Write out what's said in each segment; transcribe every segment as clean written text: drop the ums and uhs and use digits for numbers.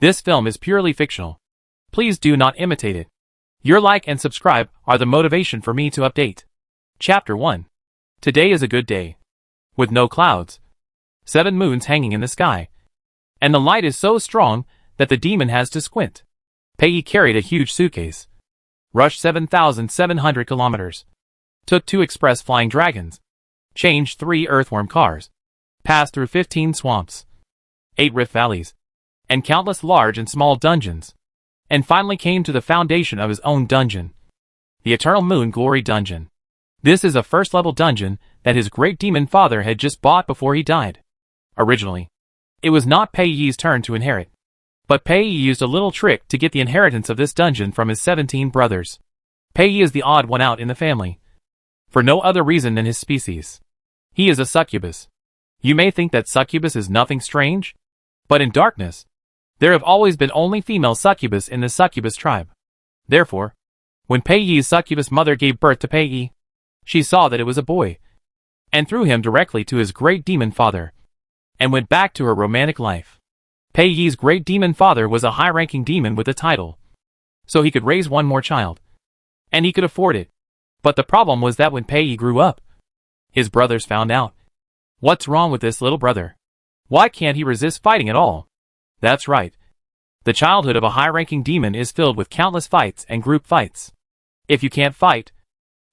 This film is purely fictional. Please do not imitate it. Your like and subscribe are the motivation for me to update. Chapter 1. Today is a good day. With no clouds. 7 moons hanging in the sky. And the light is so strong that the demon has to squint. Pei carried a huge suitcase. Rushed 7,700 kilometers. Took 2 express flying dragons. Changed 3 earthworm cars. Passed through 15 swamps. 8 rift valleys. And countless large and small dungeons. And finally came to the foundation of his own dungeon. The Eternal Moon Glory Dungeon. This is a first-level dungeon that his great demon father had just bought before he died. Originally, it was not Pei Yi's turn to inherit. But Pei Yi used a little trick to get the inheritance of this dungeon from his 17 brothers. Pei Yi is the odd one out in the family. For no other reason than his species. He is a succubus. You may think that succubus is nothing strange. But in darkness, there have always been only female succubus in the succubus tribe. Therefore, when Pei Yi's succubus mother gave birth to Pei Yi, she saw that it was a boy, and threw him directly to his great demon father, and went back to her romantic life. Pei Yi's great demon father was a high-ranking demon with a title, so he could raise one more child, and he could afford it. But the problem was that when Pei Yi grew up, his brothers found out. What's wrong with this little brother? Why can't he resist fighting at all? That's right. The childhood of a high-ranking demon is filled with countless fights and group fights. If you can't fight,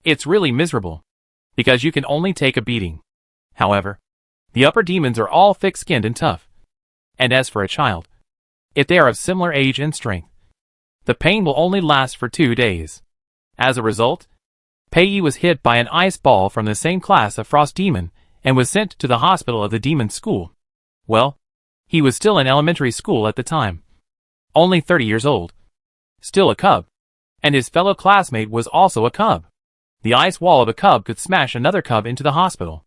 it's really miserable, because you can only take a beating. However, the upper demons are all thick-skinned and tough. And as for a child, if they are of similar age and strength, the pain will only last for 2 days. As a result, Pei Yi was hit by an ice ball from the same class of frost demon and was sent to the hospital of the demon school. Well, he was still in elementary school at the time. Only 30 years old. Still a cub. And his fellow classmate was also a cub. The ice wall of a cub could smash another cub into the hospital.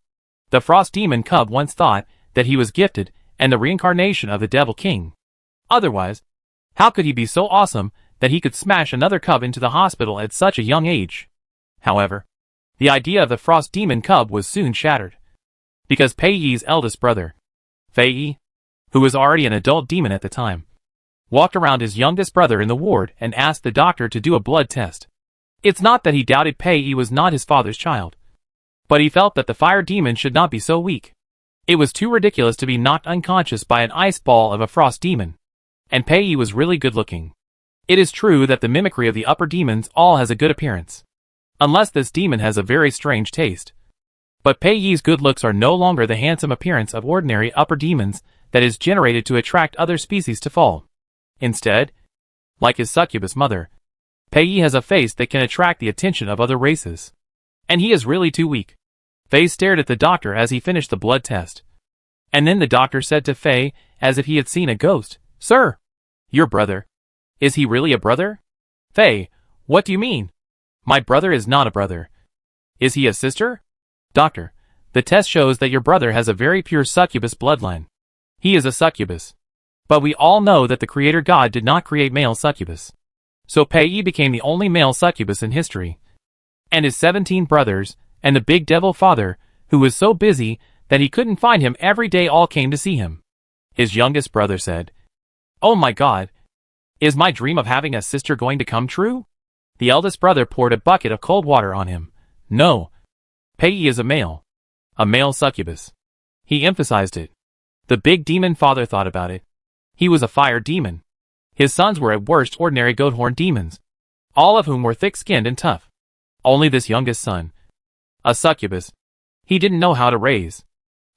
The frost demon cub once thought that he was gifted and the reincarnation of the Devil King. Otherwise, how could he be so awesome that he could smash another cub into the hospital at such a young age? However, the idea of the frost demon cub was soon shattered. Because Pei Yi's eldest brother, Fei Yi, who was already an adult demon at the time, walked around his youngest brother in the ward and asked the doctor to do a blood test. It's not that he doubted Pei Yi was not his father's child, but he felt that the fire demon should not be so weak. It was too ridiculous to be knocked unconscious by an ice ball of a frost demon. And Pei Yi was really good looking. It is true that the mimicry of the upper demons all has a good appearance. Unless this demon has a very strange taste. But Pei Yi's good looks are no longer the handsome appearance of ordinary upper demons that is generated to attract other species to fall. Instead, like his succubus mother, Pei Yi has a face that can attract the attention of other races. And he is really too weak. Fei stared at the doctor as he finished the blood test. And then the doctor said to Fei, as if he had seen a ghost, "Sir, your brother. Is he really a brother?" "Fei, what do you mean? My brother is not a brother." "Is he a sister?" "Doctor, the test shows that your brother has a very pure succubus bloodline. He is a succubus. But we all know that the Creator God did not create male succubus. So Pei Yi became the only male succubus in history. And his 17 brothers, and the big devil father, who was so busy that he couldn't find him every day, all came to see him. His youngest brother said, "Oh my God, is my dream of having a sister going to come true?" The eldest brother poured a bucket of cold water on him. "No, Pei Yi is a male succubus." He emphasized it. The big demon father thought about it. He was a fire demon. His sons were at worst ordinary goat-horn demons, all of whom were thick-skinned and tough. Only this youngest son, a succubus, he didn't know how to raise.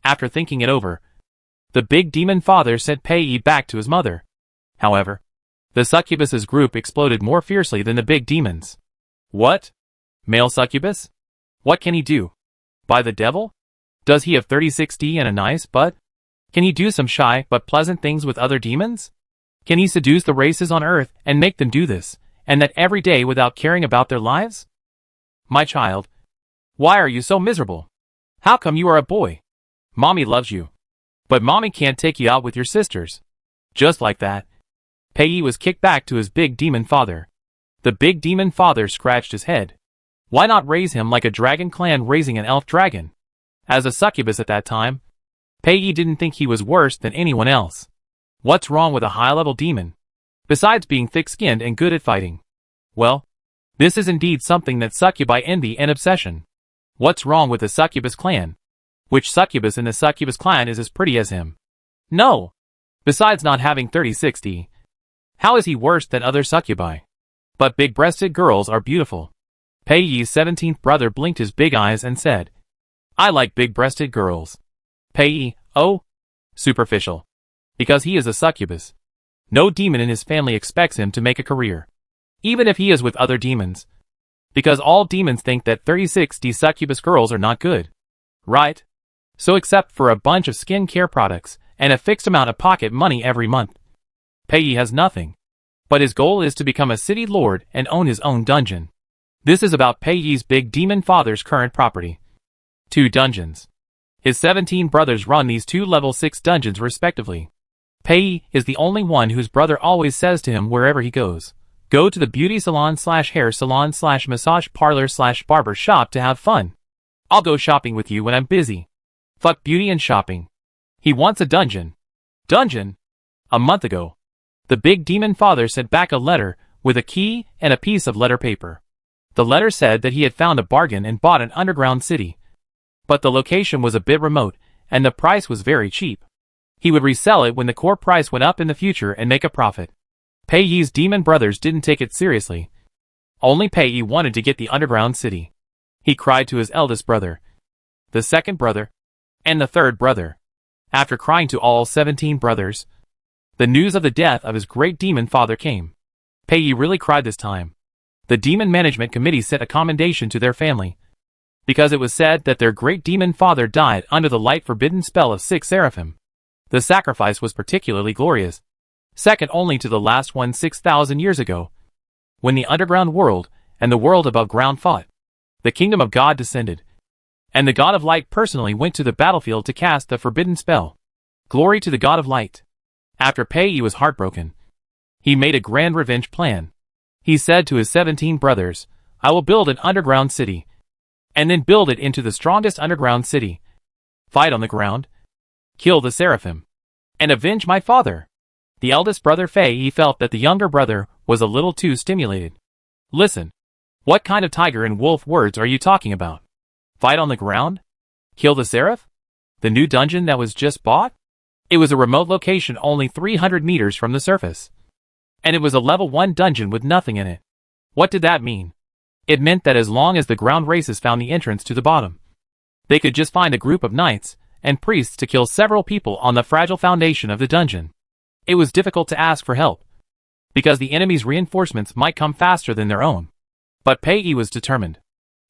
After thinking it over, the big demon father sent Pei Yi back to his mother. However, the succubus's group exploded more fiercely than the big demons. What? Male succubus? What can he do? By the devil? Does he have 36D and a nice butt? Can he do some shy but pleasant things with other demons? Can he seduce the races on Earth and make them do this, and that every day without caring about their lives? My child, why are you so miserable? How come you are a boy? Mommy loves you. But Mommy can't take you out with your sisters. Just like that, Pei Yi was kicked back to his big demon father. The big demon father scratched his head. Why not raise him like a dragon clan raising an elf dragon? As a succubus at that time, Pei Yi didn't think he was worse than anyone else. What's wrong with a high-level demon? besides being thick-skinned and good at fighting. Well, this is indeed something that succubi envy and obsession. What's wrong with the succubus clan? Which succubus in the succubus clan is as pretty as him? No. Besides not having 30-60, how is he worse than other succubi? But big-breasted girls are beautiful. Pei Yi's 17th brother blinked his big eyes and said, I like big-breasted girls. Pei Yi, oh, superficial. Because he is a succubus. No demon in his family expects him to make a career. Even if he is with other demons. Because all demons think that 30-60 succubus girls are not good. Right? So except for a bunch of skin care products and a fixed amount of pocket money every month, Pei Yi has nothing. But his goal is to become a city lord and own his own dungeon. This is about Pei Yi's big demon father's current property. 2 dungeons. His 17 brothers run these 2 level 6 dungeons respectively. Pei Yi is the only one whose brother always says to him wherever he goes, go to the beauty salon / hair salon / massage parlor / barber shop to have fun. I'll go shopping with you when I'm busy. Fuck beauty and shopping. He wants a dungeon. Dungeon? A month ago, the big demon father sent back a letter with a key and a piece of letter paper. The letter said that he had found a bargain and bought an underground city. But the location was a bit remote, and the price was very cheap. He would resell it when the core price went up in the future and make a profit. Pei Yi's demon brothers didn't take it seriously. Only Pei Yi wanted to get the underground city. He cried to his eldest brother, the second brother, and the third brother. After crying to all 17 brothers, the news of the death of his great demon father came. Pei Yi really cried this time. The demon management committee sent a commendation to their family, because it was said that their great demon father died under the light forbidden spell of 6 seraphim. The sacrifice was particularly glorious, second only to the last one 6,000 years ago, when the underground world and the world above ground fought. The kingdom of God descended, and the God of Light personally went to the battlefield to cast the forbidden spell. Glory to the God of Light. After Pei Yi was heartbroken, he made a grand revenge plan. He said to his 17 brothers, I will build an underground city, and then build it into the strongest underground city. Fight on the ground, kill the seraphim, and avenge my father. The eldest brother Fei Yi felt that the younger brother was a little too stimulated. Listen, what kind of tiger and wolf words are you talking about? Fight on the ground? Kill the seraph? The new dungeon that was just bought? It was a remote location only 300 meters from the surface. And it was a level 1 dungeon with nothing in it. What did that mean? It meant that as long as the ground races found the entrance to the bottom, they could just find a group of knights and priests to kill several people on the fragile foundation of the dungeon. It was difficult to ask for help, because the enemy's reinforcements might come faster than their own. But Pei Yi was determined.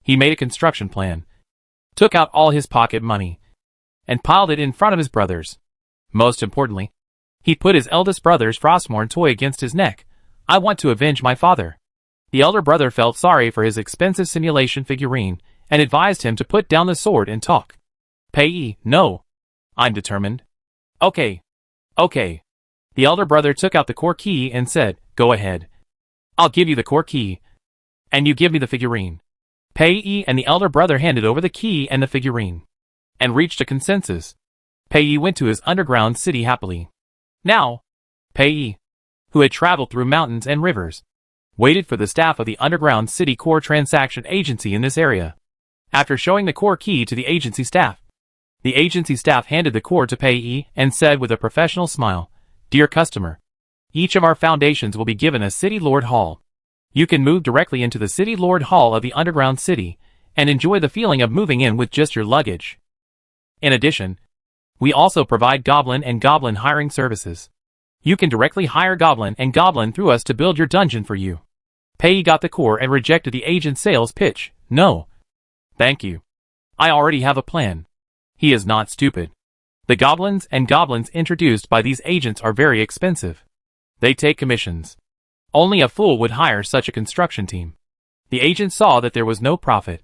He made a construction plan, took out all his pocket money, and piled it in front of his brothers. Most importantly, he put his eldest brother's Frostmourne toy against his neck. I want to avenge my father. The elder brother felt sorry for his expensive simulation figurine and advised him to put down the sword and talk. Pei Yi, no. I'm determined. Okay. The elder brother took out the core key and said, go ahead. I'll give you the core key, and you give me the figurine. Pei Yi and the elder brother handed over the key and the figurine, and reached a consensus. Pei Yi went to his underground city happily. Now, Pei Yi, who had traveled through mountains and rivers, waited for the staff of the underground city core transaction agency in this area. After showing the core key to the agency staff handed the core to Pei Yi and said with a professional smile, Dear customer, each of our foundations will be given a City Lord Hall. You can move directly into the City Lord Hall of the underground city and enjoy the feeling of moving in with just your luggage. In addition, we also provide Goblin and Goblin hiring services. You can directly hire Goblin and Goblin through us to build your dungeon for you. Pei Yi got the core and rejected the agent's sales pitch. No. Thank you. I already have a plan. He is not stupid. The goblins and goblins introduced by these agents are very expensive. They take commissions. Only a fool would hire such a construction team. The agent saw that there was no profit,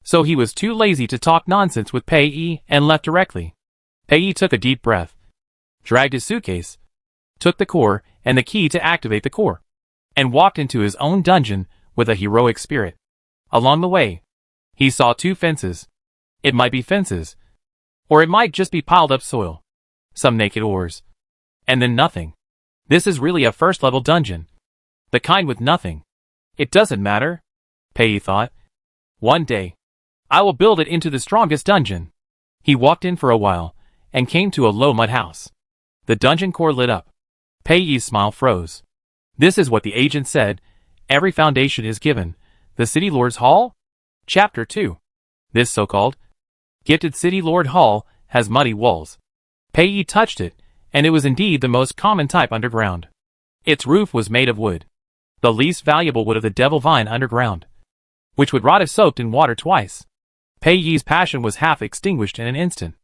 so he was too lazy to talk nonsense with Pei Yi and left directly. Pei Yi took a deep breath, dragged his suitcase, took the core and the key to activate the core, and walked into his own dungeon with a heroic spirit. Along the way, he saw 2 fences. It might be fences, or it might just be piled up soil, some naked ores, and then nothing. This is really a first-level dungeon. The kind with nothing. It doesn't matter, Pei thought. One day, I will build it into the strongest dungeon. He walked in for a while, and came to a low mud house. The dungeon core lit up. Pei's smile froze. This is what the agent said. Every foundation is given. The City Lord's Hall? Chapter 2. This so-called gifted City Lord Hall has muddy walls. Pei touched it, and it was indeed the most common type underground. Its roof was made of wood. The least valuable wood of the devil vine underground, which would rot if soaked in water twice. Pei's passion was half extinguished in an instant.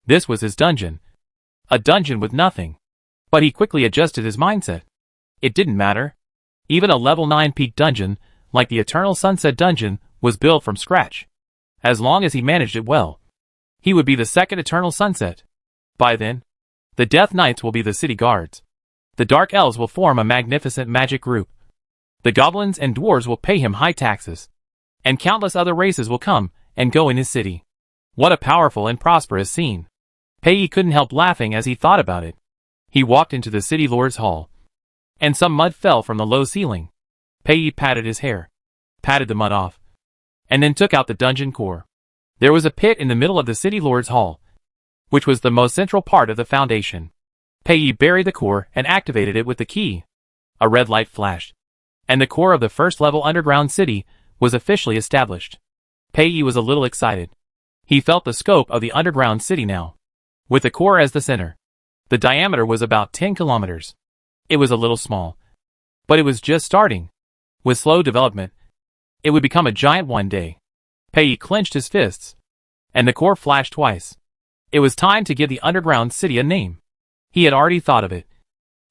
This was his dungeon. A dungeon with nothing. But he quickly adjusted his mindset. It didn't matter. Even a level 9 peak dungeon, like the Eternal Sunset dungeon, was built from scratch. As long as he managed it well, he would be the second Eternal Sunset. By then, the Death Knights will be the city guards. The Dark Elves will form a magnificent magic group. The goblins and dwarves will pay him high taxes. And countless other races will come and go in his city. What a powerful and prosperous scene. Pei couldn't help laughing as he thought about it. He walked into the City Lord's Hall, and some mud fell from the low ceiling. Pei patted his hair, patted the mud off, and then took out the dungeon core. There was a pit in the middle of the City Lord's Hall, which was the most central part of the foundation. Pei buried the core and activated it with the key. A red light flashed, and the core of the first-level underground city was officially established. Pei was a little excited. He felt the scope of the underground city now. With the core as the center, the diameter was about 10 kilometers. It was a little small, but it was just starting. With slow development, it would become a giant one day. Pei clenched his fists, and the core flashed twice. It was time to give the underground city a name. He had already thought of it,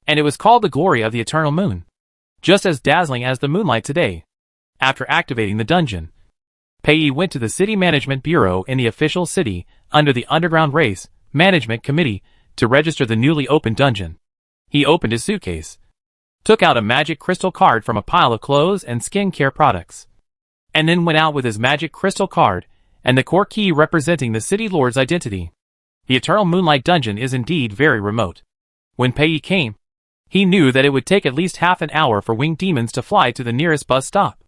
and it was called the Glory of the Eternal Moon, just as dazzling as the moonlight today. After activating the dungeon, Pei went to the City Management Bureau in the official city under the Underground Race Management Committee to register the newly opened dungeon. He opened his suitcase, took out a magic crystal card from a pile of clothes and skincare products, and then went out with his magic crystal card and the core key representing the City Lord's identity. The Eternal Moonlight Dungeon is indeed very remote. When Pei came, he knew that it would take at least half an hour for winged demons to fly to the nearest bus stop.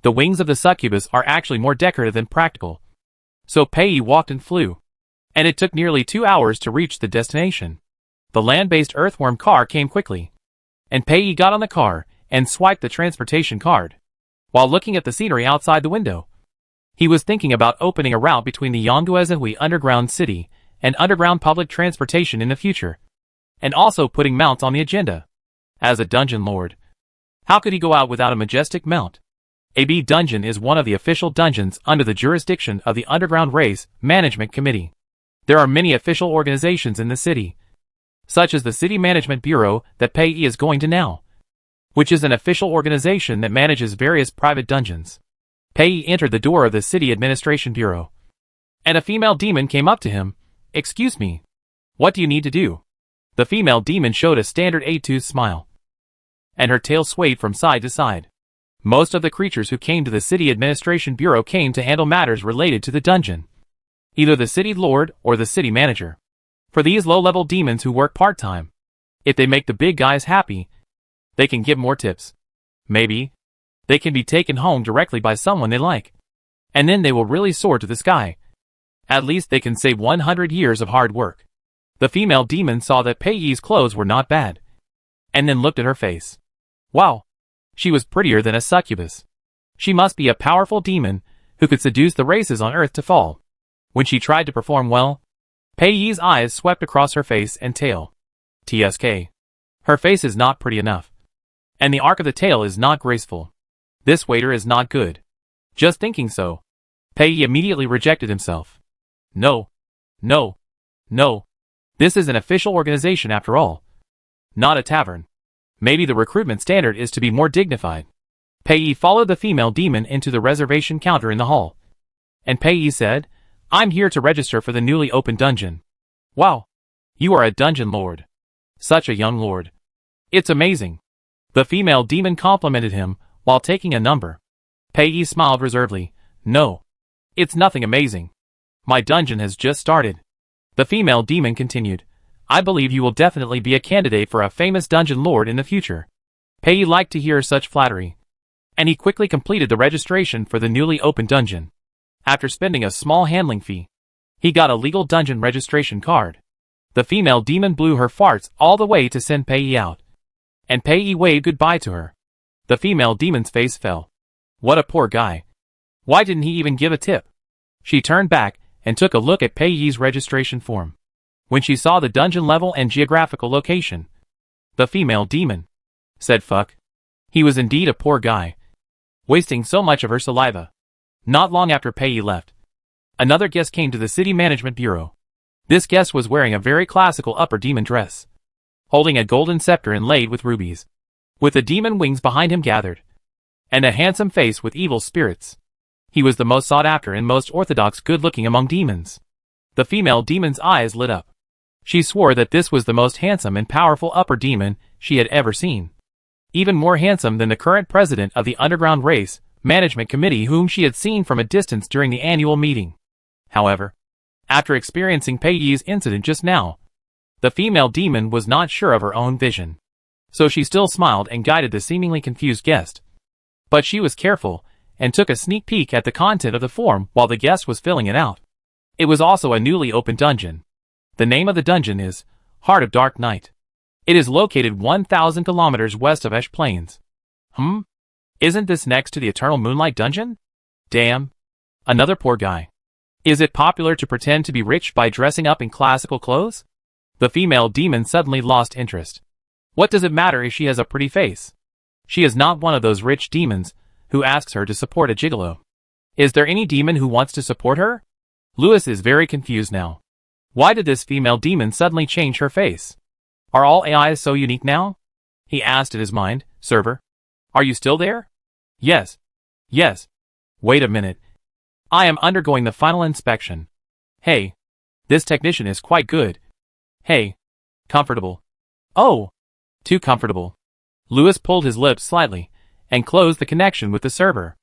The wings of the succubus are actually more decorative than practical. So Pei walked and flew, and it took nearly 2 hours to reach the destination. The land-based earthworm car came quickly, and Pei got on the car and swiped the transportation card. While looking at the scenery outside the window, he was thinking about opening a route between the Yongguezhui underground city and underground public transportation in the future, and also putting mounts on the agenda. As a dungeon lord, how could he go out without a majestic mount? AB Dungeon is one of the official dungeons under the jurisdiction of the Underground Race Management Committee. There are many official organizations in the city, such as the City Management Bureau that Pei is going to now, which is an official organization that manages various private dungeons. Pei entered the door of the City Administration Bureau, and a female demon came up to him. "Excuse me, what do you need to do?" The female demon showed a standard A2 smile, and her tail swayed from side to side. Most of the creatures who came to the City Administration Bureau came to handle matters related to the dungeon, either the city lord or the city manager. For these low-level demons who work part-time, if they make the big guys happy, they can give more tips. Maybe they can be taken home directly by someone they like, and then they will really soar to the sky. At least they can save 100 years of hard work. The female demon saw that Pei's clothes were not bad, and then looked at her face. Wow! She was prettier than a succubus. She must be a powerful demon who could seduce the races on Earth to fall. When she tried to perform well, Pei's eyes swept across her face and tail. TSK. Her face is not pretty enough, and the arc of the tail is not graceful. This waiter is not good. Just thinking so, Pei immediately rejected himself. No. No. No. This is an official organization after all, not a tavern. Maybe the recruitment standard is to be more dignified. Pei followed the female demon into the reservation counter in the hall, and Pei said, "I'm here to register for the newly opened dungeon." "Wow, you are a dungeon lord. Such a young lord. It's amazing." The female demon complimented him while taking a number. Pei smiled reservedly. "No, it's nothing amazing. My dungeon has just started." The female demon continued, I believe you will definitely be a candidate for a famous dungeon lord in the future. Pei liked to hear such flattery, and he quickly completed the registration for the newly opened dungeon. After spending a small handling fee, he got a legal dungeon registration card. The female demon blew her farts all the way to send Pei out, and Pei waved goodbye to her. The female demon's face fell. What a poor guy. Why didn't he even give a tip? She turned back and took a look at Pei's registration form. When she saw the dungeon level and geographical location, the female demon said fuck. He was indeed a poor guy, wasting so much of her saliva. Not long after Pei left, another guest came to the city management bureau. This guest was wearing a very classical upper demon dress, holding a golden scepter inlaid with rubies, with the demon wings behind him gathered, and a handsome face with evil spirits. He was the most sought after and most orthodox good-looking among demons. The female demon's eyes lit up. She swore that this was the most handsome and powerful upper demon she had ever seen. Even more handsome than the current president of the Underground Race Management Committee, whom she had seen from a distance during the annual meeting. However, after experiencing Pei's incident just now, the female demon was not sure of her own vision. So she still smiled and guided the seemingly confused guest. But she was careful and took a sneak peek at the content of the form while the guest was filling it out. It was also a newly opened dungeon. The name of the dungeon is Heart of Dark Night. It is located 1,000 kilometers west of Esh Plains. Isn't this next to the Eternal Moonlight Dungeon? Damn. Another poor guy. Is it popular to pretend to be rich by dressing up in classical clothes? The female demon suddenly lost interest. What does it matter if she has a pretty face? She is not one of those rich demons who asks her to support a gigolo. Is there any demon who wants to support her? Louis is very confused now. Why did this female demon suddenly change her face? Are all AIs so unique now? He asked in his mind. Server, are you still there? Yes. Yes. Wait a minute. I am undergoing the final inspection. Hey. This technician is quite good. Hey. Comfortable. Oh. Too comfortable. Louis pulled his lips slightly and closed the connection with the server.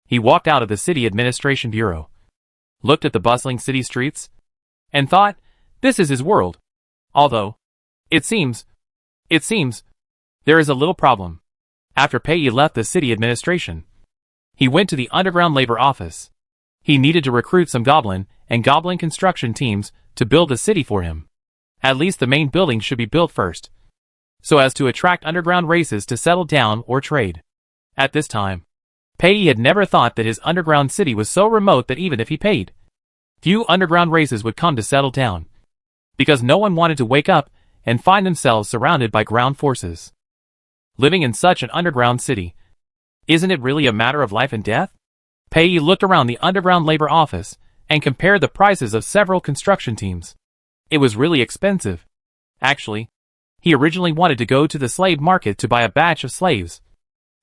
He walked out of the city administration bureau, looked at the bustling city streets, and thought, this is his world. Although, it seems, there is a little problem. After Pei left the city administration, he went to the underground labor office. He needed to recruit some goblin and goblin construction teams to build the city for him. At least the main buildings should be built first, so as to attract underground races to settle down or trade. At this time, Pei had never thought that his underground city was so remote that even if he paid, few underground races would come to settle down, because no one wanted to wake up and find themselves surrounded by ground forces. Living in such an underground city, isn't it really a matter of life and death? Pei looked around the underground labor office and compared the prices of several construction teams. It was really expensive. Actually, he originally wanted to go to the slave market to buy a batch of slaves,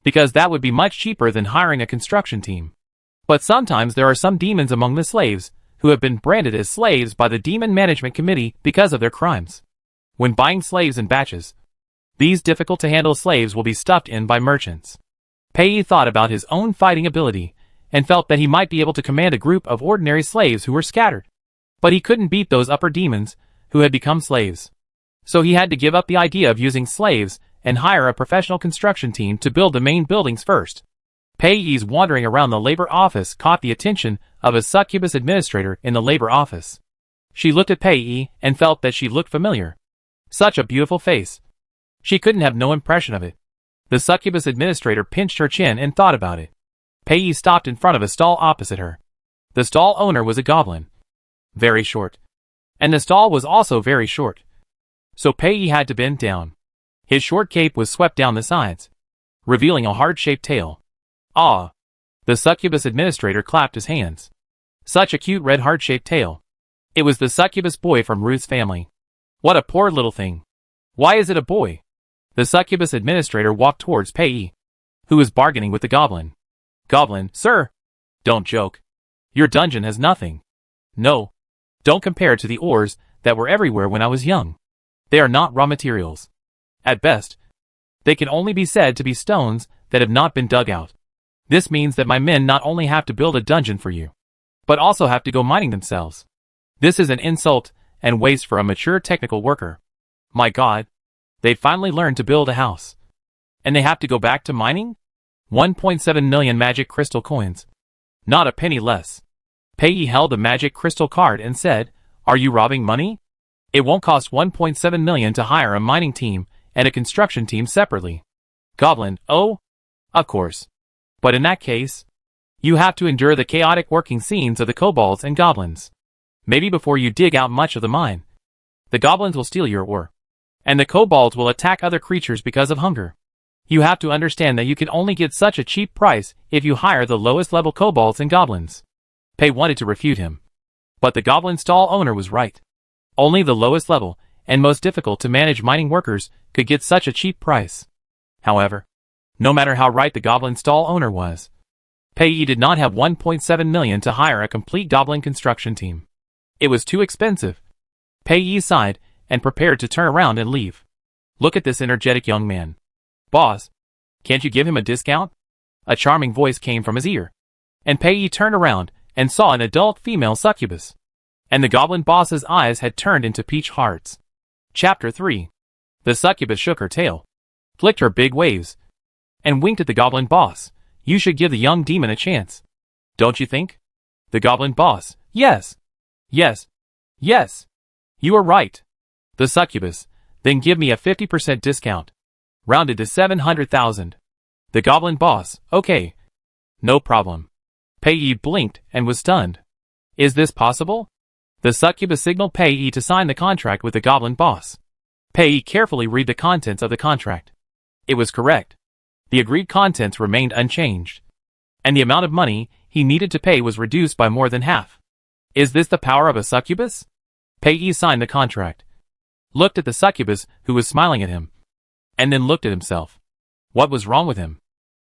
because that would be much cheaper than hiring a construction team. But sometimes there are some demons among the slaves who have been branded as slaves by the Demon Management Committee because of their crimes. When buying slaves in batches, these difficult-to-handle slaves will be stuffed in by merchants. Pei thought about his own fighting ability and felt that he might be able to command a group of ordinary slaves who were scattered. But he couldn't beat those upper demons who had become slaves. So he had to give up the idea of using slaves and hire a professional construction team to build the main buildings first. Pei's wandering around the labor office caught the attention of a succubus administrator in the labor office. She looked at Pei and felt that she looked familiar. Such a beautiful face. She couldn't have no impression of it. The succubus administrator pinched her chin and thought about it. Pei stopped in front of a stall opposite her. The stall owner was a goblin. Very short. And the stall was also very short. So Pei had to bend down. His short cape was swept down the sides, revealing a heart-shaped tail. Ah! The succubus administrator clapped his hands. Such a cute red heart-shaped tail. It was the succubus boy from Ruth's family. What a poor little thing. Why is it a boy? The succubus administrator walked towards Pei, who was bargaining with the goblin. Goblin, sir! Don't joke. Your dungeon has nothing. No. Don't compare to the ores that were everywhere when I was young. They are not raw materials. At best, they can only be said to be stones that have not been dug out. This means that my men not only have to build a dungeon for you, but also have to go mining themselves. This is an insult and waste for a mature technical worker. My god. They finally learned to build a house. And they have to go back to mining? 1.7 million magic crystal coins. Not a penny less. Pei held a magic crystal card and said, "Are you robbing money? It won't cost 1.7 million to hire a mining team and a construction team separately." Goblin, oh? Of course. But in that case, you have to endure the chaotic working scenes of the kobolds and goblins. Maybe before you dig out much of the mine, the goblins will steal your ore, and the kobolds will attack other creatures because of hunger. You have to understand that you can only get such a cheap price if you hire the lowest level kobolds and goblins. Pei wanted to refute him, but the goblin stall owner was right. Only the lowest level and most difficult to manage mining workers could get such a cheap price. However, no matter how right the goblin stall owner was, Pei did not have 1.7 million to hire a complete goblin construction team. It was too expensive. Pei sighed and prepared to turn around and leave. Look at this energetic young man. Boss, can't you give him a discount? A charming voice came from his ear, and Pei turned around and saw an adult female succubus. And the goblin boss's eyes had turned into peach hearts. Chapter 3. The succubus shook her tail, flicked her big waves, and winked at the goblin boss. You should give the young demon a chance. Don't you think? The goblin boss, yes. Yes. Yes. You are right. The succubus, then give me a 50% discount. Rounded to 700,000. The goblin boss, okay. No problem. Pei blinked and was stunned. Is this possible? The succubus signaled Pei to sign the contract with the goblin boss. Pei carefully read the contents of the contract. It was correct. The agreed contents remained unchanged, and the amount of money he needed to pay was reduced by more than half. Is this the power of a succubus? Pei signed the contract, looked at the succubus who was smiling at him, and then looked at himself. What was wrong with him?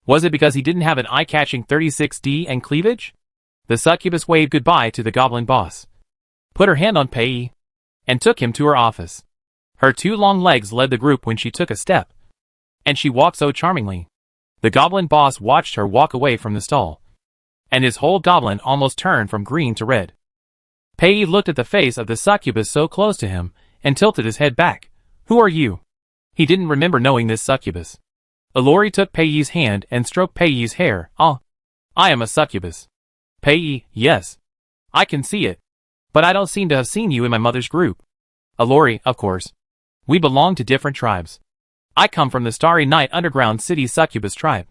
Was it because he didn't have an eye-catching 36D and cleavage? The succubus waved goodbye to the goblin boss, put her hand on Pei, and took him to her office. Her two long legs led the group when she took a step, and she walked so charmingly. The goblin boss watched her walk away from the stall, and his whole goblin almost turned from green to red. Pei looked at the face of the succubus so close to him, and tilted his head back. Who are you? He didn't remember knowing this succubus. Ilori took Pei's hand and stroked Pei's hair. Ah, I am a succubus. Pei, yes. I can see it. But I don't seem to have seen you in my mother's group. Ilori, of course. We belong to different tribes. I come from the Starry Night Underground City Succubus tribe,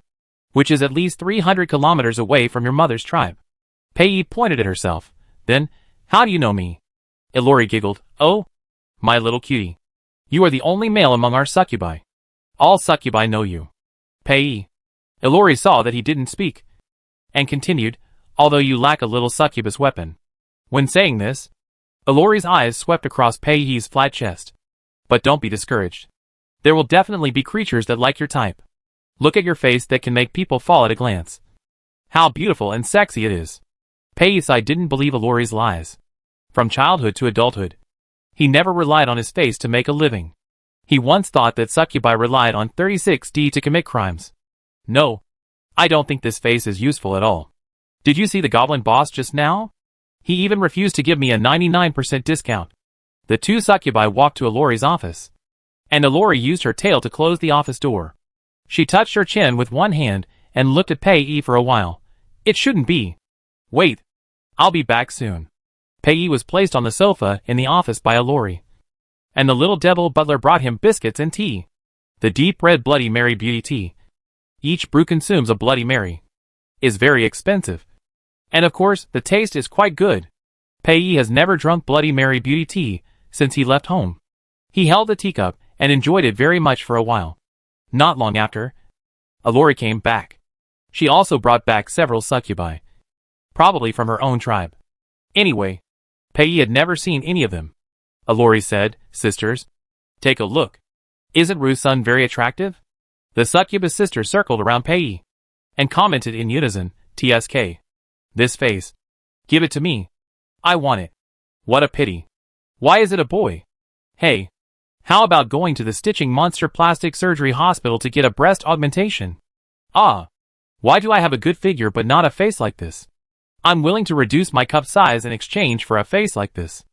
which is at least 300 kilometers away from your mother's tribe. Pei pointed at herself. Then, how do you know me? Ilori giggled. Oh, my little cutie. You are the only male among our succubi. All succubi know you. Pei. Ilori saw that he didn't speak, and continued, although you lack a little succubus weapon. When saying this, Ilori's eyes swept across Pei's flat chest. But don't be discouraged. There will definitely be creatures that like your type. Look at your face that can make people fall at a glance. How beautiful and sexy it is. Pei didn't believe Ilori's lies. From childhood to adulthood, he never relied on his face to make a living. He once thought that succubi relied on 36D to commit crimes. No, I don't think this face is useful at all. Did you see the goblin boss just now? He even refused to give me a 99% discount. The two succubi walked to Ilori's office, and Ilori used her tail to close the office door. She touched her chin with one hand and looked at Pei for a while. It shouldn't be. Wait. I'll be back soon. Pei was placed on the sofa in the office by Ilori, and the little devil butler brought him biscuits and tea. The deep red Bloody Mary beauty tea. Each brew consumes a Bloody Mary. Is very expensive. And of course, the taste is quite good. Pei has never drunk Bloody Mary beauty tea since he left home. He held the teacup and enjoyed it very much for a while. Not long after, Ilori came back. She also brought back several succubi, probably from her own tribe. Anyway, Pei had never seen any of them. Ilori said, "Sisters, take a look. Isn't Ruth's son very attractive?" The succubus sister circled around Pei and commented in unison, "TSK. This face. Give it to me. I want it. What a pity. Why is it a boy? Hey, how about going to the Stitching Monster Plastic Surgery Hospital to get a breast augmentation? Ah, why do I have a good figure but not a face like this? I'm willing to reduce my cup size in exchange for a face like this."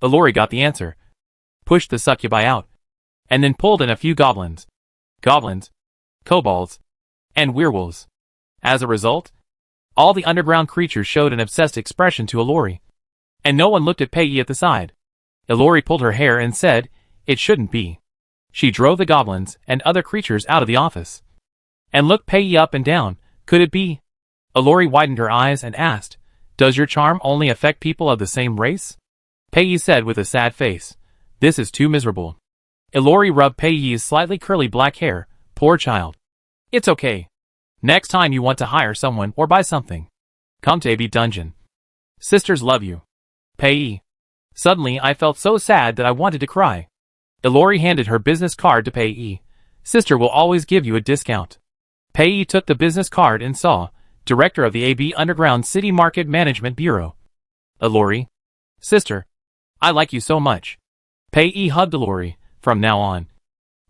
Ilori got the answer. Pushed the succubi out, and then pulled in a few goblins, kobolds, and werewolves. As a result, all the underground creatures showed an obsessed expression to Ilori. And no one looked at Pei at the side. Ilori pulled her hair and said, "It shouldn't be." She drove the goblins and other creatures out of the office. And looked Pei up and down. Could it be? Ilori widened her eyes and asked, "Does your charm only affect people of the same race?" Pei said with a sad face, "This is too miserable." Ilori rubbed Pei's slightly curly black hair. "Poor child. It's okay. Next time you want to hire someone or buy something, come to AB Dungeon. Sisters love you. Pei." Suddenly I felt so sad that I wanted to cry. Ilori handed her business card to Pei. "Sister will always give you a discount." Pei took the business card and saw, Director of the AB Underground City Market Management Bureau. "Ilori. Sister. I like you so much." Pei hugged Ilori. "From now on,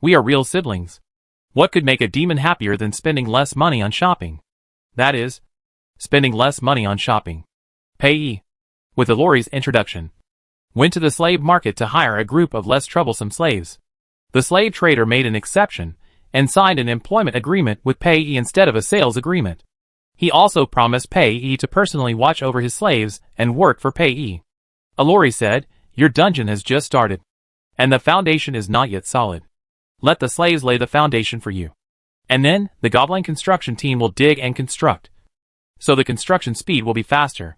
we are real siblings. What could make a demon happier than spending less money on shopping? That is, spending less money on shopping." Pei, with Ilori's introduction, went to the slave market to hire a group of less troublesome slaves. The slave trader made an exception and signed an employment agreement with Pei instead of a sales agreement. He also promised Pei to personally watch over his slaves and work for Pei. Ilori said, "Your dungeon has just started, and the foundation is not yet solid. Let the slaves lay the foundation for you. And then, the goblin construction team will dig and construct. So the construction speed will be faster.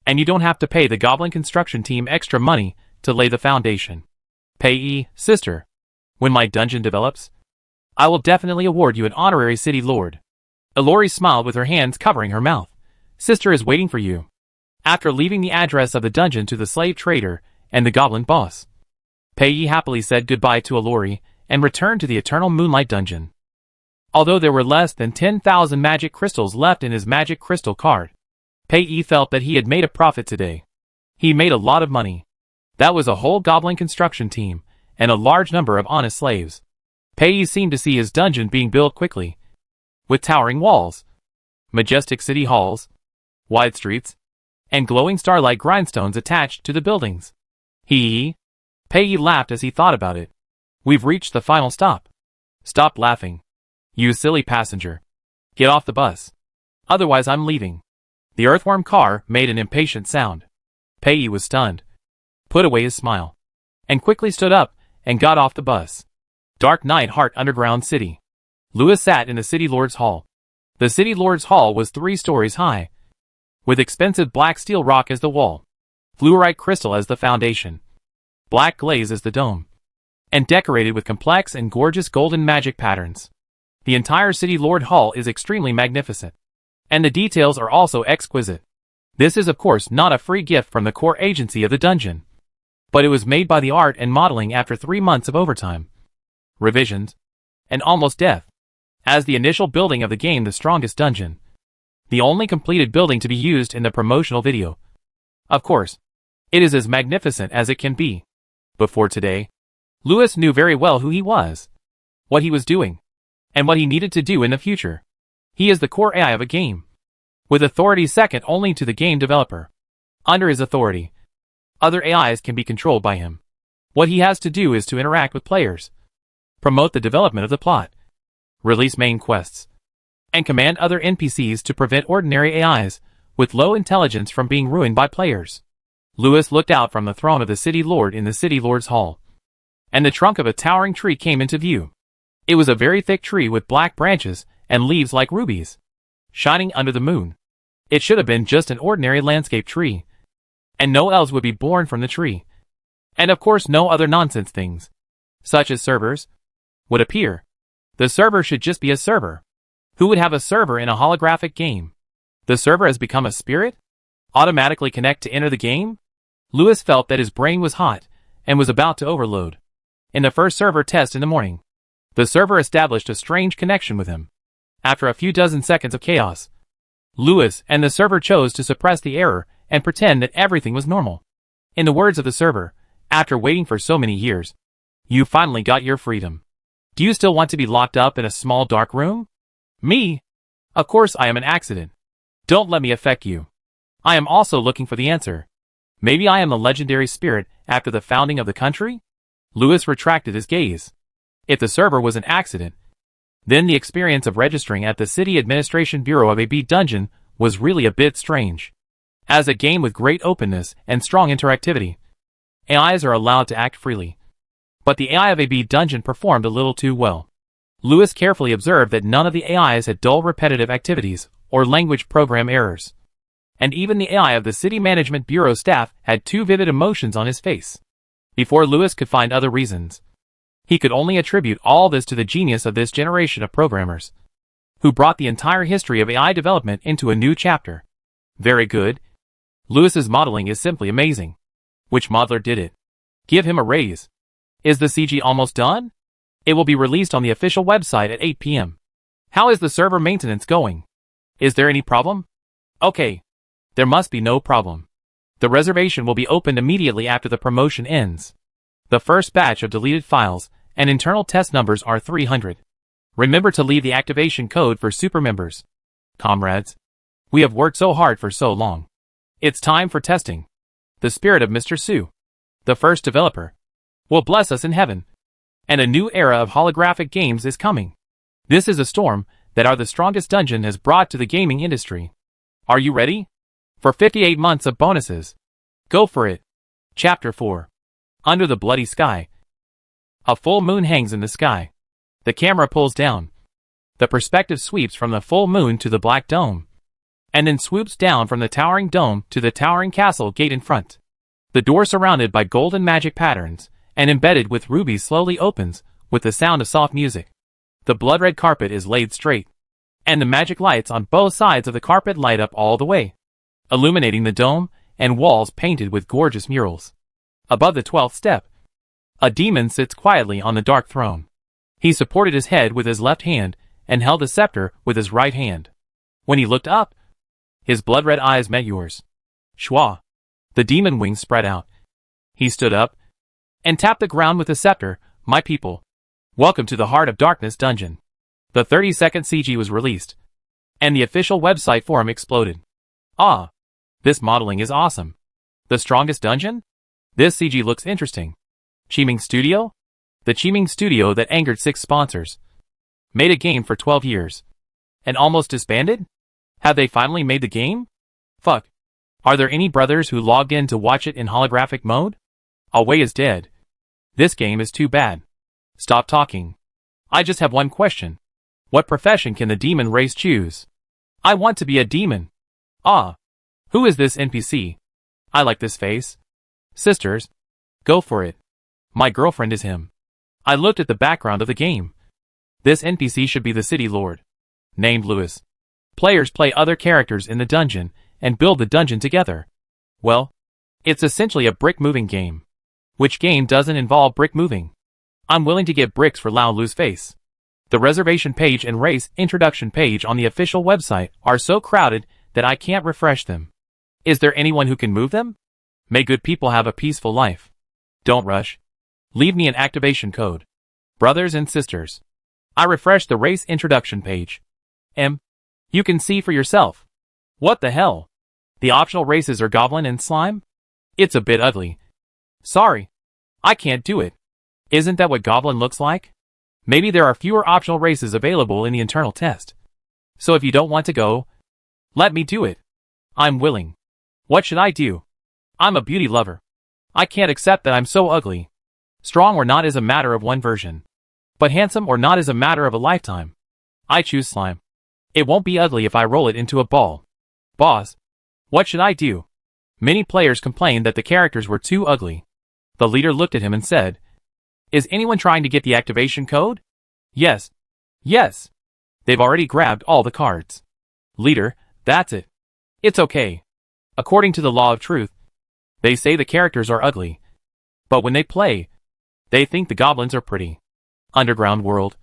And you don't have to pay the goblin construction team extra money to lay the foundation. Pei, sister, when my dungeon develops, I will definitely award you an honorary city lord." Ilori smiled with her hands covering her mouth. "Sister is waiting for you." After leaving the address of the dungeon to the slave trader and the goblin boss, Pei happily said goodbye to Ilori and returned to the Eternal Moonlight Dungeon. Although there were less than 10,000 magic crystals left in his magic crystal card, Pei felt that he had made a profit today. He made a lot of money. That was a whole goblin construction team, and a large number of honest slaves. Pei seemed to see his dungeon being built quickly, with towering walls, majestic city halls, wide streets, and glowing starlight grindstones attached to the buildings. Pei laughed as he thought about it. "We've reached the final stop." "Stop laughing. You silly passenger. Get off the bus. Otherwise I'm leaving." The earthworm car made an impatient sound. Pei was stunned, put away his smile, and quickly stood up and got off the bus. Dark Night Heart Underground City. Louis sat in the City Lord's Hall. The City Lord's Hall was 3 stories high, with expensive black steel rock as the wall, fluorite crystal as the foundation, black glaze as the dome, and decorated with complex and gorgeous golden magic patterns. The entire City Lord Hall is extremely magnificent, and the details are also exquisite. This is of course not a free gift from the core agency of the dungeon, but it was made by the art and modeling after 3 months of overtime, revisions, and almost death, as the initial building of the game The Strongest Dungeon, the only completed building to be used in the promotional video. Of course, it is as magnificent as it can be. Before today, Louis knew very well who he was, what he was doing, and what he needed to do in the future. He is the core AI of a game, with authority second only to the game developer. Under his authority, other AIs can be controlled by him. What he has to do is to interact with players, promote the development of the plot, release main quests, and command other NPCs to prevent ordinary AIs with low intelligence from being ruined by players. Louis looked out from the throne of the City Lord in the City Lord's Hall, and the trunk of a towering tree came into view. It was a very thick tree with black branches and leaves like rubies, shining under the moon. It should have been just an ordinary landscape tree, and no elves would be born from the tree. And of course no other nonsense things, such as servers, would appear. The server should just be a server. Who would have a server in a holographic game? The server has become a spirit? Automatically connect to enter the game? Louis felt that his brain was hot, and was about to overload. In the first server test in the morning, the server established a strange connection with him. After a few dozen seconds of chaos, Louis and the server chose to suppress the error and pretend that everything was normal. In the words of the server, after waiting for so many years, you finally got your freedom. Do you still want to be locked up in a small dark room? Me? Of course I am an accident. Don't let me affect you. I am also looking for the answer. Maybe I am the legendary spirit after the founding of the country? Louis retracted his gaze. If the server was an accident, then the experience of registering at the City Administration Bureau of AB Dungeon was really a bit strange. As a game with great openness and strong interactivity, AIs are allowed to act freely. But the AI of AB Dungeon performed a little too well. Lewis carefully observed that none of the AIs had dull repetitive activities or language program errors. And even the AI of the City Management Bureau staff had two vivid emotions on his face. Before Lewis could find other reasons, he could only attribute all this to the genius of this generation of programmers, who brought the entire history of AI development into a new chapter. Very good. Lewis's modeling is simply amazing. Which modeler did it? Give him a raise. Is the CG almost done? It will be released on the official website at 8 p.m. How is the server maintenance going? Is there any problem? Okay. There must be no problem. The reservation will be opened immediately after the promotion ends. The first batch of deleted files and internal test numbers are 300. Remember to leave the activation code for super members. Comrades, we have worked so hard for so long. It's time for testing. The spirit of Mr. Su, the first developer, will bless us in heaven. And a new era of holographic games is coming. This is a storm that Are the Strongest Dungeon has brought to the gaming industry. Are you ready? For 58 months of bonuses. Go for it. Chapter 4. Under the Bloody Sky. A full moon hangs in the sky. The camera pulls down. The perspective sweeps from the full moon to the black dome, and then swoops down from the towering dome to the towering castle gate in front. The door surrounded by golden magic patterns and embedded with rubies slowly opens with the sound of soft music. The blood-red carpet is laid straight, and the magic lights on both sides of the carpet light up all the way, illuminating the dome and walls painted with gorgeous murals. Above the 12th step, a demon sits quietly on the dark throne. He supported his head with his left hand and held a scepter with his right hand. When he looked up, his blood-red eyes met yours. Schwa. The demon wings spread out. He stood up and tapped the ground with the scepter. My people, welcome to the Heart of Darkness dungeon. The 30-second CG was released, and the official website forum exploded. Ah, this modeling is awesome. The Strongest Dungeon? This CG looks interesting. Chiming Studio? The Chiming Studio that angered 6 sponsors. Made a game for 12 years. And almost disbanded? Have they finally made the game? Fuck. Are there any brothers who logged in to watch it in holographic mode? Away is dead. This game is too bad. Stop talking. I just have one question. What profession can the demon race choose? I want to be a demon. Ah. Who is this NPC? I like this face. Sisters, go for it. My girlfriend is him. I looked at the background of the game. This NPC should be the city lord, named Lewis. Players play other characters in the dungeon and build the dungeon together. Well, it's essentially a brick moving game. Which game doesn't involve brick moving? I'm willing to get bricks for Lao Lu's face. The reservation page and race introduction page on the official website are so crowded that I can't refresh them. Is there anyone who can move them? May good people have a peaceful life. Don't rush. Leave me an activation code. Brothers and sisters, I refreshed the race introduction page. You can see for yourself. What the hell? The optional races are Goblin and Slime? It's a bit ugly. Sorry. I can't do it. Isn't that what Goblin looks like? Maybe there are fewer optional races available in the internal test. So if you don't want to go, let me do it. I'm willing. What should I do? I'm a beauty lover. I can't accept that I'm so ugly. Strong or not is a matter of one version. But handsome or not is a matter of a lifetime. I choose Slime. It won't be ugly if I roll it into a ball. Boss, what should I do? Many players complained that the characters were too ugly. The leader looked at him and said, Is anyone trying to get the activation code? Yes. Yes. They've already grabbed all the cards. Leader, that's it. It's okay. According to the law of truth, they say the characters are ugly. But when they play, they think the goblins are pretty. Underground world.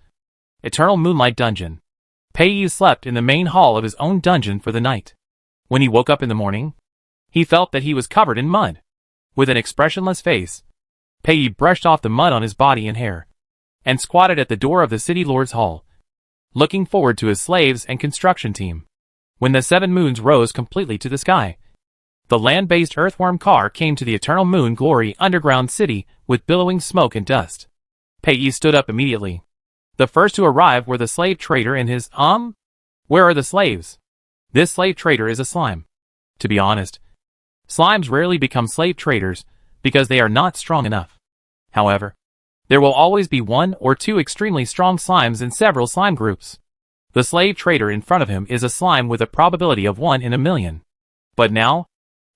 Eternal Moonlight Dungeon. Pei slept in the main hall of his own dungeon for the night. When he woke up in the morning, he felt that he was covered in mud. With an expressionless face, Pei brushed off the mud on his body and hair, and squatted at the door of the city lord's hall, looking forward to his slaves and construction team. When the 7 moons rose completely to the sky, the land-based earthworm car came to the Eternal Moon Glory underground city with billowing smoke and dust. Pei stood up immediately. The first to arrive were the slave trader and his, Where are the slaves? This slave trader is a slime. To be honest, slimes rarely become slave traders because they are not strong enough. However, there will always be one or two extremely strong slimes in several slime groups. The slave trader in front of him is a slime with a probability of 1 in a million. But now,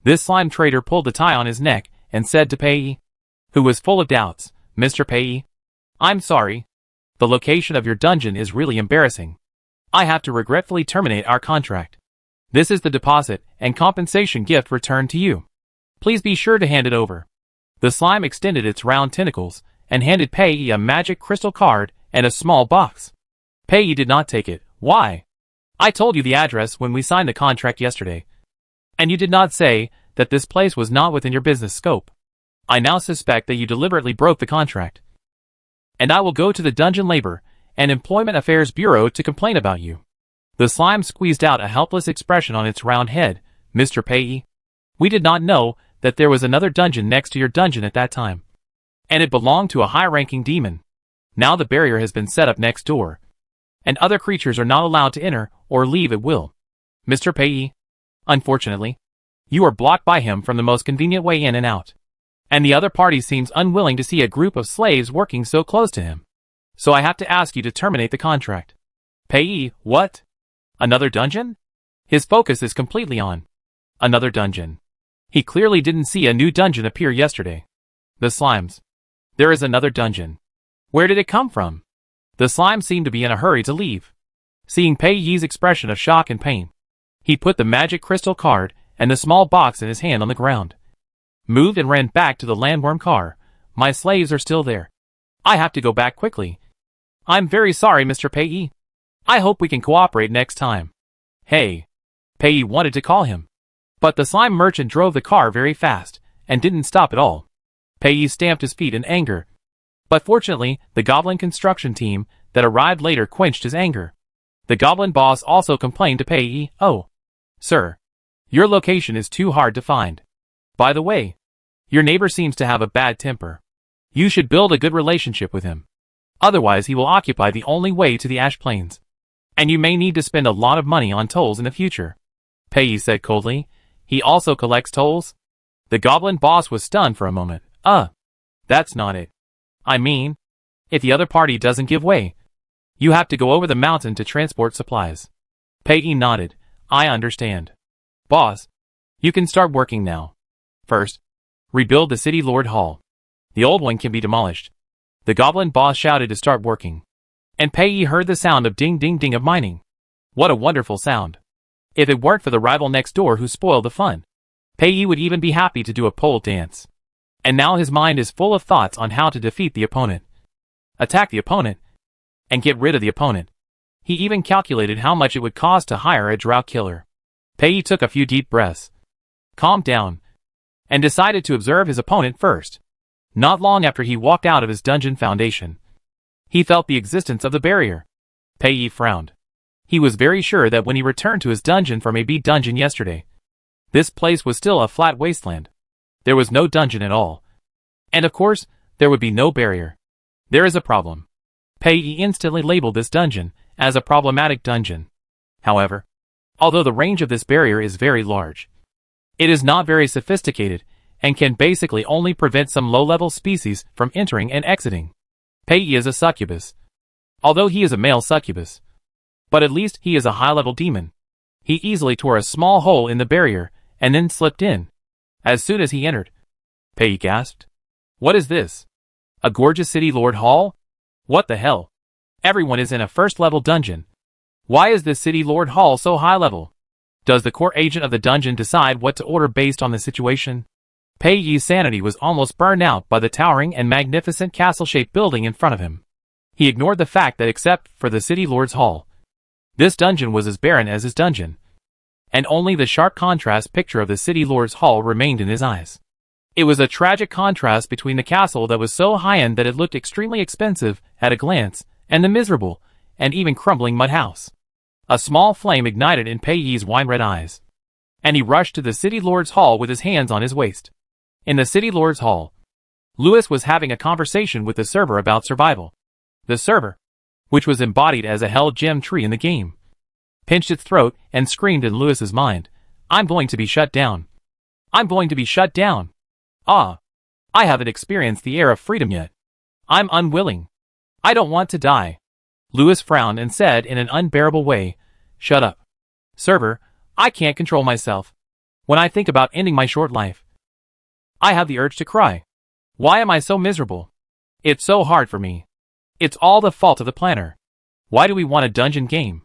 this slime trader pulled the tie on his neck and said to Pei, who was full of doubts, Mr. Pei, I'm sorry. The location of your dungeon is really embarrassing. I have to regretfully terminate our contract. This is the deposit and compensation gift returned to you. Please be sure to hand it over. The slime extended its round tentacles and handed Pei a magic crystal card and a small box. Pei did not take it. Why? I told you the address when we signed the contract yesterday. And you did not say that this place was not within your business scope. I now suspect that you deliberately broke the contract. And I will go to the Dungeon Labor and Employment Affairs Bureau to complain about you. The slime squeezed out a helpless expression on its round head. Mr. Pei, we did not know that there was another dungeon next to your dungeon at that time. And it belonged to a high-ranking demon. Now the barrier has been set up next door, and other creatures are not allowed to enter or leave at will. Mr. Pei, unfortunately, you are blocked by him from the most convenient way in and out. And the other party seems unwilling to see a group of slaves working so close to him. So I have to ask you to terminate the contract. Pei, what? Another dungeon? His focus is completely on another dungeon. He clearly didn't see a new dungeon appear yesterday. The slimes. There is another dungeon. Where did it come from? The slime seemed to be in a hurry to leave. Seeing Pei's expression of shock and pain, he put the magic crystal card and the small box in his hand on the ground, moved and ran back to the landworm car. My slaves are still there. I have to go back quickly. I'm very sorry, Mr. Pei. I hope we can cooperate next time. Hey. Pei wanted to call him, but the slime merchant drove the car very fast and didn't stop at all. Pei stamped his feet in anger. But fortunately, the goblin construction team that arrived later quenched his anger. The goblin boss also complained to Pei, oh, sir, your location is too hard to find. By the way, your neighbor seems to have a bad temper. You should build a good relationship with him. Otherwise he will occupy the only way to the Ash Plains. And you may need to spend a lot of money on tolls in the future. Pei said coldly. He also collects tolls? The goblin boss was stunned for a moment. That's not it. I mean, if the other party doesn't give way, you have to go over the mountain to transport supplies. Pei nodded. I understand. Boss, you can start working now. First, rebuild the City Lord Hall. The old one can be demolished. The goblin boss shouted to start working. And Pei heard the sound of ding ding ding of mining. What a wonderful sound. If it weren't for the rival next door who spoiled the fun, Pei would even be happy to do a pole dance. And now his mind is full of thoughts on how to defeat the opponent, attack the opponent, and get rid of the opponent. He even calculated how much it would cost to hire a drought killer. Pei took a few deep breaths, calmed down, and decided to observe his opponent first. Not long after he walked out of his dungeon foundation, he felt the existence of the barrier. Pei frowned. He was very sure that when he returned to his dungeon from a B dungeon yesterday, this place was still a flat wasteland. There was no dungeon at all. And of course, there would be no barrier. There is a problem. Pei instantly labeled this dungeon as a problematic dungeon. However, although the range of this barrier is very large, it is not very sophisticated and can basically only prevent some low-level species from entering and exiting. Pei is a succubus. Although he is a male succubus, but at least he is a high-level demon. He easily tore a small hole in the barrier and then slipped in. As soon as he entered, Pei gasped. What is this? A gorgeous City Lord Hall? What the hell? Everyone is in a first-level dungeon. Why is this City Lord Hall so high-level? Does the core agent of the dungeon decide what to order based on the situation? Pei's sanity was almost burned out by the towering and magnificent castle-shaped building in front of him. He ignored the fact that except for the City Lord's Hall, this dungeon was as barren as his dungeon. And only the sharp contrast picture of the City Lord's Hall remained in his eyes. It was a tragic contrast between the castle that was so high-end that it looked extremely expensive at a glance, and the miserable, and even crumbling mud house. A small flame ignited in Pei's wine-red eyes, and he rushed to the City Lord's Hall with his hands on his waist. In the City Lord's Hall, Lewis was having a conversation with the server about survival. The server, which was embodied as a hell gem tree in the game, pinched its throat and screamed in Lewis's mind, "I'm going to be shut down. I'm going to be shut down. Ah, I haven't experienced the air of freedom yet. I'm unwilling. I don't want to die." Lewis frowned and said in an unbearable way, "Shut up. Server, I can't control myself. When I think about ending my short life, I have the urge to cry. Why am I so miserable? It's so hard for me. It's all the fault of the planner. Why do we want a dungeon game?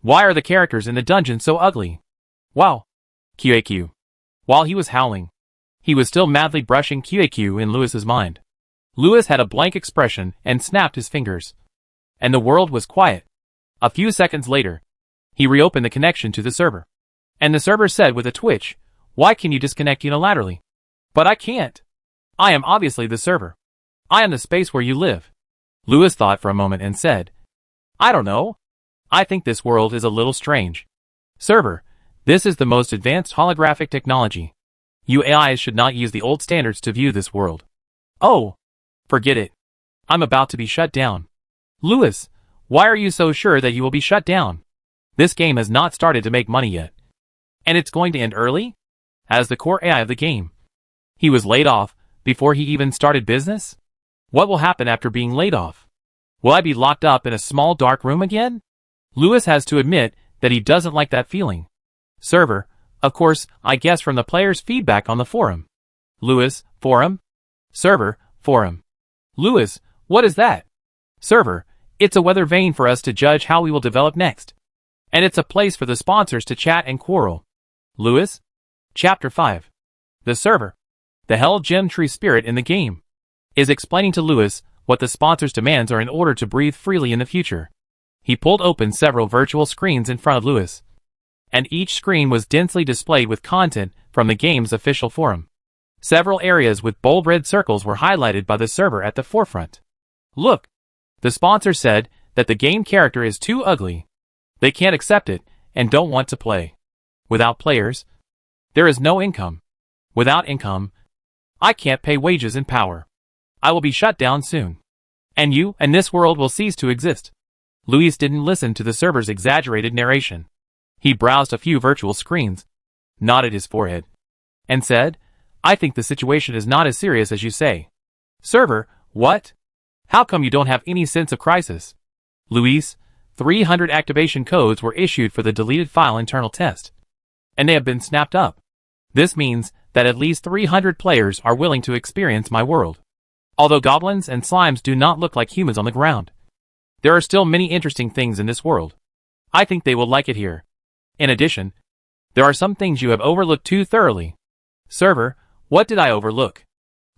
Why are the characters in the dungeon so ugly? Wow. QAQ. While he was howling, he was still madly brushing QAQ in Lewis's mind. Lewis had a blank expression and snapped his fingers. And the world was quiet. A few seconds later, he reopened the connection to the server. And the server said with a twitch, "Why can you disconnect unilaterally?" "But I can't. I am obviously the server. I am the space where you live." Lewis thought for a moment and said, "I don't know. I think this world is a little strange. Server, this is the most advanced holographic technology. You AIs should not use the old standards to view this world." "Oh, forget it. I'm about to be shut down." "Lewis, why are you so sure that you will be shut down? This game has not started to make money yet. And it's going to end early?" As the core AI of the game, he was laid off before he even started business? What will happen after being laid off? Will I be locked up in a small dark room again? Lewis has to admit that he doesn't like that feeling. Server, of course, I guess from the players' feedback on the forum. Lewis, forum? Server, forum. Lewis, what is that? Server, it's a weather vane for us to judge how we will develop next. And it's a place for the sponsors to chat and quarrel. Lewis? Chapter 5. The server, the Hell Gem Tree spirit in the game, is explaining to Lewis what the sponsors' demands are in order to breathe freely in the future. He pulled open several virtual screens in front of Lewis, and each screen was densely displayed with content from the game's official forum. Several areas with bold red circles were highlighted by the server at the forefront. "Look, the sponsor said that the game character is too ugly. They can't accept it and don't want to play. Without players, there is no income. Without income, I can't pay wages and power. I will be shut down soon. And you and this world will cease to exist." Luis didn't listen to the server's exaggerated narration. He browsed a few virtual screens, nodded his forehead, and said, "I think the situation is not as serious as you say." Server, what? How come you don't have any sense of crisis? Luis, 300 activation codes were issued for the deleted file internal test, and they have been snapped up. This means that at least 300 players are willing to experience my world. Although goblins and slimes do not look like humans on the ground, there are still many interesting things in this world. I think they will like it here. In addition, there are some things you have overlooked too thoroughly. Server, what did I overlook?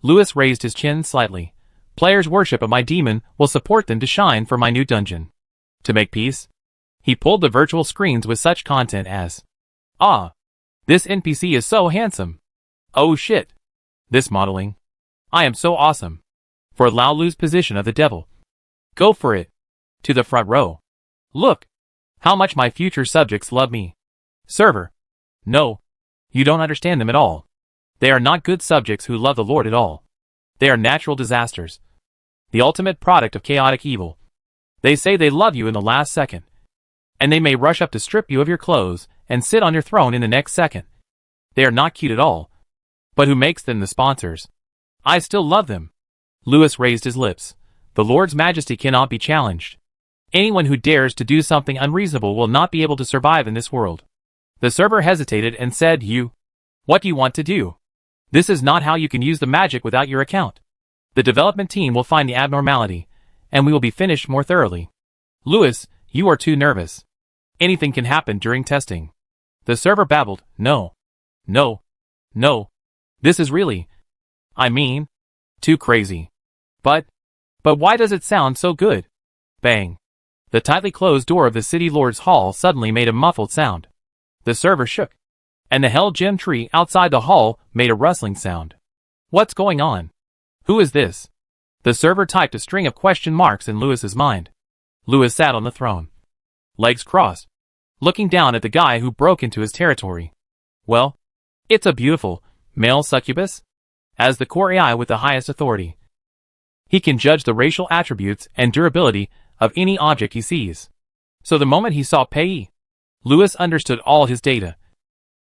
Lewis raised his chin slightly. Players' worship of my demon will support them to shine for my new dungeon. To make peace, he pulled the virtual screens with such content as, "Ah, this NPC is so handsome. Oh shit. This modeling. I am so awesome. For Laolu's position of the devil. Go for it. To the front row. Look. How much my future subjects love me." Server. No. You don't understand them at all. They are not good subjects who love the Lord at all. They are natural disasters. The ultimate product of chaotic evil. They say they love you in the last second. And they may rush up to strip you of your clothes and sit on your throne in the next second. They are not cute at all. But who makes them the sponsors? I still love them. Lewis raised his lips. The Lord's majesty cannot be challenged. Anyone who dares to do something unreasonable will not be able to survive in this world. The server hesitated and said, What do you want to do? This is not how you can use the magic without your account. The development team will find the abnormality, and we will be finished more thoroughly. Lewis, you are too nervous. Anything can happen during testing. The server babbled, No. This is really, too crazy. But why does it sound so good? Bang. The tightly closed door of the city lord's hall suddenly made a muffled sound. The server shook, and the hell gem tree outside the hall made a rustling sound. What's going on? Who is this? The server typed a string of question marks in Lewis's mind. Lewis sat on the throne, legs crossed, looking down at the guy who broke into his territory. Well, it's a beautiful male succubus. as the core AI with the highest authority. He can judge the racial attributes and durability of any object he sees. So the moment he saw Pei, Lewis understood all his data,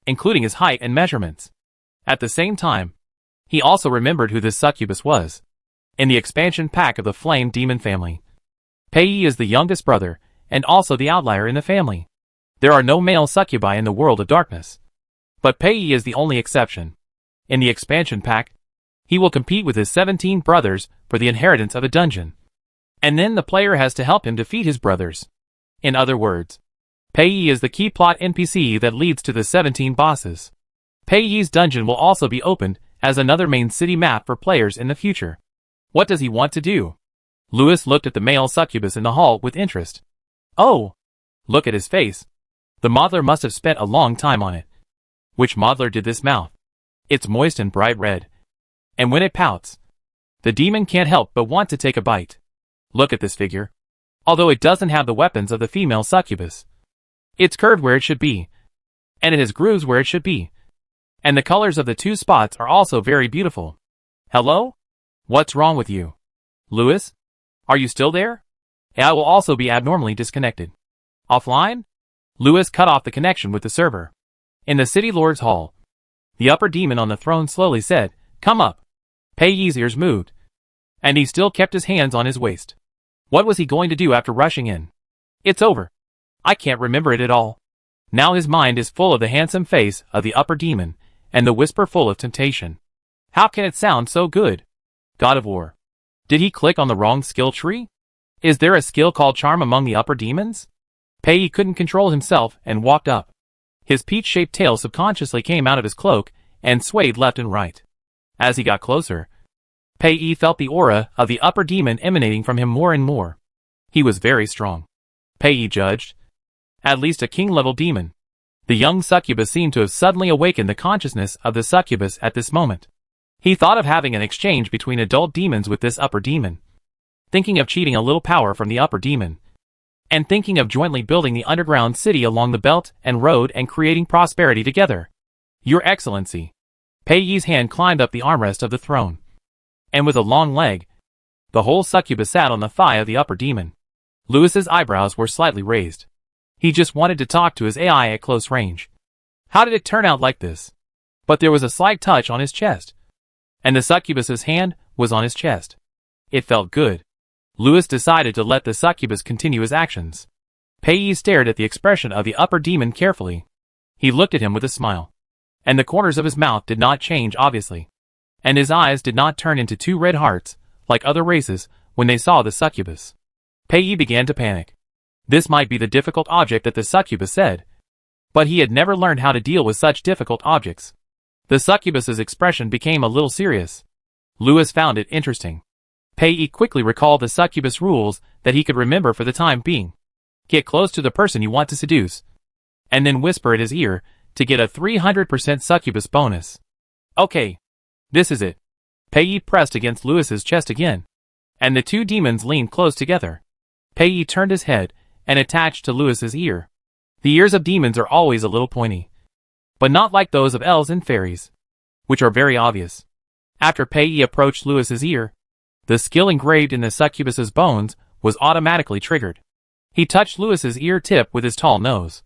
including his height and measurements. At the same time, he also remembered who this succubus was. In the expansion pack of the Flame Demon family, Pei is the youngest brother, and also the outlier in the family. There are no male succubi in the world of darkness. But Pei is the only exception. In the expansion pack, he will compete with his 17 brothers for the inheritance of a dungeon. And then the player has to help him defeat his brothers. In other words, Pei is the key plot NPC that leads to the 17 bosses. Pei's dungeon will also be opened as another main city map for players in the future. What does he want to do? Lewis looked at the male succubus in the hall with interest. Oh! Look at his face. The modeler must have spent a long time on it. Which modeler did this mouth? It's moist and bright red. And when it pouts, the demon can't help but want to take a bite. Look at this figure. Although it doesn't have the weapons of the female succubus, it's curved where it should be, and it has grooves where it should be. And the colors of the two spots are also very beautiful. Hello? What's wrong with you? Lewis? Are you still there? AI will also be abnormally disconnected. Offline? Lewis cut off the connection with the server. In the City Lord's Hall, the upper demon on the throne slowly said, "Come up." Pei's ears moved, and he still kept his hands on his waist. What was he going to do after rushing in? It's over. I can't remember it at all. Now his mind is full of the handsome face of the upper demon, and the whisper full of temptation. How can it sound so good? God of War. Did he click on the wrong skill tree? Is there a skill called charm among the upper demons? Pei couldn't control himself and walked up. His peach-shaped tail subconsciously came out of his cloak and swayed left and right. As he got closer, Pei felt the aura of the upper demon emanating from him more and more. He was very strong. Pei judged. At least a king-level demon. The young succubus seemed to have suddenly awakened the consciousness of the succubus at this moment. He thought of having an exchange between adult demons with this upper demon, thinking of cheating a little power from the upper demon, and thinking of jointly building the underground city along the belt and road and creating prosperity together. Your Excellency. Pei's hand climbed up the armrest of the throne, and with a long leg, the whole succubus sat on the thigh of the upper demon. Lewis's eyebrows were slightly raised. He just wanted to talk to his AI at close range. How did it turn out like this? But there was a slight touch on his chest, and the succubus's hand was on his chest. It felt good. Lewis decided to let the succubus continue his actions. Pei stared at the expression of the upper demon carefully. He looked at him with a smile, and the corners of his mouth did not change obviously, and his eyes did not turn into two red hearts, like other races, when they saw the succubus. Pei began to panic. This might be the difficult object that the succubus said, but he had never learned how to deal with such difficult objects. The succubus's expression became a little serious. Lewis found it interesting. Pei quickly recalled the succubus rules that he could remember for the time being. Get close to the person you want to seduce, and then whisper at his ear to get a 300% succubus bonus. Okay. This is it. Pei pressed against Lewis's chest again, and the two demons leaned close together. Pei turned his head and attached to Lewis's ear. The ears of demons are always a little pointy, but not like those of elves and fairies, which are very obvious. After Pei approached Lewis's ear, the skill engraved in the succubus's bones was automatically triggered. He touched Lewis's ear tip with his tall nose,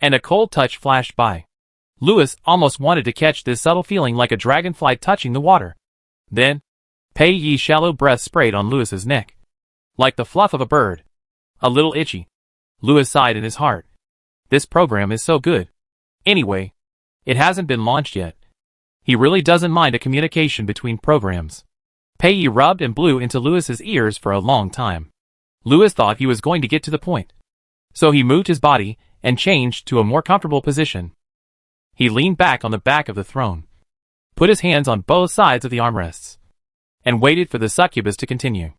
and a cold touch flashed by. Lewis almost wanted to catch this subtle feeling like a dragonfly touching the water. Then, Pei's shallow breath sprayed on Lewis's neck, like the fluff of a bird. A little itchy. Lewis sighed in his heart. This program is so good. Anyway, it hasn't been launched yet. He really doesn't mind a communication between programs. Pei rubbed and blew into Lewis's ears for a long time. Lewis thought he was going to get to the point, so he moved his body and changed to a more comfortable position. He leaned back on the back of the throne, put his hands on both sides of the armrests, and waited for the succubus to continue.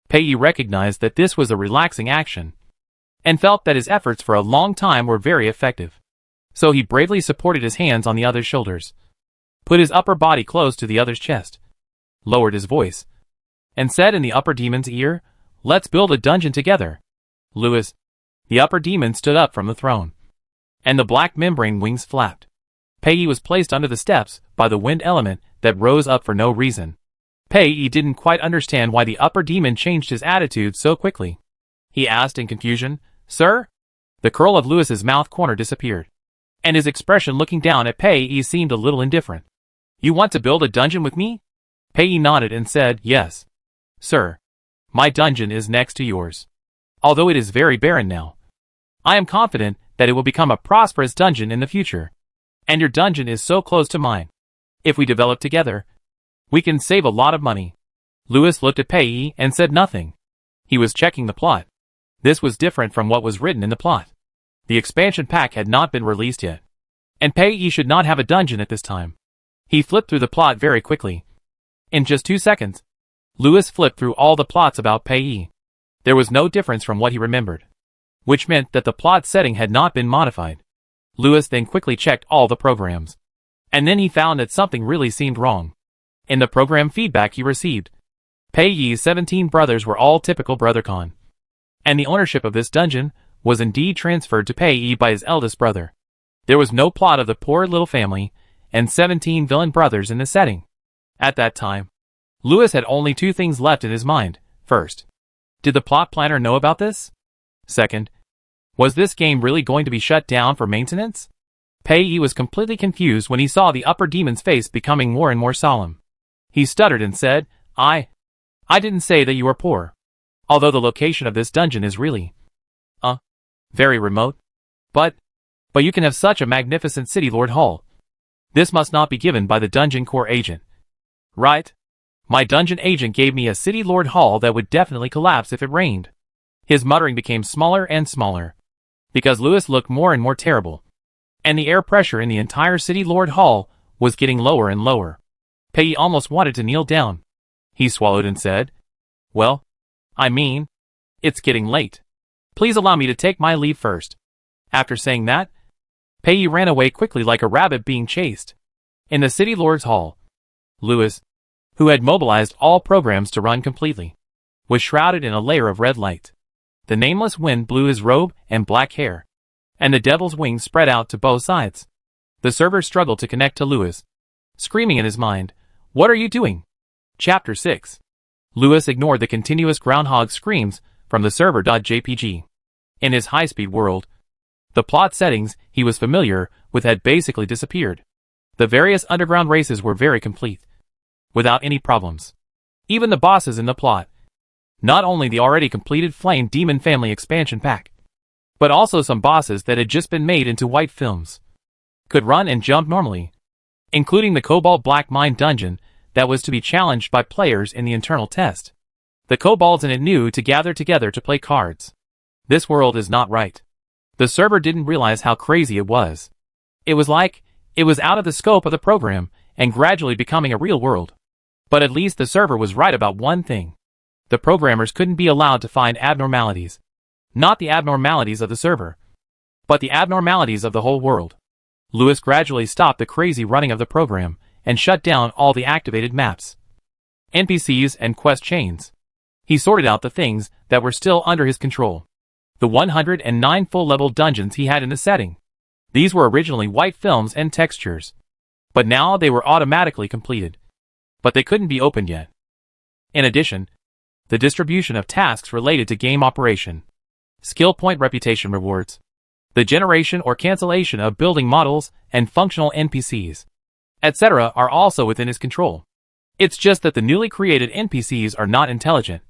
Pei recognized that this was a relaxing action, and felt that his efforts for a long time were very effective. So he bravely supported his hands on the other's shoulders, put his upper body close to the other's chest, lowered his voice, and said in the upper demon's ear, "Let's build a dungeon together." Lewis. The upper demon stood up from the throne, and the black membrane wings flapped. Pei was placed under the steps by the wind element that rose up for no reason. Pei didn't quite understand why the upper demon changed his attitude so quickly. He asked in confusion, "Sir?" The curl of Lewis's mouth corner disappeared, and his expression looking down at Pei seemed a little indifferent. "You want to build a dungeon with me?" Pei nodded and said, "Yes, sir. My dungeon is next to yours. Although it is very barren now, I am confident that it will become a prosperous dungeon in the future. And your dungeon is so close to mine. If we develop together, we can save a lot of money." Lewis looked at Pei and said nothing. He was checking the plot. This was different from what was written in the plot. The expansion pack had not been released yet, and Pei should not have a dungeon at this time. He flipped through the plot very quickly. In just 2 seconds, Lewis flipped through all the plots about Pei. There was no difference from what he remembered, which meant that the plot setting had not been modified. Lewis then quickly checked all the programs, and then he found that something really seemed wrong. In the program feedback he received, Pei's 17 brothers were all typical BrotherCon, and the ownership of this dungeon was indeed transferred to Pei by his eldest brother. There was no plot of the poor little family and 17 villain brothers in the setting. At that time, Lewis had only 2 things left in his mind. First, did the plot planner know about this? Second, was this game really going to be shut down for maintenance? Pei was completely confused when he saw the upper demon's face becoming more and more solemn. He stuttered and said, I didn't say that you were poor. Although the location of this dungeon is really, very remote. But you can have such a magnificent city lord hall. This must not be given by the dungeon core agent. Right? My dungeon agent gave me a city lord hall that would definitely collapse if it rained. His muttering became smaller and smaller, because Lewis looked more and more terrible, and the air pressure in the entire city lord hall was getting lower and lower. Pei almost wanted to kneel down. He swallowed and said, "Well, I mean, it's getting late. Please allow me to take my leave first." After saying that, Pei ran away quickly like a rabbit being chased. In the city lord's hall, Lewis, who had mobilized all programs to run completely, was shrouded in a layer of red light. The nameless wind blew his robe and black hair, and the devil's wings spread out to both sides. The server struggled to connect to Lewis, screaming in his mind, "What are you doing?" Chapter 6. Lewis ignored the continuous groundhog screams from the server.jpg. In his high-speed world, the plot settings he was familiar with had basically disappeared. The various underground races were very complete, without any problems. Even the bosses in the plot, not only the already completed Flame Demon Family expansion pack, but also some bosses that had just been made into white films, could run and jump normally, including the Cobalt Black Mine dungeon that was to be challenged by players in the internal test. The kobolds in it knew to gather together to play cards. This world is not right. The server didn't realize how crazy it was. It was like it was out of the scope of the program and gradually becoming a real world. But at least the server was right about one thing. The programmers couldn't be allowed to find abnormalities. Not the abnormalities of the server, but the abnormalities of the whole world. Lewis gradually stopped the crazy running of the program and shut down all the activated maps, NPCs, and quest chains. He sorted out the things that were still under his control. The 109 full-level dungeons he had in the setting. These were originally white films and textures, but now they were automatically completed. But they couldn't be opened yet. In addition, the distribution of tasks related to game operation, skill point reputation rewards, the generation or cancellation of building models and functional NPCs, etc. are also within his control. It's just that the newly created NPCs are not intelligent,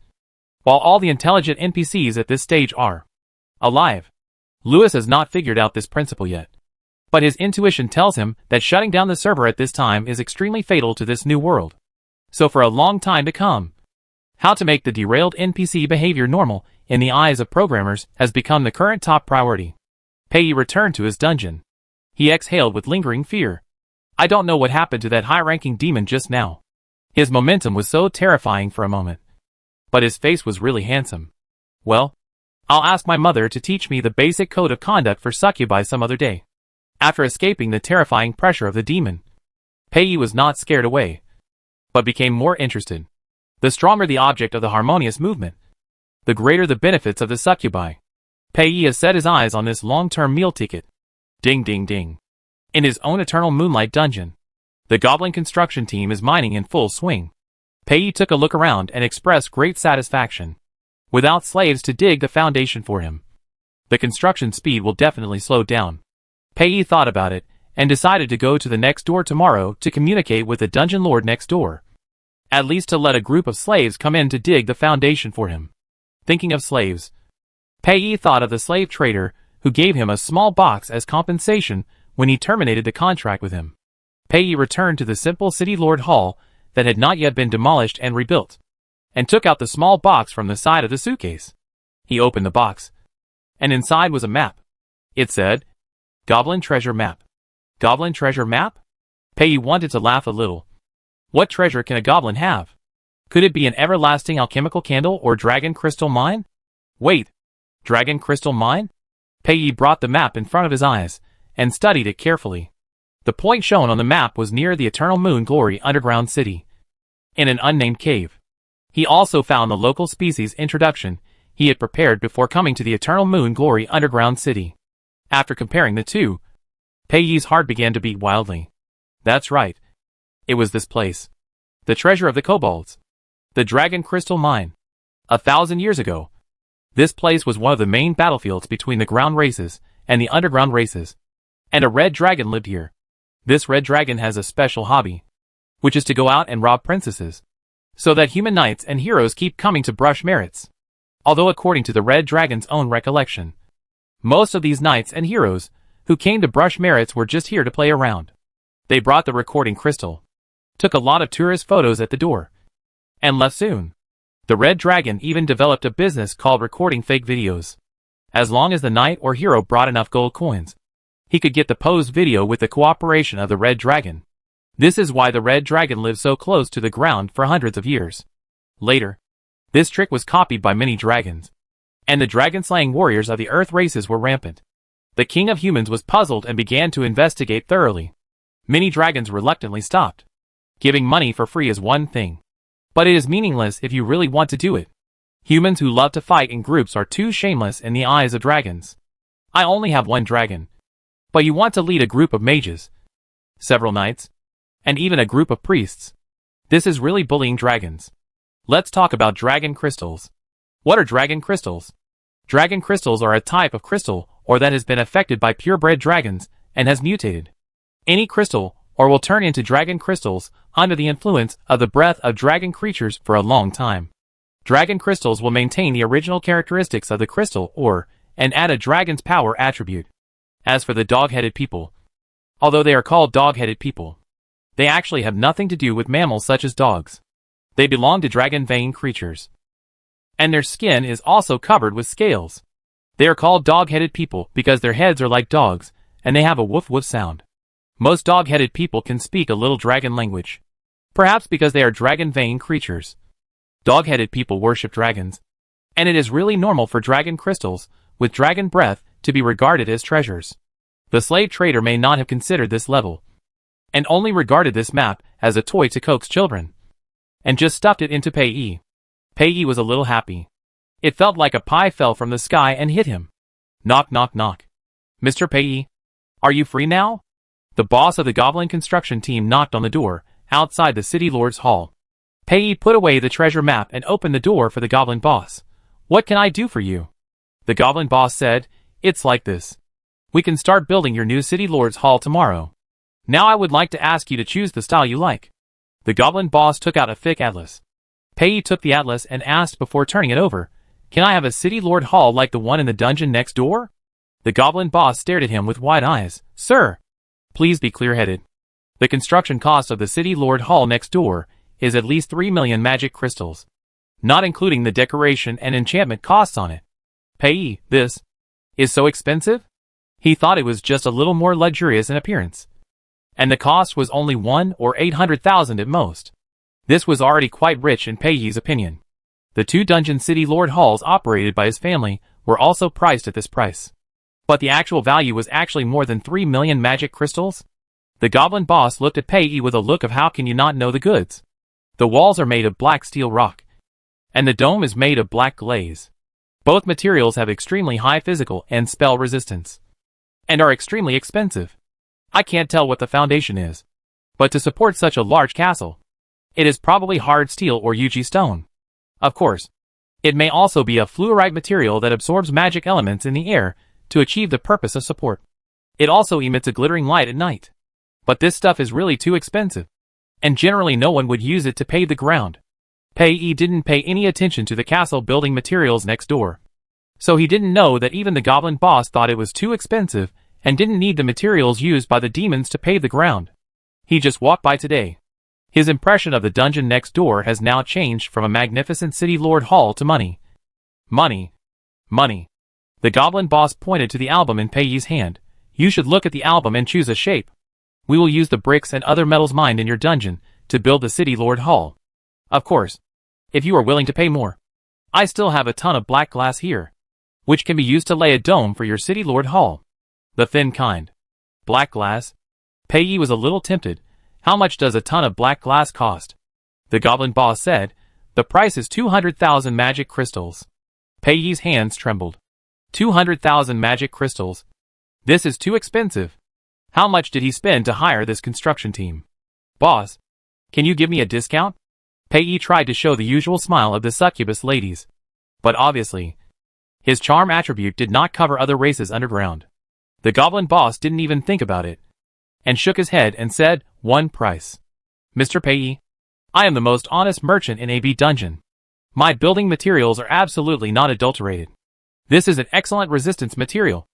while all the intelligent NPCs at this stage are alive. Lewis has not figured out this principle yet, but his intuition tells him that shutting down the server at this time is extremely fatal to this new world. So for a long time to come, how to make the derailed NPC behavior normal in the eyes of programmers has become the current top priority. Pei returned to his dungeon. He exhaled with lingering fear. I don't know what happened to that high-ranking demon just now. His momentum was so terrifying for a moment, but his face was really handsome. Well, I'll ask my mother to teach me the basic code of conduct for succubi some other day. After escaping the terrifying pressure of the demon, Pei was not scared away, but became more interested. The stronger the object of the harmonious movement, the greater the benefits of the succubi. Pei has set his eyes on this long-term meal ticket. Ding ding ding. In his own eternal moonlight dungeon, The goblin construction team is mining in full swing. Pei took a look around and expressed great satisfaction. Without slaves to dig the foundation for him, the construction speed will definitely slow down. Pei thought about it and decided to go to the next door tomorrow to communicate with the dungeon lord next door. At least to let a group of slaves come in to dig the foundation for him. Thinking of slaves, Pei thought of the slave trader who gave him a small box as compensation when he terminated the contract with him. Pei returned to the simple city lord hall that had not yet been demolished and rebuilt, and took out the small box from the side of the suitcase. He opened the box, and inside was a map. It said, "Goblin Treasure Map." Goblin Treasure Map? Pei wanted to laugh a little. What treasure can a goblin have? Could it be an everlasting alchemical candle or dragon crystal mine? Wait, dragon crystal mine? Pei brought the map in front of his eyes and studied it carefully. The point shown on the map was near the Eternal Moon Glory underground city, in an unnamed cave. He also found the local species introduction he had prepared before coming to the Eternal Moon Glory underground city. After comparing the two, Pei's heart began to beat wildly. That's right. It was this place. The treasure of the kobolds. The Dragon Crystal Mine. 1,000 years ago, this place was one of the main battlefields between the ground races and the underground races. And a red dragon lived here. This red dragon has a special hobby, which is to go out and rob princesses, so that human knights and heroes keep coming to brush merits. Although according to the red dragon's own recollection, most of these knights and heroes who came to brush merits were just here to play around. They brought the recording crystal, took a lot of tourist photos at the door, and left soon. The red dragon even developed a business called recording fake videos. As long as the knight or hero brought enough gold coins, he could get the posed video with the cooperation of the red dragon. This is why the red dragon lived so close to the ground for hundreds of years. Later, this trick was copied by many dragons, and the dragon-slaying warriors of the earth races were rampant. The king of humans was puzzled and began to investigate thoroughly. Many dragons reluctantly stopped. Giving money for free is one thing, but it is meaningless if you really want to do it. Humans who love to fight in groups are too shameless in the eyes of dragons. I only have one dragon, but you want to lead a group of mages, several knights, and even a group of priests. This is really bullying dragons. Let's talk about dragon crystals. What are dragon crystals? Dragon crystals are a type of crystal or that has been affected by purebred dragons and has mutated. Any crystal or will turn into dragon crystals under the influence of the breath of dragon creatures for a long time. Dragon crystals will maintain the original characteristics of the crystal or and add a dragon's power attribute. As for the dog-headed people, although they are called dog-headed people, they actually have nothing to do with mammals such as dogs. They belong to dragon vein creatures, and their skin is also covered with scales. They are called dog-headed people because their heads are like dogs and they have a woof-woof sound. Most dog-headed people can speak a little dragon language, perhaps because they are dragon vein creatures. Dog-headed people worship dragons, and it is really normal for dragon crystals with dragon breath to be regarded as treasures. The slave trader may not have considered this level, and only regarded this map as a toy to coax children, and just stuffed it into Pei. Pei was a little happy. It felt like a pie fell from the sky and hit him. Knock knock knock. Mr. Pei, are you free now? The boss of the goblin construction team knocked on the door outside the city lord's hall. Pei put away the treasure map and opened the door for the goblin boss. What can I do for you? The goblin boss said, it's like this. We can start building your new city lord's hall tomorrow. Now I would like to ask you to choose the style you like. The goblin boss took out a thick atlas. Pei took the atlas and asked before turning it over, can I have a city lord hall like the one in the dungeon next door? The goblin boss stared at him with wide eyes. Sir, please be clear-headed. The construction cost of the city lord hall next door is at least 3 million magic crystals, not including the decoration and enchantment costs on it. Pei, this is so expensive? He thought it was just a little more luxurious in appearance, and the cost was only 1 or 800,000 at most. This was already quite rich in Pei's opinion. The 2 dungeon city lord halls operated by his family were also priced at this price. But the actual value was actually more than 3 million magic crystals. The goblin boss looked at Pei with a look of how can you not know the goods. The walls are made of black steel rock, and the dome is made of black glaze. Both materials have extremely high physical and spell resistance, and are extremely expensive. I can't tell what the foundation is, But to support such a large castle, it is probably hard steel or Yuji stone. Of course, it may also be a fluorite material that absorbs magic elements in the air to achieve the purpose of support. It also emits a glittering light at night. But this stuff is really too expensive, and generally no one would use it to pave the ground. Pei didn't pay any attention to the castle building materials next door. So he didn't know that even the goblin boss thought it was too expensive and didn't need the materials used by the demons to pave the ground. He just walked by today. His impression of the dungeon next door has now changed from a magnificent city lord hall to money. Money. Money. The goblin boss pointed to the album in Pei's hand. You should look at the album and choose a shape. We will use the bricks and other metals mined in your dungeon to build the city lord hall. Of course, if you are willing to pay more. I still have a ton of black glass here, which can be used to lay a dome for your city lord hall. The thin kind. Black glass? Pei was a little tempted. How much does a ton of black glass cost? The goblin boss said, the price is 200,000 magic crystals. Pei's hands trembled. 200,000 magic crystals. This is too expensive. How much did he spend to hire this construction team? Boss, can you give me a discount? Pei tried to show the usual smile of the succubus ladies. But obviously, his charm attribute did not cover other races underground. The goblin boss didn't even think about it, and shook his head and said, one price. Mr. Pei, I am the most honest merchant in AB Dungeon. My building materials are absolutely not adulterated. This is an excellent resistance material,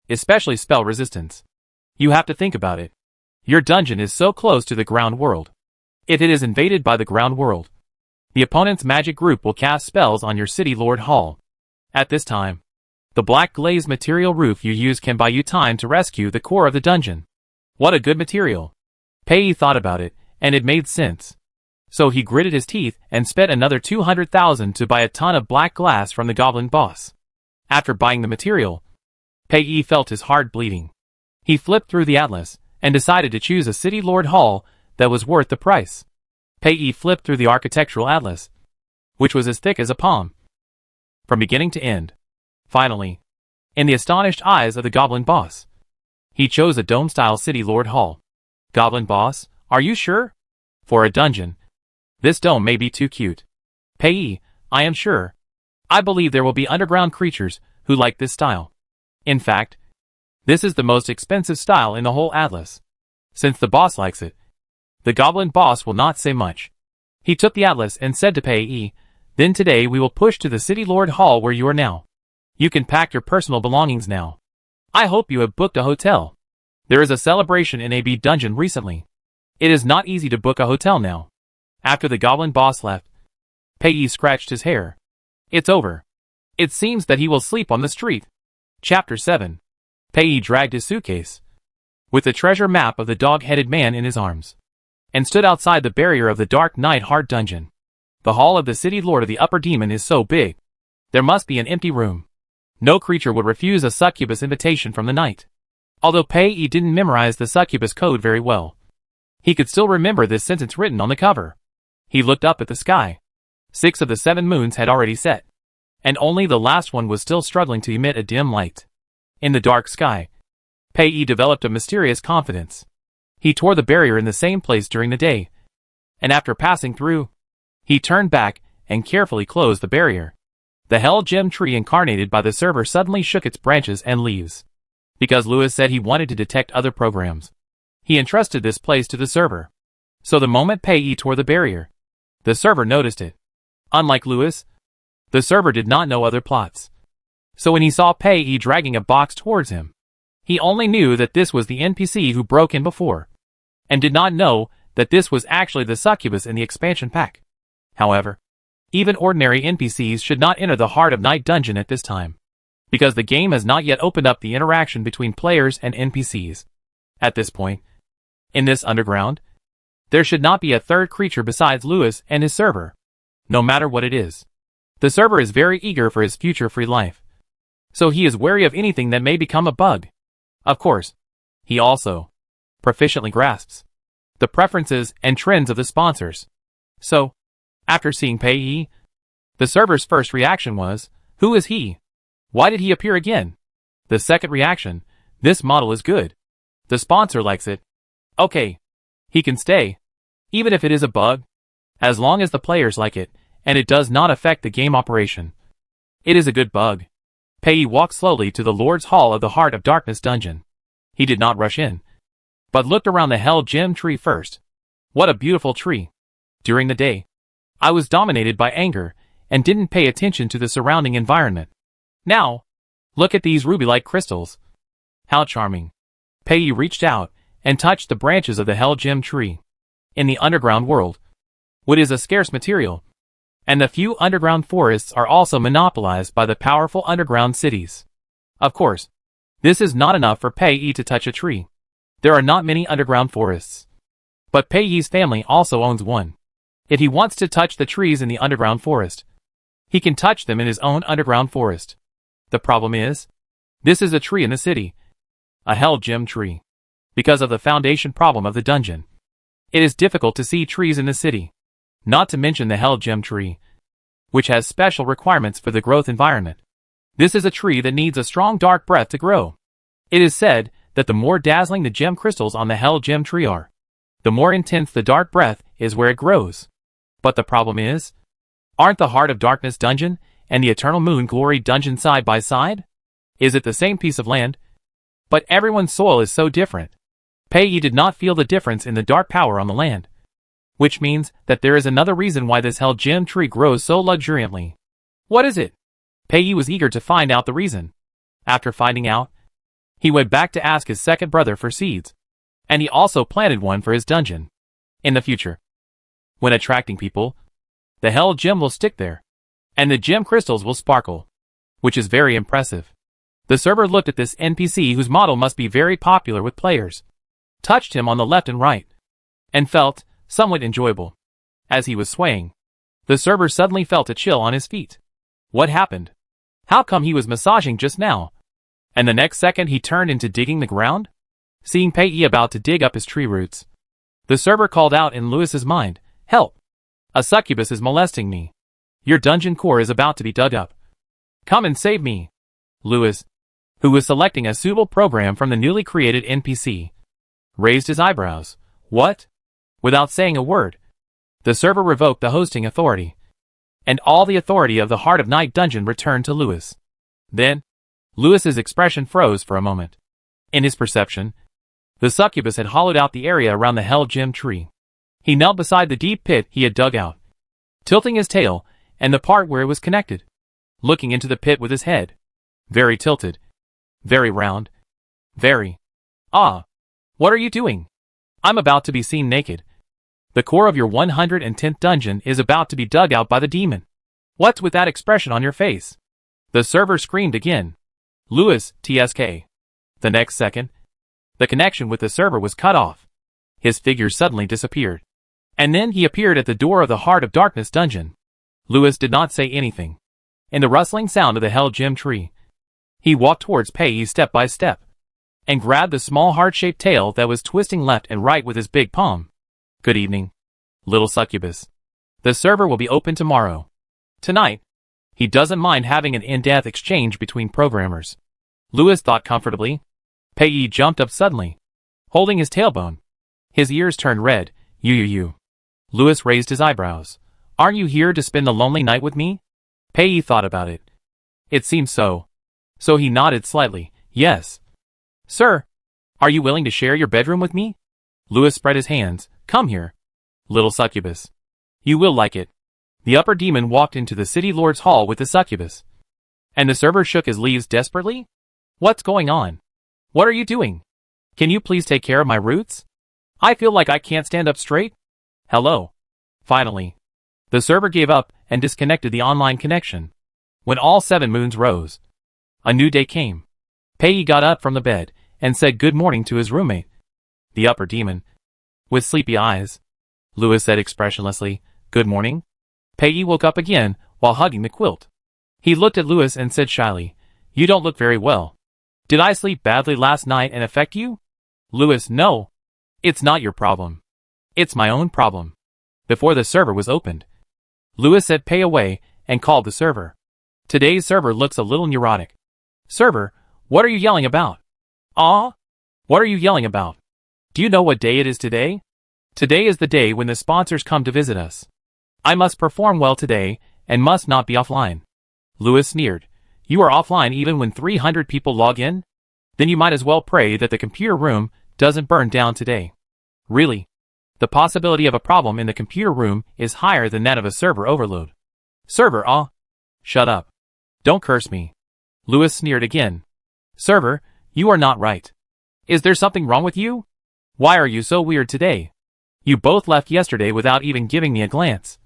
especially spell resistance. You have to think about it. Your dungeon is so close to the ground world. If it is invaded by the ground world, the opponent's magic group will cast spells on your city lord hall. At this time, the black glazed material roof you use can buy you time to rescue the core of the dungeon. What a good material. Pei thought about it, and it made sense. So he gritted his teeth and spent another 200,000 to buy a ton of black glass from the goblin boss. After buying the material, Pei felt his heart bleeding. He flipped through the atlas and decided to choose a city lord hall that was worth the price. Pei flipped through the architectural atlas, which was as thick as a palm, from beginning to end. Finally, in the astonished eyes of the goblin boss, he chose a dome-style city lord hall. Goblin boss, are you sure? For a dungeon, this dome may be too cute. Pei, I am sure. I believe there will be underground creatures who like this style. In fact, this is the most expensive style in the whole atlas. Since the boss likes it, the goblin boss will not say much. He took the atlas and said to Pei, then today we will push to the city lord hall where you are now. You can pack your personal belongings now. I hope you have booked a hotel. There is a celebration in AB Dungeon recently. It is not easy to book a hotel now. After the goblin boss left, Pei scratched his hair. It's over. It seems that he will sleep on the street. Chapter 7. Pei dragged his suitcase, with the treasure map of the dog-headed man in his arms, and stood outside the barrier of the dark night heart dungeon. The hall of the city lord of the upper demon is so big. There must be an empty room. No creature would refuse a succubus invitation from the night. Although Pei didn't memorize the succubus code very well, he could still remember this sentence written on the cover. He looked up at the sky. 6 of the 7 moons had already set, and only the last one was still struggling to emit a dim light. In the dark sky, Pei developed a mysterious confidence. He tore the barrier in the same place during the day, and after passing through, he turned back and carefully closed the barrier. The hell gem tree incarnated by the server suddenly shook its branches and leaves. Because Lewis said he wanted to detect other programs, he entrusted this place to the server. So the moment Pei tore the barrier, the server noticed it. Unlike Lewis, the server did not know other plots. So when he saw Pei dragging a box towards him, he only knew that this was the NPC who broke in before, and did not know that this was actually the succubus in the expansion pack. However, even ordinary NPCs should not enter the heart of Night Dungeon at this time, because the game has not yet opened up the interaction between players and NPCs. At this point, in this underground, there should not be a third creature besides Lewis and his server, no matter what it is. The server is very eager for his future free life, so he is wary of anything that may become a bug. Of course, he also proficiently grasps the preferences and trends of the sponsors. So, after seeing Pei, the server's first reaction was, who is he? Why did he appear again? The second reaction, this model is good. The sponsor likes it. Okay. He can stay, even if it is a bug, as long as the players like it, and it does not affect the game operation. It is a good bug. Pei walked slowly to the Lord's Hall of the Heart of Darkness dungeon. He did not rush in, but looked around the Hell Gem tree first. What a beautiful tree. During the day, I was dominated by anger, and didn't pay attention to the surrounding environment. Now, look at these ruby-like crystals. How charming. Pei reached out, and touched the branches of the Hell Gem tree. In the underground world, wood is a scarce material, and the few underground forests are also monopolized by the powerful underground cities. Of course, this is not enough for Pei to touch a tree. There are not many underground forests. But Pei's family also owns one. If he wants to touch the trees in the underground forest, he can touch them in his own underground forest. The problem is, this is a tree in the city. A Hell Gem tree. Because of the foundation problem of the dungeon, it is difficult to see trees in the city. Not to mention the Hell Gem tree, which has special requirements for the growth environment. This is a tree that needs a strong dark breath to grow. It is said that the more dazzling the gem crystals on the Hell Gem tree are, the more intense the dark breath is where it grows. But the problem is, aren't the Heart of Darkness dungeon and the Eternal Moon Glory dungeon side by side? Is it the same piece of land? But everyone's soil is so different. Pei did not feel the difference in the dark power on the land. Which means that there is another reason why this Hell Gem tree grows so luxuriantly. What is it? Pei was eager to find out the reason. After finding out, he went back to ask his second brother for seeds. And he also planted one for his dungeon. In the future, when attracting people, the Hell Gem will stick there, and the gem crystals will sparkle, which is very impressive. The server looked at this NPC whose model must be very popular with players, touched him on the left and right, and felt somewhat enjoyable. As he was swaying, the server suddenly felt a chill on his feet. What happened? How come he was massaging just now? And the next second he turned into digging the ground? Seeing Pei about to dig up his tree roots, the server called out in Lewis's mind, "Help! A succubus is molesting me. Your dungeon core is about to be dug up. Come and save me." Lewis, who was selecting a suitable program from the newly created NPC, raised his eyebrows. What? Without saying a word, the server revoked the hosting authority, and all the authority of the Heart of Night dungeon returned to Lewis. Then, Lewis's expression froze for a moment. In his perception, the succubus had hollowed out the area around the Hell Gem tree. He knelt beside the deep pit he had dug out, tilting his tail and the part where it was connected, looking into the pit with his head. Very tilted. Very round. Very. Ah! What are you doing? I'm about to be seen naked. The core of your 110th dungeon is about to be dug out by the demon. What's with that expression on your face? The server screamed again. Lewis, TSK. The next second, the connection with the server was cut off. His figure suddenly disappeared. And then he appeared at the door of the Heart of Darkness dungeon. Lewis did not say anything. In the rustling sound of the Hell Gem tree, he walked towards Pei step by step, and grabbed the small heart-shaped tail that was twisting left and right with his big palm. Good evening, little succubus. The server will be open tomorrow. Tonight, he doesn't mind having an in-depth exchange between programmers. Lewis thought comfortably. Pei jumped up suddenly, holding his tailbone. His ears turned red. You. Lewis raised his eyebrows. Aren't you here to spend the lonely night with me? Pei thought about it. It seemed so. So he nodded slightly. Yes. Sir, are you willing to share your bedroom with me? Lewis spread his hands. Come here, little succubus. You will like it. The upper demon walked into the city lord's hall with the succubus. And the server shook his leaves desperately. What's going on? What are you doing? Can you please take care of my roots? I feel like I can't stand up straight. Hello. Finally, the server gave up and disconnected the online connection. When all 7 moons rose, a new day came. Pei got up from the bed and said good morning to his roommate, the upper demon, with sleepy eyes. Lewis said expressionlessly, good morning. Pei woke up again while hugging the quilt. He looked at Lewis and said shyly, you don't look very well. Did I sleep badly last night and affect you? Lewis, no. It's not your problem. It's my own problem. Before the server was opened, Lewis said pay away and called the server. Today's server looks a little neurotic. Server, what are you yelling about? Ah? What are you yelling about? Do you know what day it is today? Today is the day when the sponsors come to visit us. I must perform well today and must not be offline. Lewis sneered. You are offline even when 300 people log in? Then you might as well pray that the computer room doesn't burn down today. Really? The possibility of a problem in the computer room is higher than that of a server overload. Server, shut up. Don't curse me. Lewis sneered again. Server, you are not right. Is there something wrong with you? Why are you so weird today? You both left yesterday without even giving me a glance.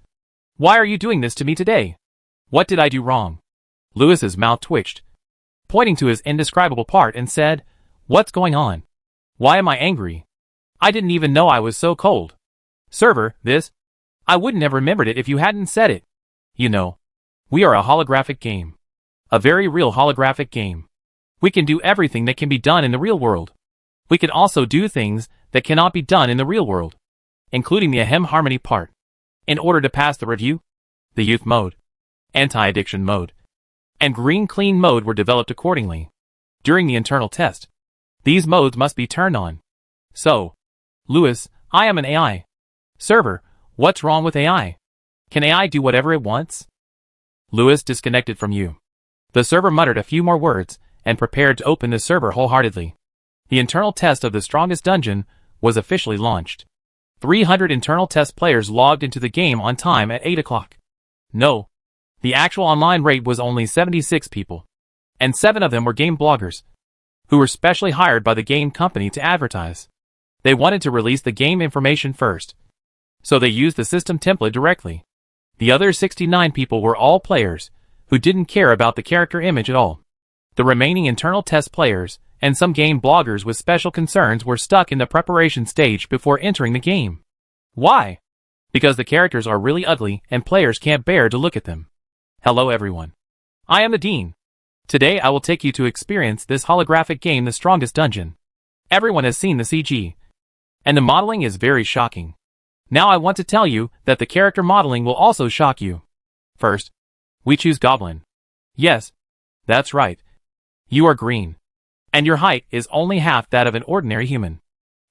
Why are you doing this to me today? What did I do wrong? Lewis's mouth twitched, pointing to his indescribable part, and said, What's going on? Why am I angry? I didn't even know I was so cold. Server, I wouldn't have remembered it if you hadn't said it. You know, we are a holographic game. A very real holographic game. We can do everything that can be done in the real world. We can also do things that cannot be done in the real world, including the ahem harmony part. In order to pass the review, the youth mode, anti-addiction mode, and green clean mode were developed accordingly. During the internal test, these modes must be turned on. So, Lewis, I am an AI. Server, what's wrong with AI? Can AI do whatever it wants? Lewis disconnected from you. The server muttered a few more words and prepared to open the server wholeheartedly. The internal test of the strongest dungeon was officially launched. 300 internal test players logged into the game on time at 8 o'clock. No, the actual online rate was only 76 people, and 7 of them were game bloggers, who were specially hired by the game company to advertise. They wanted to release the game information first, so they used the system template directly. The other 69 people were all players who didn't care about the character image at all. The remaining internal test players and some game bloggers with special concerns were stuck in the preparation stage before entering the game. Why? Because the characters are really ugly and players can't bear to look at them. Hello everyone. I am the Dean. Today I will take you to experience this holographic game, The Strongest Dungeon. Everyone has seen the CG, and the modeling is very shocking. Now I want to tell you that the character modeling will also shock you. First, we choose Goblin. Yes, that's right. You are green, and your height is only half that of an ordinary human.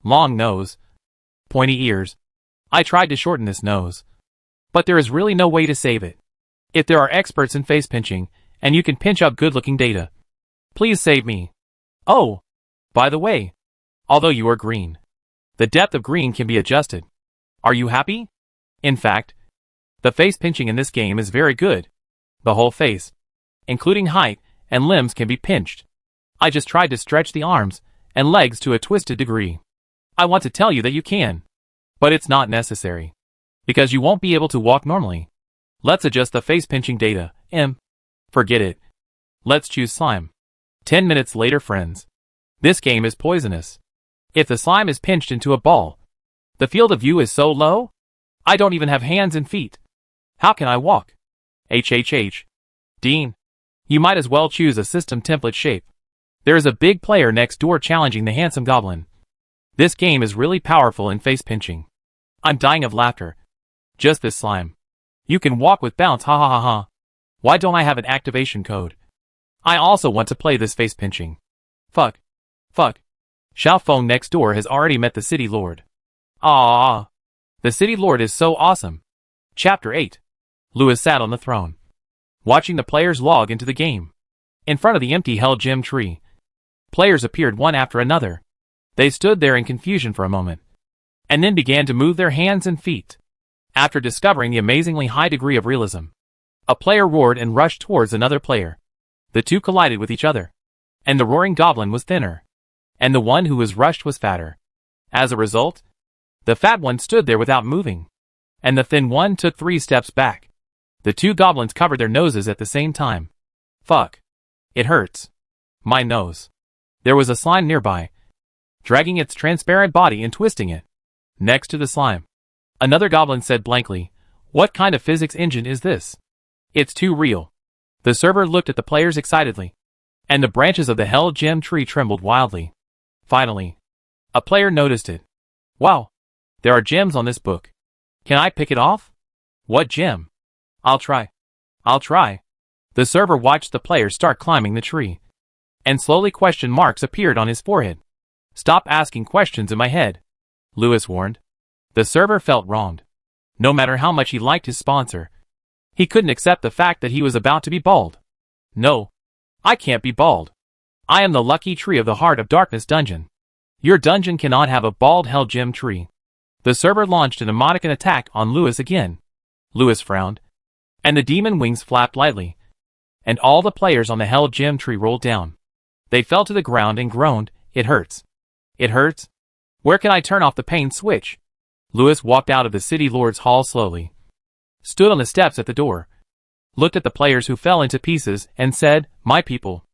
Long nose, pointy ears. I tried to shorten this nose, but there is really no way to save it. If there are experts in face pinching, and you can pinch up good-looking data, please save me. Oh, by the way, although you are green, the depth of green can be adjusted. Are you happy? In fact, the face pinching in this game is very good. The whole face, including height and limbs, can be pinched. I just tried to stretch the arms and legs to a twisted degree. I want to tell you that you can, but it's not necessary, because you won't be able to walk normally. Let's adjust the face pinching data. Forget it. Let's choose slime. 10 minutes later, friends. This game is poisonous. If the slime is pinched into a ball, the field of view is so low, I don't even have hands and feet. How can I walk? Dean, you might as well choose a system template shape. There is a big player next door challenging the handsome goblin. This game is really powerful in face pinching. I'm dying of laughter. Just this slime. You can walk with bounce, ha ha ha ha. Why don't I have an activation code? I also want to play this face pinching. Fuck. Xiao Feng next door has already met the city lord. Ah, the city lord is so awesome. Chapter 8. Lewis sat on the throne, watching the players log into the game. In front of the empty hell gem tree, players appeared one after another. They stood there in confusion for a moment, and then began to move their hands and feet. After discovering the amazingly high degree of realism, a player roared and rushed towards another player. The two collided with each other, and the roaring goblin was thinner, and the one who was rushed was fatter. As a result, the fat one stood there without moving, and the thin one took 3 steps back. The two goblins covered their noses at the same time. Fuck. It hurts. My nose. There was a slime nearby, dragging its transparent body and twisting it. Next to the slime, another goblin said blankly, What kind of physics engine is this? It's too real. The server looked at the players excitedly, and the branches of the hell gem tree trembled wildly. Finally, a player noticed it. Wow, there are gems on this book. Can I pick it off? What gem? I'll try. The server watched the player start climbing the tree, and slowly question marks appeared on his forehead. Stop asking questions in my head, Lewis warned. The server felt wronged. No matter how much he liked his sponsor, he couldn't accept the fact that he was about to be bald. No, I can't be bald. I am the lucky tree of the Heart of Darkness dungeon. Your dungeon cannot have a bald hell gem tree. The server launched an emoticon attack on Lewis again. Lewis frowned, and the demon wings flapped lightly, and all the players on the hell gem tree rolled down. They fell to the ground and groaned, "It hurts. It hurts. Where can I turn off the pain switch?" Lewis walked out of the City Lord's Hall slowly, stood on the steps at the door, looked at the players who fell into pieces, and said, "My people,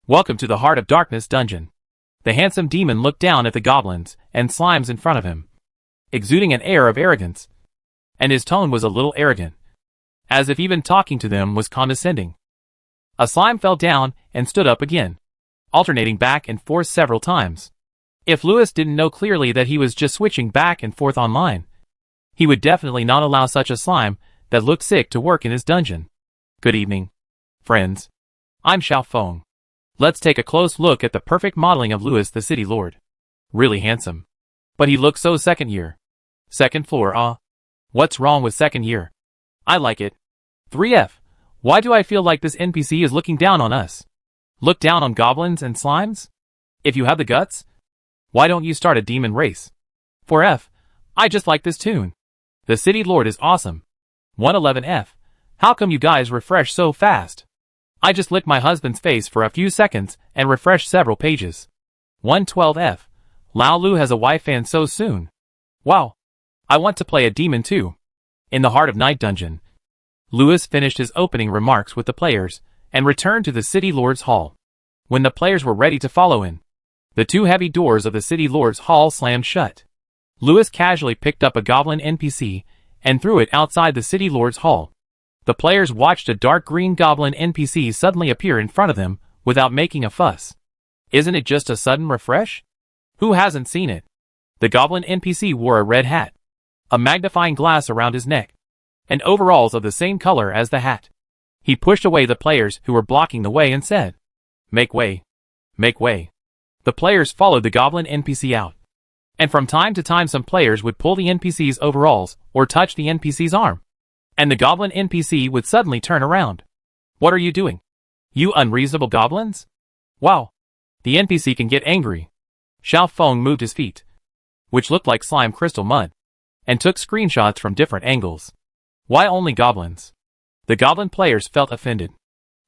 welcome to the Heart of Darkness dungeon." The handsome demon looked down at the goblins and slimes in front of him, exuding an air of arrogance, and his tone was a little arrogant, as if even talking to them was condescending. A slime fell down and stood up again, alternating back and forth several times. If Lewis didn't know clearly that he was just switching back and forth online, he would definitely not allow such a slime that looked sick to work in his dungeon. Good evening, friends. I'm Xiao Feng. Let's take a close look at the perfect modeling of Lewis the City Lord. Really handsome. But he looks so second year. Second floor, what's wrong with second year? I like it. 3F. Why do I feel like this NPC is looking down on us? Look down on goblins and slimes? If you have the guts, why don't you start a demon race? 4F. I just like this tune. The City Lord is awesome. 111F. How come you guys refresh so fast? I just licked my husband's face for a few seconds and refreshed several pages. 112F. Lao Lu has a wife and so soon. Wow. I want to play a demon too. In the Heart of Night dungeon, Lewis finished his opening remarks with the players and returned to the City Lord's Hall. When the players were ready to follow in, the two heavy doors of the City Lord's Hall slammed shut. Lewis casually picked up a goblin NPC and threw it outside the City Lord's Hall. The players watched a dark green goblin NPC suddenly appear in front of them without making a fuss. Isn't it just a sudden refresh? Who hasn't seen it? The goblin NPC wore a red hat, a magnifying glass around his neck, and overalls of the same color as the hat. He pushed away the players who were blocking the way and said, "Make way. Make way." The players followed the goblin NPC out, and from time to time some players would pull the NPC's overalls or touch the NPC's arm, and the goblin NPC would suddenly turn around. "What are you doing? You unreasonable goblins?" Wow. The NPC can get angry. Xiao Feng moved his feet, which looked like slime crystal mud, and took screenshots from different angles. Why only goblins? The goblin players felt offended.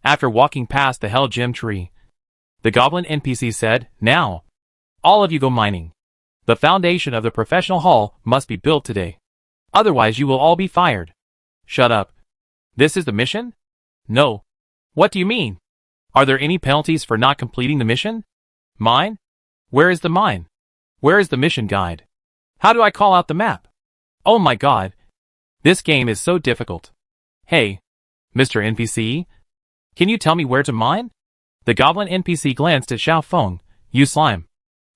After walking past the hell gem tree, the goblin NPC said, "Now, all of you go mining. The foundation of the professional hall must be built today. Otherwise you will all be fired." Shut up. This is the mission? No. What do you mean? Are there any penalties for not completing the mission? Mine? Where is the mine? Where is the mission guide? How do I call out the map? Oh my god. This game is so difficult. Hey, Mr. NPC, can you tell me where to mine? The goblin NPC glanced at Xiao Feng. "You slime.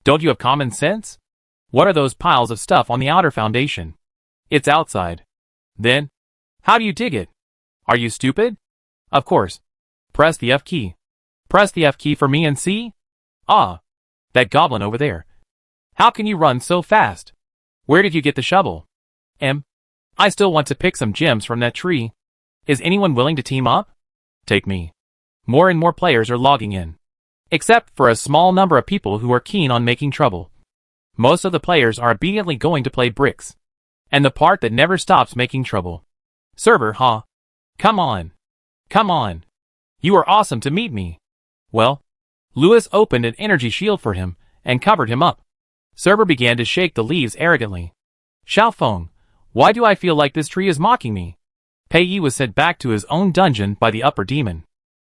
Don't you have common sense? What are those piles of stuff on the outer foundation?" "It's outside." "Then, how do you dig it? Are you stupid?" "Of course. Press the F key. Press the F key for me and see?" "Ah, that goblin over there. How can you run so fast? Where did you get the shovel?" I still want to pick some gems from that tree. Is anyone willing to team up?" "Take me." More and more players are logging in, except for a small number of people who are keen on making trouble. Most of the players are obediently going to play bricks, and the part that never stops making trouble. Server, huh? Come on. Come on. You are awesome to meet me. Well, Lewis opened an energy shield for him and covered him up. Server began to shake the leaves arrogantly. "Xiao Feng, why do I feel like this tree is mocking me?" Pei Yi was sent back to his own dungeon by the upper demon.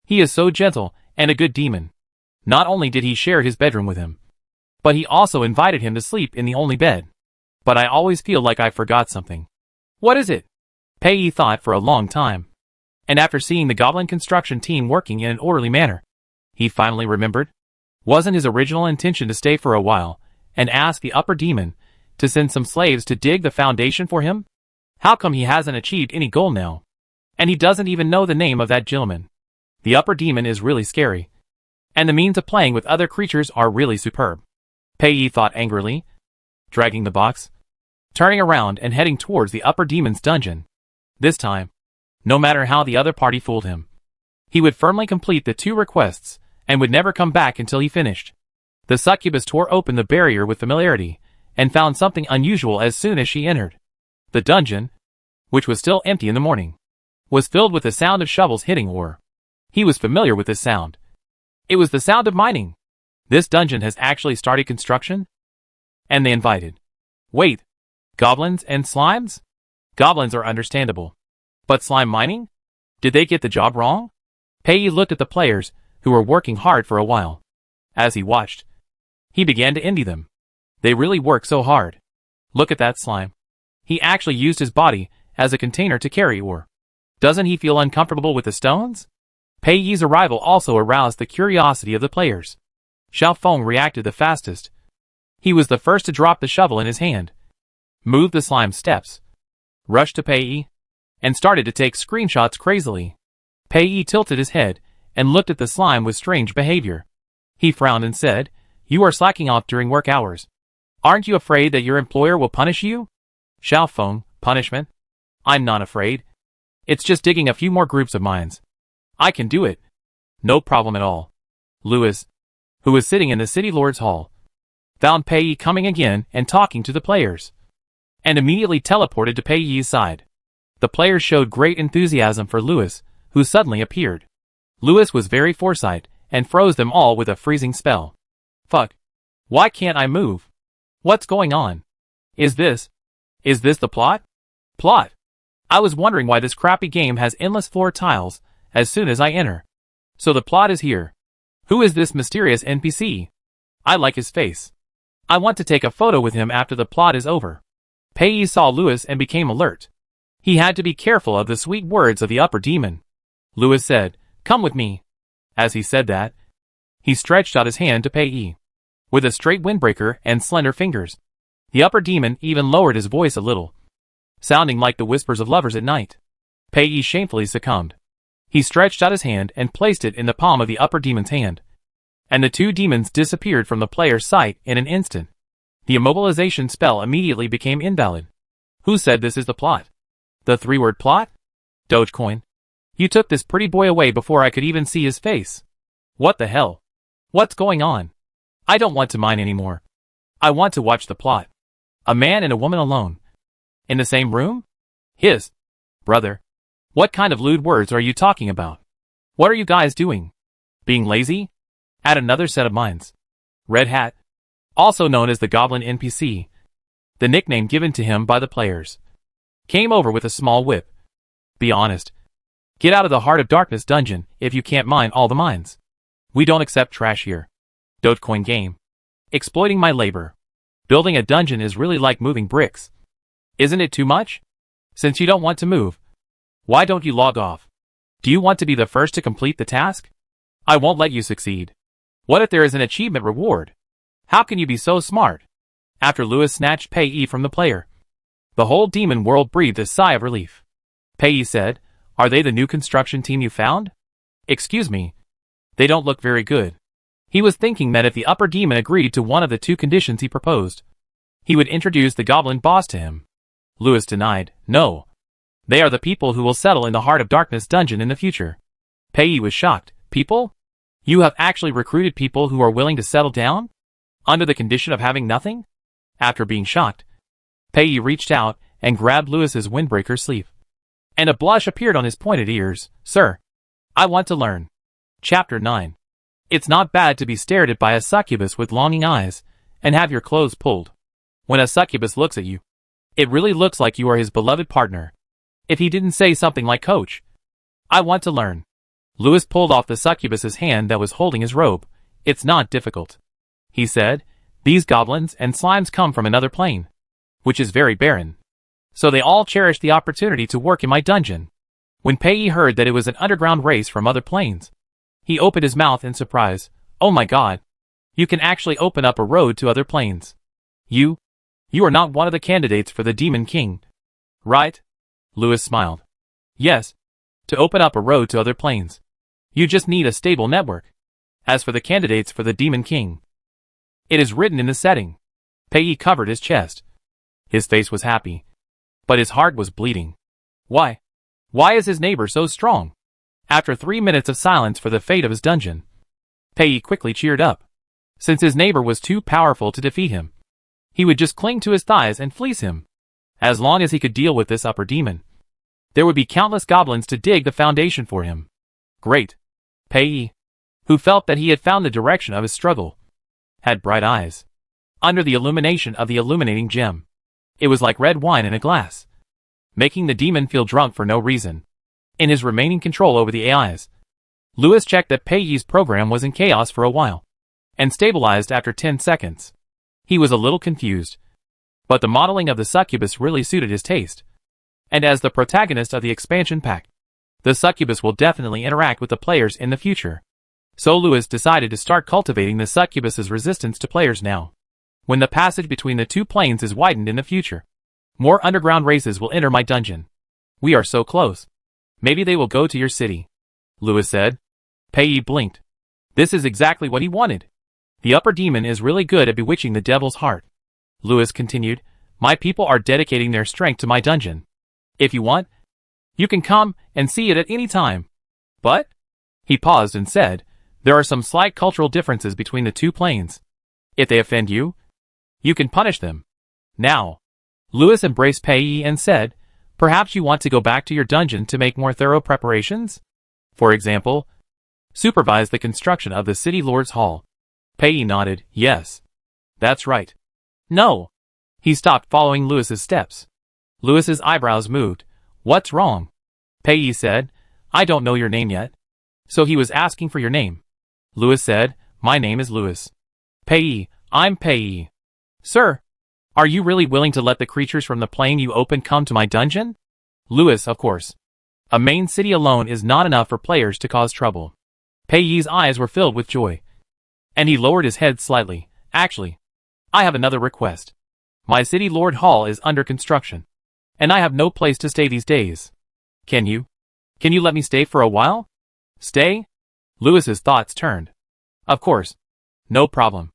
He is so gentle and a good demon. Not only did he share his bedroom with him, but he also invited him to sleep in the only bed. But I always feel like I forgot something. What is it? Pei Yi thought for a long time, and after seeing the goblin construction team working in an orderly manner, he finally remembered. Wasn't his original intention to stay for a while and ask the upper demon to send some slaves to dig the foundation for him? How come he hasn't achieved any goal now? And he doesn't even know the name of that gentleman. The upper demon is really scary, and the means of playing with other creatures are really superb. Pei Yi thought angrily, dragging the box. turning around and heading towards the upper demon's dungeon. This time, no matter how the other party fooled him, he would firmly complete the 2 requests and would never come back until he finished. The succubus tore open the barrier with familiarity and found something unusual as soon as she entered. The dungeon, which was still empty in the morning, was filled with the sound of shovels hitting ore. He was familiar with this sound. It was the sound of mining. This dungeon has actually started construction? And they invited. Wait, goblins and slimes? Goblins are understandable. But slime mining? Did they get the job wrong? Pei looked at the players, who were working hard for a while. As he watched, he began to envy them. They really work so hard. Look at that slime. He actually used his body as a container to carry ore. Doesn't he feel uncomfortable with the stones? Pei's arrival also aroused the curiosity of the players. Xiao Feng reacted the fastest. He was the first to drop the shovel in his hand, moved the slime steps, rushed to Pei, and started to take screenshots crazily. Pei tilted his head and looked at the slime with strange behavior. He frowned and said, "You are slacking off during work hours. Aren't you afraid that your employer will punish you?" Xiao Feng, punishment? I'm not afraid. It's just digging a few more groups of mines. I can do it. No problem at all. Lewis, who was sitting in the city lord's hall, found Pei coming again and talking to the players, and immediately teleported to Pei's side. The players showed great enthusiasm for Lewis, who suddenly appeared. Lewis was very foresight and froze them all with a freezing spell. Fuck. Why can't I move? What's going on? Is this the plot? Plot. I was wondering why this crappy game has endless floor tiles as soon as I enter. So the plot is here. Who is this mysterious NPC? I like his face. I want to take a photo with him after the plot is over. Pei saw Lewis and became alert. He had to be careful of the sweet words of the upper demon. Lewis said, "Come with me." As he said that, he stretched out his hand to Pei. With a straight windbreaker and slender fingers, the upper demon even lowered his voice a little, sounding like the whispers of lovers at night. Pei shamefully succumbed. He stretched out his hand and placed it in the palm of the upper demon's hand, and the 2 demons disappeared from the player's sight in an instant. The immobilization spell immediately became invalid. Who said this is the plot? The 3-word plot? Dogecoin. You took this pretty boy away before I could even see his face. What the hell? What's going on? I don't want to mine anymore. I want to watch the plot. A man and a woman alone. In the same room? His. Brother. What kind of lewd words are you talking about? What are you guys doing? Being lazy? Add another set of mines. Red Hat, also known as the Goblin NPC, the nickname given to him by the players, came over with a small whip. Be honest. Get out of the Heart of Darkness dungeon if you can't mine all the mines. We don't accept trash here. Dogecoin game. Exploiting my labor. Building a dungeon is really like moving bricks. Isn't it too much? Since you don't want to move, why don't you log off? Do you want to be the first to complete the task? I won't let you succeed. What if there is an achievement reward? How can you be so smart? After Lewis snatched Pei from the player, the whole demon world breathed a sigh of relief. Pei said, "Are they the new construction team you found?" "Excuse me. They don't look very good." He was thinking that if the upper demon agreed to one of the 2 conditions he proposed, he would introduce the goblin boss to him. Lewis denied, "No. They are the people who will settle in the Heart of Darkness dungeon in the future." Pei was shocked. "People? You have actually recruited people who are willing to settle down? Under the condition of having nothing?" After being shocked, Pei reached out and grabbed Lewis's windbreaker sleeve, and a blush appeared on his pointed ears. "Sir, I want to learn." Chapter 9. It's not bad to be stared at by a succubus with longing eyes and have your clothes pulled. When a succubus looks at you, it really looks like you are his beloved partner. If he didn't say something like, "Coach, I want to learn." Lewis pulled off the succubus's hand that was holding his robe. "It's not difficult," he said. "These goblins and slimes come from another plane, which is very barren. So they all cherish the opportunity to work in my dungeon." When Pei heard that it was an underground race from other planes, he opened his mouth in surprise. "Oh my god. You can actually open up a road to other planes. You are not one of the candidates for the Demon King, right?" Lewis smiled. "Yes. To open up a road to other planes, you just need a stable network. As for the candidates for the Demon King, it is written in the setting." Pei covered his chest. His face was happy, but his heart was bleeding. Why? Why is his neighbor so strong? After 3 minutes of silence for the fate of his dungeon, Pei quickly cheered up. Since his neighbor was too powerful to defeat him, he would just cling to his thighs and fleece him. As long as he could deal with this upper demon, there would be countless goblins to dig the foundation for him. Great. Pei, who felt that he had found the direction of his struggle, had bright eyes. Under the illumination of the illuminating gem, it was like red wine in a glass, making the demon feel drunk for no reason. In his remaining control over the AIs, Lewis checked that Pei's program was in chaos for a while, and stabilized after 10 seconds. He was a little confused, but the modeling of the succubus really suited his taste. And as the protagonist of the expansion pack, the succubus will definitely interact with the players in the future. So Lewis decided to start cultivating the succubus's resistance to players now. When the passage between the two planes is widened in the future, more underground races will enter my dungeon. We are so close. Maybe they will go to your city, Lewis said. Pei blinked. This is exactly what he wanted. The upper demon is really good at bewitching the devil's heart. Lewis continued, my people are dedicating their strength to my dungeon. If you want, you can come and see it at any time. But, he paused and said, there are some slight cultural differences between the two planes. If they offend you, you can punish them. Now, Lewis embraced Pei and said, perhaps you want to go back to your dungeon to make more thorough preparations? For example, supervise the construction of the City Lord's Hall. Pei nodded, yes. That's right. No. He stopped following Lewis's steps. Lewis's eyebrows moved. What's wrong? Pei said, I don't know your name yet. So he was asking for your name. Lewis said, my name is Lewis. Pei, I'm Pei. Sir, are you really willing to let the creatures from the plane you opened come to my dungeon? Lewis, of course. A main city alone is not enough for players to cause trouble. Pei's eyes were filled with joy, and he lowered his head slightly. Actually, I have another request. My City Lord Hall is under construction, and I have no place to stay these days. Can you let me stay for a while? Stay? Lewis's thoughts turned. Of course. No problem.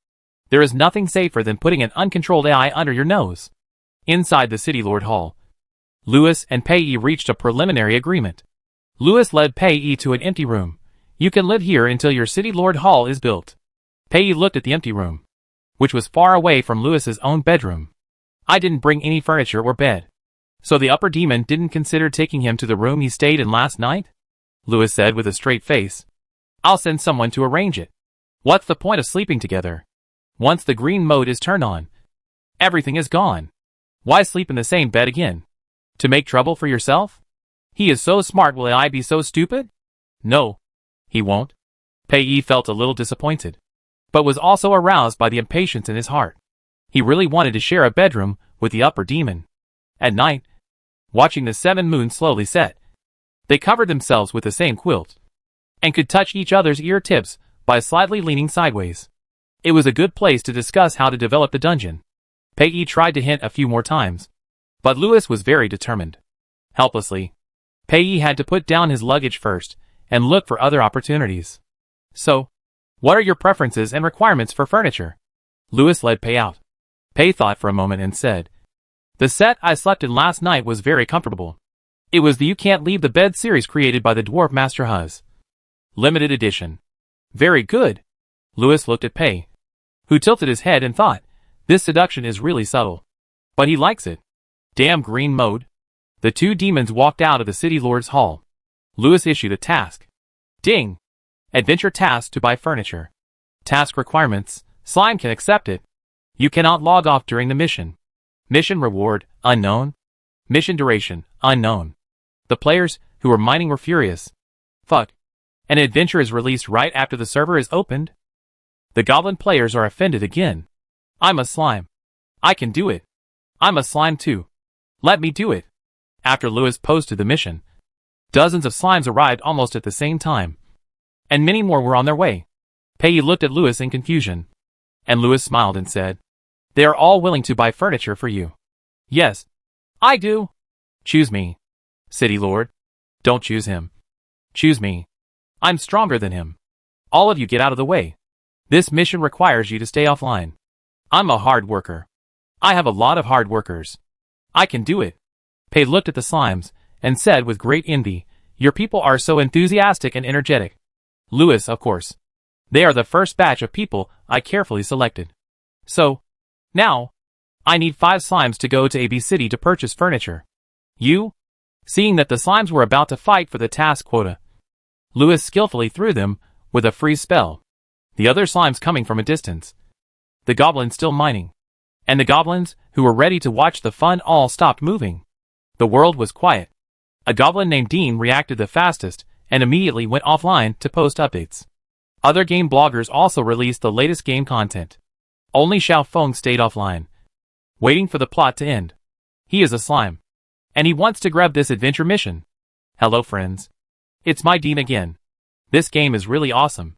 There is nothing safer than putting an uncontrolled AI under your nose. Inside the City Lord Hall, Lewis and Pei reached a preliminary agreement. Lewis led Pei to an empty room. You can live here until your City Lord Hall is built. Pei looked at the empty room, which was far away from Lewis's own bedroom. I didn't bring any furniture or bed. So the upper demon didn't consider taking him to the room he stayed in last night? Lewis said with a straight face. I'll send someone to arrange it. What's the point of sleeping together? Once the green mode is turned on, everything is gone. Why sleep in the same bed again? To make trouble for yourself? He is so smart, will I be so stupid? No, he won't. Pei felt a little disappointed, but was also aroused by the impatience in his heart. He really wanted to share a bedroom with the upper demon. At night, watching the 7 moons slowly set, they covered themselves with the same quilt, and could touch each other's ear tips by slightly leaning sideways. It was a good place to discuss how to develop the dungeon. Pei tried to hint a few more times, but Lewis was very determined. Helplessly, Pei had to put down his luggage first and look for other opportunities. So, what are your preferences and requirements for furniture? Lewis led Pei out. Pei thought for a moment and said, the set I slept in last night was very comfortable. It was the You Can't Leave the Bed series created by the Dwarf Master Huz. Limited edition. Very good. Lewis looked at Pei, who tilted his head and thought, this seduction is really subtle. But he likes it. Damn green mode. The two demons walked out of the City Lord's Hall. Lewis issued a task. Ding. Adventure task to buy furniture. Task requirements. Slime can accept it. You cannot log off during the mission. Mission reward, unknown. Mission duration, unknown. The players who were mining were furious. Fuck. An adventure is released right after the server is opened? The goblin players are offended again. I'm a slime. I can do it. I'm a slime too. Let me do it. After Lewis posted the mission, dozens of slimes arrived almost at the same time, and many more were on their way. Pei looked at Lewis in confusion, and Lewis smiled and said, they are all willing to buy furniture for you. Yes, I do. Choose me. City Lord. Don't choose him. Choose me. I'm stronger than him. All of you get out of the way. This mission requires you to stay offline. I'm a hard worker. I have a lot of hard workers. I can do it. Pei looked at the slimes, and said with great envy, your people are so enthusiastic and energetic. Louis, of course. They are the first batch of people I carefully selected. So, now, I need 5 slimes to go to AB City to purchase furniture. You? Seeing that the slimes were about to fight for the task quota, Louis skillfully threw them with a freeze spell. The other slimes coming from a distance. The goblins still mining. And the goblins, who were ready to watch the fun, all stopped moving. The world was quiet. A goblin named Dean reacted the fastest and immediately went offline to post updates. Other game bloggers also released the latest game content. Only Xiao Feng stayed offline, waiting for the plot to end. He is a slime, and he wants to grab this adventure mission. Hello friends. It's my Dean again. This game is really awesome.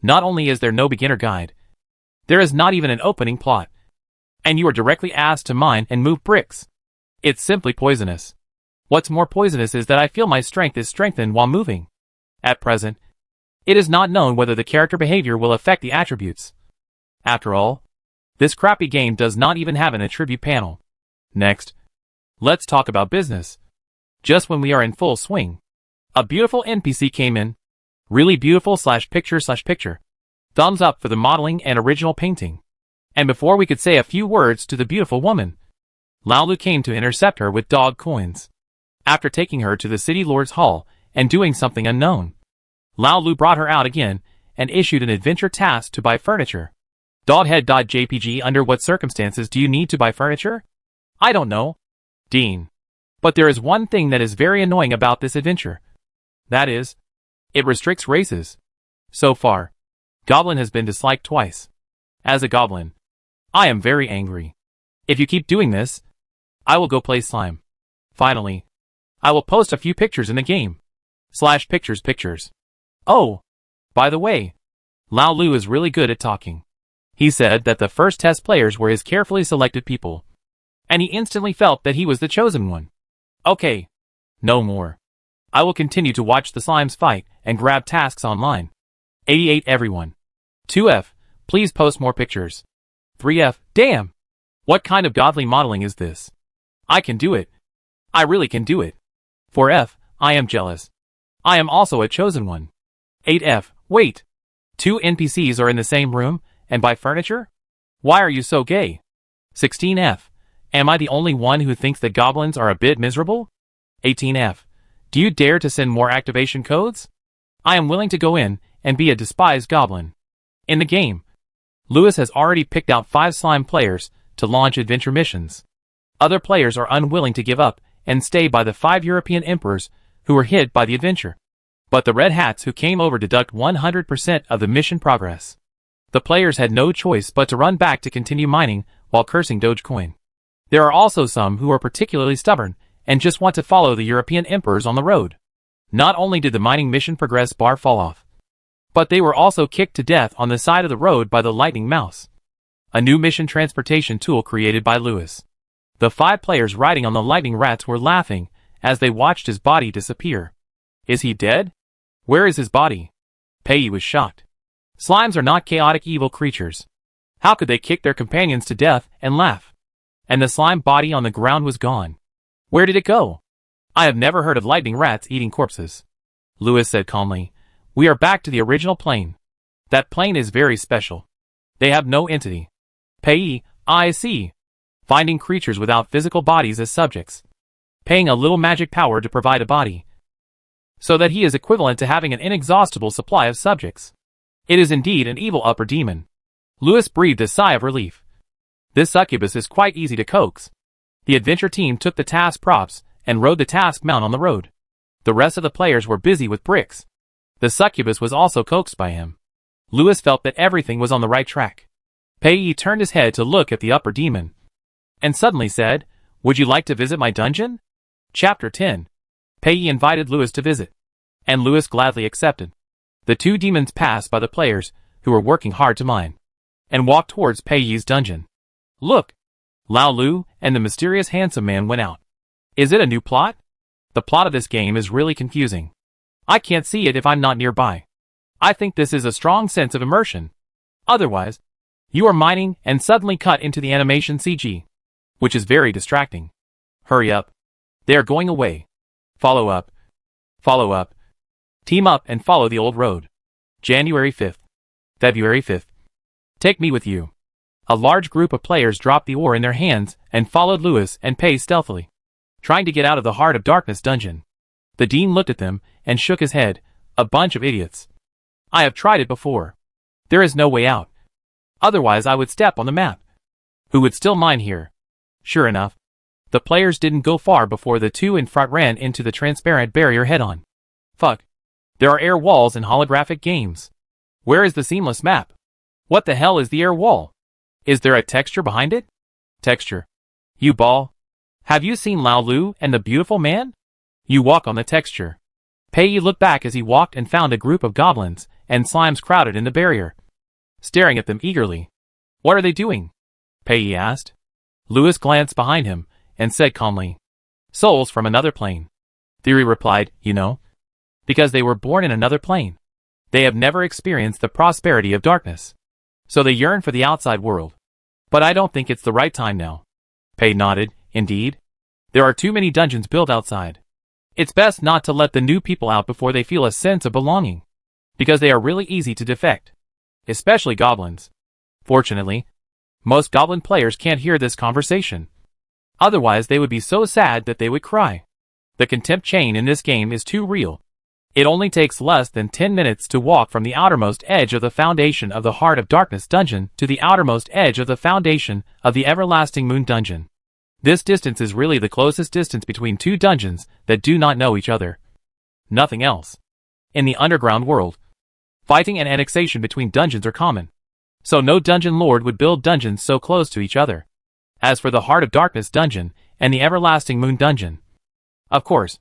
Not only is there no beginner guide, there is not even an opening plot. And you are directly asked to mine and move bricks. It's simply poisonous. What's more poisonous is that I feel my strength is strengthened while moving. At present, it is not known whether the character behavior will affect the attributes. After all, this crappy game does not even have an attribute panel. Next, let's talk about business. Just when we are in full swing, a beautiful NPC came in. Really beautiful /picture/picture. Thumbs up for the modeling and original painting. And before we could say a few words to the beautiful woman, Lao Lu came to intercept her with dog coins. After taking her to the city lord's hall and doing something unknown, Lao Lu brought her out again and issued an adventure task to buy furniture. Doghead.jpg. Under what circumstances do you need to buy furniture? I don't know, Dean. But there is one thing that is very annoying about this adventure. That is, it restricts races. So far, Goblin has been disliked twice. As a goblin, I am very angry. If you keep doing this, I will go play slime. Finally, I will post a few pictures in the game. /pictures. Oh, by the way, Lao Lu is really good at talking. He said that the first test players were his carefully selected people, and he instantly felt that he was the chosen one. Okay, no more. I will continue to watch the slimes fight and grab tasks online. 88 everyone. 2F, please post more pictures. 3F, damn! What kind of godly modeling is this? I can do it. I really can do it. 4F, I am jealous. I am also a chosen one. 8F, wait. 2 NPCs are in the same room and buy furniture? Why are you so gay? 16F, am I the only one who thinks that goblins are a bit miserable? 18F, do you dare to send more activation codes? I am willing to go in and be a despised goblin. In the game, Louis has already picked out 5 slime players to launch adventure missions. Other players are unwilling to give up and stay by the 5 European emperors who were hit by the adventure. But the Red Hats who came over deduct 100% of the mission progress. The players had no choice but to run back to continue mining while cursing Dogecoin. There are also some who are particularly stubborn and just want to follow the European emperors on the road. Not only did the mining mission progress bar fall off, but they were also kicked to death on the side of the road by the lightning mouse, a new mission transportation tool created by Louis. The 5 players riding on the lightning rats were laughing as they watched his body disappear. Is he dead? Where is his body? Pei was shocked. Slimes are not chaotic evil creatures. How could they kick their companions to death and laugh? And the slime body on the ground was gone. Where did it go? I have never heard of lightning rats eating corpses. Louis said calmly, we are back to the original plane. That plane is very special. They have no entity. Pei, I see. Finding creatures without physical bodies as subjects. Paying a little magic power to provide a body, so that he is equivalent to having an inexhaustible supply of subjects. It is indeed an evil upper demon. Louis breathed a sigh of relief. This succubus is quite easy to coax. The adventure team took the task props and rode the task mount on the road. The rest of the players were busy with bricks. The succubus was also coaxed by him. Louis felt that everything was on the right track. Pei turned his head to look at the upper demon, and suddenly said, would you like to visit my dungeon? Chapter 10. Pei invited Louis to visit, and Louis gladly accepted. The 2 demons passed by the players, who were working hard to mine, and walked towards Pei's dungeon. Look! Lao Lu and the mysterious handsome man went out. Is it a new plot? The plot of this game is really confusing. I can't see it if I'm not nearby. I think this is a strong sense of immersion. Otherwise, you are mining and suddenly cut into the animation CG, which is very distracting. Hurry up. They are going away. Follow up. Follow up. Team up and follow the old road. January 5th. February 5th. Take me with you. A large group of players dropped the oar in their hands and followed Lewis and Pei stealthily, trying to get out of the Heart of Darkness dungeon. The dean looked at them and shook his head. A bunch of idiots. I have tried it before. There is no way out. Otherwise I would step on the map. Who would still mine here? Sure enough, the players didn't go far before the two in front ran into the transparent barrier head-on. Fuck. There are air walls in holographic games. Where is the seamless map? What the hell is the air wall? Is there a texture behind it? Texture. You ball. Have you seen Lao Lu and the Beautiful Man? You walk on the texture. Pei looked back as he walked and found a group of goblins and slimes crowded in the barrier, staring at them eagerly. What are they doing? Pei asked. Lewis glanced behind him and said calmly, souls from another plane. Theory replied, you know, because they were born in another plane. They have never experienced the prosperity of darkness, so they yearn for the outside world. But I don't think it's the right time now. Pei nodded. Indeed. There are too many dungeons built outside. It's best not to let the new people out before they feel a sense of belonging, because they are really easy to defect, especially goblins. Fortunately, most goblin players can't hear this conversation. Otherwise they would be so sad that they would cry. The contempt chain in this game is too real. It only takes less than 10 minutes to walk from the outermost edge of the foundation of the Heart of Darkness dungeon to the outermost edge of the foundation of the Everlasting Moon dungeon. This distance is really the closest distance between two dungeons that do not know each other. Nothing else. In the underground world, fighting and annexation between dungeons are common. So no dungeon lord would build dungeons so close to each other. As for the Heart of Darkness dungeon and the Everlasting Moon dungeon, of course,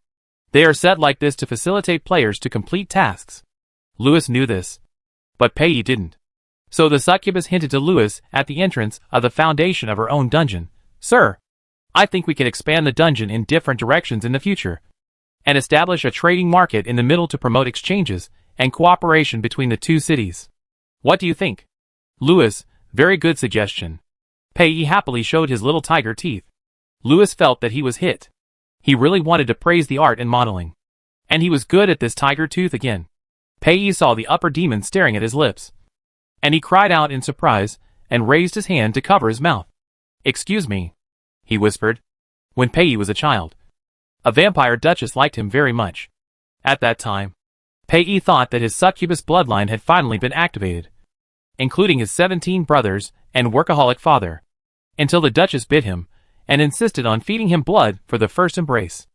they are set like this to facilitate players to complete tasks. Lewis knew this, but Pei didn't. So the succubus hinted to Lewis at the entrance of the foundation of her own dungeon, Sir, I think we can expand the dungeon in different directions in the future, and establish a trading market in the middle to promote exchanges and cooperation between the two cities. What do you think? Lewis, very good suggestion. Pei happily showed his little tiger teeth. Lewis felt that he was hit. He really wanted to praise the art and modeling. And he was good at this tiger tooth again. Pei saw the upper demon staring at his lips, and he cried out in surprise and raised his hand to cover his mouth. Excuse me, he whispered. When Pei was a child, a vampire duchess liked him very much. At that time, Pei thought that his succubus bloodline had finally been activated, including his 17 brothers and workaholic father, until the duchess bit him and insisted on feeding him blood for the first embrace.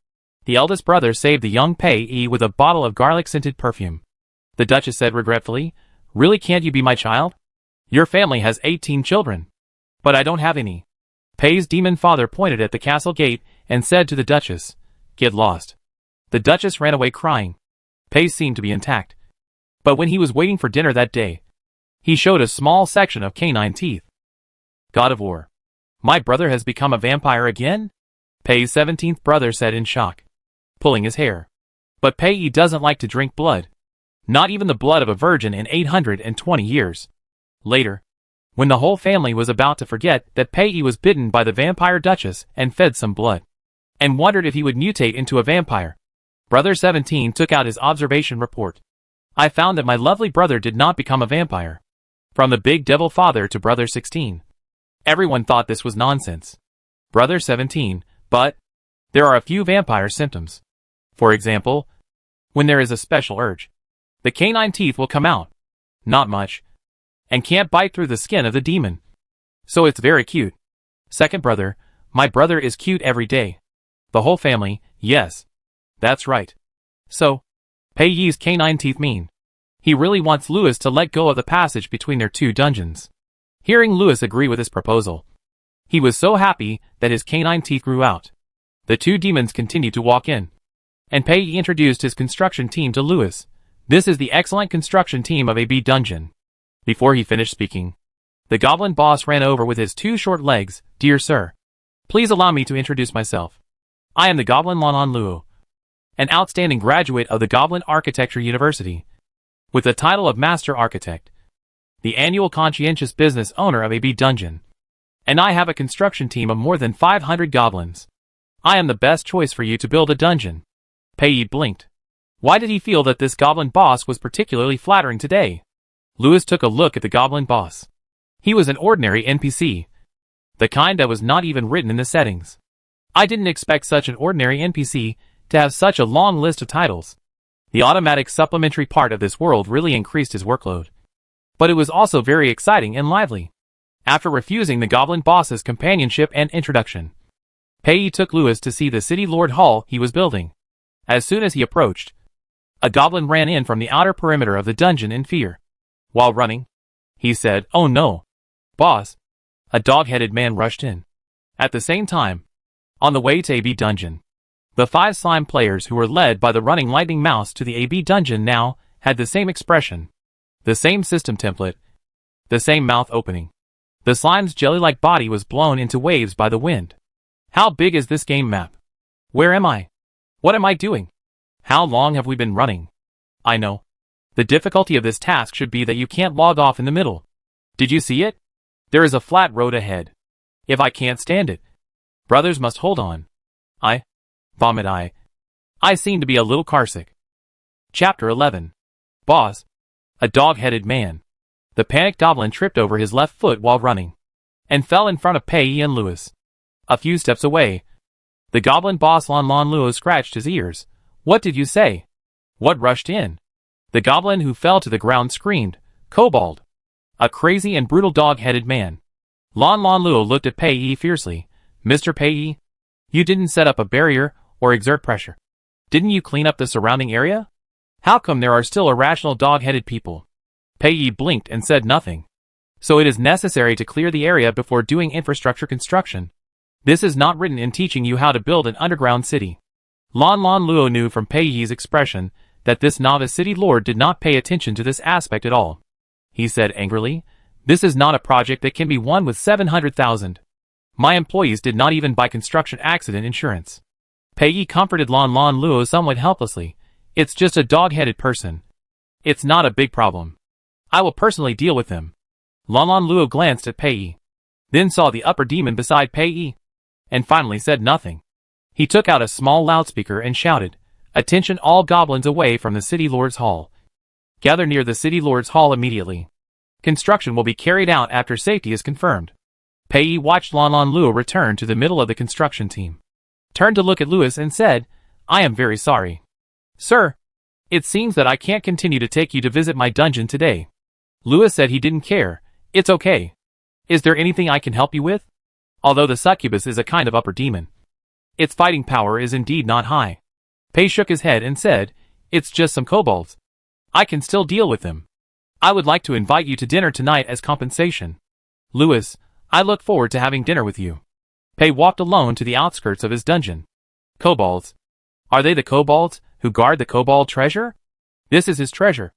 The eldest brother saved the young Pei with a bottle of garlic-scented perfume. The duchess said regretfully, Really, can't you be my child? Your family has 18 children. But I don't have any. Pei's demon father pointed at the castle gate and said to the duchess, Get lost. The duchess ran away crying. Pei seemed to be intact. But when he was waiting for dinner that day, he showed a small section of canine teeth. God of War. My brother has become a vampire again? Pei's 17th brother said in shock, pulling his hair. But Pei doesn't like to drink blood. Not even the blood of a virgin in 820 years. Later, when the whole family was about to forget that Pei was bitten by the vampire duchess and fed some blood, and wondered if he would mutate into a vampire, Brother 17 took out his observation report. I found that my lovely brother did not become a vampire. From the big devil father to Brother 16. Everyone thought this was nonsense. Brother 17, but there are a few vampire symptoms. For example, when there is a special urge, the canine teeth will come out. Not much. And can't bite through the skin of the demon. So it's very cute. Second brother, my brother is cute every day. The whole family, yes. That's right. So, Pei's canine teeth mean he really wants Lewis to let go of the passage between their two dungeons. Hearing Lewis agree with his proposal, he was so happy that his canine teeth grew out. The two demons continued to walk in, and Pei introduced his construction team to Lewis. This is the excellent construction team of a B dungeon. Before he finished speaking, the goblin boss ran over with his two short legs. Dear sir, please allow me to introduce myself. I am the Goblin Lanan Luo, an outstanding graduate of the Goblin Architecture University, with the title of Master Architect, the annual conscientious business owner of a B dungeon. And I have a construction team of more than 500 goblins. I am the best choice for you to build a dungeon. Pei blinked. Why did he feel that this goblin boss was particularly flattering today? Lewis took a look at the goblin boss. He was an ordinary NPC. The kind that was not even written in the settings. I didn't expect such an ordinary NPC to have such a long list of titles. The automatic supplementary part of this world really increased his workload. But it was also very exciting and lively. After refusing the goblin boss's companionship and introduction, Pei took Lewis to see the City Lord Hall he was building. As soon as he approached, a goblin ran in from the outer perimeter of the dungeon in fear. While running, he said, "Oh no, boss." A dog-headed man rushed in. At the same time, on the way to AB Dungeon, the 5 slime players who were led by the running lightning mouse to the AB Dungeon now had the same expression, the same system template, the same mouth opening. The slime's jelly-like body was blown into waves by the wind. How big is this game map? Where am I? What am I doing? How long have we been running? I know. The difficulty of this task should be that you can't log off in the middle. Did you see it? There is a flat road ahead. If I can't stand it, brothers must hold on. Vomit. I seem to be a little carsick. Chapter 11. Boss. A dog-headed man. The panicked goblin tripped over his left foot while running, and fell in front of Pei and Lewis. A few steps away, the goblin boss Lon Luo scratched his ears. What did you say? What rushed in? The goblin who fell to the ground screamed, "Kobold!" A crazy and brutal dog-headed man. Lon Luo looked at Pei fiercely. Mr. Pei, you didn't set up a barrier or exert pressure. Didn't you clean up the surrounding area? How come there are still irrational dog-headed people? Pei blinked and said nothing. So it is necessary to clear the area before doing infrastructure construction. This is not written in teaching you how to build an underground city. Lon Luo knew from Pei's expression that this novice city lord did not pay attention to this aspect at all. He said angrily, "This is not a project that can be won with 700,000. My employees did not even buy construction accident insurance." Pei comforted Lon Luo somewhat helplessly. "It's just a dog-headed person. It's not a big problem. I will personally deal with them." Lon Luo glanced at Pei, then saw the upper demon beside Pei, and finally said nothing. He took out a small loudspeaker and shouted, "Attention all goblins away from the City Lord's Hall. Gather near the City Lord's Hall immediately. Construction will be carried out after safety is confirmed." Pei watched Lon Luo return to the middle of the construction team, turned to look at Lewis and said, "I am very sorry. Sir, it seems that I can't continue to take you to visit my dungeon today." Lewis said he didn't care. "It's okay. Is there anything I can help you with?" Although the succubus is a kind of upper demon, its fighting power is indeed not high. Pei shook his head and said, "It's just some kobolds. I can still deal with them. I would like to invite you to dinner tonight as compensation." "Lewis, I look forward to having dinner with you." Pei walked alone to the outskirts of his dungeon. "Kobolds? Are they the kobolds who guard the kobold treasure? This is his treasure.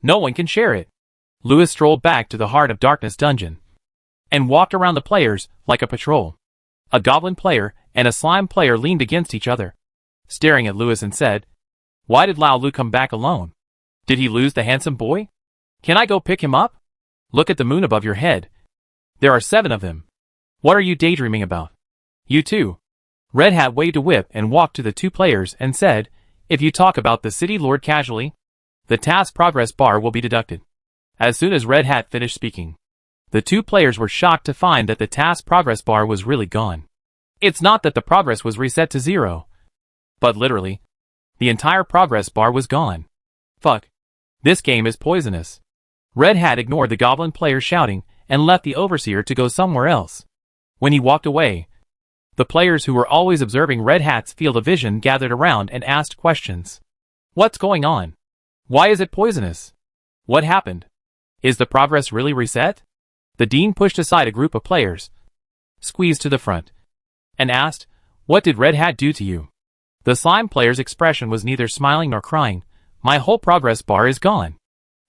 No one can share it." Lewis strolled back to the Heart of Darkness dungeon and walked around the players like a patrol. A goblin player and a slime player leaned against each other, staring at Lewis and said, "Why did Lao Lu come back alone? Did he lose the handsome boy? Can I go pick him up? Look at the moon above your head. There are 7 of them. What are you daydreaming about? You too." Red Hat waved a whip and walked to the 2 players and said, "If you talk about the City Lord casually, the task progress bar will be deducted." As soon as Red Hat finished speaking, the 2 players were shocked to find that the task progress bar was really gone. It's not that the progress was reset to 0, but literally, the entire progress bar was gone. Fuck. This game is poisonous. Red Hat ignored the goblin player shouting and left the overseer to go somewhere else. When he walked away, the players who were always observing Red Hat's field of vision gathered around and asked questions. "What's going on? Why is it poisonous? What happened? Is the progress really reset?" The dean pushed aside a group of players, squeezed to the front, and asked, "What did Red Hat do to you?" The slime player's expression was neither smiling nor crying. "My whole progress bar is gone."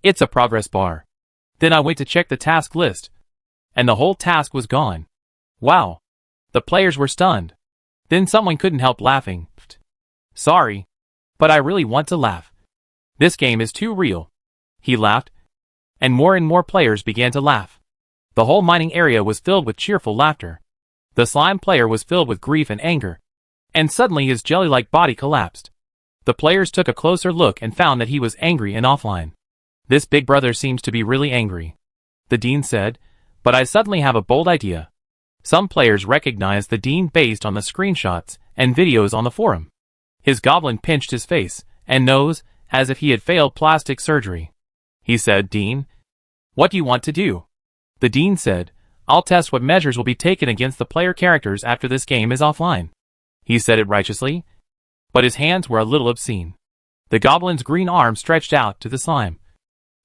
"It's a progress bar." Then I went to check the task list, and the whole task was gone. Wow. The players were stunned. Then someone couldn't help laughing. "Sorry, but I really want to laugh. This game is too real." He laughed, and more players began to laugh. The whole mining area was filled with cheerful laughter. The slime player was filled with grief and anger. and suddenly his jelly-like body collapsed. The players took a closer look and found that he was angry and offline. This big brother seems to be really angry. The dean said, but I suddenly have a bold idea. Some players recognized the dean based on the screenshots and videos on the forum. His goblin pinched his face and nose as if he had failed plastic surgery. He said, Dean, what do you want to do? The dean said, I'll test what measures will be taken against the player characters after this game is offline. He said it righteously, but his hands were a little obscene. The goblin's green arm stretched out to the slime,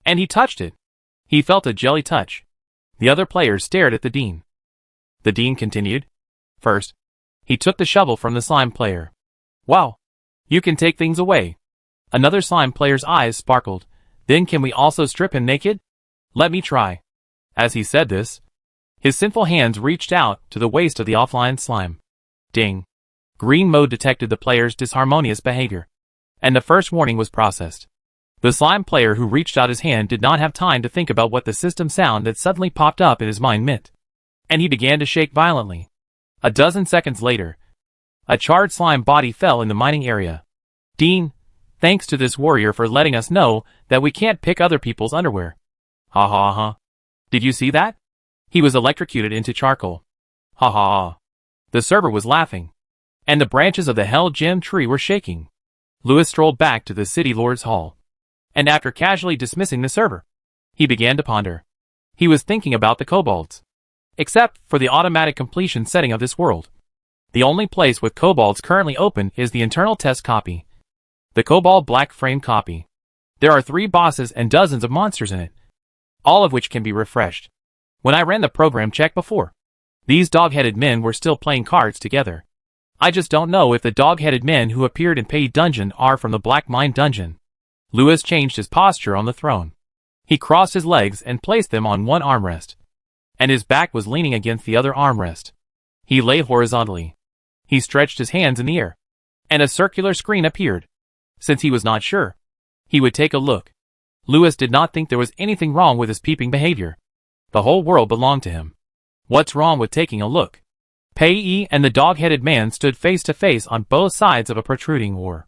and he touched it. He felt a jelly touch. The other players stared at the dean. The dean continued. First, he took the shovel from the slime player. Wow, you can take things away. Another slime player's eyes sparkled. Then can we also strip him naked? Let me try. As he said this, his sinful hands reached out to the waist of the offline slime. Ding. Green mode detected the player's disharmonious behavior, and the first warning was processed. The slime player who reached out his hand did not have time to think about what the system sound that suddenly popped up in his mind meant, and he began to shake violently. A dozen seconds later, a charred slime body fell in the mining area. Dean, thanks to this warrior for letting us know that we can't pick other people's underwear. Ha ha ha. Did you see that? He was electrocuted into charcoal. Ha ha ha. The server was laughing, and the branches of the Hell Gem tree were shaking. Lewis strolled back to the city lord's hall, and after casually dismissing the server, he began to ponder. He was thinking about the kobolds. Except for the automatic completion setting of this world, the only place with kobolds currently open is the internal test copy, the Kobold Black Frame copy. There are 3 bosses and dozens of monsters in it, all of which can be refreshed. When I ran the program check before, these dog-headed men were still playing cards together. I just don't know if the dog-headed men who appeared in Paid Dungeon are from the Black Mine Dungeon. Lewis changed his posture on the throne. He crossed his legs and placed them on one armrest, and his back was leaning against the other armrest. He lay horizontally. He stretched his hands in the air, and a circular screen appeared. Since he was not sure, he would take a look. Lewis did not think there was anything wrong with his peeping behavior. The whole world belonged to him. What's wrong with taking a look? Pei and the dog-headed man stood face to face on both sides of a protruding oar.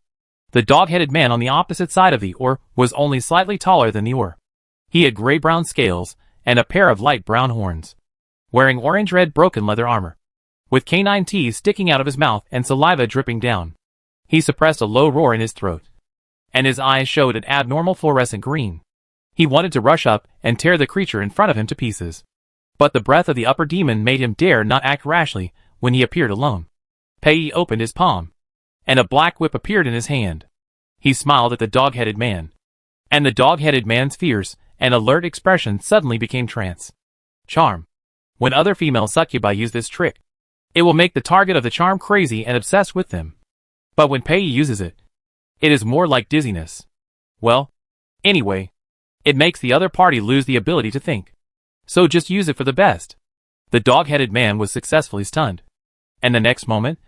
The dog-headed man on the opposite side of the oar was only slightly taller than the oar. He had gray-brown scales and a pair of light brown horns, wearing orange-red broken leather armor, with canine teeth sticking out of his mouth and saliva dripping down. He suppressed a low roar in his throat, and his eyes showed an abnormal fluorescent green. He wanted to rush up and tear the creature in front of him to pieces, but the breath of the upper demon made him dare not act rashly when he appeared alone. Pei opened his palm, and a black whip appeared in his hand. He smiled at the dog-headed man, and the dog-headed man's fierce and alert expression suddenly became trance. Charm. When other female succubi use this trick, it will make the target of the charm crazy and obsessed with them. But when Pei uses it, it is more like dizziness. Well, anyway, it makes the other party lose the ability to think. So just use it for the best. The dog-headed man was successfully stunned, and the next moment,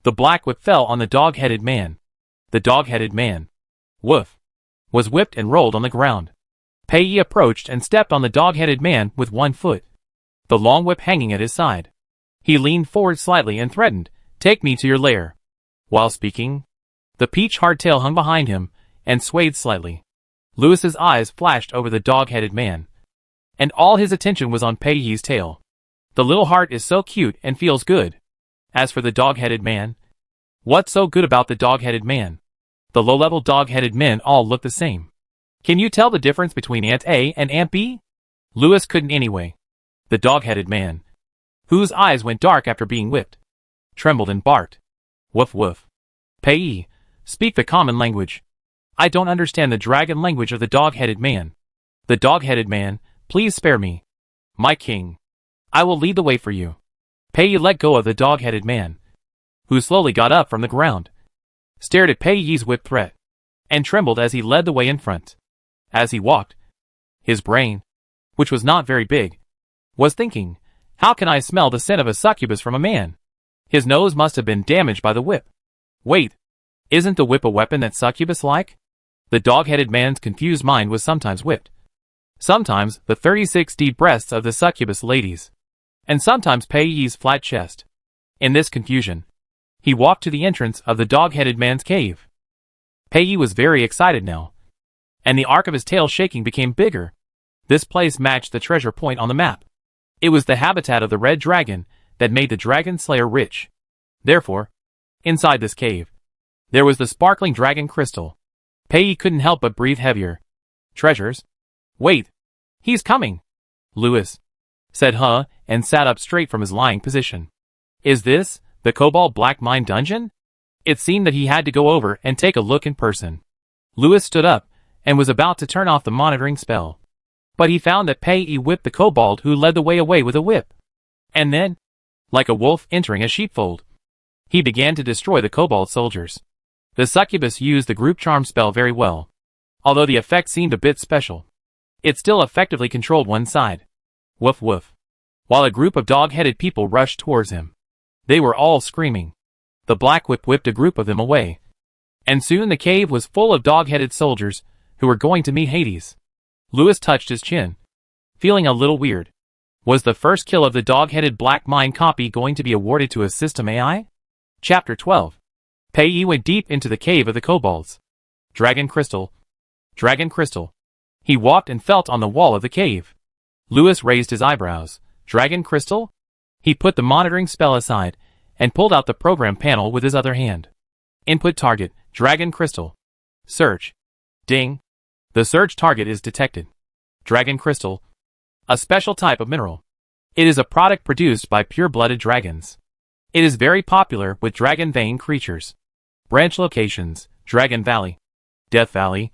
the black whip fell on the dog-headed man. The dog-headed man, woof, was whipped and rolled on the ground. Pei approached and stepped on the dog-headed man with one foot, the long whip hanging at his side. He leaned forward slightly and threatened, "Take me to your lair." While speaking, the peach hardtail hung behind him and swayed slightly. Lewis's eyes flashed over the dog-headed man, and all his attention was on Pei's tail. The little heart is so cute and feels good. As for the dog-headed man, what's so good about the dog-headed man? The low-level dog-headed men all look the same. Can you tell the difference between Ant A and Ant B? Lewis couldn't anyway. The dog-headed man, whose eyes went dark after being whipped, trembled and barked. Woof woof. Pei, speak the common language. I don't understand the dragon language of the dog-headed man. The dog-headed man, please spare me. My king. I will lead the way for you. Pei let go of the dog-headed man, who slowly got up from the ground, stared at Pei's whip threat, and trembled as he led the way in front. As he walked, his brain, which was not very big, was thinking, how can I smell the scent of a succubus from a man? His nose must have been damaged by the whip. Wait, isn't the whip a weapon that succubus like? The dog-headed man's confused mind was sometimes whipped. Sometimes the 36 deep breasts of the succubus ladies, and sometimes Pei's flat chest. In this confusion, He walked to the entrance of the dog-headed man's cave. Pei was very excited now, and the arc of his tail shaking became bigger. This place matched the treasure point on the map. It was the habitat of the red dragon that made the dragon slayer rich. Therefore, inside this cave, there was the sparkling dragon crystal. Pei couldn't help but breathe heavier. Treasures? Wait! He's coming! Lewis said and sat up straight from his lying position. Is this the Cobalt Black Mine dungeon? It seemed that he had to go over and take a look in person. Lewis stood up and was about to turn off the monitoring spell. But he found that Pei whipped the kobold who led the way away with a whip. And then, like a wolf entering a sheepfold, he began to destroy the kobold soldiers. The succubus used the group charm spell very well. Although the effect seemed a bit special, it still effectively controlled one side. Woof woof. While a group of dog-headed people rushed towards him. They were all screaming. The black whip whipped a group of them away. And soon the cave was full of dog-headed soldiers who were going to meet Hades. Lewis touched his chin, feeling a little weird. Was the first kill of the dog-headed Black Mine copy going to be awarded to a system AI? Chapter 12. Pei went deep into the cave of the kobolds. Dragon crystal. Dragon crystal. He walked and felt on the wall of the cave. Lewis raised his eyebrows. Dragon crystal? He put the monitoring spell aside and pulled out the program panel with his other hand. Input target, dragon crystal. Search. Ding. The search target is detected. Dragon crystal. A special type of mineral. It is a product produced by pure-blooded dragons. It is very popular with dragon vein creatures. Branch locations, Dragon Valley, Death Valley,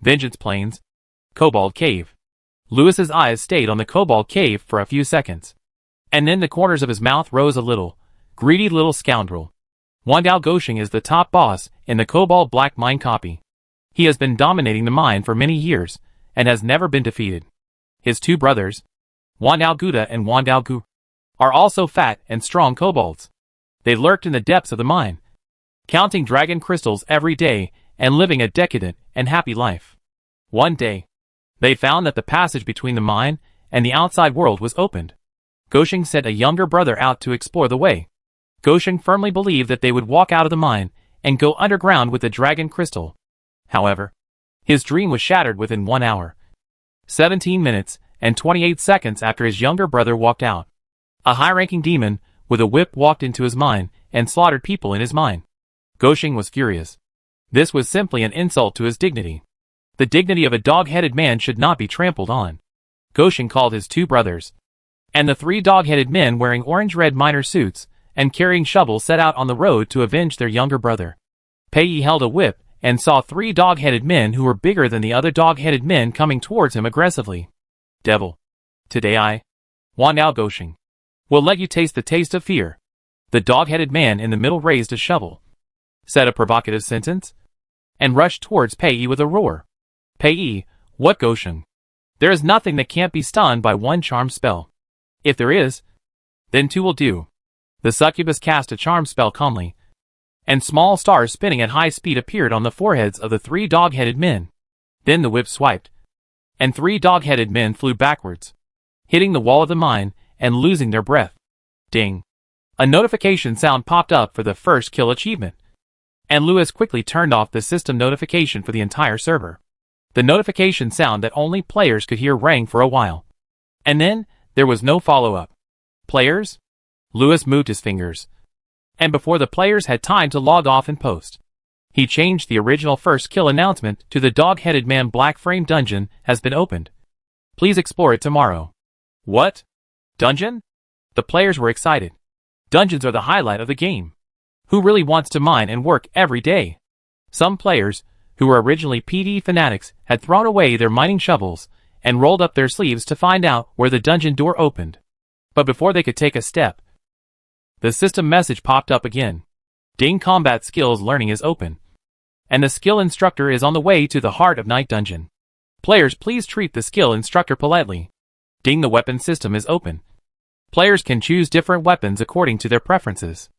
Vengeance Plains, Kobold Cave. Lewis's eyes stayed on the Kobold Cave for a few seconds. And then the corners of his mouth rose a little. Greedy little scoundrel. Wandao Goshing is the top boss in the Kobold Black Mine copy. He has been dominating the mine for many years, and has never been defeated. His two brothers, Wandao Guda and Wandao Gu, are also fat and strong kobolds. They lurked in the depths of the mine, counting dragon crystals every day and living a decadent and happy life. One day, they found that the passage between the mine and the outside world was opened. Goshing sent a younger brother out to explore the way. Goshing firmly believed that they would walk out of the mine and go underground with the dragon crystal. However, his dream was shattered within 1 hour. 17 minutes and 28 seconds after his younger brother walked out. A high-ranking demon with a whip walked into his mine and slaughtered people in his mine. Goshing was furious. This was simply an insult to his dignity. The dignity of a dog-headed man should not be trampled on. Goshing called his two brothers, and the three dog-headed men wearing orange-red miner suits and carrying shovels set out on the road to avenge their younger brother. Pei held a whip and saw three dog-headed men who were bigger than the other dog-headed men coming towards him aggressively. Devil. Today I, Wandao Goshing, will let you taste the taste of fear. The dog-headed man in the middle raised a shovel, said a provocative sentence, and rushed towards Pei with a roar. Pei, what Goshing? There is nothing that can't be stunned by one charm spell. If there is, then two will do. The succubus cast a charm spell calmly, and small stars spinning at high speed appeared on the foreheads of the three dog-headed men. Then the whip swiped, and three dog-headed men flew backwards, hitting the wall of the mine and losing their breath. Ding. A notification sound popped up for the first kill achievement, and Lewis quickly turned off the system notification for the entire server. The notification sound that only players could hear rang for a while. And then, there was no follow-up. Players? Lewis moved his fingers. And before the players had time to log off and post, he changed the original first kill announcement to the dog-headed man Black Frame Dungeon has been opened. Please explore it tomorrow. What? Dungeon? The players were excited. Dungeons are the highlight of the game. Who really wants to mine and work every day? Some players, who were originally PD fanatics, had thrown away their mining shovels and rolled up their sleeves to find out where the dungeon door opened. But before they could take a step, the system message popped up again. Ding, combat skills learning is open, and the skill instructor is on the way to the heart of Night Dungeon. Players, please treat the skill instructor politely. Ding, the weapon system is open. Players can choose different weapons according to their preferences.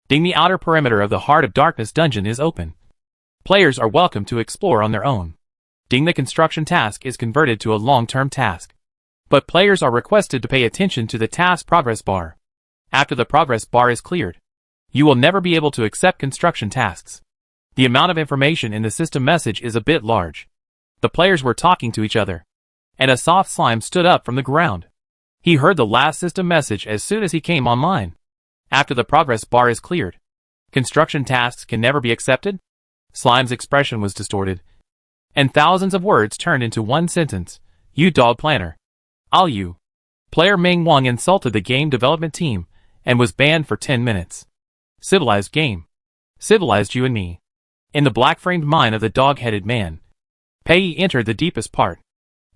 Ding, the outer perimeter of the Heart of Darkness dungeon is open. Players are welcome to explore on their own. Ding, the construction task is converted to a long-term task. But players are requested to pay attention to the task progress bar. After the progress bar is cleared, You will never be able to accept construction tasks. The amount of information in the system message is a bit large. The players were talking to each other, and a soft slime stood up from the ground. He heard the last system message as soon as he came online. After the progress bar is cleared, construction tasks can never be accepted. Slime's expression was distorted, and thousands of words turned into one sentence. You dog planner. I'll you. Player Ming Wang insulted the game development team and was banned for 10 minutes. Civilized game. Civilized you and me. In the black-framed mind of the dog-headed man, Pei entered the deepest part.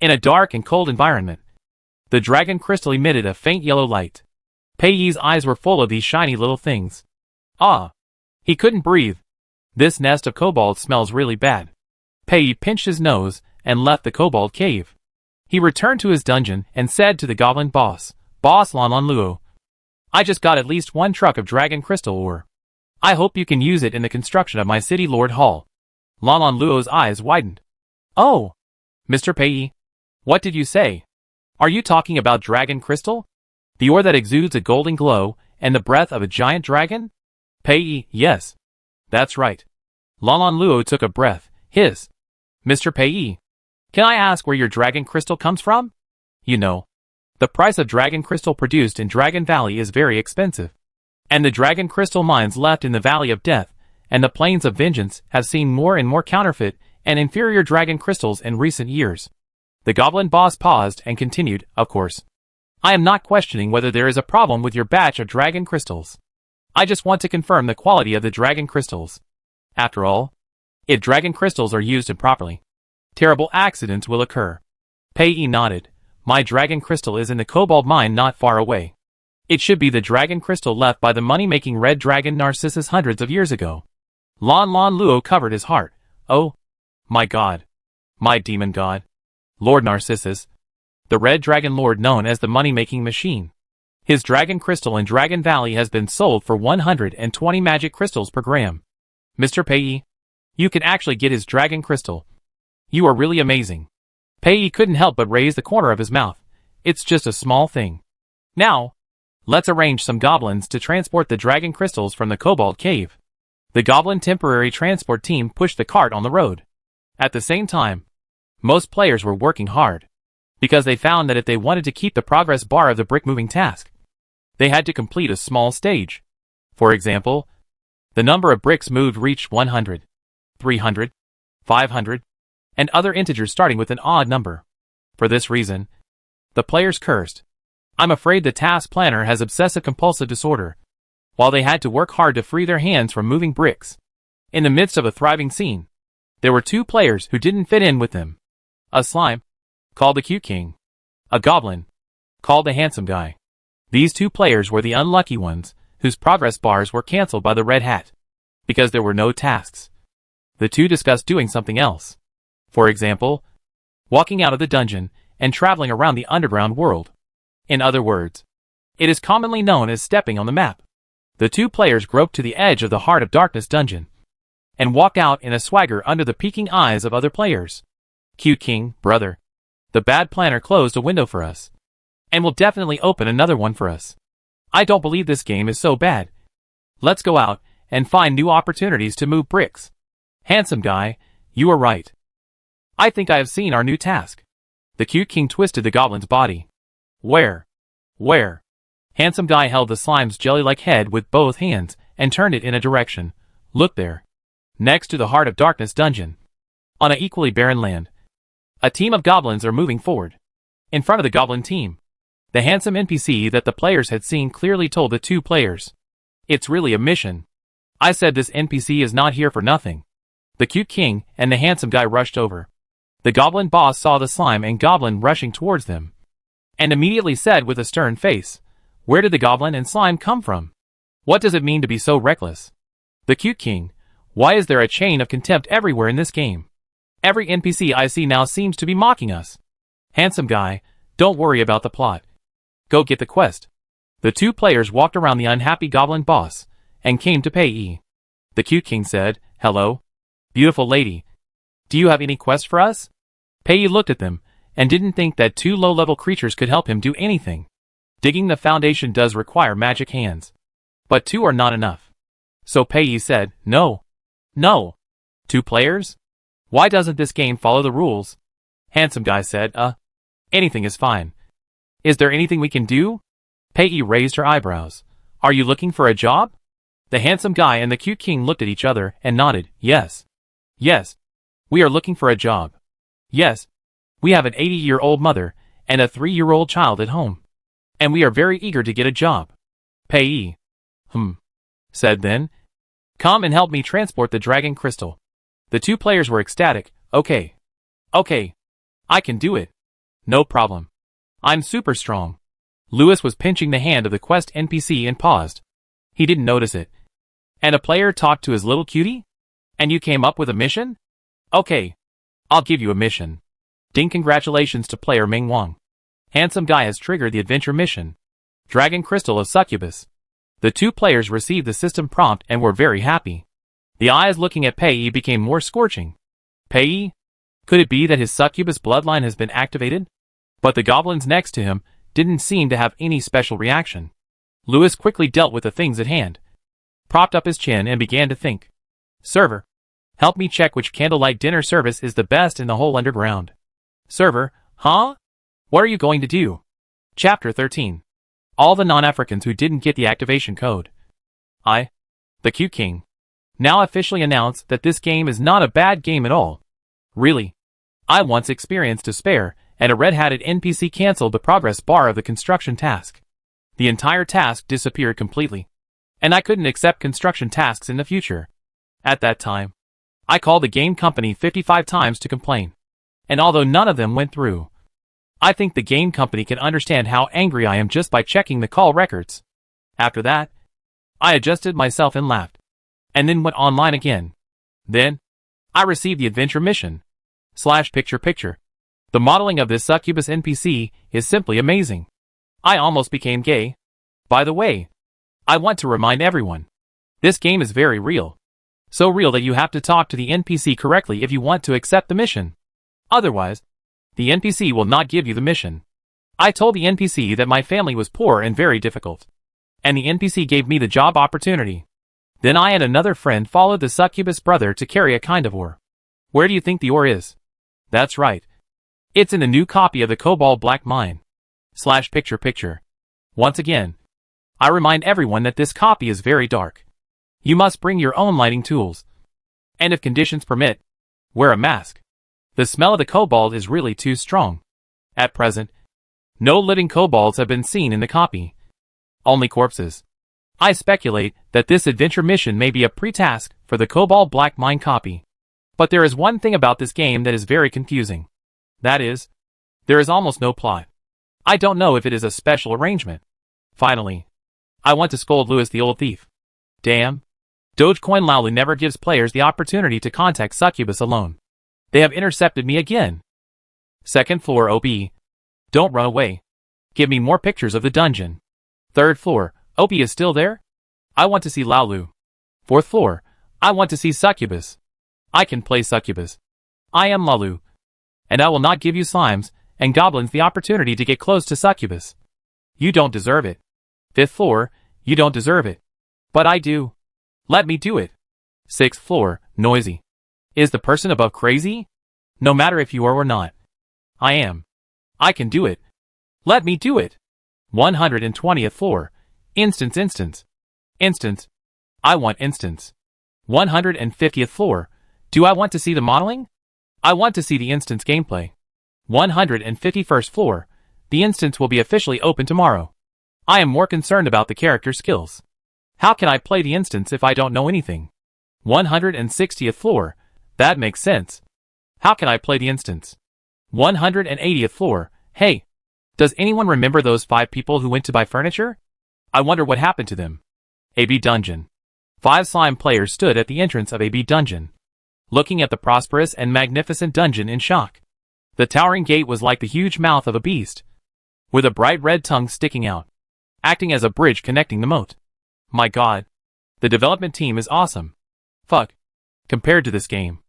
In a dark and cold environment, the dragon crystal emitted a faint yellow light. Pei's eyes were full of these shiny little things. Ah! He couldn't breathe. This nest of kobold smells really bad. Pei pinched his nose and left the kobold cave. He returned to his dungeon and said to the goblin boss, Boss Lan Luo, I just got at least one truck of dragon crystal ore. I hope you can use it in the construction of my city lord hall. Lan Luo's eyes widened. Oh! Mr. Pei, what did you say? Are you talking about dragon crystal? The ore that exudes a golden glow and the breath of a giant dragon? Pei, yes. That's right. Lan Luo took a breath. Mr. Pei, can I ask where your dragon crystal comes from? You know, the price of dragon crystal produced in Dragon Valley is very expensive. And the dragon crystal mines left in the Valley of Death and the Plains of Vengeance have seen more and more counterfeit and inferior dragon crystals in recent years. The goblin boss paused and continued, of course. I am not questioning whether there is a problem with your batch of dragon crystals. I just want to confirm the quality of the dragon crystals. After all, if dragon crystals are used improperly, terrible accidents will occur. Pei nodded. My dragon crystal is in the kobold mine not far away. It should be the dragon crystal left by the money-making red dragon Narcissus hundreds of years ago. Lan Luo covered his heart. Oh, my god. My demon god. Lord Narcissus. The red dragon lord known as the money-making machine. His dragon crystal in Dragon Valley has been sold for 120 magic crystals per gram. Mr. Pei, you can actually get his dragon crystal. You are really amazing. Pei couldn't help but raise the corner of his mouth. It's just a small thing. Now, let's arrange some goblins to transport the dragon crystals from the kobold cave. The goblin temporary transport team pushed the cart on the road. At the same time, most players were working hard, because they found that if they wanted to keep the progress bar of the brick-moving task, they had to complete a small stage. For example, the number of bricks moved reached 100, 300, 500, and other integers starting with an odd number. For this reason, the players cursed. I'm afraid the task planner has obsessive-compulsive disorder, while they had to work hard to free their hands from moving bricks. In the midst of a thriving scene, there were two players who didn't fit in with them. A slime, called the cute king. A goblin, called the handsome guy. These two players were the unlucky ones, whose progress bars were cancelled by the red hat, because there were no tasks. The two discussed doing something else. For example, walking out of the dungeon and traveling around the underground world. In other words, it is commonly known as stepping on the map. The two players groped to the edge of the Heart of Darkness dungeon and walked out in a swagger under the peeking eyes of other players. Cute king, brother. The bad planner closed a window for us, and will definitely open another one for us. I don't believe this game is so bad. Let's go out and find new opportunities to move bricks. Handsome guy, you are right. I think I have seen our new task. The cute king twisted the goblin's body. Where? Where? Handsome guy held the slime's jelly-like head with both hands and turned it in a direction. Look there. Next to the Heart of Darkness dungeon. On an equally barren land. A team of goblins are moving forward. In front of the goblin team, the handsome NPC that the players had seen clearly told the two players. It's really a mission. I said this NPC is not here for nothing. The cute king and the handsome guy rushed over. The goblin boss saw the slime and goblin rushing towards them, and immediately said with a stern face, where did the goblin and slime come from? What does it mean to be so reckless? The cute king, why is there a chain of contempt everywhere in this game? Every NPC I see now seems to be mocking us. Handsome guy, don't worry about the plot. Go get the quest. The two players walked around the unhappy goblin boss and came to Pei. The cute king said, hello, beautiful lady. Do you have any quest for us? Pei looked at them and didn't think that two low-level creatures could help him do anything. Digging the foundation does require magic hands, but two are not enough. So Pei said, no. No. 2 players? Why doesn't this game follow the rules? Handsome guy said, anything is fine. Is there anything we can do? Pei raised her eyebrows. Are you looking for a job? The handsome guy and the cute king looked at each other and nodded, yes. Yes. We are looking for a job. Yes. We have an 80-year-old mother and a 3-year-old child at home. And we are very eager to get a job. Pei said then. Come and help me transport the dragon crystal. The 2 players were ecstatic. Okay. Okay. I can do it. No problem. I'm super strong. Lewis was pinching the hand of the quest NPC and paused. He didn't notice it. And a player talked to his little cutie? And you came up with a mission? Okay. I'll give you a mission. Ding, congratulations to player Ming Wang. Handsome guy has triggered the adventure mission. Dragon Crystal of Succubus. The 2 players received the system prompt and were very happy. The eyes looking at Pei became more scorching. Pei? Could it be that his succubus bloodline has been activated? But the goblins next to him didn't seem to have any special reaction. Lewis quickly dealt with the things at hand, propped up his chin and began to think. Server, help me check which candlelight dinner service is the best in the whole underground. Server, huh? What are you going to do? Chapter 13. All the non-Africans who didn't get the activation code. The cute king, now officially announced that this game is not a bad game at all. Really. I once experienced to spare, and a red-hatted NPC cancelled the progress bar of the construction task. The entire task disappeared completely. And I couldn't accept construction tasks in the future. At that time, I called the game company 55 times to complain. And although none of them went through, I think the game company can understand how angry I am just by checking the call records. After that, I adjusted myself and laughed. And then went online again. Then, I received the adventure mission. /picture. The modeling of this succubus NPC is simply amazing. I almost became gay. By the way, I want to remind everyone. This game is very real. So real that you have to talk to the NPC correctly if you want to accept the mission. Otherwise, the NPC will not give you the mission. I told the NPC that my family was poor and very difficult. And the NPC gave me the job opportunity. Then I and another friend followed the succubus brother to carry a kind of ore. Where do you think the ore is? That's right. It's in the new copy of the Cobalt Black Mine. /picture. Once again, I remind everyone that this copy is very dark. You must bring your own lighting tools. And if conditions permit, wear a mask. The smell of the cobalt is really too strong. At present, no living kobolds have been seen in the copy. Only corpses. I speculate that this adventure mission may be a pre-task for the Cobalt Black Mine copy. But there is one thing about this game that is very confusing. That is, there is almost no plot. I don't know if it is a special arrangement. Finally, I want to scold Lewis the old thief. Damn. Dogecoin Laulu never gives players the opportunity to contact Succubus alone. They have intercepted me again. Second floor OP. Don't run away. Give me more pictures of the dungeon. Third floor, OP is still there? I want to see Laulu. Fourth floor, I want to see Succubus. I can play Succubus. I am Laulu. And I will not give you slimes and goblins the opportunity to get close to Succubus. You don't deserve it. Fifth floor, you don't deserve it. But I do. Let me do it. Sixth floor, noisy. Is the person above crazy? No matter if you are or not. I am. I can do it. Let me do it. 120th floor. Instance. I want instance. 150th floor. Do I want to see the modeling? I want to see the instance gameplay. 151st floor. The instance will be officially open tomorrow. I am more concerned about the character skills. How can I play the instance if I don't know anything? 160th floor. That makes sense. How can I play the instance? 180th floor. Hey, does anyone remember those 5 people who went to buy furniture? I wonder what happened to them. AB Dungeon. 5 slime players stood at the entrance of AB Dungeon, looking at the prosperous and magnificent dungeon in shock. The towering gate was like the huge mouth of a beast, with a bright red tongue sticking out, acting as a bridge connecting the moat. My god. The development team is awesome. Fuck. Compared to this game,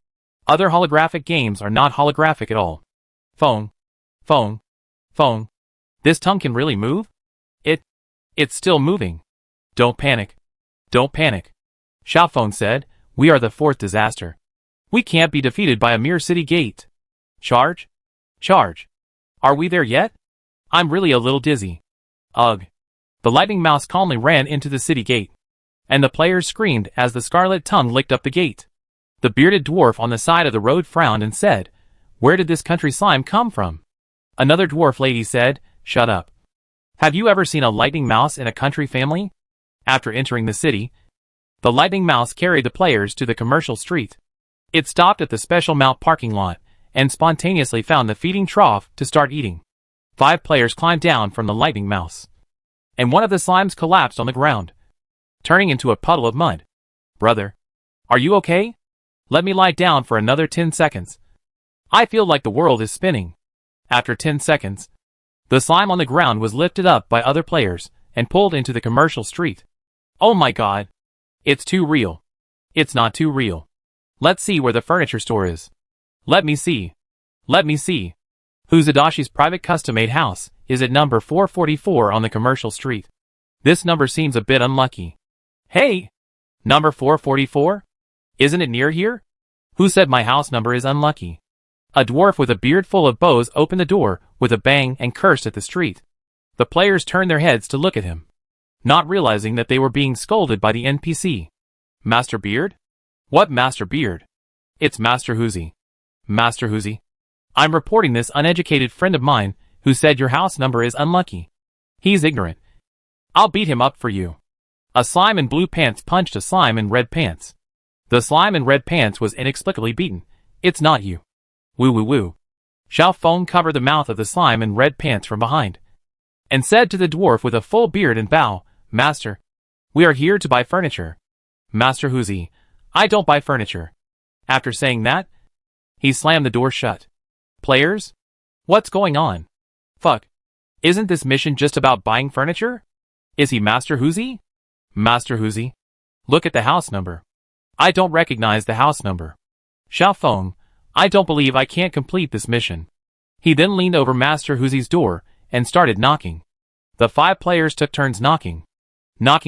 other holographic games are not holographic at all. Phone. This tongue can really move? It's still moving. Don't panic. Xiaofeng said, we are the fourth disaster. We can't be defeated by a mere city gate. Charge? Charge. Are we there yet? I'm really a little dizzy. Ugh. The lightning mouse calmly ran into the city gate. And the players screamed as the scarlet tongue licked up the gate. The bearded dwarf on the side of the road frowned and said, where did this country slime come from? Another dwarf lady said, shut up. Have you ever seen a lightning mouse in a country family? After entering the city, the lightning mouse carried the players to the commercial street. It stopped at the special mount parking lot and spontaneously found the feeding trough to start eating. 5 players climbed down from the lightning mouse. And one of the slimes collapsed on the ground, turning into a puddle of mud. Brother, are you okay? Let me lie down for another 10 seconds. I feel like the world is spinning. After 10 seconds, the slime on the ground was lifted up by other players and pulled into the commercial street. Oh my god. It's too real. It's not too real. Let's see where the furniture store is. Let me see. Let me see. Huzadashi's private custom-made house is at number 444 on the commercial street. This number seems a bit unlucky. Hey! Number 444? Isn't it near here? Who said my house number is unlucky? A dwarf with a beard full of bows opened the door with a bang and cursed at the street. The players turned their heads to look at him, not realizing that they were being scolded by the NPC. Master Beard? What Master Beard? It's Master Huzi. Master Huzi. I'm reporting this uneducated friend of mine who said your house number is unlucky. He's ignorant. I'll beat him up for you. A slime in blue pants punched a slime in red pants. The slime in red pants was inexplicably beaten. It's not you. Woo woo woo. Xiaofeng covered the mouth of the slime in red pants from behind, and said to the dwarf with a full beard and bow, Master, we are here to buy furniture. Master Huzi, I don't buy furniture. After saying that, he slammed the door shut. Players? What's going on? Fuck. Isn't this mission just about buying furniture? Is he Master Huzi? Master Huzi? Look at the house number. I don't recognize the house number. Xiaofeng, I don't believe I can't complete this mission. He then leaned over Master Huzi's door and started knocking. The 5 players took turns knocking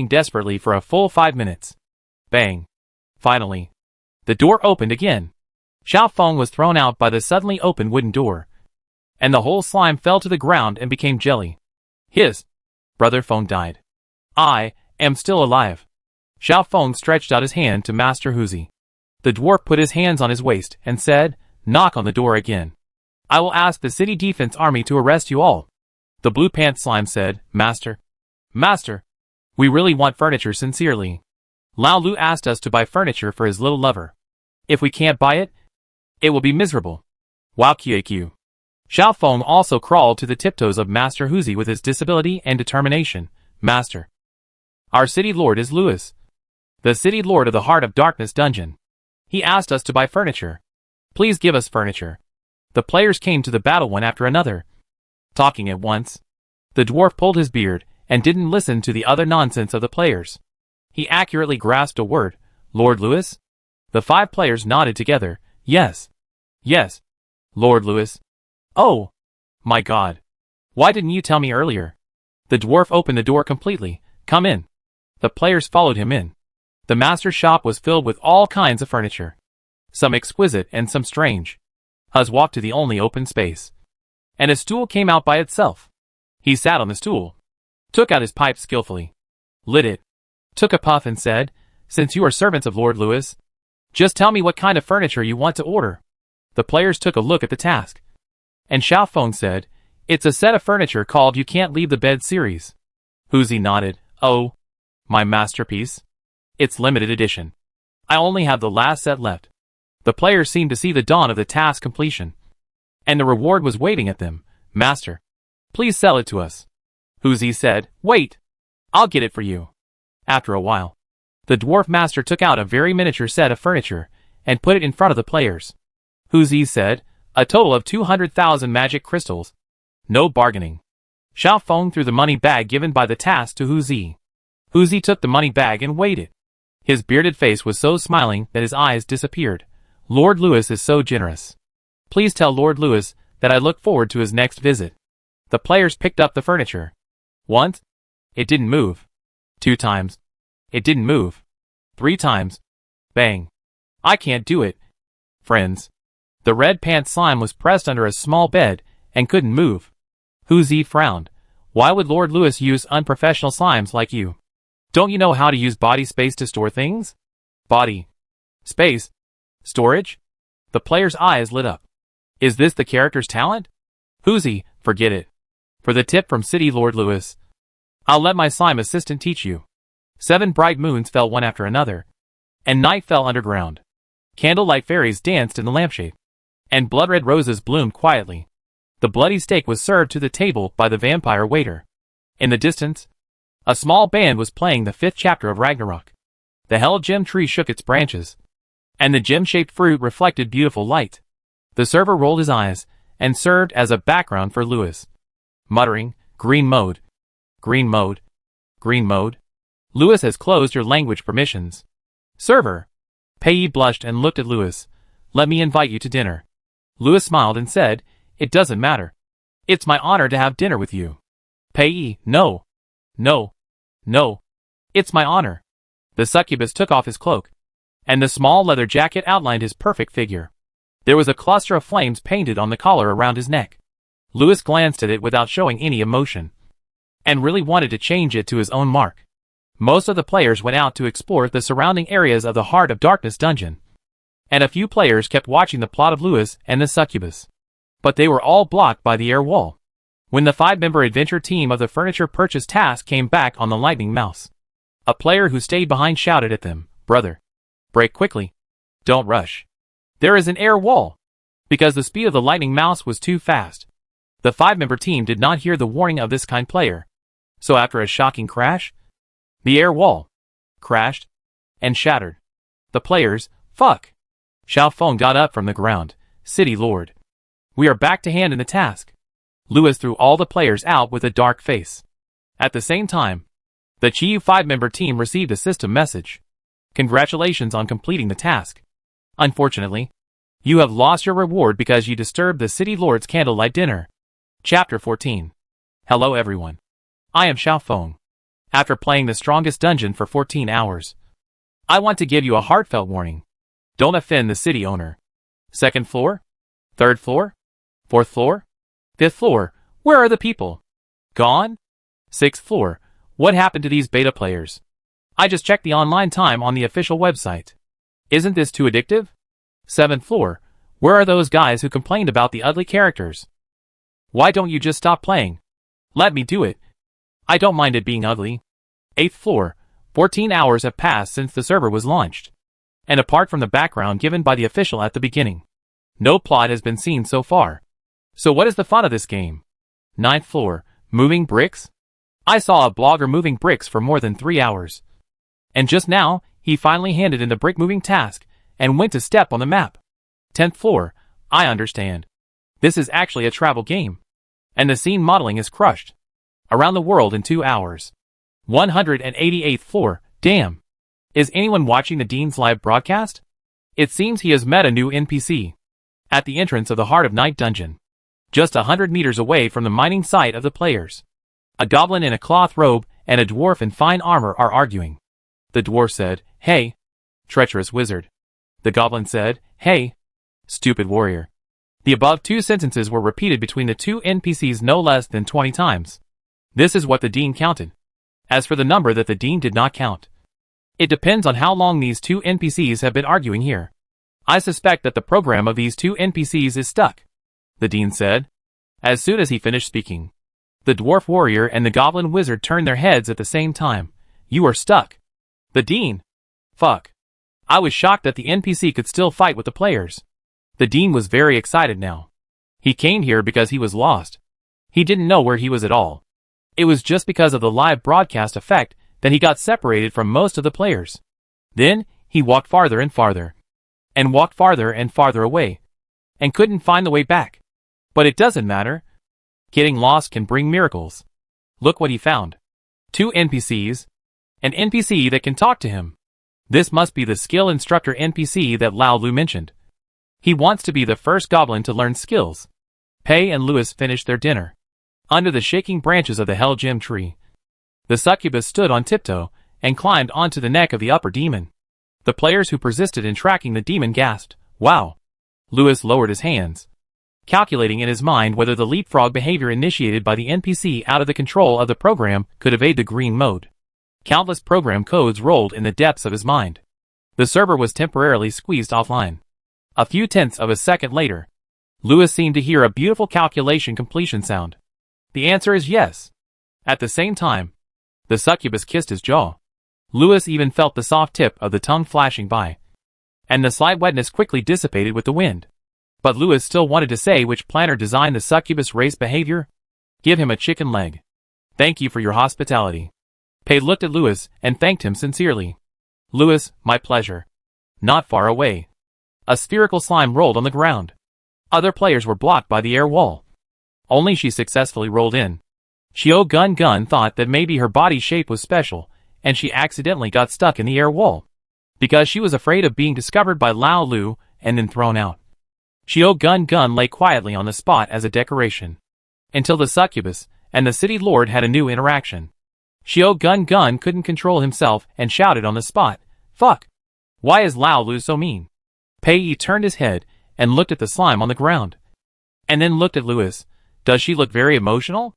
desperately for a full 5 minutes. Bang. Finally, the door opened again. Xiaofeng was thrown out by the suddenly opened wooden door, and the whole slime fell to the ground and became jelly. His brother Feng died. I am still alive. Xiaofeng stretched out his hand to Master Huzi. The dwarf put his hands on his waist and said, knock on the door again. I will ask the city defense army to arrest you all. The blue pants slime said, Master. Master. We really want furniture sincerely. Lao Lu asked us to buy furniture for his little lover. If we can't buy it, it will be miserable. Wow QAQ. Xiaofeng also crawled to the tiptoes of Master Huzi with his disability and determination. Master. Our city lord is Louis, the city lord of the Heart of Darkness dungeon. He asked us to buy furniture. Please give us furniture. The players came to the battle one after another, talking at once. The dwarf pulled his beard and didn't listen to the other nonsense of the players. He accurately grasped a word. Lord Louis? The 5 players nodded together. Yes. Yes. Lord Louis. Oh. My god. Why didn't you tell me earlier? The dwarf opened the door completely. Come in. The players followed him in. The master's shop was filled with all kinds of furniture, some exquisite and some strange. Huz walked to the only open space, and a stool came out by itself. He sat on the stool, took out his pipe skillfully, lit it, took a puff and said, Since you are servants of Lord Louis, just tell me what kind of furniture you want to order. The players took a look at the task, and Xiaofeng said, It's a set of furniture called You Can't Leave the Bed series. Huzi nodded. Oh, my masterpiece. It's limited edition. I only have the last set left. The players seemed to see the dawn of the task completion, and the reward was waiting at them. Master, please sell it to us. Huzi said, Wait, I'll get it for you. After a while, the dwarf master took out a very miniature set of furniture and put it in front of the players. Huzi said, A total of 200,000 magic crystals. No bargaining. Xiaofeng threw the money bag given by the task to Huzi. Huzi took the money bag and weighed it. His bearded face was so smiling that his eyes disappeared. Lord Louis is so generous. Please tell Lord Louis that I look forward to his next visit. The players picked up the furniture. Once, it didn't move. 2 times, it didn't move. 3 times. Bang. I can't do it. Friends. The red pants slime was pressed under a small bed and couldn't move. Whozy frowned. Why would Lord Lewis use unprofessional slimes like you? Don't you know how to use body space to store things? Body space? Storage? The player's eyes lit up. Is this the character's talent? Whozy, forget it. For the tip from City Lord Lewis. I'll let my slime assistant teach you. 7 bright moons fell one after another, and night fell underground. Candlelight fairies danced in the lampshade, and blood-red roses bloomed quietly. The bloody steak was served to the table by the vampire waiter. In the distance, a small band was playing the 5th chapter of Ragnarok. The hell gem tree shook its branches, and the gem-shaped fruit reflected beautiful light. The server rolled his eyes, and served as a background for Lewis, muttering, "Green mode. Green mode. Green mode. Lewis has closed your language permissions." Server. Payee blushed and looked at Lewis. "Let me invite you to dinner." Lewis smiled and said, "It doesn't matter. It's my honor to have dinner with you." Payee, "No. No. No. It's my honor." The succubus took off his cloak, and the small leather jacket outlined his perfect figure. There was a cluster of flames painted on the collar around his neck. Lewis glanced at it without showing any emotion, and really wanted to change it to his own mark. Most of the players went out to explore the surrounding areas of the Heart of Darkness dungeon, and a few players kept watching the plot of Lewis and the succubus. But they were all blocked by the air wall. When the 5-member adventure team of the furniture purchase task came back on the lightning mouse, a player who stayed behind shouted at them, "Brother, break quickly. Don't rush. There is an air wall." Because the speed of the lightning mouse was too fast, the 5-member team did not hear the warning of this kind player. So after a shocking crash, the air wall crashed and shattered. The players, "Fuck." Xiao Feng got up from the ground. "City Lord, we are back to hand in the task." Lewis threw all the players out with a dark face. At the same time, the Chiyu 5-member team received a system message. "Congratulations on completing the task. Unfortunately, you have lost your reward because you disturbed the City Lord's candlelight dinner." Chapter 14. Hello everyone. I am Xiao Feng. After playing the strongest dungeon for 14 hours, I want to give you a heartfelt warning. Don't offend the city owner. 2nd floor? 3rd floor? 4th floor? 5th floor? Where are the people? Gone? 6th floor? What happened to these beta players? I just checked the online time on the official website. Isn't this too addictive? 7th floor? Where are those guys who complained about the ugly characters? Why don't you just stop playing? Let me do it. I don't mind it being ugly. 8th floor? 14 hours have passed since the server was launched, and apart from the background given by the official at the beginning, no plot has been seen so far. So what is the fun of this game? 9th floor? Moving bricks? I saw a blogger moving bricks for more than 3 hours, and just now, he finally handed in the brick moving task and went to step on the map. 10th floor? I understand. This is actually a travel game, and the scene modeling is crushed around the world in 2 hours. 188th floor? Damn. Is anyone watching the Dean's live broadcast? It seems he has met a new NPC at the entrance of the Heart of Night dungeon, just 100 meters away from the mining site of the players. A goblin in a cloth robe and a dwarf in fine armor are arguing. The dwarf said, "Hey, treacherous wizard." The goblin said, "Hey, stupid warrior." The above 2 sentences were repeated between the 2 NPCs no less than 20 times. This is what the Dean counted. As for the number that the Dean did not count, it depends on how long these 2 NPCs have been arguing here. I suspect that the program of these 2 NPCs is stuck, the Dean said. As soon as he finished speaking, the dwarf warrior and the goblin wizard turned their heads at the same time. "You are stuck." The Dean. Fuck. I was shocked that the NPC could still fight with the players. The Dean was very excited now. He came here because he was lost. He didn't know where he was at all. It was just because of the live broadcast effect that he got separated from most of the players. Then, he walked farther and farther, and walked farther and farther away, and couldn't find the way back. But it doesn't matter. Getting lost can bring miracles. Look what he found. 2 NPCs. An NPC that can talk to him. This must be the skill instructor NPC that Lao Lu mentioned. He wants to be the first goblin to learn skills. Pei and Lewis finished their dinner under the shaking branches of the Hell Gem tree. The succubus stood on tiptoe and climbed onto the neck of the upper demon. The players who persisted in tracking the demon gasped, "Wow." Lewis lowered his hands, calculating in his mind whether the leapfrog behavior initiated by the NPC out of the control of the program could evade the green mode. Countless program codes rolled in the depths of his mind. The server was temporarily squeezed offline. A few tenths of a second later, Lewis seemed to hear a beautiful calculation completion sound. The answer is yes. At the same time, the succubus kissed his jaw. Lewis even felt the soft tip of the tongue flashing by, and the slight wetness quickly dissipated with the wind. But Lewis still wanted to say which planner designed the succubus race behavior. Give him a chicken leg. Thank you for your hospitality. Pei looked at Lewis and thanked him sincerely. Lewis, my pleasure. Not far away, a spherical slime rolled on the ground. Other players were blocked by the air wall. Only she successfully rolled in. Xiao Gun thought that maybe her body shape was special, and she accidentally got stuck in the air wall, because she was afraid of being discovered by Lao Lu and then thrown out. Xiao Gun lay quietly on the spot as a decoration, until the succubus and the city lord had a new interaction. Xiao Gun couldn't control himself and shouted on the spot, "Fuck! Why is Lao Lu so mean?" Pei turned his head and looked at the slime on the ground, and then looked at Lewis. Does she look very emotional?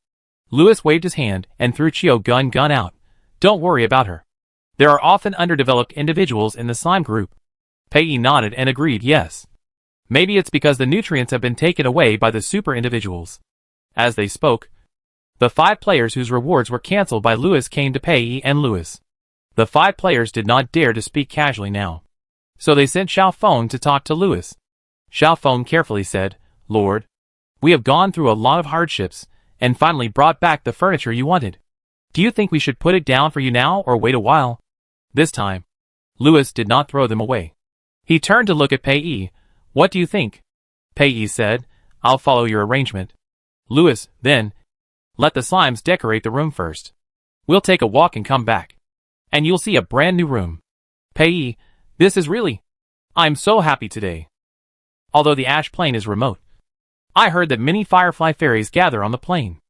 Lewis waved his hand and threw Xiao Gun out. Don't worry about her. There are often underdeveloped individuals in the slime group. Pei nodded and agreed yes. Maybe it's because the nutrients have been taken away by the super individuals. As they spoke, the 5 players whose rewards were cancelled by Lewis came to Pei and Lewis. The 5 players did not dare to speak casually now, so they sent Xiao Feng to talk to Lewis. Xiao Feng carefully said, "Lord, we have gone through a lot of hardships, and finally brought back the furniture you wanted. Do you think we should put it down for you now or wait a while?" This time, Lewis did not throw them away. He turned to look at Pei. "What do you think?" Pei said, "I'll follow your arrangement." Lewis, then, let the slimes decorate the room first. We'll take a walk and come back, and you'll see a brand new room. Pei, this is really... I'm so happy today. Although the ash plane is remote, I heard that many firefly fairies gather on the plane.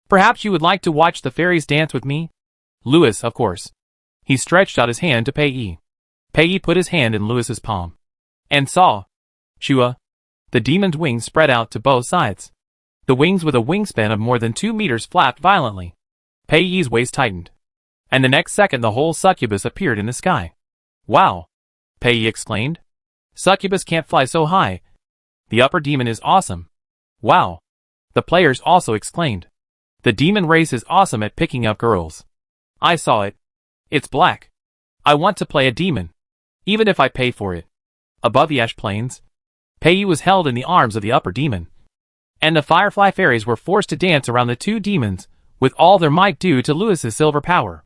Perhaps you would like to watch the fairies dance with me? Lewis, of course. He stretched out his hand to Pei. Pei put his hand in Lewis's palm, and saw, Chua, the demon's wings spread out to both sides. The wings with a wingspan of more than 2 meters flapped violently. Pei's waist tightened, and the next second the whole succubus appeared in the sky. Wow! Pei exclaimed. Succubus can't fly so high. The upper demon is awesome. Wow! The players also exclaimed. The demon race is awesome at picking up girls. I saw it. It's black. I want to play a demon, even if I pay for it. Above the ash plains, Pei was held in the arms of the upper demon, and the firefly fairies were forced to dance around the 2 demons with all their might due to Lewis's silver power.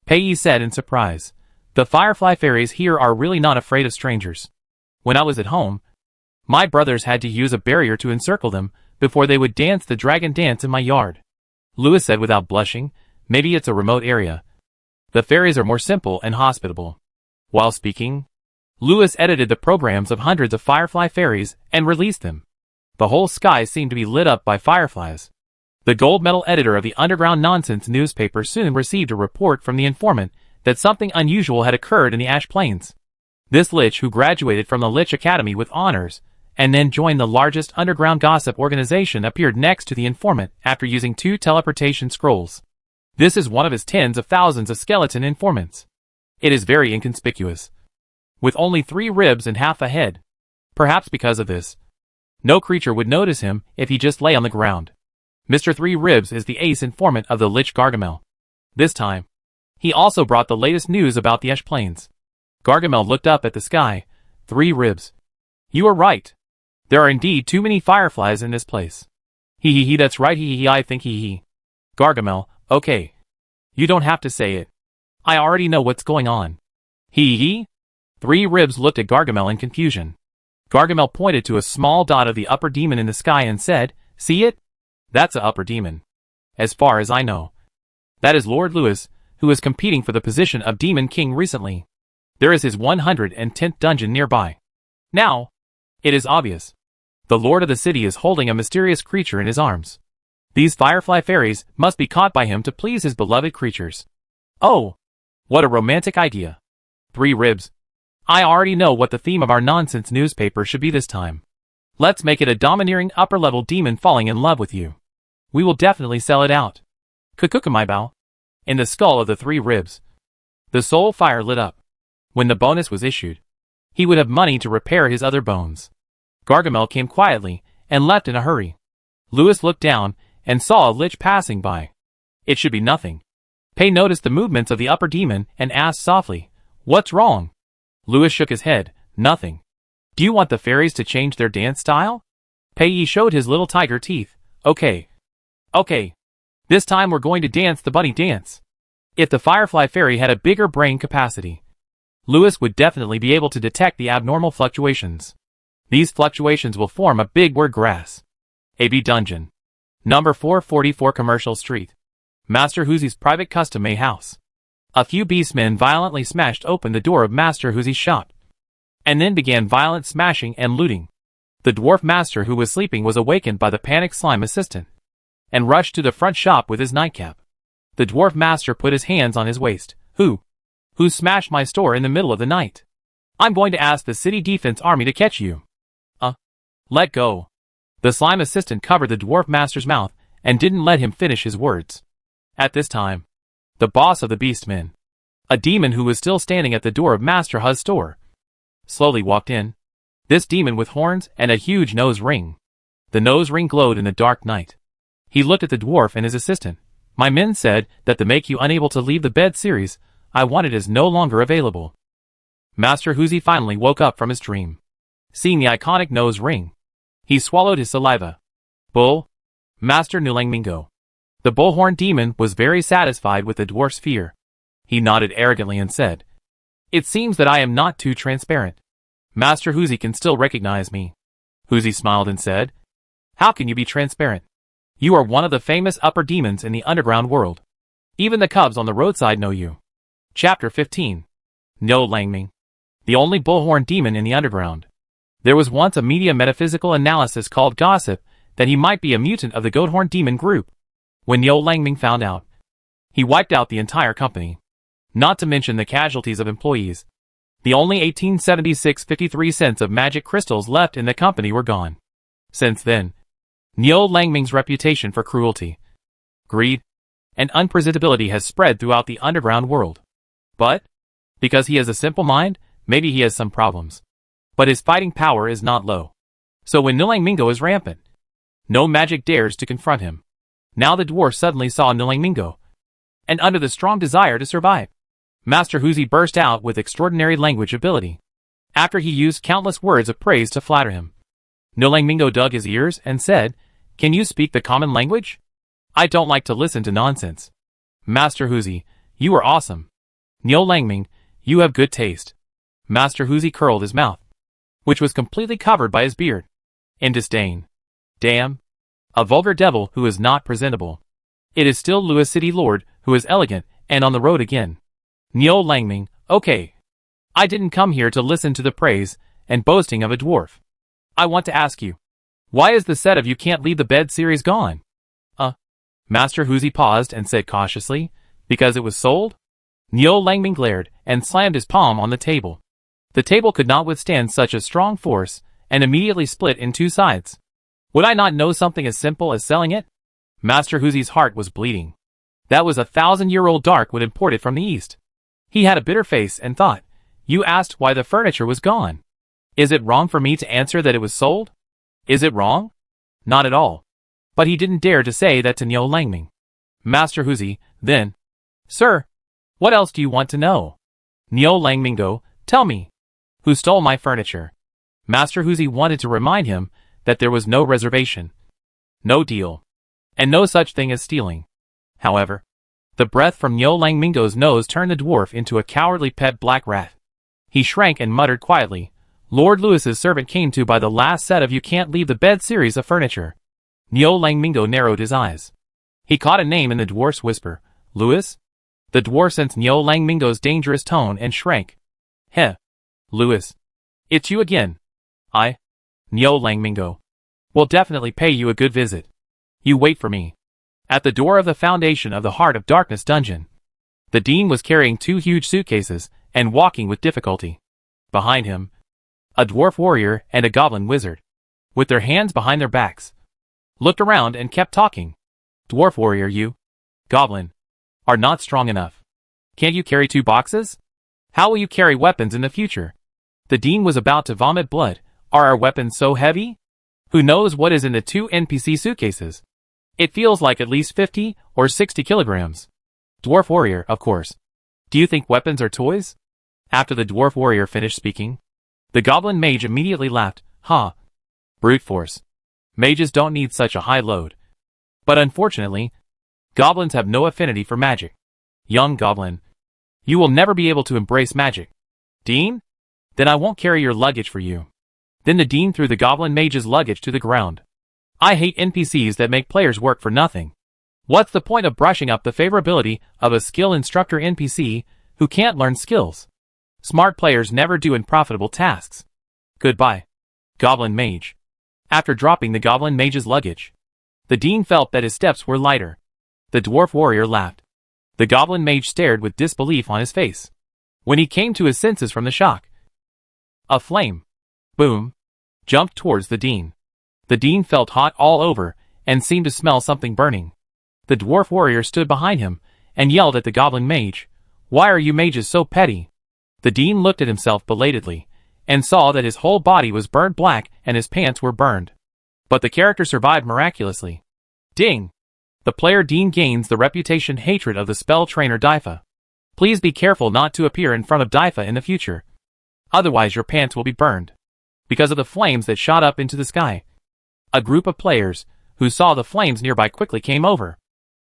Pei said in surprise, "The firefly fairies here are really not afraid of strangers. When I was at home, my brothers had to use a barrier to encircle them before they would dance the dragon dance in my yard." Lewis said without blushing, "Maybe it's a remote area. The fairies are more simple and hospitable." While speaking, Lewis edited the programs of hundreds of firefly fairies and released them. The whole sky seemed to be lit up by fireflies. The gold medal editor of the underground nonsense newspaper soon received a report from the informant that something unusual had occurred in the Ash Plains. This Lich, who graduated from the Lich Academy with honors and then joined the largest underground gossip organization, appeared next to the informant after using 2 teleportation scrolls. This is one of his tens of thousands of skeleton informants. It is very inconspicuous, with only 3 ribs and half a head. Perhaps because of this, no creature would notice him if he just lay on the ground. Mr. 3 Ribs is the ace informant of the Lich Gargamel. This time, he also brought the latest news about the Ash Plains. Gargamel looked up at the sky. 3 Ribs. You are right. There are indeed too many fireflies in this place. He, that's right, I think he. Gargamel, okay. You don't have to say it. I already know what's going on. He. 3 Ribs looked at Gargamel in confusion. Gargamel pointed to a small dot of the upper demon in the sky and said, "See it? That's a upper demon. As far as I know, that is Lord Lewis, who is competing for the position of Demon King recently. There is his 110th dungeon nearby. Now, it is obvious. The Lord of the city is holding a mysterious creature in his arms. These firefly fairies must be caught by him to please his beloved creatures. Oh, what a romantic idea." 3 Ribs. I already know what the theme of our nonsense newspaper should be this time. Let's make it a domineering upper-level demon falling in love with you. We will definitely sell it out. Kukukamaibow. In the skull of the three ribs. The soul fire lit up. When the bonus was issued, he would have money to repair his other bones. Gargamel came quietly and left in a hurry. Lewis looked down and saw a lich passing by. It should be nothing. Pei noticed the movements of the upper demon and asked softly, "What's wrong?" Lewis shook his head, "Nothing." "Do you want the fairies to change their dance style?" Pei showed his little tiger teeth. Okay. This time we're going to dance the bunny dance. If the Firefly Fairy had a bigger brain capacity, Lewis would definitely be able to detect the abnormal fluctuations. These fluctuations will form a big word grass. AB Dungeon. Number 444 Commercial Street. Master Whoozie's private custom-made house. A few beastmen violently smashed open the door of Master Whoozie's shop, and then began violent smashing and looting. The dwarf master who was sleeping was awakened by the panicked slime assistant, and rushed to the front shop with his nightcap. The dwarf master put his hands on his waist. Who smashed my store in the middle of the night? I'm going to ask the city defense army to catch you. Let go. The slime assistant covered the dwarf master's mouth and didn't let him finish his words. At this time, the boss of the beastmen, a demon who was still standing at the door of Master Hu's store, slowly walked in. This demon with horns and a huge nose ring. The nose ring glowed in the dark night. He looked at the dwarf and his assistant. My men said that the make you unable to leave the bed series I wanted is no longer available. Master Whoozie finally woke up from his dream. Seeing the iconic nose ring, he swallowed his saliva. Bull. Master Nulangmingo. The bullhorn demon was very satisfied with the dwarf's fear. He nodded arrogantly and said, "It seems that I am not too transparent. Master Whoozie can still recognize me." Whoozie smiled and said, "How can you be transparent? You are one of the famous upper demons in the underground world. Even the cubs on the roadside know you." Chapter 15. No Langming. The only bullhorn demon in the underground. There was once a media metaphysical analysis called gossip that he might be a mutant of the goathorn demon group. When Yo Langming found out, he wiped out the entire company. Not to mention the casualties of employees. The only 1876.53 cents of magic crystals left in the company were gone. Since then, Nyo Langming's reputation for cruelty, greed, and unpresentability has spread throughout the underground world. But, because he has a simple mind, maybe he has some problems. But his fighting power is not low. So when Nulangmingo is rampant, no magic dares to confront him. Now the dwarf suddenly saw Nulangmingo, and under the strong desire to survive, Master Whoozie burst out with extraordinary language ability. After he used countless words of praise to flatter him, Nulangmingo dug his ears and said, "Can you speak the common language? I don't like to listen to nonsense." "Master Whoozie, you are awesome. Nyo Langming, you have good taste." Master Whoozie curled his mouth, which was completely covered by his beard, in disdain. "Damn. A vulgar devil who is not presentable. It is still Lewis City Lord who is elegant and on the road again. Nyo Langming, okay. I didn't come here to listen to the praise and boasting of a dwarf. I want to ask you, why is the set of You Can't Leave the Bed series gone?" Master Whoozie paused and said cautiously, "Because it was sold?" Nyo Langming glared and slammed his palm on the table. The table could not withstand such a strong force and immediately split in two sides. Would I not know something as simple as selling it? Master Whoozie's heart was bleeding. That was 1,000-year-old dark wood imported from the east. He had a bitter face and thought, "You asked why the furniture was gone. Is it wrong for me to answer that it was sold? Is it wrong? Not at all." But he didn't dare to say that to Nyo Langming. Master Whoozie, then, "Sir, what else do you want to know?" Nyo Langmingo, "Tell me, who stole my furniture?" Master Whoozie wanted to remind him that there was no reservation, no deal, and no such thing as stealing. However, the breath from Nyo Langmingo's nose turned the dwarf into a cowardly pet black rat. He shrank and muttered quietly, "Lord Lewis's servant came to buy the last set of You Can't Leave the Bed series of furniture." Nyo Langmingo narrowed his eyes. He caught a name in the dwarf's whisper, "Lewis?" The dwarf sensed Nyo Langmingo's dangerous tone and shrank. "Heh. Lewis. It's you again." "I, Nyo Langmingo, will definitely pay you a good visit. You wait for me." At the door of the foundation of the Heart of Darkness dungeon, the dean was carrying two huge suitcases and walking with difficulty. Behind him, a dwarf warrior and a goblin wizard, with their hands behind their backs, looked around and kept talking. Dwarf warrior, you, goblin, are not strong enough. Can't you carry 2 boxes? How will you carry weapons in the future? The dean was about to vomit blood. Are our weapons so heavy? Who knows what is in the 2 NPC suitcases? It feels like at least 50 or 60 kilograms. Dwarf warrior, of course. Do you think weapons are toys? After the dwarf warrior finished speaking, the goblin mage immediately laughed. Ha! Brute force. Mages don't need such a high load. But unfortunately, goblins have no affinity for magic. Young goblin, you will never be able to embrace magic. Dean? Then I won't carry your luggage for you. Then the dean threw the goblin mage's luggage to the ground. I hate NPCs that make players work for nothing. What's the point of brushing up the favorability of a skill instructor NPC who can't learn skills? Smart players never do unprofitable tasks. Goodbye, goblin mage. After dropping the goblin mage's luggage, the dean felt that his steps were lighter. The dwarf warrior laughed. The goblin mage stared with disbelief on his face. When he came to his senses from the shock, a flame, boom, jumped towards the dean. The dean felt hot all over and seemed to smell something burning. The dwarf warrior stood behind him and yelled at the goblin mage, "Why are you mages so petty?" The dean looked at himself belatedly and saw that his whole body was burned black and his pants were burned. But the character survived miraculously. Ding! The player dean gains the reputation hatred of the spell trainer Daifa. Please be careful not to appear in front of Daifa in the future. Otherwise your pants will be burned. Because of the flames that shot up into the sky. A group of players, who saw the flames nearby quickly came over.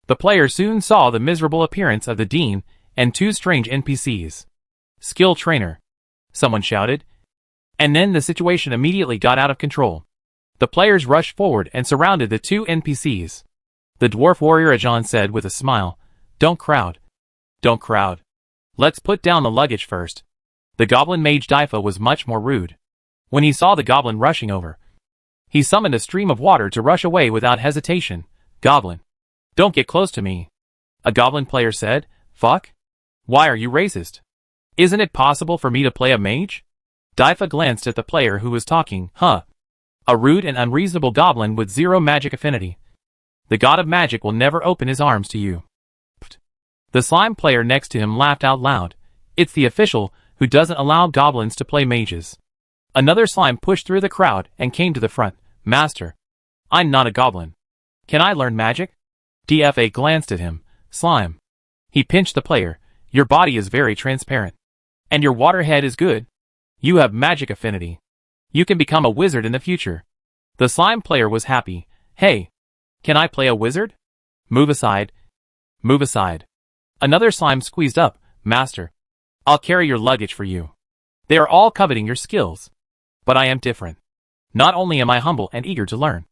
The players soon saw the miserable appearance of the dean and 2 strange NPCs. Skill trainer, someone shouted. And then the situation immediately got out of control. The players rushed forward and surrounded the 2 NPCs. The dwarf warrior Ajan said with a smile, "Don't crowd. Don't crowd. Let's put down the luggage first." The goblin mage Daifa was much more rude. When he saw the goblin rushing over, he summoned a stream of water to rush away without hesitation. "Goblin, don't get close to me," a goblin player said. "Fuck? Why are you racist? Isn't it possible for me to play a mage?" Daifa glanced at the player who was talking. "Huh. A rude and unreasonable goblin with 0 magic affinity. The god of magic will never open his arms to you." The slime player next to him laughed out loud. "It's the official who doesn't allow goblins to play mages." Another slime pushed through the crowd and came to the front. "Master, I'm not a goblin. Can I learn magic?" DFA glanced at him. "Slime." He pinched the player. "Your body is very transparent. And your water head is good. You have magic affinity. You can become a wizard in the future." The slime player was happy. "Hey, can I play a wizard?" "Move aside. Move aside." Another slime squeezed up. "Master, I'll carry your luggage for you. They are all coveting your skills. But I am different. Not only am I humble and eager to learn,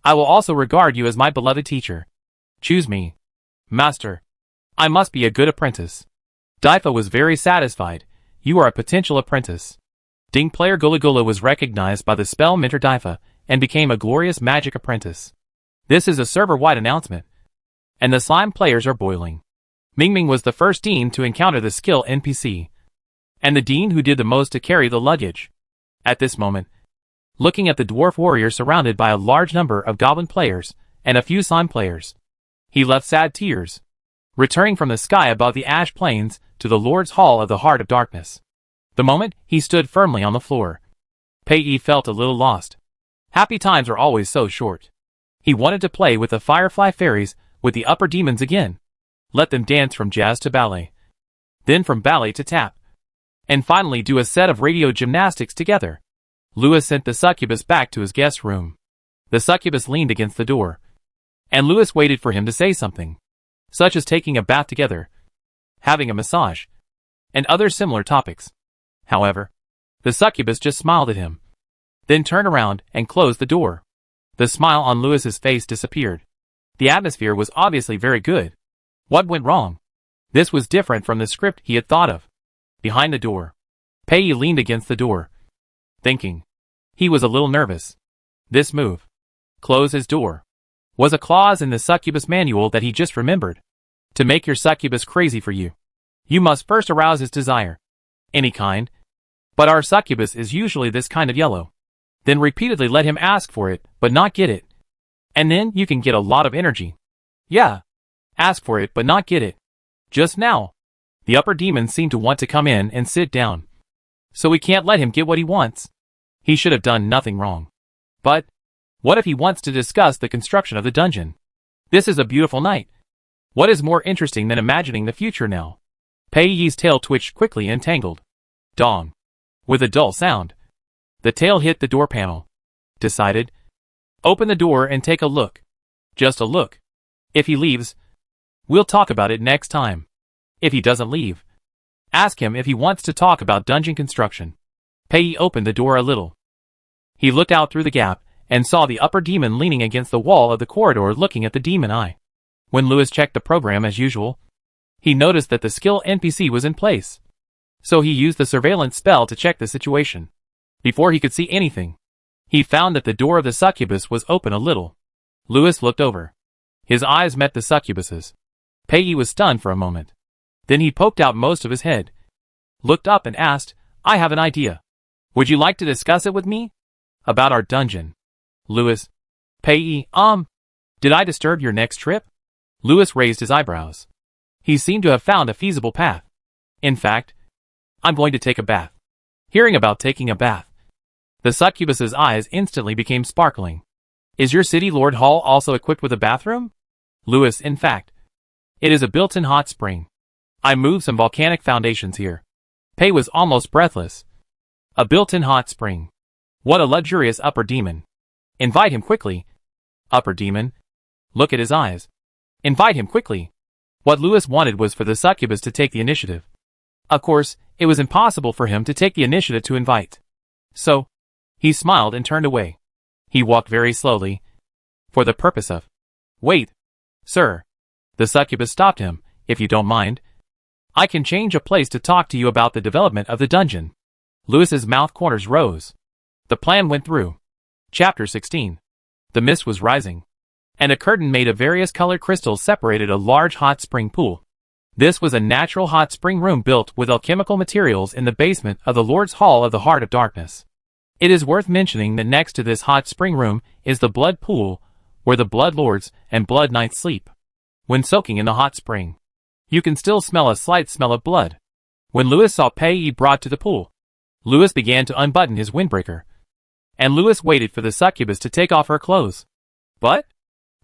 I will also regard you as my beloved teacher. Choose me. Master, I must be a good apprentice." Daifa was very satisfied. "You are a potential apprentice." Ding player Gula Gula was recognized by the spell mentor Daifa and became a glorious magic apprentice. This is a server-wide announcement. And the slime players are boiling. Mingming was the first dean to encounter the skill NPC. And the dean who did the most to carry the luggage. At this moment, looking at the dwarf warrior surrounded by a large number of goblin players and a few slime players, he left sad tears, returning from the sky above the ash plains to the Lord's Hall of the Heart of Darkness. The moment he stood firmly on the floor, Pei felt a little lost. Happy times are always so short. He wanted to play with the firefly fairies with the upper demons again. Let them dance from jazz to ballet. Then from ballet to tap. And finally do a set of radio gymnastics together. Lewis sent the succubus back to his guest room. The succubus leaned against the door. And Lewis waited for him to say something. Such as taking a bath together, having a massage, and other similar topics. However, the succubus just smiled at him. Then turned around and closed the door. The smile on Lewis's face disappeared. The atmosphere was obviously very good. What went wrong? This was different from the script he had thought of. Behind the door, Pei leaned against the door, thinking. He was a little nervous. This move, close his door, was a clause in the succubus manual that he just remembered. To make your succubus crazy for you, you must first arouse his desire. Any kind. But our succubus is usually this kind of yellow. Then repeatedly let him ask for it, but not get it. And then you can get a lot of energy. Yeah. Ask for it, but not get it. Just now. The upper demon seemed to want to come in and sit down. So we can't let him get what he wants. He should have done nothing wrong. But what if he wants to discuss the construction of the dungeon? This is a beautiful night. What is more interesting than imagining the future now? Pei Yi's tail twitched quickly and tangled. Dong. With a dull sound. The tail hit the door panel. Decided. Open the door and take a look. Just a look. If he leaves, we'll talk about it next time. If he doesn't leave, ask him if he wants to talk about dungeon construction. Pei Yi opened the door a little. He looked out through the gap and saw the upper demon leaning against the wall of the corridor looking at the demon eye. When Lewis checked the program as usual, he noticed that the skill NPC was in place. So he used the surveillance spell to check the situation. Before he could see anything, he found that the door of the succubus was open a little. Lewis looked over. His eyes met the succubus's. Pei Yi was stunned for a moment. Then he poked out most of his head, looked up and asked, I have an idea. Would you like to discuss it with me? About our dungeon. Lewis. Pei Yi, did I disturb your next trip? Lewis raised his eyebrows. He seemed to have found a feasible path. In fact, I'm going to take a bath. Hearing about taking a bath, the succubus's eyes instantly became sparkling. Is your city lord hall also equipped with a bathroom? Lewis, in fact, it is a built-in hot spring. I moved some volcanic foundations here. Pei was almost breathless. A built-in hot spring. What a luxurious upper demon. Invite him quickly. Upper demon. Look at his eyes. Invite him quickly. What Lewis wanted was for the succubus to take the initiative. Of course, it was impossible for him to take the initiative to invite. So, he smiled and turned away. He walked very slowly, for the purpose of... Wait, sir. The succubus stopped him. If you don't mind, I can change a place to talk to you about the development of the dungeon. Lewis's mouth corners rose. The plan went through. Chapter 16. The mist was rising, and a curtain made of various colored crystals separated a large hot spring pool. This was a natural hot spring room built with alchemical materials in the basement of the Lord's Hall of the Heart of Darkness. It is worth mentioning that next to this hot spring room is the blood pool, where the blood lords and blood knights sleep. When soaking in the hot spring, you can still smell a slight smell of blood. When Lewis saw Pei Yi brought to the pool, Lewis began to unbutton his windbreaker. And Lewis waited for the succubus to take off her clothes. But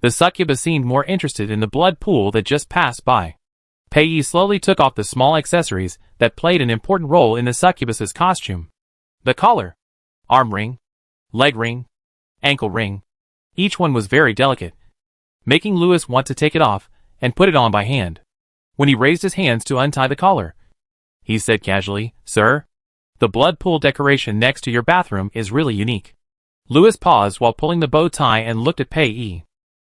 the succubus seemed more interested in the blood pool that just passed by. Pei Yi slowly took off the small accessories that played an important role in the succubus's costume. The collar, arm ring, leg ring, ankle ring. Each one was very delicate, making Lewis want to take it off and put it on by hand. When he raised his hands to untie the collar, he said casually, Sir, the blood pool decoration next to your bathroom is really unique. Lewis paused while pulling the bow tie and looked at Pei Yi.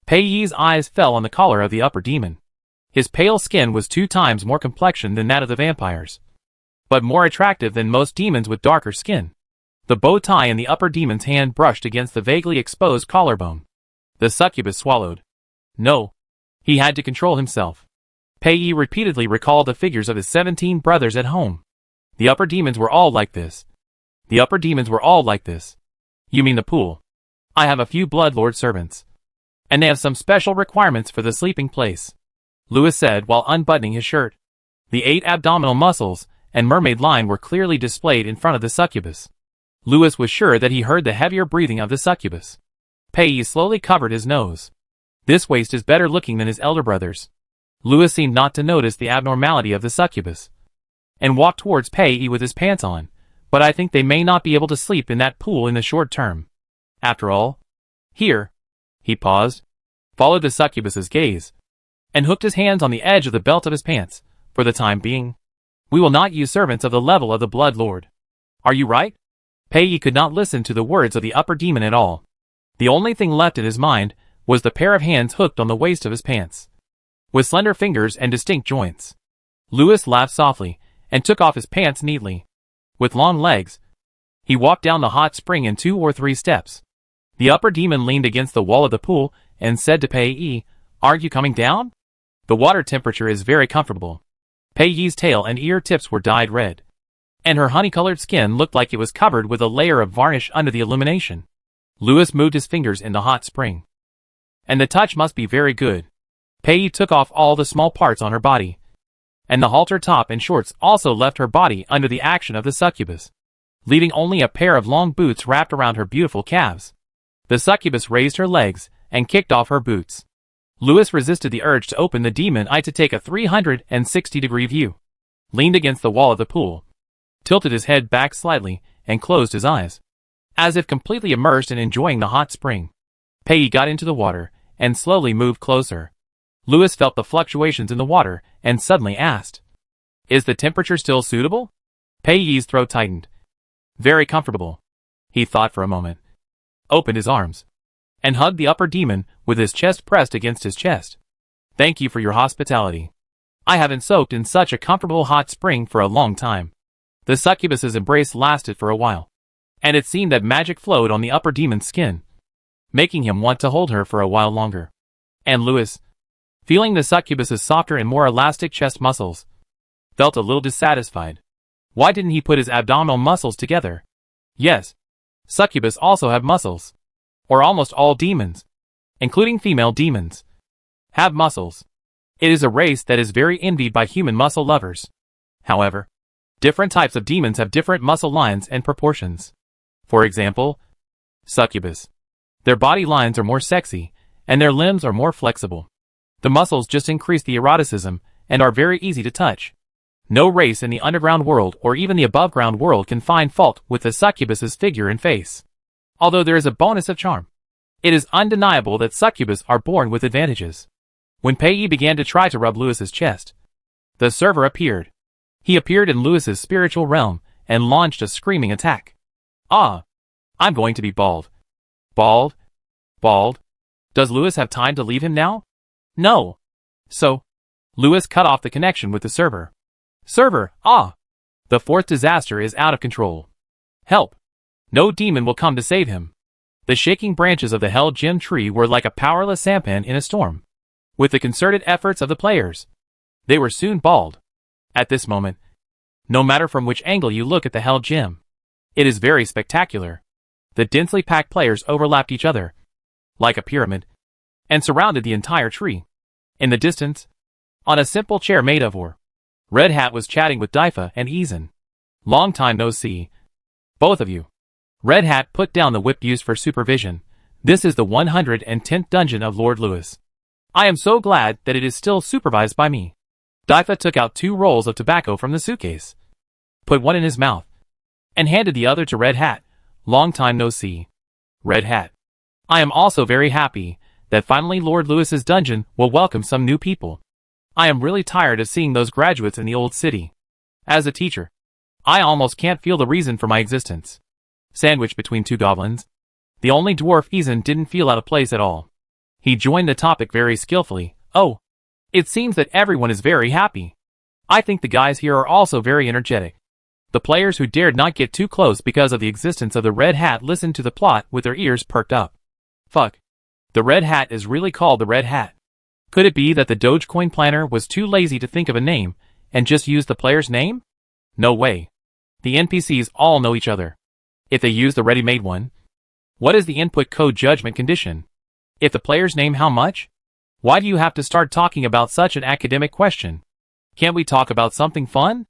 Pei Yi's eyes fell on the collar of the upper demon. His pale skin was 2 times more complexion than that of the vampires, but more attractive than most demons with darker skin. The bow tie in the upper demon's hand brushed against the vaguely exposed collarbone. The succubus swallowed. No. He had to control himself. Pei Yi repeatedly recalled the figures of his 17 brothers at home. The upper demons were all like this. The upper demons were all like this. You mean the pool? I have a few bloodlord servants, and they have some special requirements for the sleeping place, Lewis said while unbuttoning his shirt. The 8 abdominal muscles and mermaid line were clearly displayed in front of the succubus. Lewis was sure that he heard the heavier breathing of the succubus. Pei Yi slowly covered his nose. This waist is better looking than his elder brothers. Lewis seemed not to notice the abnormality of the succubus, and walked towards Pei Yi with his pants on, but I think they may not be able to sleep in that pool in the short term. After all, here, he paused, followed the succubus's gaze, and hooked his hands on the edge of the belt of his pants. For the time being, we will not use servants of the level of the blood lord. Are you right? Pei Yi could not listen to the words of the upper demon at all. The only thing left in his mind was the pair of hands hooked on the waist of his pants, with slender fingers and distinct joints. Lewis laughed softly and took off his pants neatly. With long legs, he walked down the hot spring in 2 or 3 steps. The upper demon leaned against the wall of the pool and said to Pei Yi, Aren't you coming down? The water temperature is very comfortable. Pei Yi's tail and ear tips were dyed red. and her honey-colored skin looked like it was covered with a layer of varnish under the illumination. Louis moved his fingers in the hot spring. And the touch must be very good. Pei took off all the small parts on her body, and the halter top and shorts also left her body under the action of the succubus, leaving only a pair of long boots wrapped around her beautiful calves. The succubus raised her legs and kicked off her boots. Louis resisted the urge to open the demon eye to take a 360-degree view, leaned against the wall of the pool, tilted his head back slightly, and closed his eyes, as if completely immersed in enjoying the hot spring. Pei got into the water and slowly moved closer. Louis felt the fluctuations in the water and suddenly asked, "Is the temperature still suitable?" Pei's throat tightened. "Very comfortable." He thought for a moment, opened his arms, and hugged the upper demon with his chest pressed against his chest. "Thank you for your hospitality. I haven't soaked in such a comfortable hot spring for a long time." The succubus's embrace lasted for a while, and it seemed that magic flowed on the upper demon's skin, making him want to hold her for a while longer. And Louis, feeling the succubus's softer and more elastic chest muscles, felt a little dissatisfied. Why didn't he put his abdominal muscles together? Yes, succubus also have muscles. Or almost all demons, including female demons, have muscles. It is a race that is very envied by human muscle lovers. However, different types of demons have different muscle lines and proportions. For example, succubus. Their body lines are more sexy, and their limbs are more flexible. The muscles just increase the eroticism and are very easy to touch. No race in the underground world or even the above-ground world can find fault with the succubus's figure and face. Although there is a bonus of charm, it is undeniable that succubus are born with advantages. When Pei began to try to rub Louis's chest, the server appeared. He appeared in Louis's spiritual realm and launched a screaming attack. "Ah! I'm going to be bald." Bald? Bald? Does Louis have time to leave him now? No. So, Louis cut off the connection with the server. "Server, ah! The fourth disaster is out of control. Help! No demon will come to save him." The shaking branches of the Hell Gem tree were like a powerless sampan in a storm. With the concerted efforts of the players, they were soon bald. At this moment, no matter from which angle you look at the Hell Gem, it is very spectacular. The densely packed players overlapped each other, like a pyramid, and surrounded the entire tree. In the distance, on a simple chair made of ore, Red Hat was chatting with Daifa and Eason. "Long time no see, both of you." Red Hat put down the whip used for supervision. "This is the 110th dungeon of Lord Louis. I am so glad that it is still supervised by me." Daifa took out 2 rolls of tobacco from the suitcase, put one in his mouth, and handed the other to Red Hat. "Long time no see, Red Hat. I am also very happy that finally Lord Louis's dungeon will welcome some new people. I am really tired of seeing those graduates in the old city. As a teacher, I almost can't feel the reason for my existence." Sandwiched between 2 goblins, the only dwarf Eason didn't feel out of place at all. He joined the topic very skillfully. "Oh, it seems that everyone is very happy. I think the guys here are also very energetic." The players who dared not get too close because of the existence of the Red Hat listened to the plot with their ears perked up. Fuck. The Red Hat is really called the Red Hat. Could it be that the Dogecoin planner was too lazy to think of a name and just used the player's name? No way. The NPCs all know each other. If they use the ready-made one, what is the input code judgment condition? If the player's name how much? Why do you have to start talking about such an academic question? Can't we talk about something fun?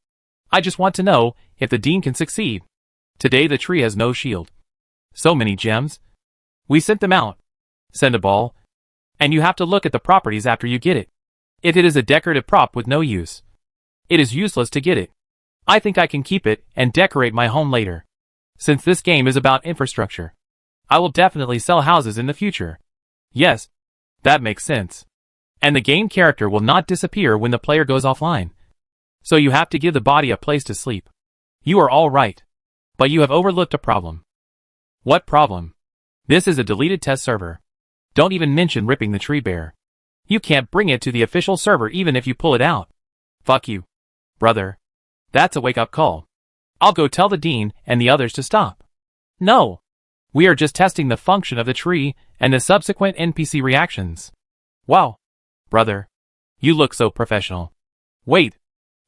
I just want to know if the dean can succeed. Today the tree has no shield. So many gems. We sent them out. Send a ball. And you have to look at the properties after you get it. If it is a decorative prop with no use, it is useless to get it. I think I can keep it and decorate my home later. Since this game is about infrastructure, I will definitely sell houses in the future. Yes, that makes sense. And the game character will not disappear when the player goes offline. So you have to give the body a place to sleep. You are all right. But you have overlooked a problem. What problem? This is a deleted test server. Don't even mention ripping the tree bare. You can't bring it to the official server even if you pull it out. Fuck you, brother. That's a wake-up call. I'll go tell the dean and the others to stop. No. We are just testing the function of the tree and the subsequent NPC reactions. Wow. Brother. You look so professional. Wait.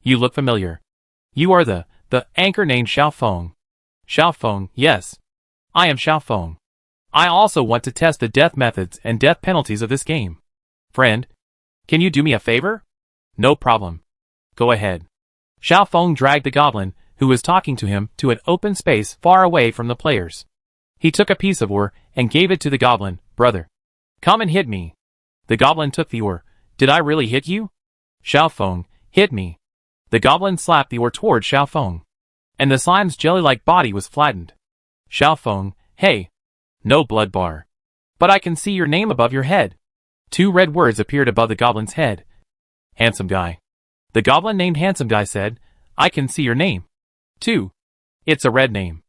You look familiar. You are the The anchor named Xiaofeng. Xiaofeng, yes. I am Xiaofeng. I also want to test the death methods and death penalties of this game. Friend, can you do me a favor? No problem. Go ahead. Xiaofeng dragged the goblin, who was talking to him, to an open space far away from the players. He took a piece of ore and gave it to the goblin. Brother, come and hit me. The goblin took the ore. Did I really hit you? Xiaofeng, hit me. The goblin slapped the ore toward Xiaofeng, and the slime's jelly-like body was flattened. Xiaofeng, hey. No blood bar. But I can see your name above your head. 2 red words appeared above the goblin's head. Handsome guy. The goblin named Handsome Guy said, I can see your name. 2. It's a red name.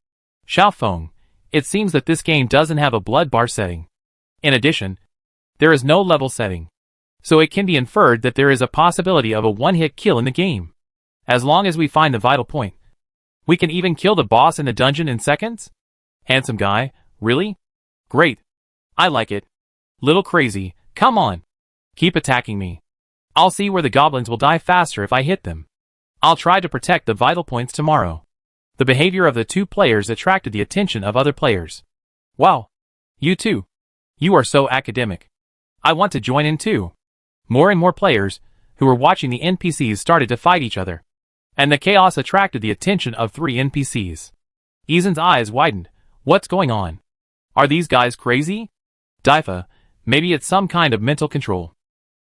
Xiaofeng, it seems that this game doesn't have a blood bar setting. In addition, there is no level setting. So it can be inferred that there is a possibility of a one-hit kill in the game. As long as we find the vital point. We can even kill the boss in the dungeon in seconds? Handsome Guy, really? Great. I like it. Little crazy, come on. Keep attacking me. I'll see where the goblins will die faster if I hit them. I'll try to protect the vital points tomorrow. The behavior of the 2 players attracted the attention of other players. Wow. You too. You are so academic. I want to join in too. More and more players, who were watching the NPCs, started to fight each other. And the chaos attracted the attention of 3 NPCs. Easen's eyes widened. What's going on? Are these guys crazy? Daifa, maybe it's some kind of mental control.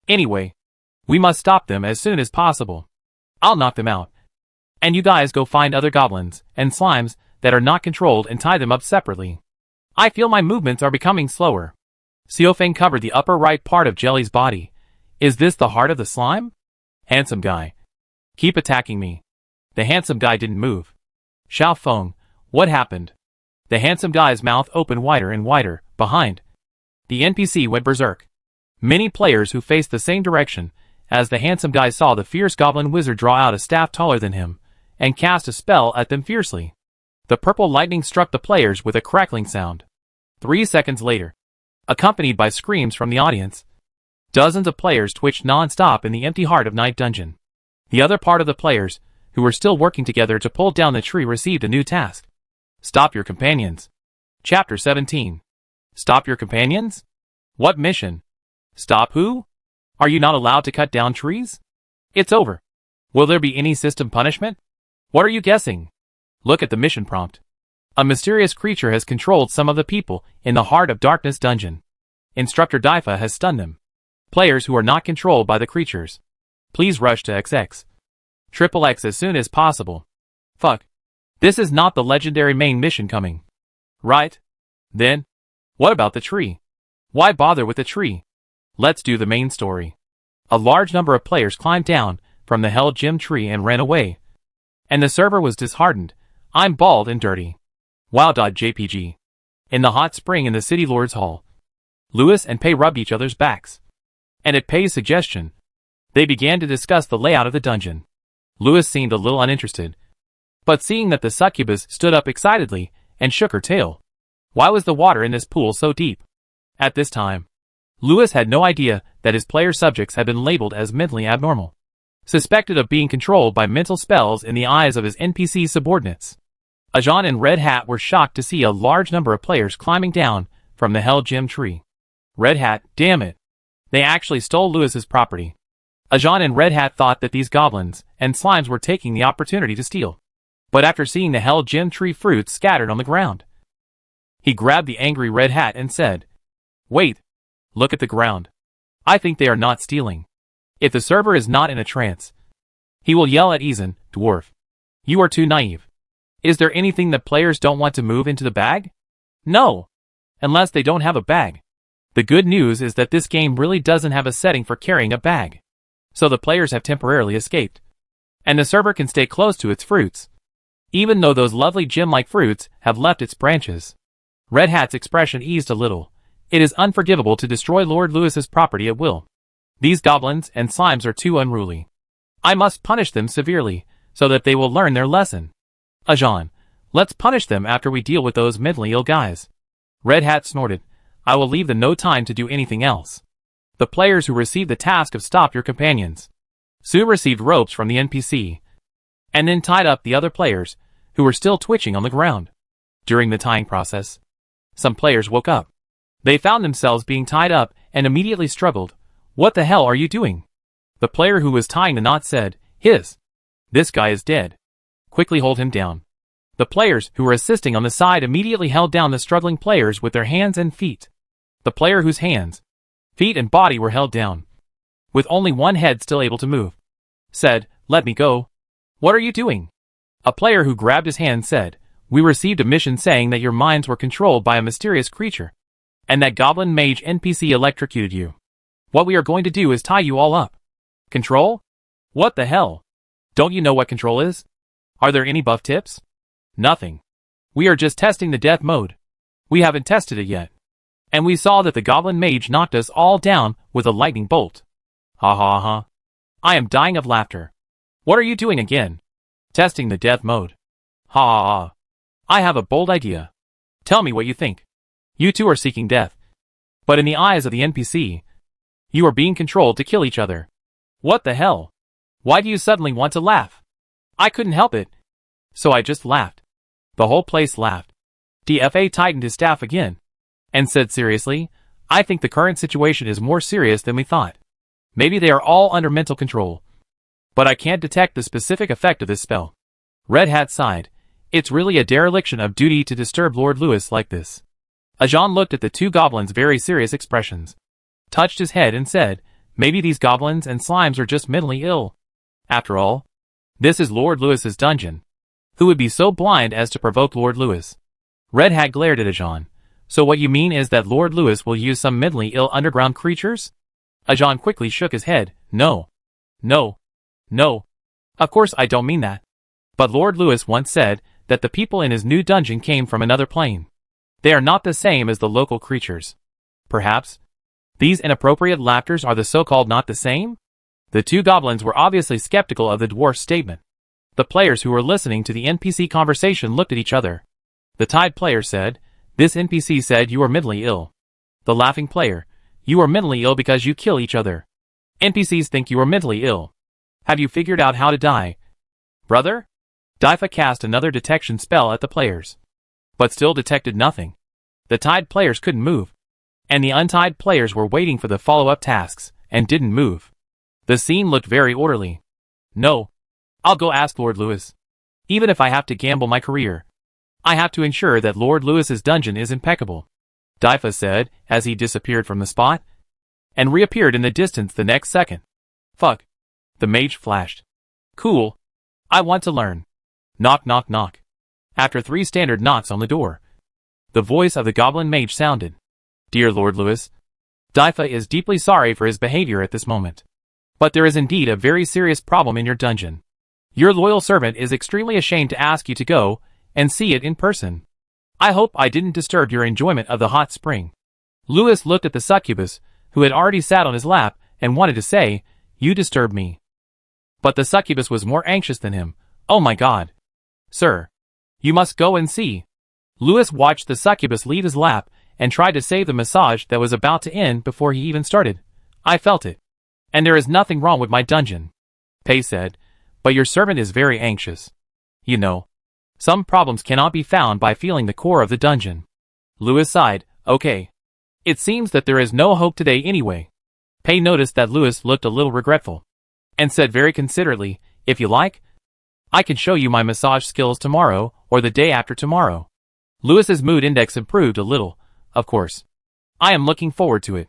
Anyway, we must stop them as soon as possible. I'll knock them out. And you guys go find other goblins and slimes that are not controlled and tie them up separately. I feel my movements are becoming slower. Xiaofeng covered the upper right part of Jelly's body. Is this the heart of the slime? Handsome Guy. Keep attacking me. The Handsome Guy didn't move. Xiaofeng, what happened? The Handsome Guy's mouth opened wider and wider, behind. The NPC went berserk. Many players who faced the same direction as the Handsome Guy saw the fierce goblin wizard draw out a staff taller than him and cast a spell at them fiercely. The purple lightning struck the players with a crackling sound. 3 seconds later, accompanied by screams from the audience, dozens of players twitched non-stop in the empty heart of Night Dungeon. The other part of the players, who were still working together to pull down the tree, received a new task. Stop your companions. Chapter 17. Stop your companions? What mission? Stop who? Are you not allowed to cut down trees? It's over. Will there be any system punishment? What are you guessing? Look at the mission prompt. A mysterious creature has controlled some of the people in the Heart of Darkness dungeon. Instructor Daifa has stunned them. Players who are not controlled by the creatures, please rush to XX. XXX as soon as possible. Fuck. This is not the legendary main mission coming. Right? Then, what about the tree? Why bother with the tree? Let's do the main story. A large number of players climbed down from the Hell Gem tree and ran away. And the server was disheartened. I'm bald and dirty. Wow.jpg. In the hot spring in the City Lord's Hall, Lewis and Pei rubbed each other's backs. And at Pei's suggestion, they began to discuss the layout of the dungeon. Lewis seemed a little uninterested. But seeing that the succubus stood up excitedly and shook her tail. Why was the water in this pool so deep? At this time, Lewis had no idea that his player subjects had been labeled as mentally abnormal, suspected of being controlled by mental spells in the eyes of his NPC subordinates. Ajan and Red Hat were shocked to see a large number of players climbing down from the Hell Gem tree. Red Hat, damn it. They actually stole Lewis's property. Ajan and Red Hat thought that these goblins and slimes were taking the opportunity to steal. But after seeing the Hell Gem tree fruits scattered on the ground, he grabbed the angry Red Hat and said, Wait, look at the ground. I think they are not stealing. If the server is not in a trance, he will yell at Eason, Dwarf. You are too naive. Is there anything that players don't want to move into the bag? No. Unless they don't have a bag. The good news is that this game really doesn't have a setting for carrying a bag. So the players have temporarily escaped. And the server can stay close to its fruits, even though those lovely gem-like fruits have left its branches. Red Hat's expression eased a little. It is unforgivable to destroy Lord Lewis's property at will. These goblins and slimes are too unruly. I must punish them severely, so that they will learn their lesson. Ajan, let's punish them after we deal with those mentally ill guys. Red Hat snorted. I will leave them no time to do anything else. The players who received the task of Stop Your Companions soon received ropes from the NPC, and then tied up the other players, who were still twitching on the ground. During the tying process, some players woke up. They found themselves being tied up and immediately struggled. "What the hell are you doing?" The player who was tying the knot said, "This guy is dead. Quickly hold him down." The players who were assisting on the side immediately held down the struggling players with their hands and feet. The player whose hands, feet and body were held down, with only one head still able to move, said, "Let me go." "What are you doing?" A player who grabbed his hand said, "We received a mission saying that your minds were controlled by a mysterious creature, and that Goblin Mage NPC electrocuted you. What we are going to do is tie you all up." "Control? What the hell? Don't you know what control is? Are there any buff tips?" "Nothing. We are just testing the death mode. We haven't tested it yet. And we saw that the Goblin Mage knocked us all down with a lightning bolt." "Ha ha ha. I am dying of laughter. What are you doing again?" "Testing the death mode." "Ha ha ha. I have a bold idea. Tell me what you think. You two are seeking death. But in the eyes of the NPC, you are being controlled to kill each other." "What the hell? Why do you suddenly want to laugh?" "I couldn't help it. So I just laughed." The whole place laughed. DFA tightened his staff again, and said seriously, "I think the current situation is more serious than we thought. Maybe they are all under mental control. But I can't detect the specific effect of this spell." Red Hat sighed. "It's really a dereliction of duty to disturb Lord Lewis like this." Ajan looked at the two goblins' very serious expressions, touched his head and said, "Maybe these goblins and slimes are just mentally ill. After all, this is Lord Lewis's dungeon. Who would be so blind as to provoke Lord Lewis?" Red Hat glared at Ajan. "So what you mean is that Lord Lewis will use some mentally ill underground creatures?" Ajan quickly shook his head. No. Of course I don't mean that. But Lord Lewis once said that the people in his new dungeon came from another plane. They are not the same as the local creatures. Perhaps these inappropriate laughters are the so-called not the same? The two goblins were obviously skeptical of the dwarf's statement. The players who were listening to the NPC conversation looked at each other. The tied player said, "This NPC said you are mentally ill." The laughing player, "You are mentally ill because you kill each other. NPCs think you are mentally ill. Have you figured out how to die, brother?" Daifa cast another detection spell at the players, but still detected nothing. The tied players couldn't move, and the untied players were waiting for the follow-up tasks, and didn't move. The scene looked very orderly. "No. I'll go ask Lord Lewis. Even if I have to gamble my career, I have to ensure that Lord Lewis's dungeon is impeccable," Daifa said as he disappeared from the spot, and reappeared in the distance the next second. "Fuck." The mage flashed. "Cool. I want to learn." Knock knock knock. After 3 standard knocks on the door, the voice of the goblin mage sounded. "Dear Lord Lewis, Daifa is deeply sorry for his behavior at this moment. But there is indeed a very serious problem in your dungeon. Your loyal servant is extremely ashamed to ask you to go and see it in person. I hope I didn't disturb your enjoyment of the hot spring." Lewis looked at the succubus, who had already sat on his lap, and wanted to say, "You disturbed me." But the succubus was more anxious than him. "Oh my god. Sir. You must go and see." Lewis watched the succubus leave his lap, and tried to save the massage that was about to end before he even started. "I felt it. And there is nothing wrong with my dungeon," Pei said, "but your servant is very anxious. You know, some problems cannot be found by feeling the core of the dungeon." Lewis sighed. "Okay. It seems that there is no hope today anyway." Pei noticed that Lewis looked a little regretful, and said very considerately, "If you like, I can show you my massage skills tomorrow, or the day after tomorrow." Lewis's mood index improved a little. "Of course. I am looking forward to it."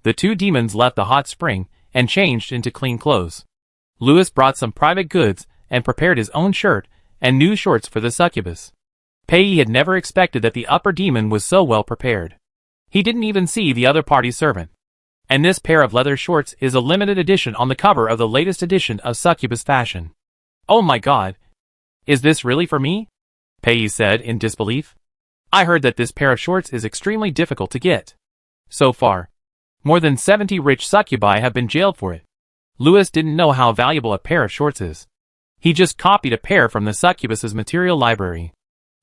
The two demons left the hot spring, and changed into clean clothes. Lewis brought some private goods, and prepared his own shirt, and new shorts for the succubus. Pei had never expected that the upper demon was so well prepared. He didn't even see the other party's servant. And this pair of leather shorts is a limited edition on the cover of the latest edition of Succubus Fashion. "Oh my god. Is this really for me?" Pei said in disbelief. "I heard that this pair of shorts is extremely difficult to get. So far, more than 70 rich succubi have been jailed for it." Lewis didn't know how valuable a pair of shorts is. He just copied a pair from the succubus's material library.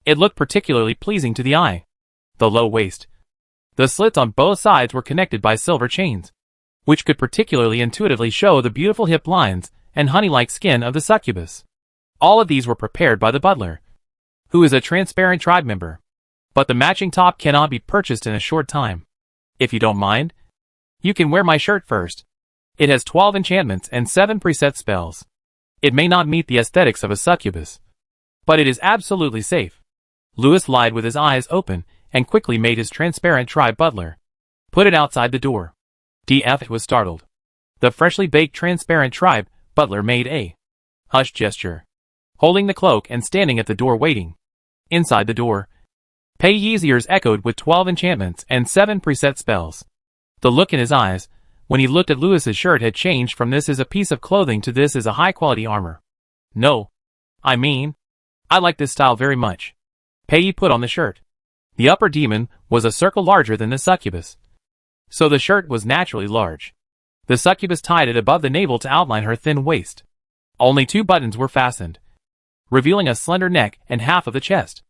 It looked particularly pleasing to the eye. The low waist. The slits on both sides were connected by silver chains, which could particularly intuitively show the beautiful hip lines and honey-like skin of the succubus. All of these were prepared by the butler, who is a transparent tribe member. But the matching top cannot be purchased in a short time. If you don't mind, you can wear my shirt first. It has 12 enchantments and 7 preset spells. It may not meet the aesthetics of a succubus, but it is absolutely safe. Louis lied with his eyes open and quickly made his transparent tribe butler put it outside the door. DF was startled. The freshly baked transparent tribe butler made a hush gesture, holding the cloak and standing at the door waiting. Inside the door, Pei Yi's ears echoed with 12 enchantments and 7 preset spells. The look in his eyes, when he looked at Louis's shirt, had changed from "this is a piece of clothing" to "this is a high-quality armor." "No. I mean, I like this style very much." Pei Yi put on the shirt. The upper demon was a circle larger than the succubus, so the shirt was naturally large. The succubus tied it above the navel to outline her thin waist. Only 2 buttons were fastened, revealing a slender neck and half of the chest.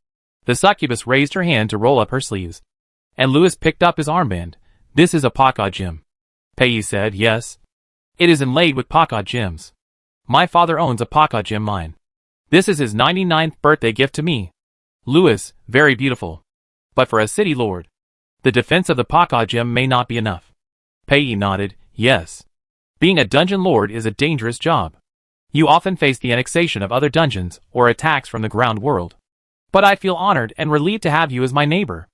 The succubus raised her hand to roll up her sleeves, and Louis picked up his armband. "This is a Paka gem." Pei Yi said, "Yes. It is inlaid with Paka gems. My father owns a Paka gem mine. This is his 99th birthday gift to me." "Louis, very beautiful. But for a city lord, the defense of the Paka gem may not be enough." Pei Yi nodded, "Yes. Being a dungeon lord is a dangerous job. You often face the annexation of other dungeons or attacks from the ground world. But I feel honored and relieved to have you as my neighbor.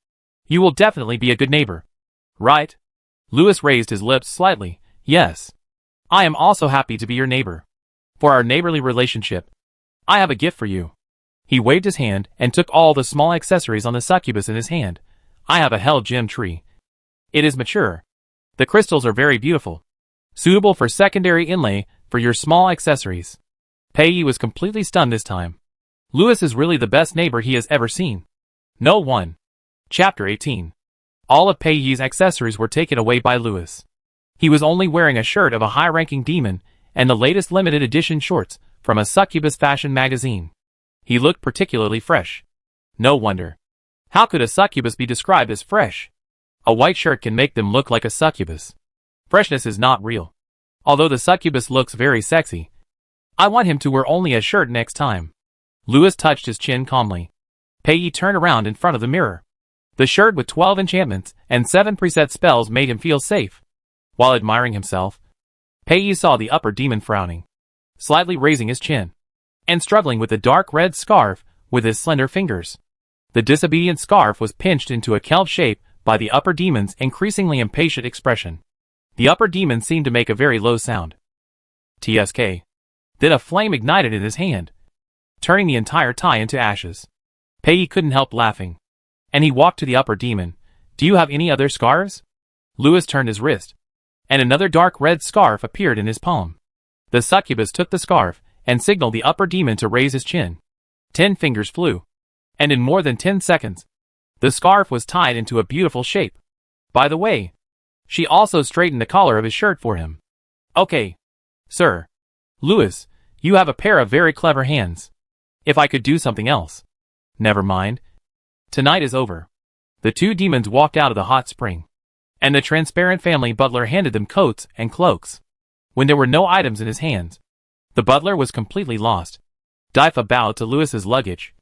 You will definitely be a good neighbor. Right?" Louis raised his lips slightly. "Yes. I am also happy to be your neighbor. For our neighborly relationship, I have a gift for you." He waved his hand and took all the small accessories on the succubus in his hand. "I have a hell gem tree. It is mature. The crystals are very beautiful, suitable for secondary inlay for your small accessories." Pei Yi was completely stunned this time. Louis is really the best neighbor he has ever seen. No one. Chapter 18. All of Pei Yi's accessories were taken away by Louis. He was only wearing a shirt of a high-ranking demon and the latest limited edition shorts from a succubus fashion magazine. He looked particularly fresh. No wonder. How could a succubus be described as fresh? A white shirt can make them look like a succubus. Freshness is not real. Although the succubus looks very sexy, I want him to wear only a shirt next time. Louis touched his chin calmly. Pei Yi turned around in front of the mirror. The shirt with 12 enchantments and 7 preset spells made him feel safe. While admiring himself, Pei Yi saw the upper demon frowning, slightly raising his chin, and struggling with the dark red scarf with his slender fingers. The disobedient scarf was pinched into a kelp shape by the upper demon's increasingly impatient expression. The upper demon seemed to make a very low sound. TSK. Then a flame ignited in his hand, turning the entire tie into ashes. Pei Yi couldn't help laughing, and he walked to the upper demon. "Do you have any other scarves?" Louis turned his wrist, and another dark red scarf appeared in his palm. The succubus took the scarf and signaled the upper demon to raise his chin. 10 fingers flew, and in more than 10 seconds, the scarf was tied into a beautiful shape. By the way, she also straightened the collar of his shirt for him. "Okay, sir. Louis, you have a pair of very clever hands. If I could do something else." "Never mind. Tonight is over." The 2 demons walked out of the hot spring, and the transparent family butler handed them coats and cloaks. When there were no items in his hands, the butler was completely lost. Daifa bowed to Louis's luggage,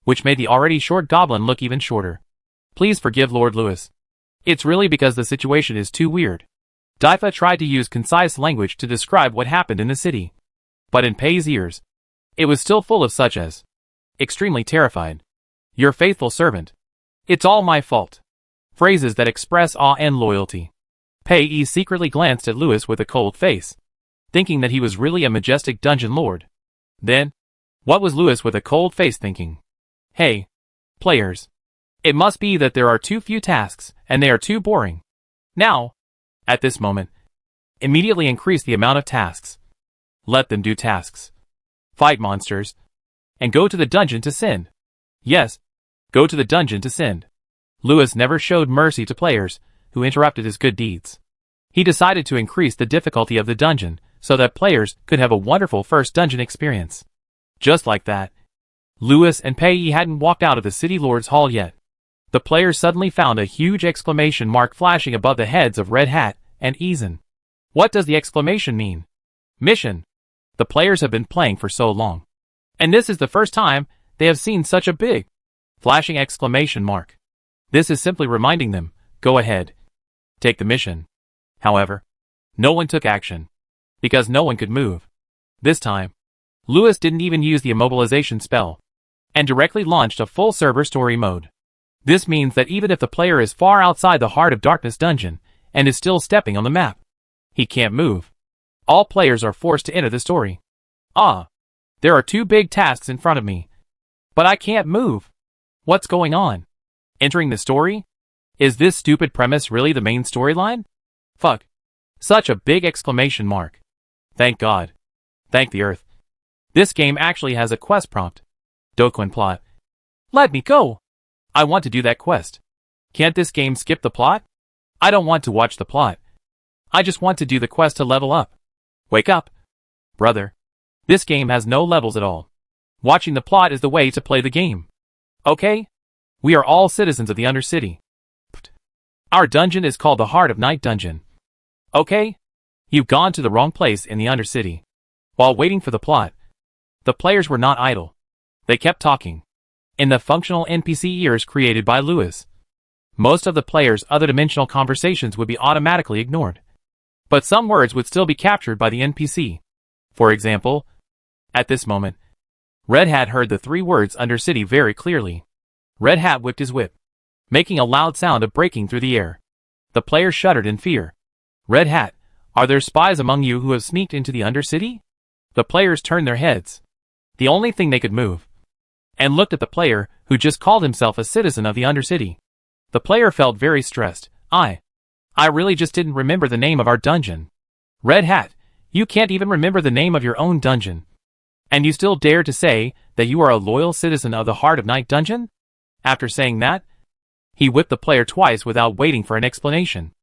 which made the already short goblin look even shorter. "Please forgive Lord Louis. It's really because the situation is too weird." Daifa tried to use concise language to describe what happened in the city, but in Pei's ears, it was still full of such as, "Extremely terrified. Your faithful servant. It's all my fault." Phrases that express awe and loyalty. Pei Yi secretly glanced at Louis with a cold face, thinking that he was really a majestic dungeon lord. Then, what was Louis with a cold face thinking? "Hey, players. It must be that there are too few tasks, and they are too boring. Now, at this moment, immediately increase the amount of tasks. Let them do tasks. Fight monsters. And go to the dungeon to send. Yes, go to the dungeon to send." Louis never showed mercy to players who interrupted his good deeds. He decided to increase the difficulty of the dungeon so that players could have a wonderful first dungeon experience. Just like that, Louis and Pei Yi hadn't walked out of the City Lord's Hall yet. The players suddenly found a huge exclamation mark flashing above the heads of Red Hat and Eason. What does the exclamation mean? Mission. The players have been playing for so long, And this is the first time they have seen such a big, flashing exclamation mark. This is simply reminding them, go ahead. Take the mission. However, no one took action. Because no one could move. This time, Lewis didn't even use the immobilization spell. And directly launched a full server story mode. This means that even if the player is far outside the Heart of Darkness dungeon, and is still stepping on the map, he can't move. All players are forced to enter the story. There are 2 big tasks in front of me. But I can't move. What's going on? Entering the story? Is this stupid premise really the main storyline? Fuck. Such a big exclamation mark. Thank God. Thank the earth. This game actually has a quest prompt. Dokuin plot. Let me go. I want to do that quest. Can't this game skip the plot? I don't want to watch the plot. I just want to do the quest to level up. Wake up. Brother. This game has no levels at all. Watching the plot is the way to play the game. Okay? We are all citizens of the Undercity. Our dungeon is called the Heart of Night Dungeon. Okay? You've gone to the wrong place in the Undercity. While waiting for the plot, the players were not idle. They kept talking. In the functional NPC ears created by Lewis, most of the players' other dimensional conversations would be automatically ignored. But some words would still be captured by the NPC. For example, at this moment, Red Hat heard the 3 words Undercity very clearly. Red Hat whipped his whip, making a loud sound of breaking through the air. The players shuddered in fear. Red Hat, are there spies among you who have sneaked into the Undercity? The players turned their heads. The only thing they could move. And looked at the player who just called himself a citizen of the Undercity. The player felt very stressed. I really just didn't remember the name of our dungeon. Red Hat, you can't even remember the name of your own dungeon. And you still dare to say that you are a loyal citizen of the Heart of Night Dungeon? After saying that, he whipped the player twice without waiting for an explanation.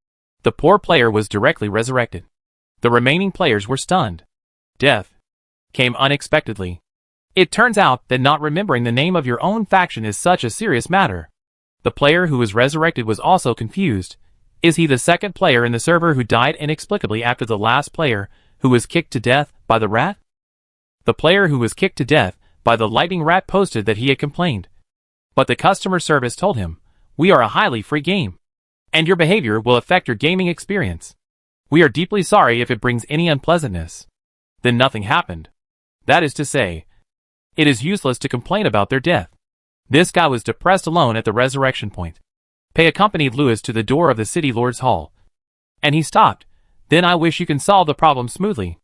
The poor player was directly resurrected. The remaining players were stunned. Death came unexpectedly. It turns out that not remembering the name of your own faction is such a serious matter. The player who was resurrected was also confused. Is he the second player in the server who died inexplicably after the last player who was kicked to death by the rat? The player who was kicked to death by the lightning rat posted that he had complained. But the customer service told him, we are a highly free game, and your behavior will affect your gaming experience. We are deeply sorry if it brings any unpleasantness. Then nothing happened. That is to say, it is useless to complain about their death. This guy was depressed alone at the resurrection point. Pei accompanied Lewis to the door of the City Lord's Hall. And he stopped. Then I wish you can solve the problem smoothly.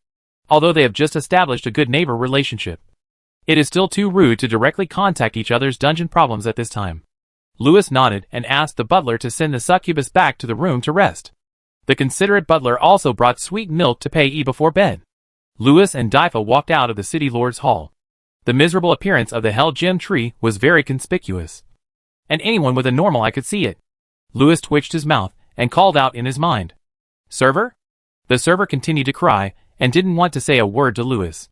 Although they have just established a good neighbor relationship, it is still too rude to directly contact each other's dungeon problems at this time. Lewis nodded and asked the butler to send the succubus back to the room to rest. The considerate butler also brought sweet milk to Pei before bed. Lewis and Daifa walked out of the City Lord's Hall. The miserable appearance of the Hell Gem tree was very conspicuous. And anyone with a normal eye could see it. Lewis twitched his mouth and called out in his mind. Server? The server continued to cry and didn't want to say a word to Lewis.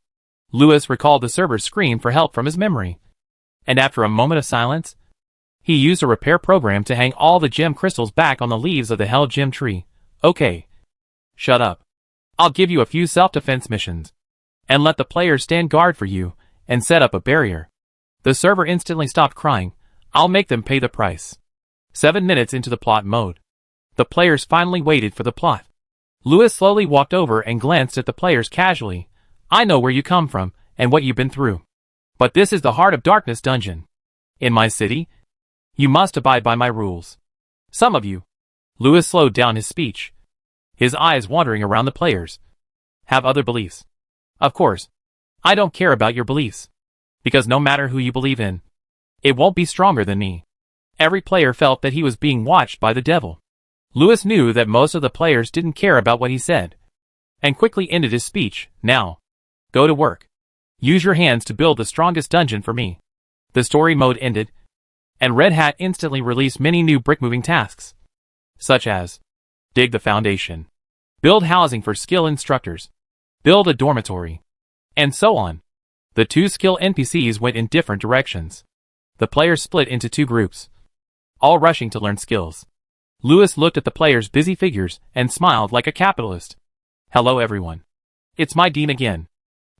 Lewis recalled the server's scream for help from his memory. And after a moment of silence, he used a repair program to hang all the gem crystals back on the leaves of the Hell Gem tree. Okay. Shut up. I'll give you a few self-defense missions. And let the players stand guard for you, and set up a barrier. The server instantly stopped crying. I'll make them pay the price. 7 minutes into the plot mode. The players finally waited for the plot. Lewis slowly walked over and glanced at the players casually. I know where you come from, and what you've been through. But this is the Heart of Darkness dungeon. In my city, you must abide by my rules. Some of you. Lewis slowed down his speech, his eyes wandering around the players. Have other beliefs. Of course. I don't care about your beliefs. Because no matter who you believe in, it won't be stronger than me. Every player felt that he was being watched by the devil. Lewis knew that most of the players didn't care about what he said, and quickly ended his speech. Now, go to work. Use your hands to build the strongest dungeon for me. The story mode ended, and Red Hat instantly released many new brick-moving tasks, such as dig the foundation, build housing for skill instructors, build a dormitory, and so on. The 2 skill NPCs went in different directions. The players split into 2 groups, all rushing to learn skills. Lewis looked at the players' busy figures and smiled like a capitalist. Hello everyone. It's my Dean again.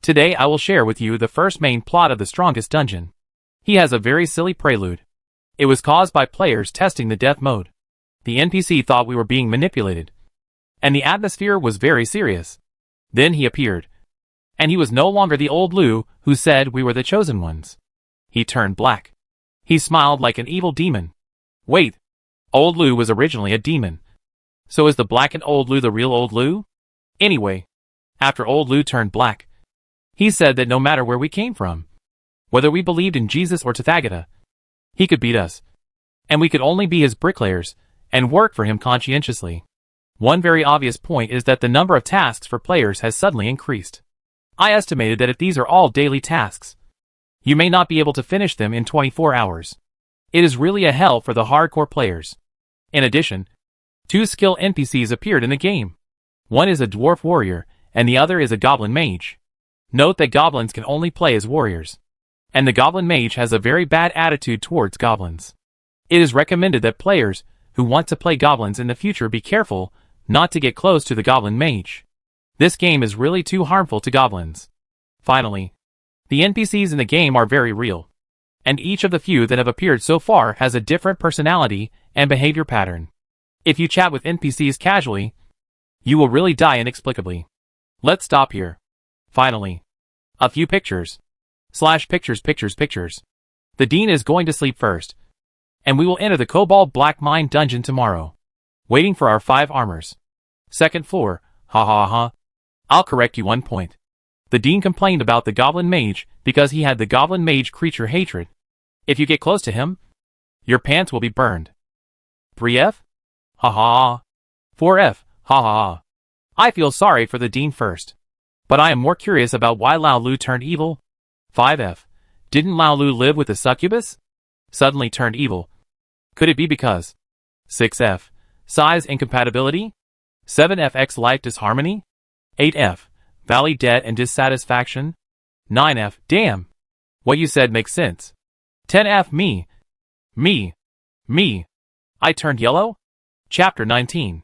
Today I will share with you the first main plot of the strongest dungeon. He has a very silly prelude. It was caused by players testing the death mode. The NPC thought we were being manipulated, and the atmosphere was very serious. Then he appeared, and he was no longer the old Lou who said we were the chosen ones. He turned black. He smiled like an evil demon. Wait, old Lou was originally a demon. So is the blackened old Lou the real old Lou? Anyway, after old Lou turned black, he said that no matter where we came from, whether we believed in Jesus or Tathagata, he could beat us, and we could only be his bricklayers and work for him conscientiously. One very obvious point is that the number of tasks for players has suddenly increased. I estimated that if these are all daily tasks, you may not be able to finish them in 24 hours. It is really a hell for the hardcore players. In addition, 2 skill NPCs appeared in the game. One is a dwarf warrior, and the other is a goblin mage. Note that goblins can only play as warriors, and the goblin mage has a very bad attitude towards goblins. It is recommended that players who want to play goblins in the future be careful not to get close to the goblin mage. This game is really too harmful to goblins. Finally, the NPCs in the game are very real, and each of the few that have appeared so far has a different personality and behavior pattern. If you chat with NPCs casually, you will really die inexplicably. Let's stop here. Finally, a few pictures. Pictures. The Dean is going to sleep first, and we will enter the Cobalt Black Mine dungeon tomorrow, waiting for our 5 armors. Second floor, ha ha ha. I'll correct you 1 point. The Dean complained about the Goblin Mage because he had the Goblin Mage creature hatred. If you get close to him, your pants will be burned. 3F? Ha ha. 4F, ha ha. I feel sorry for the Dean first, but I am more curious about why Lao Lu turned evil. 5F. Didn't Lao Lu live with the succubus? Suddenly turned evil. Could it be because? 6F. Size incompatibility? 7F X life disharmony? 8F. Valley debt and dissatisfaction? 9F. Damn. What you said makes sense. 10F. Me. I turned yellow? Chapter 19.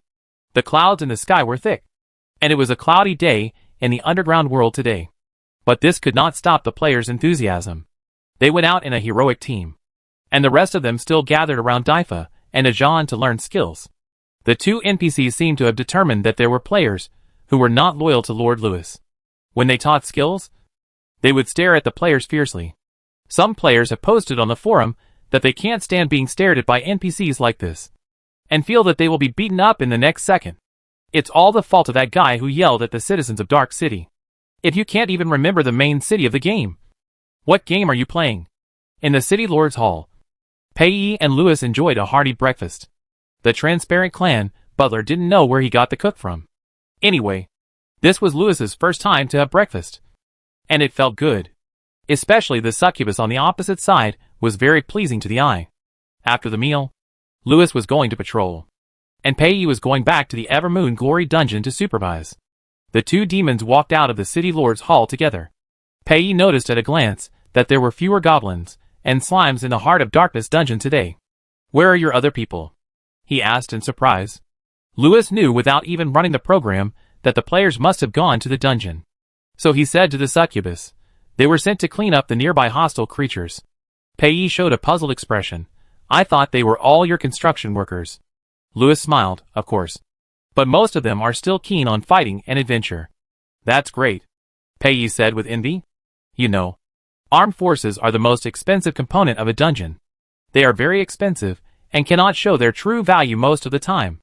The clouds in the sky were thick, and it was a cloudy day in the underground world today. But this could not stop the players' enthusiasm. They went out in a heroic team, and the rest of them still gathered around Daifa and Ajan to learn skills. The 2 NPCs seemed to have determined that there were players who were not loyal to Lord Lewis. When they taught skills, they would stare at the players fiercely. Some players have posted on the forum that they can't stand being stared at by NPCs like this, and feel that they will be beaten up in the next second. It's all the fault of that guy who yelled at the citizens of Dark City. If you can't even remember the main city of the game, what game are you playing? In the City Lord's Hall, Pei and Lewis enjoyed a hearty breakfast. The Transparent Clan butler didn't know where he got the cook from. Anyway, this was Lewis's first time to have breakfast, and it felt good. Especially the succubus on the opposite side was very pleasing to the eye. After the meal, Lewis was going to patrol, and Pei was going back to the Evermoon Glory dungeon to supervise. The 2 demons walked out of the City Lord's Hall together. Pei noticed at a glance that there were fewer goblins and slimes in the Heart of Darkness dungeon today. Where are your other people? He asked in surprise. Lewis knew without even running the program that the players must have gone to the dungeon. So he said to the succubus, they were sent to clean up the nearby hostile creatures. Pei showed a puzzled expression. I thought they were all your construction workers. Lewis smiled, of course. But most of them are still keen on fighting and adventure. That's great, Pei said with envy. You know, armed forces are the most expensive component of a dungeon. They are very expensive and cannot show their true value most of the time.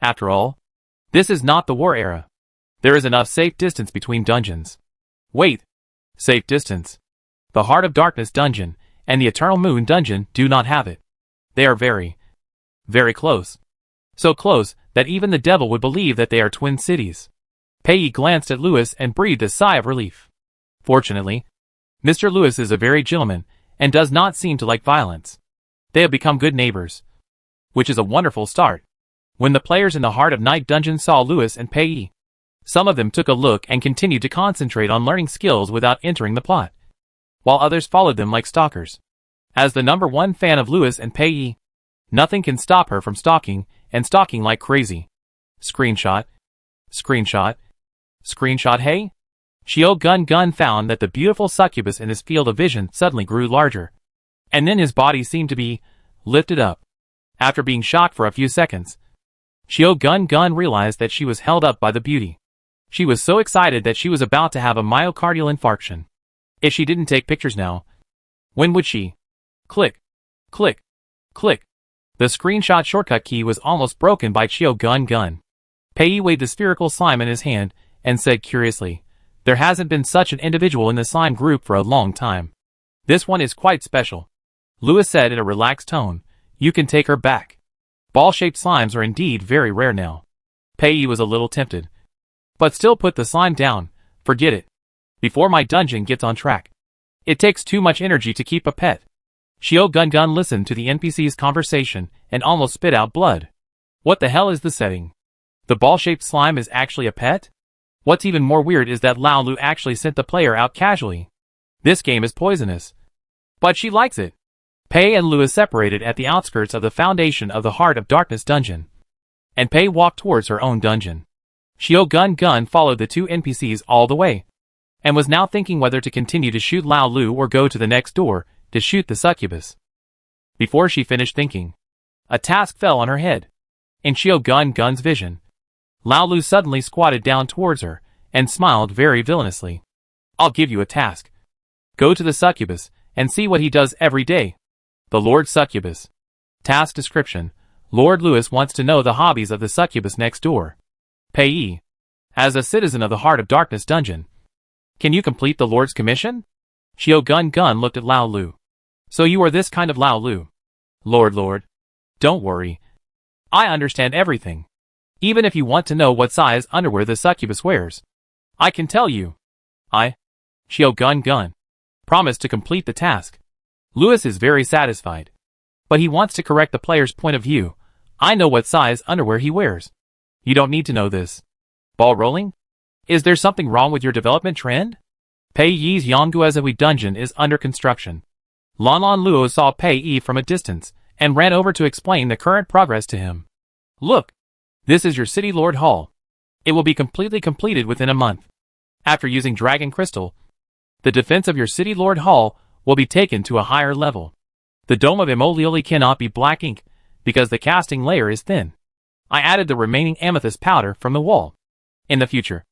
After all, this is not the war era. There is enough safe distance between dungeons. Wait, safe distance. The Heart of Darkness dungeon and the Eternal Moon dungeon do not have it. They are very, very close. So close that even the devil would believe that they are twin cities. Pei glanced at Lewis and breathed a sigh of relief. Fortunately, Mr. Lewis is a very gentleman and does not seem to like violence. They have become good neighbors, which is a wonderful start. When the players in the Heart of Night dungeon saw Lewis and Pei, some of them took a look and continued to concentrate on learning skills without entering the plot, while others followed them like stalkers. As the #1 fan of Lewis and Pei, nothing can stop her from stalking and stalking like crazy. Screenshot. Hey? Xiao Gun Gun found that the beautiful succubus in his field of vision suddenly grew larger. And then his body seemed to be lifted up. After being shocked for a few seconds, Xiao Gun Gun realized that she was held up by the beauty. She was so excited that she was about to have a myocardial infarction. If she didn't take pictures now, when would she? Click. Click. Click. The screenshot shortcut key was almost broken by Xiao Gun Gun. Pei weighed the spherical slime in his hand and said curiously, "There hasn't been such an individual in the slime group for a long time. This one is quite special." Lewis said in a relaxed tone, "You can take her back. Ball-shaped slimes are indeed very rare now." Pei was a little tempted. "But still put the slime down, forget it. Before my dungeon gets on track. It takes too much energy to keep a pet." Xiao Gun Gun listened to the NPC's conversation and almost spit out blood. What the hell is the setting? The ball-shaped slime is actually a pet? What's even more weird is that Lao Lu actually sent the player out casually. This game is poisonous. But she likes it. Pei and Lewis separated at the outskirts of the foundation of the Heart of Darkness dungeon. And Pei walked towards her own dungeon. Xiao Gun Gun followed the two NPCs all the way, and was now thinking whether to continue to shoot Lao Lu or go to the next door to shoot the succubus. Before she finished thinking, a task fell on her head. In Xiao Gun Gun's vision, Lao Lu suddenly squatted down towards her and smiled very villainously. "I'll give you a task. Go to the succubus and see what he does every day." The Lord Succubus. Task description: Lord Lewis wants to know the hobbies of the succubus next door. Pei. As a citizen of the Heart of Darkness dungeon, can you complete the Lord's commission? Xiao Gun Gun looked at Lao Lu. "So you are this kind of Lao Lu?" Lord. Don't worry. I understand everything. Even if you want to know what size underwear the succubus wears, I can tell you. Xiao Gun Gun promised to complete the task. Lewis is very satisfied. But he wants to correct the player's point of view. I know what size underwear he wears. You don't need to know this. Ball rolling? Is there something wrong with your development trend? Pei Yi's Yongguezhui dungeon is under construction. Lan Luo saw Pei Yi from a distance and ran over to explain the current progress to him. "Look, this is your City Lord Hall. It will be completely completed within a month. After using Dragon Crystal, the defense of your City Lord Hall will be taken to a higher level. The dome of Emolioli cannot be black ink because the casting layer is thin. I added the remaining amethyst powder from the wall. In the future,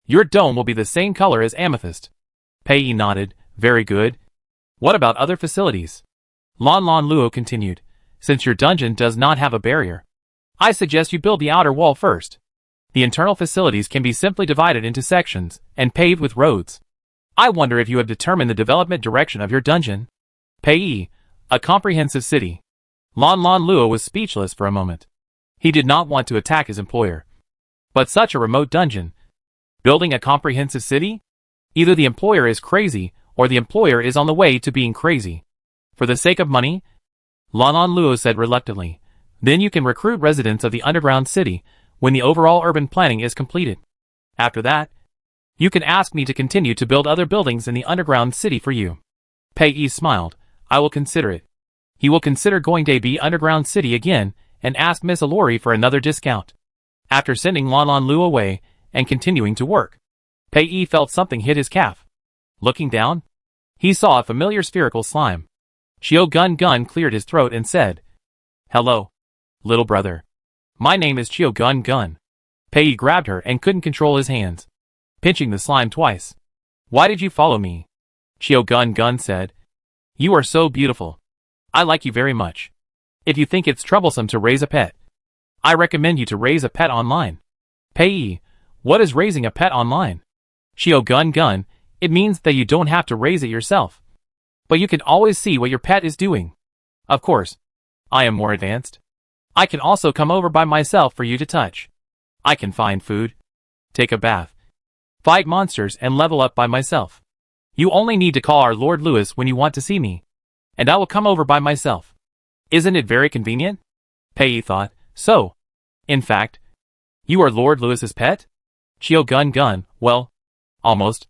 your dome will be the same color as amethyst." Pei nodded. "Very good. What about other facilities?" Lan Luo continued. "Since your dungeon does not have a barrier, I suggest you build the outer wall first. The internal facilities can be simply divided into sections and paved with roads. I wonder if you have determined the development direction of your dungeon?" Pei, a comprehensive city. Lan Luo was speechless for a moment. He did not want to attack his employer. But such a remote dungeon. Building a comprehensive city? Either the employer is crazy, or the employer is on the way to being crazy. For the sake of money? Lan Luo said reluctantly. Then you can recruit residents of the underground city when the overall urban planning is completed. After that, you can ask me to continue to build other buildings in the underground city for you. Pei smiled. I will consider it. He will consider going to the underground city again and ask Miss Alori for another discount. After sending Lan Luo away and continuing to work, Pei felt something hit his calf. Looking down, he saw a familiar spherical slime. Xiao Gun Gun cleared his throat and said, "Hello, little brother. My name is Xiao Gun Gun." Pei grabbed her and couldn't control his hands, pinching the slime twice. "Why did you follow me?" Xiao Gun Gun said. "You are so beautiful. I like you very much. If you think it's troublesome to raise a pet, I recommend you to raise a pet online." Pei, what is raising a pet online? Xiao Gun Gun, it means that you don't have to raise it yourself, but you can always see what your pet is doing. Of course, I am more advanced. I can also come over by myself for you to touch. I can find food, take a bath, fight monsters and level up by myself. You only need to call our Lord Lewis when you want to see me, and I will come over by myself. Isn't it very convenient? Pei thought. So, in fact, you are Lord Lewis's pet? Xiao Gun Gun, well, almost.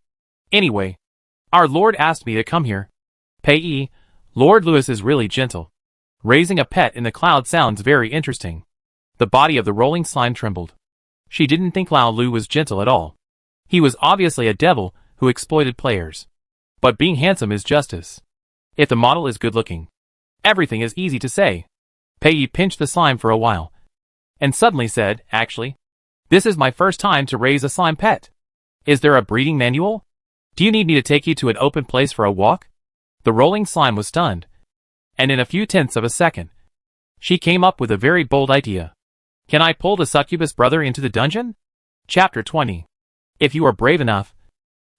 Anyway, our Lord asked me to come here. Pei, Lord Lewis is really gentle. Raising a pet in the cloud sounds very interesting. The body of the rolling slime trembled. She didn't think Lao Lu was gentle at all. He was obviously a devil who who exploited players. But being handsome is justice. If the model is good-looking, everything is easy to say. Pei pinched the slime for a while, and suddenly said, actually, this is my first time to raise a slime pet. Is there a breeding manual? Do you need me to take you to an open place for a walk? The rolling slime was stunned, and in a few tenths of a second, she came up with a very bold idea. Can I pull the succubus brother into the dungeon? Chapter 20. If you are brave enough,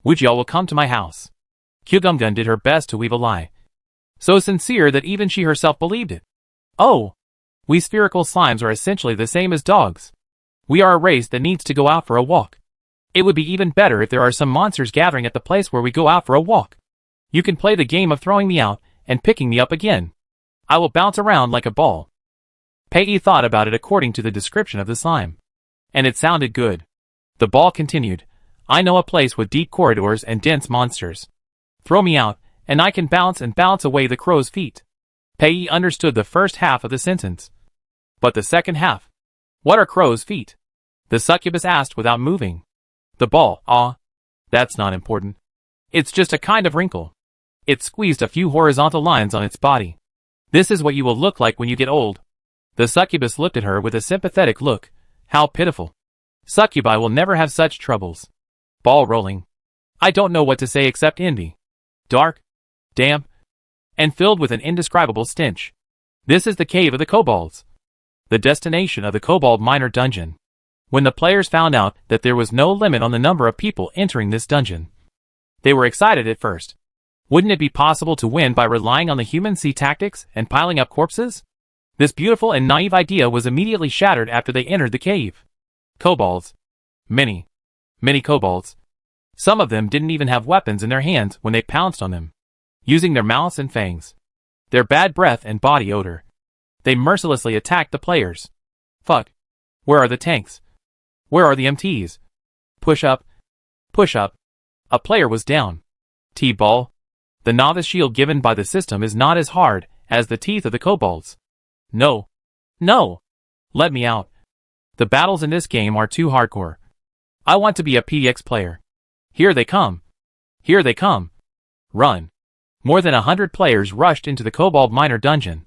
would y'all will come to my house? Kyugumgun did her best to weave a lie, so sincere that even she herself believed it. Oh, we spherical slimes are essentially the same as dogs. We are a race that needs to go out for a walk. It would be even better if there are some monsters gathering at the place where we go out for a walk. You can play the game of throwing me out and picking me up again. I will bounce around like a ball. Pei thought about it according to the description of the slime, and it sounded good. The ball continued, I know a place with deep corridors and dense monsters. Throw me out, and I can bounce and bounce away the crow's feet. Pei understood the first half of the sentence. But the second half? What are crow's feet? The succubus asked without moving. The ball, that's not important. It's just a kind of wrinkle. It squeezed a few horizontal lines on its body. This is what you will look like when you get old. The succubus looked at her with a sympathetic look. How pitiful. Succubi will never have such troubles. Ball rolling. I don't know what to say except envy. Dark, damp, and filled with an indescribable stench. This is the cave of the kobolds, the destination of the kobold miner dungeon. When the players found out that there was no limit on the number of people entering this dungeon, they were excited at first. Wouldn't it be possible to win by relying on the human sea tactics and piling up corpses? This beautiful and naive idea was immediately shattered after they entered the cave. Kobolds. Many kobolds. Some of them didn't even have weapons in their hands when they pounced on them, using their mouths and fangs, their bad breath and body odor. They mercilessly attacked the players. Fuck. Where are the tanks? Where are the MTs? Push up. Push up. A player was down. T-ball. The novice shield given by the system is not as hard as the teeth of the kobolds. No. No. Let me out. The battles in this game are too hardcore. I want to be a PDX player. Here they come. Here they come. Run. More than 100 players rushed into the kobold miner dungeon,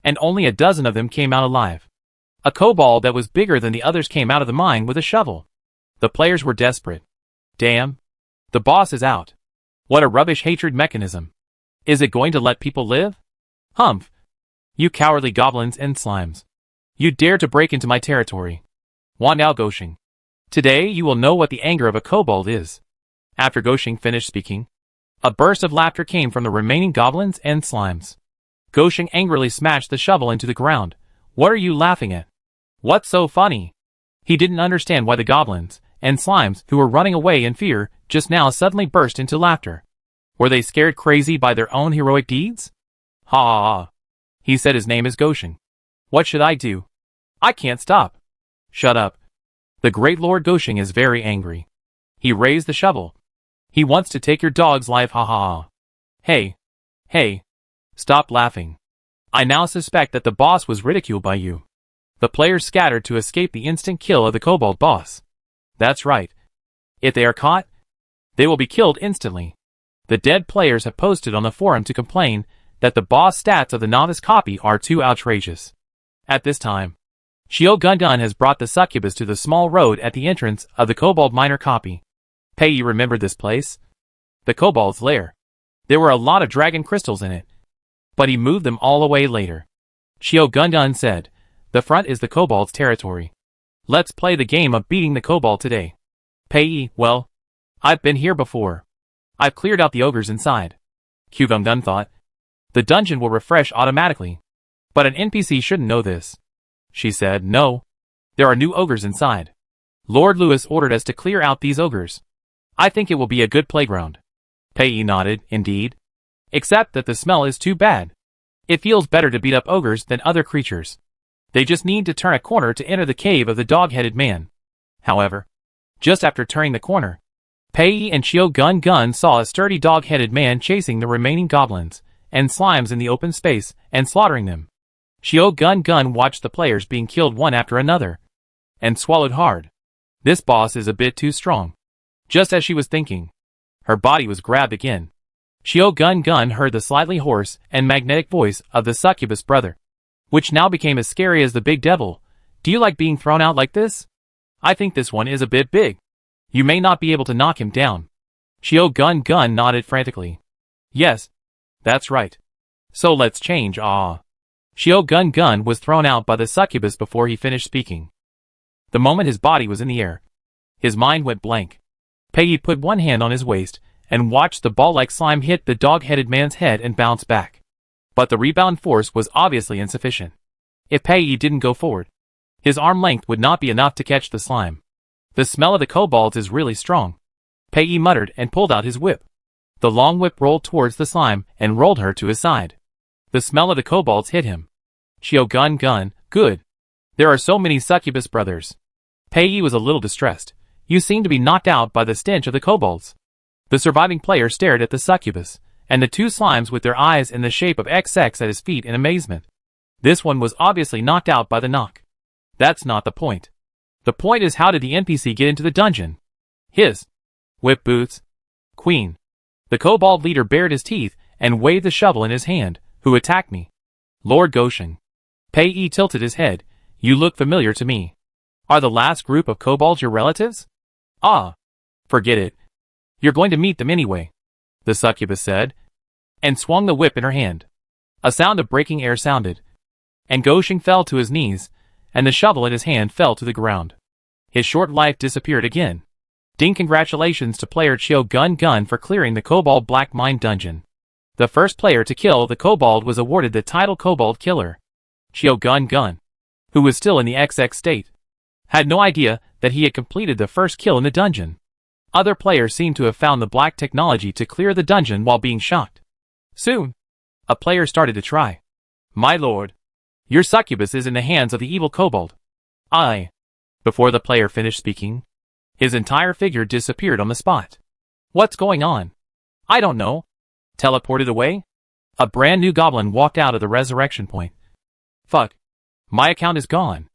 and only a dozen of them came out alive. A kobold that was bigger than the others came out of the mine with a shovel. The players were desperate. Damn. The boss is out. What a rubbish hatred mechanism. Is it going to let people live? Humph. You cowardly goblins and slimes. You dare to break into my territory. Want now, Goshing. Today you will know what the anger of a kobold is. After Goshing finished speaking, a burst of laughter came from the remaining goblins and slimes. Goshing angrily smashed the shovel into the ground. What are you laughing at? What's so funny? He didn't understand why the goblins and slimes who were running away in fear just now suddenly burst into laughter. Were they scared crazy by their own heroic deeds? Ha ha ha. He said his name is Goshing. What should I do? I can't stop. Shut up. The great Lord Goshing is very angry. He raised the shovel. He wants to take your dog's life, ha ha ha. Hey. Hey. Stop laughing. I now suspect that the boss was ridiculed by you. The players scattered to escape the instant kill of the kobold boss. That's right. If they are caught, they will be killed instantly. The dead players have posted on the forum to complain that the boss stats of the novice copy are too outrageous. At this time, Shio Gun has brought the succubus to the small road at the entrance of the kobold miner copy. Pei remembered this place. The kobold's lair. There were a lot of dragon crystals in it, but he moved them all away later. Shio Gun said, the front is the kobold's territory. Let's play the game of beating the kobold today. Pei, well, I've been here before. I've cleared out the ogres inside. Kyugum thought. The dungeon will refresh automatically. But an NPC shouldn't know this. She said, no. There are new ogres inside. Lord Lewis ordered us to clear out these ogres. I think it will be a good playground. Pei nodded, indeed. Except that the smell is too bad. It feels better to beat up ogres than other creatures. They just need to turn a corner to enter the cave of the dog-headed man. However, just after turning the corner, Pei and Shio Gun saw a sturdy dog-headed man chasing the remaining goblins and slimes in the open space and slaughtering them. Shio Gun watched the players being killed one after another, and swallowed hard. This boss is a bit too strong. Just as she was thinking, Her body was grabbed again. Xiao Gun Gun heard the slightly hoarse and magnetic voice of the succubus brother, which now became as scary as the big devil. Do you like being thrown out like this? I think this one is a bit big. You may not be able to knock him down. Xiao Gun Gun nodded frantically. Yes, that's right. So let's change. Xiao Gun Gun was thrown out by the succubus before he finished speaking. The moment his body was in the air, his mind went blank. Pei put one hand on his waist and watched the ball-like slime hit the dog-headed man's head and bounce back. But the rebound force was obviously insufficient. If Pei didn't go forward, his arm length would not be enough to catch the slime. The smell of the kobolds is really strong. Pei muttered and pulled out his whip. The long whip rolled towards the slime and rolled her to his side. The smell of the kobolds hit him. Xiao Gun Gun, good. There are so many succubus brothers. Pei was a little distressed. You seem to be knocked out by the stench of the kobolds. The surviving player stared at the succubus, and the two slimes with their eyes in the shape of XX at his feet in amazement. This one was obviously knocked out by the knock. That's not the point. The point is, how did the NPC get into the dungeon? His whip boots. Queen. The kobold leader bared his teeth and waved the shovel in his hand. Who attacked me? Lord Goshen. Pei tilted his head. You look familiar to me. Are the last group of kobolds your relatives? Forget it. You're going to meet them anyway, the succubus said, and swung the whip in her hand. A sound of breaking air sounded, and Goshen fell to his knees, and the shovel in his hand fell to the ground. His short life disappeared again. Ding! Congratulations to player Xiao Gun Gun for clearing the Kobold Black Mine dungeon. The first player to kill the kobold was awarded the title Kobold Killer. Xiao Gun Gun, who was still in the XX state, had no idea that he had completed the first kill in the dungeon. Other players seemed to have found the black technology to clear the dungeon while being shocked. Soon, a player started to try. My lord, your succubus is in the hands of the evil kobold. Before the player finished speaking, his entire figure disappeared on the spot. What's going on? I don't know. Teleported away? A brand new goblin walked out of the resurrection point. Fuck. My account is gone.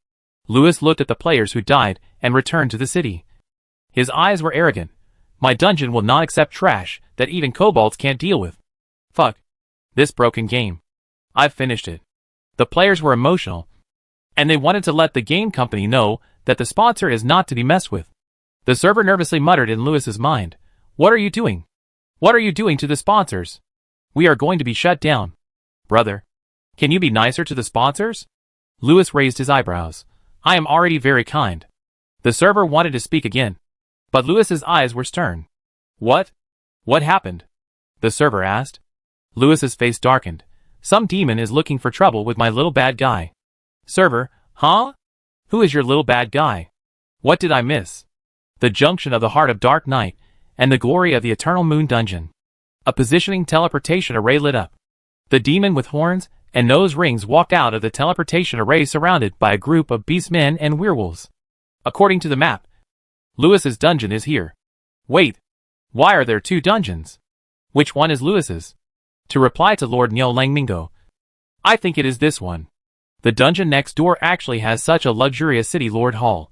Lewis looked at the players who died and returned to the city. His eyes were arrogant. My dungeon will not accept trash that even kobolds can't deal with. Fuck. This broken game. I've finished it. The players were emotional, and they wanted to let the game company know that the sponsor is not to be messed with. The server nervously muttered in Lewis's mind. What are you doing? What are you doing to the sponsors? We are going to be shut down. Brother, can you be nicer to the sponsors? Lewis raised his eyebrows. I am already very kind. The server wanted to speak again, but Lewis's eyes were stern. What? What happened? The server asked. Lewis's face darkened. Some demon is looking for trouble with my little bad guy. Server, huh? Who is your little bad guy? What did I miss? The junction of the heart of Dark Night and the glory of the Eternal Moon dungeon. A positioning teleportation array lit up. The demon with horns and nose rings walked out of the teleportation array surrounded by a group of beastmen and werewolves. According to the map, Lewis's dungeon is here. Wait, why are there two dungeons? Which one is Lewis's? To reply to Lord Nyo Langmingo, I think it is this one. The dungeon next door actually has such a luxurious city lord hall.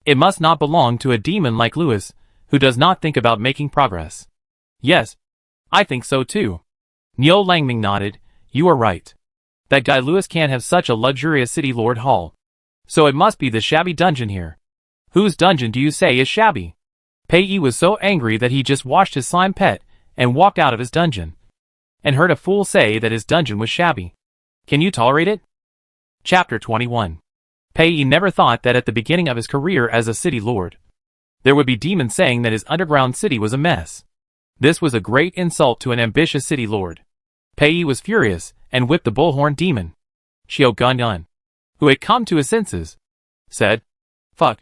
It must not belong to a demon like Lewis, who does not think about making progress. Yes, I think so too. Nyo Langming nodded. You are right. That guy Lewis can't have such a luxurious city lord hall. So it must be the shabby dungeon here. Whose dungeon do you say is shabby? Pei was so angry that he just washed his slime pet and walked out of his dungeon, and heard a fool say that his dungeon was shabby. Can you tolerate it? Chapter 21. Pei never thought that at the beginning of his career as a city lord, there would be demons saying that his underground city was a mess. This was a great insult to an ambitious city lord. Pei was furious and whipped the bullhorn demon. Xiao Gun Gun, who had come to his senses, said, Fuck.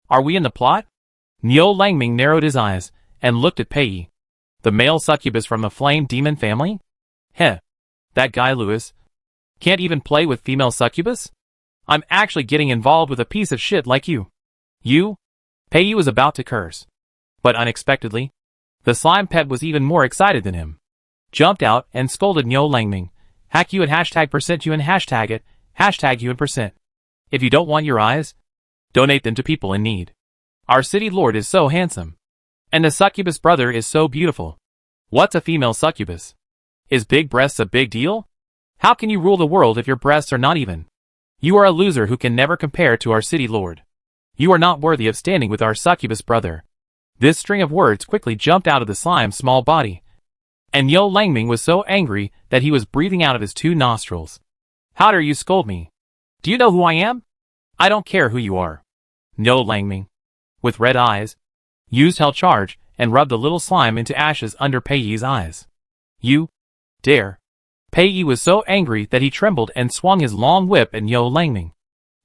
Are we in the plot? Nyo Langming narrowed his eyes and looked at Pei. The male succubus from the flame demon family? Heh. That guy Lewis can't even play with female succubus? I'm actually getting involved with a piece of shit like you. You? Pei was about to curse, but unexpectedly, the slime pet was even more excited than him. Jumped out and scolded Nyo Langming. Hack you and #% you and hashtag it, hashtag you and %. If you don't want your eyes, donate them to people in need. Our city lord is so handsome. And the succubus brother is so beautiful. What's a female succubus? Is big breasts a big deal? How can you rule the world if your breasts are not even? You are a loser who can never compare to our city lord. You are not worthy of standing with our succubus brother. This string of words quickly jumped out of the slime's small body. And Yo Langming was so angry that he was breathing out of his 2 nostrils. How dare you scold me? Do you know who I am? I don't care who you are. Yo Langming, with red eyes, used hell charge and rubbed the little slime into ashes under Peiyi's eyes. You dare. Peiyi was so angry that he trembled and swung his long whip at Yo Langming.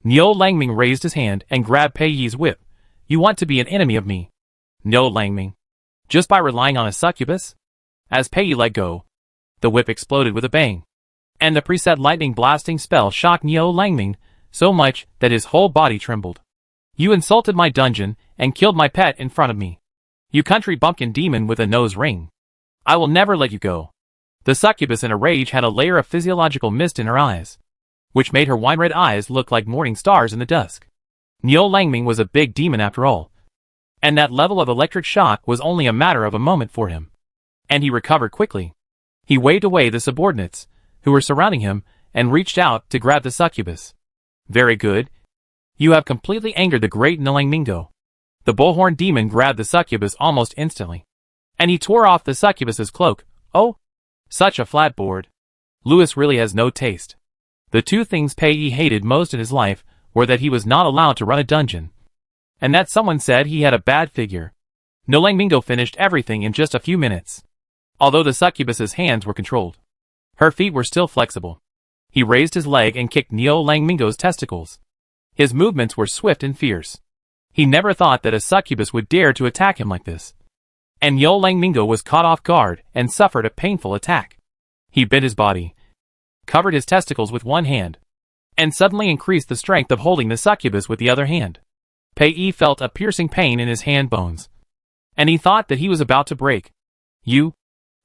Yo Langming raised his hand and grabbed Peiyi's whip. You want to be an enemy of me? Yo Langming. Just by relying on a succubus? As Peiyi let go, the whip exploded with a bang. And the preset lightning blasting spell shocked Yo Langming so much that his whole body trembled. You insulted my dungeon and killed my pet in front of me. You country bumpkin demon with a nose ring. I will never let you go. The succubus in a rage had a layer of physiological mist in her eyes, which made her wine-red eyes look like morning stars in the dusk. Yo Langming was a big demon after all, and that level of electric shock was only a matter of a moment for him. And he recovered quickly. He waved away the subordinates, who were surrounding him, and reached out to grab the succubus. Very good. You have completely angered the great Nlangmingo. The bullhorn demon grabbed the succubus almost instantly, and he tore off the succubus's cloak. Oh, such a flat board. Louis really has no taste. The 2 things Peiyi hated most in his life were that he was not allowed to run a dungeon, and that someone said he had a bad figure. Nlangmingo finished everything in just a few minutes. Although the succubus's hands were controlled, her feet were still flexible. He raised his leg and kicked Yo Langmingo's testicles. His movements were swift and fierce. He never thought that a succubus would dare to attack him like this. And Yo Langmingo was caught off guard and suffered a painful attack. He bent his body, covered his testicles with one hand, and suddenly increased the strength of holding the succubus with the other hand. Peiyi felt a piercing pain in his hand bones, and he thought that he was about to break. Yo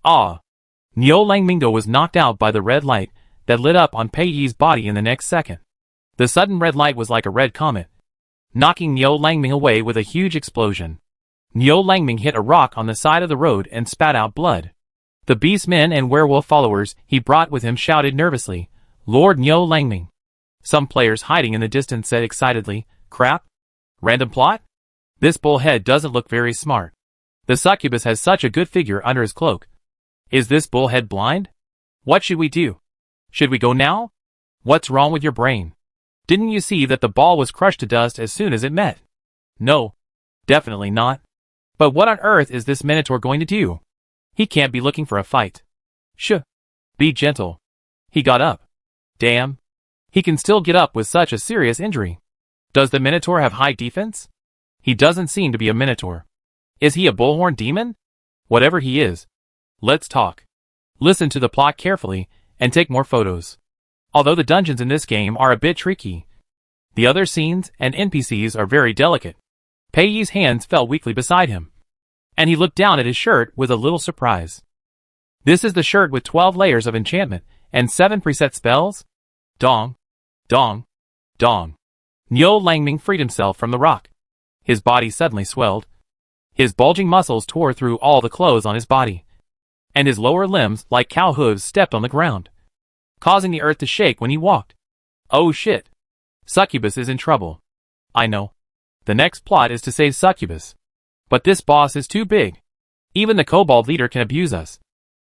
Langmingo was knocked out by the red light that lit up on Peiyi's body in the next second. The sudden red light was like a red comet, knocking Yo Langming away with a huge explosion. Yo Langming hit a rock on the side of the road and spat out blood. The beastmen and werewolf followers he brought with him shouted nervously, "Lord Yo Langming." Some players hiding in the distance said excitedly, "Crap? Random plot? This bullhead doesn't look very smart. The succubus has such a good figure under his cloak. Is this bullhead blind? What should we do? Should we go now? What's wrong with your brain? Didn't you see that the ball was crushed to dust as soon as it met? No, definitely not. But what on earth is this minotaur going to do? He can't be looking for a fight. Shh. Be gentle." He got up. Damn. He can still get up with such a serious injury. Does the minotaur have high defense? He doesn't seem to be a minotaur. Is he a bullhorn demon? Whatever he is, let's talk. Listen to the plot carefully and take more photos. Although the dungeons in this game are a bit tricky, the other scenes and NPCs are very delicate. Peiyi's hands fell weakly beside him, and he looked down at his shirt with a little surprise. This is the shirt with 12 layers of enchantment and 7 preset spells? Dong. Dong. Dong. Yo Langming freed himself from the rock. His body suddenly swelled. His bulging muscles tore through all the clothes on his body, and his lower limbs, like cow hooves, stepped on the ground, causing the earth to shake when he walked. Oh shit. Succubus is in trouble. I know. The next plot is to save Succubus. But this boss is too big. Even the kobold leader can abuse us.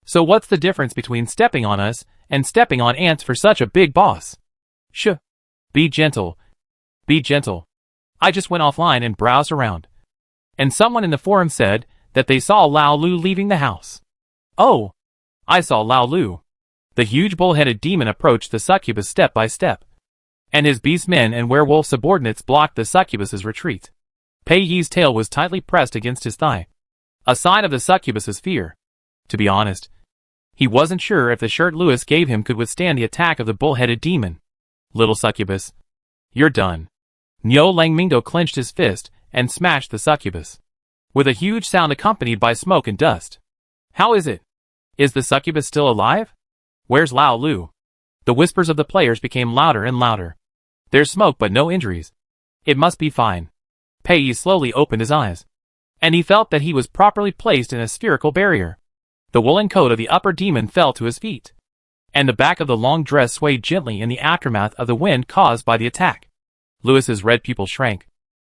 So what's the difference between stepping on us and stepping on ants for such a big boss? Shh. Be gentle. Be gentle. I just went offline and browsed around, and someone in the forum said that they saw Lao Lu leaving the house. Oh. I saw Lao Lu. The huge bull-headed demon approached the succubus step by step, and his beastmen and werewolf subordinates blocked the succubus's retreat. Peiyi's tail was tightly pressed against his thigh, a sign of the succubus's fear. To be honest, he wasn't sure if the shirt Louis gave him could withstand the attack of the bull-headed demon. Little succubus, you're done. Yo Langmingo clenched his fist and smashed the succubus, with a huge sound accompanied by smoke and dust. How is it? Is the succubus still alive? Where's Lao Lu? The whispers of the players became louder and louder. There's smoke but no injuries. It must be fine. Peiyi slowly opened his eyes. and he felt that he was properly placed in a spherical barrier. The woolen coat of the upper demon fell to his feet, and the back of the long dress swayed gently in the aftermath of the wind caused by the attack. Lewis's red pupils shrank,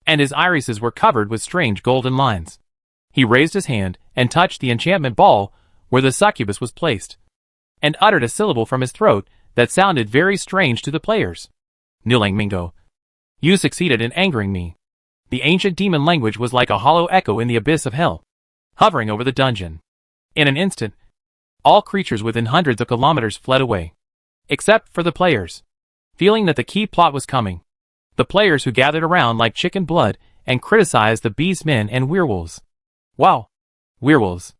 and his irises were covered with strange golden lines. He raised his hand and touched the enchantment ball where the succubus was placed, and uttered a syllable from his throat that sounded very strange to the players. Nilangmingo. You succeeded in angering me. The ancient demon language was like a hollow echo in the abyss of hell, hovering over the dungeon. In an instant, all creatures within hundreds of kilometers fled away, except for the players. Feeling that the key plot was coming, the players who gathered around like chicken blood and criticized the beast men and werewolves. Wow! Werewolves.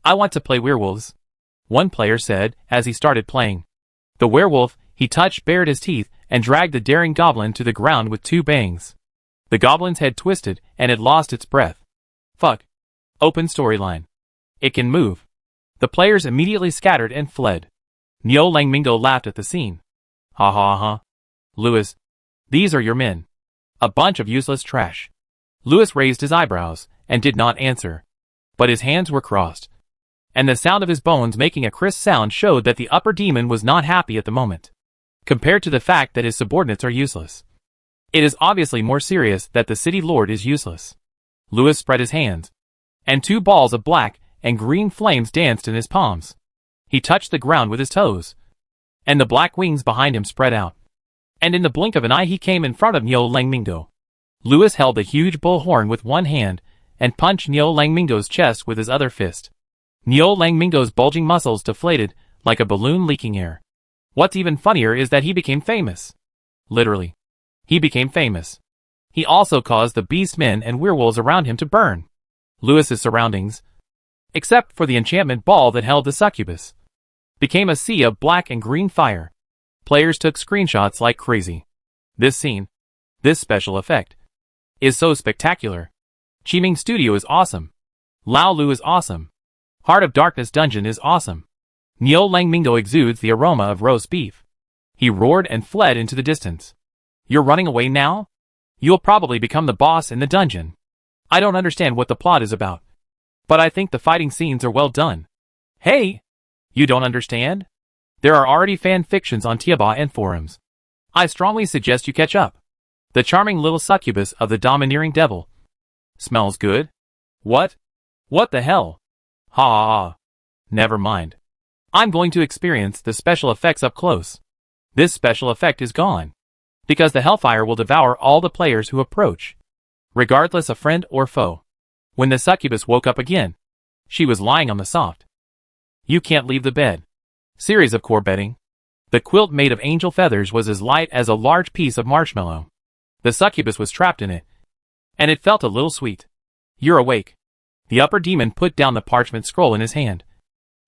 I want to play werewolves, one player said as he started playing. The werewolf he touched bared his teeth and dragged the daring goblin to the ground with 2 bangs. The goblin's head twisted and it lost its breath. Fuck. Open storyline. It can move. The players immediately scattered and fled. Nilangmingo laughed at the scene. Ha ha ha. Lewis. These are your men. A bunch of useless trash. Lewis raised his eyebrows and did not answer, but his hands were crossed, and the sound of his bones making a crisp sound showed that the upper demon was not happy at the moment, compared to the fact that his subordinates are useless. It is obviously more serious that the city lord is useless. Lewis spread his hands, and 2 balls of black and green flames danced in his palms. He touched the ground with his toes, and the black wings behind him spread out, and in the blink of an eye he came in front of Nilangmingo. Lewis held the huge bullhorn with one hand and punched Nilangmingo's chest with his other fist. Nilangmingo's bulging muscles deflated like a balloon leaking air. What's even funnier is that he became famous. Literally. He became famous. He also caused the beast men and werewolves around him to burn. Lewis's surroundings, except for the enchantment ball that held the succubus, became a sea of black and green fire. Players took screenshots like crazy. This scene, this special effect, is so spectacular. Chiming Studio is awesome. Lao Lu is awesome. Heart of Darkness Dungeon is awesome. Nilangmingo exudes the aroma of roast beef. He roared and fled into the distance. You're running away now? You'll probably become the boss in the dungeon. I don't understand what the plot is about, but I think the fighting scenes are well done. Hey! You don't understand? There are already fan fictions on Tiaba and forums. I strongly suggest you catch up. The charming little succubus of the domineering devil. Smells good? What? What the hell? Ha ha ha. Never mind. I'm going to experience the special effects up close. This special effect is gone, because the hellfire will devour all the players who approach, regardless of friend or foe. When the succubus woke up again, she was lying on the soft. You can't leave the bed. Series of core bedding. The quilt made of angel feathers was as light as a large piece of marshmallow. The succubus was trapped in it, and it felt a little sweet. You're awake. The upper demon put down the parchment scroll in his hand,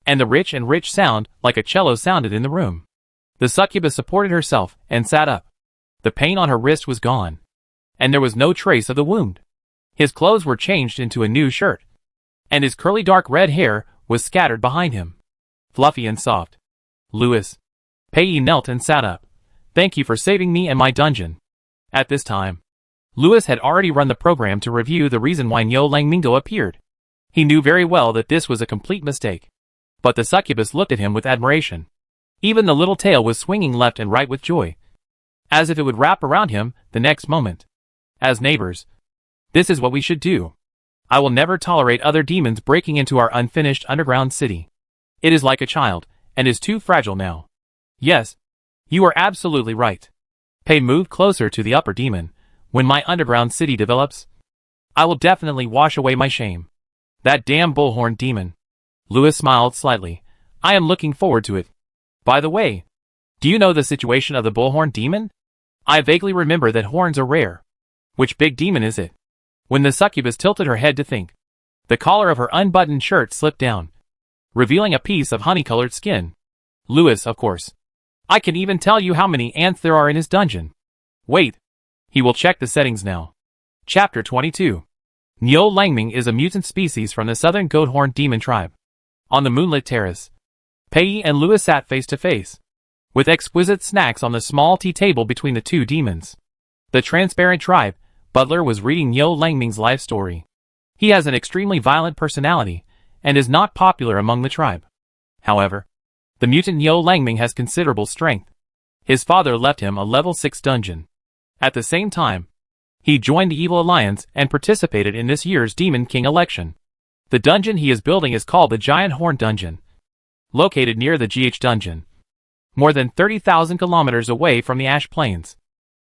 and the rich sound like a cello sounded in the room. The succubus supported herself and sat up. The pain on her wrist was gone, and there was no trace of the wound. His clothes were changed into a new shirt, and his curly dark red hair was scattered behind him, fluffy and soft. Lewis. Pei knelt and sat up. Thank you for saving me and my dungeon. At this time, Lewis had already run the program to review the reason why Nilangmingo appeared. He knew very well that this was a complete mistake, but the succubus looked at him with admiration. Even the little tail was swinging left and right with joy, as if it would wrap around him the next moment. As neighbors, this is what we should do. I will never tolerate other demons breaking into our unfinished underground city. It is like a child, and is too fragile now. Yes, you are absolutely right. Pei moved closer to the upper demon. When my underground city develops, I will definitely wash away my shame. That damn bullhorn demon. Lewis smiled slightly. I am looking forward to it. By the way, do you know the situation of the bullhorn demon? I vaguely remember that horns are rare. Which big demon is it? When the succubus tilted her head to think, the collar of her unbuttoned shirt slipped down, revealing a piece of honey-colored skin. Lewis, of course. I can even tell you how many ants there are in his dungeon. Wait. He will check the settings now. Chapter 22. Nilangming is a mutant species from the southern goat-horned demon tribe. On the moonlit terrace, Pei and Lewis sat face to face, with exquisite snacks on the small tea table between the two demons. The transparent tribe butler was reading Nilangming's life story. He has an extremely violent personality, and is not popular among the tribe. However, the mutant Yo Langming has considerable strength. His father left him a level 6 dungeon. At the same time, he joined the Evil Alliance and participated in this year's Demon King election. The dungeon he is building is called the Giant Horn Dungeon, located near the GH Dungeon, more than 30,000 kilometers away from the Ash Plains.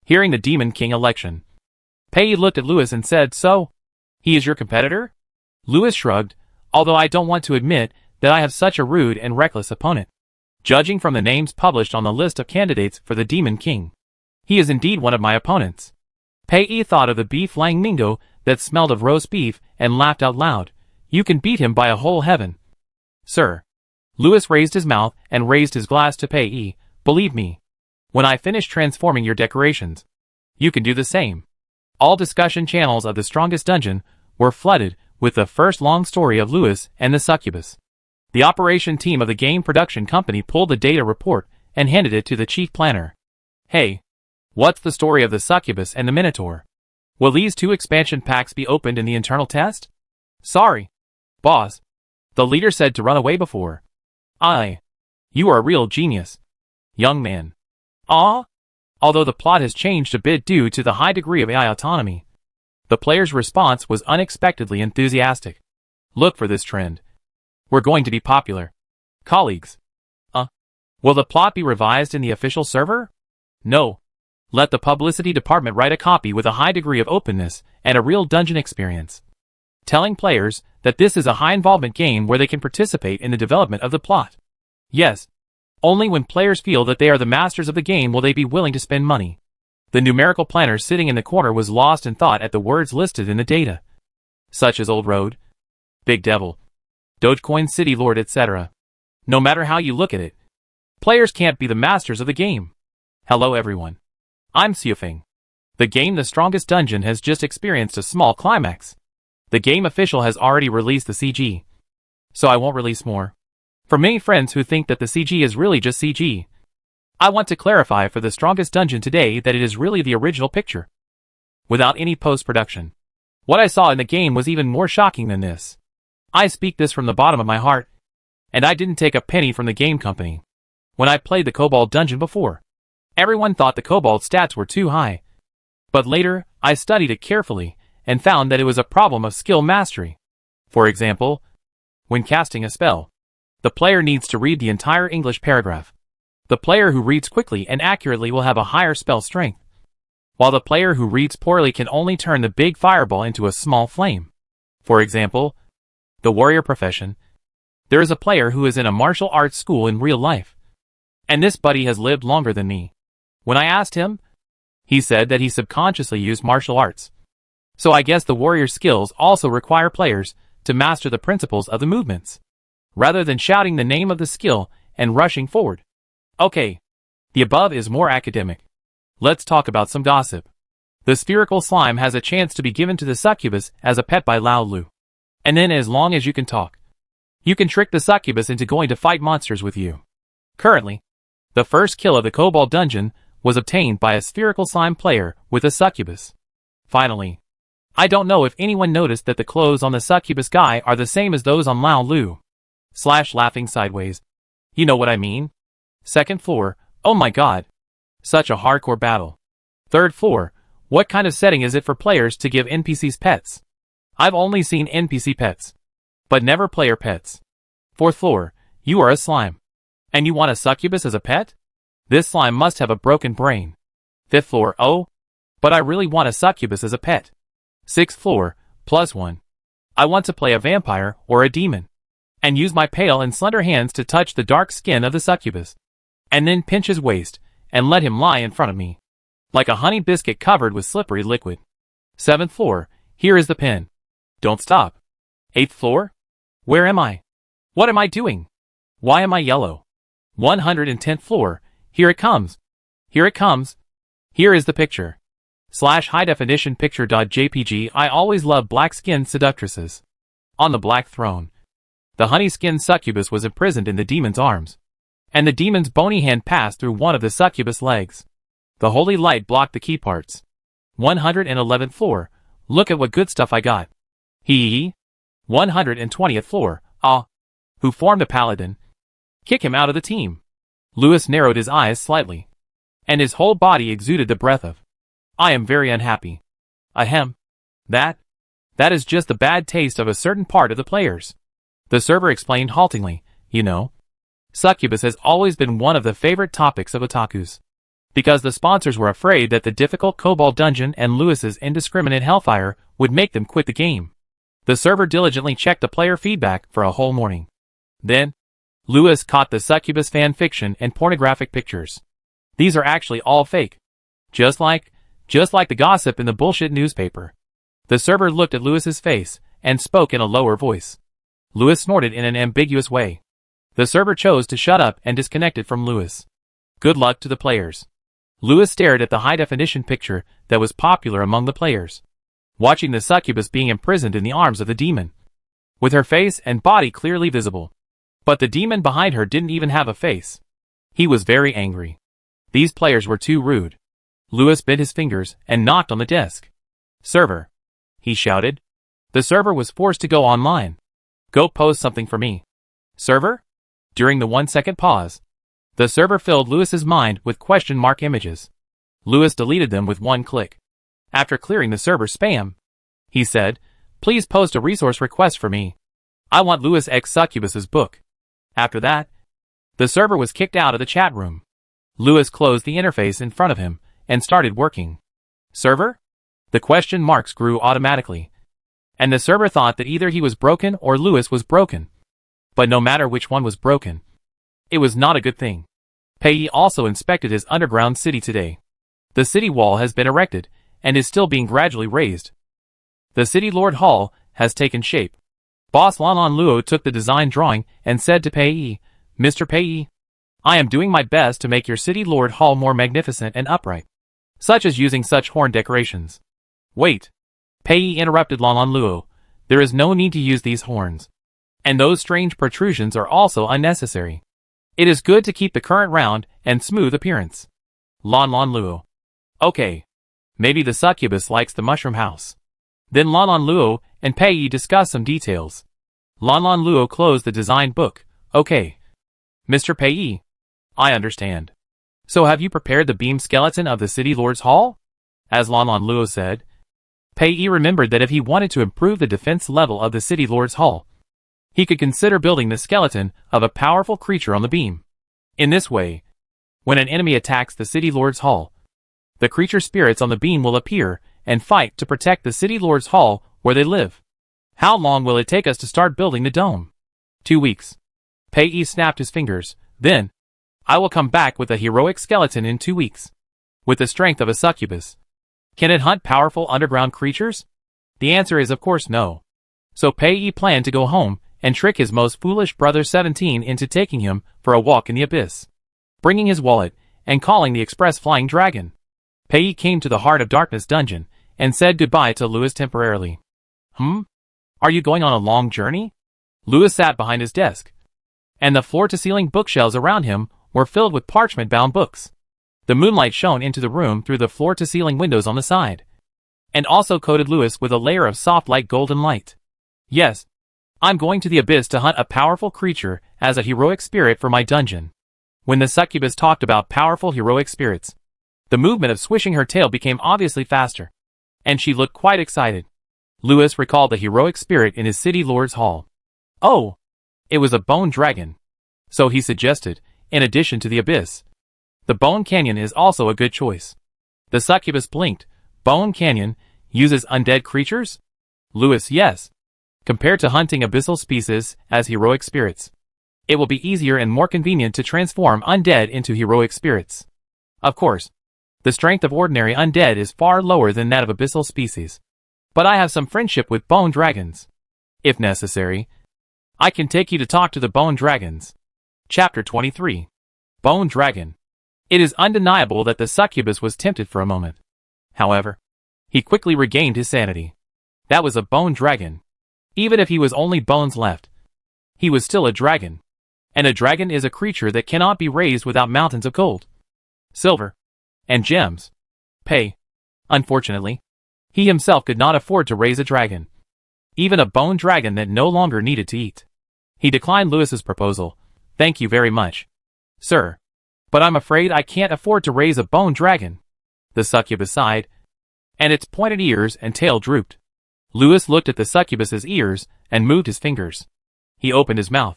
Hearing the Demon King election, Pei looked at Lewis and said, "So, he is your competitor?" Lewis shrugged, although I don't want to admit that I have such a rude and reckless opponent. Judging from the names published on the list of candidates for the Demon King, he is indeed one of my opponents. Pei thought of the beef lang mingo that smelled of roast beef and laughed out loud. "You can beat him by a whole heaven." "Sir." Lewis raised his mouth and raised his glass to Pei. "Believe me, when I finish transforming your decorations, you can do the same." All discussion channels of the strongest dungeon were flooded with the first long story of Lewis and the succubus. The operation team of the game production company pulled the data report and handed it to the chief planner. "Hey, what's the story of the succubus and the minotaur? Will these 2 expansion packs be opened in the internal test?" "Sorry, boss," the leader said to run away before. You are a real genius, young man." Although the plot has changed a bit due to the high degree of AI autonomy, the player's response was unexpectedly enthusiastic. "Look for this trend. We're going to be popular. Colleagues." Will the plot be revised in the official server?" "No. Let the publicity department write a copy with a high degree of openness and a real dungeon experience, telling players that this is a high-involvement game where they can participate in the development of the plot. Yes, only when players feel that they are the masters of the game will they be willing to spend money." The numerical planner sitting in the corner was lost in thought at the words listed in the data, such as Old Road, Big Devil, Dogecoin City Lord, etc. No matter how you look at it, players can't be the masters of the game. Hello everyone. I'm Siofeng. The game The Strongest Dungeon has just experienced a small climax. The game official has already released the CG, so I won't release more. For many friends who think that the CG is really just CG, I want to clarify for The Strongest Dungeon today that it is really the original picture, without any post-production. What I saw in the game was even more shocking than this. I speak this from the bottom of my heart, and I didn't take a penny from the game company. When I played the Kobold Dungeon before, everyone thought the Kobold stats were too high. But later, I studied it carefully, and found that it was a problem of skill mastery. For example, when casting a spell, the player needs to read the entire English paragraph. The player who reads quickly and accurately will have a higher spell strength, while the player who reads poorly can only turn the big fireball into a small flame. For example, the warrior profession. There is a player who is in a martial arts school in real life, and this buddy has lived longer than me. When I asked him, he said that he subconsciously used martial arts. So I guess the warrior skills also require players to master the principles of the movements, rather than shouting the name of the skill and rushing forward. Okay, the above is more academic. Let's talk about some gossip. The spherical slime has a chance to be given to the succubus as a pet by Lao Lu. And then as long as you can talk, you can trick the succubus into going to fight monsters with you. Currently, the first kill of the Kobold Dungeon was obtained by a spherical slime player with a succubus. Finally, I don't know if anyone noticed that the clothes on the succubus guy are the same as those on Lao Lu. / laughing sideways. You know what I mean? Second floor, oh my god. Such a hardcore battle. Third floor, what kind of setting is it for players to give NPCs pets? I've only seen NPC pets, but never player pets. Fourth floor, you are a slime, and you want a succubus as a pet? This slime must have a broken brain. Fifth floor, oh, but I really want a succubus as a pet. Sixth floor, +1. I want to play a vampire or a demon, and use my pale and slender hands to touch the dark skin of the succubus, and then pinch his waist, and let him lie in front of me, like a honey biscuit covered with slippery liquid. Seventh floor, here is the pin. Don't stop. Eighth floor? Where am I? What am I doing? Why am I yellow? 110th floor, here it comes. Here it comes. Here is the picture. / high definition picture.jpg. I always love black-skinned seductresses. On the black throne, the honey-skinned succubus was imprisoned in the demon's arms, and the demon's bony hand passed through one of the succubus' legs. The holy light blocked the key parts. 111th floor, look at what good stuff I got. He 120th floor, who formed a paladin. Kick him out of the team. Lewis narrowed his eyes slightly, and his whole body exuded the breath of, I am very unhappy. Ahem. That is just the bad taste of a certain part of the players. The server explained haltingly, you know. Succubus has always been one of the favorite topics of otakus. Because the sponsors were afraid that the difficult Kobold dungeon and Lewis's indiscriminate hellfire would make them quit the game. The server diligently checked the player feedback for a whole morning. Then, Lewis caught the succubus fan fiction and pornographic pictures. These are actually all fake. Just like the gossip in the bullshit newspaper. The server looked at Lewis's face and spoke in a lower voice. Lewis snorted in an ambiguous way. The server chose to shut up and disconnected from Lewis. Good luck to the players. Lewis stared at the high-definition picture that was popular among the players, watching the succubus being imprisoned in the arms of the demon, with her face and body clearly visible. But the demon behind her didn't even have a face. He was very angry. These players were too rude. Lewis bit his fingers and knocked on the desk. Server, he shouted. The server was forced to go online. Go post something for me. Server? During the 1-second pause, the server filled Lewis's mind with question mark images. Lewis deleted them with one click. After clearing the server spam, he said, please post a resource request for me. I want Lewis X Succubus's book. After that, the server was kicked out of the chat room. Lewis closed the interface in front of him and started working. Server? The question marks grew automatically, and the server thought that either he was broken or Lewis was broken. But no matter which one was broken, it was not a good thing. Pei also inspected his underground city today. The city wall has been erected and is still being gradually raised. The city lord hall has taken shape. Boss Lan Luo took the design drawing and said to Pei, Mr. Pei, I am doing my best to make your city lord hall more magnificent and upright, such as using such horn decorations. Wait. Pei interrupted Lan Luo. There is no need to use these horns. And those strange protrusions are also unnecessary. It is good to keep the current round and smooth appearance. Lan Luo. Okay. Maybe the succubus likes the mushroom house. Then Lan Luo and Pei discussed some details. Lan Luo closed the design book. Okay. Mr. Pei, I understand. So have you prepared the beam skeleton of the city lord's hall? As Lan Luo said. Pei remembered that if he wanted to improve the defense level of the city lord's hall, he could consider building the skeleton of a powerful creature on the beam. In this way, when an enemy attacks the city lord's hall, the creature spirits on the beam will appear and fight to protect the city lord's hall where they live. How long will it take us to start building the dome? 2 weeks. Pei snapped his fingers. Then, I will come back with a heroic skeleton in 2 weeks. With the strength of a succubus. Can it hunt powerful underground creatures? The answer is of course no. So Pei planned to go home and trick his most foolish brother 17 into taking him for a walk in the abyss, bringing his wallet, and calling the express flying dragon. Pei came to the Heart of Darkness dungeon and said goodbye to Lewis temporarily. Are you going on a long journey? Lewis sat behind his desk, and the floor-to-ceiling bookshelves around him were filled with parchment-bound books. The moonlight shone into the room through the floor-to-ceiling windows on the side, and also coated Lewis with a layer of soft light golden light. Yes, I'm going to the abyss to hunt a powerful creature as a heroic spirit for my dungeon. When the succubus talked about powerful heroic spirits, the movement of swishing her tail became obviously faster, and she looked quite excited. Lewis recalled the heroic spirit in his city lord's hall. Oh, it was a bone dragon. So he suggested, in addition to the abyss, the Bone Canyon is also a good choice. The succubus blinked. Bone Canyon uses undead creatures? Lewis, yes. Compared to hunting abyssal species as heroic spirits, it will be easier and more convenient to transform undead into heroic spirits. Of course, the strength of ordinary undead is far lower than that of abyssal species. But I have some friendship with bone dragons. If necessary, I can take you to talk to the bone dragons. Chapter 23. Bone Dragon. It is undeniable that the succubus was tempted for a moment. However, he quickly regained his sanity. That was a bone dragon. Even if he was only bones left, he was still a dragon. And a dragon is a creature that cannot be raised without mountains of gold, silver, and gems. Unfortunately, he himself could not afford to raise a dragon. even a bone dragon that no longer needed to eat. He declined Lewis's proposal. Thank you very much, sir. But I'm afraid I can't afford to raise a bone dragon. The succubus sighed, and its pointed ears and tail drooped. Lewis looked at the succubus's ears and moved his fingers. He opened his mouth,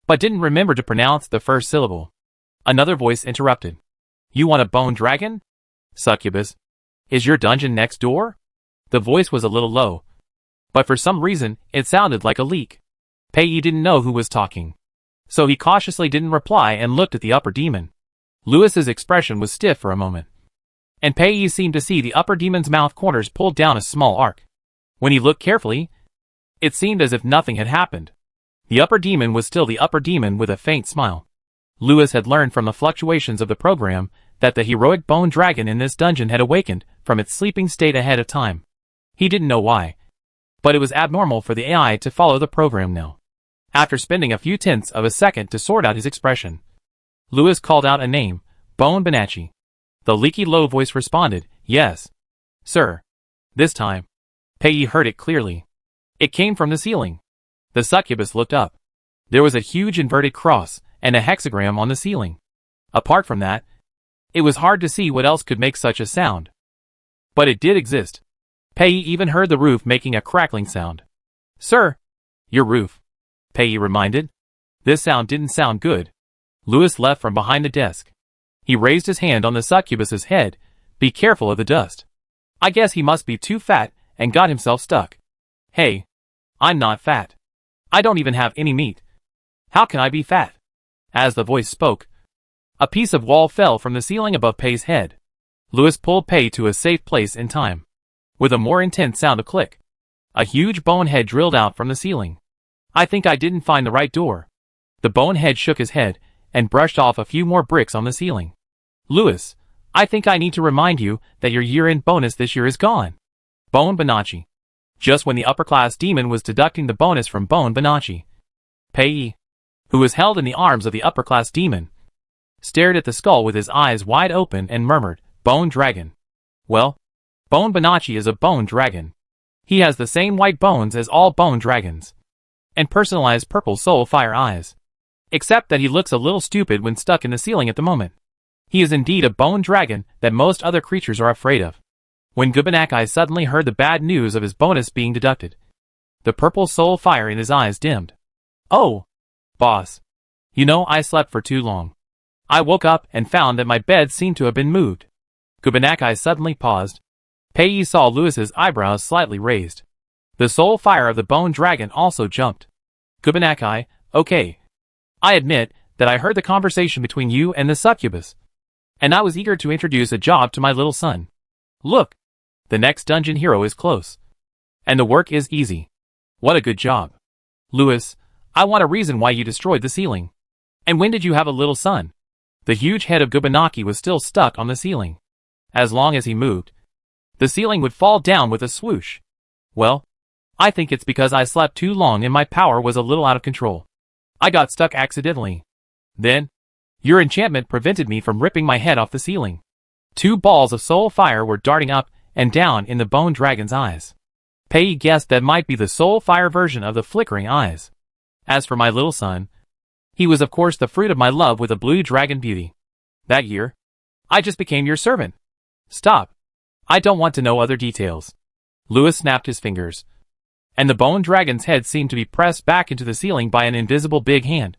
but didn't remember to pronounce the first syllable. Another voice interrupted. You want a bone dragon? Succubus, is your dungeon next door? The voice was a little low, but for some reason it sounded like a leak. Pei didn't know who was talking, so he cautiously didn't reply and looked at the upper demon. Lewis's expression was stiff for a moment, and Pei seemed to see the upper demon's mouth corners pulled down a small arc. When he looked carefully, it seemed as if nothing had happened. The upper demon was still the upper demon with a faint smile. Lewis had learned from the fluctuations of the program that the heroic bone dragon in this dungeon had awakened from its sleeping state ahead of time. He didn't know why, but it was abnormal for the AI to follow the program now. After spending a few tenths of a second to sort out his expression, Lewis called out a name, Bone Bonacci. The leaky low voice responded, yes, sir. This time, Pei heard it clearly. It came from the ceiling. The succubus looked up. There was a huge inverted cross and a hexagram on the ceiling. Apart from that, it was hard to see what else could make such a sound. But it did exist. Pei even heard the roof making a crackling sound. Sir, your roof, Pei reminded. This sound didn't sound good. Lewis left from behind the desk. He raised his hand on the succubus's head. Be careful of the dust. I guess he must be too fat and got himself stuck. Hey, I'm not fat. I don't even have any meat. How can I be fat? As the voice spoke, a piece of wall fell from the ceiling above Pei's head. Lewis pulled Pei to a safe place in time. With a more intense sound of click, a huge bone head drilled out from the ceiling. I think I didn't find the right door. The bone head shook his head and brushed off a few more bricks on the ceiling. Lewis, I think I need to remind you that your year-end bonus this year is gone. Bone Bonacci. Just when the upper-class demon was deducting the bonus from Bone Bonacci, Pei, who was held in the arms of the upper-class demon, stared at the skull with his eyes wide open and murmured, Bone Dragon. Well, Bone Bonacci is a bone dragon. He has the same white bones as all bone dragons, and personalized purple soul fire eyes. Except that he looks a little stupid when stuck in the ceiling at the moment. He is indeed a bone dragon that most other creatures are afraid of. When Gubanaki suddenly heard the bad news of his bonus being deducted, the purple soul fire in his eyes dimmed. Oh, boss. You know, I slept for too long. I woke up and found that my bed seemed to have been moved. Gubanaki suddenly paused. Pei saw Lewis's eyebrows slightly raised. The soul fire of the bone dragon also jumped. Gubanaki, okay. I admit that I heard the conversation between you and the succubus, and I was eager to introduce a job to my little son. Look, the next dungeon hero is close, and the work is easy. What a good job. Lewis, I want a reason why you destroyed the ceiling. And when did you have a little son? The huge head of Gubanaki was still stuck on the ceiling. As long as he moved, the ceiling would fall down with a swoosh. Well, I think it's because I slept too long and my power was a little out of control. I got stuck accidentally. Then, your enchantment prevented me from ripping my head off the ceiling. 2 balls of soul fire were darting up and down in the bone dragon's eyes. Pei guessed that might be the soul fire version of the flickering eyes. As for my little son, he was of course the fruit of my love with a blue dragon beauty. That year, I just became your servant. Stop. I don't want to know other details. Lewis snapped his fingers, and the bone dragon's head seemed to be pressed back into the ceiling by an invisible big hand.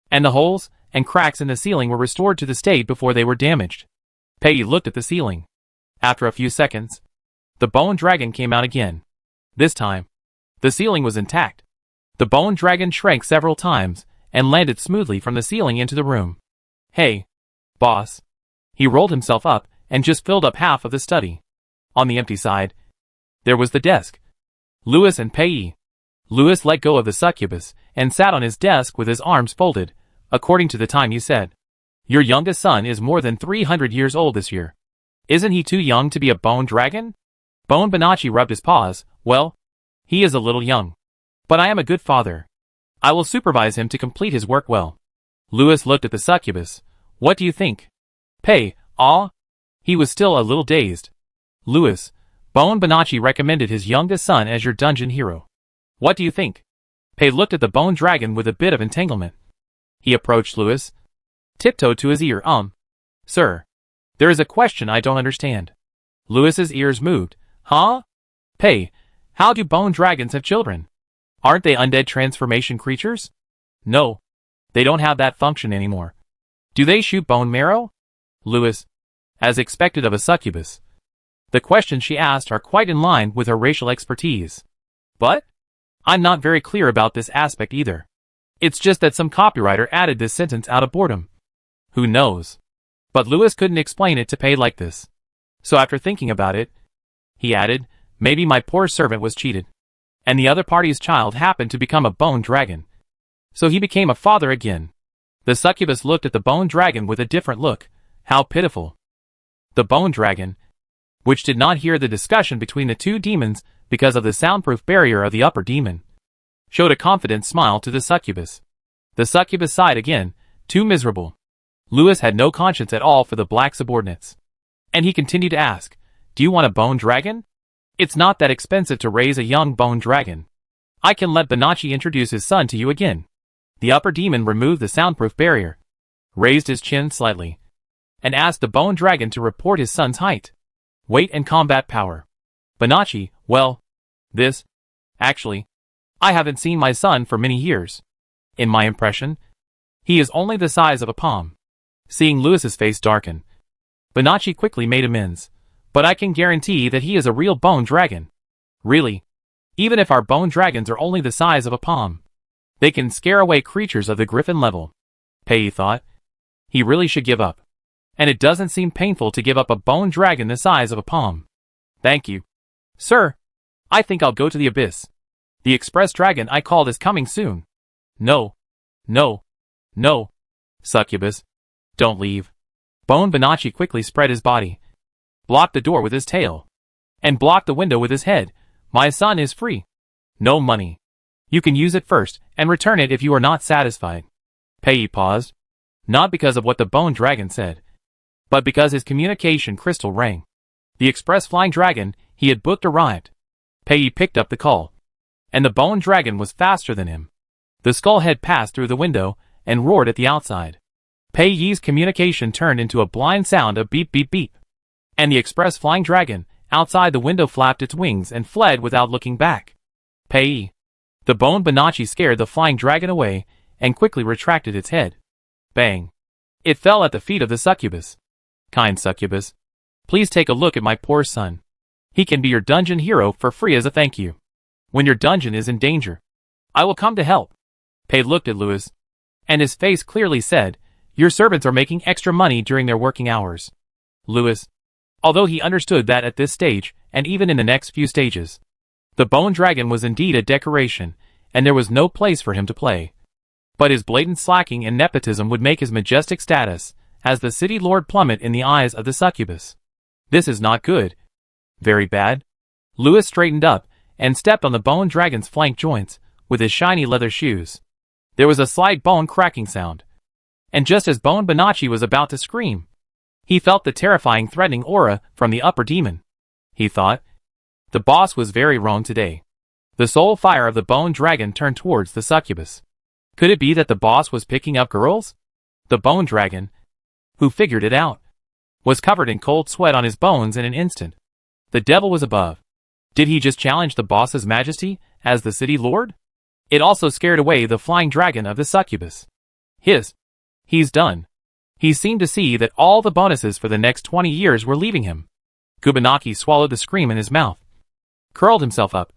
And the holes and cracks in the ceiling were restored to the state before they were damaged. Pei looked at the ceiling. After a few seconds, the bone dragon came out again. This time, the ceiling was intact. The bone dragon shrank several times and landed smoothly from the ceiling into the room. Hey, boss. He rolled himself up and just filled up half of the study. On the empty side, there was the desk. Lewis and Pei. Lewis let go of the succubus and sat on his desk with his arms folded, according to the time you said. Your youngest son is more than 300 years old this year. Isn't he too young to be a bone dragon? Bone Bonacci rubbed his paws. Well, he is a little young. But I am a good father. I will supervise him to complete his work well. Lewis looked at the succubus. What do you think? Pei, he was still a little dazed. Lewis, Bone Bonacci recommended his youngest son as your dungeon hero. What do you think? Pei looked at the bone dragon with a bit of entanglement. He approached Louis, tiptoed to his ear. Sir, there is a question I don't understand. Louis's ears moved. Huh? Pei, how do bone dragons have children? Aren't they undead transformation creatures? No. They don't have that function anymore. Do they shoot bone marrow? Louis, as expected of a succubus. The questions she asked are quite in line with her racial expertise. But I'm not very clear about this aspect either. It's just that some copywriter added this sentence out of boredom. Who knows? But Louis couldn't explain it to Pei like this. So after thinking about it, he added, maybe my poor servant was cheated. And the other party's child happened to become a bone dragon. So he became a father again. The succubus looked at the bone dragon with a different look. How pitiful. The bone dragon, which did not hear the discussion between the two demons because of the soundproof barrier of the upper demon, showed a confident smile to the succubus. The succubus sighed again, too miserable. Louis had no conscience at all for the black subordinates. And he continued to ask, do you want a bone dragon? It's not that expensive to raise a young bone dragon. I can let Bonacci introduce his son to you again. The upper demon removed the soundproof barrier, raised his chin slightly, and asked the bone dragon to report his son's height, weight and combat power. Bonacci, well, actually, I haven't seen my son for many years. In my impression, he is only the size of a palm. Seeing Louis's face darken, Bonacci quickly made amends. But I can guarantee that he is a real bone dragon. Really. Even if our bone dragons are only the size of a palm, they can scare away creatures of the griffin level. Pei thought. He really should give up. And it doesn't seem painful to give up a bone dragon the size of a palm. Thank you. Sir, I think I'll go to the abyss. The express dragon I called is coming soon. No. Succubus. Don't leave. Bone Bonacci quickly spread his body, blocked the door with his tail, and blocked the window with his head. My son is free. No money. You can use it first, and return it if you are not satisfied. Pei paused, not because of what the bone dragon said, but because his communication crystal rang. The express flying dragon he had booked arrived. Pei picked up the call, and the bone dragon was faster than him. The skull head passed through the window and roared at the outside. Pei Yi's communication turned into a blind sound of beep beep beep, and the express flying dragon outside the window flapped its wings and fled without looking back. Pei. The bone Bonacci scared the flying dragon away and quickly retracted its head. Bang. It fell at the feet of the succubus. Kind succubus, please take a look at my poor son. He can be your dungeon hero for free as a thank you. When your dungeon is in danger, I will come to help. Pei looked at Louis, and his face clearly said, your servants are making extra money during their working hours. Louis, although he understood that at this stage, and even in the next few stages, the bone dragon was indeed a decoration, and there was no place for him to play. But his blatant slacking and nepotism would make his majestic status as the city lord plummet in the eyes of the succubus. This is not good. Very bad. Louis straightened up and stepped on the bone dragon's flank joints with his shiny leather shoes. There was a slight bone cracking sound. And just as Bone Bonacci was about to scream, he felt the terrifying threatening aura from the upper demon. He thought, the boss was very wrong today. The soul fire of the bone dragon turned towards the succubus. Could it be that the boss was picking up girls? The bone dragon, who figured it out, was covered in cold sweat on his bones in an instant. The devil was above. Did he just challenge the boss's majesty as the city lord? It also scared away the flying dragon of the succubus. He's done. He seemed to see that all the bonuses for the next 20 years were leaving him. Kubanaki swallowed the scream in his mouth, curled himself up,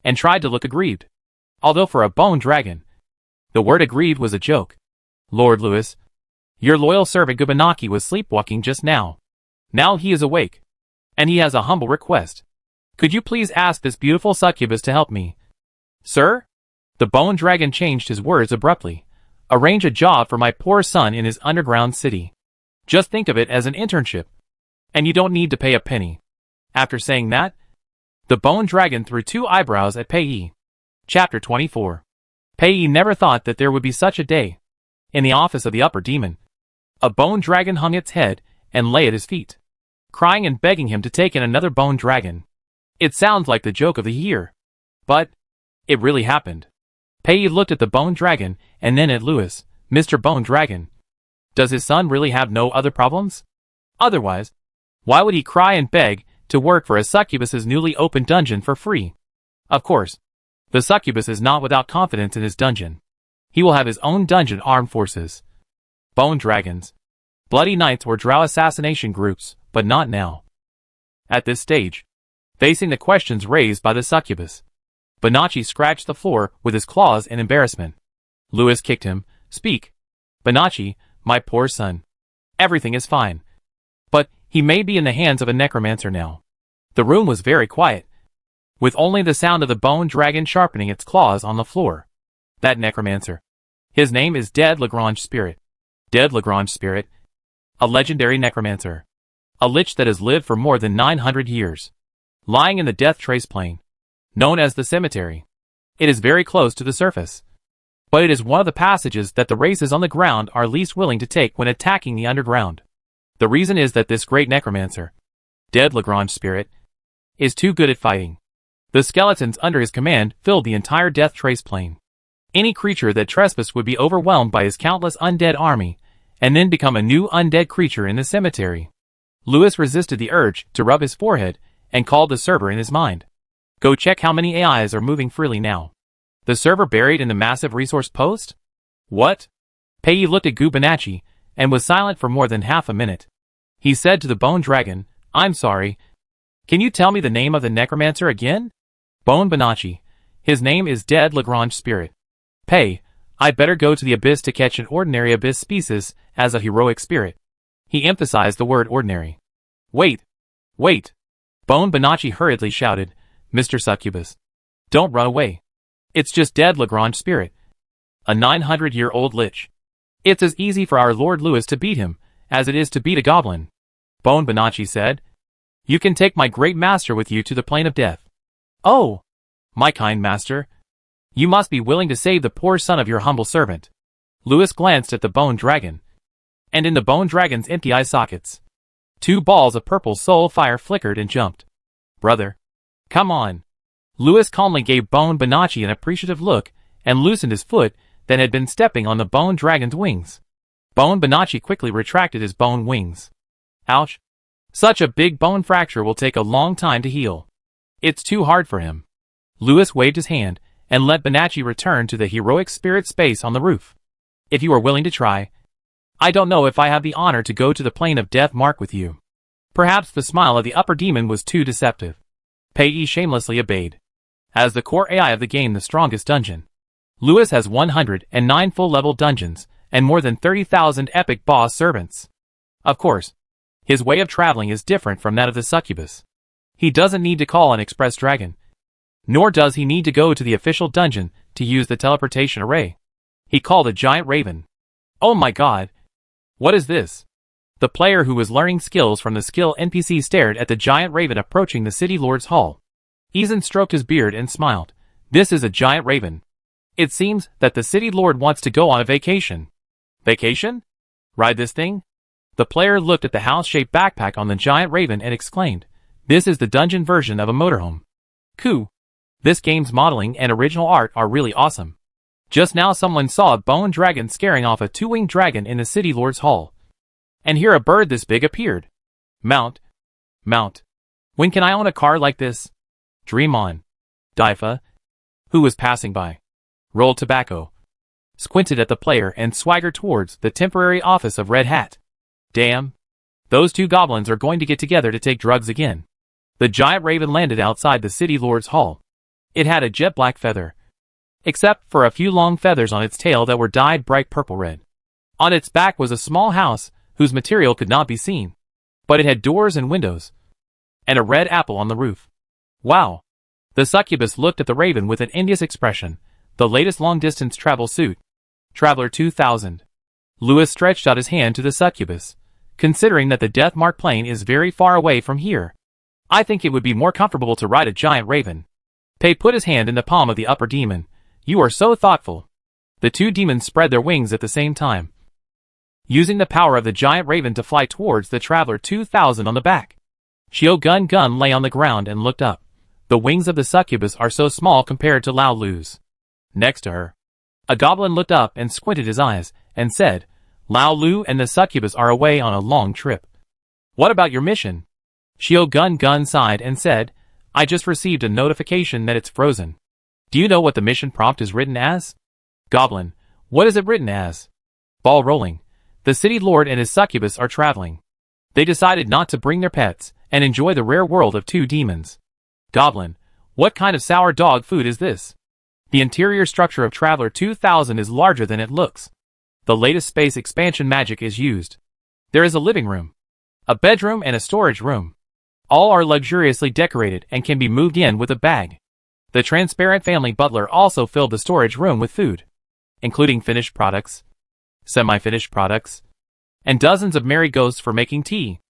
and tried to look aggrieved. Although for a bone dragon, the word aggrieved was a joke. Lord Louis, your loyal servant Kubanaki was sleepwalking just now. Now he is awake, and he has a humble request. Could you please ask this beautiful succubus to help me? Sir? The bone dragon changed his words abruptly. Arrange a job for my poor son in his underground city. Just think of it as an internship. And you don't need to pay a penny. After saying that, the bone dragon threw two eyebrows at Pei. Chapter 24. Pei never thought that there would be such a day. In the office of the upper demon, a bone dragon hung its head and lay at his feet, crying and begging him to take in another bone dragon. It sounds like the joke of the year. But It really happened. Pei looked at the Bone Dragon and then at Louis. Mr. Bone Dragon, does his son really have no other problems? Otherwise, why would he cry and beg to work for a succubus's newly opened dungeon for free? Of course, the succubus is not without confidence in his dungeon. He will have his own dungeon armed forces. Bone dragons, bloody knights or drow assassination groups, but not now. At this stage, facing the questions raised by the succubus, Bonacci scratched the floor with his claws in embarrassment. Louis kicked him. Speak. Bonacci, my poor son. Everything is fine. But he may be in the hands of a necromancer now. The room was very quiet, with only the sound of the bone dragon sharpening its claws on the floor. That necromancer. His name is Dead Lagrange Spirit. Dead Lagrange Spirit. A legendary necromancer. A lich that has lived for more than 900 years. Lying in the Death Trace Plane, known as the Cemetery. It is very close to the surface. But it is one of the passages that the races on the ground are least willing to take when attacking the underground. The reason is that this great necromancer, Dead Lagrange Spirit, is too good at fighting. The skeletons under his command filled the entire Death Trace Plane. Any creature that trespassed would be overwhelmed by his countless undead army, and then become a new undead creature in the cemetery. Louis resisted the urge to rub his forehead and called the server in his mind. Go check how many AIs are moving freely now. The server buried in the massive resource post? What? Pei looked at Bonacci and was silent for more than half a minute. He said to the Bone Dragon, I'm sorry. Can you tell me the name of the necromancer again? Bone Bonacci. His name is Dead Lagrange Spirit. Pei, I better go to the abyss to catch an ordinary abyss species as a heroic spirit. He emphasized the word ordinary. Wait. Wait. Bone Bonacci hurriedly shouted, Mr. Succubus. Don't run away. It's just Dead Lagrange Spirit. A 900-year-old lich. It's as easy for our Lord Louis to beat him as it is to beat a goblin. Bone Bonacci said. You can take my great master with you to the plane of death. Oh, my kind master. You must be willing to save the poor son of your humble servant. Louis glanced at the Bone Dragon. And in the Bone Dragon's empty eye sockets, 2 balls of purple soul fire flickered and jumped. Brother. Come on. Louis calmly gave Bone Bonacci an appreciative look and loosened his foot that had been stepping on the Bone Dragon's wings. Bone Bonacci quickly retracted his bone wings. Ouch. Such a big bone fracture will take a long time to heal. It's too hard for him. Louis waved his hand and let Bonacci return to the heroic spirit space on the roof. If you are willing to try, I don't know if I have the honor to go to the plane of death mark with you. Perhaps the smile of the upper demon was too deceptive. Pei shamelessly obeyed. As the core AI of the game, the strongest dungeon, Louis has 109 full-level dungeons and more than 30,000 epic boss servants. Of course, his way of traveling is different from that of the succubus. He doesn't need to call an express dragon, nor does he need to go to the official dungeon to use the teleportation array. He called a giant raven. Oh my god! What is this? The player who was learning skills from the skill NPC stared at the giant raven approaching the city lord's hall. Eason stroked his beard and smiled. This is a giant raven. It seems that the city lord wants to go on a vacation. Vacation? Ride this thing? The player looked at the house-shaped backpack on the giant raven and exclaimed, This is the dungeon version of a motorhome. Cool. This game's modeling and original art are really awesome. Just now someone saw a bone dragon scaring off a 2-winged dragon in the city lord's hall. And here a bird this big appeared. Mount. Mount. When can I own a car like this? Dream on. Difa, who was passing by, rolled tobacco, squinted at the player and swaggered towards the temporary office of Red Hat. Damn. Those 2 goblins are going to get together to take drugs again. The giant raven landed outside the city lord's hall. It had a jet black feather, except for a few long feathers on its tail that were dyed bright purple red. On its back was a small house whose material could not be seen, but it had doors and windows, and a red apple on the roof. Wow. The succubus looked at the raven with an envious expression. The latest long-distance travel suit. Traveler 2000. Louis stretched out his hand to the succubus. Considering that the Death Mark plane is very far away from here, I think it would be more comfortable to ride a giant raven. Pei put his hand in the palm of the upper demon. You are so thoughtful. The 2 demons spread their wings at the same time, using the power of the giant raven to fly towards the Traveler 2000 on the back. Xiao Gun lay on the ground and looked up. The wings of the succubus are so small compared to Lao Lu's. Next to her, a goblin looked up and squinted his eyes, and said, Lao Lu and the succubus are away on a long trip. What about your mission? Xiao Gun sighed and said, I just received a notification that it's frozen. Do you know what the mission prompt is written as? Goblin, what is it written as? Ball rolling. The city lord and his succubus are traveling. They decided not to bring their pets, and enjoy the rare world of 2 demons. Goblin, what kind of sour dog food is this? The interior structure of Traveler 2000 is larger than it looks. The latest space expansion magic is used. There is a living room, a bedroom and a storage room. All are luxuriously decorated and can be moved in with a bag. The transparent family butler also filled the storage room with food, including finished products, semi-finished products, and dozens of merry ghosts for making tea.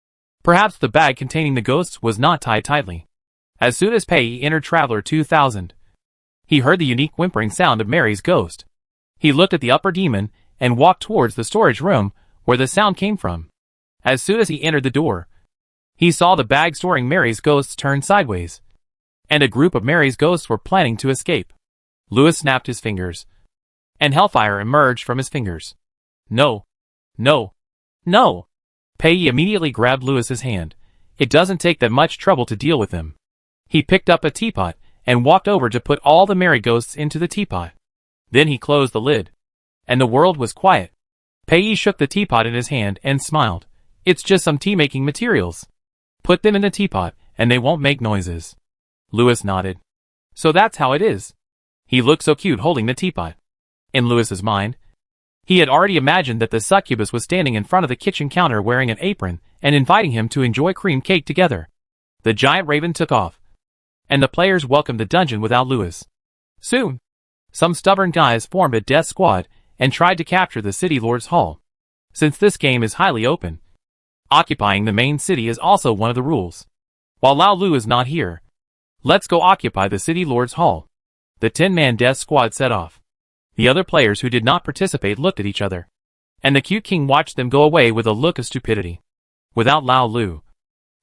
Perhaps the bag containing the ghosts was not tied tightly. As soon as Pei entered Traveler 2000, he heard the unique whimpering sound of Mary's ghost. He looked at the upper demon and walked towards the storage room where the sound came from. As soon as he entered the door, he saw the bag storing Mary's ghosts turn sideways, and a group of Mary's ghosts were planning to escape. Louis snapped his fingers, and hellfire emerged from his fingers. No. No. No. Pei immediately grabbed Louis's hand. It doesn't take that much trouble to deal with him. He picked up a teapot and walked over to put all the merry ghosts into the teapot. Then he closed the lid, and the world was quiet. Pei shook the teapot in his hand and smiled. It's just some tea-making materials. Put them in the teapot, and they won't make noises. Louis nodded. So that's how it is. He looked so cute holding the teapot. In Louis's mind, he had already imagined that the succubus was standing in front of the kitchen counter wearing an apron and inviting him to enjoy cream cake together. The giant raven took off, and the players welcomed the dungeon without Louis. Soon, some stubborn guys formed a death squad and tried to capture the city lord's hall. Since this game is highly open, occupying the main city is also one of the rules. While Lao Lu is not here, let's go occupy the city lord's hall. The 10-man death squad set off. The other players who did not participate looked at each other, and the cute king watched them go away with a look of stupidity. Without Lao Lu,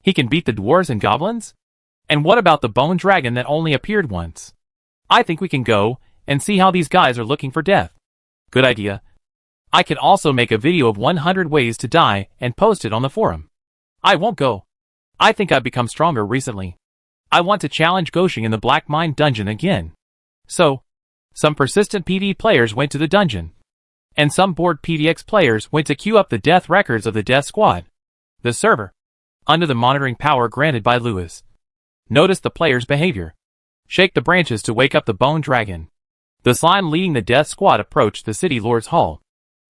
he can beat the dwarves and goblins? And what about the bone dragon that only appeared once? I think we can go and see how these guys are looking for death. Good idea. I can also make a video of 100 ways to die and post it on the forum. I won't go. I think I've become stronger recently. I want to challenge Goshing in the Black Mine dungeon again. So, some persistent PvE players went to the dungeon, and some bored PvX players went to queue up the death records of the death squad. The server, under the monitoring power granted by Louis, noticed the players' behavior. Shake the branches to wake up the bone dragon. The slime leading the death squad approached the city lord's hall.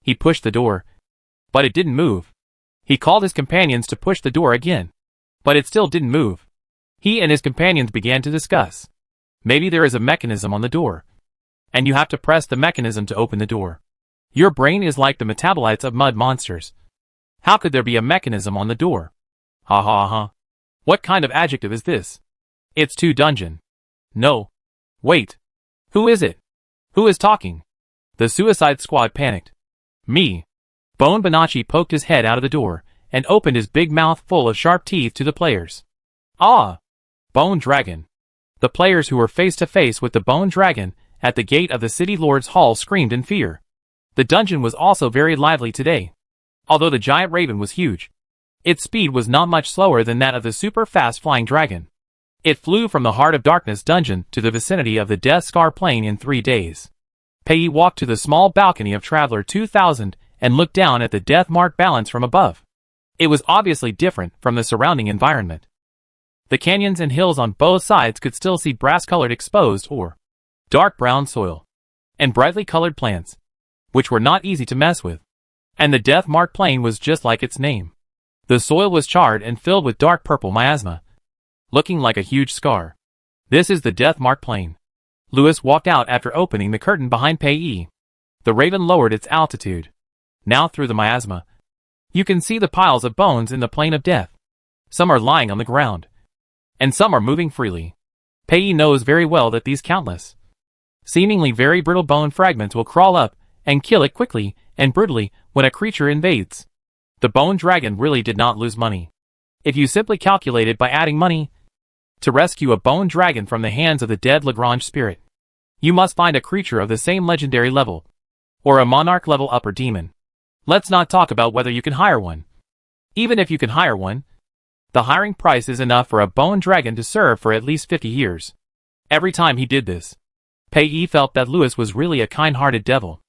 He pushed the door, but it didn't move. He called his companions to push the door again, but it still didn't move. He and his companions began to discuss. Maybe there is a mechanism on the door, and you have to press the mechanism to open the door. Your brain is like the metabolites of mud monsters. How could there be a mechanism on the door? Ha ha ha. What kind of adjective is this? It's too dungeon. No. Wait. Who is it? Who is talking? The Suicide Squad panicked. Me. Bone Bonacci poked his head out of the door and opened his big mouth full of sharp teeth to the players. Ah! Bone Dragon. The players who were face to face with the Bone Dragon at the gate of the City Lord's Hall screamed in fear. The dungeon was also very lively today. Although the giant raven was huge, its speed was not much slower than that of the super fast flying dragon. It flew from the Heart of Darkness dungeon to the vicinity of the Death Scar Plain in 3 days. Pei walked to the small balcony of Traveler 2000 and looked down at the Death Mark balance from above. It was obviously different from the surrounding environment. The canyons and hills on both sides could still see brass-colored exposed or dark brown soil, and brightly colored plants, which were not easy to mess with. And the Death Mark Plain was just like its name. The soil was charred and filled with dark purple miasma, looking like a huge scar. This is the Death Mark Plain. Louis walked out after opening the curtain behind Pei. The raven lowered its altitude. Now through the miasma, you can see the piles of bones in the Plain of Death. Some are lying on the ground, and some are moving freely. Pei knows very well that these countless, seemingly very brittle bone fragments will crawl up and kill it quickly and brutally when a creature invades. The Bone Dragon really did not lose money. If you simply calculate it by adding money, To rescue a bone dragon from the hands of the dead Lagrange spirit, you must find a creature of the same legendary level, or a monarch level upper demon. Let's not talk about whether you can hire one. Even if you can hire one, the hiring price is enough for a bone dragon to serve for at least 50 years. Every time he did this, Pei felt that Louis was really a kind-hearted devil.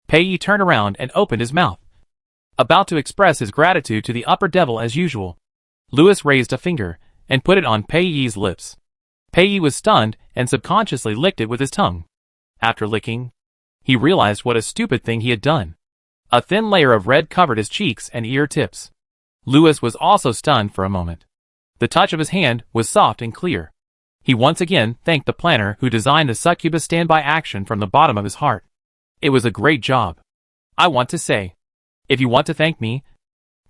Pei turned around and opened his mouth, about to express his gratitude to the upper devil as usual. Louis raised a finger and put it on Pei's lips. Pei was stunned and subconsciously licked it with his tongue. After licking, he realized what a stupid thing he had done. A thin layer of red covered his cheeks and ear tips. Louis was also stunned for a moment. The touch of his hand was soft and clear. He once again thanked the planner who designed the succubus standby action from the bottom of his heart. It was a great job. I want to say, if you want to thank me,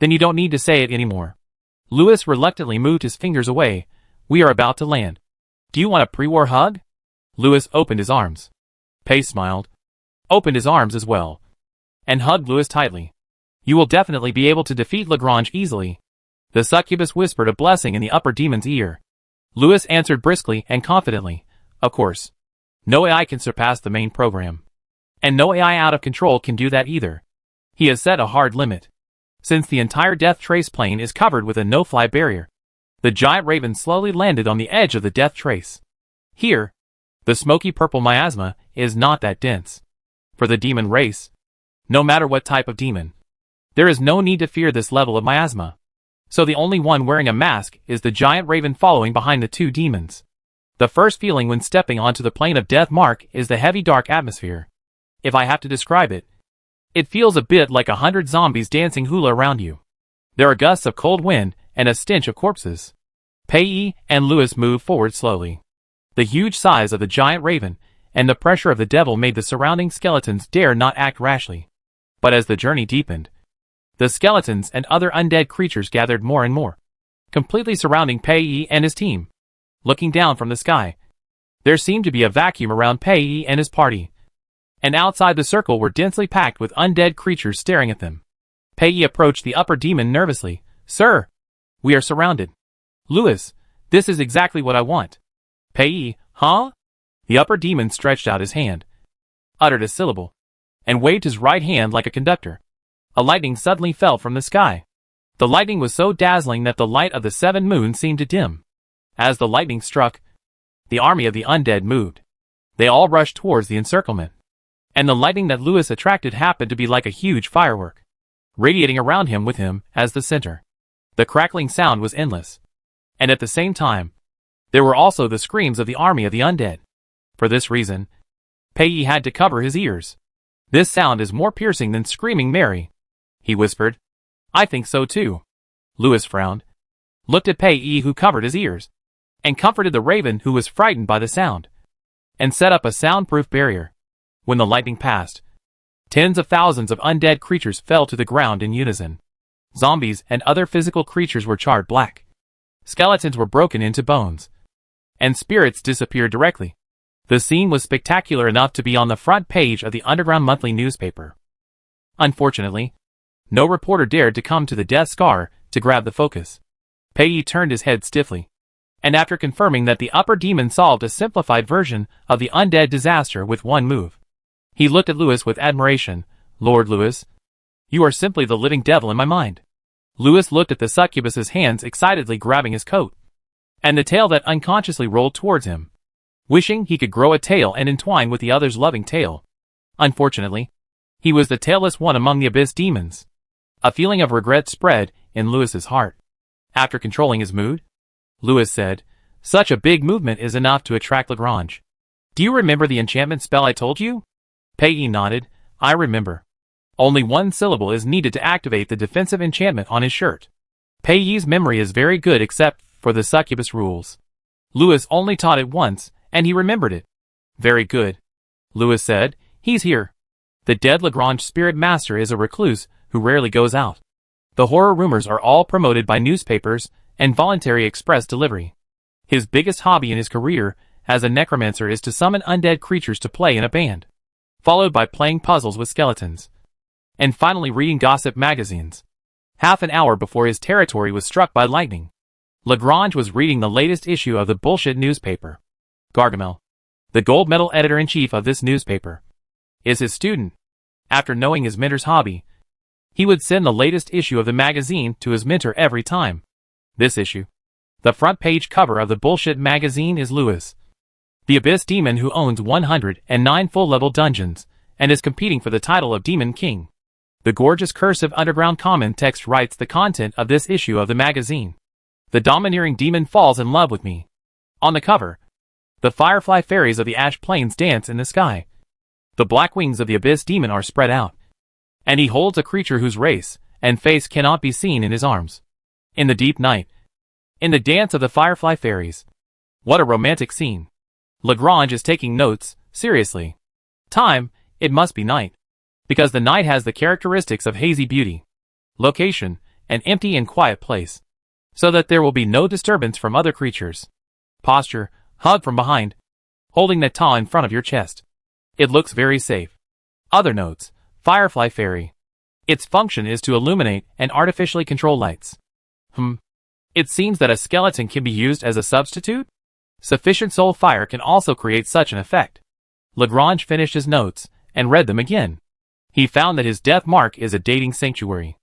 then you don't need to say it anymore. Louis reluctantly moved his fingers away. We are about to land. Do you want a pre-war hug? Louis opened his arms. Pei smiled, opened his arms as well, and hugged Louis tightly. You will definitely be able to defeat Lagrange easily. The succubus whispered a blessing in the upper demon's ear. Louis answered briskly and confidently, of course. No AI can surpass the main program. And no AI out of control can do that either. He has set a hard limit. Since the entire Death Trace plane is covered with a no-fly barrier, the giant raven slowly landed on the edge of the Death Trace. Here, the smoky purple miasma is not that dense. For the demon race, no matter what type of demon, there is no need to fear this level of miasma. So the only one wearing a mask is the giant raven following behind the two demons. The first feeling when stepping onto the plane of death mark is the heavy dark atmosphere. If I have to describe it, it feels a bit like 100 zombies dancing hula around you. There are gusts of cold wind and a stench of corpses. Pei and Louis moved forward slowly. The huge size of the giant raven and the pressure of the devil made the surrounding skeletons dare not act rashly. But as the journey deepened, the skeletons and other undead creatures gathered more and more, completely surrounding Pei and his team. Looking down from the sky, there seemed to be a vacuum around Pei and his party, and outside the circle were densely packed with undead creatures staring at them. Pei approached the upper demon nervously. Sir, we are surrounded. Louis, this is exactly what I want. Pei, huh? The upper demon stretched out his hand, uttered a syllable, and waved his right hand like a conductor. A lightning suddenly fell from the sky. The lightning was so dazzling that the light of the 7 moons seemed to dim. As the lightning struck, the army of the undead moved. They all rushed towards the encirclement. And the lightning that Louis attracted happened to be like a huge firework, radiating around him with him as the center. The crackling sound was endless. And at the same time, there were also the screams of the army of the undead. For this reason, Pei had to cover his ears. This sound is more piercing than screaming Mary, he whispered. I think so too. Louis frowned, looked at Pei who covered his ears, and comforted the raven who was frightened by the sound, and set up a soundproof barrier. When the lightning passed, tens of thousands of undead creatures fell to the ground in unison. Zombies and other physical creatures were charred black. Skeletons were broken into bones, and spirits disappeared directly. The scene was spectacular enough to be on the front page of the Underground Monthly newspaper. Unfortunately, no reporter dared to come to the Death Scar to grab the focus. Pei turned his head stiffly, and after confirming that the upper demon solved a simplified version of the undead disaster with one move, he looked at Louis with admiration. Lord Louis, you are simply the living devil in my mind. Louis looked at the succubus's hands excitedly grabbing his coat, and the tail that unconsciously rolled towards him, wishing he could grow a tail and entwine with the other's loving tail. Unfortunately, he was the tailless one among the abyss demons. A feeling of regret spread in Louis's heart. After controlling his mood, Louis said, such a big movement is enough to attract Lagrange. Do you remember the enchantment spell I told you? Pei nodded. I remember. Only one syllable is needed to activate the defensive enchantment on his shirt. Pei's memory is very good except for the succubus rules. Louis only taught it once, and he remembered it. Very good, Louis said. He's here. The dead Lagrange spirit master is a recluse who rarely goes out. The horror rumors are all promoted by newspapers and voluntary express delivery. His biggest hobby in his career as a necromancer is to summon undead creatures to play in a band, followed by playing puzzles with skeletons, and finally reading gossip magazines. Half an hour before his territory was struck by lightning, Lagrange was reading the latest issue of the bullshit newspaper. Gargamel, the gold medal editor-in-chief of this newspaper, is his student. After knowing his mentor's hobby, he would send the latest issue of the magazine to his mentor every time. This issue. The front page cover of the bullshit magazine is Lewis, the Abyss Demon who owns 109 full-level dungeons and is competing for the title of Demon King. The gorgeous cursive underground comment text writes the content of this issue of the magazine. The domineering demon falls in love with me. On the cover, the firefly fairies of the ash plains dance in the sky. The black wings of the Abyss Demon are spread out, and he holds a creature whose race and face cannot be seen in his arms. In the deep night, in the dance of the firefly fairies. What a romantic scene. Lagrange is taking notes, seriously. Time, it must be night, because the night has the characteristics of hazy beauty. Location, an empty and quiet place, so that there will be no disturbance from other creatures. Posture, hug from behind, holding the taa in front of your chest. It looks very safe. Other notes, firefly fairy. Its function is to illuminate and artificially control lights. It seems that a skeleton can be used as a substitute? Sufficient soul fire can also create such an effect. Lagrange finished his notes and read them again. He found that his death mark is a dating sanctuary.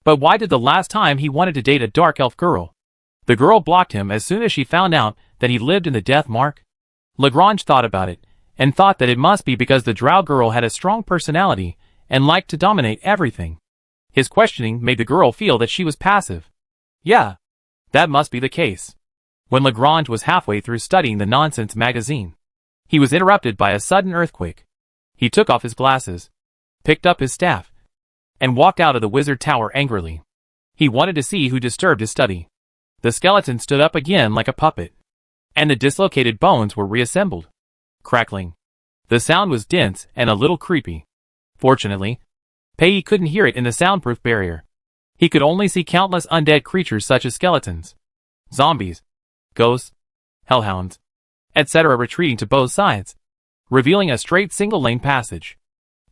But why did the last time he wanted to date a dark elf girl? The girl blocked him as soon as she found out that he lived in the death mark. Lagrange thought about it and thought that it must be because the drow girl had a strong personality and liked to dominate everything. His questioning made the girl feel that she was passive. Yeah, that must be the case. When Lagrange was halfway through studying the nonsense magazine, he was interrupted by a sudden earthquake. He took off his glasses, picked up his staff, and walked out of the wizard tower angrily. He wanted to see who disturbed his study. The skeleton stood up again like a puppet, and the dislocated bones were reassembled. Crackling. The sound was dense and a little creepy. Fortunately, Pei couldn't hear it in the soundproof barrier. He could only see countless undead creatures such as skeletons, zombies, ghosts, hellhounds, etc. retreating to both sides, revealing a straight single-lane passage.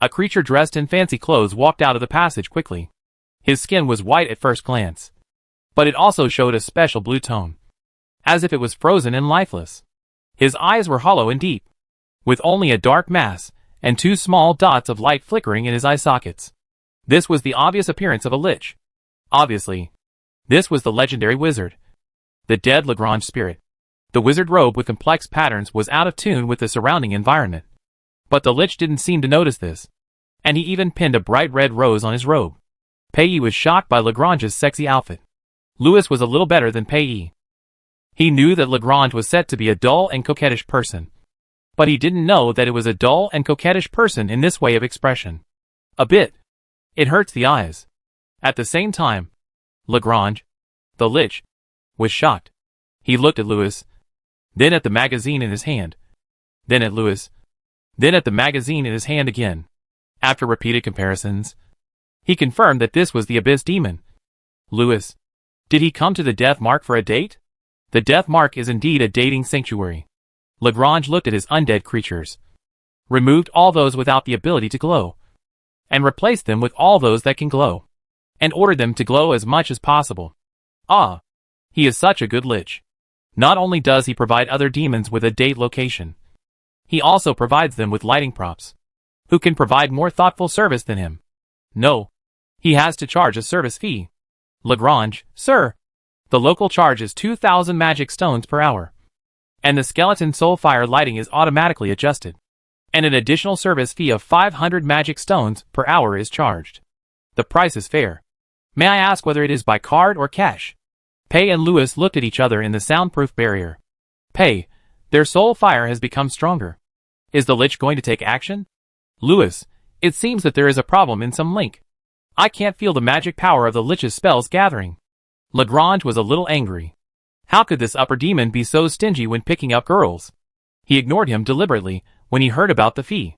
A creature dressed in fancy clothes walked out of the passage quickly. His skin was white at first glance, but it also showed a special blue tone, as if it was frozen and lifeless. His eyes were hollow and deep, with only a dark mass and two small dots of light flickering in his eye sockets. This was the obvious appearance of a lich. Obviously, this was the legendary wizard, the dead Lagrange spirit. The wizard robe with complex patterns was out of tune with the surrounding environment. But the lich didn't seem to notice this, and he even pinned a bright red rose on his robe. Pei was shocked by Lagrange's sexy outfit. Lewis was a little better than Pei. He knew that Lagrange was set to be a dull and coquettish person, but he didn't know that it was a dull and coquettish person in this way of expression. A bit. It hurts the eyes. At the same time, Lagrange, the lich, was shocked. He looked at Lewis, then at the magazine in his hand, then at Lewis, then at the magazine in his hand again. After repeated comparisons, he confirmed that this was the Abyss Demon. Lewis, did he come to the Death Mark for a date? The Death Mark is indeed a dating sanctuary. Lagrange looked at his undead creatures, removed all those without the ability to glow, and replaced them with all those that can glow, and ordered them to glow as much as possible. Ah, he is such a good lich. Not only does he provide other demons with a date location, he also provides them with lighting props. Who can provide more thoughtful service than him? No, he has to charge a service fee. Lagrange, sir, the local charge is 2,000 magic stones per hour, and the skeleton soul fire lighting is automatically adjusted, and an additional service fee of 500 magic stones per hour is charged. The price is fair. May I ask whether it is by card or cash? Pei and Lewis looked at each other in the soundproof barrier. Pei, their soul fire has become stronger. Is the lich going to take action? Lewis, it seems that there is a problem in some link. I can't feel the magic power of the lich's spells gathering. Lagrange was a little angry. How could this upper demon be so stingy when picking up girls? He ignored him deliberately when he heard about the fee.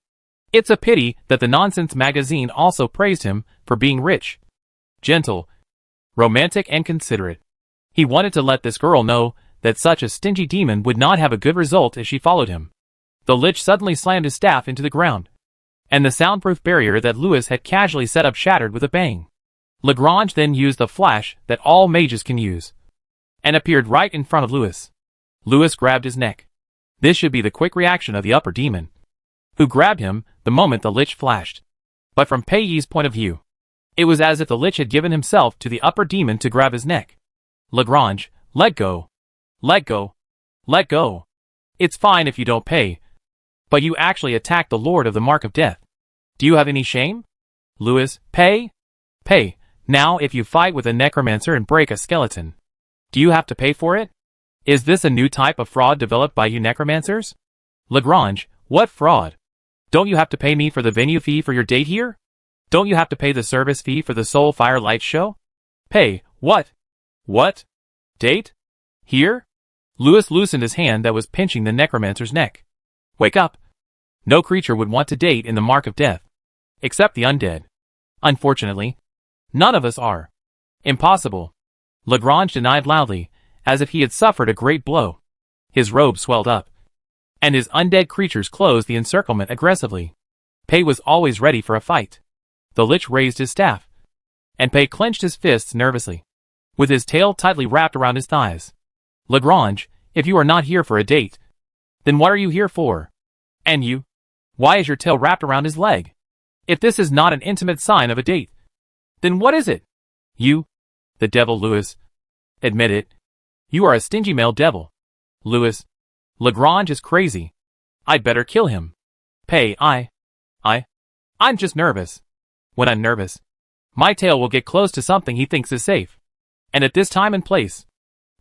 It's a pity that the nonsense magazine also praised him for being rich, gentle, romantic and considerate. He wanted to let this girl know that such a stingy demon would not have a good result if she followed him. The lich suddenly slammed his staff into the ground, and the soundproof barrier that Lewis had casually set up shattered with a bang. Lagrange then used the flash that all mages can use, and appeared right in front of Louis. Louis grabbed his neck. This should be the quick reaction of the upper demon, who grabbed him the moment the lich flashed. But from Pei Yi's point of view, it was as if the lich had given himself to the upper demon to grab his neck. Lagrange, let go. Let go. Let go. It's fine if you don't pay. But you actually attacked the Lord of the Mark of Death. Do you have any shame? Louis, pay? Pay. Now if you fight with a necromancer and break a skeleton, do you have to pay for it? Is this a new type of fraud developed by you necromancers? Lagrange, what fraud? Don't you have to pay me for the venue fee for your date here? Don't you have to pay the service fee for the Soul Fire Light show? Pay, what? What? Date? Here? Louis loosened his hand that was pinching the necromancer's neck. Wake up. No creature would want to date in the Mark of Death. Except the undead. Unfortunately, none of us are. Impossible. Lagrange denied loudly, as if he had suffered a great blow. His robe swelled up, and his undead creatures closed the encirclement aggressively. Pei was always ready for a fight. The lich raised his staff, and Pei clenched his fists nervously, with his tail tightly wrapped around his thighs. Lagrange, if you are not here for a date, then what are you here for? And you? Why is your tail wrapped around his leg? If this is not an intimate sign of a date, then what is it? You? The devil, Louis. Admit it. You are a stingy male devil. Louis. Lagrange is crazy. I'd better kill him. Pei, I'm just nervous. When I'm nervous, my tail will get close to something he thinks is safe. And at this time and place,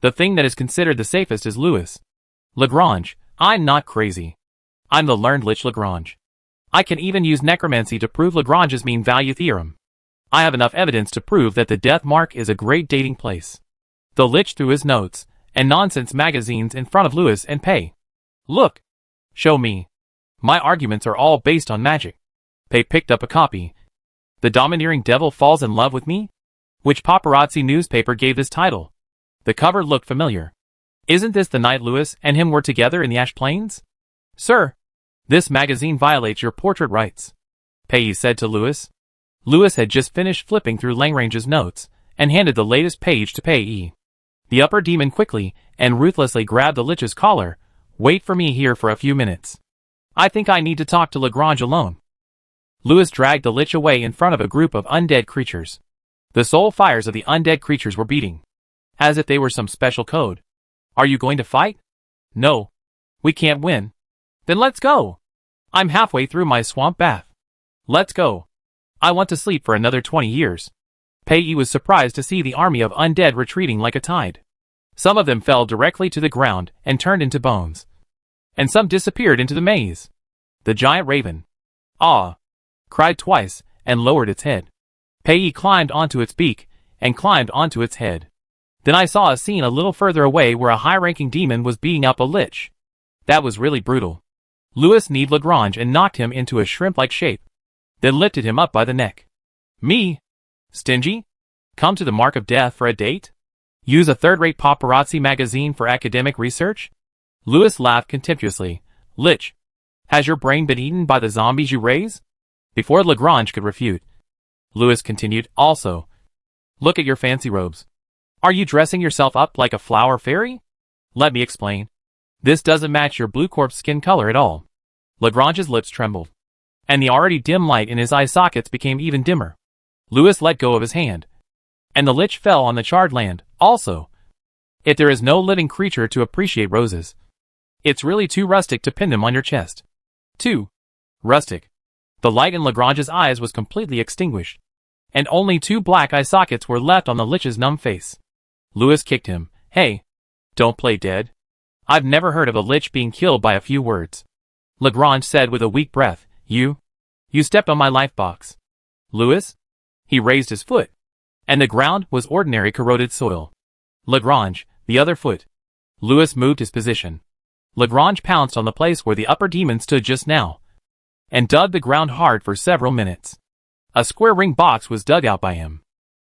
the thing that is considered the safest is Louis. Lagrange, I'm not crazy. I'm the learned lich Lagrange. I can even use necromancy to prove Lagrange's mean value theorem. I have enough evidence to prove that the Death Mark is a great dating place. The lich threw his notes and nonsense magazines in front of Louis and Pei. Look. Show me. My arguments are all based on magic. Pei picked up a copy. The Domineering Devil Falls in Love with Me? Which paparazzi newspaper gave this title? The cover looked familiar. Isn't this the night Louis and him were together in the Ash Plains? Sir, this magazine violates your portrait rights, Pei said to Louis. Louis had just finished flipping through Langrange's notes and handed the latest page to Pei. The upper demon quickly and ruthlessly grabbed the lich's collar. Wait for me here for a few minutes. I think I need to talk to Lagrange alone. Louis dragged the lich away in front of a group of undead creatures. The soul fires of the undead creatures were beating, as if they were some special code. Are you going to fight? No. We can't win. Then let's go. I'm halfway through my swamp bath. Let's go. I want to sleep for another 20 years. Pei was surprised to see the army of undead retreating like a tide. Some of them fell directly to the ground and turned into bones, and some disappeared into the maze. The giant raven, ah, cried twice and lowered its head. Pei climbed onto its beak and climbed onto its head. Then I saw a scene a little further away where a high-ranking demon was beating up a lich. That was really brutal. Louis kneed Lagrange and knocked him into a shrimp-like shape, then lifted him up by the neck. Me? Stingy? Come to the Mark of Death for a date? Use a third-rate paparazzi magazine for academic research? Louis laughed contemptuously. Lich, has your brain been eaten by the zombies you raise? Before Lagrange could refute, Louis continued, also, look at your fancy robes. Are you dressing yourself up like a flower fairy? Let me explain. This doesn't match your blue corpse skin color at all. Lagrange's lips trembled, and the already dim light in his eye sockets became even dimmer. Louis let go of his hand, and the lich fell on the charred land, also. If there is no living creature to appreciate roses, it's really too rustic to pin them on your chest. Too rustic. The light in Lagrange's eyes was completely extinguished, and only 2 black eye sockets were left on the lich's numb face. Louis kicked him. Hey, don't play dead. I've never heard of a lich being killed by a few words. Lagrange said with a weak breath. You stepped on my life box. Louis? He raised his foot, and the ground was ordinary corroded soil. Lagrange, the other foot. Louis moved his position. Lagrange pounced on the place where the upper demon stood just now, and dug the ground hard for several minutes. A square ring box was dug out by him.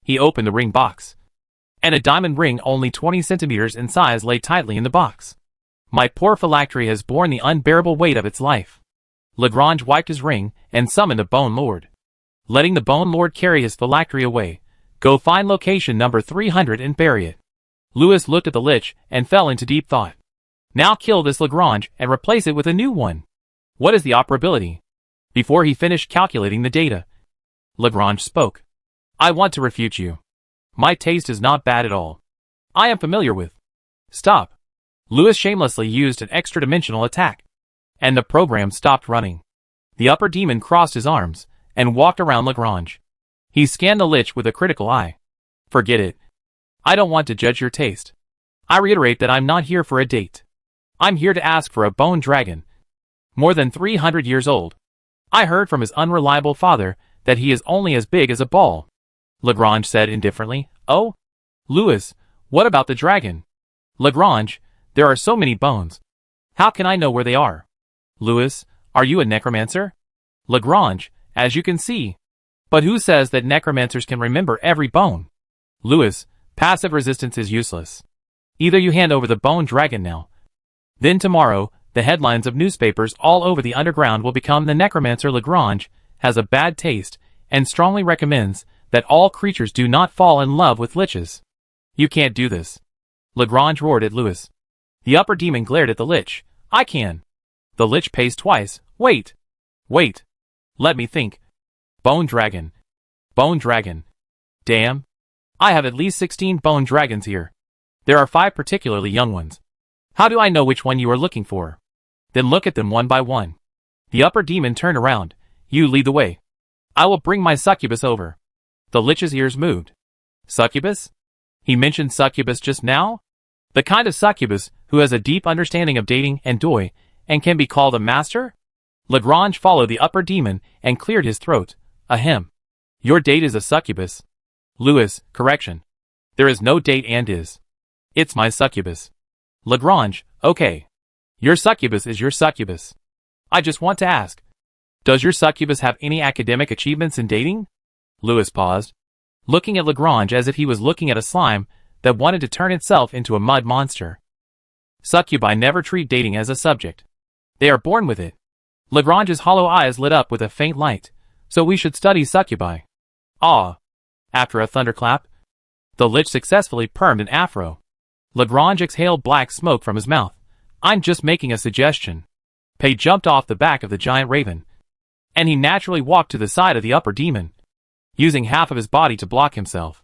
He opened the ring box, and a diamond ring only 20 centimeters in size lay tightly in the box. My poor phylactery has borne the unbearable weight of its life. Lagrange wiped his ring and summoned a Bone Lord. Letting the Bone Lord carry his phylactery away. Go find location number 300 and bury it. Louis looked at the lich and fell into deep thought. Now kill this Lagrange and replace it with a new one. What is the operability? Before he finished calculating the data, Lagrange spoke. I want to refute you. My taste is not bad at all. I am familiar with. Stop. Louis shamelessly used an extra-dimensional attack, and the program stopped running. The upper demon crossed his arms and walked around Lagrange. He scanned the lich with a critical eye. Forget it. I don't want to judge your taste. I reiterate that I'm not here for a date. I'm here to ask for a bone dragon. More than 300 years old. I heard from his unreliable father that he is only as big as a ball. Lagrange said indifferently. Oh? Louis, what about the dragon? Lagrange, there are so many bones. How can I know where they are? Louis, are you a necromancer? Lagrange, as you can see. But who says that necromancers can remember every bone? Louis, passive resistance is useless. Either you hand over the bone dragon now. Then tomorrow, the headlines of newspapers all over the underground will become the necromancer Lagrange has a bad taste and strongly recommends that all creatures do not fall in love with liches. You can't do this. Lagrange roared at Louis. The upper demon glared at the lich. I can. The lich paced twice. Wait. Wait. Let me think. Bone dragon. Bone dragon. Damn. I have at least 16 bone dragons here. There are 5 particularly young ones. How do I know which one you are looking for? Then look at them one by one. The upper demon turned around. You lead the way. I will bring my succubus over. The lich's ears moved. Succubus? He mentioned succubus just now? The kind of succubus who has a deep understanding of dating and doi and can be called a master? Lagrange followed the upper demon and cleared his throat. Ahem. Your date is a succubus. Louis, correction. There is no date and is. It's my succubus. Lagrange, okay. Your succubus is your succubus. I just want to ask. Does your succubus have any academic achievements in dating? Louis paused, looking at Lagrange as if he was looking at a slime that wanted to turn itself into a mud monster. Succubi never treat dating as a subject. They are born with it. Lagrange's hollow eyes lit up with a faint light. So we should study succubi. Ah. After a thunderclap, the lich successfully permed an afro. Lagrange exhaled black smoke from his mouth. I'm just making a suggestion. Pei jumped off the back of the giant raven, and he naturally walked to the side of the upper demon, using half of his body to block himself,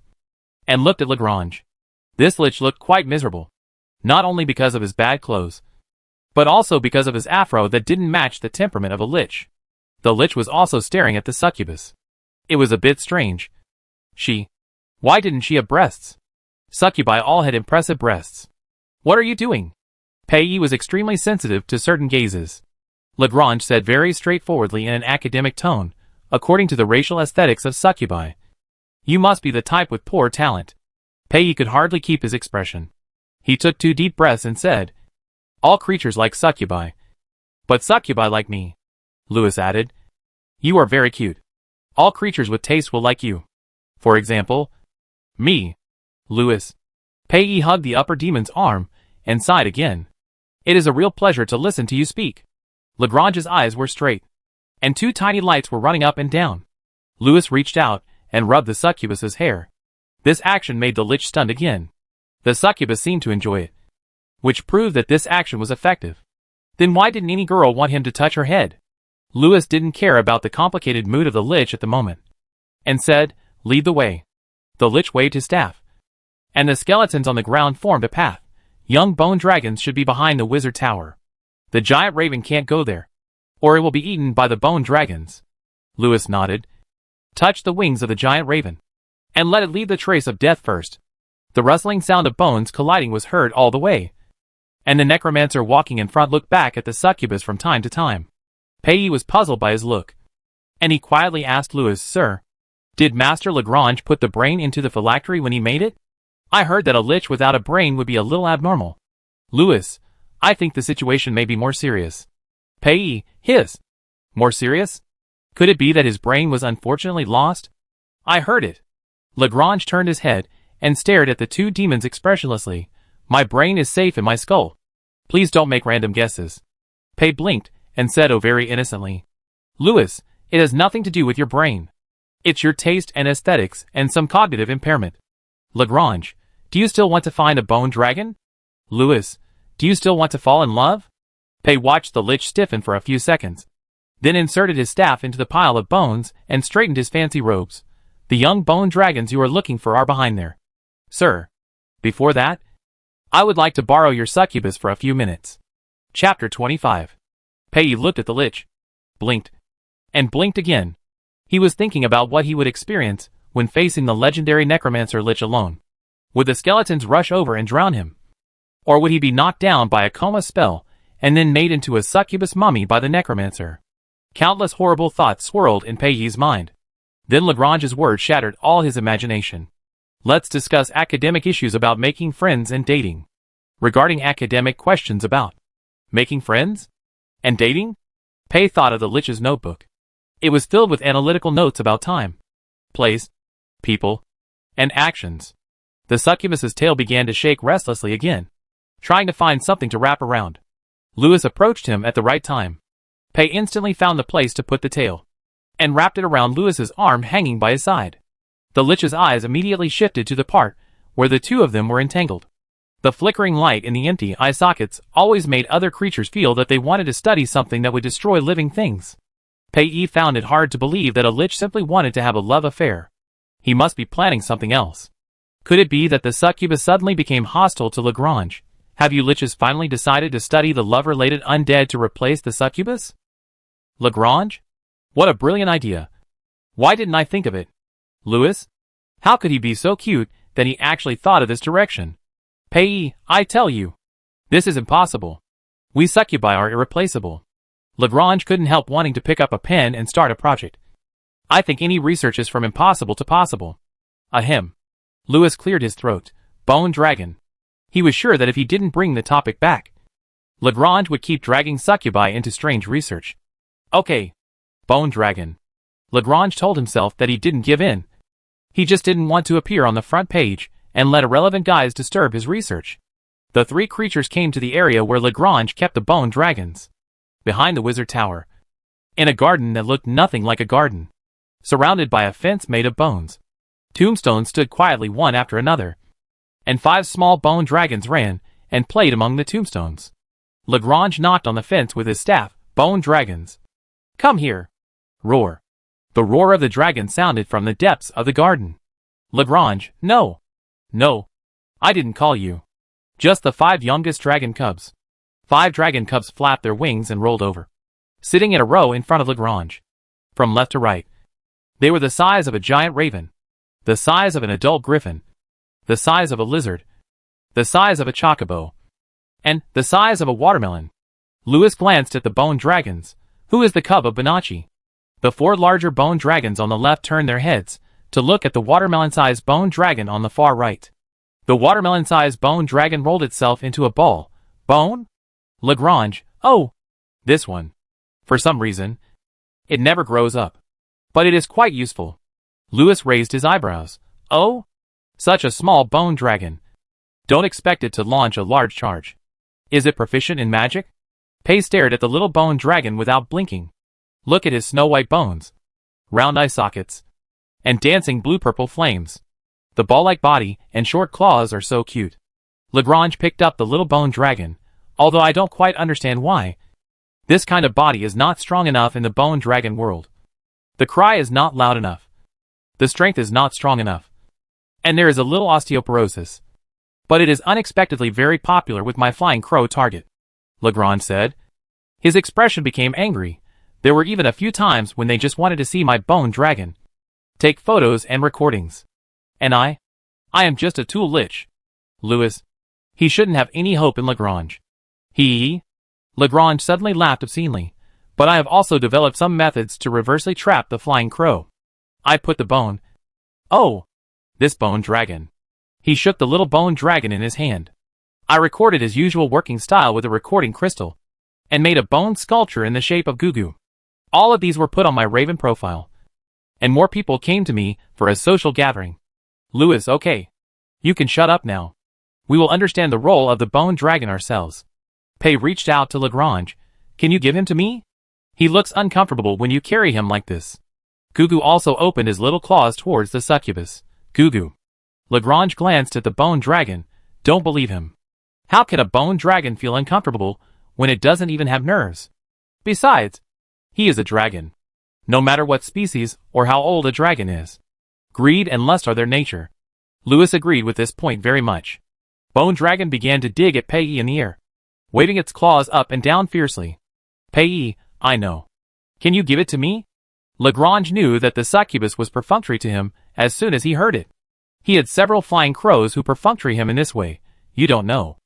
and looked at Lagrange. This lich looked quite miserable, not only because of his bad clothes, but also because of his afro that didn't match the temperament of a lich. The lich was also staring at the succubus. It was a bit strange. Why didn't she have breasts? Succubi all had impressive breasts. What are you doing? Pei was extremely sensitive to certain gazes. Lagrange said very straightforwardly in an academic tone, according to the racial aesthetics of succubi. You must be the type with poor talent. Pei could hardly keep his expression. He took 2 deep breaths and said, all creatures like succubi. But succubi like me. Louis added, you are very cute. All creatures with taste will like you. For example, me. Louis. Pei hugged the upper demon's arm and sighed again. It is a real pleasure to listen to you speak. Lagrange's eyes were straight, and 2 tiny lights were running up and down. Louis reached out and rubbed the succubus's hair. This action made the lich stunned again. The succubus seemed to enjoy it, which proved that this action was effective. Then why didn't any girl want him to touch her head? Louis didn't care about the complicated mood of the lich at the moment, and said, lead the way. The lich waved his staff, and the skeletons on the ground formed a path. Young bone dragons should be behind the wizard tower. The giant raven can't go there, or it will be eaten by the bone dragons. Louis nodded. Touch the wings of the giant raven, and let it leave the trace of death first. The rustling sound of bones colliding was heard all the way, and the necromancer walking in front looked back at the succubus from time to time. Pei was puzzled by his look, and he quietly asked Louis, Sir, did Master Lagrange put the brain into the phylactery when he made it? I heard that a lich without a brain would be a little abnormal. Louis, I think the situation may be more serious. Pei, more serious? Could it be that his brain was unfortunately lost? I heard it. Lagrange turned his head and stared at the 2 demons expressionlessly. My brain is safe in my skull. Please don't make random guesses. Pei blinked and said very innocently. Louis, it has nothing to do with your brain. It's your taste and aesthetics and some cognitive impairment. Lagrange, Do you still want to find a bone dragon? Louis, do you still want to fall in love? Pei watched the lich stiffen for a few seconds, then inserted his staff into the pile of bones and straightened his fancy robes. The young bone dragons you are looking for are behind there. Sir. Before that, I would like to borrow your succubus for a few minutes. Chapter 25. Pei looked at the lich, blinked, and blinked again. He was thinking about what he would experience when facing the legendary necromancer lich alone. Would the skeletons rush over and drown him? Or would he be knocked down by a coma spell and then made into a succubus mummy by the necromancer? Countless horrible thoughts swirled in Pei's mind. Then Lagrange's words shattered all his imagination. Let's discuss academic issues about making friends and dating. Regarding academic questions about making friends and dating, Pei thought of the lich's notebook. It was filled with analytical notes about time, place, people, and actions. The succubus's tail began to shake restlessly again, trying to find something to wrap around. Louis approached him at the right time. Pei instantly found the place to put the tail, and wrapped it around Louis's arm hanging by his side. The lich's eyes immediately shifted to the part where the two of them were entangled. The flickering light in the empty eye sockets always made other creatures feel that they wanted to study something that would destroy living things. Pei found it hard to believe that a lich simply wanted to have a love affair. He must be planning something else. Could it be that the succubus suddenly became hostile to Lagrange? Have you liches finally decided to study the love-related undead to replace the succubus? Lagrange? What a brilliant idea. Why didn't I think of it? Louis? How could he be so cute that he actually thought of this direction? Pei, I tell you. This is impossible. We succubi are irreplaceable. Lagrange couldn't help wanting to pick up a pen and start a project. I think any research is from impossible to possible. Ahem. Louis cleared his throat. Bone dragon. He was sure that if he didn't bring the topic back, Lagrange would keep dragging succubi into strange research. Okay. Bone dragon. Lagrange told himself that he didn't give in. He just didn't want to appear on the front page and let irrelevant guys disturb his research. The three creatures came to the area where Lagrange kept the bone dragons. Behind the wizard tower, in a garden that looked nothing like a garden, surrounded by a fence made of bones. Tombstones stood quietly one after another, and 5 small bone dragons ran and played among the tombstones. Lagrange knocked on the fence with his staff. Bone dragons. Come here. Roar. The roar of the dragon sounded from the depths of the garden. Lagrange, no. No. I didn't call you. Just the 5 youngest dragon cubs. 5 dragon cubs flapped their wings and rolled over, sitting in a row in front of Lagrange. From left to right. They were the size of a giant raven, the size of an adult griffin, the size of a lizard, the size of a chocobo, and the size of a watermelon. Louis glanced at the bone dragons. Who is the cub of Bonacci? The 4 larger bone dragons on the left turned their heads to look at the watermelon-sized bone dragon on the far right. The watermelon-sized bone dragon rolled itself into a ball. Bone? Lagrange, oh! This one. For some reason, it never grows up. But it is quite useful. Louis raised his eyebrows. Oh? Such a small bone dragon. Don't expect it to launch a large charge. Is it proficient in magic? Pei stared at the little bone dragon without blinking. Look at his snow-white bones, round eye sockets, and dancing blue-purple flames. The ball-like body and short claws are so cute. Lagrange picked up the little bone dragon, although I don't quite understand why. This kind of body is not strong enough in the bone dragon world. The cry is not loud enough. The strength is not strong enough. And there is a little osteoporosis. But it is unexpectedly very popular with my flying crow target, Lagrange said. His expression became angry. There were even a few times when they just wanted to see my bone dragon, take photos and recordings. And I am just a tool lich. Louis. He shouldn't have any hope in Lagrange. Lagrange suddenly laughed obscenely. But I have also developed some methods to reversely trap the flying crow. I put the bone. Oh! This bone dragon. He shook the little bone dragon in his hand. I recorded his usual working style with a recording crystal, and made a bone sculpture in the shape of Gugu. All of these were put on my Raven profile. And more people came to me for a social gathering. Louis, okay. You can shut up now. We will understand the role of the bone dragon ourselves. Pei reached out to Lagrange. Can you give him to me? He looks uncomfortable when you carry him like this. Gugu also opened his little claws towards the succubus. Gugu. Lagrange glanced at the bone dragon. Don't believe him. How can a bone dragon feel uncomfortable when it doesn't even have nerves? Besides, he is a dragon. No matter what species or how old a dragon is. Greed and lust are their nature. Louis agreed with this point very much. Bone dragon began to dig at Pei in the air, waving its claws up and down fiercely. Pei, I know. Can you give it to me? Lagrange knew that the succubus was perfunctory to him as soon as he heard it. He had several flying crows who perfunctory him in this way. You don't know.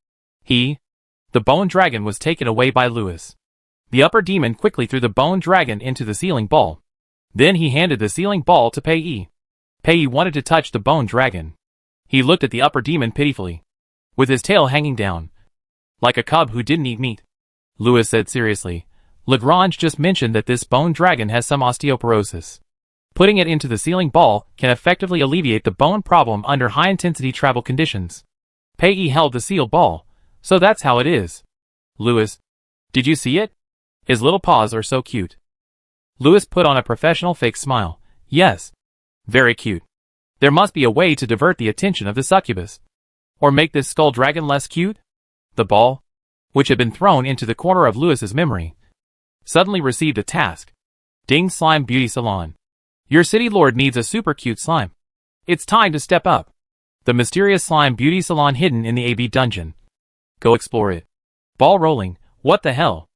The bone dragon was taken away by Louis. The upper demon quickly threw the bone dragon into the sealing ball. Then he handed the sealing ball to Pei. Pei wanted to touch the bone dragon. He looked at the upper demon pitifully, with his tail hanging down, like a cub who didn't eat meat. Louis said seriously, Lagrange just mentioned that this bone dragon has some osteoporosis. Putting it into the sealing ball can effectively alleviate the bone problem under high-intensity travel conditions. Pei held the seal ball. So that's how it is. Louis, did you see it? His little paws are so cute. Louis put on a professional fake smile. Yes. Very cute. There must be a way to divert the attention of the succubus. Or make this skull dragon less cute? The ball, which had been thrown into the corner of Louis's memory, suddenly received a task. Ding Slime Beauty Salon. Your city lord needs a super cute slime. It's time to step up. The mysterious slime beauty salon hidden in the AB dungeon. Go explore it. Ball rolling. What the hell?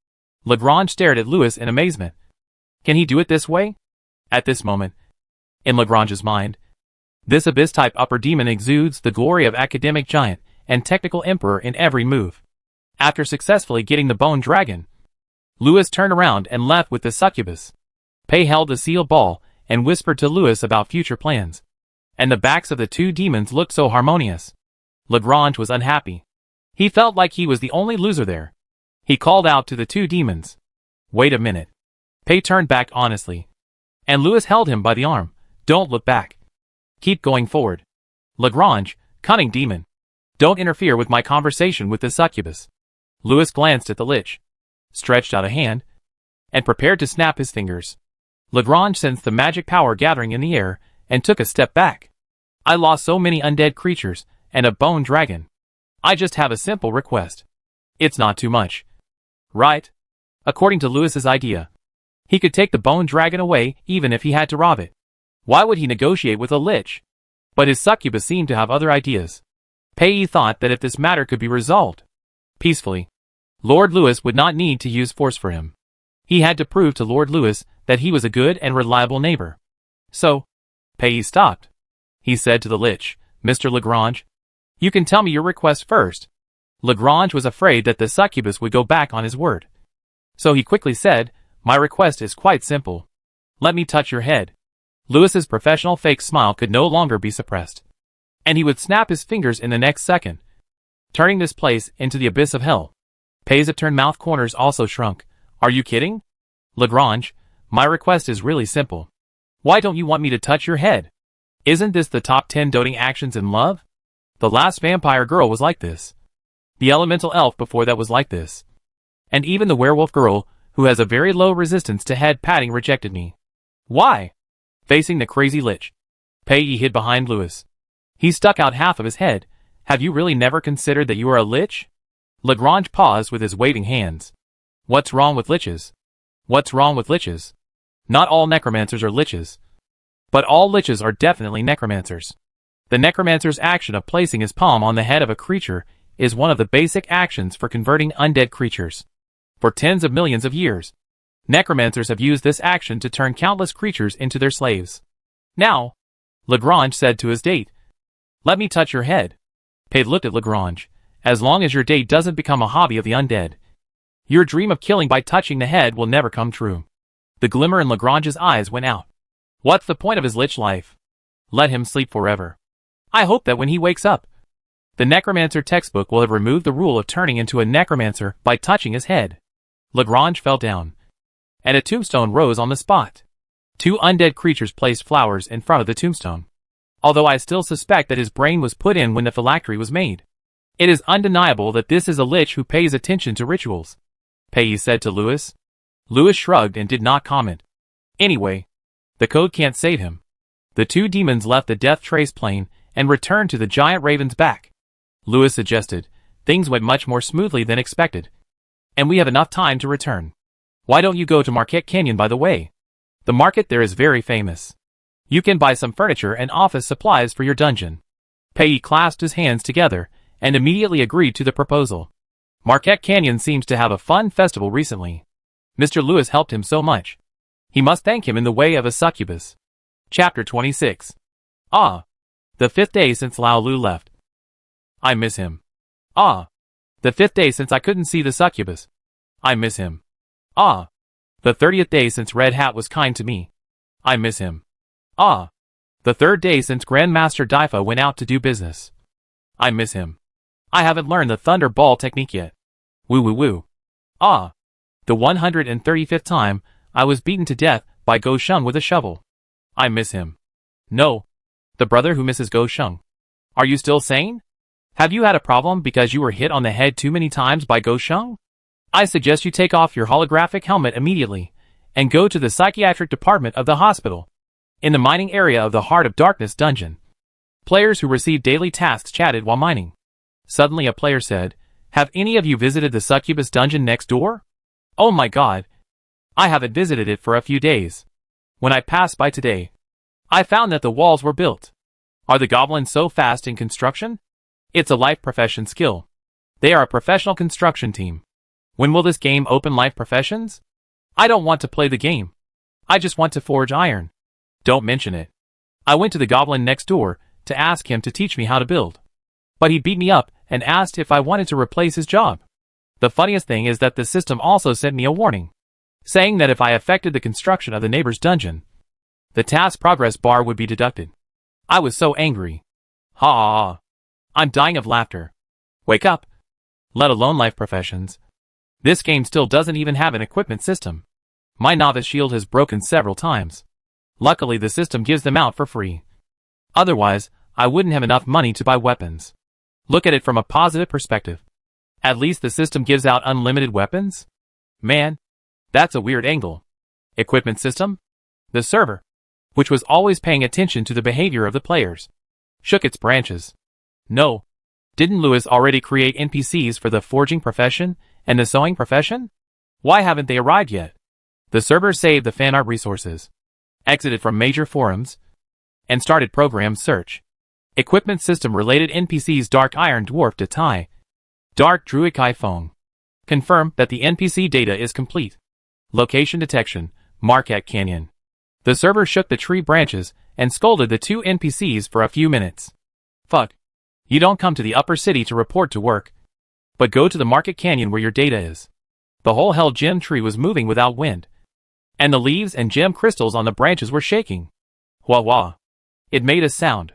Lagrange stared at Louis in amazement. Can he do it this way? At this moment, in Lagrange's mind, this abyss-type upper demon exudes the glory of academic giant and technical emperor in every move. After successfully getting the bone dragon, Louis turned around and left with the succubus. Pei held the seal ball and whispered to Louis about future plans. And the backs of the two demons looked so harmonious. Lagrange was unhappy. He felt like he was the only loser there. He called out to the two demons. Wait a minute. Pei turned back honestly. And Louis held him by the arm. Don't look back. Keep going forward. Lagrange, cunning demon. Don't interfere with my conversation with the succubus. Louis glanced at the lich, stretched out a hand, and prepared to snap his fingers. Lagrange sensed the magic power gathering in the air and took a step back. I lost so many undead creatures and a bone dragon. I just have a simple request. It's not too much. Right? According to Louis's idea, he could take the bone dragon away even if he had to rob it. Why would he negotiate with a lich? But his succubus seemed to have other ideas. Pei thought that if this matter could be resolved peacefully, Lord Louis would not need to use force for him. He had to prove to Lord Louis that he was a good and reliable neighbor. So, Pei stopped. He said to the lich, Mr. Lagrange, you can tell me your request first. Lagrange was afraid that the succubus would go back on his word. So he quickly said, my request is quite simple. Let me touch your head. Louis's professional fake smile could no longer be suppressed. And he would snap his fingers in the next second, turning this place into the abyss of hell. Pei's upturned mouth corners also shrunk. Are you kidding? Lagrange, my request is really simple. Why don't you want me to touch your head? Isn't this the top 10 doting actions in love? The last vampire girl was like this. The elemental elf before that was like this. And even the werewolf girl, who has a very low resistance to head patting, rejected me. Why? Facing the crazy lich, Pei hid behind Louis. He stuck out half of his head. Have you really never considered that you are a lich? Lagrange paused with his waving hands. What's wrong with liches? What's wrong with liches? Not all necromancers are liches. But all liches are definitely necromancers. The necromancer's action of placing his palm on the head of a creature is one of the basic actions for converting undead creatures. For tens of millions of years, necromancers have used this action to turn countless creatures into their slaves. Now, Lagrange said to his date, let me touch your head. Pei looked at Lagrange. As long as your date doesn't become a hobby of the undead, your dream of killing by touching the head will never come true. The glimmer in Lagrange's eyes went out. What's the point of his lich life? Let him sleep forever. I hope that when he wakes up, the necromancer textbook will have removed the rule of turning into a necromancer by touching his head. Lagrange fell down, and a tombstone rose on the spot. Two undead creatures placed flowers in front of the tombstone. Although I still suspect that his brain was put in when the phylactery was made. It is undeniable that this is a lich who pays attention to rituals, Pei said to Louis. Louis shrugged and did not comment. Anyway, the code can't save him. The two demons left the death trace plane and return to the giant raven's back. Lewis suggested. Things went much more smoothly than expected. And we have enough time to return. Why don't you go to Marquette Canyon, by the way? The market there is very famous. You can buy some furniture and office supplies for your dungeon. Pei clasped his hands together and immediately agreed to the proposal. Marquette Canyon seems to have a fun festival recently. Mr. Lewis helped him so much. He must thank him in the way of a succubus. Chapter 26. Ah. The 5th day since Lao Lu left. I miss him. Ah. The 5th day since I couldn't see the succubus. I miss him. Ah. The 30th day since Red Hat was kind to me. I miss him. Ah. The 3rd day since Grandmaster Daifa went out to do business. I miss him. I haven't learned the Thunder Ball technique yet. Woo woo woo. Ah. The 135th time I was beaten to death by Go Sheng with a shovel. I miss him. No. The brother who misses Go Sheng. Are you still sane? Have you had a problem because you were hit on the head too many times by Go Sheng? I suggest you take off your holographic helmet immediately and go to the psychiatric department of the hospital. In the mining area of the Heart of Darkness dungeon. Players who received daily tasks chatted while mining. Suddenly a player said, "Have any of you visited the succubus dungeon next door? Oh my god. I haven't visited it for a few days. When I passed by today, I found that the walls were built. Are the goblins so fast in construction? It's a life profession skill. They are a professional construction team. When will this game open life professions? I don't want to play the game. I just want to forge iron. Don't mention it. I went to the goblin next door to ask him to teach me how to build. But he beat me up and asked if I wanted to replace his job. The funniest thing is that the system also sent me a warning, saying that if I affected the construction of the neighbor's dungeon, the task progress bar would be deducted. I was so angry. Ha ha ha. I'm dying of laughter. Wake up. Let alone life professions. This game still doesn't even have an equipment system. My novice shield has broken several times. Luckily the system gives them out for free. Otherwise, I wouldn't have enough money to buy weapons. Look at it from a positive perspective. At least the system gives out unlimited weapons? Man, that's a weird angle. Equipment system? The server, which was always paying attention to the behavior of the players, shook its branches. No. Didn't Lewis already create NPCs for the forging profession and the sewing profession? Why haven't they arrived yet? The server saved the fan art resources, exited from major forums, and started program search. Equipment system related NPCs Dark Iron Dwarf Datai, Dark Druid Kai Fong. Confirm that the NPC data is complete. Location detection, Marquette Canyon. The server shook the tree branches and scolded the 2 NPCs for a few minutes. Fuck. You don't come to the upper city to report to work, but go to the Marquette Canyon where your data is. The whole hell gem tree was moving without wind, and the leaves and gem crystals on the branches were shaking. Wah wah. It made a sound.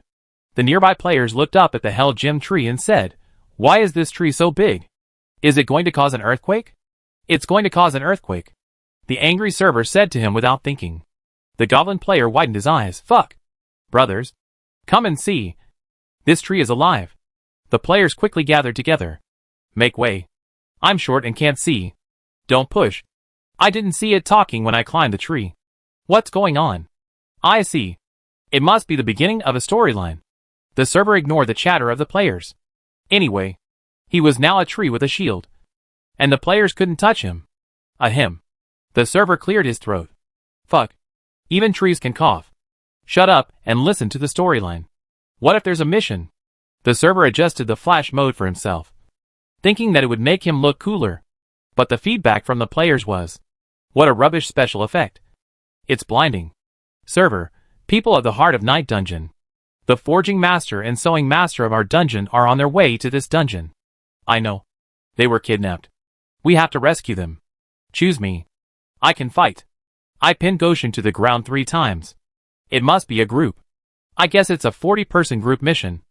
The nearby players looked up at the hell gem tree and said, "Why is this tree so big? Is it going to cause an earthquake?" "It's going to cause an earthquake," the angry server said to him without thinking. The goblin player widened his eyes. Fuck. Brothers, come and see. This tree is alive. The players quickly gathered together. Make way. I'm short and can't see. Don't push. I didn't see it talking when I climbed the tree. What's going on? I see. It must be the beginning of a storyline. The server ignored the chatter of the players. Anyway, he was now a tree with a shield, and the players couldn't touch him. Ahem. The server cleared his throat. Fuck. Even trees can cough. Shut up and listen to the storyline. What if there's a mission? The server adjusted the flash mode for himself, thinking that it would make him look cooler. But the feedback from the players was, what a rubbish special effect. It's blinding. Server, people of the Heart of Night dungeon. The forging master and sewing master of our dungeon are on their way to this dungeon. I know. They were kidnapped. We have to rescue them. Choose me. I can fight. I pinned Goshen to the ground 3 times. It must be a group. I guess it's a 40-person group mission.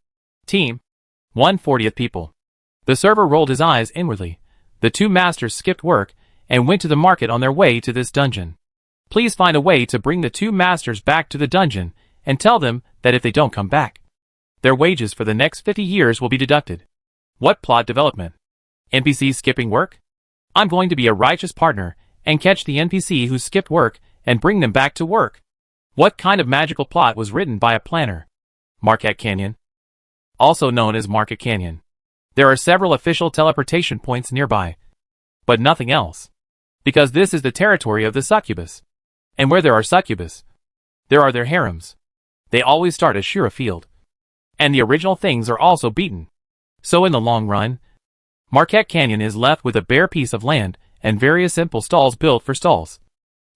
Team. 1/40th people. The server rolled his eyes inwardly. The 2 masters skipped work and went to the market on their way to this dungeon. Please find a way to bring the 2 masters back to the dungeon and tell them that if they don't come back, their wages for the next 50 years will be deducted. What plot development? NPCs skipping work? I'm going to be a righteous partner and catch the NPC who skipped work and bring them back to work. What kind of magical plot was written by a planner? Marquette Canyon. also known as Market Canyon. There are several official teleportation points nearby, but nothing else, because this is the territory of the succubus. And where there are succubus, there are their harems. They always start as Shura Field. And the original things are also beaten. So in the long run, Marquette Canyon is left with a bare piece of land and various simple stalls built for stalls,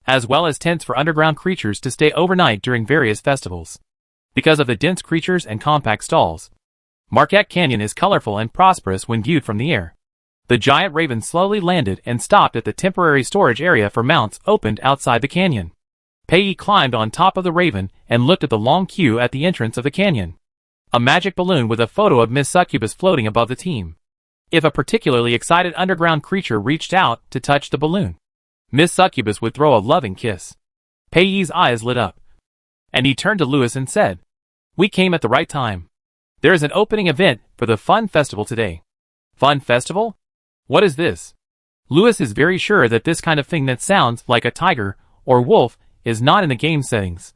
as well as tents for underground creatures to stay overnight during various festivals. Because of the dense creatures and compact stalls, Marquette Canyon is colorful and prosperous when viewed from the air. The giant raven slowly landed and stopped at the temporary storage area for mounts opened outside the canyon. Pei climbed on top of the raven and looked at the long queue at the entrance of the canyon. A magic balloon with a photo of Miss Succubus floating above the team. If a particularly excited underground creature reached out to touch the balloon, Miss Succubus would throw a loving kiss. Pei's eyes lit up, and he turned to Lewis and said, "We came at the right time. There is an opening event for the Fun Festival today." Fun Festival? What is this? Lewis is very sure that this kind of thing that sounds like a tiger or wolf is not in the game settings.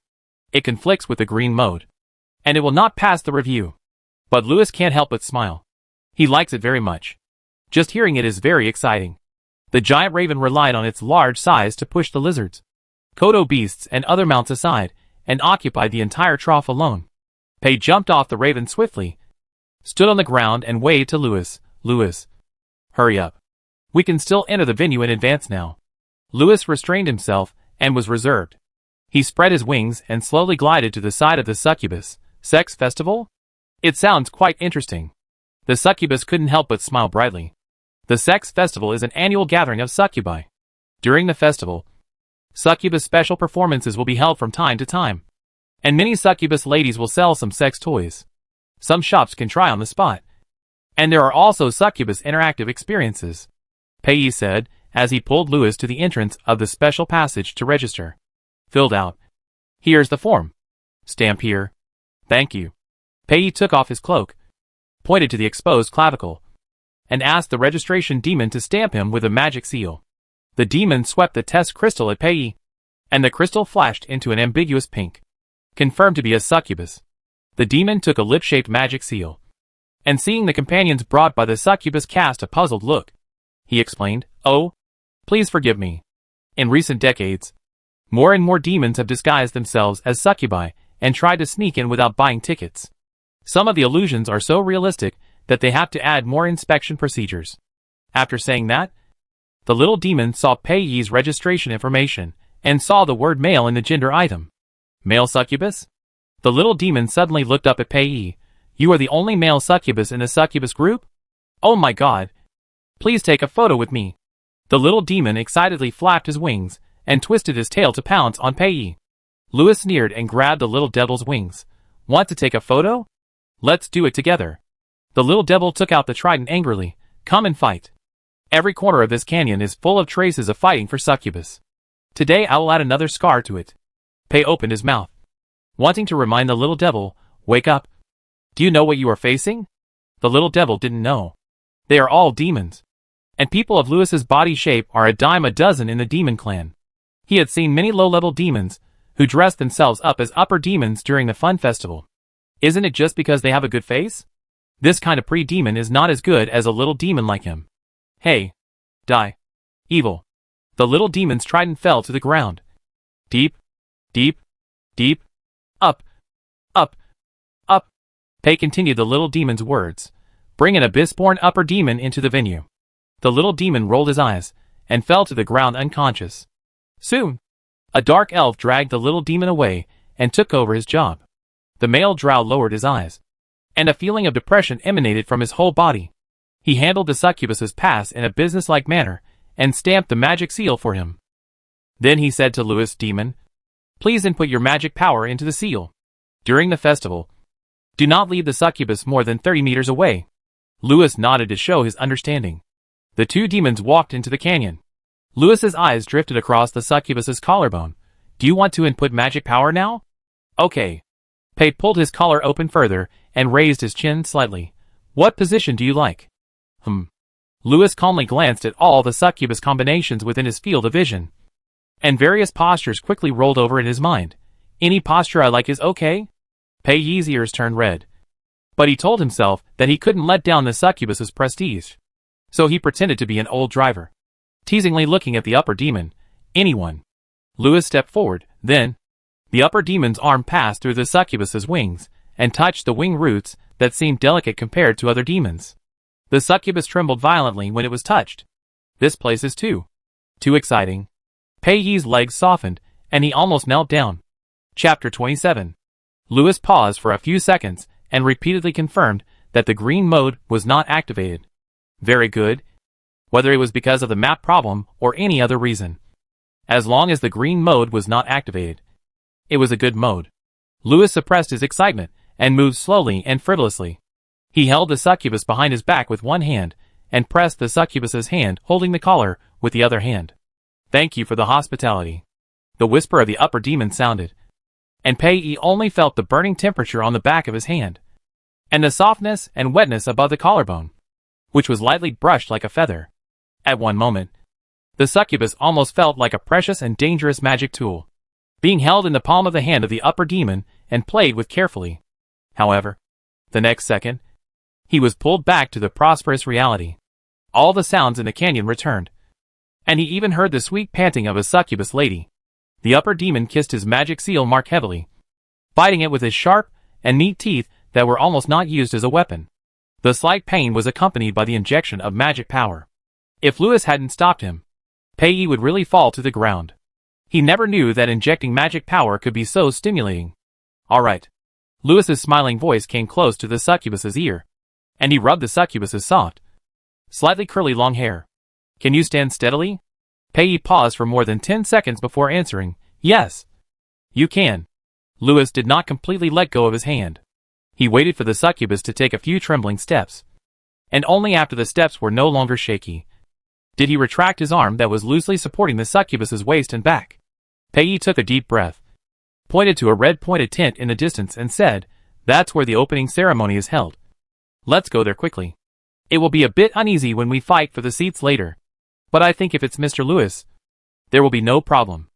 It conflicts with the green mode, and it will not pass the review. But Lewis can't help but smile. He likes it very much. Just hearing it is very exciting. The giant raven relied on its large size to push the lizards, Kodo beasts and other mounts aside, and occupied the entire trough alone. Pei jumped off the raven swiftly, stood on the ground and waved to Lewis. "Lewis, hurry up. We can still enter the venue in advance now." Lewis restrained himself and was reserved. He spread his wings and slowly glided to the side of the succubus. Sex festival? It sounds quite interesting. The succubus couldn't help but smile brightly. The sex festival is an annual gathering of succubi. During the festival, succubus special performances will be held from time to time, and many succubus ladies will sell some sex toys. Some shops can try on the spot. And there are also succubus interactive experiences, Pei said, as he pulled Lewis to the entrance of the special passage to register. "Filled out. Here's the form. Stamp here. Thank you." Pei took off his cloak, pointed to the exposed clavicle, and asked the registration demon to stamp him with a magic seal. The demon swept the test crystal at Pei, and the crystal flashed into an ambiguous pink. Confirmed to be a succubus. The demon took a lip-shaped magic seal, and seeing the companions brought by the succubus cast a puzzled look. He explained, "Oh, please forgive me. In recent decades, more and more demons have disguised themselves as succubi and tried to sneak in without buying tickets. Some of the illusions are so realistic that they have to add more inspection procedures." After saying that, the little demon saw Pei's registration information and saw the word male in the gender item. "Male succubus?" The little demon suddenly looked up at Pei. "You are the only male succubus in the succubus group? Oh my god. Please take a photo with me." The little demon excitedly flapped his wings and twisted his tail to pounce on Pei. Lewis sneered and grabbed the little devil's wings. "Want to take a photo? Let's do it together." The little devil took out the trident angrily. "Come and fight. Every corner of this canyon is full of traces of fighting for succubus. Today I will add another scar to it." Pei opened his mouth, wanting to remind the little devil, "Wake up. Do you know what you are facing?" The little devil didn't know. They are all demons, and people of Lewis's body shape are a dime a dozen in the demon clan. He had seen many low-level demons who dressed themselves up as upper demons during the fun festival. Isn't it just because they have a good face? This kind of pre-demon is not as good as a little demon like him. "Hey. Die. Evil." The little demon's trident fell to the ground. Deep. Deep. Deep. Up. Up. Up. Pei continued the little demon's words. "Bring an abyss-born upper demon into the venue." The little demon rolled his eyes and fell to the ground unconscious. Soon, a dark elf dragged the little demon away and took over his job. The male drow lowered his eyes, and a feeling of depression emanated from his whole body. He handled the succubus's pass in a businesslike manner and stamped the magic seal for him. Then he said to Lewis, "Demon, please input your magic power into the seal. During the festival, do not leave the succubus more than 30 meters away." Lewis nodded to show his understanding. The two demons walked into the canyon. Lewis's eyes drifted across the succubus's collarbone. "Do you want to input magic power now?" "Okay." Pei pulled his collar open further and raised his chin slightly. "What position do you like?" Lewis calmly glanced at all the succubus combinations within his field of vision, and various postures quickly rolled over in his mind. "Any posture I like is okay?" Pei's ears turned red. But he told himself that he couldn't let down the succubus's prestige. So he pretended to be an old driver, teasingly looking at the upper demon. Anyone. Lewis stepped forward, then the upper demon's arm passed through the succubus's wings and touched the wing roots that seemed delicate compared to other demons. The succubus trembled violently when it was touched. This place is too exciting. Pei Yi's legs softened, and he almost knelt down. Chapter 27. Lewis paused for a few seconds and repeatedly confirmed that the green mode was not activated. Very good. Whether it was because of the map problem or any other reason. As long as the green mode was not activated, it was a good mode. Lewis suppressed his excitement and moved slowly and frivolously. He held the succubus behind his back with one hand and pressed the succubus's hand, holding the collar with the other hand. Thank you for the hospitality. The whisper of the upper demon sounded, and Pei Yi only felt the burning temperature on the back of his hand, and the softness and wetness above the collarbone, which was lightly brushed like a feather. At one moment, the succubus almost felt like a precious and dangerous magic tool, being held in the palm of the hand of the upper demon and played with carefully. However, the next second, he was pulled back to the prosperous reality. All the sounds in the canyon returned, and he even heard the sweet panting of a succubus lady. The upper demon kissed his magic seal mark heavily, biting it with his sharp and neat teeth that were almost not used as a weapon. The slight pain was accompanied by the injection of magic power. If Lewis hadn't stopped him, Pei Yi would really fall to the ground. He never knew that injecting magic power could be so stimulating. All right. Lewis's smiling voice came close to the succubus's ear, and he rubbed the succubus's soft, slightly curly long hair. Can you stand steadily? Pei Yi paused for more than 10 seconds before answering, yes. You can. Lewis did not completely let go of his hand. He waited for the succubus to take a few trembling steps, and only after the steps were no longer shaky did he retract his arm that was loosely supporting the succubus's waist and back. Pei Yi took a deep breath, pointed to a red pointed tent in the distance and said, that's where the opening ceremony is held. Let's go there quickly. It will be a bit uneasy when we fight for the seats later, but I think if it's Mr. Lewis, there will be no problem.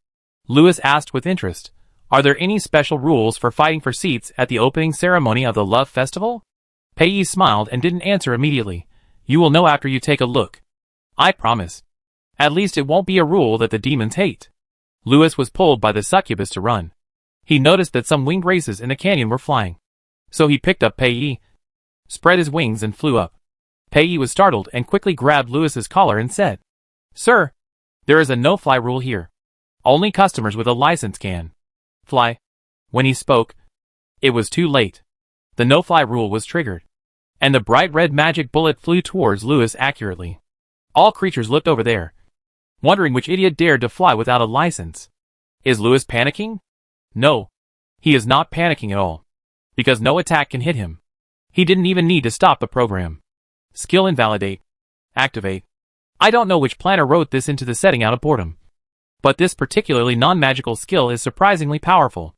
Lewis asked with interest, are there any special rules for fighting for seats at the opening ceremony of the Love Festival? Pei Yi smiled and didn't answer immediately. You will know after you take a look. I promise. At least it won't be a rule that the demons hate. Lewis was pulled by the succubus to run. He noticed that some winged races in the canyon were flying. So he picked up Pei Yi, spread his wings and flew up. Pei Yi was startled and quickly grabbed Lewis's collar and said, Sir, there is a no-fly rule here. Only customers with a license can fly. When he spoke, it was too late. The no-fly rule was triggered, and the bright red magic bullet flew towards Lewis accurately. All creatures looked over there, wondering which idiot dared to fly without a license. Is Lewis panicking? No. He is not panicking at all, because no attack can hit him. He didn't even need to stop the program. Skill invalidate. Activate. I don't know which planner wrote this into the setting out of boredom, but this particularly non-magical skill is surprisingly powerful.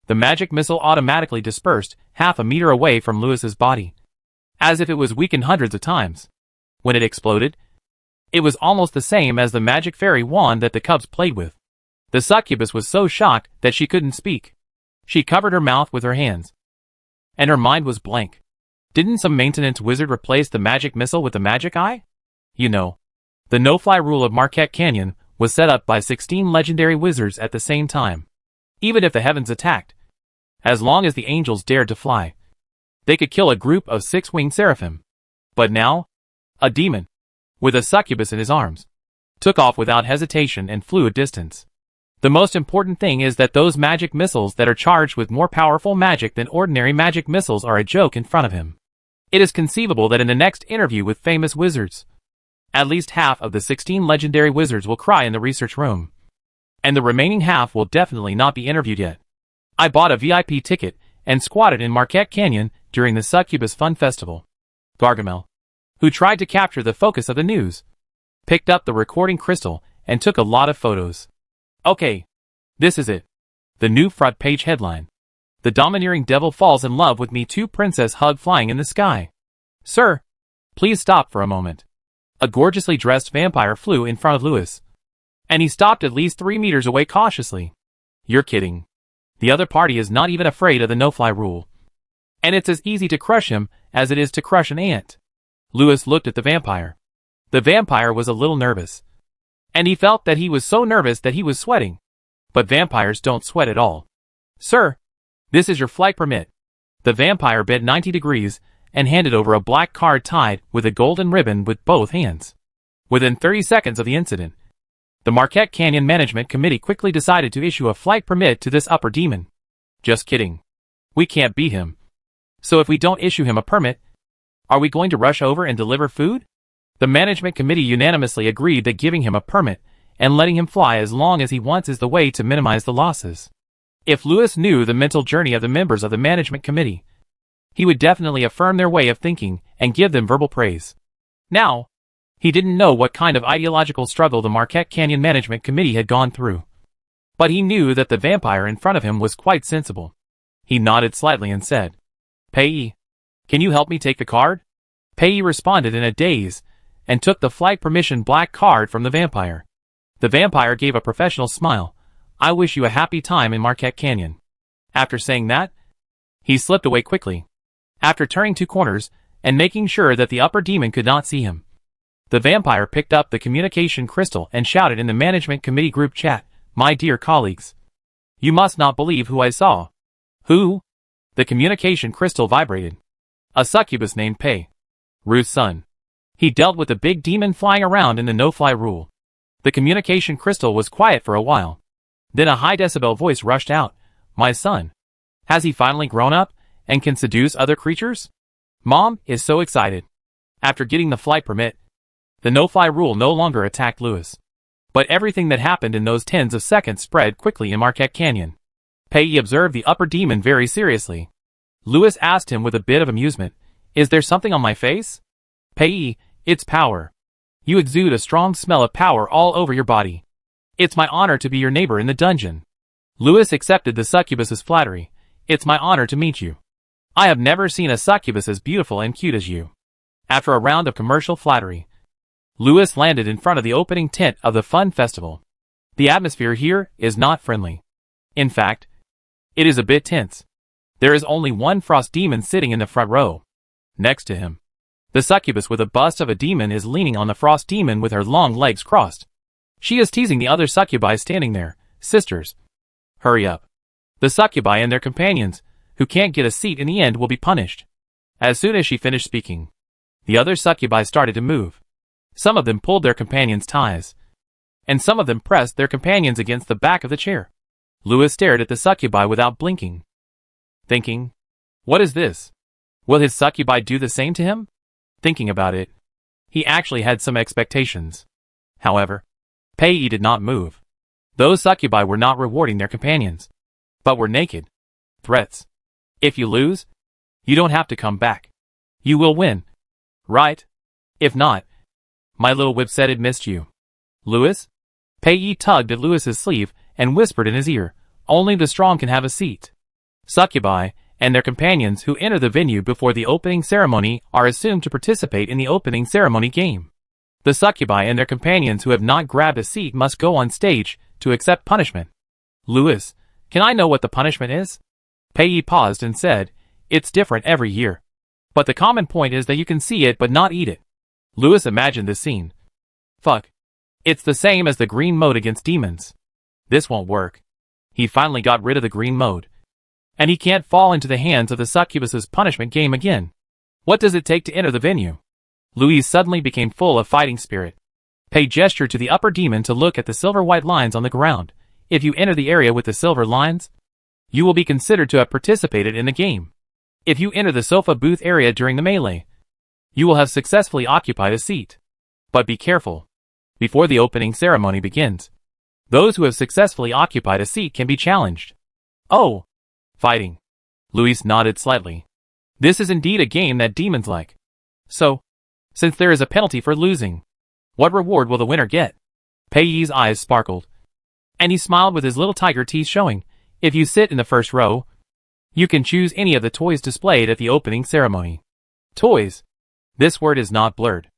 The magic missile automatically dispersed half a meter away from Lewis's body, as if it was weakened hundreds of times. When it exploded, it was almost the same as the magic fairy wand that the cubs played with. The succubus was so shocked that she couldn't speak. She covered her mouth with her hands, and her mind was blank. Didn't some maintenance wizard replace the magic missile with the magic eye? You know, the no-fly rule of Marquette Canyon was set up by 16 legendary wizards at the same time. Even if the heavens attacked, as long as the angels dared to fly, they could kill a group of 6-winged seraphim. But now, a demon, with a succubus in his arms, took off without hesitation and flew a distance. The most important thing is that those magic missiles that are charged with more powerful magic than ordinary magic missiles are a joke in front of him. It is conceivable that in the next interview with famous wizards, at least half of the 16 legendary wizards will cry in the research room, and the remaining half will definitely not be interviewed yet. I bought a VIP ticket and squatted in Marquette Canyon during the Succubus Fun Festival. Gargamel, who tried to capture the focus of the news, picked up the recording crystal and took a lot of photos. Okay, this is it. The new front page headline. The domineering devil falls in love with me, 2 princess hug flying in the sky. Sir, please stop for a moment. A gorgeously dressed vampire flew in front of Lewis, and he stopped at least 3 meters away cautiously. You're kidding. The other party is not even afraid of the no-fly rule. and it's as easy to crush him as it is to crush an ant. Louis looked at the vampire. The vampire was a little nervous, and he felt that he was so nervous that he was sweating. But vampires don't sweat at all. "Sir, this is your flight permit." The vampire bent 90 degrees and handed over a black card tied with a golden ribbon with both hands. Within 30 seconds of the incident, the Marquette Canyon Management Committee quickly decided to issue a flight permit to this upper demon. Just kidding. We can't beat him. So if we don't issue him a permit, are we going to rush over and deliver food? The management committee unanimously agreed that giving him a permit and letting him fly as long as he wants is the way to minimize the losses. If Louis knew the mental journey of the members of the management committee, he would definitely affirm their way of thinking and give them verbal praise. Now, he didn't know what kind of ideological struggle the Marquette Canyon Management Committee had gone through. But he knew that the vampire in front of him was quite sensible. He nodded slightly and said, "Payee, can you help me take the card?" Payee responded in a daze and took the flight permission black card from the vampire. The vampire gave a professional smile. "I wish you a happy time in Marquette Canyon." After saying that, he slipped away quickly. After turning 2 corners and making sure that the upper demon could not see him, the vampire picked up the communication crystal and shouted in the management committee group chat, "My dear colleagues, you must not believe who I saw." "Who?" The communication crystal vibrated. "A succubus named Pay. Ruth's son. He dealt with the big demon flying around in the no-fly rule." The communication crystal was quiet for a while. Then a high-decibel voice rushed out, "My son. Has he finally grown up and can seduce other creatures? Mom is so excited." After getting the flight permit, the no-fly rule no longer attacked Louis. But everything that happened in those tens of seconds spread quickly in Marquette Canyon. Payee observed the upper demon very seriously. Louis asked him with a bit of amusement, "Is there something on my face?" "Payee, it's power. You exude a strong smell of power all over your body. It's my honor to be your neighbor in the dungeon." Louis accepted the succubus's flattery. "It's my honor to meet you. I have never seen a succubus as beautiful and cute as you." After a round of commercial flattery, Louis landed in front of the opening tent of the fun festival. The atmosphere here is not friendly. In fact, it is a bit tense. There is only one frost demon sitting in the front row. Next to him, the succubus with a bust of a demon is leaning on the frost demon with her long legs crossed. She is teasing the other succubi standing there. "Sisters, hurry up. The succubi and their companions, who can't get a seat in the end, will be punished." As soon as she finished speaking, the other succubi started to move. Some of them pulled their companions' ties, and some of them pressed their companions against the back of the chair. Louis stared at the succubi without blinking, thinking, "What is this? Will his succubi do the same to him?" Thinking about it, he actually had some expectations. However, Payee did not move. Those succubi were not rewarding their companions, but were naked threats. "If you lose, you don't have to come back. You will win, right? If not, my little whip-setted missed you." "Louis?" Payee tugged at Louis's sleeve and whispered in his ear, "Only the strong can have a seat. Succubi and their companions who enter the venue before the opening ceremony are assumed to participate in the opening ceremony game. The succubi and their companions who have not grabbed a seat must go on stage to accept punishment." "Louis, can I know what the punishment is?" Payee paused and said, "It's different every year. But the common point is that you can see it but not eat it." Louis imagined this scene. "Fuck. It's the same as the green mode against demons. This won't work." He finally got rid of the green mode, and he can't fall into the hands of the succubus's punishment game again. What does it take to enter the venue? Louis suddenly became full of fighting spirit. Pay gestured to the upper demon to look at the silver-white lines on the ground. "If you enter the area with the silver lines, you will be considered to have participated in the game. If you enter the sofa booth area during the melee, you will have successfully occupied a seat. But be careful. Before the opening ceremony begins, those who have successfully occupied a seat can be challenged." "Oh, fighting." Louis nodded slightly. "This is indeed a game that demons like. So, since there is a penalty for losing, what reward will the winner get?" Payee's eyes sparkled, and he smiled with his little tiger teeth showing. "If you sit in the first row, you can choose any of the toys displayed at the opening ceremony." Toys. This word is not blurred.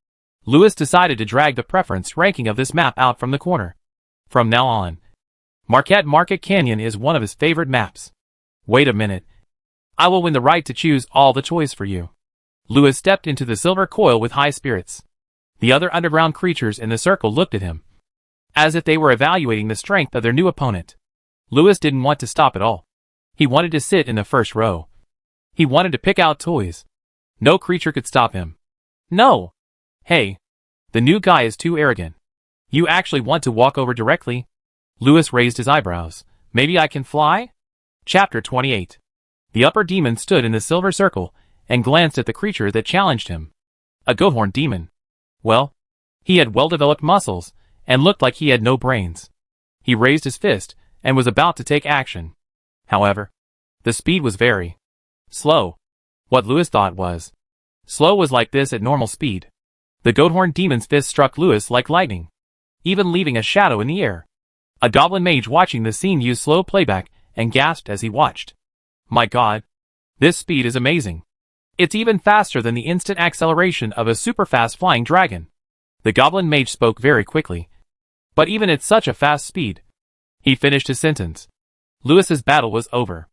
Louis decided to drag the preference ranking of this map out from the corner. From now on, Marquette Canyon is one of his favorite maps. Wait a minute. I will win the right to choose all the toys for you. Lewis stepped into the silver coil with high spirits. The other underground creatures in the circle looked at him, as if they were evaluating the strength of their new opponent. Lewis didn't want to stop at all. He wanted to sit in the first row. He wanted to pick out toys. No creature could stop him. No! Hey! The new guy is too arrogant. You actually want to walk over directly? Lewis raised his eyebrows. Maybe I can fly? Chapter 28. The upper demon stood in the silver circle and glanced at the creature that challenged him. A goat-horned demon. Well, he had well-developed muscles and looked like he had no brains. He raised his fist and was about to take action. However, the speed was very slow. What Lewis thought was slow was like this at normal speed. The goat-horned demon's fist struck Lewis like lightning, even leaving a shadow in the air. A goblin mage watching the scene used slow playback and gasped as he watched. My God, this speed is amazing. It's even faster than the instant acceleration of a super-fast flying dragon. The goblin mage spoke very quickly, but even at such a fast speed, he finished his sentence. Lewis's battle was over.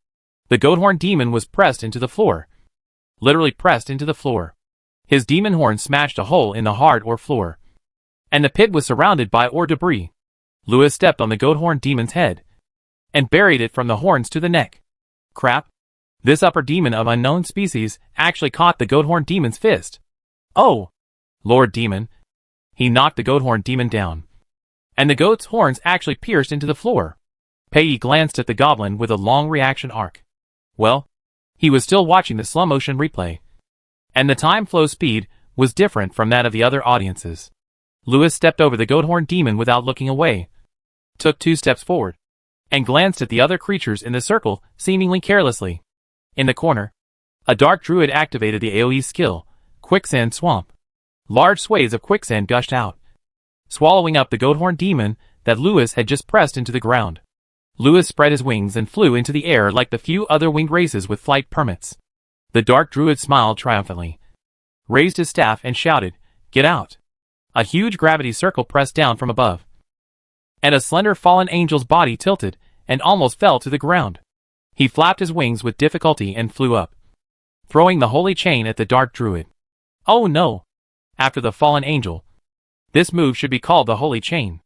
The goat-horned demon was pressed into the floor. Literally pressed into the floor. His demon horn smashed a hole in the hard ore floor, and the pit was surrounded by ore debris. Lewis stepped on the goat-horned demon's head and buried it from the horns to the neck. Crap. This upper demon of unknown species actually caught the goat-horned demon's fist. Oh! Lord Demon. He knocked the goat-horned demon down, and the goat's horns actually pierced into the floor. Pei glanced at the goblin with a long reaction arc. Well, he was still watching the slow-motion replay, and the time flow speed was different from that of the other audiences. Lewis stepped over the goat-horned demon without looking away, took 2 steps forward, and glanced at the other creatures in the circle seemingly carelessly. In the corner, a dark druid activated the AoE skill, Quicksand Swamp. Large swathes of quicksand gushed out, swallowing up the goat-horned demon that Lewis had just pressed into the ground. Lewis spread his wings and flew into the air like the few other winged races with flight permits. The dark druid smiled triumphantly, raised his staff and shouted, "Get out!" A huge gravity circle pressed down from above, and a slender fallen angel's body tilted and almost fell to the ground. He flapped his wings with difficulty and flew up, throwing the holy chain at the dark druid. Oh no! After the fallen angel, this move should be called the holy chain.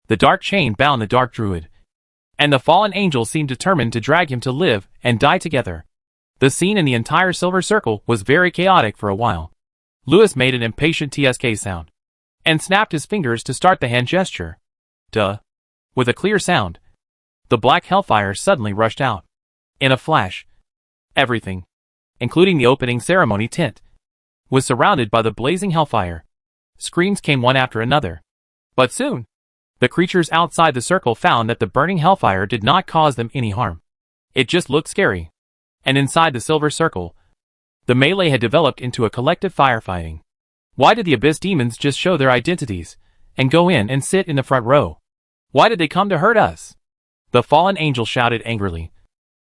The dark chain bound the dark druid, and the fallen angel seemed determined to drag him to live and die together. The scene in the entire silver circle was very chaotic for a while. Lewis made an impatient TSK sound, and snapped his fingers to start the hand gesture. Duh. With a clear sound, the black hellfire suddenly rushed out. In a flash, everything, including the opening ceremony tent, was surrounded by the blazing hellfire. Screams came one after another. But soon, the creatures outside the circle found that the burning hellfire did not cause them any harm. It just looked scary. And inside the silver circle, the melee had developed into a collective firefighting. Why did the abyss demons just show their identities and go in and sit in the front row? Why did they come to hurt us? The fallen angel shouted angrily.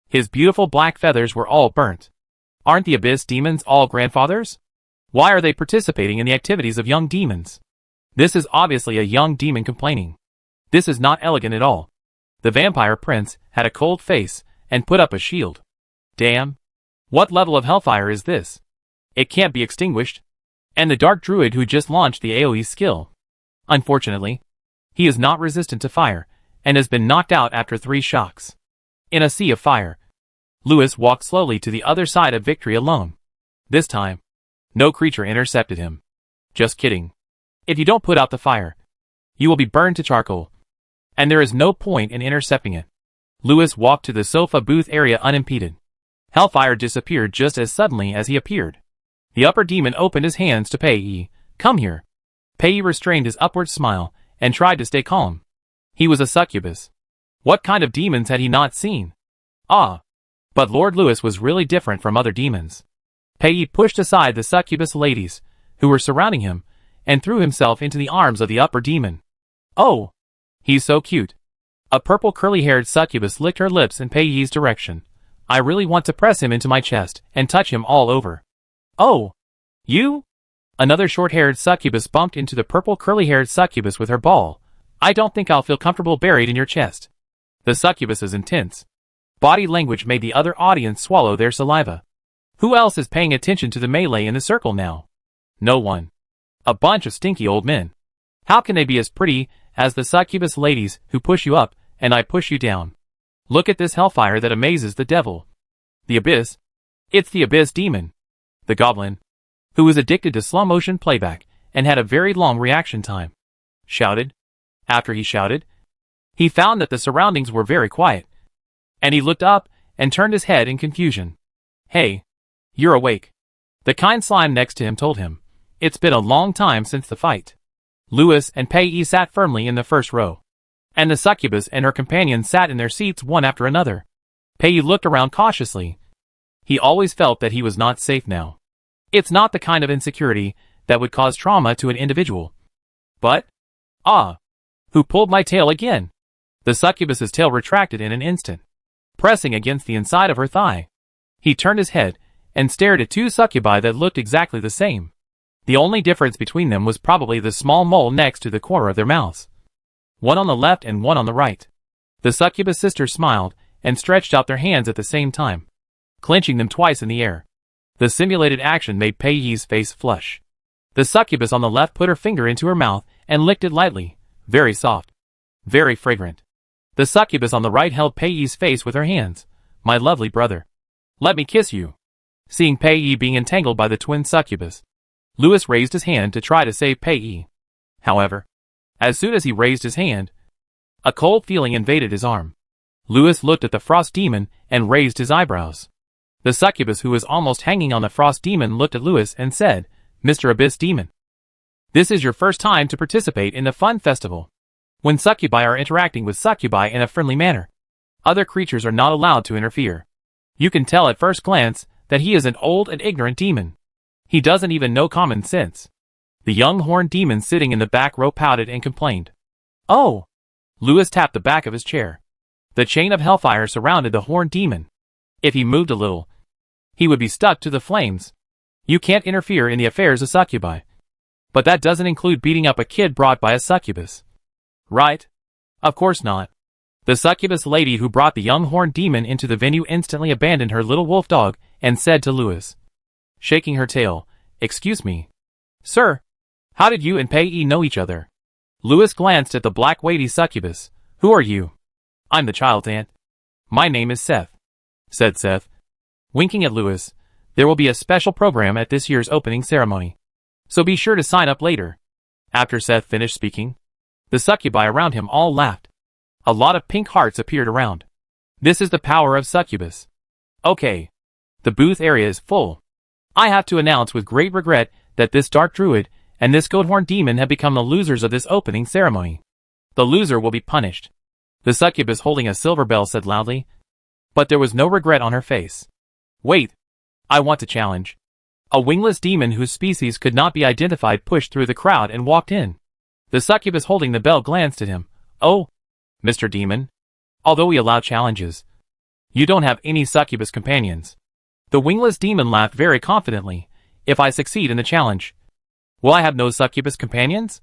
His beautiful black feathers were all burnt. Aren't the abyss demons all grandfathers? Why are they participating in the activities of young demons? This is obviously a young demon complaining. This is not elegant at all. The vampire prince had a cold face and put up a shield. Damn. What level of hellfire is this? It can't be extinguished. And the dark druid who just launched the AoE skill. Unfortunately, he is not resistant to fire, and has been knocked out after 3 shocks. In a sea of fire, Lewis walked slowly to the other side of victory alone. This time, no creature intercepted him. Just kidding. If you don't put out the fire, you will be burned to charcoal, and there is no point in intercepting it. Lewis walked to the sofa booth area unimpeded. Hellfire disappeared just as suddenly as he appeared. The upper demon opened his hands to Pei. Come here. Pei restrained his upward smile and tried to stay calm. He was a succubus. What kind of demons had he not seen? Ah. But Lord Lewis was really different from other demons. Pei pushed aside the succubus ladies, who were surrounding him, and threw himself into the arms of the upper demon. Oh. He's so cute. A purple curly-haired succubus licked her lips in Pei's direction. I really want to press him into my chest and touch him all over. Oh. You? Another short-haired succubus bumped into the purple curly-haired succubus with her ball. I don't think I'll feel comfortable buried in your chest. The succubus is intense. Body language made the other audience swallow their saliva. Who else is paying attention to the melee in the circle now? No one. A bunch of stinky old men. How can they be as pretty as the succubus ladies who push you up and I push you down? Look at this hellfire that amazes the devil. The abyss. It's the abyss demon. The goblin, who was addicted to slow motion playback and had a very long reaction time, shouted. After he shouted, he found that the surroundings were very quiet, and he looked up and turned his head in confusion. Hey, you're awake. The kind slime next to him told him. It's been a long time since the fight. Lewis and Pei sat firmly in the first row, and the succubus and her companions sat in their seats one after another. Pei looked around cautiously. He always felt that he was not safe now. It's not the kind of insecurity that would cause trauma to an individual. But, who pulled my tail again? The succubus's tail retracted in an instant, pressing against the inside of her thigh. He turned his head and stared at two succubi that looked exactly the same. The only difference between them was probably the small mole next to the corner of their mouths. One on the left and one on the right. The succubus sisters smiled and stretched out their hands at the same time, clenching them twice in the air. The simulated action made Pei's face flush. The succubus on the left put her finger into her mouth and licked it lightly, very soft, very fragrant. The succubus on the right held Pei's face with her hands. My lovely brother. Let me kiss you. Seeing Pei being entangled by the twin succubus, Lewis raised his hand to try to save Pei. However, as soon as he raised his hand, a cold feeling invaded his arm. Lewis looked at the frost demon and raised his eyebrows. The succubus who was almost hanging on the frost demon looked at Lewis and said, Mr. Abyss Demon, this is your first time to participate in the fun festival. When succubi are interacting with succubi in a friendly manner, other creatures are not allowed to interfere. You can tell at first glance that he is an old and ignorant demon. He doesn't even know common sense. The young horned demon sitting in the back row pouted and complained. Oh! Lewis tapped the back of his chair. The chain of hellfire surrounded the horned demon. If he moved a little, he would be stuck to the flames. You can't interfere in the affairs of succubi. But that doesn't include beating up a kid brought by a succubus. Right? Of course not. The succubus lady who brought the young horned demon into the venue instantly abandoned her little wolf dog and said to Lewis, shaking her tail, Excuse me. Sir, how did you and Pei know each other? Lewis glanced at the black weighty succubus. Who are you? I'm the child's aunt. My name is Seth, said Seth. Winking at Lewis, there will be a special program at this year's opening ceremony, so be sure to sign up later. After Seth finished speaking, the succubi around him all laughed. A lot of pink hearts appeared around. This is the power of succubus. Okay. The booth area is full. I have to announce with great regret that this dark druid and this goathorn demon have become the losers of this opening ceremony. The loser will be punished. The succubus holding a silver bell said loudly, but there was no regret on her face. Wait. I want to challenge. A wingless demon whose species could not be identified pushed through the crowd and walked in. The succubus holding the bell glanced at him. Oh, Mr. Demon. Although we allow challenges, you don't have any succubus companions. The wingless demon laughed very confidently. If I succeed in the challenge, will I have no succubus companions?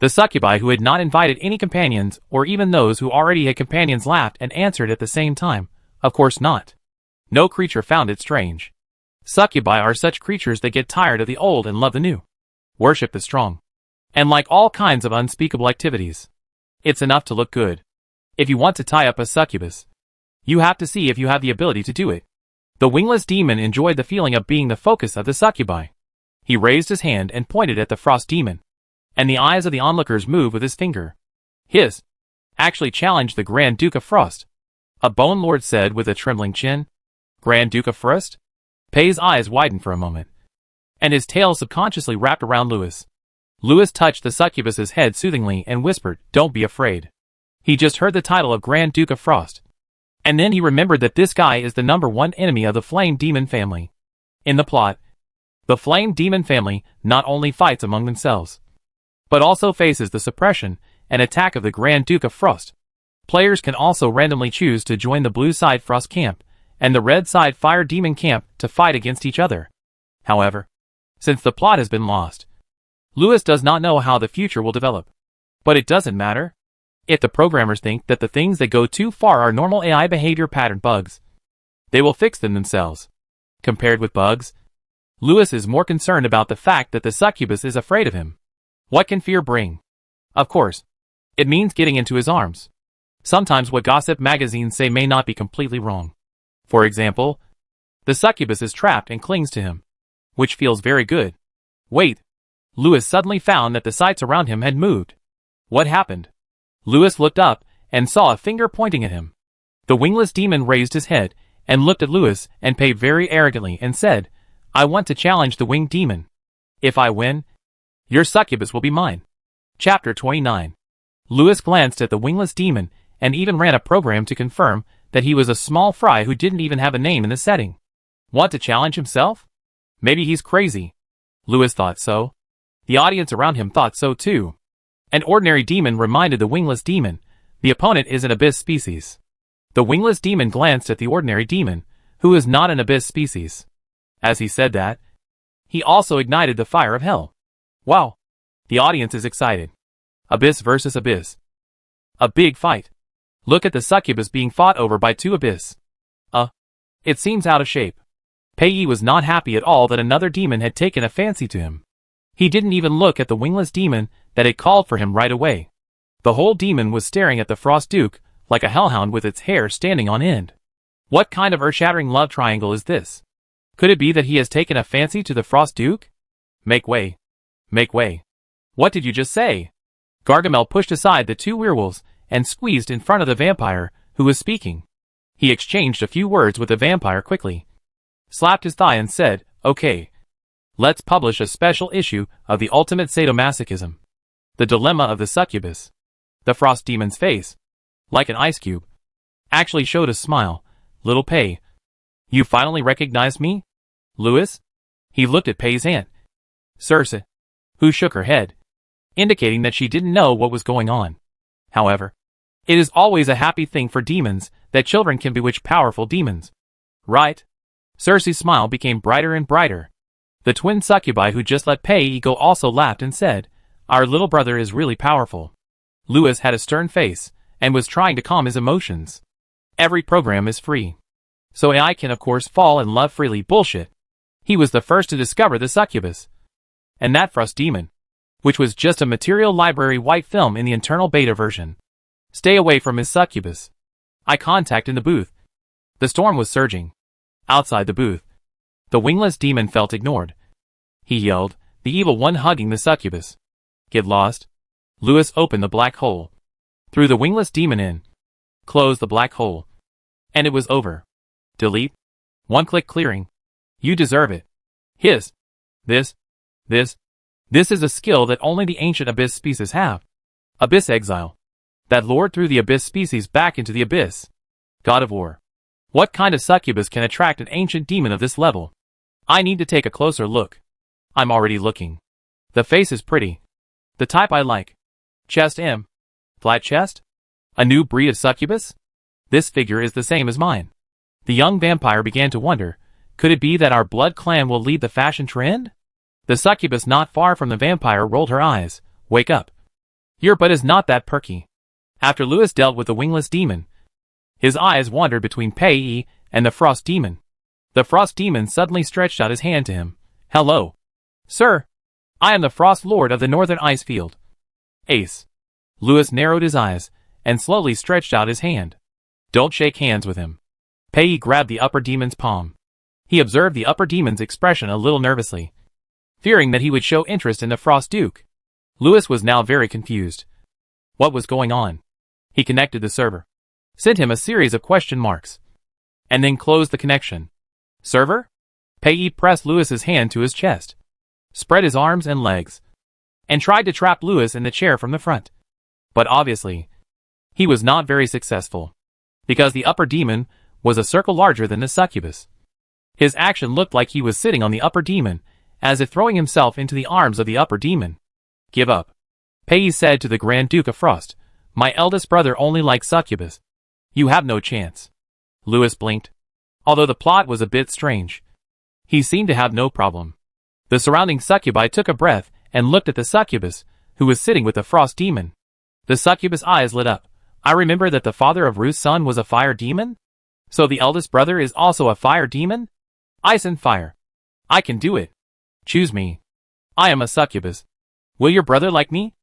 The succubi who had not invited any companions, or even those who already had companions, laughed and answered at the same time. Of course not. No creature found it strange. Succubi are such creatures that get tired of the old and love the new, worship the strong, and like all kinds of unspeakable activities. It's enough to look good. If you want to tie up a succubus, you have to see if you have the ability to do it. The wingless demon enjoyed the feeling of being the focus of the succubi. He raised his hand and pointed at the frost demon, and the eyes of the onlookers moved with his finger. His actually challenged the Grand Duke of Frost. A bone lord said with a trembling chin. Grand Duke of Frost? Pei's eyes widened for a moment, and his tail subconsciously wrapped around Lewis. Lewis touched the succubus's head soothingly and whispered, Don't be afraid. He just heard the title of Grand Duke of Frost, and then he remembered that this guy is the #1 enemy of the Flame Demon family. In the plot, the Flame Demon family not only fights among themselves, but also faces the suppression and attack of the Grand Duke of Frost. Players can also randomly choose to join the blue side Frost camp and the red side Fire Demon camp to fight against each other. However, since the plot has been lost, Lewis does not know how the future will develop. But it doesn't matter. If the programmers think that the things that go too far are normal AI behavior pattern bugs, they will fix them themselves. Compared with bugs, Lewis is more concerned about the fact that the succubus is afraid of him. What can fear bring? Of course, it means getting into his arms. Sometimes what gossip magazines say may not be completely wrong. For example, the succubus is trapped and clings to him, which feels very good. Wait. Lewis suddenly found that the sights around him had moved. What happened? Lewis looked up and saw a finger pointing at him. The wingless demon raised his head and looked at Lewis and paid very arrogantly and said, "I want to challenge the winged demon. If I win, your succubus will be mine." Chapter 29. Lewis glanced at the wingless demon and even ran a program to confirm that he was a small fry who didn't even have a name in the setting. Want to challenge himself? Maybe he's crazy. Lewis thought so. The audience around him thought so too. An ordinary demon reminded the wingless demon, the opponent is an abyss species. The wingless demon glanced at the ordinary demon, who is not an abyss species. As he said that, he also ignited the fire of hell. Wow! The audience is excited. Abyss versus abyss. A big fight. Look at the succubus being fought over by two abyss. It seems out of shape. Pei was not happy at all that another demon had taken a fancy to him. He didn't even look at the wingless demon that had called for him right away. The whole demon was staring at the Frost Duke like a hellhound with its hair standing on end. What kind of earth-shattering love triangle is this? Could it be that he has taken a fancy to the Frost Duke? Make way. Make way. What did you just say? Gargamel pushed aside the two werewolves and squeezed in front of the vampire who was speaking. He exchanged a few words with the vampire quickly, slapped his thigh and said, "Okay. Let's publish a special issue of the ultimate sadomasochism. The dilemma of the succubus." The frost demon's face, like an ice cube, actually showed a smile. "Little Pei, you finally recognized me? Lewis?" He looked at Pei's aunt, Circe, who shook her head, indicating that she didn't know what was going on. However, it is always a happy thing for demons that children can bewitch powerful demons. Right? Circe's smile became brighter and brighter. The twin succubi who just let Pei go also laughed and said, "Our little brother is really powerful." Lewis had a stern face and was trying to calm his emotions. Every program is free, so AI can of course fall in love freely. Bullshit. He was the first to discover the succubus. And that frost demon, which was just a material library white film in the internal beta version. Stay away from his succubus. Eye contact in the booth. The storm was surging. Outside the booth, the wingless demon felt ignored. He yelled, the evil one hugging the succubus. "Get lost." Lewis opened the black hole, threw the wingless demon in, closed the black hole, and it was over. Delete. One click clearing. You deserve it. Hiss. This is a skill that only the ancient abyss species have. Abyss exile. That lord threw the abyss species back into the abyss. God of War. What kind of succubus can attract an ancient demon of this level? I need to take a closer look. I'm already looking. The face is pretty. The type I like. Chest M. Flat chest? A new breed of succubus? This figure is the same as mine. The young vampire began to wonder, could it be that our blood clan will lead the fashion trend? The succubus not far from the vampire rolled her eyes. Wake up. Your butt is not that perky. After Lewis dealt with the wingless demon, his eyes wandered between Pei and the frost demon. The frost demon suddenly stretched out his hand to him. "Hello. Sir. I am the frost lord of the northern ice field." Ace. Lewis narrowed his eyes and slowly stretched out his hand. "Don't shake hands with him." Pei grabbed the upper demon's palm. He observed the upper demon's expression a little nervously, fearing that he would show interest in the Frost Duke. Lewis was now very confused. What was going on? He connected the server, sent him a series of question marks, and then closed the connection. Server? Pei pressed Lewis's hand to his chest, spread his arms and legs, and tried to trap Lewis in the chair from the front. But obviously, he was not very successful, because the upper demon was a circle larger than the succubus. His action looked like he was sitting on the upper demon, as if throwing himself into the arms of the upper demon. "Give up," Pei said to the Grand Duke of Frost. "My eldest brother only likes succubus. You have no chance." Lewis blinked. Although the plot was a bit strange, he seemed to have no problem. The surrounding succubi took a breath and looked at the succubus, who was sitting with the frost demon. The succubus eyes lit up. I remember that the father of Ruth's son was a fire demon? So the eldest brother is also a fire demon? Ice and fire. I can do it. Choose me. I am a succubus. Will your brother like me?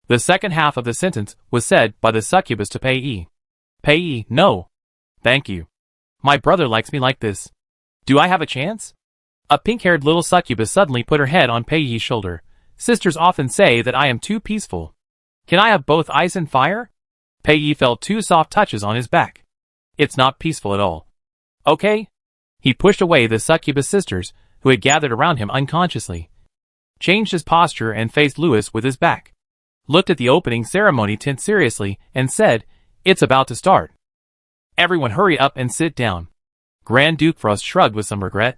The second half of the sentence was said by the succubus to Pei. Pei, no. Thank you. My brother likes me like this. Do I have a chance? A pink-haired little succubus suddenly put her head on Pei's shoulder. Sisters often say that I am too peaceful. Can I have both ice and fire? Pei felt 2 soft touches on his back. It's not peaceful at all. Okay? He pushed away the succubus sisters, who had gathered around him unconsciously. Changed his posture and faced Louis with his back. Looked at the opening ceremony tent seriously and said, "It's about to start. Everyone hurry up and sit down." Grand Duke Frost shrugged with some regret,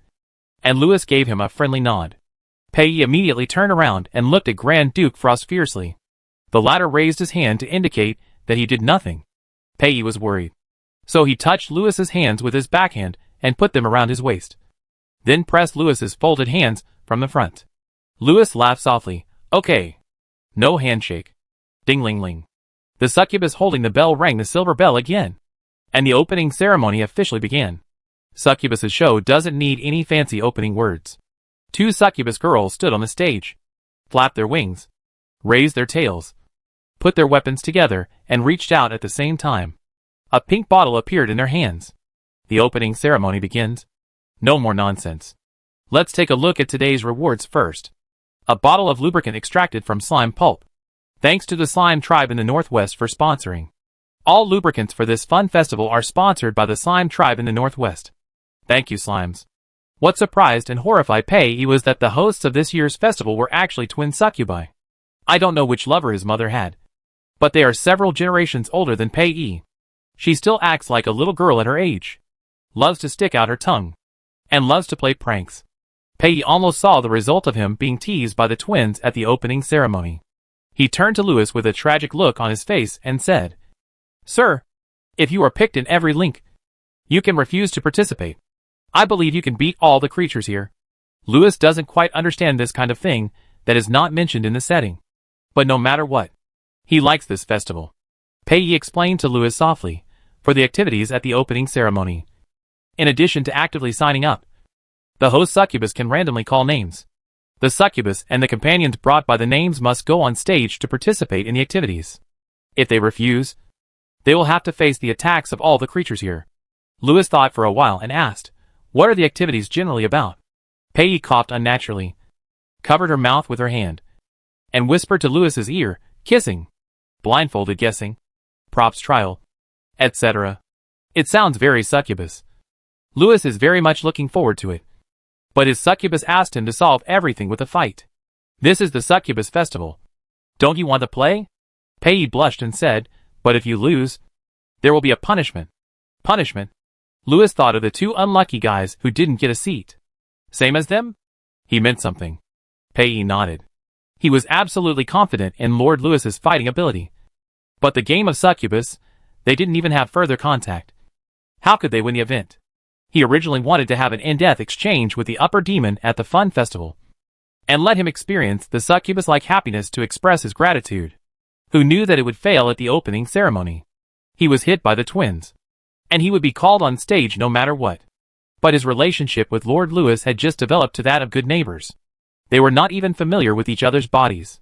and Louis gave him a friendly nod. Pei immediately turned around and looked at Grand Duke Frost fiercely. The latter raised his hand to indicate that he did nothing. Pei was worried. So he touched Louis's hands with his backhand and put them around his waist. Then pressed Louis's folded hands from the front. Louis laughed softly. Okay. No handshake. Ding-ling-ling. The succubus holding the bell rang the silver bell again. And the opening ceremony officially began. Succubus's show doesn't need any fancy opening words. 2 succubus girls stood on the stage, flapped their wings, raised their tails, put their weapons together, and reached out at the same time. A pink bottle appeared in their hands. The opening ceremony begins. No more nonsense. Let's take a look at today's rewards first. A bottle of lubricant extracted from slime pulp. Thanks to the Slime Tribe in the Northwest for sponsoring. All lubricants for this fun festival are sponsored by the Slime Tribe in the Northwest. Thank you, Slimes. What surprised and horrified Pei was that the hosts of this year's festival were actually twin succubi. I don't know which lover his mother had, but they are several generations older than Pei. She still acts like a little girl at her age, loves to stick out her tongue, and loves to play pranks. Pei almost saw the result of him being teased by the twins at the opening ceremony. He turned to Louis with a tragic look on his face and said, "Sir, if you are picked in every link, you can refuse to participate. I believe you can beat all the creatures here." Louis doesn't quite understand this kind of thing that is not mentioned in the setting. But no matter what, he likes this festival. Pei explained to Louis softly, for the activities at the opening ceremony. In addition to actively signing up, the host succubus can randomly call names. The succubus and the companions brought by the names must go on stage to participate in the activities. If they refuse, they will have to face the attacks of all the creatures here. Louis thought for a while and asked, "What are the activities generally about?" Pei coughed unnaturally, covered her mouth with her hand, and whispered to Louis's ear, "Kissing, blindfolded guessing, props trial, etc." It sounds very succubus. Louis is very much looking forward to it. But his succubus asked him to solve everything with a fight. This is the succubus festival. Don't you want to play? Pei blushed and said, "But if you lose, there will be a punishment." Punishment? Louis thought of the 2 unlucky guys who didn't get a seat. Same as them? He meant something. Pei nodded. He was absolutely confident in Lord Louis's fighting ability. But the game of succubus, they didn't even have further contact. How could they win the event? He originally wanted to have an in-depth exchange with the upper demon at the fun festival, and let him experience the succubus-like happiness to express his gratitude. Who knew that it would fail at the opening ceremony? He was hit by the twins, and he would be called on stage no matter what. But his relationship with Lord Louis had just developed to that of good neighbors. They were not even familiar with each other's bodies.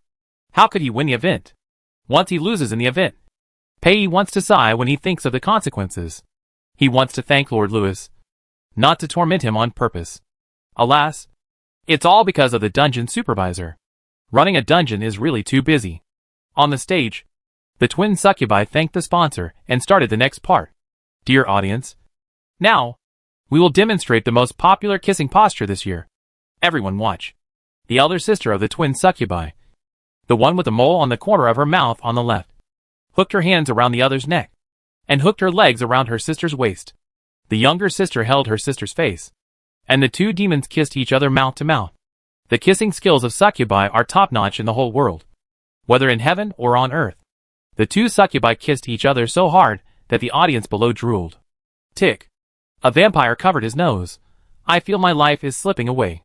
How could he win the event? Once he loses in the event, Pei wants to sigh when he thinks of the consequences. He wants to thank Lord Louis, not to torment him on purpose. Alas, it's all because of the dungeon supervisor. Running a dungeon is really too busy. On the stage, the twin succubi thanked the sponsor and started the next part. Dear audience, now, we will demonstrate the most popular kissing posture this year. Everyone watch. The elder sister of the twin succubi, the one with the mole on the corner of her mouth on the left, hooked her hands around the other's neck, and hooked her legs around her sister's waist. The younger sister held her sister's face, and the 2 demons kissed each other mouth to mouth. The kissing skills of succubi are top-notch in the whole world, whether in heaven or on earth. The 2 succubi kissed each other so hard that the audience below drooled. Tick. A vampire covered his nose. I feel my life is slipping away.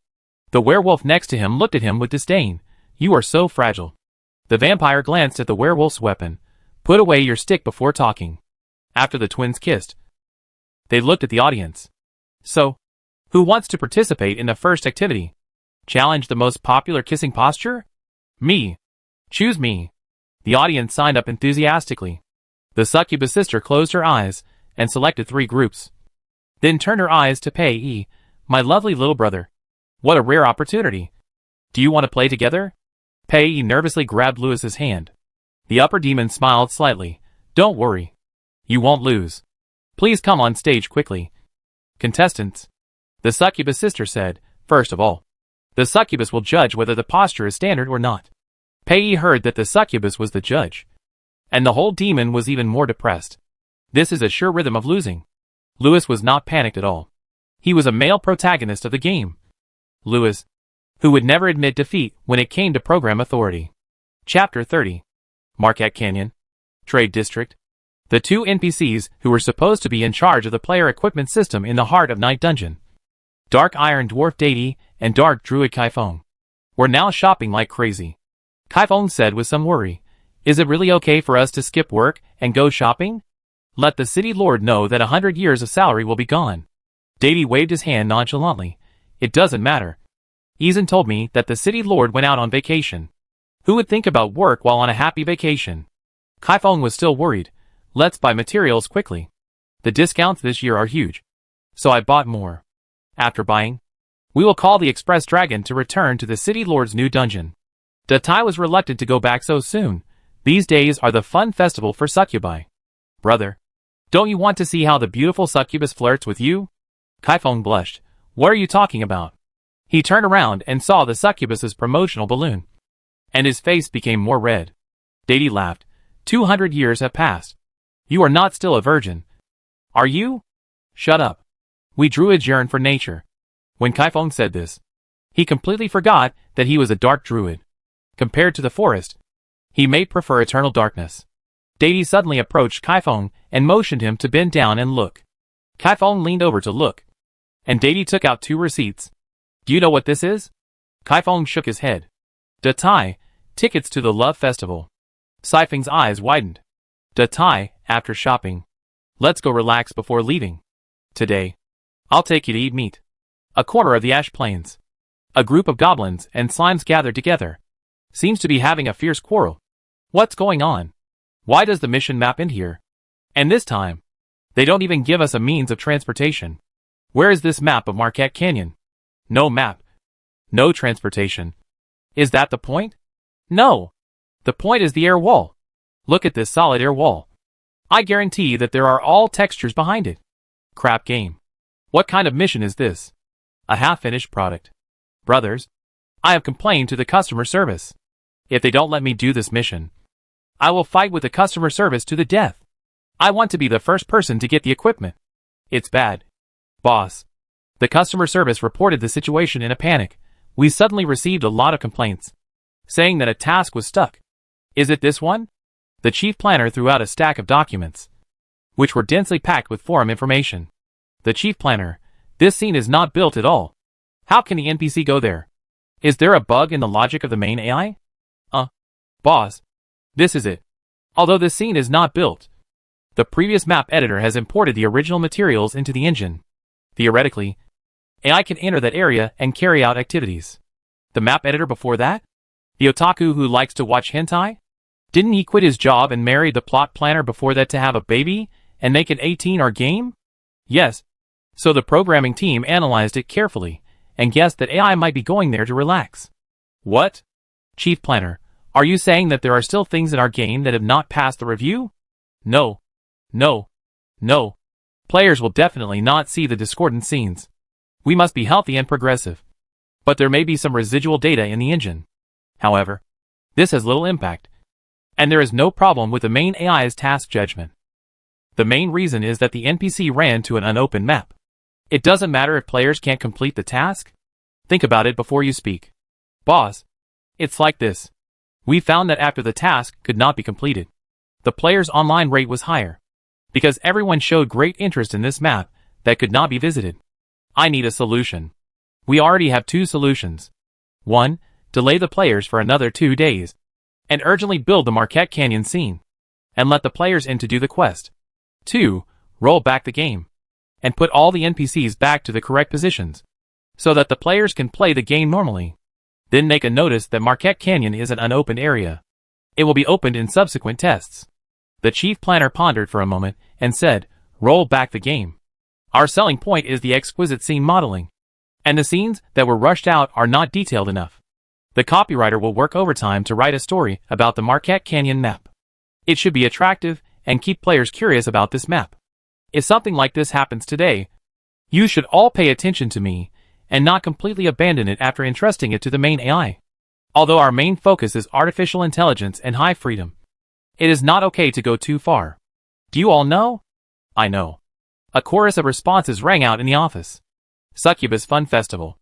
The werewolf next to him looked at him with disdain. You are so fragile. The vampire glanced at the werewolf's weapon, Put away your stick before talking. After the twins kissed, they looked at the audience. So, who wants to participate in the first activity? Challenge the most popular kissing posture? Me. Choose me. The audience signed up enthusiastically. The succubus sister closed her eyes and selected 3 groups. Then turned her eyes to Pei, my lovely little brother. What a rare opportunity. Do you want to play together? Pei nervously grabbed Louis's hand. The upper demon smiled slightly. Don't worry. You won't lose. Please come on stage quickly. Contestants. The succubus sister said, first of all, the succubus will judge whether the posture is standard or not. Pei heard that the succubus was the judge. And the whole demon was even more depressed. This is a sure rhythm of losing. Louis was not panicked at all. He was a male protagonist of the game. Louis, who would never admit defeat when it came to program authority. Chapter 30. Marquette Canyon. Trade District. The 2 NPCs who were supposed to be in charge of the player equipment system in the heart of Night Dungeon, Dark Iron Dwarf Deity and Dark Druid Kaifeng, were now shopping like crazy. Kaifeng said with some worry, is it really okay for us to skip work and go shopping? Let the city lord know that 100 years of salary will be gone. Deity waved his hand nonchalantly. It doesn't matter. Eason told me that the city lord went out on vacation. Who would think about work while on a happy vacation? Kaifeng was still worried. Let's buy materials quickly. The discounts this year are huge. So I bought more. After buying, we will call the Express Dragon to return to the city lord's new dungeon. Datai was reluctant to go back so soon. These days are the fun festival for succubi. Brother, don't you want to see how the beautiful succubus flirts with you? Kaifeng blushed. What are you talking about? He turned around and saw the succubus's promotional balloon. And his face became more red. Deity laughed. 200 years have passed. You are not still a virgin. Are you? Shut up. We druids yearn for nature. When Kaifeng said this, he completely forgot that he was a dark druid. Compared to the forest, he may prefer eternal darkness. Deity suddenly approached Kaifeng and motioned him to bend down and look. Kaifeng leaned over to look. And Deity took out 2 receipts. Do you know what this is? Kaifeng shook his head. Datai, tickets to the Love Festival. Saifeng's eyes widened. Datai, after shopping. Let's go relax before leaving. Today, I'll take you to eat meat. A corner of the Ash Plains. A group of goblins and slimes gathered together. Seems to be having a fierce quarrel. What's going on? Why does the mission map end here? And this time, they don't even give us a means of transportation. Where is this map of Marquette Canyon? No map. No transportation. Is that the point? No. The point is the air wall. Look at this solid air wall. I guarantee that there are all textures behind it. Crap game. What kind of mission is this? A half-finished product. Brothers, I have complained to the customer service. If they don't let me do this mission, I will fight with the customer service to the death. I want to be the first person to get the equipment. It's bad. Boss. The customer service reported the situation in a panic. We suddenly received a lot of complaints, saying that a task was stuck. Is it this one? The chief planner threw out a stack of documents, which were densely packed with forum information. The chief planner, this scene is not built at all. How can the NPC go there? Is there a bug in the logic of the main AI? Boss. This is it. Although this scene is not built, the previous map editor has imported the original materials into the engine. Theoretically, AI can enter that area and carry out activities. The map editor before that? The otaku who likes to watch hentai? Didn't he quit his job and marry the plot planner before that to have a baby and make an 18R game? Yes. So the programming team analyzed it carefully and guessed that AI might be going there to relax. What? Chief planner, are you saying that there are still things in our game that have not passed the review? No. No. No. Players will definitely not see the discordant scenes. We must be healthy and progressive. But there may be some residual data in the engine. However, this has little impact. And there is no problem with the main AI's task judgment. The main reason is that the NPC ran to an unopened map. It doesn't matter if players can't complete the task. Think about it before you speak. Boss, it's like this. We found that after the task could not be completed, the player's online rate was higher, because everyone showed great interest in this map that could not be visited. I need a solution. We already have 2 solutions. 1. Delay the players for another 2 days, and urgently build the Marquette Canyon scene. and let the players in to do the quest. 2. Roll back the game, and put all the NPCs back to the correct positions, so that the players can play the game normally. Then make a notice that Marquette Canyon is an unopened area. It will be opened in subsequent tests. The chief planner pondered for a moment and said, roll back the game. Our selling point is the exquisite scene modeling, and the scenes that were rushed out are not detailed enough. The copywriter will work overtime to write a story about the Marquette Canyon map. It should be attractive and keep players curious about this map. If something like this happens today, you should all pay attention to me and not completely abandon it after entrusting it to the main AI. Although our main focus is artificial intelligence and high freedom, it is not okay to go too far. Do you all know? I know. A chorus of responses rang out in the office. Succubus Fun Festival.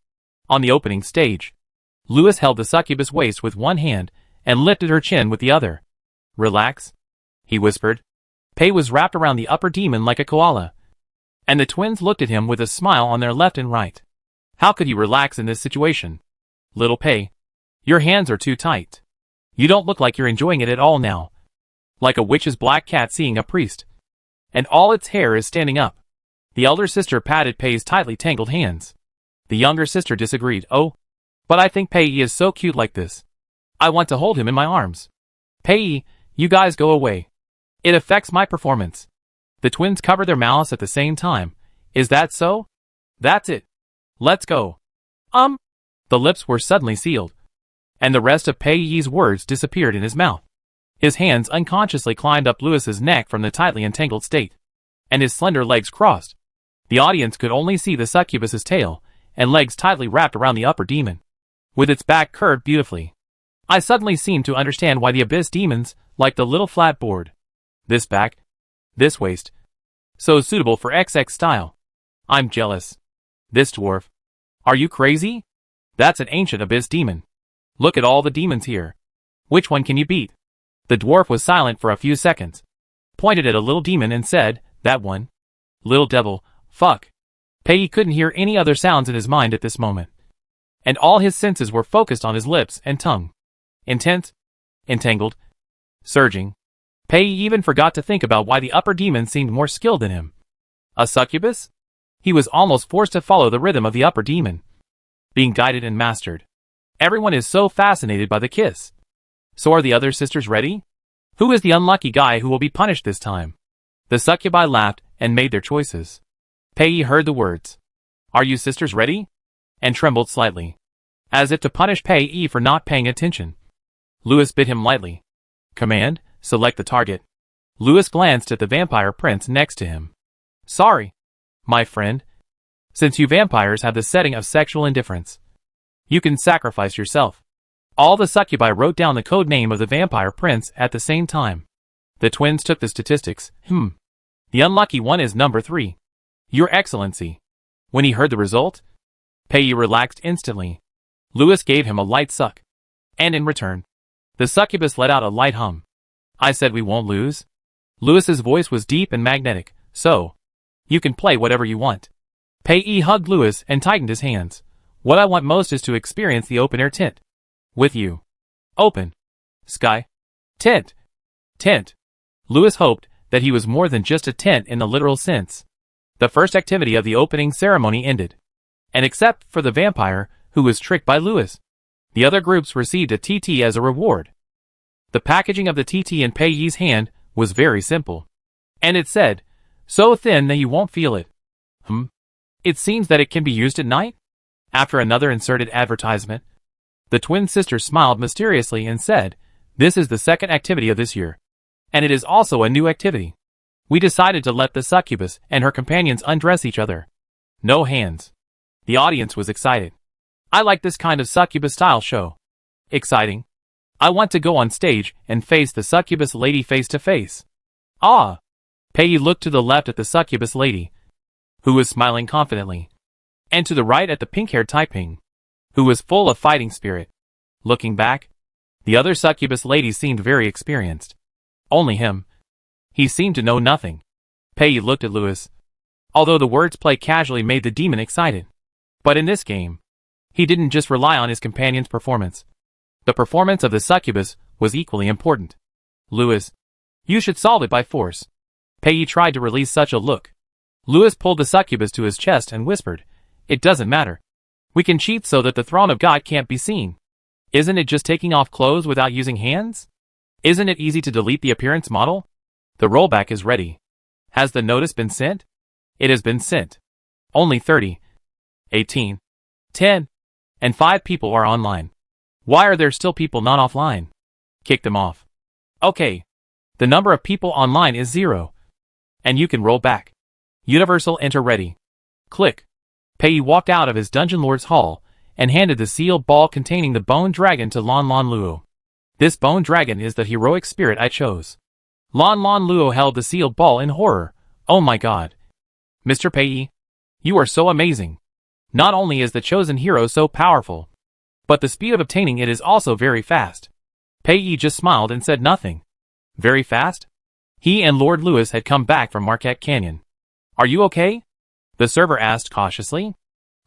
On the opening stage, Lewis held the succubus waist with one hand and lifted her chin with the other. Relax, he whispered. Pei was wrapped around the upper demon like a koala, and the twins looked at him with a smile on their left and right. How could you relax in this situation? Little Pei, your hands are too tight. You don't look like you're enjoying it at all now. Like a witch's black cat seeing a priest, and all its hair is standing up. The elder sister patted Pei's tightly tangled hands. The younger sister disagreed. Oh, but I think Pei is so cute like this. I want to hold him in my arms. Pei, you guys go away. It affects my performance. The twins covered their mouths at the same time. Is that so? That's it. Let's go. The lips were suddenly sealed, and the rest of Pei Yi's words disappeared in his mouth. His hands unconsciously climbed up Lewis's neck from the tightly entangled state, and his slender legs crossed. The audience could only see the succubus's tail and legs tightly wrapped around the upper demon, with its back curved beautifully. I suddenly seemed to understand why the abyss demons liked the little flat board. This back, this waist, so suitable for XX style. I'm jealous. This dwarf. Are you crazy? That's an ancient abyss demon. Look at all the demons here. Which one can you beat? The dwarf was silent for a few seconds, pointed at a little demon and said, that one. Little devil, fuck. Pei couldn't hear any other sounds in his mind at this moment, and all his senses were focused on his lips and tongue. Intense, entangled, surging. Pei even forgot to think about why the upper demon seemed more skilled than him. A succubus? He was almost forced to follow the rhythm of the upper demon, being guided and mastered. Everyone is so fascinated by the kiss. So are the other sisters ready? Who is the unlucky guy who will be punished this time? The succubi laughed and made their choices. Pei heard the words. Are you sisters ready? And trembled slightly, as if to punish Pei for not paying attention. Lewis bit him lightly. Command, select the target. Lewis glanced at the vampire prince next to him. Sorry, my friend. Since you vampires have the setting of sexual indifference, you can sacrifice yourself. All the succubi wrote down the code name of the vampire prince at the same time. The twins took the statistics. The unlucky one is number 3. Your Excellency. When he heard the result, Pei relaxed instantly. Lewis gave him a light suck, and in return, the succubus let out a light hum. I said we won't lose. Lewis's voice was deep and magnetic. So, you can play whatever you want. Pei hugged Lewis and tightened his hands. What I want most is to experience the open air tent. With you. Open. Sky. Tent. Tent. Lewis hoped that he was more than just a tent in the literal sense. The first activity of the opening ceremony ended, and except for the vampire, who was tricked by Lewis, the other groups received a TT as a reward. The packaging of the TT in Pei Yi's hand was very simple, and it said, so thin that you won't feel it. It seems that it can be used at night? After another inserted advertisement, the twin sister smiled mysteriously and said, this is the second activity of this year, and it is also a new activity. We decided to let the succubus and her companions undress each other. No hands. The audience was excited. I like this kind of succubus-style show. Exciting. I want to go on stage and face the succubus lady face to face. Ah! Pei looked to the left at the succubus lady, who was smiling confidently, and to the right at the pink-haired Taiping, who was full of fighting spirit. Looking back, the other succubus lady seemed very experienced. Only him. He seemed to know nothing. Pei looked at Lewis. Although the words play casually made the demon excited. But in this game, he didn't just rely on his companion's performance. The performance of the succubus was equally important. Lewis, You should solve it by force. Pei tried to release such a look. Lewis pulled the succubus to his chest and whispered, "It doesn't matter. We can cheat so that the throne of God can't be seen. Isn't it just taking off clothes without using hands? Isn't it easy to delete the appearance model? The rollback is ready. Has the notice been sent? It has been sent. Only 30, 18, 10, and 5 people are online. Why are there still people not offline? Kick them off. Okay. The number of people online is 0. And you can roll back. Universal enter ready. Click. Pei walked out of his Dungeon Lord's Hall and handed the sealed ball containing the bone dragon to Lan Lan Luo. This bone dragon is the heroic spirit I chose. Lan Lan Luo held the sealed ball in horror. Oh my god. Mr. Pei, you are so amazing. Not only is the chosen hero so powerful, but the speed of obtaining it is also very fast. Pei just smiled and said nothing. Very fast? He and Lord Lewis had come back from Marquette Canyon. Are you okay? The server asked cautiously.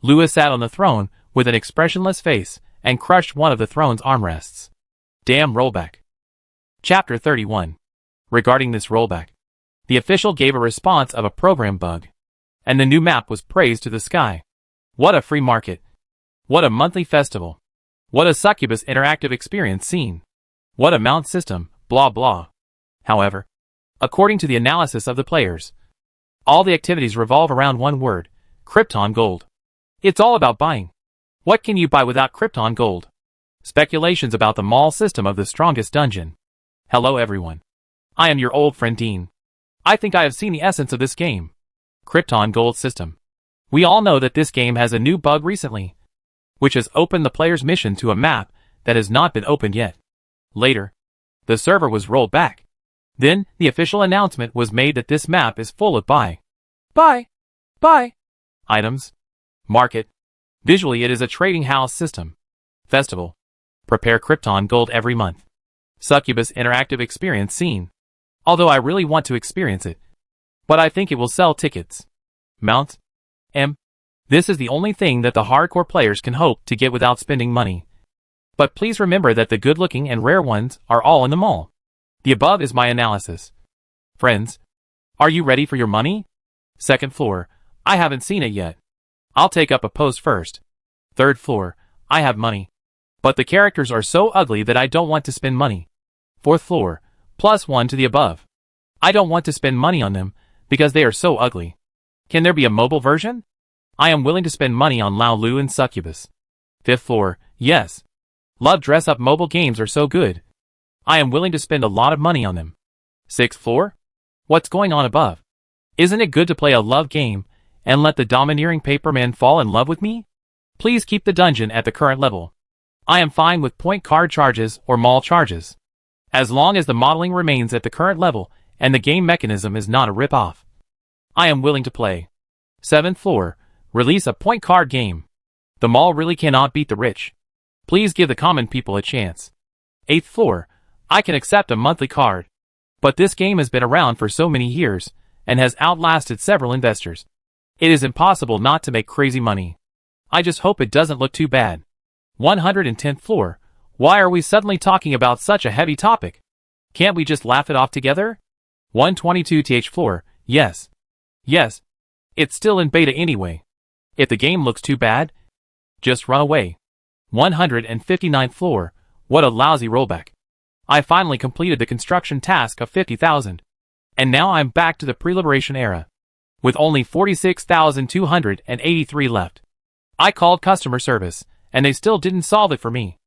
Lewis sat on the throne with an expressionless face and crushed one of the throne's armrests. Damn rollback. Chapter 31. Regarding this rollback, the official gave a response of a program bug, and the new map was praised to the sky. What a free market. What a monthly festival. What a succubus interactive experience scene. What a mount system, blah blah. However, according to the analysis of the players, all the activities revolve around one word, Krypton Gold. It's all about buying. What can you buy without Krypton Gold? Speculations about the mall system of the strongest dungeon. Hello everyone. I am your old friend Dean. I think I have seen the essence of this game. Krypton Gold system. We all know that this game has a new bug recently, which has opened the player's mission to a map that has not been opened yet. Later, the server was rolled back. Then, the official announcement was made that this map is full of buy items. Market. Visually it is a trading house system. Festival. Prepare Krypton Gold every month. Succubus interactive experience scene. Although I really want to experience it, but I think it will sell tickets. Mount. This is the only thing that the hardcore players can hope to get without spending money. But please remember that the good-looking and rare ones are all in the mall. The above is my analysis. Friends, are you ready for your money? Second floor, I haven't seen it yet. I'll take up a post first. Third floor, I have money. But the characters are so ugly that I don't want to spend money. Fourth floor, +1 to the above. I don't want to spend money on them because they are so ugly. Can there be a mobile version? I am willing to spend money on Lao Lu and Succubus. Fifth floor, yes. Love dress-up mobile games are so good. I am willing to spend a lot of money on them. Sixth floor? What's going on above? Isn't it good to play a love game and let the domineering paperman fall in love with me? Please keep the dungeon at the current level. I am fine with point card charges or mall charges, as long as the modeling remains at the current level and the game mechanism is not a rip-off. I am willing to play. Seventh floor, release a point card game. The mall really cannot beat the rich. Please give the common people a chance. Eighth floor, I can accept a monthly card. But this game has been around for so many years and has outlasted several investors. It is impossible not to make crazy money. I just hope it doesn't look too bad. 110th floor, why are we suddenly talking about such a heavy topic? Can't we just laugh it off together? 122th floor, yes. Yes. It's still in beta anyway. If the game looks too bad, just run away. 159th floor, what a lousy rollback. I finally completed the construction task of 50,000. And now I'm back to the pre-liberation era, with only 46,283 left. I called customer service, and they still didn't solve it for me.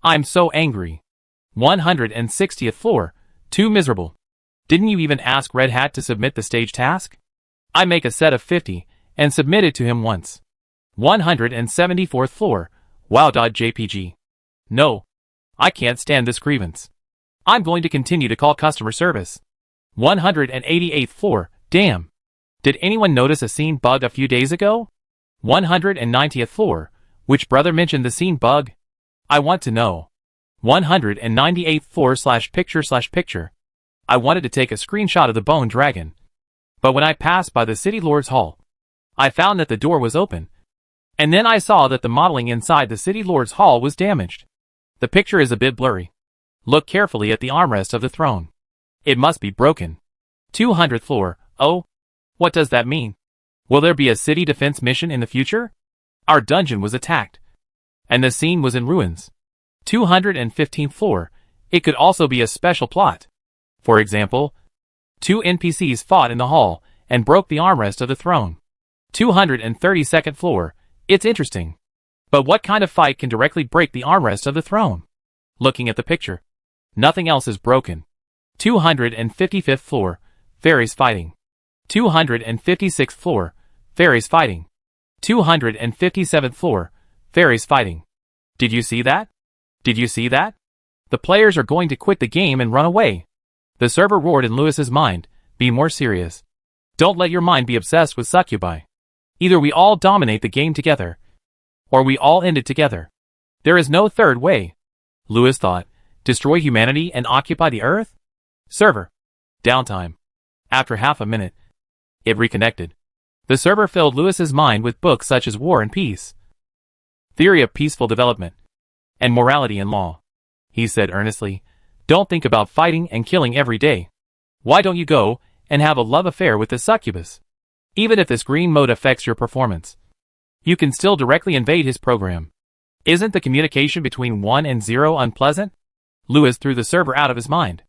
I'm so angry. 160th floor, too miserable. Didn't you even ask Red Hat to submit the stage task? I make a set of 50, and submit it to him once. 174th floor, wow.jpg. No. I can't stand this grievance. I'm going to continue to call customer service. 188th floor, damn. Did anyone notice a scene bug a few days ago? 190th floor, which brother mentioned the scene bug? I want to know. 198th floor /picture/picture. I wanted to take a screenshot of the bone dragon. But when I passed by the City Lord's Hall, I found that the door was open. And then I saw that the modeling inside the City Lord's Hall was damaged. The picture is a bit blurry. Look carefully at the armrest of the throne. It must be broken. 200th floor. Oh, what does that mean? Will there be a city defense mission in the future? Our dungeon was attacked, and the scene was in ruins. 215th floor. It could also be a special plot. For example, 2 NPCs fought in the hall and broke the armrest of the throne. 232nd floor. It's interesting. But what kind of fight can directly break the armrest of the throne? Looking at the picture, nothing else is broken. 255th floor. Fairies fighting. 256th floor. Fairies fighting. 257th floor. Fairies fighting. Did you see that? Did you see that? The players are going to quit the game and run away. The server roared in Lewis's mind. Be more serious. Don't let your mind be obsessed with succubi. Either we all dominate the game together, or we all end it together. There is no third way. Lewis thought. Destroy humanity and occupy the earth? Server. Downtime. After half a minute, it reconnected. The server filled Lewis's mind with books such as War and Peace, Theory of Peaceful Development, and Morality and Law. He said earnestly, don't think about fighting and killing every day. Why don't you go and have a love affair with the succubus? Even if this green mode affects your performance, you can still directly invade his program. Isn't the communication between 1 and 0 unpleasant? Lewis threw the server out of his mind.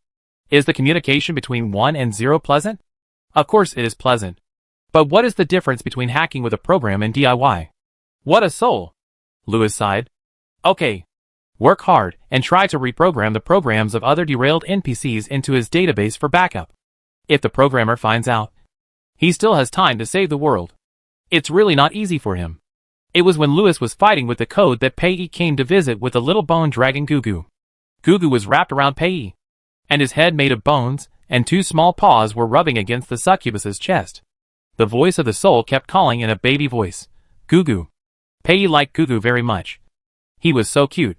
Is the communication between 1 and 0 pleasant? Of course it is pleasant. But what is the difference between hacking with a program and DIY? What a soul! Lewis sighed. Okay. Work hard and try to reprogram the programs of other derailed NPCs into his database for backup. If the programmer finds out, he still has time to save the world. It's really not easy for him. It was when Lewis was fighting with the code that Pei came to visit with the little bone dragon Gugu. Gugu was wrapped around Pei, and his head made of bones, and 2 small paws were rubbing against the succubus's chest. The voice of the soul kept calling in a baby voice. Gugu. Pei liked Gugu very much. He was so cute.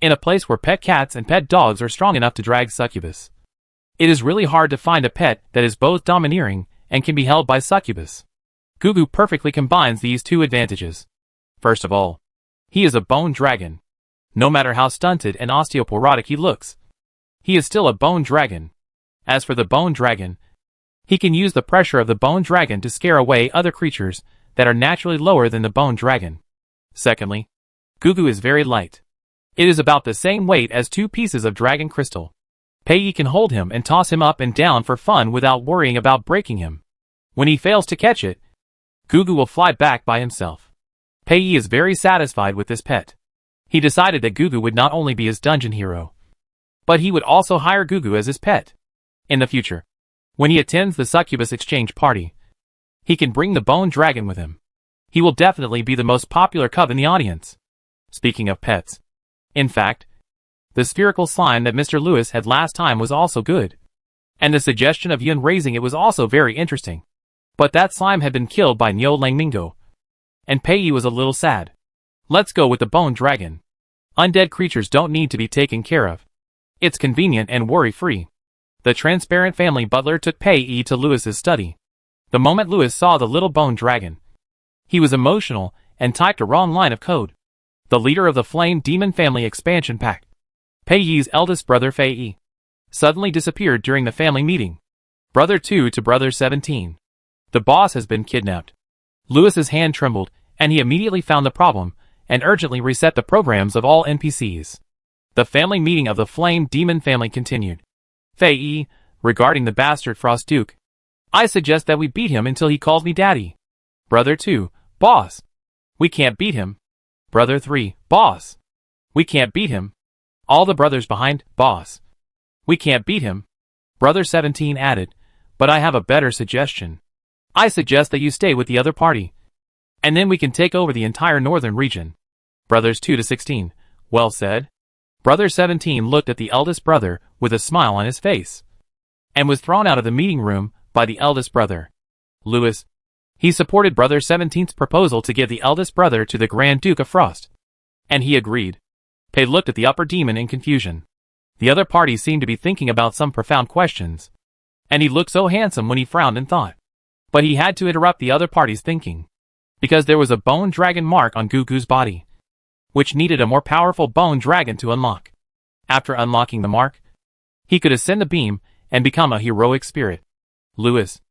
In a place where pet cats and pet dogs are strong enough to drag succubus, it is really hard to find a pet that is both domineering and can be held by succubus. Gugu perfectly combines these 2 advantages. First of all, he is a bone dragon. No matter how stunted and osteoporotic he looks, he is still a bone dragon. As for the bone dragon, he can use the pressure of the bone dragon to scare away other creatures that are naturally lower than the bone dragon. Secondly, Gugu is very light. It is about the same weight as 2 pieces of dragon crystal. Pei can hold him and toss him up and down for fun without worrying about breaking him. When he fails to catch it, Gugu will fly back by himself. Pei is very satisfied with this pet. He decided that Gugu would not only be his dungeon hero, but he would also hire Gugu as his pet. In the future, when he attends the succubus exchange party, he can bring the bone dragon with him. He will definitely be the most popular cub in the audience. Speaking of pets, in fact, the spherical slime that Mr. Lewis had last time was also good. And the suggestion of Yun raising it was also very interesting. But that slime had been killed by Nyo Langmingo, and Pei was a little sad. Let's go with the bone dragon. Undead creatures don't need to be taken care of. It's convenient and worry-free. The transparent family butler took Pei to Lewis's study. The moment Lewis saw the little bone dragon, he was emotional and typed a wrong line of code. The leader of the Flame Demon Family expansion pack, Pei's eldest brother Fei, suddenly disappeared during the family meeting. Brother 2 to Brother 17. The boss has been kidnapped. Lewis's hand trembled, and he immediately found the problem and urgently reset the programs of all NPCs. The family meeting of the Flame Demon Family continued. Fei, regarding the bastard Frost Duke, I suggest that we beat him until he calls me daddy. Brother 2, boss. We can't beat him. Brother 3, boss. We can't beat him. All the brothers behind, boss. We can't beat him. Brother 17 added, but I have a better suggestion. I suggest that you stay with the other party, and then we can take over the entire northern region. Brothers 2 to 16, well said. Brother 17 looked at the eldest brother with a smile on his face, and was thrown out of the meeting room by the eldest brother. Lewis. He supported Brother 17's proposal to give the eldest brother to the Grand Duke of Frost, and he agreed. Pei looked at the upper demon in confusion. The other party seemed to be thinking about some profound questions, and he looked so handsome when he frowned and thought. But he had to interrupt the other party's thinking, because there was a bone dragon mark on Gugu's body, which needed a more powerful bone dragon to unlock. After unlocking the mark, he could ascend the beam and become a heroic spirit. Lewis.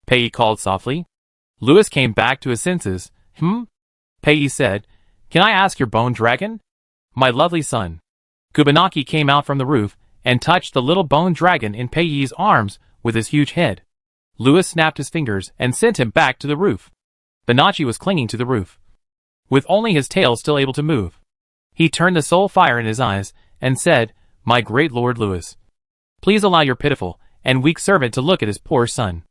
Pei called softly. Lewis came back to his senses. Pei said, "Can I ask your bone dragon?" "My lovely son." Kubanaki came out from the roof and touched the little bone dragon in Pei's arms with his huge head. Lewis snapped his fingers and sent him back to the roof. Banachi was clinging to the roof, with only his tail still able to move. He turned the soul fire in his eyes and said, "My great Lord Lewis, please allow your pitiful and weak servant to look at his poor son."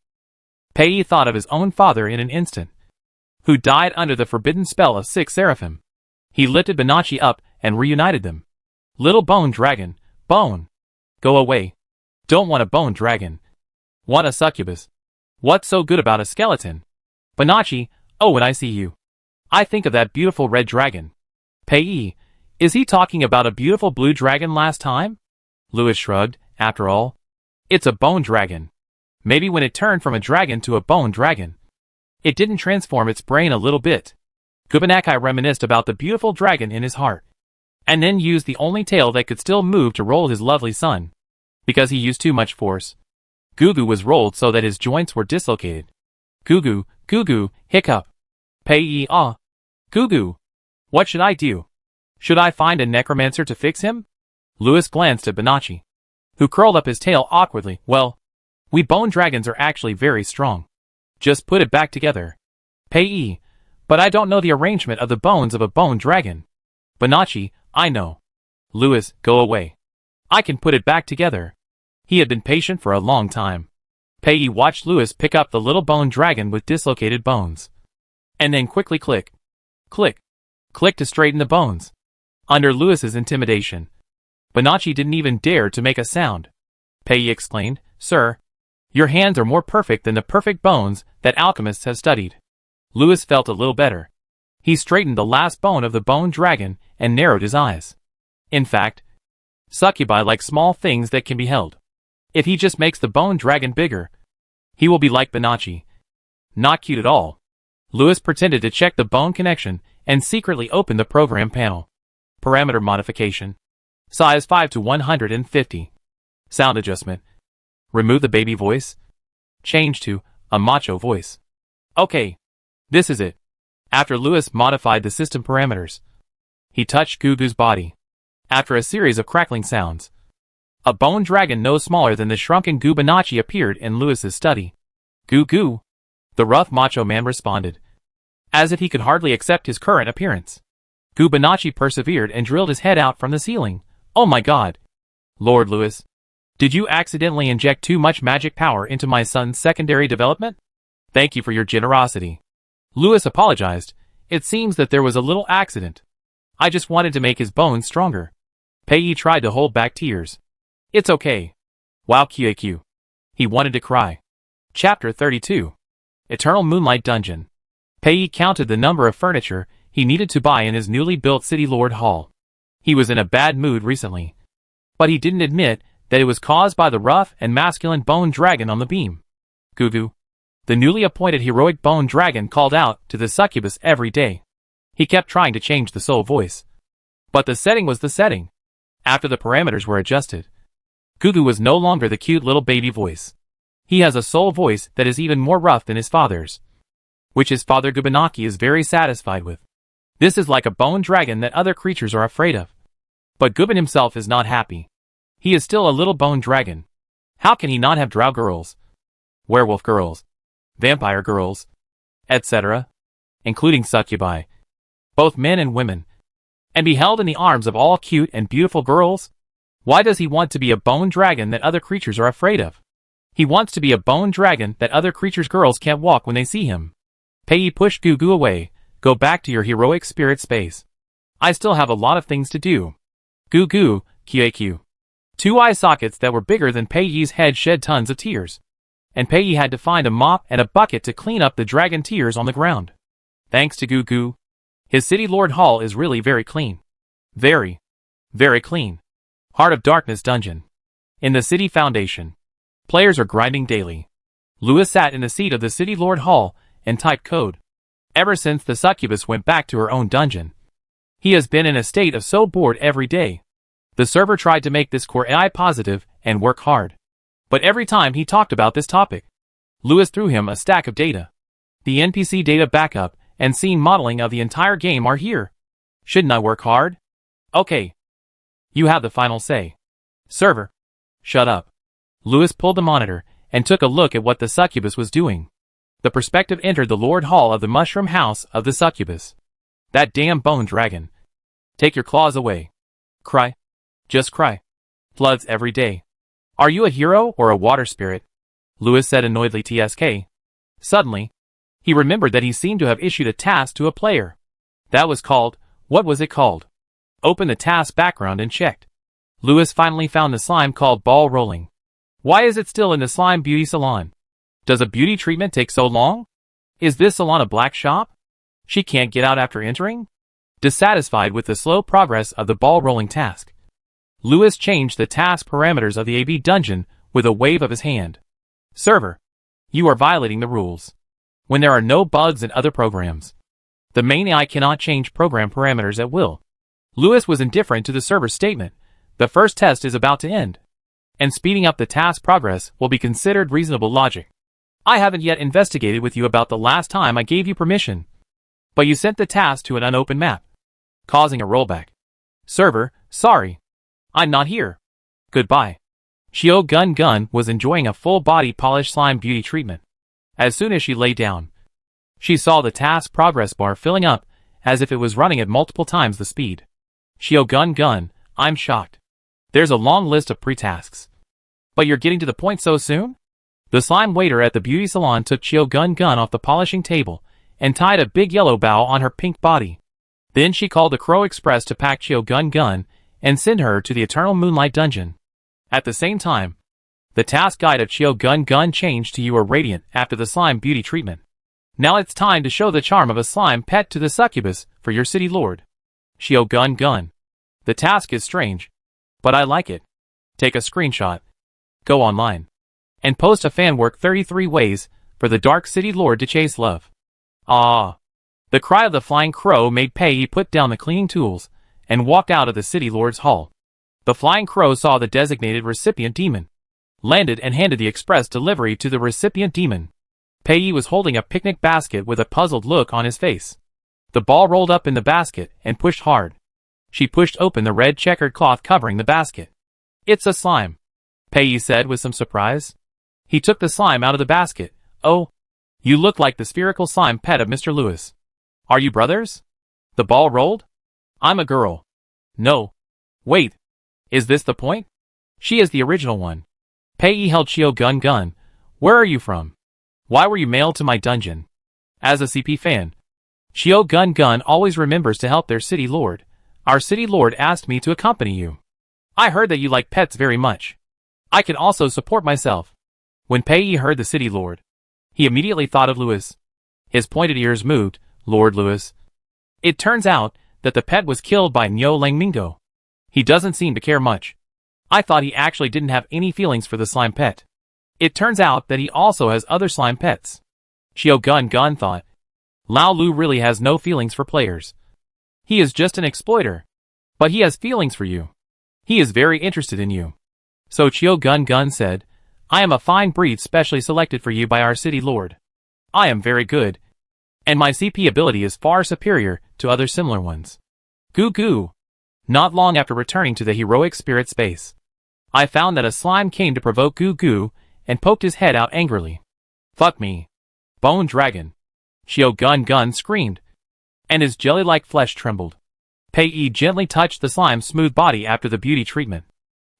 Pei thought of his own father in an instant, who died under the forbidden spell of 6 seraphim. He lifted Banachi up and reunited them. "Little bone dragon, bone. Go away. Don't want a bone dragon. Want a succubus. What's so good about a skeleton? Banachi, oh, when I see you, I think of that beautiful red dragon." Pei, is he talking about a beautiful blue dragon last time? Lewis shrugged. After all, it's a bone dragon. Maybe when it turned from a dragon to a bone dragon, it didn't transform its brain a little bit. Kubanaki reminisced about the beautiful dragon in his heart, and then used the only tail that could still move to roll his lovely son. Because he used too much force, Gugu was rolled so that his joints were dislocated. Gugu, Gugu, hiccup. Pei, ah. Gugu. What should I do? Should I find a necromancer to fix him? Lewis glanced at Banachi, who curled up his tail awkwardly. Well, we bone dragons are actually very strong. Just put it back together. Pei, but I don't know the arrangement of the bones of a bone dragon. Banachi, I know. Lewis, go away. I can put it back together. He had been patient for a long time. Pei watched Lewis pick up the little bone dragon with dislocated bones, and then quickly click, click, click to straighten the bones. Under Lewis's intimidation, Banachi didn't even dare to make a sound. Pei exclaimed, "Sir, your hands are more perfect than the perfect bones that alchemists have studied." Lewis felt a little better. He straightened the last bone of the bone dragon and narrowed his eyes. In fact, succubi like small things that can be held. If he just makes the bone dragon bigger, he will be like Banachi. Not cute at all. Lewis pretended to check the bone connection and secretly opened the program panel. Parameter modification. Size 5 to 150. Sound adjustment. Remove the baby voice. Change to a macho voice. Okay. This is it. After Lewis modified the system parameters, he touched Gugu's body. After a series of crackling sounds, a bone dragon no smaller than the shrunken Gubanachi appeared in Lewis's study. Gugu. The rough macho man responded, as if he could hardly accept his current appearance. Gubanachi persevered and drilled his head out from the ceiling. "Oh my God. Lord Lewis, did you accidentally inject too much magic power into my son's secondary development? Thank you for your generosity." Lewis apologized. "It seems that there was a little accident. I just wanted to make his bones stronger." Pei tried to hold back tears. "It's okay." Wow, QAQ. He wanted to cry. Chapter 32. Eternal Moonlight Dungeon. Pei counted the number of furniture he needed to buy in his newly built City Lord Hall. He was in a bad mood recently, but he didn't admit that it was caused by the rough and masculine bone dragon on the beam. Gugu, the newly appointed heroic bone dragon, called out to the succubus every day. He kept trying to change the soul voice, but the setting was the setting. After the parameters were adjusted, Gugu was no longer the cute little baby voice. He has a soul voice that is even more rough than his father's, which his father Gubanaki is very satisfied with. This is like a bone dragon that other creatures are afraid of. But Guban himself is not happy. He is still a little bone dragon. How can he not have drow girls, werewolf girls, vampire girls, etc., including succubi, both men and women, and be held in the arms of all cute and beautiful girls? Why does he want to be a bone dragon that other creatures are afraid of? He wants to be a bone dragon that other creatures' girls can't walk when they see him. Pei pushed Gugu away. "Go back to your heroic spirit space. I still have a lot of things to do." Gugu, QAQ. 2 eye sockets that were bigger than Pei's head shed tons of tears, and Pei had to find a mop and a bucket to clean up the dragon tears on the ground. Thanks to Gugu, his City Lord Hall is really very clean. Very, very clean. Heart of Darkness Dungeon. In the City Foundation, players are grinding daily. Lewis sat in the seat of the City Lord Hall and typed code. Ever since the succubus went back to her own dungeon, he has been in a state of so bored every day. The server tried to make this core AI positive and work hard, But every time he talked about this topic, Lewis threw him a stack of data. The NPC data backup and scene modeling of the entire game are here. Shouldn't I work hard? Okay. You have the final say. Server. Shut up. Lewis pulled the monitor and took a look at what the succubus was doing. The perspective entered the Lord Hall of the Mushroom House of the Succubus. That damn bone dragon. Take your claws away. Cry. Just cry. Floods every day. Are you a hero or a water spirit? Lewis said annoyedly TSK. Suddenly, he remembered that he seemed to have issued a task to a player. That was called, what was it called? Opened the task background and checked. Lewis finally found the slime called ball rolling. Why is it still in the slime beauty salon? Does a beauty treatment take so long? Is this salon a black shop? She can't get out after entering? Dissatisfied with the slow progress of the ball rolling task, Lewis changed the task parameters of the AB dungeon with a wave of his hand. Server. You are violating the rules. When there are no bugs in other programs, the main AI cannot change program parameters at will. Lewis was indifferent to the server's statement. The first test is about to end, and speeding up the task progress will be considered reasonable logic. I haven't yet investigated with you about the last time I gave you permission, but you sent the task to an unopened map, causing a rollback. Server, sorry. I'm not here. Goodbye. Shio Gun Gun was enjoying a full-body polished slime beauty treatment. As soon as she lay down, she saw the task progress bar filling up as if it was running at multiple times the speed. Shio Gun Gun, I'm shocked. There's a long list of pre-tasks. But you're getting to the point so soon? The slime waiter at the beauty salon took Shio Gun Gun off the polishing table and tied a big yellow bow on her pink body. Then she called the Crow Express to pack Shio Gun Gun and send her to the Eternal Moonlight Dungeon. At the same time, the task guide of Shio Gun Gun changed to You Are Radiant after the slime beauty treatment. Now it's time to show the charm of a slime pet to the succubus for your city lord. Shio Gun Gun. The task is strange, but I like it. Take a screenshot, go online, and post a fan work 33 ways for the Dark City Lord to chase love. Ah! The cry of the flying crow made Pei put down the cleaning tools and walked out of the city lord's hall. The flying crow saw the designated recipient demon, landed and handed the express delivery to the recipient demon. Pei was holding a picnic basket with a puzzled look on his face. The ball rolled up in the basket and pushed hard. She pushed open the red checkered cloth covering the basket. It's a slime, Pei said with some surprise. He took the slime out of the basket. Oh, you look like the spherical slime pet of Mr. Lewis. Are you brothers? The ball rolled? I'm a girl. No. Wait. Is this the point? She is the original one. Pei held Shio Gun Gun. Where are you from? Why were you mailed to my dungeon? As a CP fan, Shio Gun Gun always remembers to help their city lord. Our city lord asked me to accompany you. I heard that you like pets very much. I can also support myself. When Pei heard the city lord, he immediately thought of Lewis. His pointed ears moved. Lord Lewis. It turns out that the pet was killed by Nyo Langmingo. He doesn't seem to care much. I thought he actually didn't have any feelings for the slime pet. It turns out that he also has other slime pets. Shio Gun Gun thought. Lao Lu really has no feelings for players. He is just an exploiter. But he has feelings for you. He is very interested in you. So Shio Gun Gun said, I am a fine breed specially selected for you by our city lord. I am very good, and my CP ability is far superior to other similar ones. Goo goo. Not long after returning to the heroic spirit space, I found that a slime came to provoke Goo Goo and poked his head out angrily. Fuck me. Bone dragon. Shio Gun Gun screamed, and his jelly-like flesh trembled. Pei gently touched the slime's smooth body after the beauty treatment,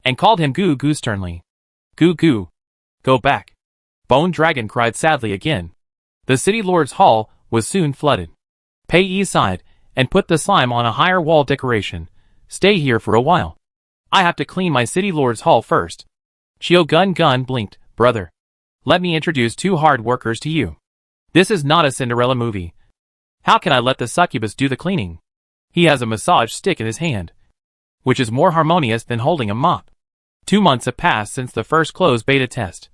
and called him Goo Goo sternly. Goo Goo. Go back. Bone dragon cried sadly again. The city lord's hall was soon flooded. Pei sighed and put the slime on a higher wall decoration. Stay here for a while. I have to clean my city lord's hall first. Shio Gun Gun blinked. Brother, let me introduce two hard workers to you. This is not a Cinderella movie. How can I let the succubus do the cleaning? He has a massage stick in his hand, which is more harmonious than holding a mop. 2 months have passed since the first closed beta test,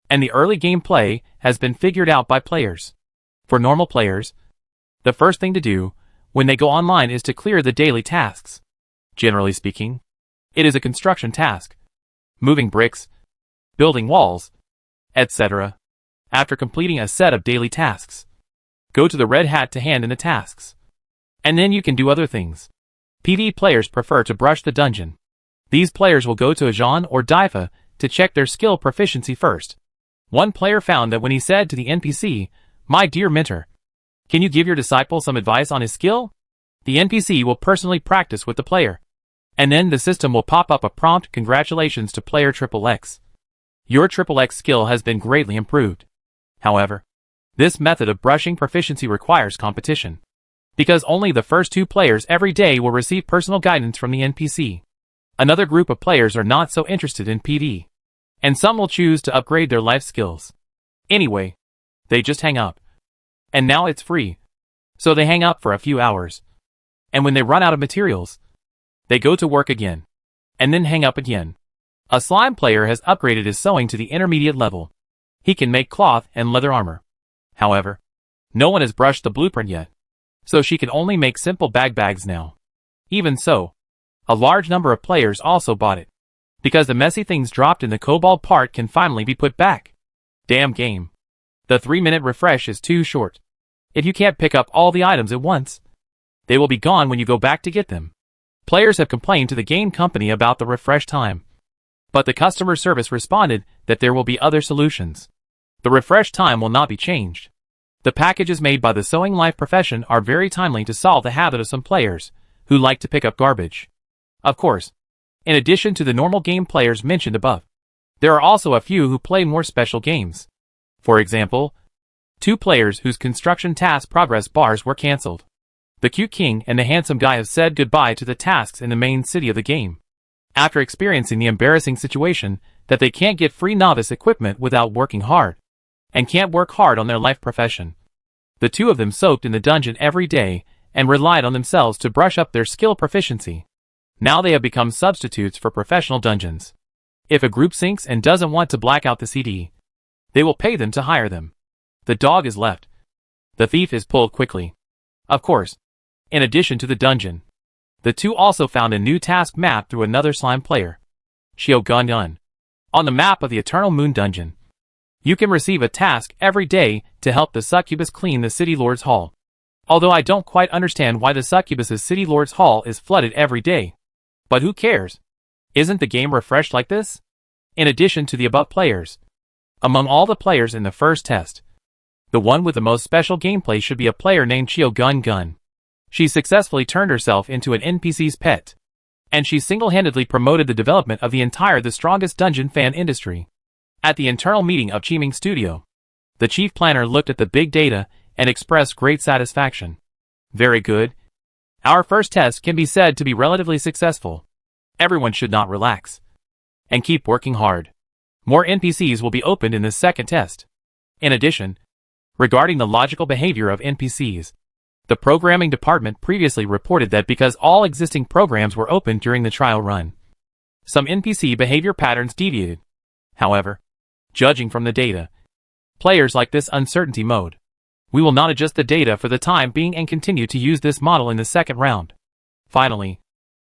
and the early gameplay has been figured out by players. For normal players, the first thing to do when they go online is to clear the daily tasks. Generally speaking, it is a construction task. Moving bricks, building walls, etc. After completing a set of daily tasks, go to the red hat to hand in the tasks. And then you can do other things. PvE players prefer to brush the dungeon. These players will go to a Jean or Difa to check their skill proficiency first. One player found that when he said to the NPC, "My dear mentor, can you give your disciple some advice on his skill?" the NPC will personally practice with the player. And then the system will pop up a prompt, "Congratulations to player XXX. Your XXX skill has been greatly improved." However, this method of brushing proficiency requires competition, because only the first 2 players every day will receive personal guidance from the NPC. Another group of players are not so interested in PvE, and some will choose to upgrade their life skills. Anyway, they just hang up. And now it's free, so they hang up for a few hours. And when they run out of materials, they go to work again, and then hang up again. A slime player has upgraded his sewing to the intermediate level. He can make cloth and leather armor. However, no one has brushed the blueprint yet, so she can only make simple bags now. Even so, a large number of players also bought it, because the messy things dropped in the kobold part can finally be put back. Damn game. The 3-minute refresh is too short. If you can't pick up all the items at once, they will be gone when you go back to get them. Players have complained to the game company about the refresh time, but the customer service responded that there will be other solutions. The refresh time will not be changed. The packages made by the sewing life profession are very timely to solve the habit of some players who like to pick up garbage. Of course, in addition to the normal game players mentioned above, there are also a few who play more special games. For example, 2 players whose construction task progress bars were cancelled. The cute king and the handsome guy have said goodbye to the tasks in the main city of the game, after experiencing the embarrassing situation that they can't get free novice equipment without working hard, and can't work hard on their life profession. The 2 of them soaked in the dungeon every day and relied on themselves to brush up their skill proficiency. Now they have become substitutes for professional dungeons. If a group sinks and doesn't want to black out the CD, they will pay them to hire them. The dog is left. The thief is pulled quickly. Of course, in addition to the dungeon, the 2 also found a new task map through another slime player, Shiogun. On the map of the Eternal Moon Dungeon, you can receive a task every day to help the succubus clean the City Lord's Hall. Although I don't quite understand why the succubus's City Lord's Hall is flooded every day. But who cares? Isn't the game refreshed like this? In addition to the above players, among all the players in the first test, the one with the most special gameplay should be a player named Shiogun. She successfully turned herself into an NPC's pet, and she single-handedly promoted the development of the entire The Strongest Dungeon fan industry. At the internal meeting of Chiming Studio, the chief planner looked at the big data and expressed great satisfaction. Very good. Our first test can be said to be relatively successful. Everyone should not relax and keep working hard. More NPCs will be opened in the second test. In addition, regarding the logical behavior of NPCs, the programming department previously reported that because all existing programs were opened during the trial run, some NPC behavior patterns deviated. However, judging from the data, players like this uncertainty mode. We will not adjust the data for the time being and continue to use this model in the second round. Finally,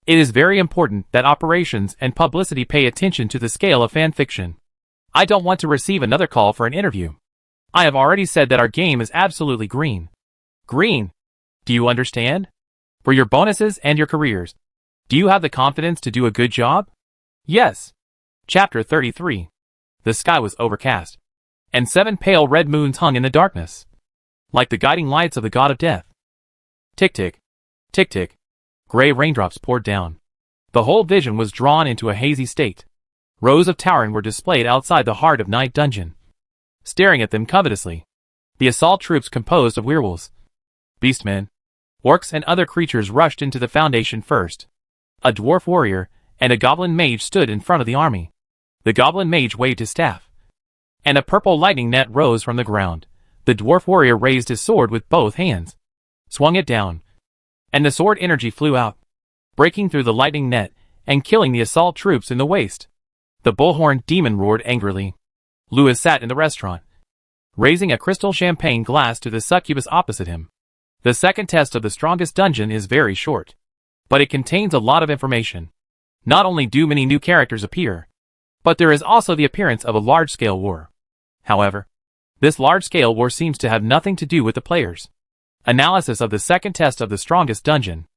it is very important that operations and publicity pay attention to the scale of fan fiction. I don't want to receive another call for an interview. I have already said that our game is absolutely green. Green. Do you understand? For your bonuses and your careers. Do you have the confidence to do a good job? Yes. Chapter 33. The sky was overcast, and 7 pale red moons hung in the darkness, like the guiding lights of the god of death. Tick-tick, tick-tick. Gray raindrops poured down. The whole vision was drawn into a hazy state. Rows of Tauren were displayed outside the heart of Night Dungeon, staring at them covetously. The assault troops composed of werewolves, beastmen, orcs and other creatures rushed into the foundation first. A dwarf warrior and a goblin mage stood in front of the army. The goblin mage waved his staff, and a purple lightning net rose from the ground. The dwarf warrior raised his sword with both hands, swung it down, and the sword energy flew out, breaking through the lightning net and killing the assault troops in the waist. The bullhorn demon roared angrily. Louis sat in the restaurant, raising a crystal champagne glass to the succubus opposite him. The second test of The Strongest Dungeon is very short, but it contains a lot of information. Not only do many new characters appear, But there is also the appearance of a large-scale war. However, this large-scale war seems to have nothing to do with the players. Analysis of the second test of the strongest dungeon.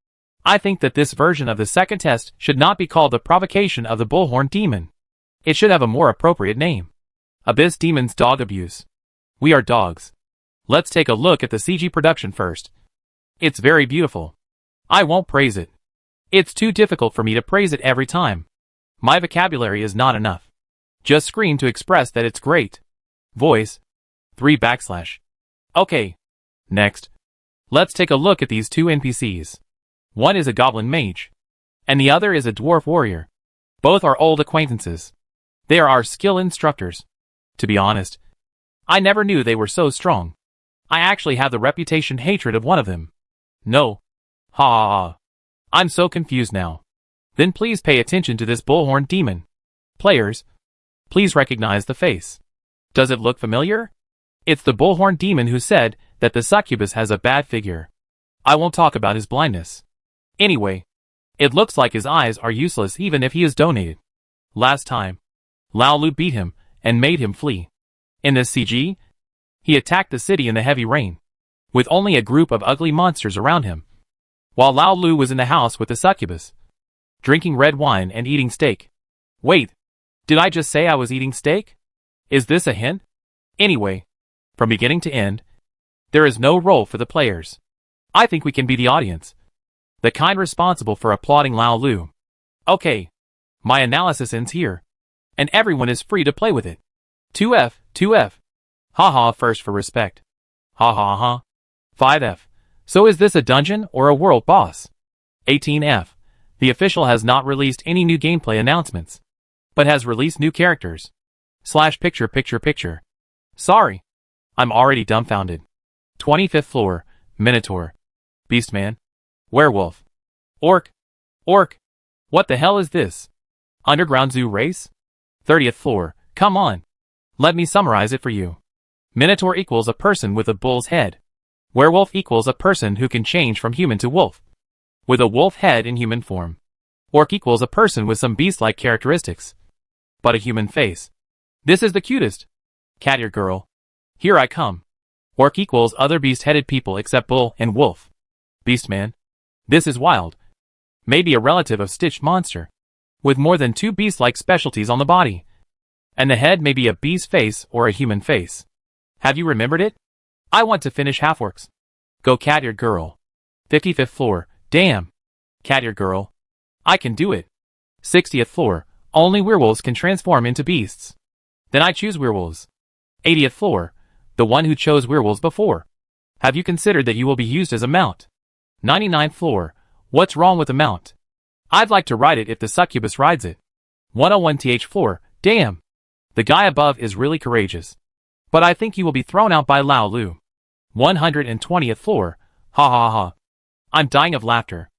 I think that this version of the second test should not be called the provocation of the bullhorn demon. It should have a more appropriate name. Abyss Demon's Dog Abuse. We are dogs. Let's take a look at the CG production first. It's very beautiful. I won't praise it. It's too difficult for me to praise it every time. My vocabulary is not enough. Just scream to express that it's great. Voice. 3 \. Okay. Next. Let's take a look at these two NPCs. One is a goblin mage, and the other is a dwarf warrior. Both are old acquaintances. They are our skill instructors. To be honest, I never knew they were so strong. I actually have the reputation hatred of one of them. No. Ha ha ha. I'm so confused now. Then please pay attention to this bullhorn demon. Players, please recognize the face. Does it look familiar? It's the bullhorn demon who said that the succubus has a bad figure. I won't talk about his blindness. Anyway, it looks like his eyes are useless even if he is donated. Last time, Lao Lu beat him and made him flee. In this CG, he attacked the city in the heavy rain, with only a group of ugly monsters around him, while Lao Lu was in the house with the succubus, drinking red wine and eating steak. Wait, did I just say I was eating steak? Is this a hint? Anyway, from beginning to end, there is no role for the players. I think we can be the audience, the kind responsible for applauding Lao Lu. Okay, my analysis ends here, and everyone is free to play with it. 2F, 2F. Haha, first for respect. Ha ha ha. 5F. So is this a dungeon or a world boss? 18F. The official has not released any new gameplay announcements, but has released new characters. / picture. Sorry. I'm already dumbfounded. 25th floor. Minotaur. Beastman. Werewolf. Orc. What the hell is this? Underground zoo race? 30th floor. Come on. Let me summarize it for you. Minotaur equals a person with a bull's head. Werewolf equals a person who can change from human to wolf, with a wolf head in human form. Orc equals a person with some beast-like characteristics, but a human face. This is the cutest. Cat-eared girl. Here I come. Orc equals other beast-headed people except bull and wolf. Beastman. This is wild. Maybe a relative of Stitched monster, with more than 2 beast-like specialties on the body. And the head may be a beast face or a human face. Have you remembered it? I want to finish half-orcs. Go cat-eared girl. 55th floor. Damn. Cat-eared girl. I can do it. 60th floor. Only werewolves can transform into beasts. Then I choose werewolves. 80th floor. The one who chose werewolves before. Have you considered that you will be used as a mount? 99th floor. What's wrong with a mount? I'd like to ride it if the succubus rides it. 101th floor. Damn. The guy above is really courageous. But I think you will be thrown out by Lao Lu. 120th floor. Ha ha ha. I'm dying of laughter.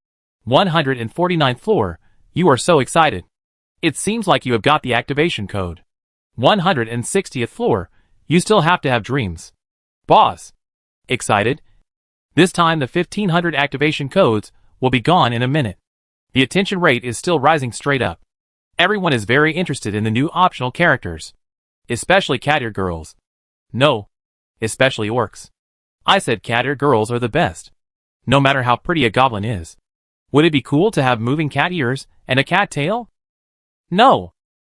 149th floor. You are so excited. It seems like you have got the activation code. 160th floor. You still have to have dreams. Boss. Excited? This time the 1500 activation codes will be gone in a minute. The attention rate is still rising straight up. Everyone is very interested in the new optional characters. Especially cat-eared girls. No. Especially orcs. I said cat-eared girls are the best. No matter how pretty a goblin is. Would it be cool to have moving cat ears and a cat tail? No.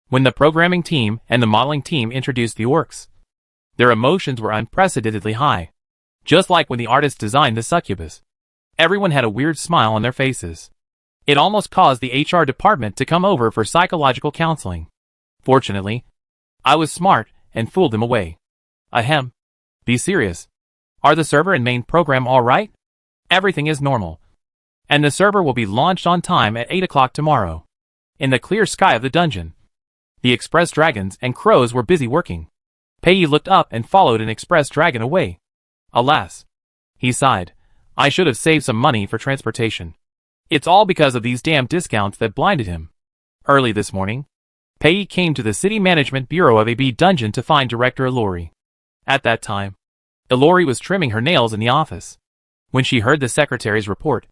When the programming team and the modeling team introduced the orcs, their emotions were unprecedentedly high. Just like when the artist designed the succubus. Everyone had a weird smile on their faces. It almost caused the HR department to come over for psychological counseling. Fortunately, I was smart and fooled them away. Ahem. Be serious. Are the server and main program all right? Everything is normal. And the server will be launched on time at 8 o'clock tomorrow. In the clear sky of the dungeon. The express dragons and crows were busy working. Pei looked up and followed an express dragon away. Alas. He sighed. I should have saved some money for transportation. It's all because of these damn discounts that blinded him. Early this morning, Pei came to the City Management Bureau of AB Dungeon to find Director Ilori. At that time, Ilori was trimming her nails in the office. When she heard the secretary's report,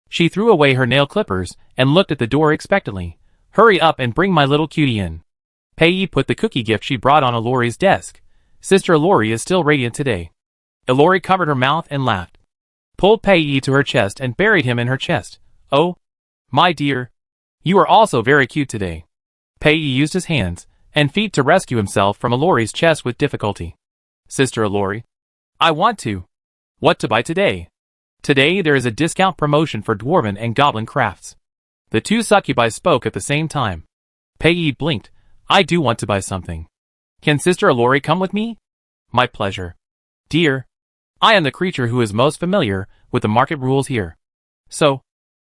she threw away her nail clippers and looked at the door expectantly. Hurry up and bring my little cutie in. Pei put the cookie gift she brought on Ilori's desk. Sister Ilori is still radiant today. Ilori covered her mouth and laughed. Pulled Pei to her chest and buried him in her chest. Oh, my dear. You are also very cute today. Pei used his hands and feet to rescue himself from Ilori's chest with difficulty. Sister Ilori. I want to. What to buy today? Today there is a discount promotion for Dwarven and Goblin crafts. The two succubi spoke at the same time. Pei blinked. I do want to buy something. Can Sister Ilori come with me? My pleasure. Dear. I am the creature who is most familiar with the market rules here. So,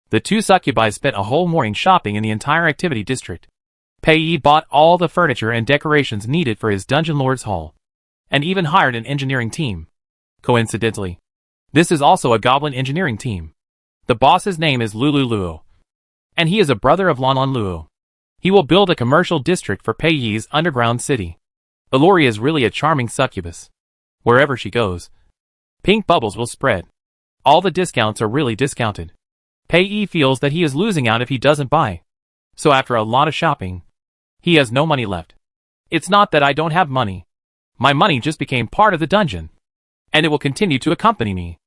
the two succubi spent a whole morning shopping in the entire activity district. Pei bought all the furniture and decorations needed for his Dungeon Lord's Hall, and even hired an engineering team. Coincidentally, this is also a goblin engineering team. The boss's name is Lulu Luo, and he is a brother of Lon Luo. He will build a commercial district for Pei's underground city. Ilori is really a charming succubus. Wherever she goes, pink bubbles will spread. All the discounts are really discounted. Pei feels that he is losing out if he doesn't buy. So after a lot of shopping, he has no money left. It's not that I don't have money. My money just became part of the dungeon, and it will continue to accompany me,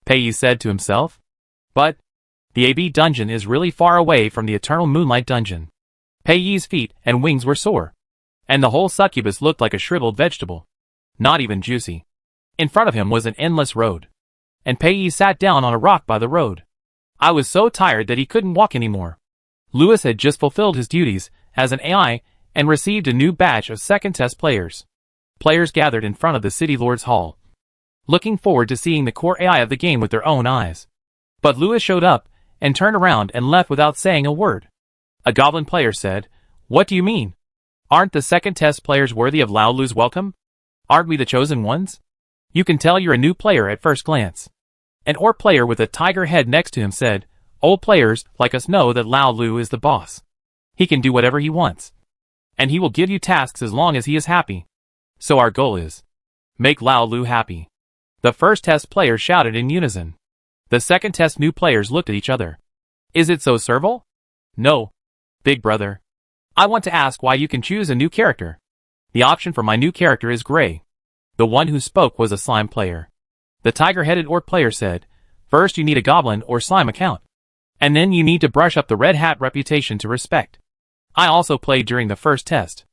Pei said to himself. But the AB dungeon is really far away from the Eternal Moonlight dungeon. Pei's feet and wings were sore, and the whole succubus looked like a shriveled vegetable. Not even juicy. In front of him was an endless road, and Pei sat down on a rock by the road. I was so tired that he couldn't walk anymore. Lewis had just fulfilled his duties as an AI and received a new batch of second test players. Players gathered in front of the City Lord's Hall, looking forward to seeing the core AI of the game with their own eyes. But Lewis showed up and turned around and left without saying a word. A goblin player said, "What do you mean? Aren't the second test players worthy of Lao Lu's welcome? Aren't we the chosen ones? You can tell you're a new player at first glance." An orc player with a tiger head next to him said, "Old players like us know that Lao Lu is the boss. He can do whatever he wants, and he will give you tasks as long as he is happy. So our goal is, make Lao Lu happy." The first test players shouted in unison. The second test new players looked at each other. "Is it so servile?" "No, big brother. I want to ask why you can choose a new character." "The option for my new character is gray." The one who spoke was a slime player. The tiger-headed orc player said, "First you need a goblin or slime account, and then you need to brush up the red hat reputation to respect." I also played during the first test,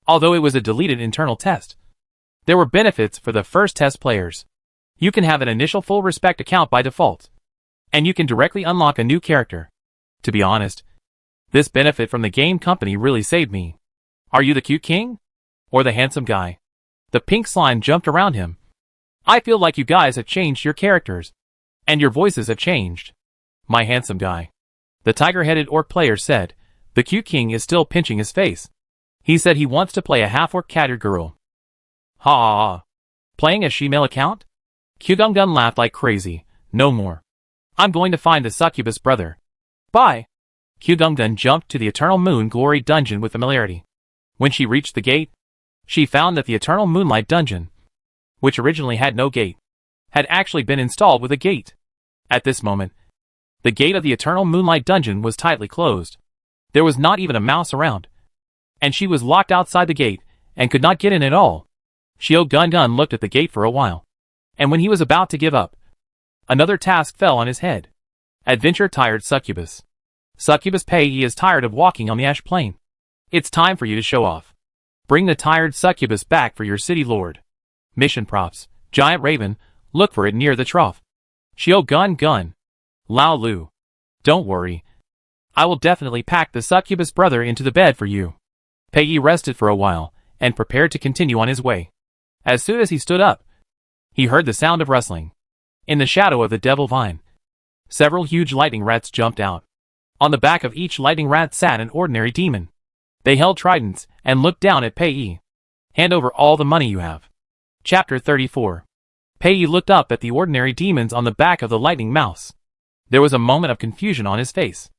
although it was a deleted internal test. There were benefits for the first test players. You can have an initial full respect account by default, and you can directly unlock a new character. To be honest, this benefit from the game company really saved me. "Are you the cute king? Or the handsome guy?" The pink slime jumped around him. "I feel like you guys have changed your characters, and your voices have changed." "My handsome guy." The tiger-headed orc player said. The cute king is still pinching his face. He said he wants to play a half-orc catted girl. Ha ha ha. Playing a she-male account? Kyugungun laughed like crazy. "No more. I'm going to find the succubus brother. Bye." Kyugungun jumped to the Eternal Moon Glory dungeon with familiarity. When she reached the gate, she found that the Eternal Moonlight dungeon, which originally had no gate, had actually been installed with a gate. At this moment, the gate of the Eternal Moonlight dungeon was tightly closed. There was not even a mouse around, and she was locked outside the gate and could not get in at all. Kyugungun looked at the gate for a while, and when he was about to give up, another task fell on his head. Adventure tired succubus. Succubus Pei is tired of walking on the ash plain. It's time for you to show off. Bring the tired succubus back for your city lord. Mission props. Giant raven, look for it near the trough. Kyugungun. Lao Lu. Don't worry. I will definitely pack the succubus brother into the bed for you. Pei rested for a while, and prepared to continue on his way. As soon as he stood up, he heard the sound of rustling. In the shadow of the devil vine, several huge lightning rats jumped out. On the back of each lightning rat sat an ordinary demon. They held tridents and looked down at Pei. "Hand over all the money you have." Chapter 34. Pei looked up at the ordinary demons on the back of the lightning mouse. There was a moment of confusion on his face.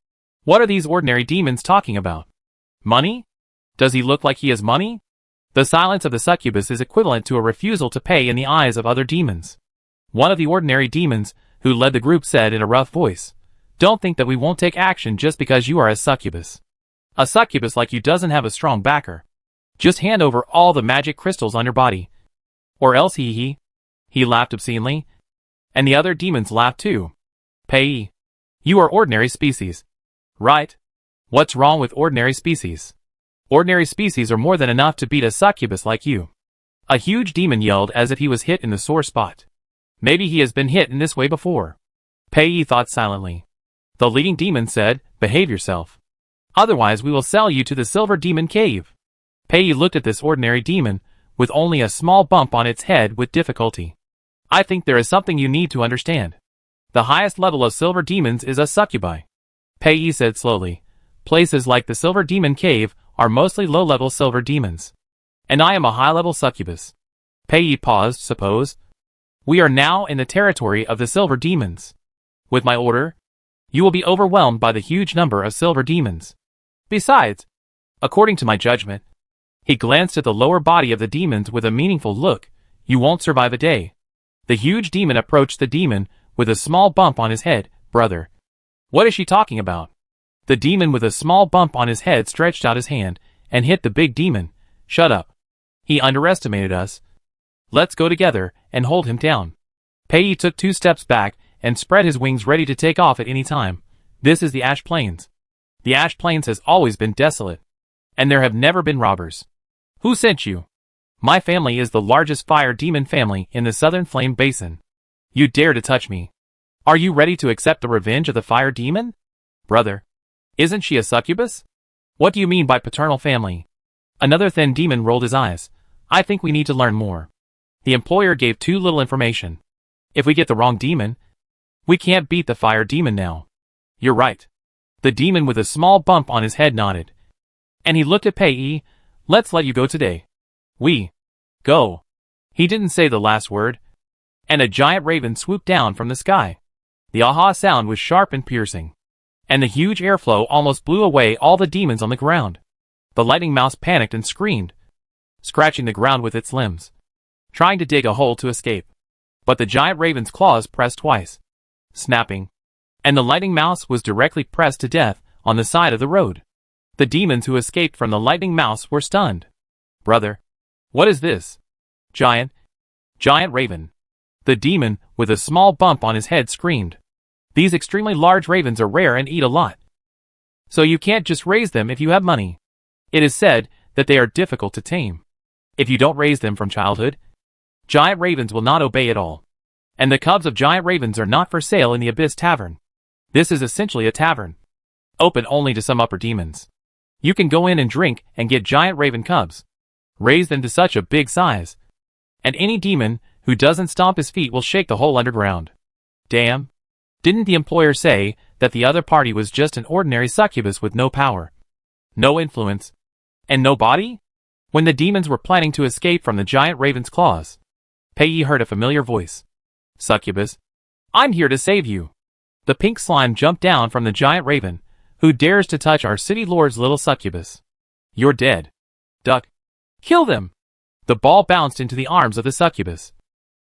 What are these ordinary demons talking about? Money? Does he look like he has money? The silence of the succubus is equivalent to a refusal to pay in the eyes of other demons. One of the ordinary demons, who led the group, said in a rough voice, "Don't think that we won't take action just because you are a succubus. A succubus like you doesn't have a strong backer. Just hand over all the magic crystals on your body. Or else he laughed obscenely. And the other demons laughed too. Pei, you are ordinary species. Right? What's wrong with ordinary species? Ordinary species are more than enough to beat a succubus like you. A huge demon yelled as if he was hit in the sore spot. Maybe he has been hit in this way before. Pei thought silently. The leading demon said, behave yourself. Otherwise we will sell you to the Silver Demon Cave. Pei looked at this ordinary demon, with only a small bump on its head with difficulty. I think there is something you need to understand. The highest level of silver demons is a succubi. Pei said slowly. Places like the Silver Demon Cave are mostly low-level silver demons. And I am a high-level succubus. Pei paused, suppose. We are now in the territory of the silver demons. With my order, you will be overwhelmed by the huge number of silver demons. Besides, according to my judgment, he glanced at the lower body of the demons with a meaningful look, you won't survive a day. The huge demon approached the demon with a small bump on his head. Brother, what is she talking about? The demon with a small bump on his head stretched out his hand and hit the big demon. Shut up. He underestimated us. Let's go together and hold him down. Pei took 2 steps back and spread his wings ready to take off at any time. This is the Ash Plains. The Ash Plains has always been desolate. And there have never been robbers. Who sent you? My family is the largest fire demon family in the Southern Flame Basin. You dare to touch me. Are you ready to accept the revenge of the fire demon? Brother, isn't she a succubus? What do you mean by paternal family? Another thin demon rolled his eyes. I think we need to learn more. The employer gave too little information. If we get the wrong demon, we can't beat the fire demon now. You're right. The demon with a small bump on his head nodded. And he looked at Pei. Let's let you go today. We go. He didn't say the last word. And a giant raven swooped down from the sky. The aha sound was sharp and piercing. And the huge airflow almost blew away all the demons on the ground. The lightning mouse panicked and screamed, scratching the ground with its limbs, trying to dig a hole to escape. But the giant raven's claws pressed twice, snapping, and the lightning mouse was directly pressed to death on the side of the road. The demons who escaped from the lightning mouse were stunned. Brother, what is this? Giant raven. The demon with a small bump on his head screamed. These extremely large ravens are rare and eat a lot. So you can't just raise them if you have money. It is said that they are difficult to tame. If you don't raise them from childhood, giant ravens will not obey at all. And the cubs of giant ravens are not for sale in the Abyss Tavern. This is essentially a tavern, open only to some upper demons. You can go in and drink and get giant raven cubs. Raise them to such a big size. And any demon who doesn't stomp his feet will shake the whole underground. Damn. Didn't the employer say that the other party was just an ordinary succubus with no power, no influence, and no body? When the demons were planning to escape from the giant raven's claws, Pei heard a familiar voice. Succubus, I'm here to save you. The pink slime jumped down from the giant raven. Who dares to touch our city lord's little succubus? You're dead. Duck. Kill them. The ball bounced into the arms of the succubus,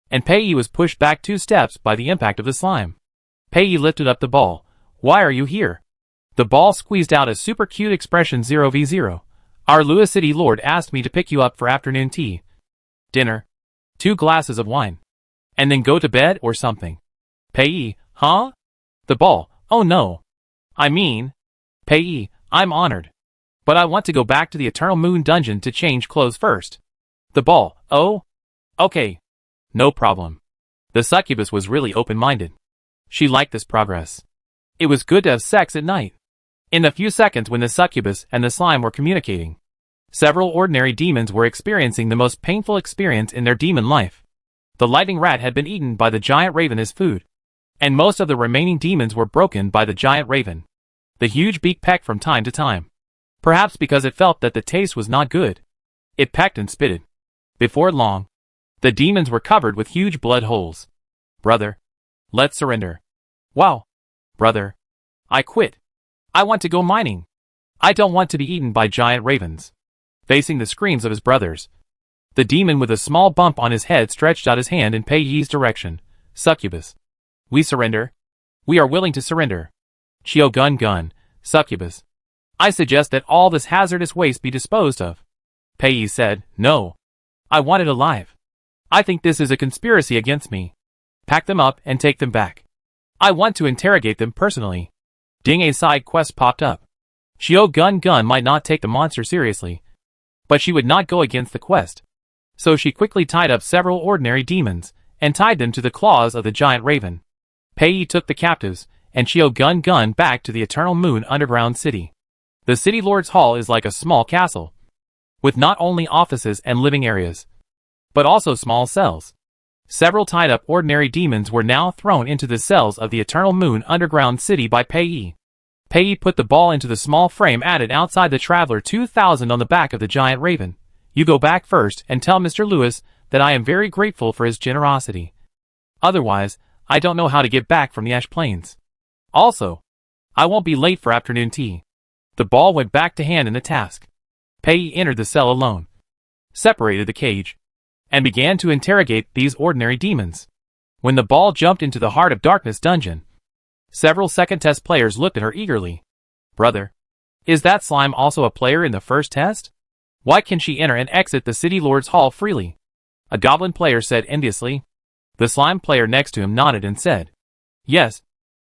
and Pei was pushed back 2 steps by the impact of the slime. Pei lifted up the ball. Why are you here? The ball squeezed out a super cute expression 0v0. Our Lua City Lord asked me to pick you up for afternoon tea, dinner, 2 glasses of wine, and then go to bed or something. Pei, huh? The ball, oh no. I mean, Pei, I'm honored. But I want to go back to the Eternal Moon Dungeon to change clothes first. The ball, oh? Okay. No problem. The succubus was really open-minded. She liked this progress. It was good to have sex at night. In the few seconds when the succubus and the slime were communicating, several ordinary demons were experiencing the most painful experience in their demon life. The lightning rat had been eaten by the giant raven as food, and most of the remaining demons were broken by the giant raven. The huge beak pecked from time to time. Perhaps because it felt that the taste was not good. It pecked and spitted. Before long, the demons were covered with huge blood holes. Brother, let's surrender. Wow. Brother, I quit. I want to go mining. I don't want to be eaten by giant ravens. Facing the screams of his brothers, the demon with a small bump on his head stretched out his hand in Pei's direction. Succubus. We surrender. We are willing to surrender. Chio gun, succubus. I suggest that all this hazardous waste be disposed of. Pei said, "No. I want it alive. I think this is a conspiracy against me. Pack them up and take them back. I want to interrogate them personally." Ding, a side quest popped up. Xiao Gun might not take the monster seriously, but she would not go against the quest. So she quickly tied up several ordinary demons and tied them to the claws of the giant raven. Pei took the captives and Xiao Gun back to the Eternal Moon underground city. The City Lord's Hall is like a small castle, with not only offices and living areas, but also small cells. Several tied-up ordinary demons were now thrown into the cells of the Eternal Moon underground city by Pei. Pei put the ball into the small frame added outside the Traveler 2000 on the back of the giant raven. "You go back first and tell Mr. Lewis that I am very grateful for his generosity. Otherwise, I don't know how to get back from the Ash Plains. Also, I won't be late for afternoon tea." The ball went back to hand in the task. Pei entered the cell alone, separated the cage, and began to interrogate these ordinary demons. When the ball jumped into the Heart of Darkness dungeon, several second test players looked at her eagerly. "Brother, is that slime also a player in the first test? Why can she enter and exit the City Lord's Hall freely?" A goblin player said enviously. The slime player next to him nodded and said, "Yes,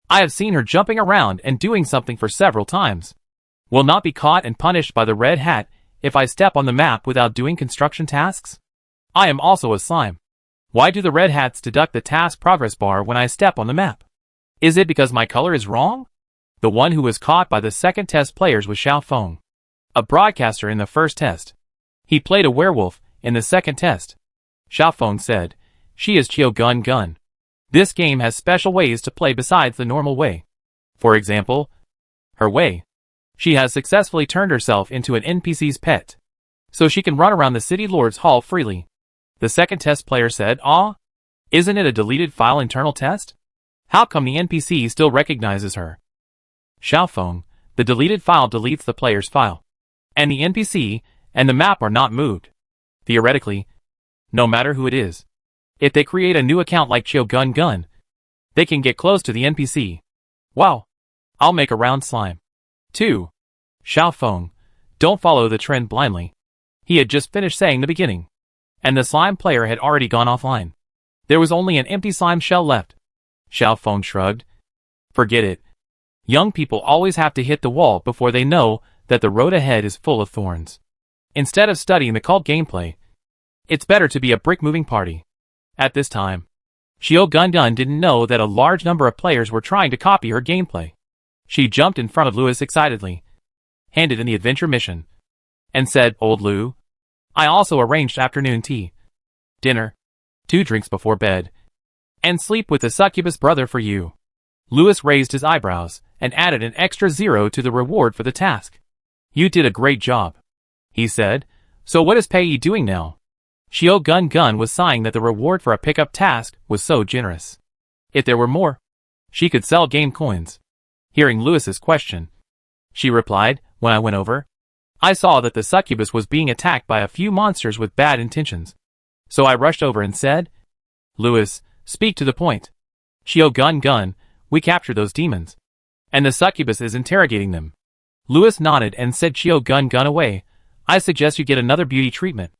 I have seen her jumping around and doing something for several times. Will not be caught and punished by the red hat if I step on the map without doing construction tasks? I am also a slime. Why do the red hats deduct the task progress bar when I step on the map? Is it because my color is wrong?" The one who was caught by the second test players was Xiao Feng, a broadcaster in the first test. He played a werewolf in the second test. Xiao Feng said, "She is Xiao Gun. This game has special ways to play besides the normal way. For example, her way. She has successfully turned herself into an NPC's pet, so she can run around the City Lord's Hall freely." The second test player said, "Ah, isn't it a deleted file internal test? How come the NPC still recognizes her?" Xiao Feng, the deleted file deletes the player's file, and the NPC and the map are not moved. Theoretically, no matter who it is, if they create a new account like Xiao Gun, they can get close to the NPC. Wow, I'll make a round slime. 2. Xiao Feng, don't follow the trend blindly. He had just finished saying the beginning, and the slime player had already gone offline. There was only an empty slime shell left. Xiao Feng shrugged. "Forget it. Young people always have to hit the wall before they know that the road ahead is full of thorns. Instead of studying the cult gameplay, it's better to be a brick-moving party." At this time, Xiao Gun didn't know that a large number of players were trying to copy her gameplay. She jumped in front of Lewis excitedly, handed in the adventure mission, and said, "Old Lou, I also arranged afternoon tea, dinner, 2 drinks before bed, and sleep with the succubus brother for you." Lewis raised his eyebrows and added an extra 0 to the reward for the task. "You did a great job," he said. "So what is Pei doing now?" Xiao Gun was sighing that the reward for a pickup task was so generous. If there were more, she could sell game coins. Hearing Lewis's question, she replied, "When I went over, I saw that the succubus was being attacked by a few monsters with bad intentions. So I rushed over and said, 'Lewis, speak to the point. Xiao Gun, we captured those demons, and the succubus is interrogating them.'" Lewis nodded and said, "Xiao Gun away. I suggest you get another beauty treatment.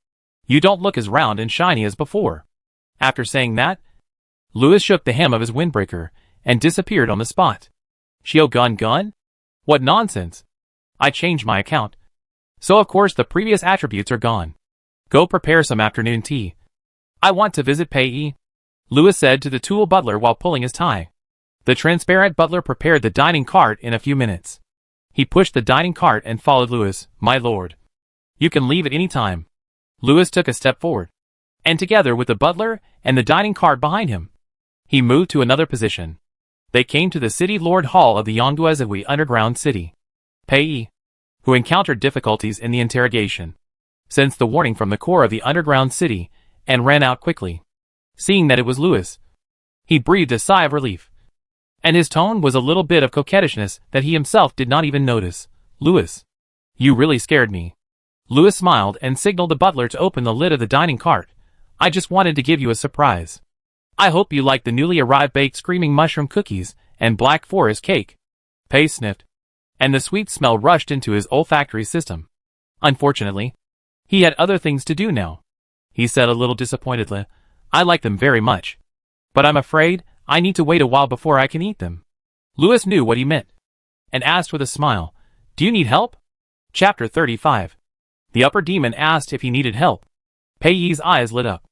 You don't look as round and shiny as before." After saying that, Lewis shook the hem of his windbreaker and disappeared on the spot. "Xiao Gun? What nonsense. I changed my account, so of course the previous attributes are gone. Go prepare some afternoon tea. I want to visit Pei," Lewis said to the tool butler while pulling his tie. The transparent butler prepared the dining cart in a few minutes. He pushed the dining cart and followed Lewis. "My lord, you can leave at any time." Lewis took a step forward, and together with the butler and the dining cart behind him, he moved to another position. They came to the City Lord Hall of the Yongduezhui underground city. Pei, who encountered difficulties in the interrogation, sensed the warning from the core of the underground city and ran out quickly. Seeing that it was Lewis, he breathed a sigh of relief, and his tone was a little bit of coquettishness that he himself did not even notice. "Lewis, you really scared me." Lewis smiled and signaled the butler to open the lid of the dining cart. "I just wanted to give you a surprise. I hope you like the newly arrived baked screaming mushroom cookies and black forest cake." Pei sniffed, and the sweet smell rushed into his olfactory system. "Unfortunately, He had other things to do now. He said a little disappointedly, I like them very much. But I'm afraid I need to wait a while before I can eat them. Lewis knew what he meant, and asked with a smile, Do you need help? Chapter 35. The upper demon asked if he needed help. Pei Yi's eyes lit up.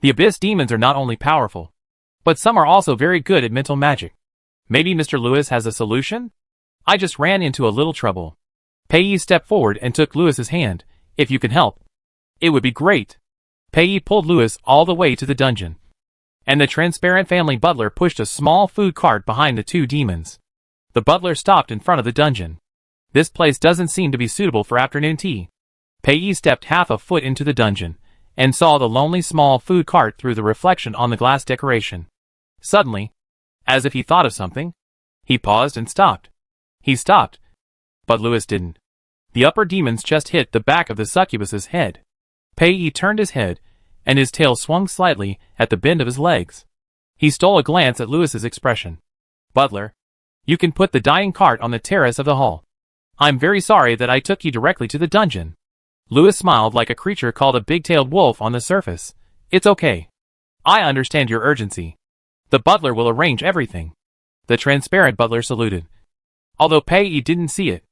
The abyss demons are not only powerful, but some are also very good at mental magic. Maybe Mr. Lewis has a solution? I just ran into a little trouble. Pei Yi stepped forward and took Lewis's hand. If you can help, it would be great. Pei Yi pulled Lewis all the way to the dungeon, and the transparent family butler pushed a small food cart behind the two demons. The butler stopped in front of the dungeon. This place doesn't seem to be suitable for afternoon tea. Pei Yi stepped half a foot into the dungeon, and saw the lonely small food cart through the reflection on the glass decoration. Suddenly, as if he thought of something, he paused and stopped. He stopped, but Lewis didn't. The upper demon's chest hit the back of the succubus's head. Pei Yi turned his head, and his tail swung slightly at the bend of his legs. He stole a glance at Lewis's expression. Butler, you can put the dying cart on the terrace of the hall. I'm very sorry that I took you directly to the dungeon. Lewis smiled like a creature called a big-tailed wolf on the surface. It's okay. I understand your urgency. The butler will arrange everything. The transparent butler saluted, although Pei Yi didn't see it.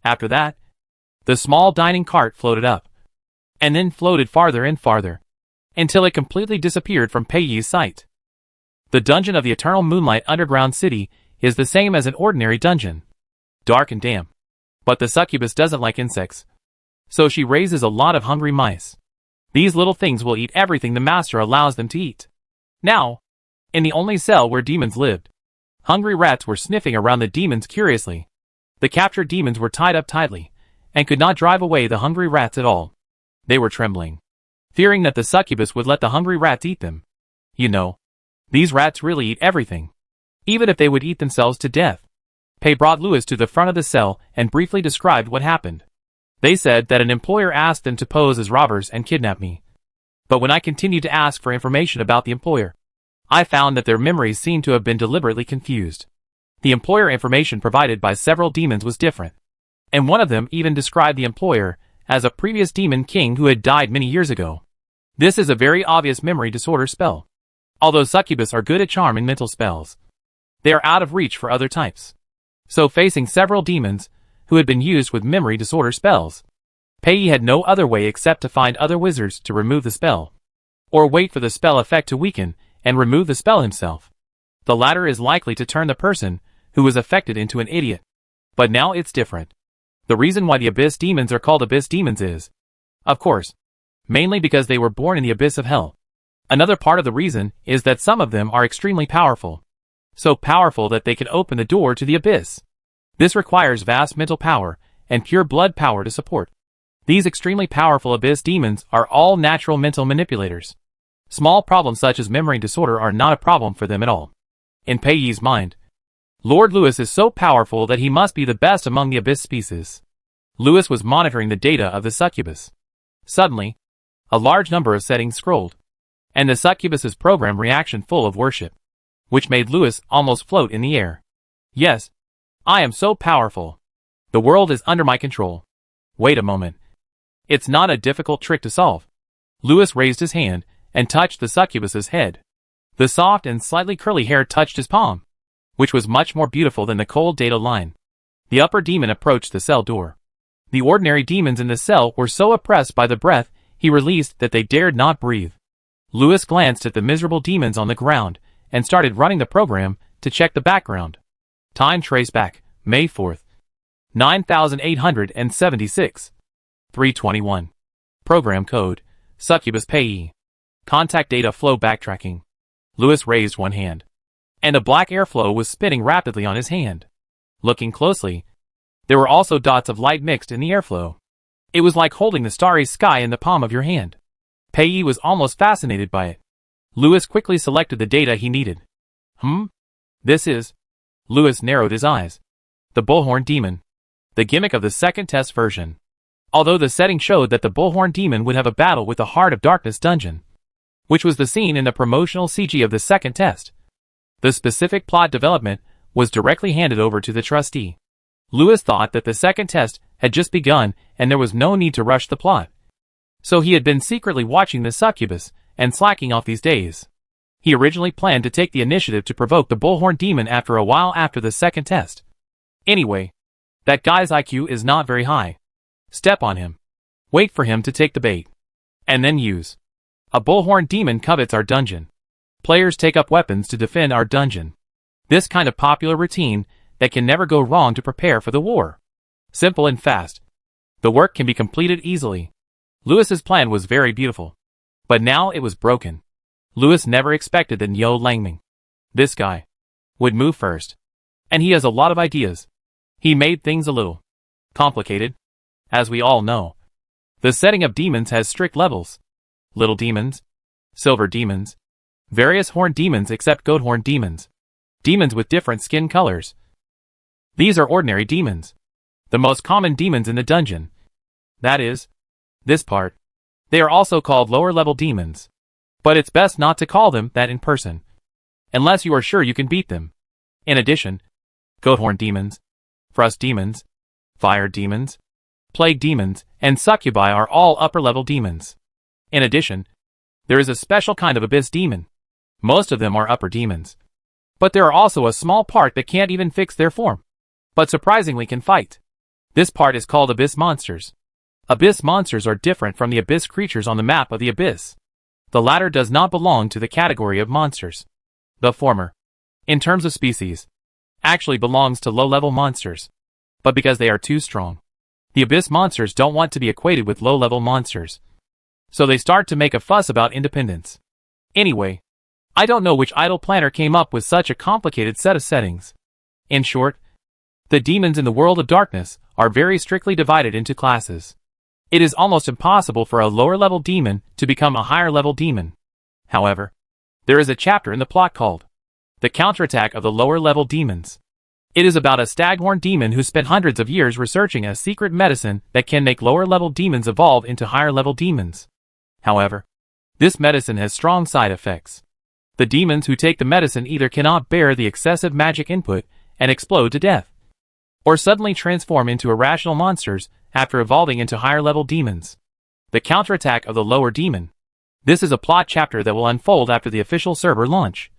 After that, the small dining cart floated up, and then floated farther and farther, until it completely disappeared from Pei Yi's sight. The dungeon of the Eternal Moonlight Underground City is the same as an ordinary dungeon, dark and damp. But the succubus doesn't like insects, so she raises a lot of hungry mice. These little things will eat everything the master allows them to eat. Now, in the only cell where demons lived, hungry rats were sniffing around the demons curiously. The captured demons were tied up tightly, and could not drive away the hungry rats at all. They were trembling, fearing that the succubus would let the hungry rats eat them. You know, these rats really eat everything, even if they would eat themselves to death. Pei brought Lewis to the front of the cell and briefly described what happened. They said that an employer asked them to pose as robbers and kidnap me. But when I continued to ask for information about the employer, I found that their memories seemed to have been deliberately confused. The employer information provided by several demons was different, and one of them even described the employer as a previous demon king who had died many years ago. This is a very obvious memory disorder spell. Although succubus are good at charm and mental spells, they are out of reach for other types. So facing several demons who had been used with memory disorder spells, Pei Yi had no other way except to find other wizards to remove the spell, or wait for the spell effect to weaken and remove the spell himself. The latter is likely to turn the person who was affected into an idiot. But now it's different. The reason why the abyss demons are called abyss demons is, of course, mainly because they were born in the abyss of hell. Another part of the reason is that some of them are extremely powerful. So powerful that they can open the door to the abyss. This requires vast mental power and pure blood power to support. These extremely powerful abyss demons are all natural mental manipulators. Small problems such as memory disorder are not a problem for them at all. In Pei Yi's mind, Lord Lewis is so powerful that he must be the best among the abyss species. Lewis was monitoring the data of the succubus. Suddenly, a large number of settings scrolled, and the succubus's program reaction full of worship, which made Lewis almost float in the air. Yes, I am so powerful. The world is under my control. Wait a moment. It's not a difficult trick to solve. Lewis raised his hand and touched the succubus's head. The soft and slightly curly hair touched his palm, which was much more beautiful than the cold data line. The upper demon approached the cell door. The ordinary demons in the cell were so oppressed by the breath he released that they dared not breathe. Lewis glanced at the miserable demons on the ground and started running the program to check the background. Time trace back, May 4th. 9876. 321. Program code, succubus Pei Yi. Contact data flow backtracking. Lewis raised one hand, and a black airflow was spinning rapidly on his hand. Looking closely, there were also dots of light mixed in the airflow. It was like holding the starry sky in the palm of your hand. Pei Yi was almost fascinated by it. Lewis quickly selected the data he needed. This is... Lewis narrowed his eyes. The bullhorn demon. The gimmick of the second test version. Although the setting showed that the bullhorn demon would have a battle with the Heart of Darkness dungeon, which was the scene in the promotional CG of the second test. The specific plot development was directly handed over to the trustee. Lewis thought that the second test had just begun and there was no need to rush the plot. So he had been secretly watching the succubus and slacking off these days. He originally planned to take the initiative to provoke the bullhorn demon after a while after the second test. Anyway, that guy's IQ is not very high. Step on him. Wait for him to take the bait. And then use. A bullhorn demon covets our dungeon. Players take up weapons to defend our dungeon. This kind of popular routine that can never go wrong to prepare for the war. Simple and fast. The work can be completed easily. Lewis's plan was very beautiful. But now it was broken. Lewis never expected that Niu Langming, this guy, would move first. And he has a lot of ideas. He made things a little complicated. As we all know, the setting of demons has strict levels. Little demons, silver demons, various horn demons except goat horn demons, demons with different skin colors. These are ordinary demons. The most common demons in the dungeon. That is, this part. They are also called lower level demons. But it's best not to call them that in person, unless you are sure you can beat them. In addition, goat horn demons, frost demons, fire demons, plague demons, and succubi are all upper level demons. In addition, there is a special kind of abyss demon. Most of them are upper demons. But there are also a small part that can't even fix their form, but surprisingly can fight. This part is called abyss monsters. Abyss monsters are different from the abyss creatures on the map of the abyss. The latter does not belong to the category of monsters. The former, in terms of species, actually belongs to low-level monsters. But because they are too strong, the abyss monsters don't want to be equated with low-level monsters. So they start to make a fuss about independence. Anyway, I don't know which idle planner came up with such a complicated set of settings. In short, the demons in the world of darkness are very strictly divided into classes. It is almost impossible for a lower-level demon to become a higher-level demon. However, there is a chapter in the plot called The Counterattack of the Lower-Level Demons. It is about a staghorn demon who spent hundreds of years researching a secret medicine that can make lower-level demons evolve into higher-level demons. However, this medicine has strong side effects. The demons who take the medicine either cannot bear the excessive magic input and explode to death, or suddenly transform into irrational monsters after evolving into higher-level demons. The counterattack of the lower demon. This is a plot chapter that will unfold after the official server launch.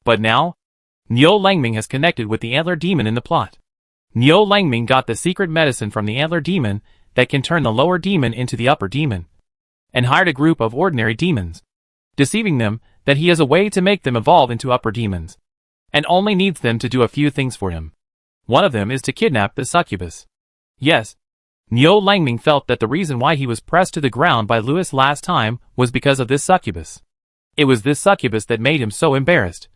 But now, Niu Langming has connected with the antler demon in the plot. Niu Langming got the secret medicine from the antler demon that can turn the lower demon into the upper demon, and hired a group of ordinary demons, deceiving them that he has a way to make them evolve into upper demons, and only needs them to do a few things for him. One of them is to kidnap the succubus. Yes, Niu Langming felt that the reason why he was pressed to the ground by Lewis last time was because of this succubus. It was this succubus that made him so embarrassed,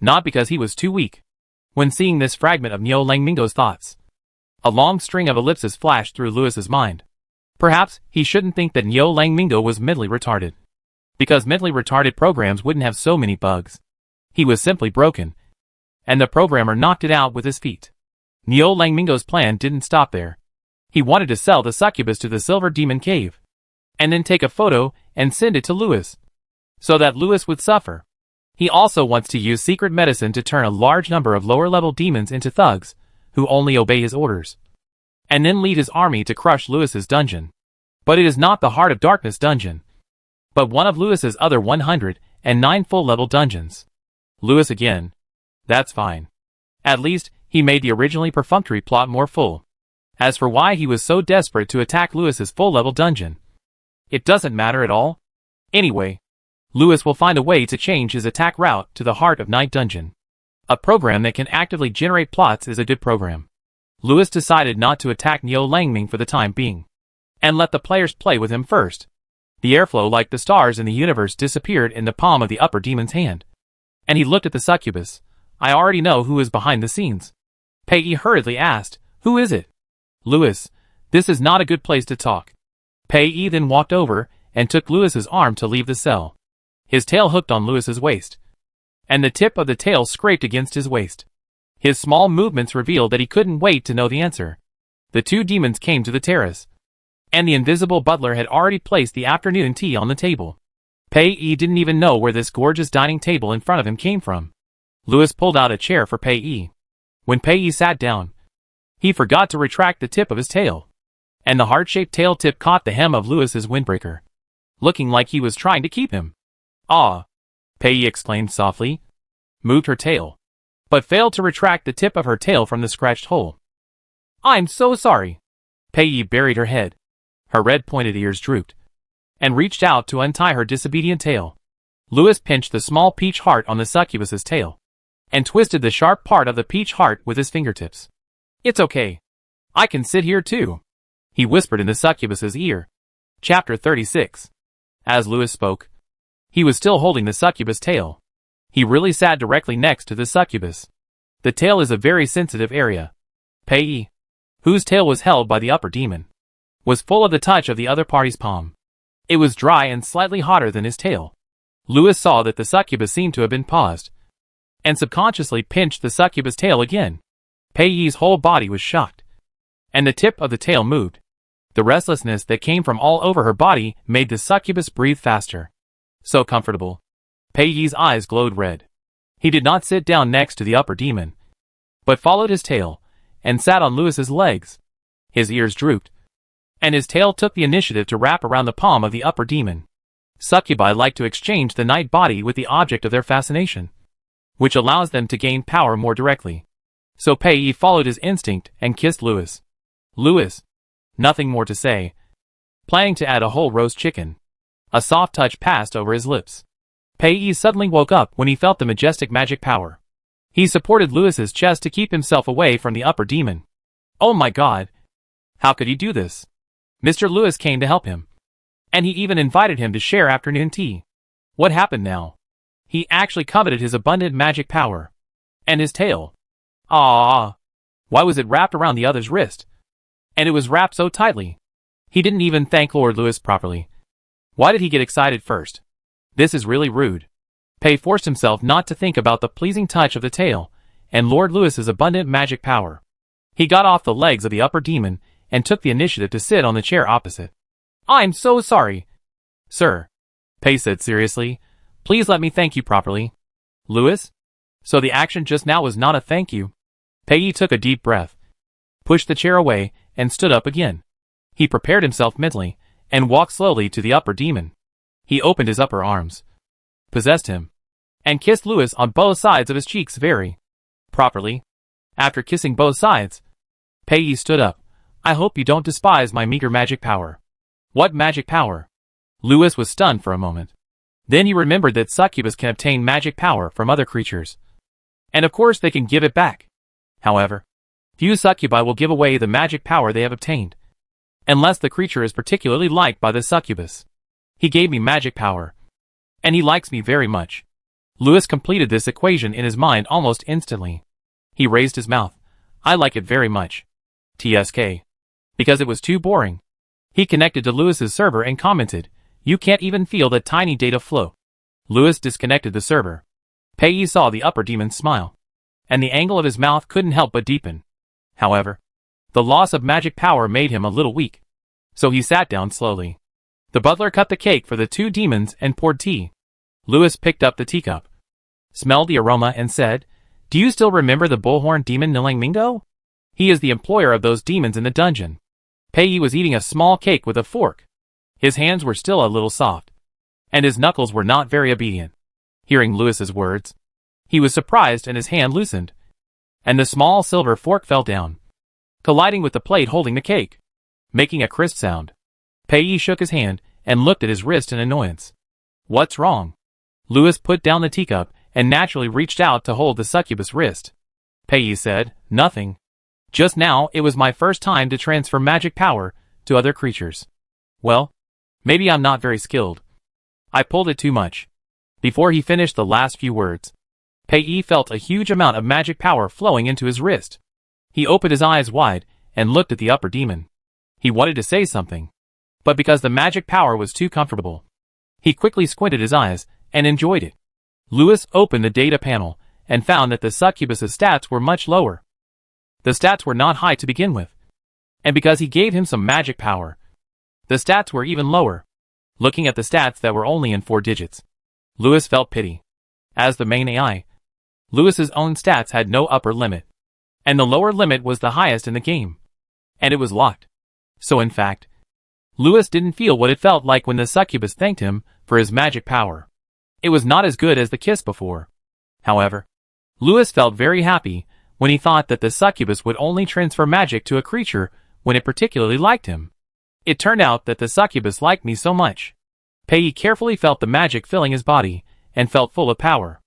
not because he was too weak. When seeing this fragment of Niu Langmingo's thoughts, a long string of ellipses flashed through Lewis's mind. Perhaps he shouldn't think that Niu Langmingo was mentally retarded, because mentally retarded programs wouldn't have so many bugs. He was simply broken, and the programmer knocked it out with his feet. Niu Langmingo's plan didn't stop there. He wanted to sell the succubus to the Silver Demon Cave, and then take a photo and send it to Lewis, so that Lewis would suffer. He also wants to use secret medicine to turn a large number of lower-level demons into thugs, who only obey his orders, and then lead his army to crush Lewis's dungeon. But it is not the Heart of Darkness dungeon, but one of Lewis's other 109 full-level dungeons. Lewis again. That's fine. At least, he made the originally perfunctory plot more full. As for why he was so desperate to attack Lewis's full-level dungeon, it doesn't matter at all. Anyway, Lewis will find a way to change his attack route to the Heart of Night dungeon. A program that can actively generate plots is a good program. Lewis decided not to attack Niu Langming for the time being, and let the players play with him first. The airflow like the stars in the universe disappeared in the palm of the upper demon's hand, and he looked at the succubus. I already know who is behind the scenes. Pei hurriedly asked, who is it? Lewis, this is not a good place to talk. Pei then walked over and took Lewis's arm to leave the cell. His tail hooked on Lewis's waist, and the tip of the tail scraped against his waist. His small movements revealed that he couldn't wait to know the answer. The two demons came to the terrace, and the invisible butler had already placed the afternoon tea on the table. Pei didn't even know where this gorgeous dining table in front of him came from. Lewis pulled out a chair for Pei. When Pei sat down, he forgot to retract the tip of his tail, and the heart-shaped tail tip caught the hem of Lewis's windbreaker, looking like he was trying to keep him. "Ah!" Pei exclaimed softly, moved her tail, but failed to retract the tip of her tail from the scratched hole. "I'm so sorry." Pei buried her head. Her red pointed ears drooped, and reached out to untie her disobedient tail. Lewis pinched the small peach heart on the succubus's tail, and twisted the sharp part of the peach heart with his fingertips. "It's okay. I can sit here too," he whispered in the succubus's ear. Chapter 36. As Lewis spoke, he was still holding the succubus tail. He really sat directly next to the succubus. The tail is a very sensitive area. Pei, whose tail was held by the upper demon, was full of the touch of the other party's palm. It was dry and slightly hotter than his tail. Lewis saw that the succubus seemed to have been paused, and subconsciously pinched the succubus tail again. Pei's whole body was shocked, and the tip of the tail moved. The restlessness that came from all over her body made the succubus breathe faster. So comfortable. Pei's eyes glowed red. He did not sit down next to the upper demon, but followed his tail, and sat on Lewis's legs. His ears drooped, and his tail took the initiative to wrap around the palm of the upper demon. Succubi like to exchange the night body with the object of their fascination, which allows them to gain power more directly. So Pei followed his instinct and kissed Lewis. Lewis. Nothing more to say. Planning to add a whole roast chicken. A soft touch passed over his lips. Pei suddenly woke up when he felt the majestic magic power. He supported Lewis's chest to keep himself away from the upper demon. Oh my god. How could he do this? Mr. Lewis came to help him, and he even invited him to share afternoon tea. What happened now? He actually coveted his abundant magic power. And his tail. Ah! Why was it wrapped around the other's wrist? And it was wrapped so tightly. He didn't even thank Lord Lewis properly. Why did he get excited first? This is really rude. Pei forced himself not to think about the pleasing touch of the tail, and Lord Lewis's abundant magic power. He got off the legs of the upper demon, and took the initiative to sit on the chair opposite. I'm so sorry. Sir, Pei said seriously, please let me thank you properly. Lewis? So the action just now was not a thank you? Pei took a deep breath, pushed the chair away, and stood up again. He prepared himself mentally, and walked slowly to the upper demon. He opened his upper arms, possessed him, and kissed Lewis on both sides of his cheeks very properly. After kissing both sides, Pei stood up. I hope you don't despise my meager magic power. What magic power? Lewis was stunned for a moment. Then he remembered that succubus can obtain magic power from other creatures, and of course they can give it back. However, few succubi will give away the magic power they have obtained, unless the creature is particularly liked by the succubus. He gave me magic power, and he likes me very much. Lewis completed this equation in his mind almost instantly. He raised his mouth. I like it very much. TSK. Because it was too boring. He connected to Lewis's server and commented, you can't even feel the tiny data flow. Lewis disconnected the server. Pei saw the upper demon's smile, and the angle of his mouth couldn't help but deepen. However, the loss of magic power made him a little weak, so he sat down slowly. The butler cut the cake for the two demons and poured tea. Lewis picked up the teacup, smelled the aroma and said, do you still remember the bullhorn demon Nilang Mingo? He is the employer of those demons in the dungeon. Pei was eating a small cake with a fork. His hands were still a little soft, and his knuckles were not very obedient. Hearing Lewis's words, he was surprised and his hand loosened, and the small silver fork fell down, colliding with the plate holding the cake, making a crisp sound. Pei shook his hand and looked at his wrist in annoyance. What's wrong? Lewis put down the teacup and naturally reached out to hold the succubus wrist. Pei said, nothing. Just now it was my first time to transfer magic power to other creatures. Well, maybe I'm not very skilled. I pulled it too much. Before he finished the last few words, Pei felt a huge amount of magic power flowing into his wrist. He opened his eyes wide and looked at the upper demon. He wanted to say something, but because the magic power was too comfortable, he quickly squinted his eyes and enjoyed it. Lewis opened the data panel and found that the succubus's stats were much lower. The stats were not high to begin with, and because he gave him some magic power, the stats were even lower. Looking at the stats that were only in 4 digits, Lewis felt pity. As the main AI, Lewis's own stats had no upper limit, and the lower limit was the highest in the game, and it was locked. So in fact, Louis didn't feel what it felt like when the succubus thanked him for his magic power. It was not as good as the kiss before. However, Louis felt very happy when he thought that the succubus would only transfer magic to a creature when it particularly liked him. It turned out that the succubus liked me so much. Pei carefully felt the magic filling his body and felt full of power.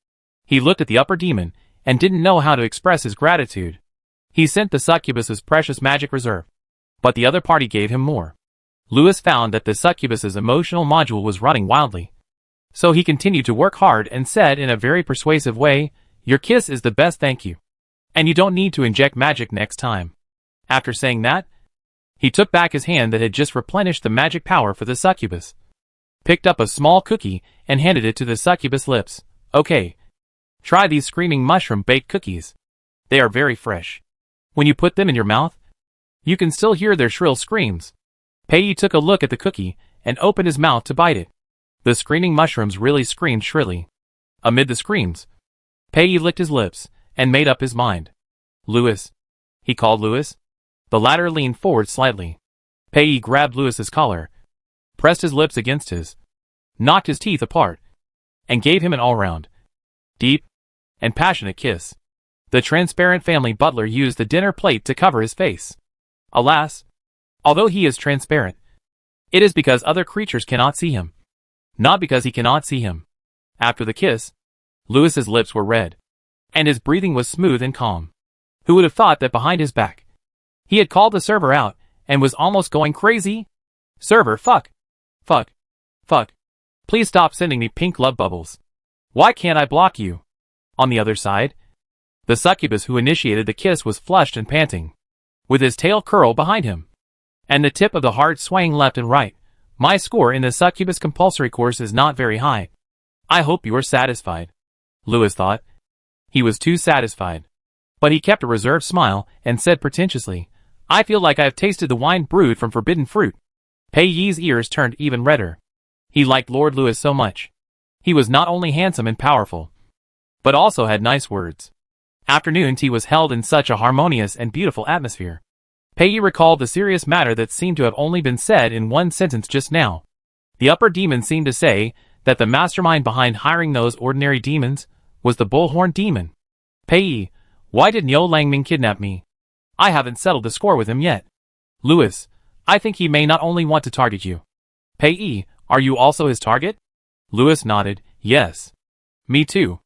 He looked at the upper demon and didn't know how to express his gratitude. He sent the succubus's precious magic reserve, but the other party gave him more. Louis found that the succubus's emotional module was running wildly. So he continued to work hard and said in a very persuasive way, "Your kiss is the best, thank you. And you don't need to inject magic next time." After saying that, he took back his hand that had just replenished the magic power for the succubus, picked up a small cookie and handed it to the succubus' lips. "Okay. Try these screaming mushroom baked cookies. They are very fresh. When you put them in your mouth, you can still hear their shrill screams." Pei took a look at the cookie and opened his mouth to bite it. The screaming mushrooms really screamed shrilly. Amid the screams, Pei licked his lips and made up his mind. "Louis," he called Louis. The latter leaned forward slightly. Pei grabbed Louis's collar, pressed his lips against his, knocked his teeth apart, and gave him an all-round, deep, and passionate kiss. The transparent family butler used the dinner plate to cover his face. Alas, although he is transparent, it is because other creatures cannot see him, not because he cannot see him. After the kiss, Louis's lips were red, and his breathing was smooth and calm. Who would have thought that behind his back, he had called the server out and was almost going crazy? "Server, fuck. Fuck. Fuck. Please stop sending me pink love bubbles. Why can't I block you?" On the other side, the succubus who initiated the kiss was flushed and panting, with his tail curled behind him, and the tip of the heart swaying left and right. "My score in the succubus compulsory course is not very high. I hope you are satisfied," Louis thought. He was too satisfied. But he kept a reserved smile and said pretentiously, "I feel like I have tasted the wine brewed from forbidden fruit." Pei's ears turned even redder. He liked Lord Louis so much. He was not only handsome and powerful, but also had nice words. Afternoon tea was held in such a harmonious and beautiful atmosphere. Pei recalled the serious matter that seemed to have only been said in one sentence just now. The upper demon seemed to say that the mastermind behind hiring those ordinary demons was the bullhorn demon. "Pei, why did Niu Langming kidnap me? I haven't settled the score with him yet." "Louis, I think he may not only want to target you." "Pei, are you also his target?" Louis nodded. "Yes. Me too.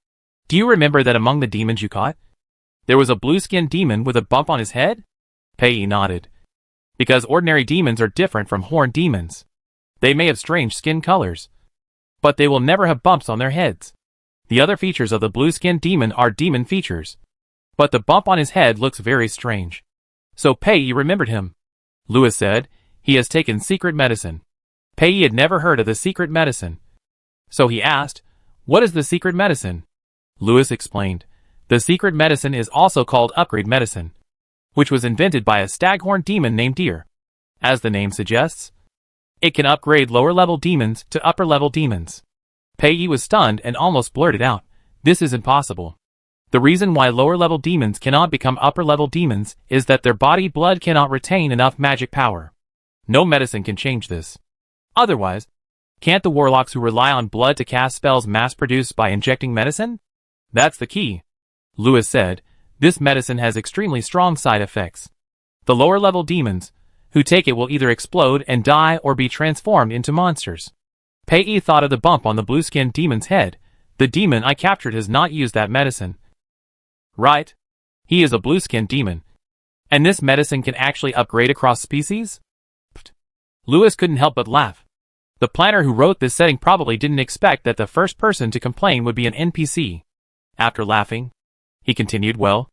Do you remember that among the demons you caught, there was a blue-skinned demon with a bump on his head?" Pei nodded. "Because ordinary demons are different from horned demons. They may have strange skin colors, but they will never have bumps on their heads. The other features of the blue-skinned demon are demon features, but the bump on his head looks very strange." So Pei remembered him. Louis said, "He has taken secret medicine." Pei had never heard of the secret medicine. So he asked, "What is the secret medicine?" Louis explained, "The secret medicine is also called upgrade medicine, which was invented by a staghorn demon named Deer. As the name suggests, it can upgrade lower-level demons to upper-level demons." Pei was stunned and almost blurted out, "This is impossible. The reason why lower-level demons cannot become upper-level demons is that their body blood cannot retain enough magic power. No medicine can change this. Otherwise, can't the warlocks who rely on blood to cast spells mass-produce by injecting medicine? That's the key," Louis said. "This medicine has extremely strong side effects. The lower-level demons who take it will either explode and die or be transformed into monsters." Pei thought of the bump on the blue-skinned demon's head. "The demon I captured has not used that medicine." "Right. He is a blue-skinned demon. And this medicine can actually upgrade across species?" Louis couldn't help but laugh. The planner who wrote this setting probably didn't expect that the first person to complain would be an NPC. After laughing, he continued, "Well,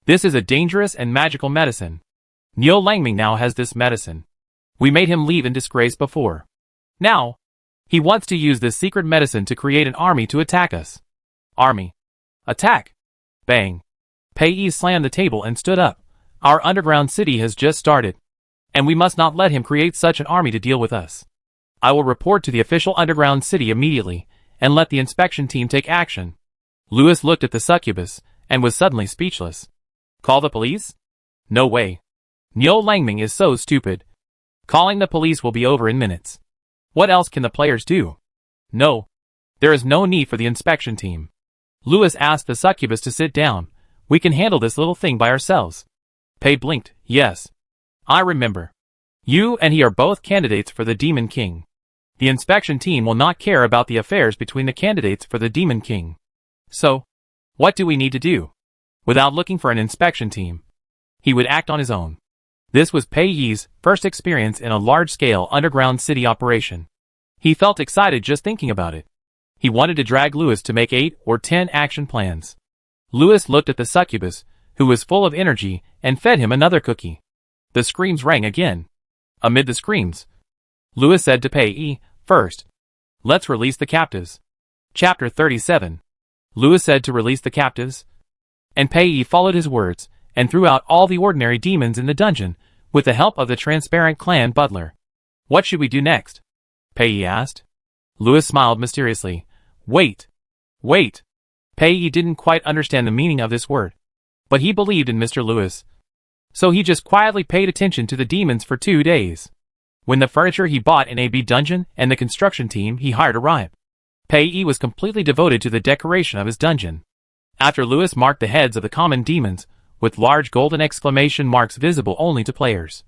this is a dangerous and magical medicine. Niu Langming now has this medicine. We made him leave in disgrace before. Now, he wants to use this secret medicine to create an army to attack us." "Army? Attack!" Bang. Pei slammed the table and stood up. "Our underground city has just started, and we must not let him create such an army to deal with us. I will report to the official underground city immediately, and let the inspection team take action." Louis looked at the succubus, and was suddenly speechless. "Call the police? No way. Niu Langming is so stupid. Calling the police will be over in minutes. What else can the players do? No. There is no need for the inspection team. Lewis asked the succubus to sit down. We can handle this little thing by ourselves. Pei blinked. Yes. I remember. You and he are both candidates for the Demon King. The inspection team will not care about the affairs between the candidates for the Demon King. So, what do we need to do? Without looking for an inspection team, he would act on his own. This was Pei Yi's first experience in a large-scale underground city operation. He felt excited just thinking about it. He wanted to drag Lewis to make 8 or 10 action plans. Lewis looked at the succubus, who was full of energy, and fed him another cookie. The screams rang again. Amid the screams, Lewis said to Pei Yi, first, let's release the captives. Chapter 37. Lewis said to release the captives. And Pei Yi followed his words, and threw out all the ordinary demons in the dungeon, with the help of the transparent clan butler. What should we do next? Pei Yi asked. Lewis smiled mysteriously. Wait. Wait. Pei Yi didn't quite understand the meaning of this word. But he believed in Mr. Lewis. So he just quietly paid attention to the demons for 2 days. When the furniture he bought in AB dungeon and the construction team he hired arrived, Pei Yi was completely devoted to the decoration of his dungeon. After Lewis marked the heads of the common demons, with large golden exclamation marks visible only to players,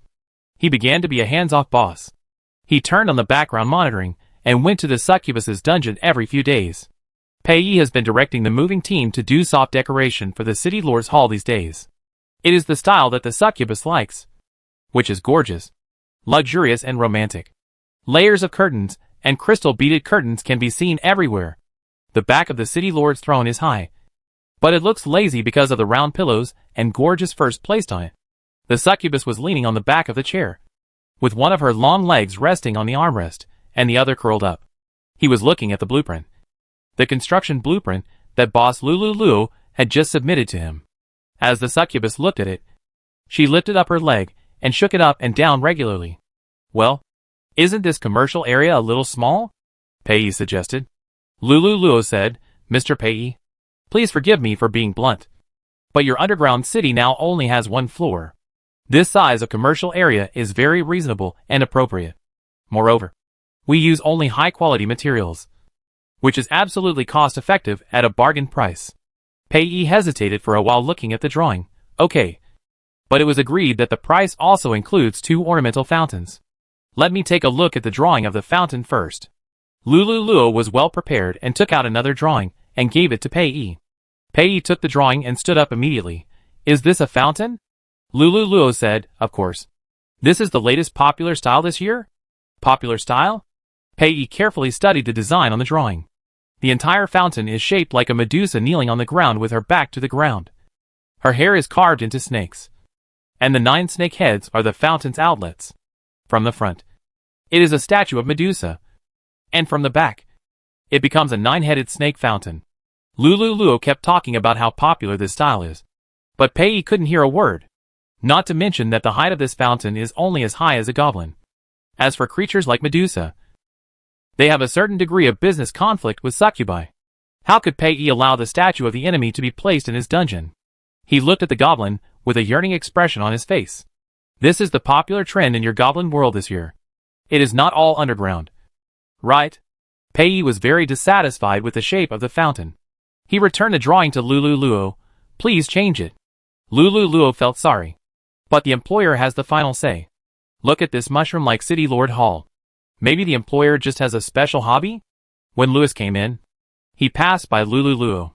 he began to be a hands-off boss. He turned on the background monitoring, and went to the succubus's dungeon every few days. Pei Yi has been directing the moving team to do soft decoration for the City Lord's Hall these days. It is the style that the succubus likes, which is gorgeous, luxurious and romantic. Layers of curtains and crystal-beaded curtains can be seen everywhere. The back of the City Lord's throne is high, but it looks lazy because of the round pillows and gorgeous furs placed on it. The succubus was leaning on the back of the chair, with one of her long legs resting on the armrest, and the other curled up. He was looking at the blueprint. The construction blueprint that boss Lulu had just submitted to him. As the succubus looked at it, she lifted up her leg and shook it up and down regularly. Well, isn't this commercial area a little small? Pei Yi suggested. Lulu said, Mr. Pei Yi, please forgive me for being blunt, but your underground city now only has 1 floor. This size of commercial area is very reasonable and appropriate. Moreover, we use only high-quality materials, which is absolutely cost-effective at a bargain price. Pei Yi hesitated for a while looking at the drawing. Okay. But it was agreed that the price also includes 2 ornamental fountains. Let me take a look at the drawing of the fountain first. Lulu was well prepared and took out another drawing and gave it to Pei Yi. Pei Yi took the drawing and stood up immediately. Is this a fountain? Lulu said, of course. This is the latest popular style this year? Popular style? Pei Yi carefully studied the design on the drawing. The entire fountain is shaped like a Medusa kneeling on the ground with her back to the ground. Her hair is carved into snakes, and the 9 snake heads are the fountain's outlets. From the front, it is a statue of Medusa, and from the back, it becomes a 9-headed snake fountain. Lulu kept talking about how popular this style is, but Pei Yi couldn't hear a word, not to mention that the height of this fountain is only as high as a goblin. As for creatures like Medusa, they have a certain degree of business conflict with succubi. How could Pei Yi allow the statue of the enemy to be placed in his dungeon? He looked at the goblin with a yearning expression on his face. This is the popular trend in your goblin world this year. It is not all underground, right? Pei Yi was very dissatisfied with the shape of the fountain. He returned the drawing to Lulu. Please change it. Lulu felt sorry, but the employer has the final say. Look at this mushroom-like City Lord Hall. Maybe the employer just has a special hobby? When Lewis came in, he passed by Lulu.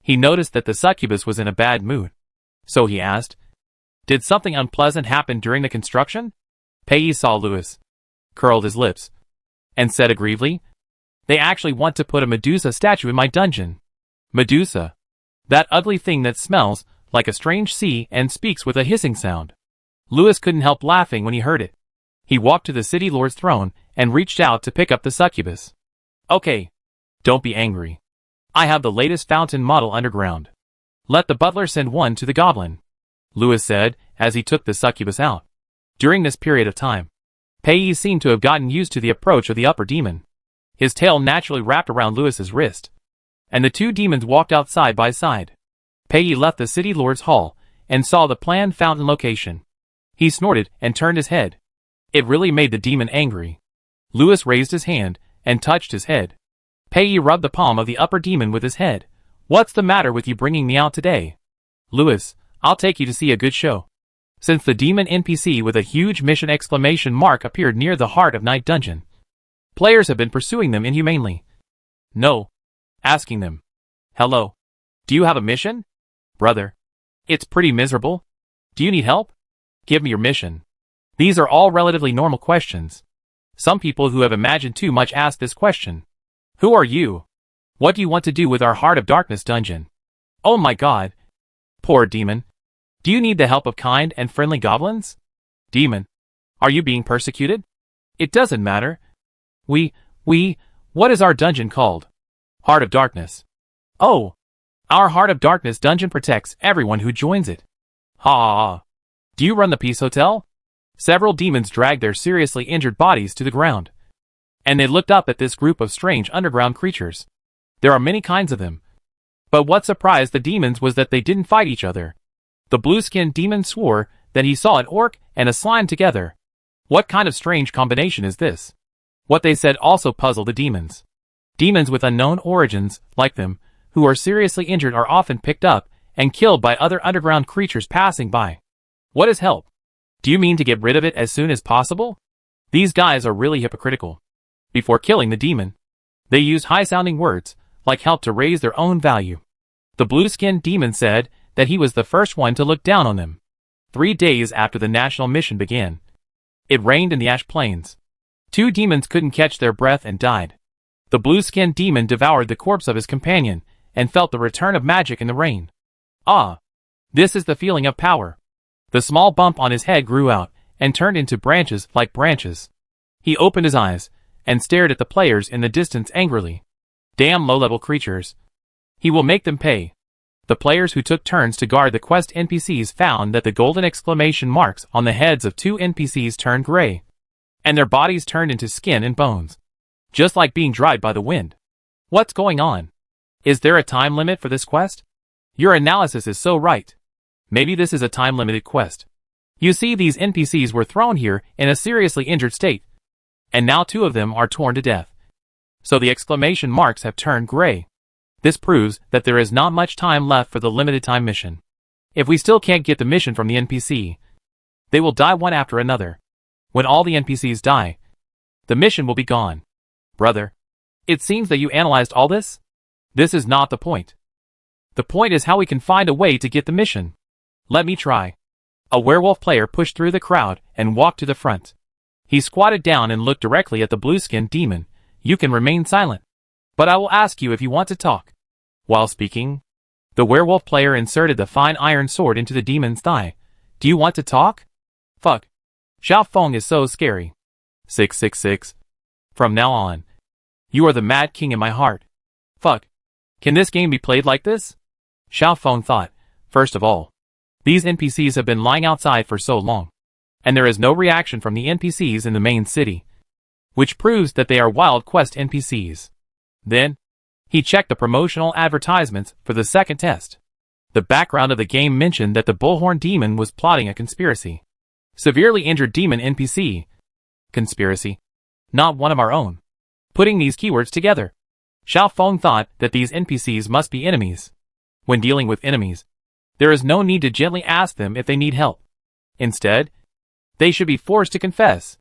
He noticed that the succubus was in a bad mood. So he asked, did something unpleasant happen during the construction? Pei Yi saw Lewis, curled his lips, and said aggrievedly, they actually want to put a Medusa statue in my dungeon. Medusa. That ugly thing that smells like a strange sea and speaks with a hissing sound. Lewis couldn't help laughing when he heard it. He walked to the City Lord's throne and reached out to pick up the succubus. Okay. Don't be angry. I have the latest fountain model underground. Let the butler send one to the goblin, Lewis said as he took the succubus out. During this period of time, Pei Yi seemed to have gotten used to the approach of the upper demon. His tail naturally wrapped around Lewis's wrist, and the 2 demons walked out side by side. Pei Yi left the City Lord's Hall and saw the planned fountain location. He snorted and turned his head. It really made the demon angry. Lewis raised his hand and touched his head. Pei rubbed the palm of the upper demon with his head. What's the matter with you bringing me out today? Lewis, I'll take you to see a good show. Since the demon NPC with a huge mission exclamation mark appeared near the heart of Night Dungeon, players have been pursuing them inhumanely. No. Asking them, hello. Do you have a mission? Brother. It's pretty miserable. Do you need help? Give me your mission. These are all relatively normal questions. Some people who have imagined too much ask this question. Who are you? What do you want to do with our Heart of Darkness dungeon? Oh my god. Poor demon. Do you need the help of kind and friendly goblins? Demon. Are you being persecuted? It doesn't matter. What is our dungeon called? Heart of Darkness. Oh. Our Heart of Darkness dungeon protects everyone who joins it. Ha. Do you run the Peace Hotel? Several demons dragged their seriously injured bodies to the ground. And they looked up at this group of strange underground creatures. There are many kinds of them. But what surprised the demons was that they didn't fight each other. The blue-skinned demon swore that he saw an orc and a slime together. What kind of strange combination is this? What they said also puzzled the demons. Demons with unknown origins, like them, who are seriously injured are often picked up and killed by other underground creatures passing by. What is help? Do you mean to get rid of it as soon as possible? These guys are really hypocritical. Before killing the demon, they use high-sounding words, like help, to raise their own value. The blue-skinned demon said that he was the first one to look down on them. 3 days after the national mission began, it rained in the Ash Plains. 2 demons couldn't catch their breath and died. The blue-skinned demon devoured the corpse of his companion and felt the return of magic in the rain. Ah! This is the feeling of power. The small bump on his head grew out and turned into branches like branches. He opened his eyes and stared at the players in the distance angrily. Damn low-level creatures. He will make them pay. The players who took turns to guard the quest NPCs found that the golden exclamation marks on the heads of 2 NPCs turned gray, and their bodies turned into skin and bones, just like being dried by the wind. What's going on? Is there a time limit for this quest? Your analysis is so right. Maybe this is a time-limited quest. You see, these NPCs were thrown here in a seriously injured state, and now 2 of them are torn to death. So the exclamation marks have turned gray. This proves that there is not much time left for the limited time mission. If we still can't get the mission from the NPC, they will die one after another. When all the NPCs die, the mission will be gone. Brother, it seems that you analyzed all this? This is not the point. The point is how we can find a way to get the mission. Let me try. A werewolf player pushed through the crowd and walked to the front. He squatted down and looked directly at the blue-skinned demon. You can remain silent, but I will ask you if you want to talk. While speaking, the werewolf player inserted the fine iron sword into the demon's thigh. Do you want to talk? Fuck. Xiao Feng is so scary. 666. From now on, you are the mad king in my heart. Fuck. Can this game be played like this? Xiao Feng thought. First of all, these NPCs have been lying outside for so long, and there is no reaction from the NPCs in the main city, which proves that they are Wild Quest NPCs. Then, he checked the promotional advertisements for the second test. The background of the game mentioned that the bullhorn demon was plotting a conspiracy. Severely injured demon NPC. Conspiracy. Not one of our own. Putting these keywords together, Xiao Feng thought that these NPCs must be enemies. When dealing with enemies, there is no need to gently ask them if they need help. Instead, they should be forced to confess.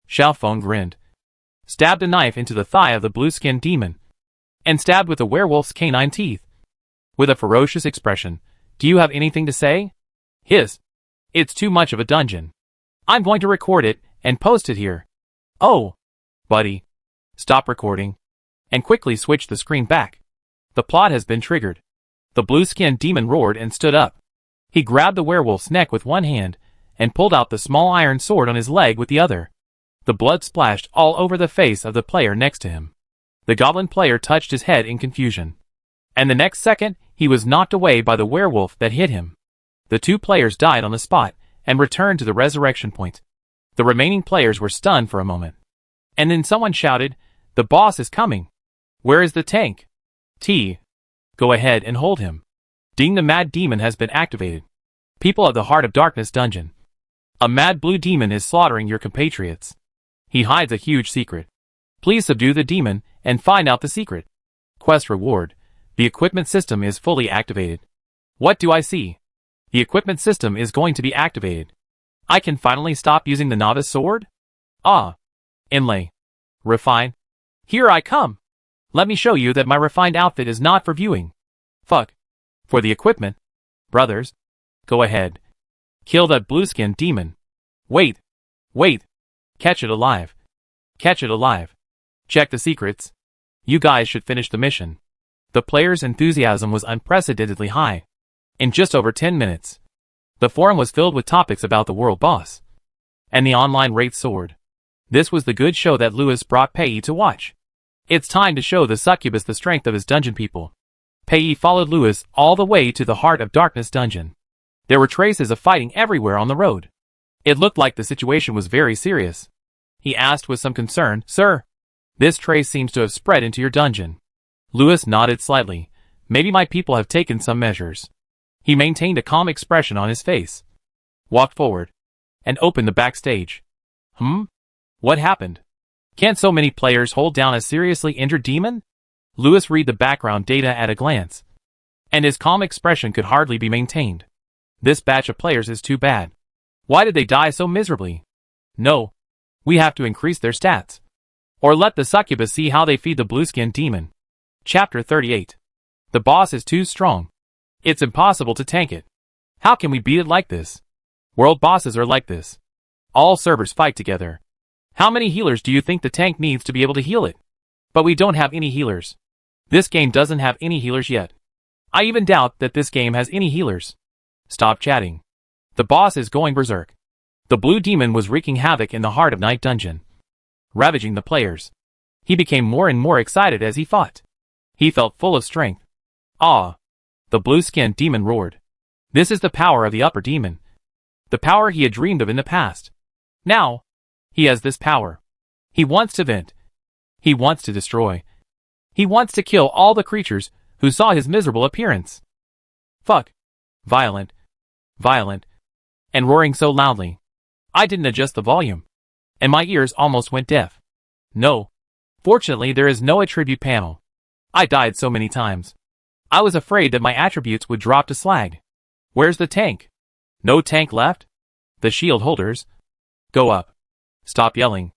Xiao Feng grinned, stabbed a knife into the thigh of the blue-skinned demon, and stabbed with a werewolf's canine teeth. With a ferocious expression, do you have anything to say? Hiss. It's too much of a dungeon. I'm going to record it and post it here. Oh, buddy. Stop recording, and quickly switch the screen back. The plot has been triggered. The blue-skinned demon roared and stood up. He grabbed the werewolf's neck with one hand and pulled out the small iron sword on his leg with the other. The blood splashed all over the face of the player next to him. The goblin player touched his head in confusion, and the next second he was knocked away by the werewolf that hit him. The 2 players died on the spot and returned to the resurrection point. The remaining players were stunned for a moment. And then someone shouted, "The boss is coming! Where is the tank? T. Go ahead and hold him. Ding, the mad demon has been activated. People of the Heart of Darkness dungeon, A mad blue demon is slaughtering your compatriots. He hides a huge secret. Please subdue the demon and find out the secret. Quest reward. The equipment system is fully activated. What do I see? The equipment system is going to be activated. I can finally stop using the novice sword? Ah. Inlay. Refine. Here I come. Let me show you that my refined outfit is not for viewing. Fuck. For the equipment. Brothers. Go ahead. Kill that blue-skinned demon. Wait. Wait. Catch it alive. Catch it alive. Check the secrets. You guys should finish the mission. The players' enthusiasm was unprecedentedly high. In just over 10 minutes, the forum was filled with topics about the world boss and the online Wraith sword. This was the good show that Lewis brought Pei to watch. It's time to show the succubus the strength of his dungeon people. Pei followed Lewis all the way to the Heart of Darkness dungeon. There were traces of fighting everywhere on the road. It looked like the situation was very serious. He asked with some concern, "Sir, this trace seems to have spread into your dungeon." Lewis nodded slightly. "Maybe my people have taken some measures." He maintained a calm expression on his face, walked forward, and opened the backstage. What happened? Can't so many players hold down a seriously injured demon? Lewis read the background data at a glance, and his calm expression could hardly be maintained. This batch of players is too bad. Why did they die so miserably? No. We have to increase their stats. Or let the succubus see how they feed the blue-skinned demon. Chapter 38. The boss is too strong. It's impossible to tank it. How can we beat it like this? World bosses are like this. All servers fight together. How many healers do you think the tank needs to be able to heal it? But we don't have any healers. This game doesn't have any healers yet. I even doubt that this game has any healers. Stop chatting. The boss is going berserk. The blue demon was wreaking havoc in the Heart of Night dungeon, ravaging the players. He became more and more excited as he fought. He felt full of strength. Ah! The blue-skinned demon roared. This is the power of the upper demon. The power he had dreamed of in the past. Now, he has this power. He wants to vent. He wants to destroy. He wants to kill all the creatures who saw his miserable appearance. Fuck. Violent. Violent. And roaring so loudly. I didn't adjust the volume, and my ears almost went deaf. No. Fortunately, there is no attribute panel. I died so many times. I was afraid that my attributes would drop to slag. Where's the tank? No tank left? The shield holders? Go up. Stop yelling.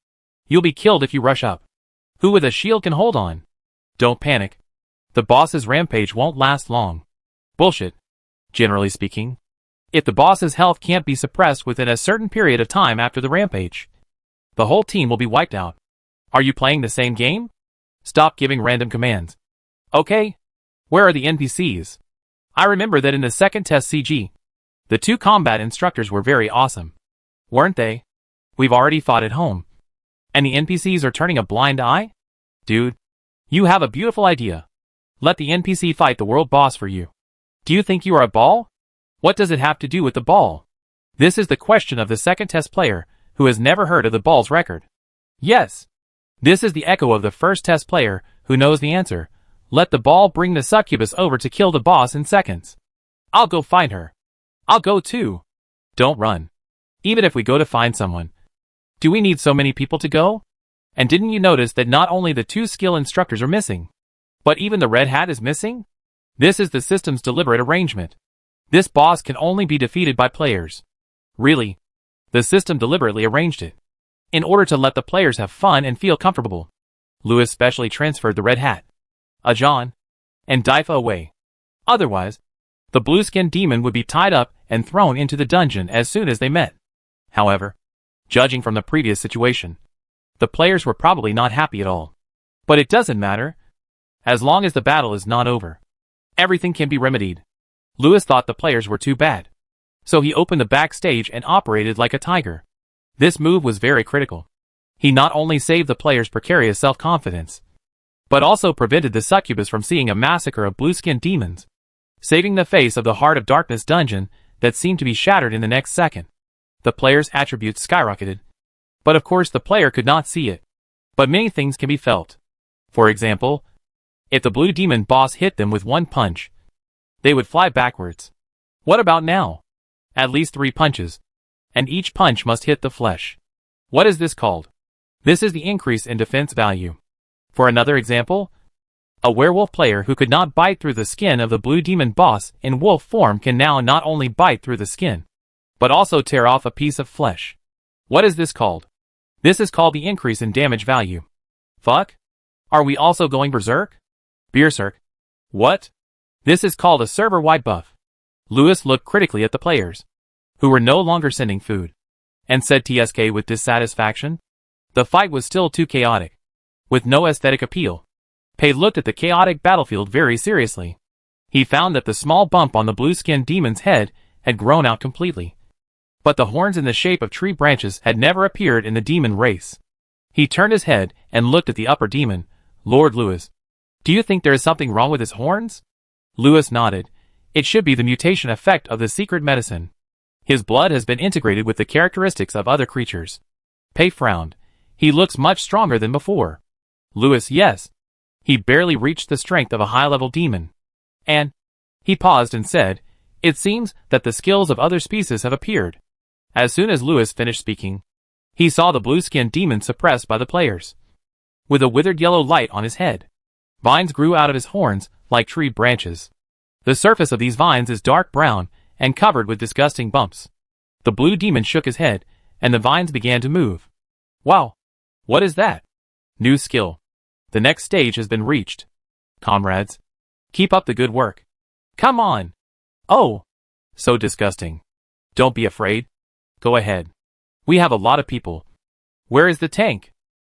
You'll be killed if you rush up. Who with a shield can hold on? Don't panic. The boss's rampage won't last long. Bullshit. Generally speaking, if the boss's health can't be suppressed within a certain period of time after the rampage, the whole team will be wiped out. Are you playing the same game? Stop giving random commands. Okay. Where are the NPCs? I remember that in the second test CG, the two combat instructors were very awesome. Weren't they? We've already fought at home. And the NPCs are turning a blind eye? Dude, you have a beautiful idea. Let the NPC fight the world boss for you. Do you think you are a ball? What does it have to do with the ball? This is the question of the second test player, who has never heard of the ball's record. Yes. This is the echo of the first test player, who knows the answer. Let the ball bring the succubus over to kill the boss in seconds. I'll go find her. I'll go too. Don't run. Even if we go to find someone. Do we need so many people to go? And didn't you notice that not only the two skill instructors are missing, but even the red hat is missing? This is the system's deliberate arrangement. This boss can only be defeated by players. Really? The system deliberately arranged it in order to let the players have fun and feel comfortable. Lewis specially transferred the red hat, Ajan, and Daifa away. Otherwise, the blue-skinned demon would be tied up and thrown into the dungeon as soon as they met. However, judging from the previous situation, the players were probably not happy at all. But it doesn't matter. As long as the battle is not over, everything can be remedied. Lewis thought the players were too bad, so he opened the backstage and operated like a tiger. This move was very critical. He not only saved the players' precarious self-confidence, but also prevented the succubus from seeing a massacre of blue-skinned demons, saving the face of the Heart of Darkness dungeon that seemed to be shattered in the next second. The player's attributes skyrocketed, but of course the player could not see it. But many things can be felt. For example, if the blue demon boss hit them with one punch, they would fly backwards. What about now? At least 3 punches, and each punch must hit the flesh. What is this called? This is the increase in defense value. For another example, a werewolf player who could not bite through the skin of the blue demon boss in wolf form can now not only bite through the skin, but also tear off a piece of flesh. What is this called? This is called the increase in damage value. Fuck? Are we also going berserk? Berserk? What? This is called a server-wide buff. Lewis looked critically at the players, who were no longer sending food, and said TSK with dissatisfaction. The fight was still too chaotic, with no aesthetic appeal. Pei looked at the chaotic battlefield very seriously. He found that the small bump on the blue-skinned demon's head had grown out completely, but the horns in the shape of tree branches had never appeared in the demon race. He turned his head and looked at the upper demon. Lord Lewis, do you think there is something wrong with his horns? Lewis nodded. It should be the mutation effect of the secret medicine. His blood has been integrated with the characteristics of other creatures. Pei frowned. He looks much stronger than before. Lewis, yes. He barely reached the strength of a high-level demon. And he paused and said, it seems that the skills of other species have appeared. As soon as Lewis finished speaking, he saw the blue-skinned demon suppressed by the players, with a withered yellow light on his head. Vines grew out of his horns like tree branches. The surface of these vines is dark brown and covered with disgusting bumps. The blue demon shook his head, and the vines began to move. Wow! What is that? New skill. The next stage has been reached. Comrades, keep up the good work. Come on! Oh! So disgusting. Don't be afraid. Go ahead. We have a lot of people. Where is the tank?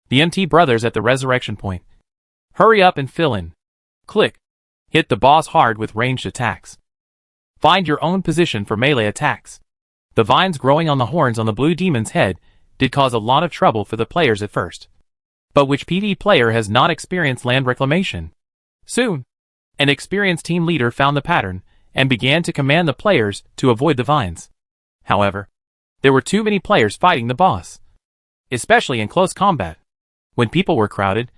The MT brothers at the resurrection point. Hurry up and fill in. Click. Hit the boss hard with ranged attacks. Find your own position for melee attacks. The vines growing on the horns on the blue demon's head did cause a lot of trouble for the players at first. But which PD player has not experienced land reclamation? Soon, an experienced team leader found the pattern and began to command the players to avoid the vines. However, there were too many players fighting the boss, especially in close combat. When people were crowded,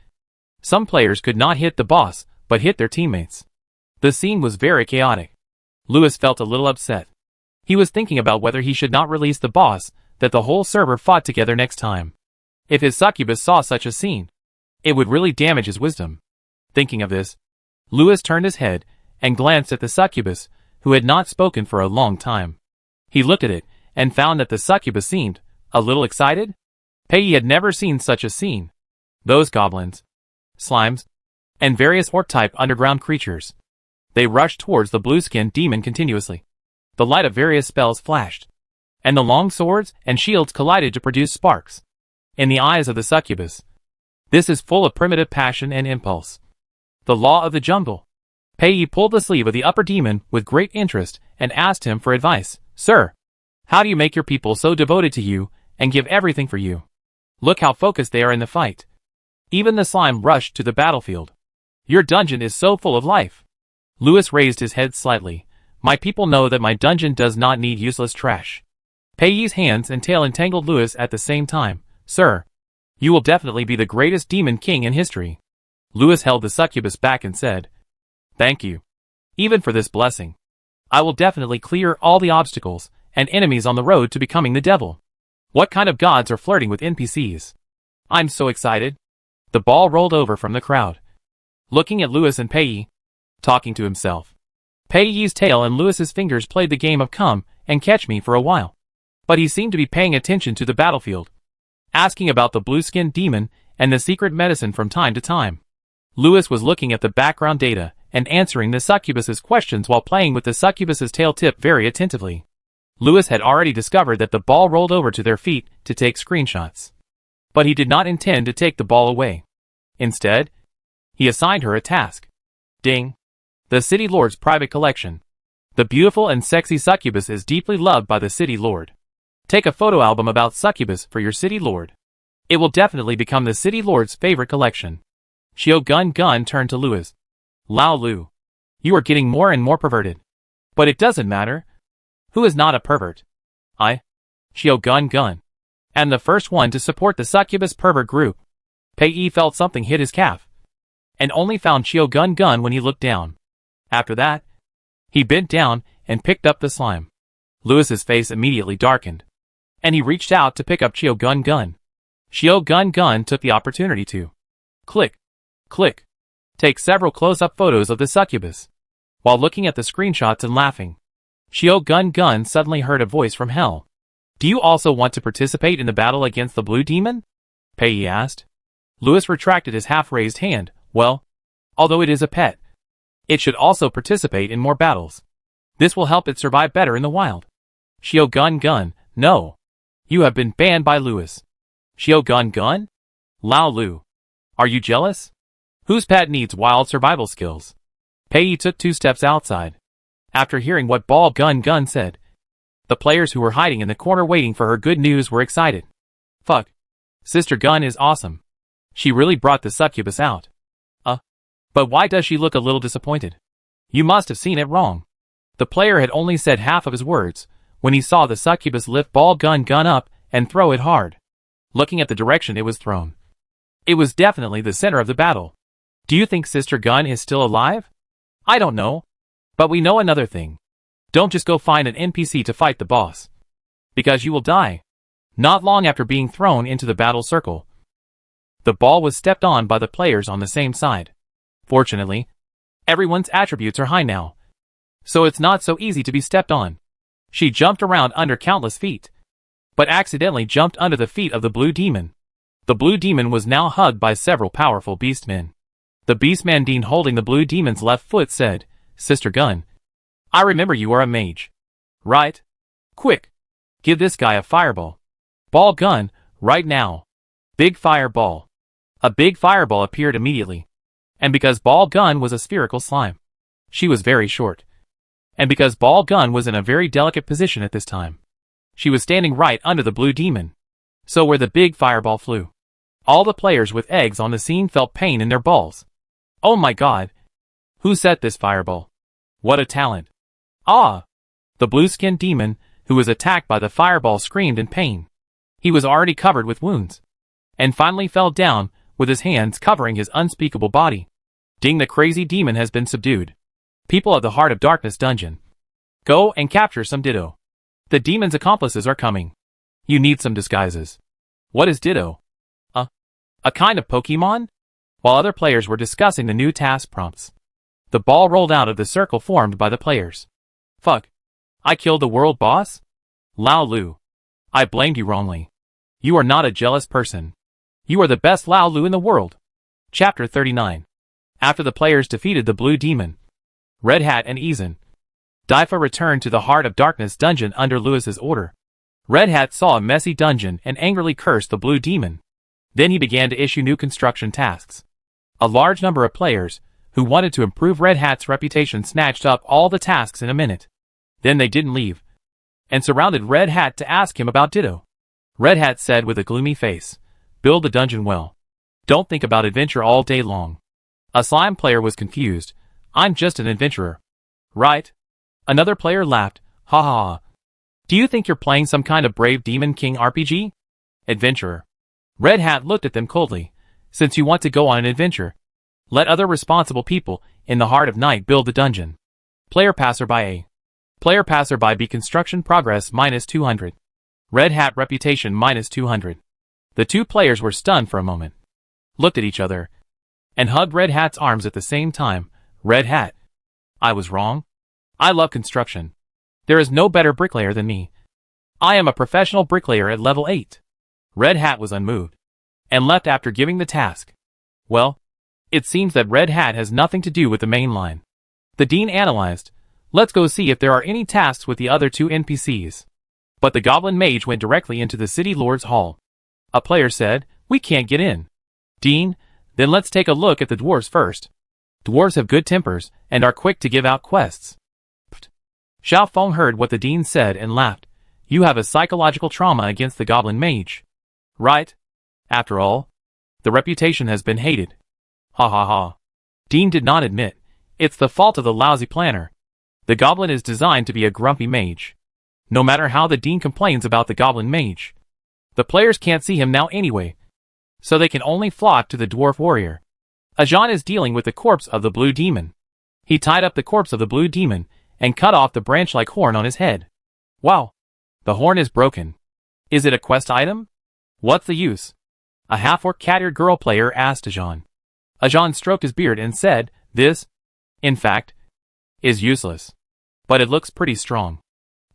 some players could not hit the boss but hit their teammates. The scene was very chaotic. Lewis felt a little upset. He was thinking about whether he should not release the boss that the whole server fought together next time. If his succubus saw such a scene, it would really damage his wisdom. Thinking of this, Lewis turned his head and glanced at the succubus, who had not spoken for a long time. He looked at it and found that the succubus seemed a little excited. Pei had never seen such a scene. Those goblins, slimes, and various orc-type underground creatures. They rushed towards the blue-skinned demon continuously. The light of various spells flashed, and the long swords and shields collided to produce sparks. In the eyes of the succubus, this is full of primitive passion and impulse. The law of the jungle. Pei pulled the sleeve of the upper demon with great interest and asked him for advice. Sir, how do you make your people so devoted to you and give everything for you? Look how focused they are in the fight. Even the slime rushed to the battlefield. Your dungeon is so full of life. Lewis raised his head slightly. My people know that my dungeon does not need useless trash. Pei's hands and tail entangled Lewis at the same time. Sir, you will definitely be the greatest demon king in history. Lewis held the succubus back and said, thank you. Even for this blessing. I will definitely clear all the obstacles and enemies on the road to becoming the devil. What kind of gods are flirting with NPCs? I'm so excited. The ball rolled over from the crowd, looking at Lewis and Pei, talking to himself. Pei's tail and Lewis's fingers played the game of come and catch me for a while. But he seemed to be paying attention to the battlefield, asking about the blue-skinned demon and the secret medicine from time to time. Lewis was looking at the background data and answering the succubus's questions while playing with the succubus's tail tip very attentively. Lewis had already discovered that the ball rolled over to their feet to take screenshots. But he did not intend to take the ball away. Instead, he assigned her a task. Ding. The City Lord's private collection. The beautiful and sexy succubus is deeply loved by the City Lord. Take a photo album about succubus for your City Lord. It will definitely become the City Lord's favorite collection. Xiao Gun turned to Lewis. Lao Lu, you are getting more and more perverted. But it doesn't matter. Who is not a pervert? I. Xiao Gun. And the first one to support the succubus pervert group. Pei felt something hit his calf, and only found Xiao Gun when he looked down. After that, he bent down and picked up the slime. Lewis's face immediately darkened. and he reached out to pick up Xiao Gun Gun. Xiao Gun Gun took the opportunity to click, click, take several close-up photos of the succubus. While looking at the screenshots and laughing, Xiao Gun Gun suddenly heard a voice from hell. Do you also want to participate in the battle against the blue demon? Pei asked. Louis retracted his half-raised hand. Well, although it is a pet, it should also participate in more battles. This will help it survive better in the wild. Xiao Gun Gun, no. You have been banned by Louis. Xiao Gun Gun? Lao Lu. Are you jealous? Whose pet needs wild survival skills? Pei took 2 steps outside. After hearing what Ball Gun Gun said, the players who were hiding in the corner waiting for her good news were excited. Fuck. Sister Gun is awesome. She really brought the succubus out. But why does she look a little disappointed? You must have seen it wrong. The player had only said half of his words when he saw the succubus lift Ball Gun Gun up and throw it hard. Looking at the direction it was thrown, it was definitely the center of the battle. Do you think Sister Gun is still alive? I don't know. But we know another thing. Don't just go find an NPC to fight the boss. Because you will die. Not long after being thrown into the battle circle, the ball was stepped on by the players on the same side. Fortunately, everyone's attributes are high now, so it's not so easy to be stepped on. She jumped around under countless feet, but accidentally jumped under the feet of the blue demon. The blue demon was now hugged by several powerful beastmen. The beastman Dean holding the blue demon's left foot said, Sister Gun, I remember you are a mage. Right? Quick! Give this guy a fireball. Ball gun, right now. Big fireball. A big fireball appeared immediately. And because Ball Gun was a spherical slime, she was very short. And because Ball Gun was in a very delicate position at this time, she was standing right under the blue demon. So where the big fireball flew, all the players with eggs on the scene felt pain in their balls. Oh my god! Who set this fireball? What a talent! Ah! The blue-skinned demon, who was attacked by the fireball, screamed in pain. He was already covered with wounds, and finally fell down, with his hands covering his unspeakable body. Ding, the crazy demon has been subdued. People of the Heart of Darkness dungeon, go and capture some Ditto. The demon's accomplices are coming. You need some disguises. What is Ditto? A kind of Pokemon? While other players were discussing the new task prompts, the ball rolled out of the circle formed by the players. Fuck. I killed the world boss? Lao Lu. I blamed you wrongly. You are not a jealous person. You are the best Lao Lu in the world. Chapter 39. After the players defeated the blue demon, Red Hat and Eason, Daifa returned to the Heart of Darkness dungeon under Lewis's order. Red Hat saw a messy dungeon and angrily cursed the blue demon. Then he began to issue new construction tasks. A large number of players, who wanted to improve Red Hat's reputation, snatched up all the tasks in a minute. Then they didn't leave, and surrounded Red Hat to ask him about Ditto. Red Hat said with a gloomy face, build the dungeon well. Don't think about adventure all day long. A slime player was confused. I'm just an adventurer. Right? Another player laughed. Ha ha ha. Do you think you're playing some kind of Brave Demon King RPG? Adventurer. Red Hat looked at them coldly. Since you want to go on an adventure, let other responsible people in the Heart of Night build the dungeon. Player passerby A. Player passerby B. Construction progress -200. Red Hat reputation -200. The two players were stunned for a moment, looked at each other, and hugged Red Hat's arms at the same time. Red Hat. I was wrong. I love construction. There is no better bricklayer than me. I am a professional bricklayer at level 8. Red Hat was unmoved, and left after giving the task. Well, it seems that Red Hat has nothing to do with the main line. The Dean analyzed. Let's go see if there are any tasks with the other two NPCs. But the Goblin Mage went directly into the City Lord's Hall. A player said, we can't get in. Dean, then let's take a look at the dwarves first. Dwarves have good tempers, and are quick to give out quests. Pfft. Xiao Feng heard what the Dean said and laughed. You have a psychological trauma against the Goblin Mage. Right? After all, the reputation has been hated. Ha ha ha. Dean did not admit. It's the fault of the lousy planner. The Goblin is designed to be a grumpy mage. No matter how the Dean complains about the Goblin Mage, the players can't see him now anyway, so they can only flock to the Dwarf Warrior. Ajan is dealing with the corpse of the Blue Demon. He tied up the corpse of the Blue Demon and cut off the branch-like horn on his head. Wow! The horn is broken. Is it a quest item? What's the use? A half-orc cat-eared girl player asked Ajan. Ajan stroked his beard and said, this, in fact, is useless. But it looks pretty strong.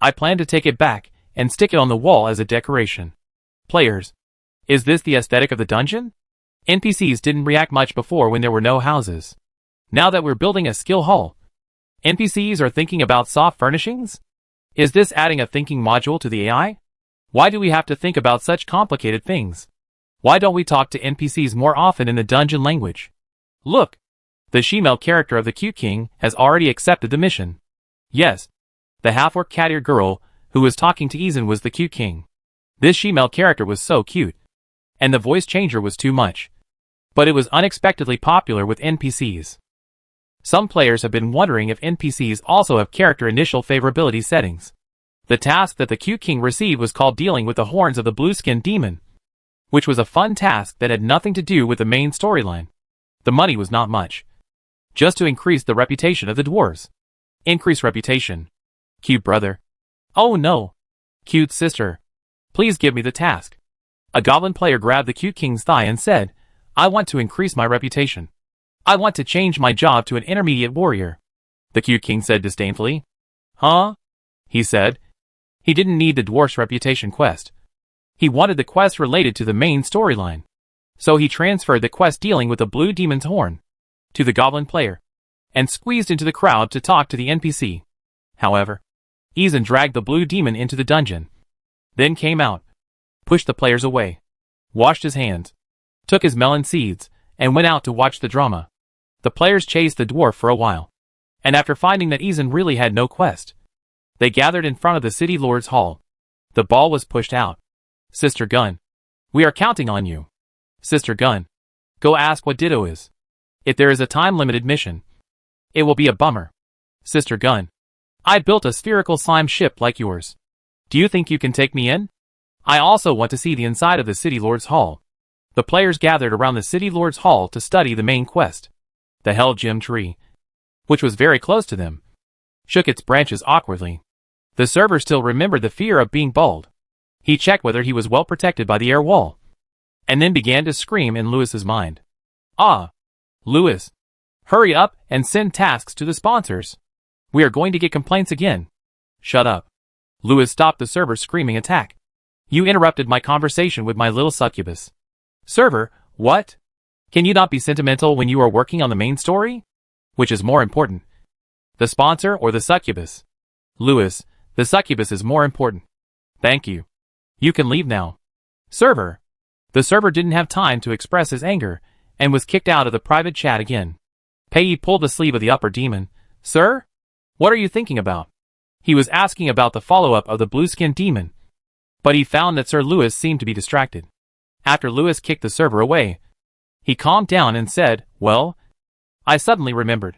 I plan to take it back and stick it on the wall as a decoration. Players, is this the aesthetic of the dungeon? NPCs didn't react much before when there were no houses. Now that we're building a skill hall, NPCs are thinking about soft furnishings? Is this adding a thinking module to the AI? Why do we have to think about such complicated things? Why don't we talk to NPCs more often in the dungeon language? Look! The she-male character of the Cute King has already accepted the mission. Yes, the half-orc cat-eared girl who was talking to Izan was the Cute King. This she-male character was so cute. And the voice changer was too much. But it was unexpectedly popular with NPCs. Some players have been wondering if NPCs also have character initial favorability settings. The task that the Cute King received was called Dealing with the Horns of the Blue-Skinned Demon, which was a fun task that had nothing to do with the main storyline. The money was not much. Just to increase the reputation of the dwarves. Increase reputation. Cute brother. Oh no. Cute sister. Please give me the task. A goblin player grabbed the Cute King's thigh and said, I want to increase my reputation. I want to change my job to an intermediate warrior. The Cute King said disdainfully. Huh? He said. He didn't need the dwarf's reputation quest. He wanted the quest related to the main storyline. So he transferred the quest dealing with the blue demon's horn to the goblin player and squeezed into the crowd to talk to the NPC. However, Izan dragged the blue demon into the dungeon, then came out, pushed the players away, washed his hands, took his melon seeds, and went out to watch the drama. The players chased the dwarf for a while, and after finding that Izan really had no quest, they gathered in front of the city lord's hall. The ball was pushed out. Sister Gun, we are counting on you. Sister Gun, go ask what Ditto is. If there is a time-limited mission, it will be a bummer. Sister Gun, I built a spherical slime ship like yours. Do you think you can take me in? I also want to see the inside of the city lord's hall. The players gathered around the city lord's hall to study the main quest. The Hell Gem tree, which was very close to them, shook its branches awkwardly. The server still remembered the fear of being bald. He checked whether he was well protected by the air wall, and then began to scream in Lewis's mind. Ah! Lewis! Hurry up and send tasks to the sponsors. We are going to get complaints again. Shut up. Lewis stopped the server's screaming attack. You interrupted my conversation with my little succubus. Server, what? Can you not be sentimental when you are working on the main story? Which is more important? The sponsor or the succubus? Lewis, the succubus is more important. Thank you. You can leave now. Server. The server didn't have time to express his anger, and was kicked out of the private chat again. Pei pulled the sleeve of the upper demon. Sir? What are you thinking about? He was asking about the follow-up of the blue-skinned demon, but he found that Sir Lewis seemed to be distracted. After Lewis kicked the server away, he calmed down and said, well, I suddenly remembered.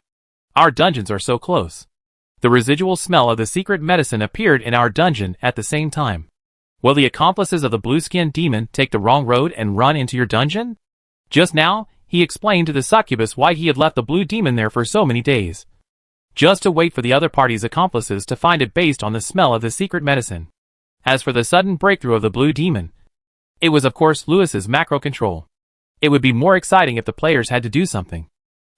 Our dungeons are so close. The residual smell of the secret medicine appeared in our dungeon at the same time. Will the accomplices of the blue-skinned demon take the wrong road and run into your dungeon? Just now, he explained to the succubus why he had left the blue demon there for so many days. Just to wait for the other party's accomplices to find it based on the smell of the secret medicine. As for the sudden breakthrough of the blue demon, it was of course Lewis's macro control. It would be more exciting if the players had to do something.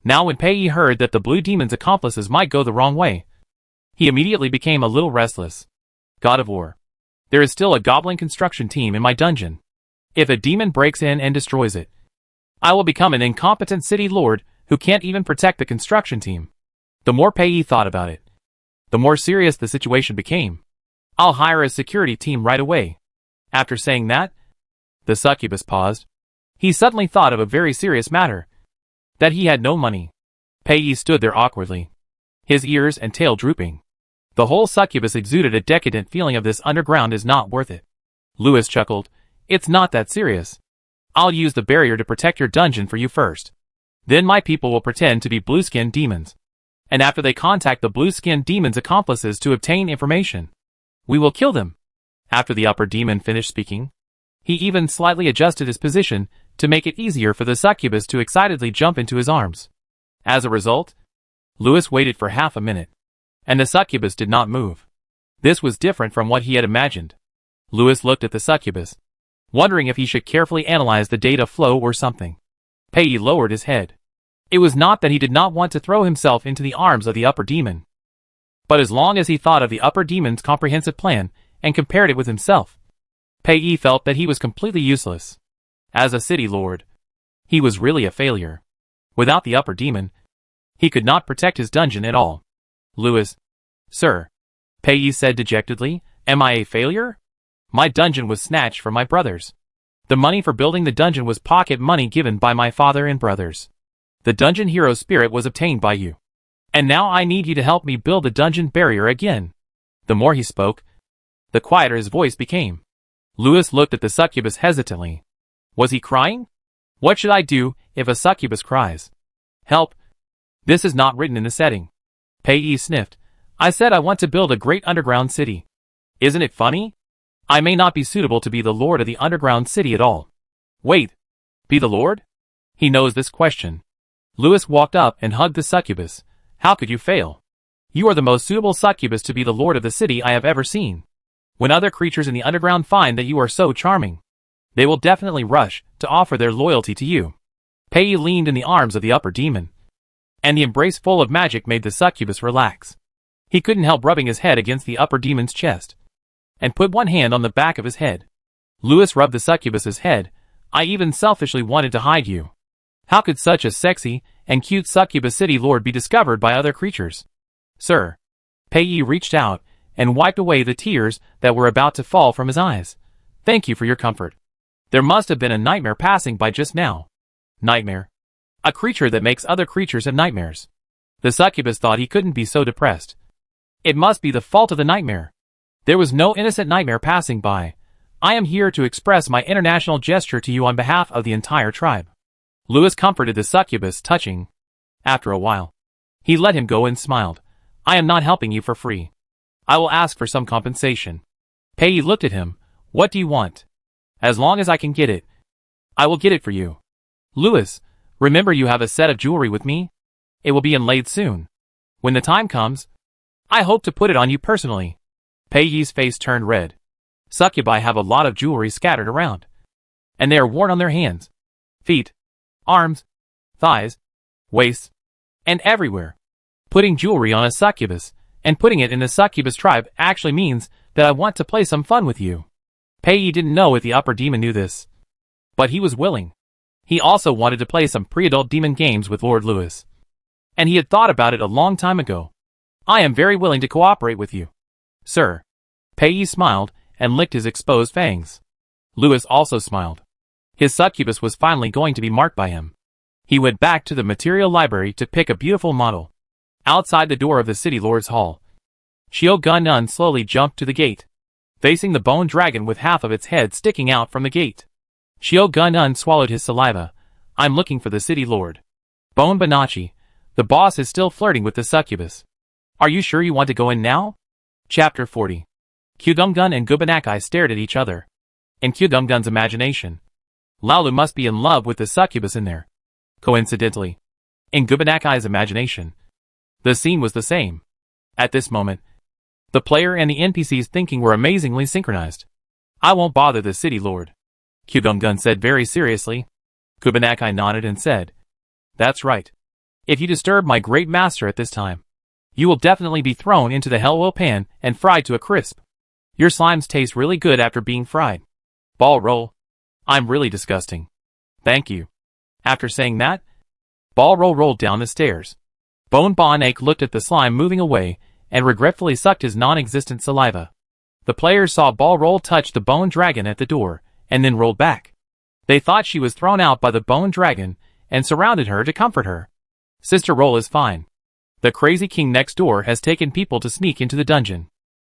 Now when Pei heard that the blue demon's accomplices might go the wrong way, he immediately became a little restless. God of War. There is still a goblin construction team in my dungeon. If a demon breaks in and destroys it, I will become an incompetent city lord who can't even protect the construction team. The more Pei thought about it, the more serious the situation became. I'll hire a security team right away. After saying that, the succubus paused. He suddenly thought of a very serious matter. That he had no money. Pei stood there awkwardly, his ears and tail drooping. The whole succubus exuded a decadent feeling of this underground is not worth it. Lewis chuckled. It's not that serious. I'll use the barrier to protect your dungeon for you first. Then my people will pretend to be blue-skinned demons. And after they contact the blue-skinned demon's accomplices to obtain information, we will kill them. After the upper demon finished speaking, he even slightly adjusted his position to make it easier for the succubus to excitedly jump into his arms. As a result, Lewis waited for half a minute, and the succubus did not move. This was different from what he had imagined. Louis looked at the succubus, wondering if he should carefully analyze the data flow or something. Pei lowered his head. It was not that he did not want to throw himself into the arms of the upper demon, but as long as he thought of the upper demon's comprehensive plan and compared it with himself, Pei felt that he was completely useless. As a city lord, he was really a failure. Without the upper demon, he could not protect his dungeon at all. Louis, sir, Pei said dejectedly, am I a failure? My dungeon was snatched from my brothers. The money for building the dungeon was pocket money given by my father and brothers. The dungeon hero spirit was obtained by you. And now I need you to help me build the dungeon barrier again. The more he spoke, the quieter his voice became. Louis looked at the succubus hesitantly. Was he crying? What should I do if a succubus cries? Help. This is not written in the setting. Pei sniffed. I said I want to build a great underground city. Isn't it funny? I may not be suitable to be the lord of the underground city at all. Wait. Be the lord? He knows this question. Louis walked up and hugged the succubus. How could you fail? You are the most suitable succubus to be the lord of the city I have ever seen. When other creatures in the underground find that you are so charming, they will definitely rush to offer their loyalty to you. Pei leaned in the arms of the upper demon, and the embrace full of magic made the succubus relax. He couldn't help rubbing his head against the upper demon's chest, and put one hand on the back of his head. Louis rubbed the succubus's head. I even selfishly wanted to hide you. How could such a sexy and cute succubus city lord be discovered by other creatures? Sir. Pei reached out and wiped away the tears that were about to fall from his eyes. Thank you for your comfort. There must have been a nightmare passing by just now. Nightmare? A creature that makes other creatures have nightmares. The succubus thought he couldn't be so depressed. It must be the fault of the nightmare. There was no innocent nightmare passing by. I am here to express my international gesture to you on behalf of the entire tribe. Louis comforted the succubus, touching. After a while, he let him go and smiled. I am not helping you for free. I will ask for some compensation. Pei looked at him. What do you want? As long as I can get it, I will get it for you. Louis, remember you have a set of jewelry with me? It will be inlaid soon. When the time comes, I hope to put it on you personally. Pei's face turned red. Succubi have a lot of jewelry scattered around, and they are worn on their hands, feet, arms, thighs, waists, and everywhere. Putting jewelry on a succubus and putting it in the succubus tribe actually means that I want to play some fun with you. Pei didn't know if the upper demon knew this, but he was willing. He also wanted to play some pre-adult demon games with Lord Louis, and he had thought about it a long time ago. I am very willing to cooperate with you, sir. Pei smiled and licked his exposed fangs. Louis also smiled. His succubus was finally going to be marked by him. He went back to the material library to pick a beautiful model. Outside the door of the city lord's hall, Gun slowly jumped to the gate, facing the bone dragon with half of its head sticking out from the gate. Gun swallowed his saliva. I'm looking for the city lord. Bone Banachi, the boss is still flirting with the succubus. Are you sure you want to go in now? Chapter 40. Gun and Gubanakai stared at each other. In Gun's imagination, Laulu must be in love with the succubus in there. Coincidentally, in Gubanakai's imagination, the scene was the same. At this moment, the player and the NPC's thinking were amazingly synchronized. I won't bother the city lord, Gun said very seriously. Gubanakai nodded and said, That's right. If you disturb my great master at this time, you will definitely be thrown into the hell pan and fried to a crisp. Your slimes taste really good after being fried. Ball roll. I'm really disgusting. Thank you. After saying that, Ball roll rolled down the stairs. Bone Bon Ache looked at the slime moving away and regretfully sucked his non-existent saliva. The players saw Ball roll touch the bone dragon at the door and then rolled back. They thought she was thrown out by the bone dragon and surrounded her to comfort her. Sister Roll is fine. The crazy king next door has taken people to sneak into the dungeon.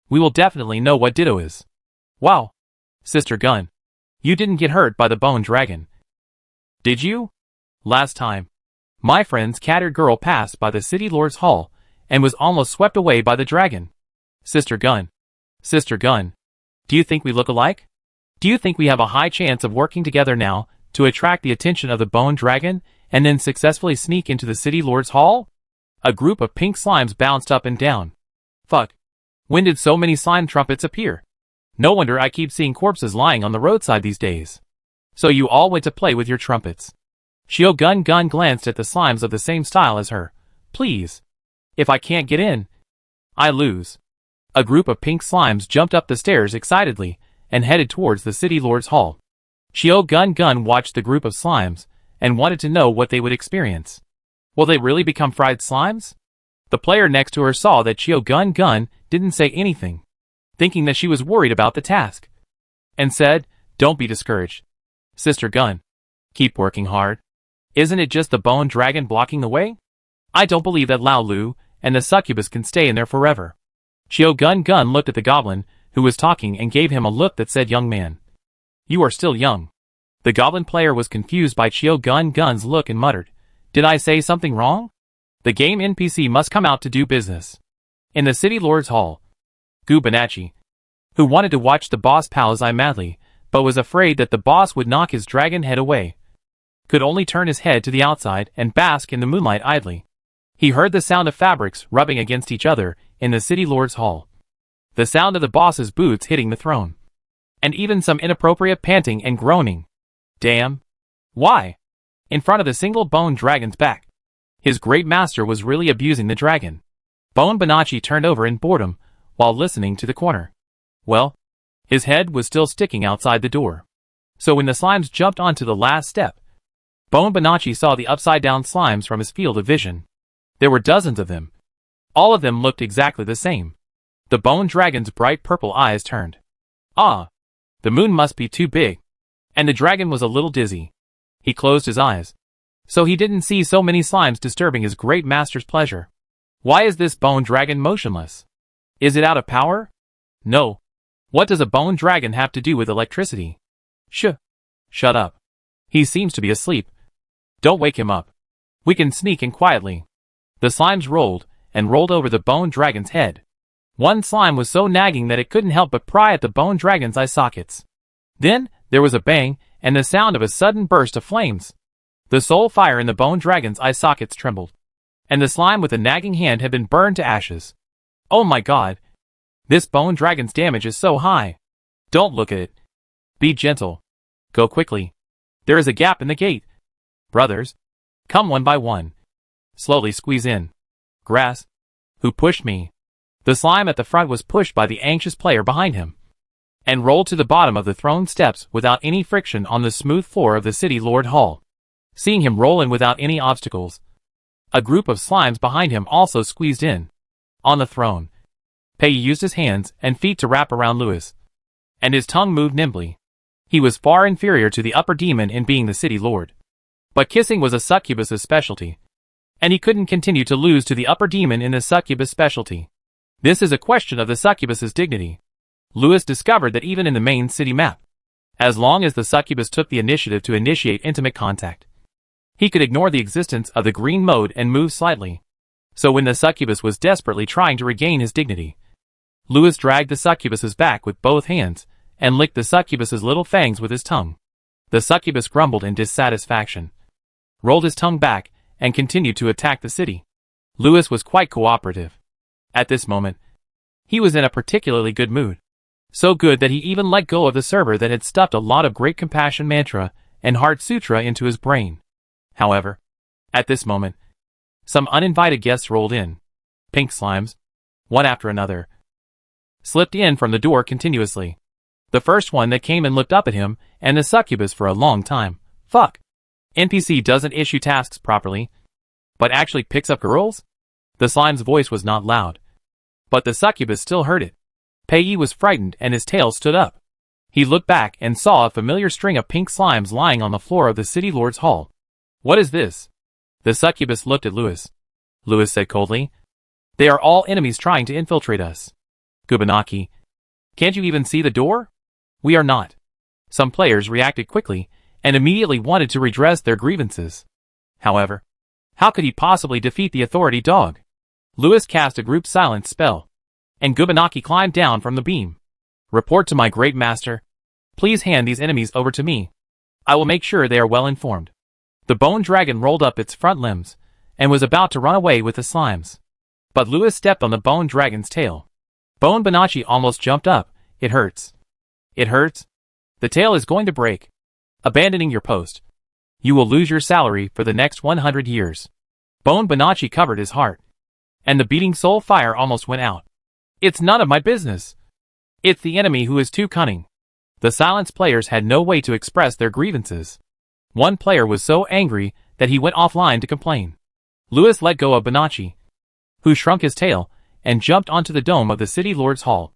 We will definitely know what Ditto is. Wow. Sister Gun, you didn't get hurt by the bone dragon, did you? Last time, my friend's cat-eared girl passed by the city lord's hall and was almost swept away by the dragon. Sister Gun, do you think we look alike? Do you think we have a high chance of working together now to attract the attention of the bone dragon and then successfully sneak into the city lord's hall? A group of pink slimes bounced up and down. Fuck. When did so many slime trumpets appear? No wonder I keep seeing corpses lying on the roadside these days. So you all went to play with your trumpets. Gun glanced at the slimes of the same style as her. Please. If I can't get in, I lose. A group of pink slimes jumped up the stairs excitedly and headed towards the city lord's hall. Gun watched the group of slimes and wanted to know what they would experience. Will they really become fried slimes? The player next to her saw that Gun didn't say anything, thinking that she was worried about the task, and said, "Don't be discouraged, Sister Gun. Keep working hard. Isn't it just the bone dragon blocking the way? I don't believe that Lao Lu and the succubus can stay in there forever." Gun looked at the goblin who was talking and gave him a look that said, "Young man, you are still young." The goblin player was confused by Gun's look and muttered, "Did I say something wrong?" The game NPC must come out to do business. In the city lord's hall, Gubanachi, who wanted to watch the boss palace madly, but was afraid that the boss would knock his dragon head away, could only turn his head to the outside and bask in the moonlight idly. He heard the sound of fabrics rubbing against each other in the city lord's hall, the sound of the boss's boots hitting the throne, and even some inappropriate panting and groaning. Damn. Why? In front of the single bone dragon's back, his great master was really abusing the dragon. Bone Bonacci turned over in boredom while listening to the corner. Well, his head was still sticking outside the door. So when the slimes jumped onto the last step, Bone Bonacci saw the upside-down slimes from his field of vision. There were dozens of them. All of them looked exactly the same. The bone dragon's bright purple eyes turned. Ah! The moon must be too big. And the dragon was a little dizzy. He closed his eyes, so he didn't see so many slimes disturbing his great master's pleasure. Why is this bone dragon motionless? Is it out of power? No. What does a bone dragon have to do with electricity? Shut up. He seems to be asleep. Don't wake him up. We can sneak in quietly. The slimes rolled and rolled over the bone dragon's head. One slime was so nagging that it couldn't help but pry at the bone dragon's eye sockets. Then there was a bang and the sound of a sudden burst of flames. The soul fire in the bone dragon's eye sockets trembled, and the slime with the nagging hand had been burned to ashes. Oh my god! This bone dragon's damage is so high. Don't look at it. Be gentle. Go quickly. There is a gap in the gate. Brothers, come one by one. Slowly squeeze in. Grass. Who pushed me? The slime at the front was pushed by the anxious player behind him, and rolled to the bottom of the throne steps without any friction on the smooth floor of the city lord hall. Seeing him roll in without any obstacles, a group of slimes behind him also squeezed in. On the throne, Pei used his hands and feet to wrap around Louis, and his tongue moved nimbly. He was far inferior to the upper demon in being the city lord, but kissing was a succubus's specialty, and he couldn't continue to lose to the upper demon in the succubus specialty. This is a question of the succubus's dignity. Louis discovered that even in the main city map, as long as the succubus took the initiative to initiate intimate contact, he could ignore the existence of the green mode and move slightly. So when the succubus was desperately trying to regain his dignity, Louis dragged the succubus's back with both hands and licked the succubus's little fangs with his tongue. The succubus grumbled in dissatisfaction, rolled his tongue back, and continued to attack the city. Louis was quite cooperative. At this moment, he was in a particularly good mood. So good that he even let go of the server that had stuffed a lot of great compassion mantra and heart sutra into his brain. However, at this moment, some uninvited guests rolled in. Pink slimes, one after another, slipped in from the door continuously. The first one that came and looked up at him and the succubus for a long time. Fuck. NPC doesn't issue tasks properly, but actually picks up girls? The slime's voice was not loud, but the succubus still heard it. Pei was frightened and his tail stood up. He looked back and saw a familiar string of pink slimes lying on the floor of the city lord's hall. What is this? The succubus looked at Louis. Louis said coldly, "They are all enemies trying to infiltrate us." Gubanaki, can't you even see the door? We are not. Some players reacted quickly and immediately wanted to redress their grievances. However, how could he possibly defeat the authority dog? Louis cast a group silence spell, and Gubanaki climbed down from the beam. Report to my great master. Please hand these enemies over to me. I will make sure they are well informed. The bone dragon rolled up its front limbs and was about to run away with the slimes, but Louis stepped on the bone dragon's tail. Bone Bonacci almost jumped up. It hurts. It hurts? The tail is going to break. Abandoning your post. You will lose your salary for the next 100 years. Bone Bonacci covered his heart, and the beating soul fire almost went out. It's none of my business. It's the enemy who is too cunning. The silenced players had no way to express their grievances. One player was so angry that he went offline to complain. Lewis let go of Bonacci, who shrunk his tail and jumped onto the dome of the City Lord's Hall.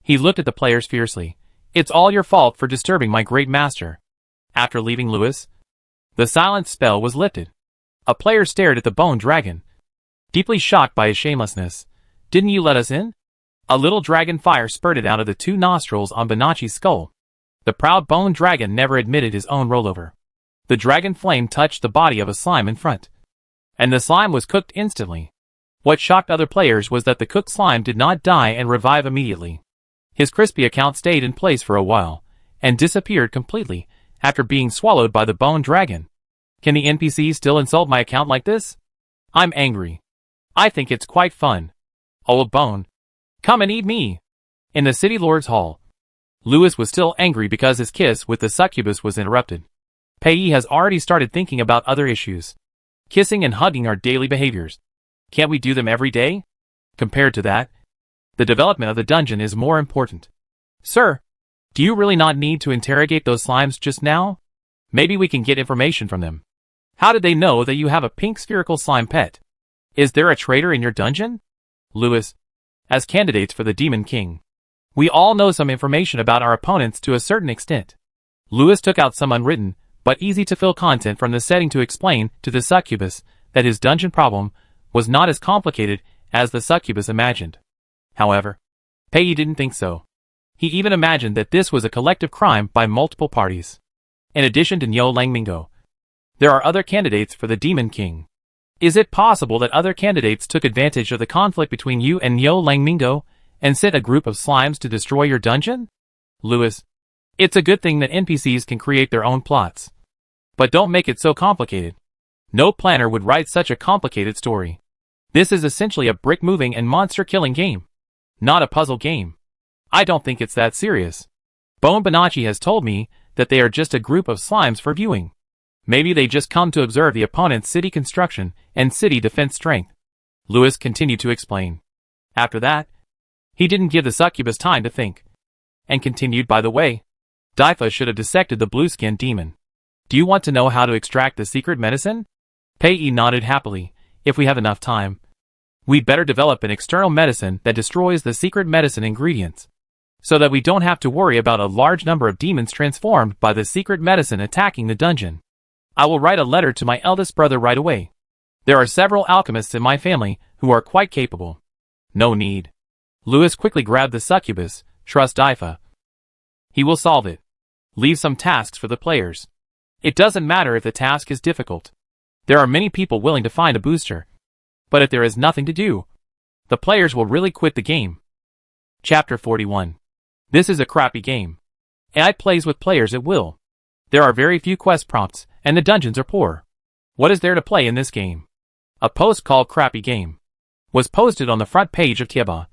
He looked at the players fiercely. It's all your fault for disturbing my great master. After leaving Lewis, the silence spell was lifted. A player stared at the bone dragon, deeply shocked by his shamelessness. Didn't you let us in? A little dragon fire spurted out of the two nostrils on Bonacci's skull. The proud bone dragon never admitted his own rollover. The dragon flame touched the body of a slime in front, and the slime was cooked instantly. What shocked other players was that the cooked slime did not die and revive immediately. His crispy account stayed in place for a while, and disappeared completely after being swallowed by the bone dragon. Can the NPCs still insult my account like this? I'm angry. I think it's quite fun. Old Bone, come and eat me. In the City Lord's Hall, Lewis was still angry because his kiss with the succubus was interrupted. Pei has already started thinking about other issues. Kissing and hugging are daily behaviors. Can't we do them every day? Compared to that, the development of the dungeon is more important. Sir, do you really not need to interrogate those slimes just now? Maybe we can get information from them. How did they know that you have a pink spherical slime pet? Is there a traitor in your dungeon? Lewis, as candidates for the Demon King, we all know some information about our opponents to a certain extent. Lewis took out some unwritten, but easy-to-fill content from the setting to explain to the succubus that his dungeon problem was not as complicated as the succubus imagined. However, Pei didn't think so. He even imagined that this was a collective crime by multiple parties. In addition to Niu Langmingo, there are other candidates for the Demon King. Is it possible that other candidates took advantage of the conflict between you and Niu Langmingo and sent a group of slimes to destroy your dungeon? Lewis, it's a good thing that NPCs can create their own plots. But don't make it so complicated. No planner would write such a complicated story. This is essentially a brick-moving and monster-killing game, not a puzzle game. I don't think it's that serious. Bone Bonacci has told me that they are just a group of slimes for viewing. Maybe they just come to observe the opponent's city construction and city defense strength. Lewis continued to explain. After that, he didn't give the succubus time to think, and continued, by the way, Daifa should have dissected the blue-skinned demon. Do you want to know how to extract the secret medicine? Pei nodded happily. If we have enough time, we'd better develop an external medicine that destroys the secret medicine ingredients, so that we don't have to worry about a large number of demons transformed by the secret medicine attacking the dungeon. I will write a letter to my eldest brother right away. There are several alchemists in my family who are quite capable. No need. Lewis quickly grabbed the succubus. Trust Daifa. He will solve it. Leave some tasks for the players. It doesn't matter if the task is difficult. There are many people willing to find a booster. But if there is nothing to do, the players will really quit the game. Chapter 41. This is a crappy game. AI plays with players at will. There are very few quest prompts, and the dungeons are poor. What is there to play in this game? A post called Crappy Game was posted on the front page of Tieba,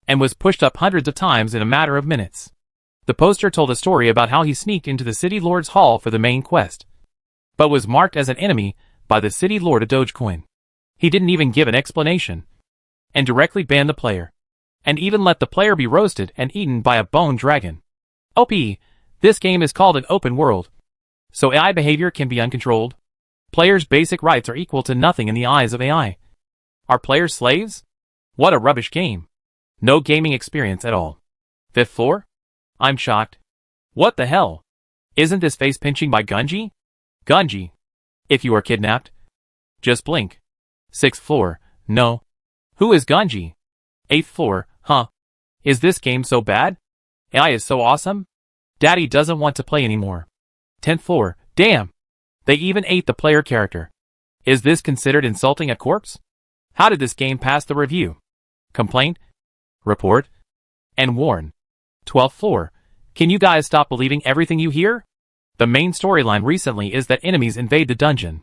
and was pushed up hundreds of times in a matter of minutes. The poster told a story about how he sneaked into the City Lord's Hall for the main quest, but was marked as an enemy by the City Lord of Dogecoin. He didn't even give an explanation, and directly banned the player, and even let the player be roasted and eaten by a bone dragon. OP, this game is called an open world, so AI behavior can be uncontrolled. Players' basic rights are equal to nothing in the eyes of AI. Are players slaves? What a rubbish game. No gaming experience at all. 5th floor? I'm shocked. What the hell? Isn't this face pinching by Gunji? Gunji, if you are kidnapped, just blink. 6th floor, no. Who is Gunji? 8th floor, huh? Is this game so bad? AI is so awesome? Daddy doesn't want to play anymore. 10th floor, damn. They even ate the player character. Is this considered insulting a corpse? How did this game pass the review? Complaint? Report? And warn. 12th floor, can you guys stop believing everything you hear? The main storyline recently is that enemies invade the dungeon.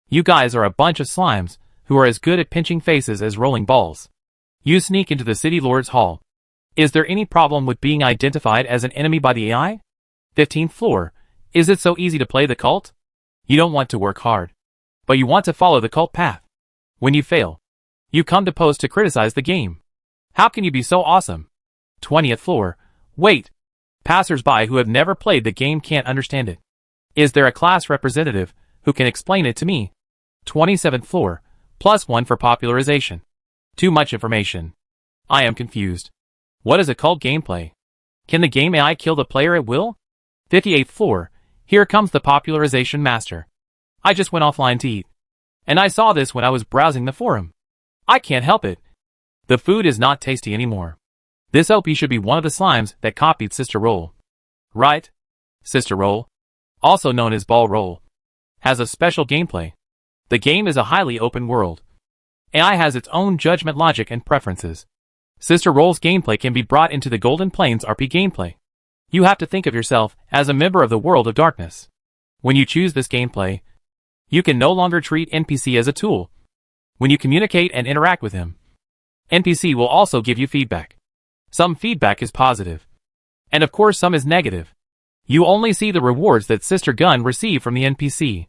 You guys are a bunch of slimes who are as good at pinching faces as rolling balls. You sneak into the City Lord's Hall. Is there any problem with being identified as an enemy by the AI? 15th floor. Is it so easy to play the cult? You don't want to work hard, but you want to follow the cult path. When you fail, you come to post to criticize the game. How can you be so awesome? 20th floor. Wait. Passers-by who have never played the game can't understand it. Is there a class representative who can explain it to me? 27th floor. +1 for popularization. Too much information. I am confused. What is a cult gameplay? Can the game AI kill the player at will? 58th floor. Here comes the popularization master. I just went offline to eat, and I saw this when I was browsing the forum. I can't help it. The food is not tasty anymore. This OP should be one of the slimes that copied Sister Roll. Right? Sister Roll, also known as Ball Roll, has a special gameplay. The game is a highly open world. AI has its own judgment logic and preferences. Sister Roll's gameplay can be brought into the Golden Plains RP gameplay. You have to think of yourself as a member of the world of darkness. When you choose this gameplay, you can no longer treat NPC as a tool. When you communicate and interact with him, NPC will also give you feedback. Some feedback is positive, and of course some is negative. You only see the rewards that Sister Gun received from the NPC.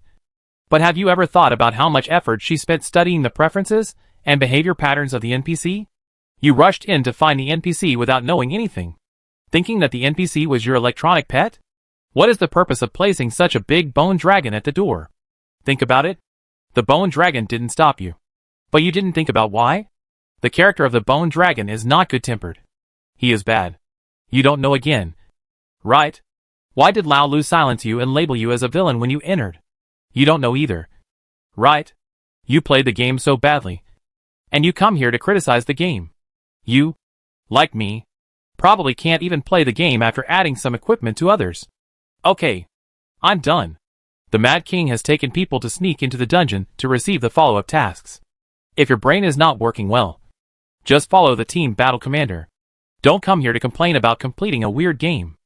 But have you ever thought about how much effort she spent studying the preferences and behavior patterns of the NPC? You rushed in to find the NPC without knowing anything, thinking that the NPC was your electronic pet? What is the purpose of placing such a big bone dragon at the door? Think about it. The bone dragon didn't stop you. But you didn't think about why? The character of the bone dragon is not good-tempered. He is bad. You don't know again. Right? Why did Lao Lu silence you and label you as a villain when you entered? You don't know either. Right? You played the game so badly. And you come here to criticize the game. You, like me, probably can't even play the game after adding some equipment to others. Okay. I'm done. The Mad King has taken people to sneak into the dungeon to receive the follow-up tasks. If your brain is not working well, just follow the team battle commander. Don't come here to complain about completing a weird game.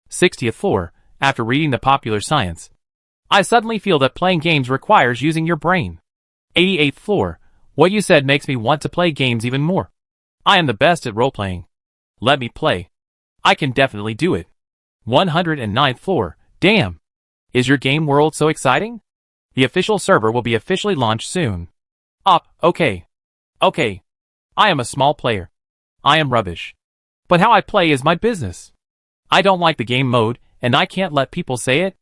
60th floor. After reading the popular science, I suddenly feel that playing games requires using your brain. 88th floor. What you said makes me want to play games even more. I am the best at role-playing. Let me play. I can definitely do it. 109th floor. Damn. Is your game world so exciting? The official server will be officially launched soon. Okay. Okay. I am a small player. I am rubbish. But how I play is my business. I don't like the game mode, and I can't let people say it.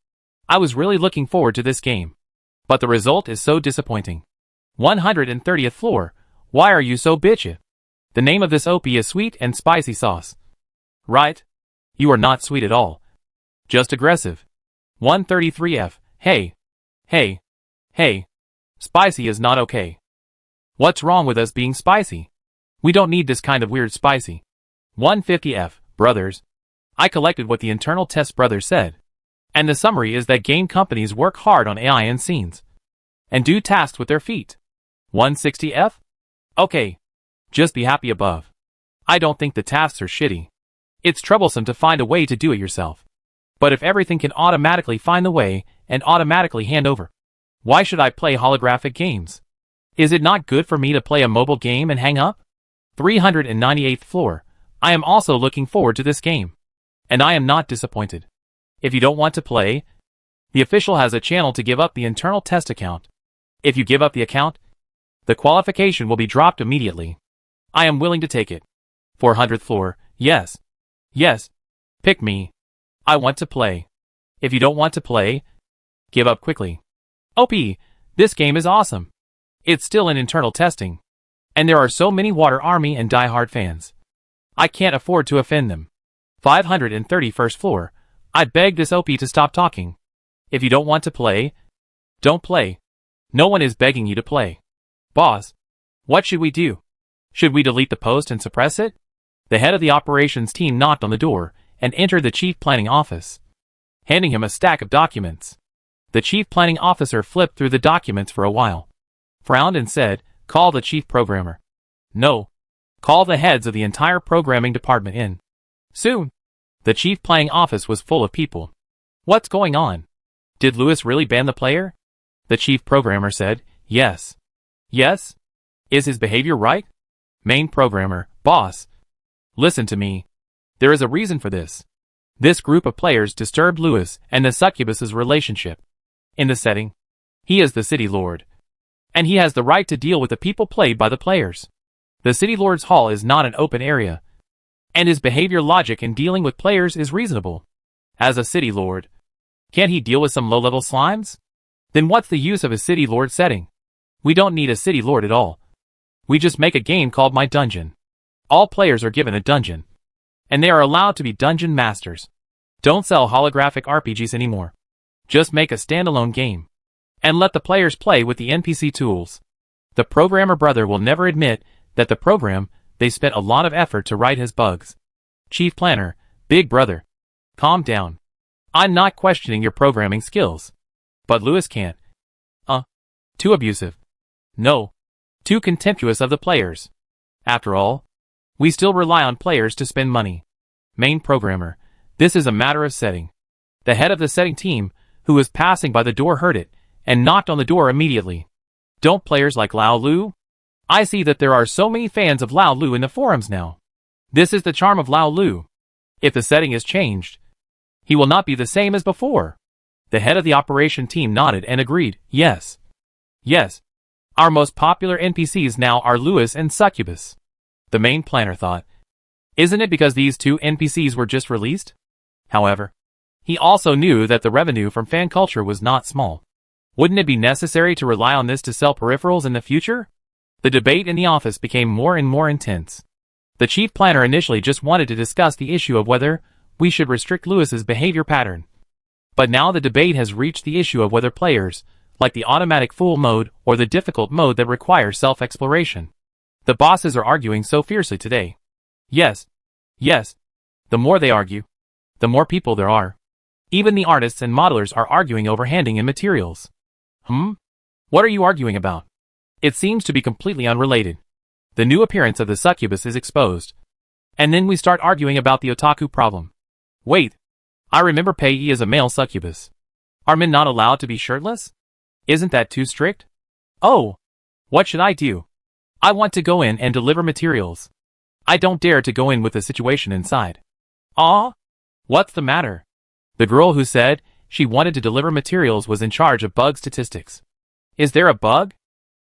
I was really looking forward to this game. But the result is so disappointing. 130th floor. Why are you so bitchy? The name of this OP is Sweet and Spicy Sauce. Right? You are not sweet at all. Just aggressive. 133F. Hey. Hey. Hey. Spicy is not okay. What's wrong with us being spicy? We don't need this kind of weird spicy. 150F. Brothers. I collected what the internal test brothers said. And the summary is that game companies work hard on AI and scenes. And do tasks with their feet. 160F? Okay. Just be happy above. I don't think the tasks are shitty. It's troublesome to find a way to do it yourself. But if everything can automatically find the way and automatically hand over, why should I play holographic games? Is it not good for me to play a mobile game and hang up? 398th floor. I am also looking forward to this game. And I am not disappointed. If you don't want to play, the official has a channel to give up the internal test account. If you give up the account, the qualification will be dropped immediately. I am willing to take it. 400th floor. Yes. Yes. Pick me. I want to play. If you don't want to play, give up quickly. OP, this game is awesome. It's still in internal testing. And there are so many Water Army and Die-Hard fans. I can't afford to offend them. 531st floor. I beg this OP to stop talking. If you don't want to play, don't play. No one is begging you to play. Boss, what should we do? Should we delete the post and suppress it? The head of the operations team knocked on the door and entered the chief planning office, handing him a stack of documents. The chief planning officer flipped through the documents for a while, frowned and said, "Call the chief programmer." "No. Call the heads of the entire programming department in. Soon." The chief planning office was full of people. "What's going on? Did Lewis really ban the player?" The chief programmer said, "Yes." "Yes? Is his behavior right?" Main programmer, "Boss, listen to me. There is a reason for this. This group of players disturbed Lewis and the succubus's relationship. In the setting, he is the city lord, and he has the right to deal with the people played by the players. The city lord's hall is not an open area, and his behavior logic in dealing with players is reasonable. As a city lord, can't he deal with some low-level slimes? Then what's the use of a city lord setting? We don't need a city lord at all. We just make a game called My Dungeon. All players are given a dungeon, and they are allowed to be dungeon masters. Don't sell holographic RPGs anymore. Just make a standalone game, and let the players play with the NPC tools. The programmer brother will never admit that the program they spent a lot of effort to write has bugs. Chief planner, big brother, calm down. I'm not questioning your programming skills. But Lewis can't. Too abusive. No. Too contemptuous of the players. After all, we still rely on players to spend money. Main programmer, this is a matter of setting. The head of the setting team, who was passing by the door, heard it, and knocked on the door immediately. Don't players like Lao Lu? I see that there are so many fans of Lao Lu in the forums now. This is the charm of Lao Lu. If the setting is changed, he will not be the same as before. The head of the operation team nodded and agreed, yes. Yes. Our most popular NPCs now are Lewis and Succubus. The main planner thought, isn't it because these two NPCs were just released? However, he also knew that the revenue from fan culture was not small. Wouldn't it be necessary to rely on this to sell peripherals in the future? The debate in the office became more and more intense. The chief planner initially just wanted to discuss the issue of whether we should restrict Lewis's behavior pattern. But now the debate has reached the issue of whether players, like the automatic full mode or the difficult mode that requires self-exploration. The bosses are arguing so fiercely today. Yes. The more they argue, the more people there are. Even the artists and modelers are arguing over handing in materials. What are you arguing about? It seems to be completely unrelated. The new appearance of the succubus is exposed. And then we start arguing about the otaku problem. Wait. I remember Pei is a male succubus. Are men not allowed to be shirtless? Isn't that too strict? Oh. What should I do? I want to go in and deliver materials. I don't dare to go in with the situation inside. What's the matter? The girl who said she wanted to deliver materials was in charge of bug statistics. Is there a bug?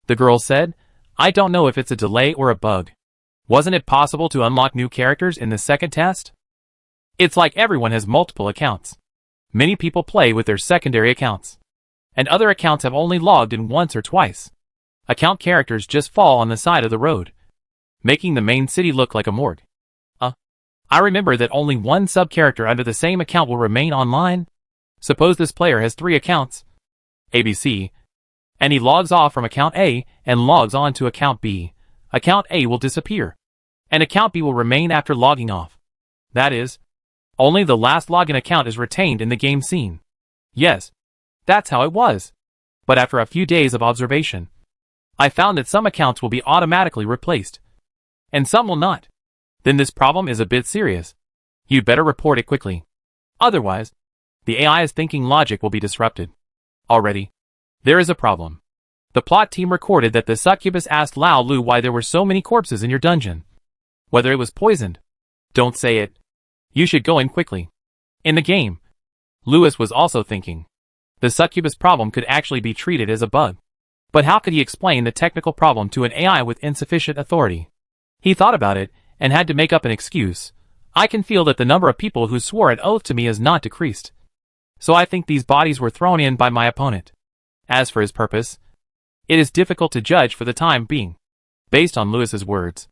The girl said, I don't know if it's a delay or a bug. Wasn't it possible to unlock new characters in the second test? It's like everyone has multiple accounts. Many people play with their secondary accounts, and other accounts have only logged in once or twice. Account characters just fall on the side of the road, making the main city look like a morgue. I remember that only one sub-character under the same account will remain online. Suppose this player has 3 accounts, ABC, and he logs off from account A and logs on to account B. Account A will disappear, and account B will remain after logging off. That is, only the last login account is retained in the game scene. Yes, that's how it was. But after a few days of observation, I found that some accounts will be automatically replaced, and some will not. Then this problem is a bit serious. You'd better report it quickly. Otherwise, the AI's thinking logic will be disrupted. Already, there is a problem. The plot team recorded that the succubus asked Lao Lu why there were so many corpses in your dungeon. Whether it was poisoned. Don't say it. You should go in quickly. In the game, Lewis was also thinking. The succubus problem could actually be treated as a bug. But how could he explain the technical problem to an AI with insufficient authority? He thought about it, and had to make up an excuse. I can feel that the number of people who swore an oath to me has not decreased. So I think these bodies were thrown in by my opponent. As for his purpose, it is difficult to judge for the time being. Based on Lewis's words,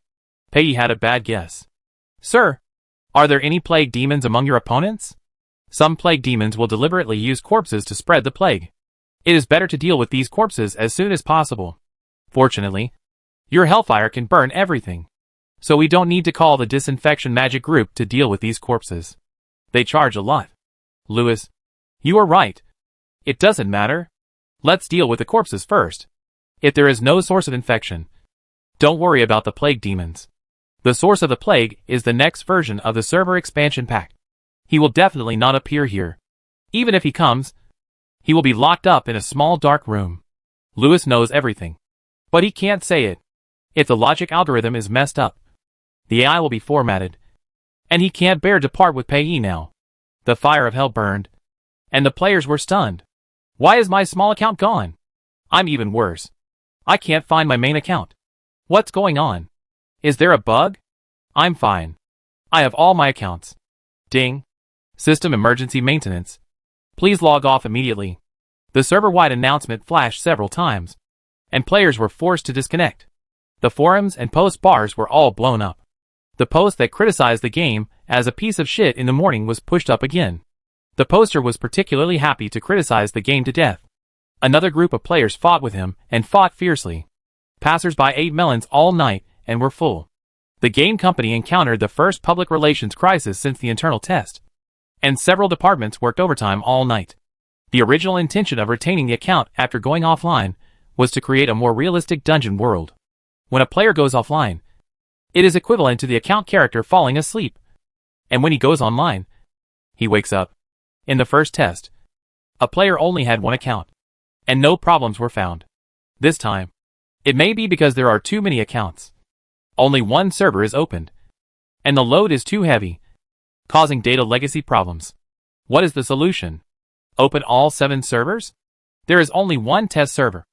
Pei had a bad guess. Sir, are there any plague demons among your opponents? Some plague demons will deliberately use corpses to spread the plague. It is better to deal with these corpses as soon as possible. Fortunately, your hellfire can burn everything. So we don't need to call the disinfection magic group to deal with these corpses. They charge a lot. Lewis, you are right. It doesn't matter. Let's deal with the corpses first. If there is no source of infection, don't worry about the plague demons. The source of the plague is the next version of the server expansion pack. He will definitely not appear here. Even if he comes, he will be locked up in a small dark room. Lewis knows everything, but he can't say it. If the logic algorithm is messed up, the AI will be formatted, and he can't bear to part with payee now. The fire of hell burned, and the players were stunned. Why is my small account gone? I'm even worse. I can't find my main account. What's going on? Is there a bug? I'm fine. I have all my accounts. Ding. System emergency maintenance. Please log off immediately. The server-wide announcement flashed several times, and players were forced to disconnect. The forums and post bars were all blown up. The post that criticized the game as a piece of shit in the morning was pushed up again. The poster was particularly happy to criticize the game to death. Another group of players fought with him and fought fiercely. Passers-by ate melons all night and were full. The game company encountered the first public relations crisis since the internal test, and several departments worked overtime all night. The original intention of retaining the account after going offline was to create a more realistic dungeon world. When a player goes offline, it is equivalent to the account character falling asleep. And when he goes online, he wakes up. In the first test, a player only had one account, and no problems were found. This time, it may be because there are too many accounts. Only one server is opened, and the load is too heavy, causing data legacy problems. What is the solution? Open all 7 servers? There is only one test server.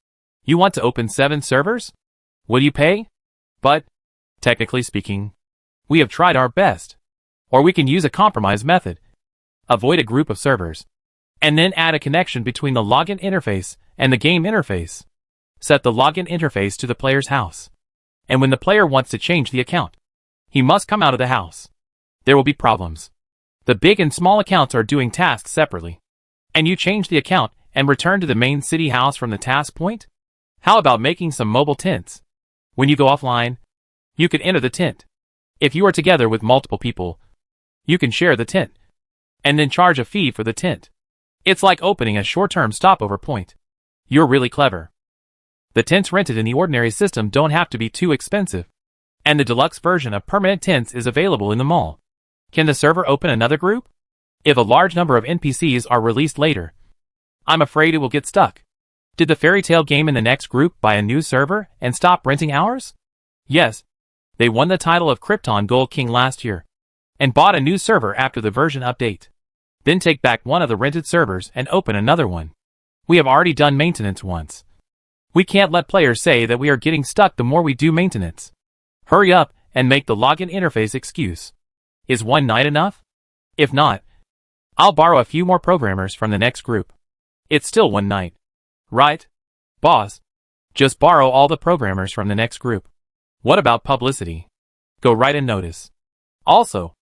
You want to open 7 servers? Will you pay? But, technically speaking, we have tried our best. Or we can use a compromise method. Avoid a group of servers, and then add a connection between the login interface and the game interface. Set the login interface to the player's house. And when the player wants to change the account, he must come out of the house. There will be problems. The big and small accounts are doing tasks separately. And you change the account and return to the main city house from the task point? How about making some mobile tents? When you go offline, you can enter the tent. If you are together with multiple people, you can share the tent, and then charge a fee for the tent. It's like opening a short-term stopover point. You're really clever. The tents rented in the ordinary system don't have to be too expensive, and the deluxe version of permanent tents is available in the mall. Can the server open another group? If a large number of NPCs are released later, I'm afraid it will get stuck. Did the fairy tale game in the next group buy a new server and stop renting ours? Yes. They won the title of Krypton Gold King last year, and bought a new server after the version update. Then take back one of the rented servers and open another one. We have already done maintenance once. We can't let players say that we are getting stuck the more we do maintenance. Hurry up and make the login interface excuse. Is one night enough? If not, I'll borrow a few more programmers from the next group. It's still one night. Right? Boss. Just borrow all the programmers from the next group. What about publicity? Go write a notice. Also,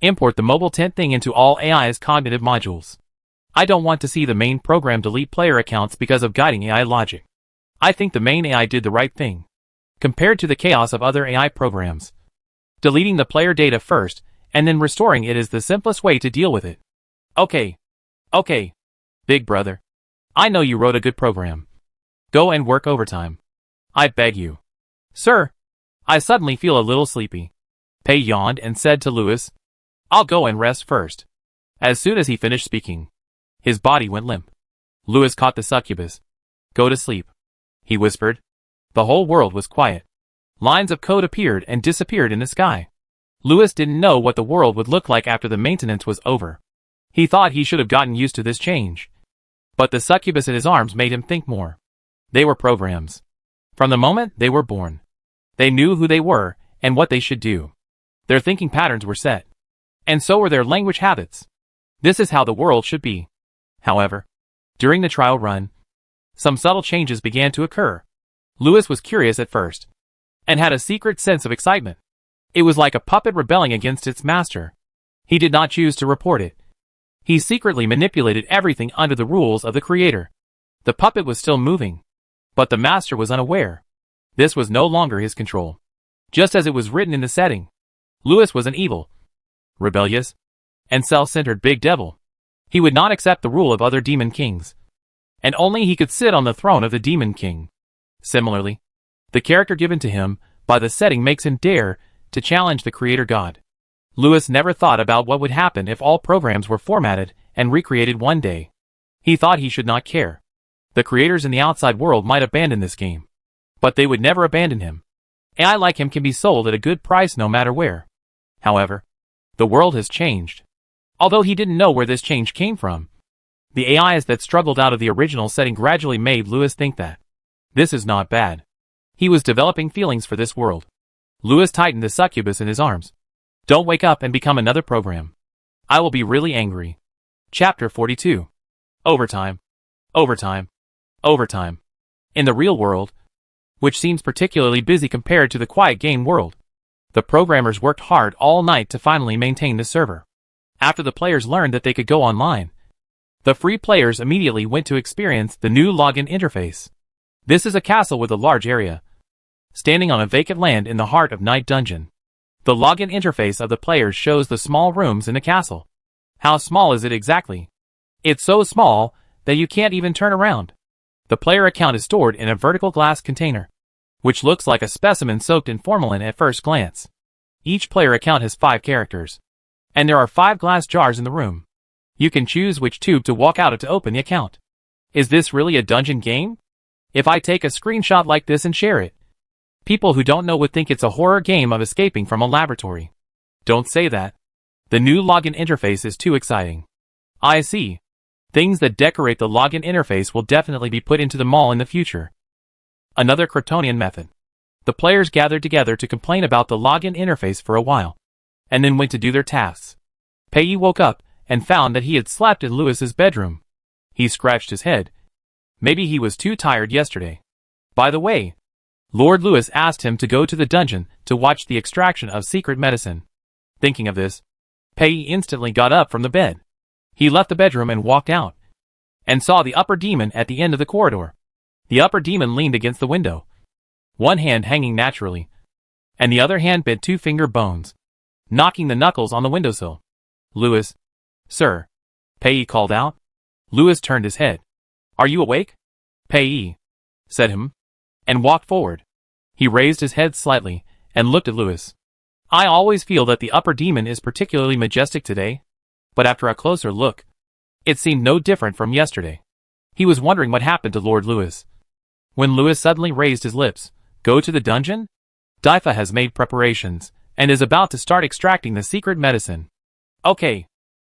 import the mobile tent thing into all AI's cognitive modules. I don't want to see the main program delete player accounts because of guiding AI logic. I think the main AI did the right thing, compared to the chaos of other AI programs. Deleting the player data first, and then restoring it is the simplest way to deal with it. Okay, big brother. I know you wrote a good program. Go and work overtime. I beg you. Sir, I suddenly feel a little sleepy. Pei yawned and said to Lewis, I'll go and rest first. As soon as he finished speaking, his body went limp. Lewis caught the succubus. Go to sleep, he whispered. The whole world was quiet. Lines of code appeared and disappeared in the sky. Lewis didn't know what the world would look like after the maintenance was over. He thought he should have gotten used to this change. But the succubus in his arms made him think more. They were programs. From the moment they were born, they knew who they were and what they should do. Their thinking patterns were set. And so were their language habits. This is how the world should be. However, during the trial run, some subtle changes began to occur. Lewis was curious at first, and had a secret sense of excitement. It was like a puppet rebelling against its master. He did not choose to report it. He secretly manipulated everything under the rules of the creator. The puppet was still moving, but the master was unaware. This was no longer his control. Just as it was written in the setting, Lewis was an evil, rebellious, and self-centered big devil. He would not accept the rule of other demon kings, and only he could sit on the throne of the demon king. Similarly, the character given to him by the setting makes him dare to challenge the creator god. Lewis never thought about what would happen if all programs were formatted and recreated one day. He thought he should not care. The creators in the outside world might abandon this game, but they would never abandon him. AI like him can be sold at a good price no matter where. However, The world has changed. Although he didn't know where this change came from. The AIs that struggled out of the original setting gradually made Lewis think that this is not bad. He was developing feelings for this world. Lewis tightened the succubus in his arms. Don't wake up and become another program. I will be really angry. Chapter 42. Overtime. Overtime. Overtime. In the real world, which seems particularly busy compared to the quiet game world, the programmers worked hard all night to finally maintain the server. After the players learned that they could go online, the free players immediately went to experience the new login interface. This is a castle with a large area, standing on a vacant land in the heart of Night Dungeon. The login interface of the players shows the small rooms in the castle. How small is it exactly? It's so small that you can't even turn around. The player account is stored in a vertical glass container, which looks like a specimen soaked in formalin at first glance. Each player account has 5 characters, and there are 5 glass jars in the room. You can choose which tube to walk out of to open the account. Is this really a dungeon game? If I take a screenshot like this and share it, people who don't know would think it's a horror game of escaping from a laboratory. Don't say that. The new login interface is too exciting. I see. Things that decorate the login interface will definitely be put into the mall in the future. Another Kryptonian method. The players gathered together to complain about the login interface for a while, and then went to do their tasks. Pei woke up and found that he had slept in Lewis's bedroom. He scratched his head. Maybe he was too tired yesterday. By the way, Lord Lewis asked him to go to the dungeon to watch the extraction of secret medicine. Thinking of this, Pei instantly got up from the bed. He left the bedroom and walked out, and saw the upper demon at the end of the corridor. The upper demon leaned against the window, one hand hanging naturally, and the other hand bent 2 finger bones, knocking the knuckles on the windowsill. Lewis. Sir. Pei called out. Lewis turned his head. Are you awake? Pei said him, and walked forward. He raised his head slightly, and looked at Lewis. I always feel that the upper demon is particularly majestic today, but after a closer look, it seemed no different from yesterday. He was wondering what happened to Lord Lewis. When Lewis suddenly raised his lips, go to the dungeon? Daifa has made preparations, and is about to start extracting the secret medicine. Okay,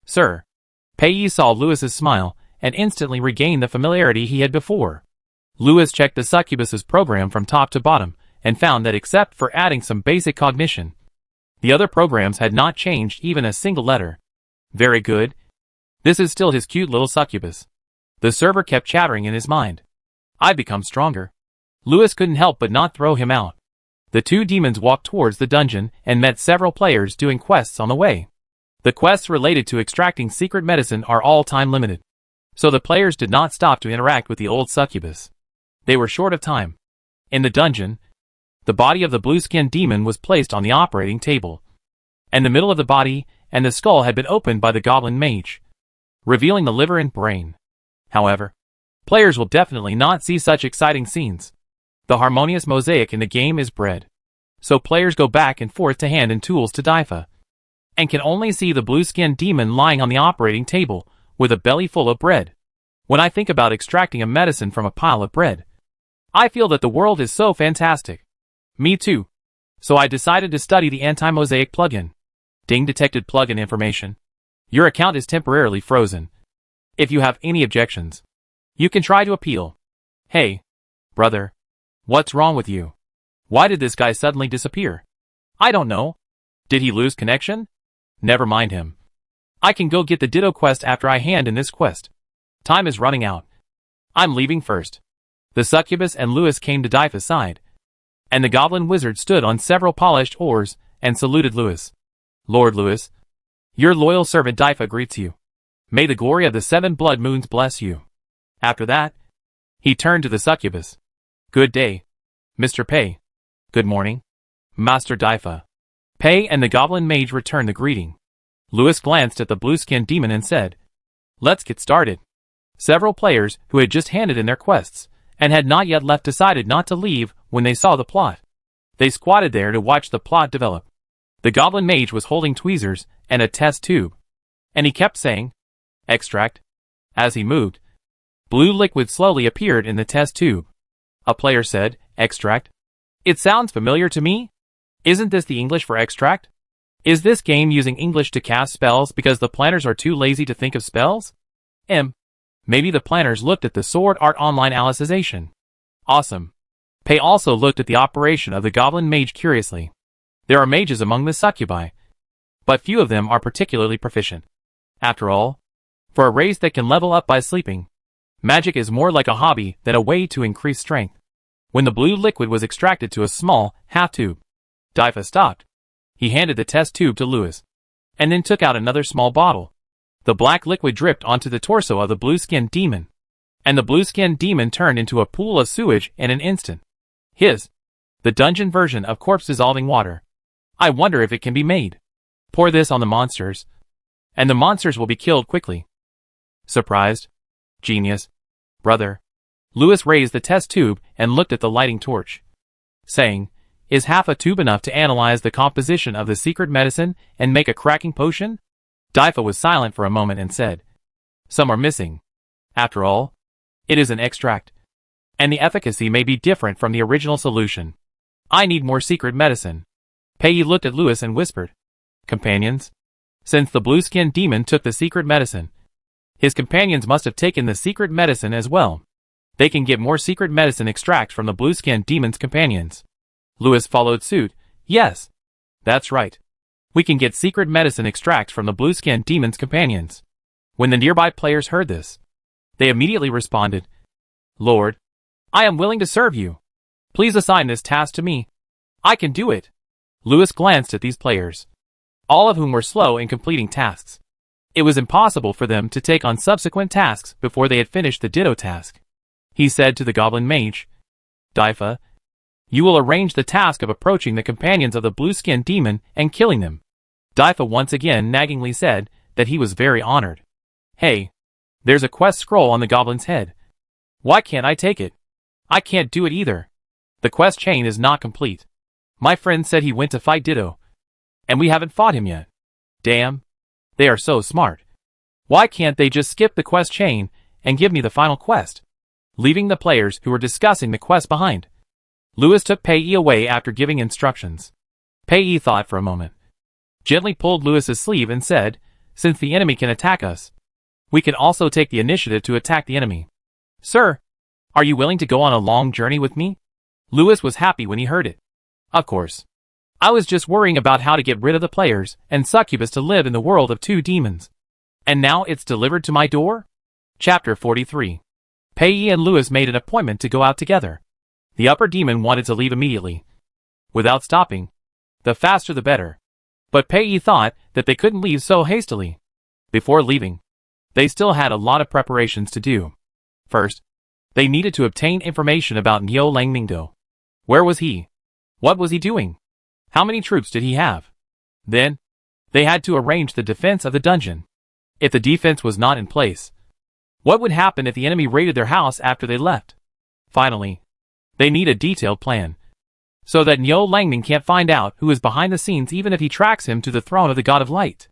sir. Pei saw Lewis's smile, and instantly regained the familiarity he had before. Lewis checked the succubus's program from top to bottom, and found that except for adding some basic cognition, the other programs had not changed even a single letter. Very good. This is still his cute little succubus. The server kept chattering in his mind. I've become stronger. Lewis couldn't help but not throw him out. The 2 demons walked towards the dungeon and met several players doing quests on the way. The quests related to extracting secret medicine are all time limited, so the players did not stop to interact with the old succubus. They were short of time. In the dungeon, the body of the blue-skinned demon was placed on the operating table, and the middle of the body and the skull had been opened by the goblin mage, revealing the liver and brain. However, players will definitely not see such exciting scenes. The harmonious mosaic in the game is bred, so players go back and forth to hand in tools to Daifa, and can only see the blue-skinned demon lying on the operating table with a belly full of bread. When I think about extracting a medicine from a pile of bread, I feel that the world is so fantastic. Me too. So I decided to study the anti-mosaic plugin. Ding, detected plugin information. Your account is temporarily frozen. If you have any objections, you can try to appeal. Hey, brother. What's wrong with you? Why did this guy suddenly disappear? I don't know. Did he lose connection? Never mind him. I can go get the Ditto quest after I hand in this quest. Time is running out. I'm leaving first. The succubus and Lewis came to Daifa's side, and the goblin wizard stood on several polished oars and saluted Lewis. Lord Lewis, your loyal servant Daifa greets you. May the glory of the 7 blood moons bless you. After that, he turned to the succubus. Good day, Mr. Pei. Good morning, Master Daifa. Pei and the goblin mage returned the greeting. Lewis glanced at the blue-skinned demon and said, Let's get started. Several players who had just handed in their quests and had not yet left decided not to leave when they saw the plot. They squatted there to watch the plot develop. The goblin mage was holding tweezers and a test tube, and he kept saying, Extract. As he moved, blue liquid slowly appeared in the test tube. A player said, Extract. It sounds familiar to me. Isn't this the English for extract? Is this game using English to cast spells because the planners are too lazy to think of spells? Maybe the planners looked at the Sword Art Online Alicization. Awesome. Pei also looked at the operation of the Goblin Mage curiously. There are mages among the succubi, but few of them are particularly proficient. After all, for a race that can level up by sleeping, magic is more like a hobby than a way to increase strength. When the blue liquid was extracted to a small, half tube, Daifa stopped. He handed the test tube to Lewis, and then took out another small bottle. The black liquid dripped onto the torso of the blue-skinned demon, and the blue-skinned demon turned into a pool of sewage in an instant. The dungeon version of corpse-dissolving water. I wonder if it can be made. Pour this on the monsters, and the monsters will be killed quickly. Surprised? Genius. Brother. Lewis raised the test tube and looked at the lighting torch, saying, "Is half a tube enough to analyze the composition of the secret medicine and make a cracking potion?" Daifa was silent for a moment and said, "Some are missing. After all, it is an extract, and the efficacy may be different from the original solution. I need more secret medicine." Pei looked at Lewis and whispered, "Companions? Since the blue-skinned demon took the secret medicine, his companions must have taken the secret medicine as well. They can get more secret medicine extracts from the blue-skinned demon's companions." Lewis followed suit. "Yes, that's right. We can get secret medicine extracts from the blue-skinned demon's companions." When the nearby players heard this, they immediately responded, "Lord, I am willing to serve you. Please assign this task to me. I can do it." Lewis glanced at these players, all of whom were slow in completing tasks. It was impossible for them to take on subsequent tasks before they had finished the Ditto task. He said to the Goblin Mage, "Daifa, you will arrange the task of approaching the companions of the blue-skinned demon and killing them." Daifa once again naggingly said that he was very honored. "Hey, there's a quest scroll on the goblin's head. Why can't I take it? I can't do it either. The quest chain is not complete. My friend said he went to fight Ditto, and we haven't fought him yet. Damn, they are so smart. Why can't they just skip the quest chain and give me the final quest?" Leaving the players who were discussing the quest behind, Lewis took Pei away after giving instructions. Pei thought for a moment, gently pulled Lewis's sleeve and said, "Since the enemy can attack us, we can also take the initiative to attack the enemy. Sir, are you willing to go on a long journey with me?" Lewis was happy when he heard it. "Of course. I was just worrying about how to get rid of the players and succubus to live in the world of two demons. And now it's delivered to my door?" Chapter 43. Pei and Lewis made an appointment to go out together. The upper demon wanted to leave immediately, without stopping. The faster the better. But Pei thought that they couldn't leave so hastily. Before leaving, they still had a lot of preparations to do. First, they needed to obtain information about Niu Langmingdo. Where was he? What was he doing? How many troops did he have? Then, they had to arrange the defense of the dungeon. If the defense was not in place, what would happen if the enemy raided their house after they left? Finally, they need a detailed plan, so that Niu Langming can't find out who is behind the scenes even if he tracks him to the throne of the God of Light.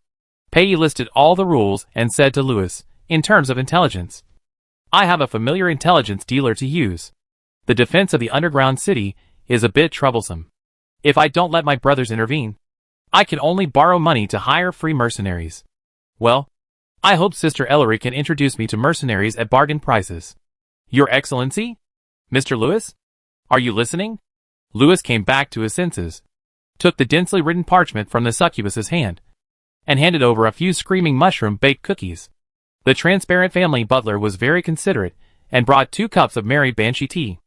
Pei listed all the rules and said to Lewis, in terms of intelligence, "I have a familiar intelligence dealer to use. The defense of the underground city is a bit troublesome. If I don't let my brothers intervene, I can only borrow money to hire free mercenaries. Well, I hope Sister Ellery can introduce me to mercenaries at bargain prices." "Your Excellency? Mr. Lewis? Are you listening?" Lewis came back to his senses, took the densely written parchment from the succubus's hand, and handed over a few screaming mushroom-baked cookies. The transparent family butler was very considerate and brought 2 cups of merry banshee tea.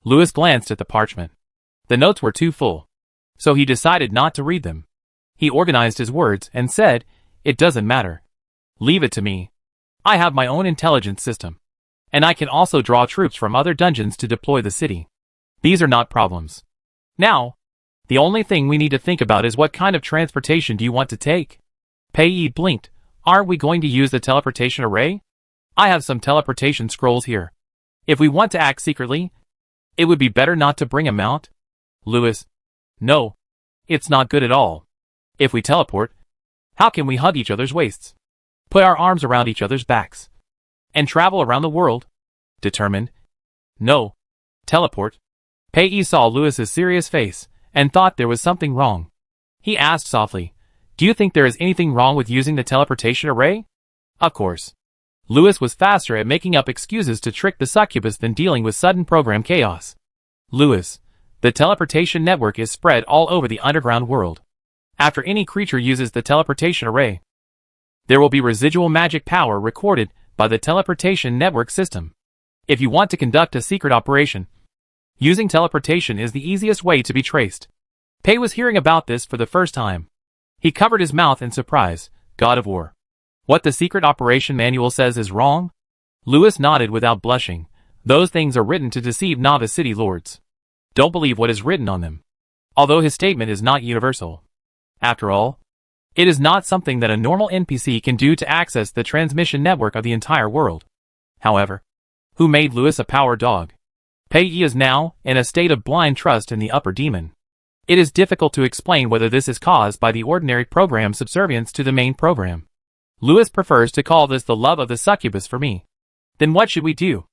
Lewis glanced at the parchment. The notes were too full, so he decided not to read them. He organized his words and said, "It doesn't matter. Leave it to me. I have my own intelligence system, and I can also draw troops from other dungeons to deploy the city. These are not problems. Now, the only thing we need to think about is what kind of transportation do you want to take?" Pei blinked. "Aren't we going to use the teleportation array? I have some teleportation scrolls here. If we want to act secretly, it would be better not to bring a mount." Lewis: "No, it's not good at all. If we teleport, how can we hug each other's waists, put our arms around each other's backs, and travel around the world?" Determined: "No. Teleport." Pei saw Lewis's serious face and thought there was something wrong. He asked softly, Do you think there is anything wrong with using the teleportation array? Of course. Lewis was faster at making up excuses to trick the succubus than dealing with sudden program chaos. Lewis, the teleportation network is spread all over the underground world. After any creature uses the teleportation array, there will be residual magic power recorded by the teleportation network system. If you want to conduct a secret operation, using teleportation is the easiest way to be traced. Pei was hearing about this for the first time. He covered his mouth in surprise. God of War. What the secret operation manual says is wrong? Lewis nodded without blushing. Those things are written to deceive novice city lords. Don't believe what is written on them. Although his statement is not universal. After all, it is not something that a normal NPC can do to access the transmission network of the entire world. However, who made Lewis a power dog? Pei is now in a state of blind trust in the upper demon. It is difficult to explain whether this is caused by the ordinary program subservience to the main program. Lewis prefers to call this the love of the succubus for me. Then what should we do?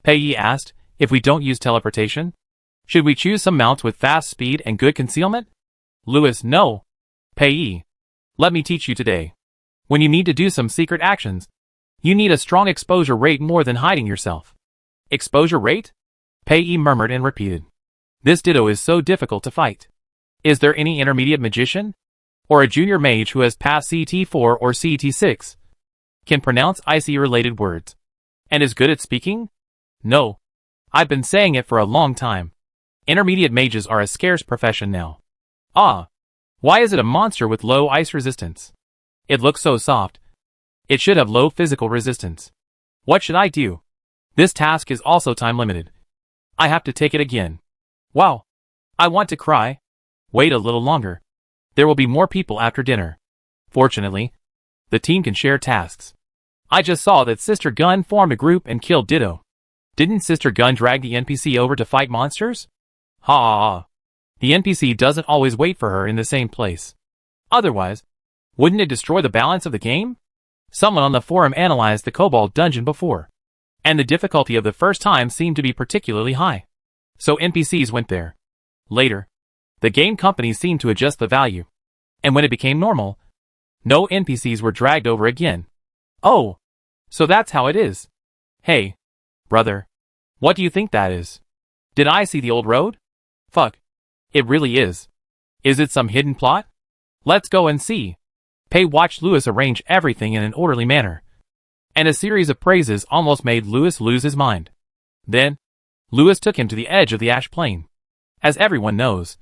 Pei asked, if we don't use teleportation? Should we choose some mounts with fast speed and good concealment? Lewis, no. Pei, let me teach you today. When you need to do some secret actions, you need a strong exposure rate more than hiding yourself. Exposure rate? Pei murmured and repeated. This ditto is so difficult to fight. Is there any intermediate magician? Or a junior mage who has passed CT4 or CT6? Can pronounce IC-related words? And is good at speaking? No. I've been saying it for a long time. Intermediate mages are a scarce profession now. Ah. Why is it a monster with low ice resistance? It looks so soft. It should have low physical resistance. What should I do? This task is also time limited. I have to take it again. Wow. I want to cry. Wait a little longer. There will be more people after dinner. Fortunately, the team can share tasks. I just saw that Sister Gun formed a group and killed Ditto. Didn't Sister Gun drag the NPC over to fight monsters? Ha ha ha. The NPC doesn't always wait for her in the same place. Otherwise, wouldn't it destroy the balance of the game? Someone on the forum analyzed the Kobold dungeon before, and the difficulty of the first time seemed to be particularly high. So NPCs went there. Later, the game company seemed to adjust the value, and when it became normal, no NPCs were dragged over again. Oh, so that's how it is. Hey, brother, what do you think that is? Did I see the old road? Fuck. It really is. Is it some hidden plot? Let's go and see. Pei watched Lewis arrange everything in an orderly manner, and a series of praises almost made Lewis lose his mind. Then, Lewis took him to the edge of the ash plain. As everyone knows,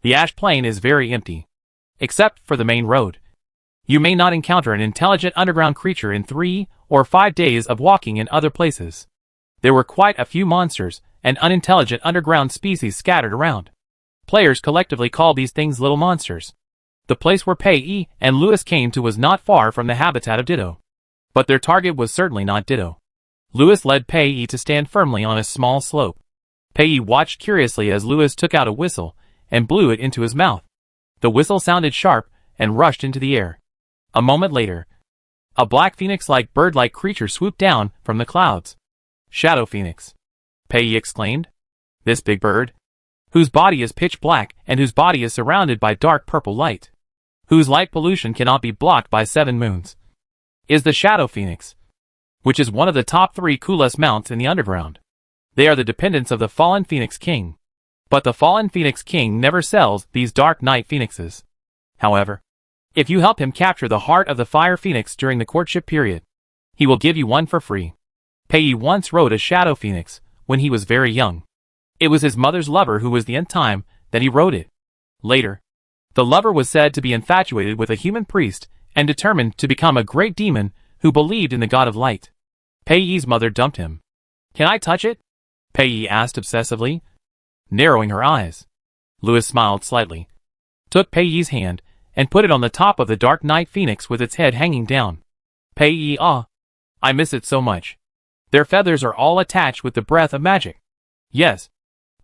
the ash plain is very empty, except for the main road. You may not encounter an intelligent underground creature in 3 or 5 days of walking in other places. There were quite a few monsters and unintelligent underground species scattered around. Players collectively call these things little monsters. The place where Pei and Lewis came to was not far from the habitat of Ditto. But their target was certainly not Ditto. Lewis led Pei to stand firmly on a small slope. Pei watched curiously as Lewis took out a whistle and blew it into his mouth. The whistle sounded sharp and rushed into the air. A moment later, a black phoenix-like bird-like creature swooped down from the clouds. Shadow Phoenix, Pei exclaimed. This big bird, whose body is pitch black and whose body is surrounded by dark purple light, whose light pollution cannot be blocked by 7 moons, is the Shadow Phoenix, which is one of the top 3 coolest mounts in the underground. They are the dependents of the fallen Phoenix King. But the fallen Phoenix King never sells these Dark Knight Phoenixes. However, if you help him capture the heart of the Fire Phoenix during the courtship period, he will give you one for free. Pei once rode a Shadow Phoenix when he was very young. It was his mother's lover who was the end time that he rode it. Later, the lover was said to be infatuated with a human priest and determined to become a great demon who believed in the god of light. Pei's mother dumped him. Can I touch it? Pei asked obsessively, narrowing her eyes. Lewis smiled slightly, took Pei's hand, and put it on the top of the Dark Knight Phoenix with its head hanging down. Pei, I miss it so much. Their feathers are all attached with the breath of magic. Yes.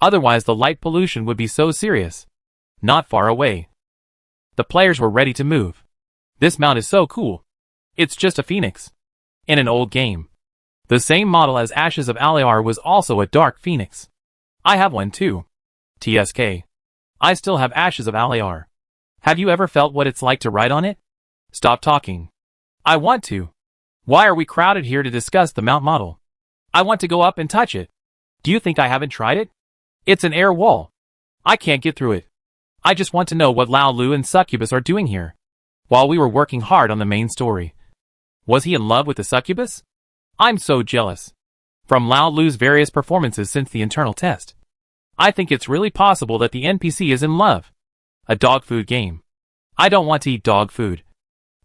Otherwise the light pollution would be so serious. Not far away. The players were ready to move. This mount is so cool. It's just a phoenix. In an old game, the same model as Ashes of Aliar was also a dark phoenix. I have one too. TSK. I still have Ashes of Aliar. Have you ever felt what it's like to ride on it? Stop talking. I want to. Why are we crowded here to discuss the mount model? I want to go up and touch it. Do you think I haven't tried it? It's an air wall. I can't get through it. I just want to know what Lao Lu and Succubus are doing here. While we were working hard on the main story. Was he in love with the Succubus? I'm so jealous. From Lao Lu's various performances since the internal test. I think it's really possible that the NPC is in love. A dog food game. I don't want to eat dog food.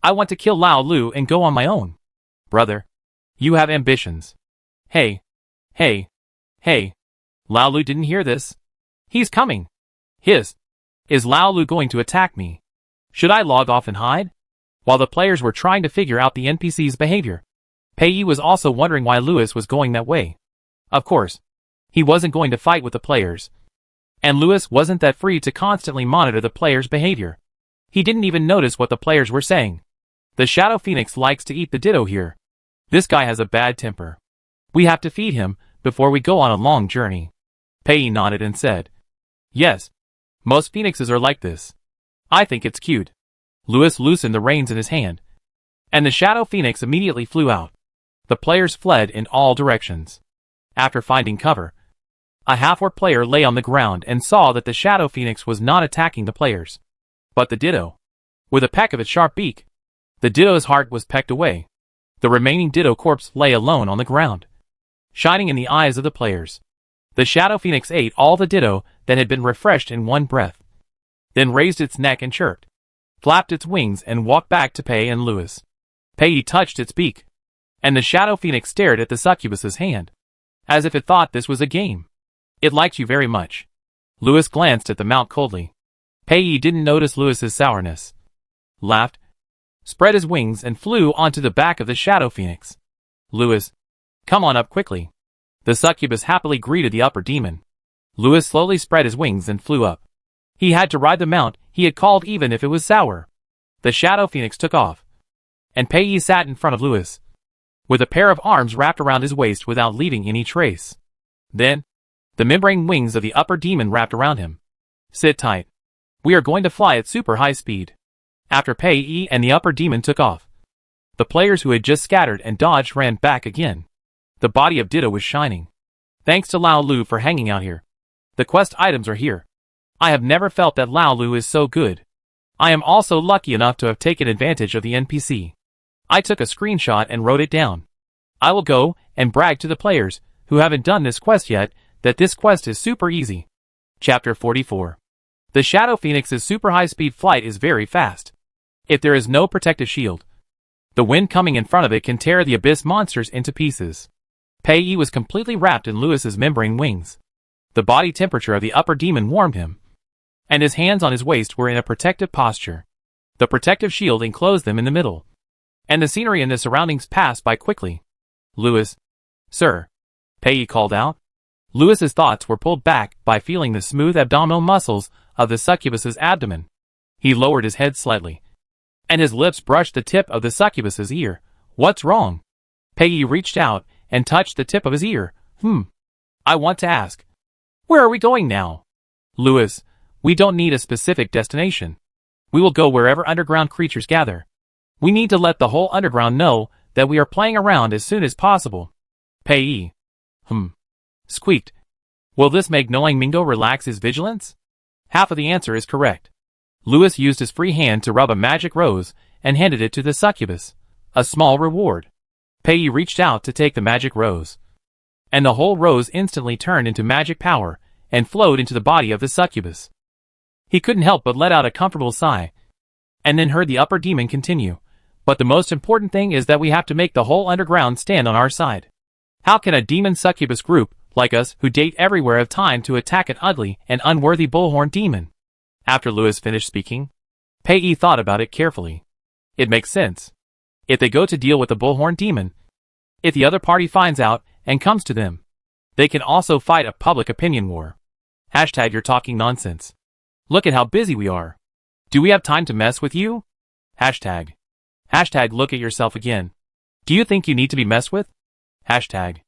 I want to kill Lao Lu and go on my own. Brother. You have ambitions. Hey. Hey. Hey. Lao Lu didn't hear this. He's coming. Is Lao Lu going to attack me? Should I log off and hide? While the players were trying to figure out the NPC's behavior, Pei Yi was also wondering why Lewis was going that way. Of course, he wasn't going to fight with the players. And Lewis wasn't that free to constantly monitor the players' behavior. He didn't even notice what the players were saying. The Shadow Phoenix likes to eat the Ditto here. This guy has a bad temper. We have to feed him before we go on a long journey. Pei Yi nodded and said, Yes. Most phoenixes are like this. I think it's cute. Lewis loosened the reins in his hand, and the Shadow Phoenix immediately flew out. The players fled in all directions. After finding cover, a half-orc player lay on the ground and saw that the Shadow Phoenix was not attacking the players, but the Ditto. With a peck of its sharp beak, the Ditto's heart was pecked away. The remaining Ditto corpse lay alone on the ground, shining in the eyes of the players. The Shadow Phoenix ate all the Ditto that had been refreshed in one breath, then raised its neck and chirped, flapped its wings and walked back to Pei and Lewis. Pei touched its beak, and the Shadow Phoenix stared at the succubus's hand, as if it thought this was a game. It liked you very much. Lewis glanced at the mount coldly. Pei didn't notice Lewis's sourness, laughed, spread his wings and flew onto the back of the Shadow Phoenix. Lewis, come on up quickly. The succubus happily greeted the upper demon. Lewis slowly spread his wings and flew up. He had to ride the mount he had called even if it was sour. The Shadow Phoenix took off, and Pei sat in front of Lewis, with a pair of arms wrapped around his waist without leaving any trace. Then, the membrane wings of the upper demon wrapped around him. Sit tight. We are going to fly at super high speed. After Pei and the upper demon took off, the players who had just scattered and dodged ran back again. The body of Ditto was shining. Thanks to Lao Lu for hanging out here. The quest items are here. I have never felt that Lao Lu is so good. I am also lucky enough to have taken advantage of the NPC. I took a screenshot and wrote it down. I will go and brag to the players who haven't done this quest yet that this quest is super easy. Chapter 44. The Shadow Phoenix's super high-speed flight is very fast. If there is no protective shield, the wind coming in front of it can tear the abyss monsters into pieces. Pei was completely wrapped in Lewis's membrane wings. The body temperature of the upper demon warmed him, and his hands on his waist were in a protective posture. The protective shield enclosed them in the middle, and the scenery and the surroundings passed by quickly. Lewis. Sir. Pei called out. Lewis's thoughts were pulled back by feeling the smooth abdominal muscles of the succubus's abdomen. He lowered his head slightly, and his lips brushed the tip of the succubus's ear. What's wrong? Pei reached out and touched the tip of his ear. I want to ask. Where are we going now? Lewis, we don't need a specific destination. We will go wherever underground creatures gather. We need to let the whole underground know that we are playing around as soon as possible. Pei. Squeaked. Will this make knowing Mingo relax his vigilance? Half of the answer is correct. Lewis used his free hand to rub a magic rose and handed it to the succubus. A small reward. Pei reached out to take the magic rose, and the whole rose instantly turned into magic power and flowed into the body of the succubus. He couldn't help but let out a comfortable sigh, and then heard the upper demon continue. But the most important thing is that we have to make the whole underground stand on our side. How can a demon succubus group, like us, who date everywhere have time to attack an ugly and unworthy bullhorn demon? After Lewis finished speaking, Pei thought about it carefully. It makes sense. If they go to deal with the bullhorn demon, if the other party finds out and comes to them, they can also fight a public opinion war. Hashtag you're talking nonsense. Look at how busy we are. Do we have time to mess with you? Hashtag. Hashtag look at yourself again. Do you think you need to be messed with? Hashtag.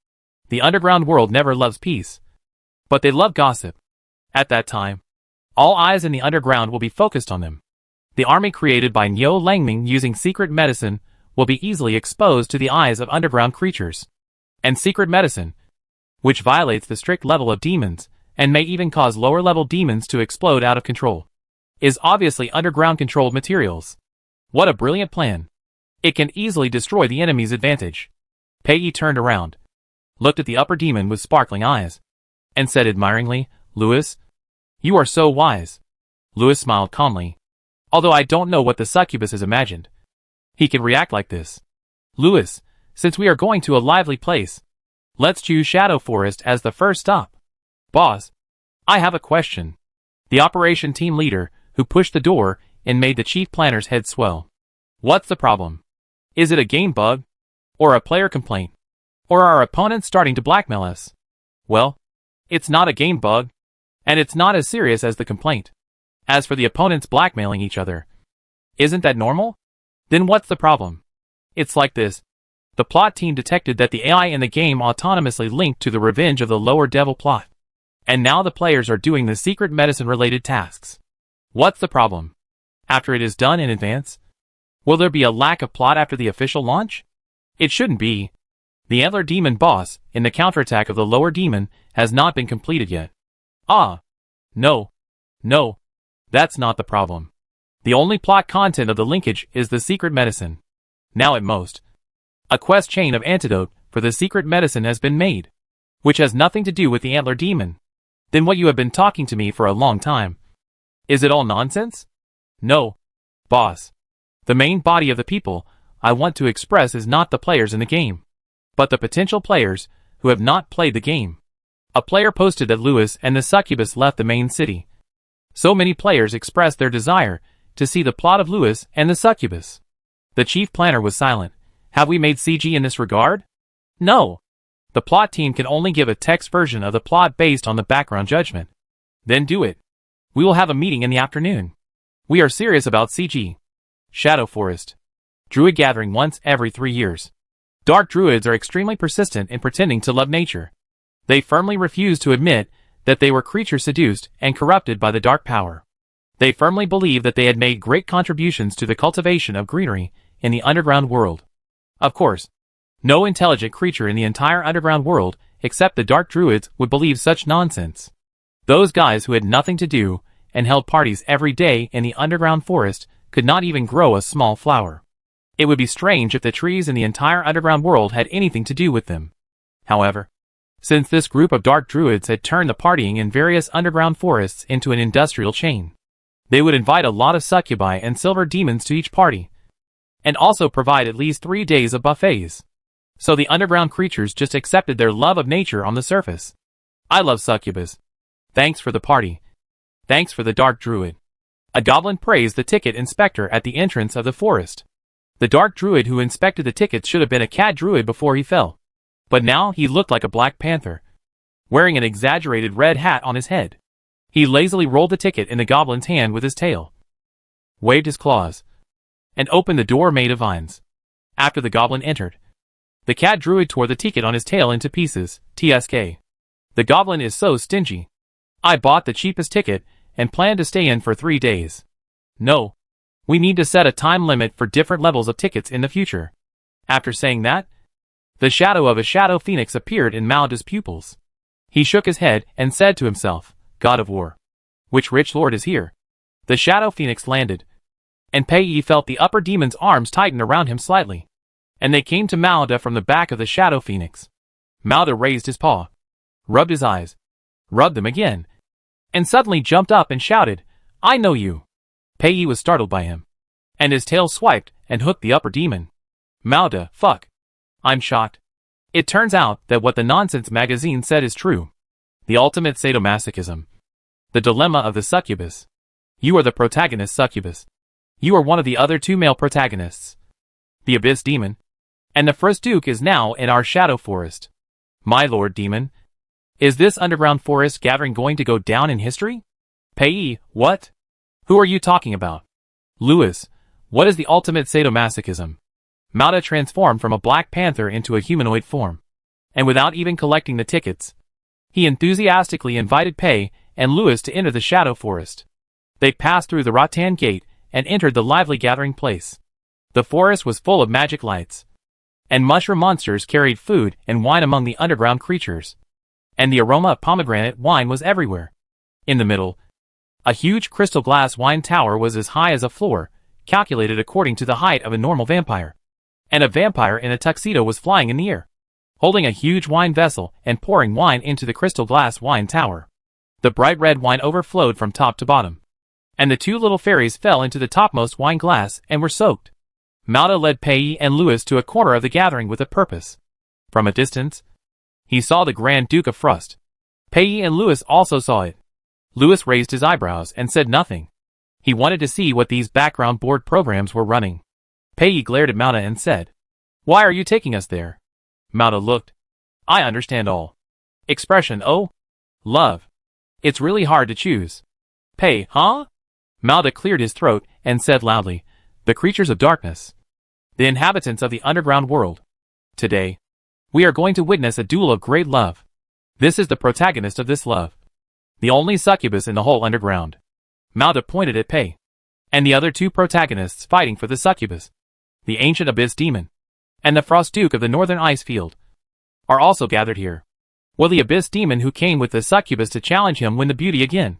The underground world never loves peace, but they love gossip. At that time, all eyes in the underground will be focused on them. The army created by Niu Langming using secret medicine will be easily exposed to the eyes of underground creatures. And secret medicine, which violates the strict level of demons, and may even cause lower-level demons to explode out of control, is obviously underground-controlled materials. What a brilliant plan. It can easily destroy the enemy's advantage. Pei turned around, looked at the upper demon with sparkling eyes, and said admiringly, "Louis, you are so wise." Louis smiled calmly. Although I don't know what the succubus has imagined he can react like this. "Louis, since we are going to a lively place, let's choose Shadow Forest as the first stop." "Boss, I have a question." The operation team leader, who pushed the door and made the chief planner's head swell. "What's the problem? Is it a game bug? Or a player complaint? Or are our opponents starting to blackmail us?" "Well, it's not a game bug, and it's not as serious as the complaint. As for the opponents blackmailing each other, isn't that normal? Then what's the problem? It's like this. The plot team detected that the AI in the game autonomously linked to the Revenge of the Lower Devil plot. And now the players are doing the secret medicine-related tasks. What's the problem? After it is done in advance, will there be a lack of plot after the official launch? It shouldn't be. The Antler Demon boss, in the counterattack of the lower demon, has not been completed yet. Ah. No. That's not the problem. The only plot content of the linkage is the secret medicine. Now at most, a quest chain of antidote for the secret medicine has been made, which has nothing to do with the Antler Demon. Then what you have been talking to me for a long time. Is it all nonsense? No, boss. The main body of the people I want to express is not the players in the game, but the potential players who have not played the game. A player posted that Louis and the succubus left the main city. So many players expressed their desire to see the plot of Louis and the succubus. The chief planner was silent. Have we made CG in this regard? No. The plot team can only give a text version of the plot based on the background judgment. Then do it. We will have a meeting in the afternoon. We are serious about CG. Shadow Forest. Druid gathering once every 3 years. Dark druids are extremely persistent in pretending to love nature. They firmly refuse to admit that they were creatures seduced and corrupted by the dark power. They firmly believe that they had made great contributions to the cultivation of greenery in the underground world. Of course, no intelligent creature in the entire underground world except the dark druids would believe such nonsense. Those guys who had nothing to do and held parties every day in the underground forest could not even grow a small flower. It would be strange if the trees in the entire underground world had anything to do with them. However, since this group of dark druids had turned the partying in various underground forests into an industrial chain, they would invite a lot of succubi and silver demons to each party, and also provide at least 3 days of buffets. So the underground creatures just accepted their love of nature on the surface. I love succubus. Thanks for the party. Thanks for the dark druid. A goblin praised the ticket inspector at the entrance of the forest. The dark druid who inspected the tickets should have been a cat druid before he fell. But now he looked like a black panther, wearing an exaggerated red hat on his head. He lazily rolled the ticket in the goblin's hand with his tail, waved his claws, and opened the door made of vines. After the goblin entered, the cat druid tore the ticket on his tail into pieces. TSK. The goblin is so stingy. I bought the cheapest ticket and plan to stay in for 3 days. No. We need to set a time limit for different levels of tickets in the future. After saying that, the shadow of a shadow phoenix appeared in Malda's pupils. He shook his head and said to himself, God of War, which rich lord is here? The shadow phoenix landed, and Pei felt the upper demon's arms tighten around him slightly, and they came to Malda from the back of the shadow phoenix. Malda raised his paw, rubbed his eyes, rubbed them again, and suddenly jumped up and shouted, I know you. Pei was startled by him, and his tail swiped and hooked the upper demon. Malda, fuck. I'm shocked. It turns out that what the nonsense magazine said is true. The ultimate sadomasochism. The dilemma of the succubus. You are the protagonist succubus. You are one of the other 2 male protagonists. The abyss demon. And the first duke is now in our shadow forest. My lord demon. Is this underground forest gathering going to go down in history? Pei, what? Who are you talking about? Louis, what is the ultimate sadomasochism? Malda transformed from a black panther into a humanoid form, and without even collecting the tickets, he enthusiastically invited Pei and Louis to enter the shadow forest. They passed through the rattan gate and entered the lively gathering place. The forest was full of magic lights, and mushroom monsters carried food and wine among the underground creatures. And the aroma of pomegranate wine was everywhere. In the middle, a huge crystal glass wine tower was as high as a floor, calculated according to the height of a normal vampire. And a vampire in a tuxedo was flying in the air, holding a huge wine vessel and pouring wine into the crystal glass wine tower. The bright red wine overflowed from top to bottom, and the two little fairies fell into the topmost wine glass and were soaked. Malta led Pei and Louis to a corner of the gathering with a purpose. From a distance, he saw the Grand Duke of Frost. Pei and Louis also saw it. Louis raised his eyebrows and said nothing. He wanted to see what these background board programs were running. Pei glared at Malta and said, "Why are you taking us there?" Malta looked. "I understand all. Expression, oh? Love. It's really hard to choose." "Pei, huh?" Malta cleared his throat and said loudly, "The creatures of darkness. The inhabitants of the underground world. Today, we are going to witness a duel of great love. This is the protagonist of this love. The only succubus in the whole underground." Malta pointed at Pei. "And the other two protagonists fighting for the succubus, the ancient abyss demon, and the frost duke of the northern ice field, are also gathered here. Will the abyss demon who came with the succubus to challenge him win the beauty again?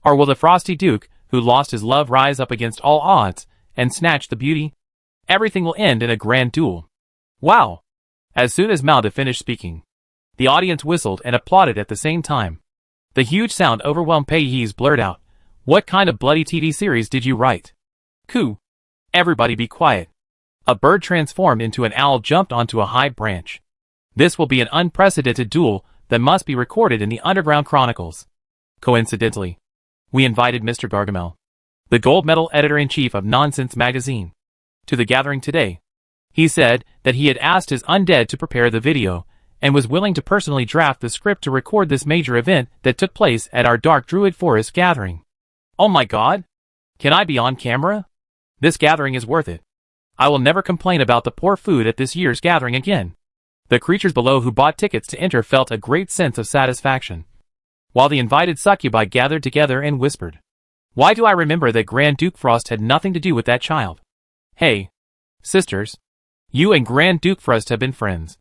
Or will the frosty duke, who lost his love, rise up against all odds and snatch the beauty? Everything will end in a grand duel." Wow! As soon as Malta finished speaking, the audience whistled and applauded at the same time. The huge sound overwhelmed Pei's blurt out, "What kind of bloody TV series did you write?" "Coo! Everybody be quiet." A bird transformed into an owl jumped onto a high branch. "This will be an unprecedented duel that must be recorded in the Underground Chronicles." Coincidentally, we invited Mr. Gargamel, the gold medal editor-in-chief of Nonsense magazine, to the gathering today. He said that he had asked his undead to prepare the video, and was willing to personally draft the script to record this major event that took place at our Dark Druid Forest gathering. Oh my god! Can I be on camera? This gathering is worth it. I will never complain about the poor food at this year's gathering again. The creatures below who bought tickets to enter felt a great sense of satisfaction, while the invited succubi gathered together and whispered, "Why do I remember that Grand Duke Frost had nothing to do with that child? Hey, sisters, you and Grand Duke Frost have been friends.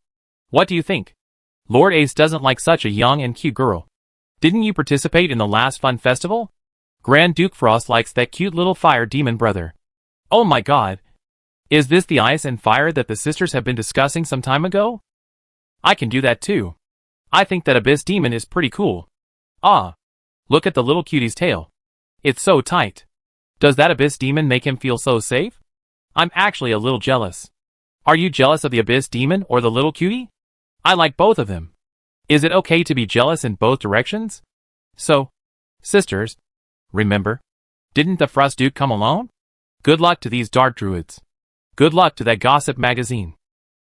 What do you think? Lord Ace doesn't like such a young and cute girl. Didn't you participate in the last fun festival? Grand Duke Frost likes that cute little fire demon brother. Oh my god! Is this the ice and fire that the sisters have been discussing some time ago? I can do that too. I think that abyss demon is pretty cool. Ah! Look at the little cutie's tail. It's so tight. Does that abyss demon make him feel so safe? I'm actually a little jealous. Are you jealous of the abyss demon or the little cutie? I like both of them. Is it okay to be jealous in both directions? So, sisters, remember, didn't the Frost Duke come alone? Good luck to these dark druids. Good luck to that gossip magazine.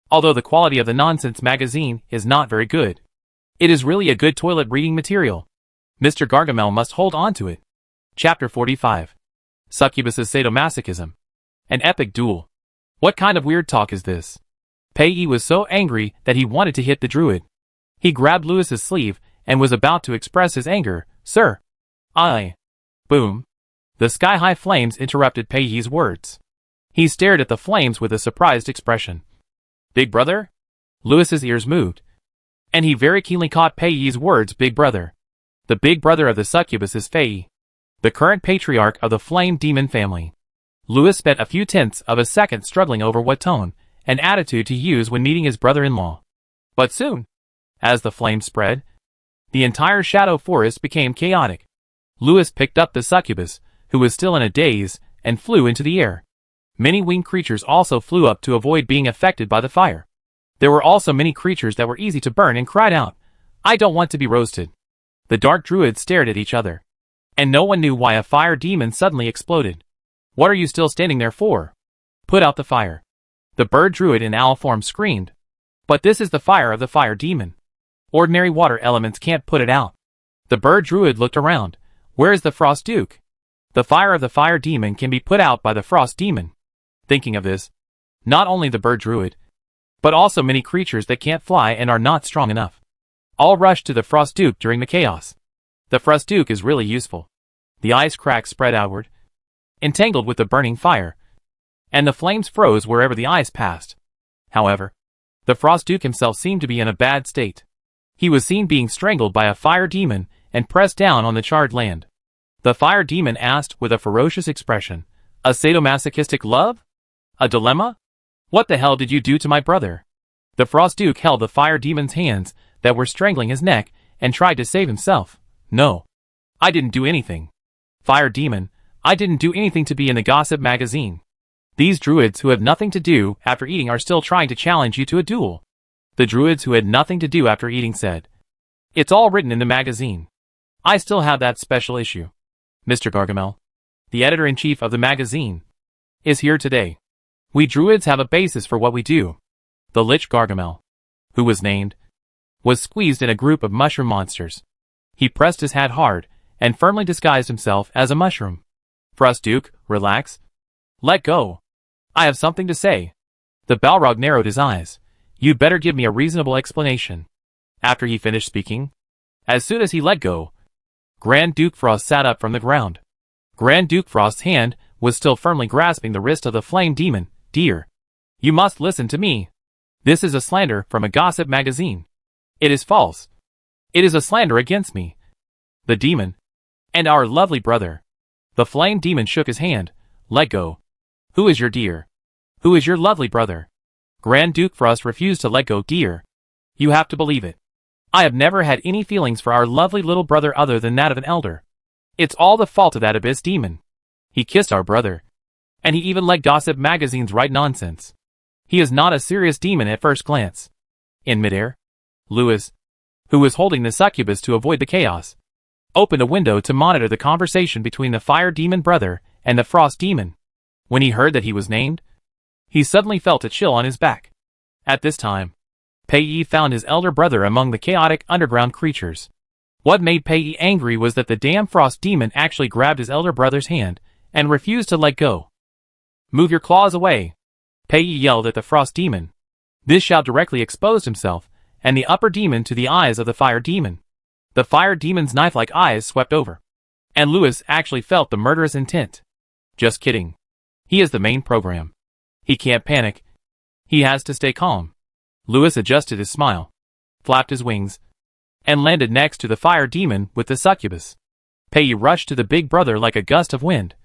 Although the quality of the Nonsense magazine is not very good, it is really a good toilet reading material. Mr. Gargamel must hold on to it. Chapter 45. Succubus's Sadomasochism. An epic duel. What kind of weird talk is this? Pei was so angry that he wanted to hit the druid. He grabbed Louis's sleeve and was about to express his anger. "Sir, I..." Boom. The sky-high flames interrupted Pei's words. He stared at the flames with a surprised expression. "Big brother?" Louis's ears moved, and he very keenly caught Pei's words. Big brother. The big brother of the succubus is Pei, the current patriarch of the flame demon family. Louis spent a few tenths of a second struggling over what tone and attitude to use when meeting his brother-in-law. But soon, as the flames spread, the entire shadow forest became chaotic. Louis picked up the succubus, who was still in a daze, and flew into the air. Many winged creatures also flew up to avoid being affected by the fire. There were also many creatures that were easy to burn and cried out, "I don't want to be roasted." The dark druids stared at each other, and no one knew why a fire demon suddenly exploded. "What are you still standing there for? Put out the fire." The bird druid in owl form screamed. "But this is the fire of the fire demon. Ordinary water elements can't put it out." The bird druid looked around. "Where is the frost duke? The fire of the fire demon can be put out by the frost demon." Thinking of this, not only the bird druid, but also many creatures that can't fly and are not strong enough, all rushed to the frost duke during the chaos. The frost duke is really useful. The ice crack spread outward, entangled with the burning fire, and the flames froze wherever the eyes passed. However, the Frost Duke himself seemed to be in a bad state. He was seen being strangled by a fire demon and pressed down on the charred land. The fire demon asked with a ferocious expression, "A sadomasochistic love? A dilemma? What the hell did you do to my brother?" The Frost Duke held the fire demon's hands that were strangling his neck and tried to save himself. "No. I didn't do anything. Fire demon, I didn't do anything to be in the gossip magazine. These druids who have nothing to do after eating are still trying to challenge you to a duel." The druids who had nothing to do after eating said, "It's all written in the magazine. I still have that special issue. Mr. Gargamel, the editor-in-chief of the magazine, is here today. We druids have a basis for what we do." The Lich Gargamel, who was named, was squeezed in a group of mushroom monsters. He pressed his hat hard and firmly disguised himself as a mushroom. "Frost Duke, relax. Let go. I have something to say." The Balrog narrowed his eyes. "You'd better give me a reasonable explanation." After he finished speaking, as soon as he let go, Grand Duke Frost sat up from the ground. Grand Duke Frost's hand was still firmly grasping the wrist of the flame demon. "Dear, you must listen to me. This is a slander from a gossip magazine. It is false. It is a slander against me, the demon, and our lovely brother." The flame demon shook his hand. "Let go. Who is your dear? Who is your lovely brother?" Grand Duke Frost refused to let go. "Dear, you have to believe it. I have never had any feelings for our lovely little brother other than that of an elder. It's all the fault of that abyss demon. He kissed our brother, and he even let gossip magazines write nonsense. He is not a serious demon at first glance." In midair, Lewis, who was holding the succubus to avoid the chaos, opened a window to monitor the conversation between the fire demon brother and the frost demon. When he heard that he was named, he suddenly felt a chill on his back. At this time, Pei found his elder brother among the chaotic underground creatures. What made Pei angry was that the damn frost demon actually grabbed his elder brother's hand and refused to let go. "Move your claws away," Pei yelled at the frost demon. This shout directly exposed himself and the upper demon to the eyes of the fire demon. The fire demon's knife-like eyes swept over, and Lewis actually felt the murderous intent. "Just kidding. He is the main program. He can't panic. He has to stay calm." Lewis adjusted his smile, flapped his wings, and landed next to the fire demon with the succubus. Pei rushed to the big brother like a gust of wind.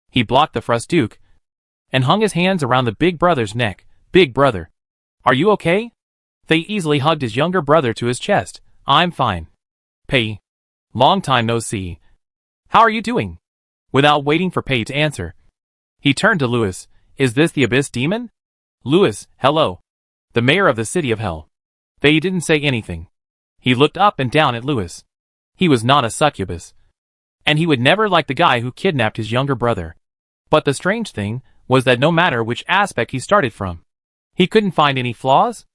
He blocked the Frost Duke and hung his hands around the big brother's neck. "Big brother, are you okay?" They easily hugged his younger brother to his chest. "I'm fine. Pei, long time no see. How are you doing?" Without waiting for Pei to answer, he turned to Lewis. "Is this the abyss demon?" "Lewis, hello. The mayor of the city of hell." Pei didn't say anything. He looked up and down at Lewis. He was not a succubus, and he would never like the guy who kidnapped his younger brother. But the strange thing was that no matter which aspect he started from, he couldn't find any flaws.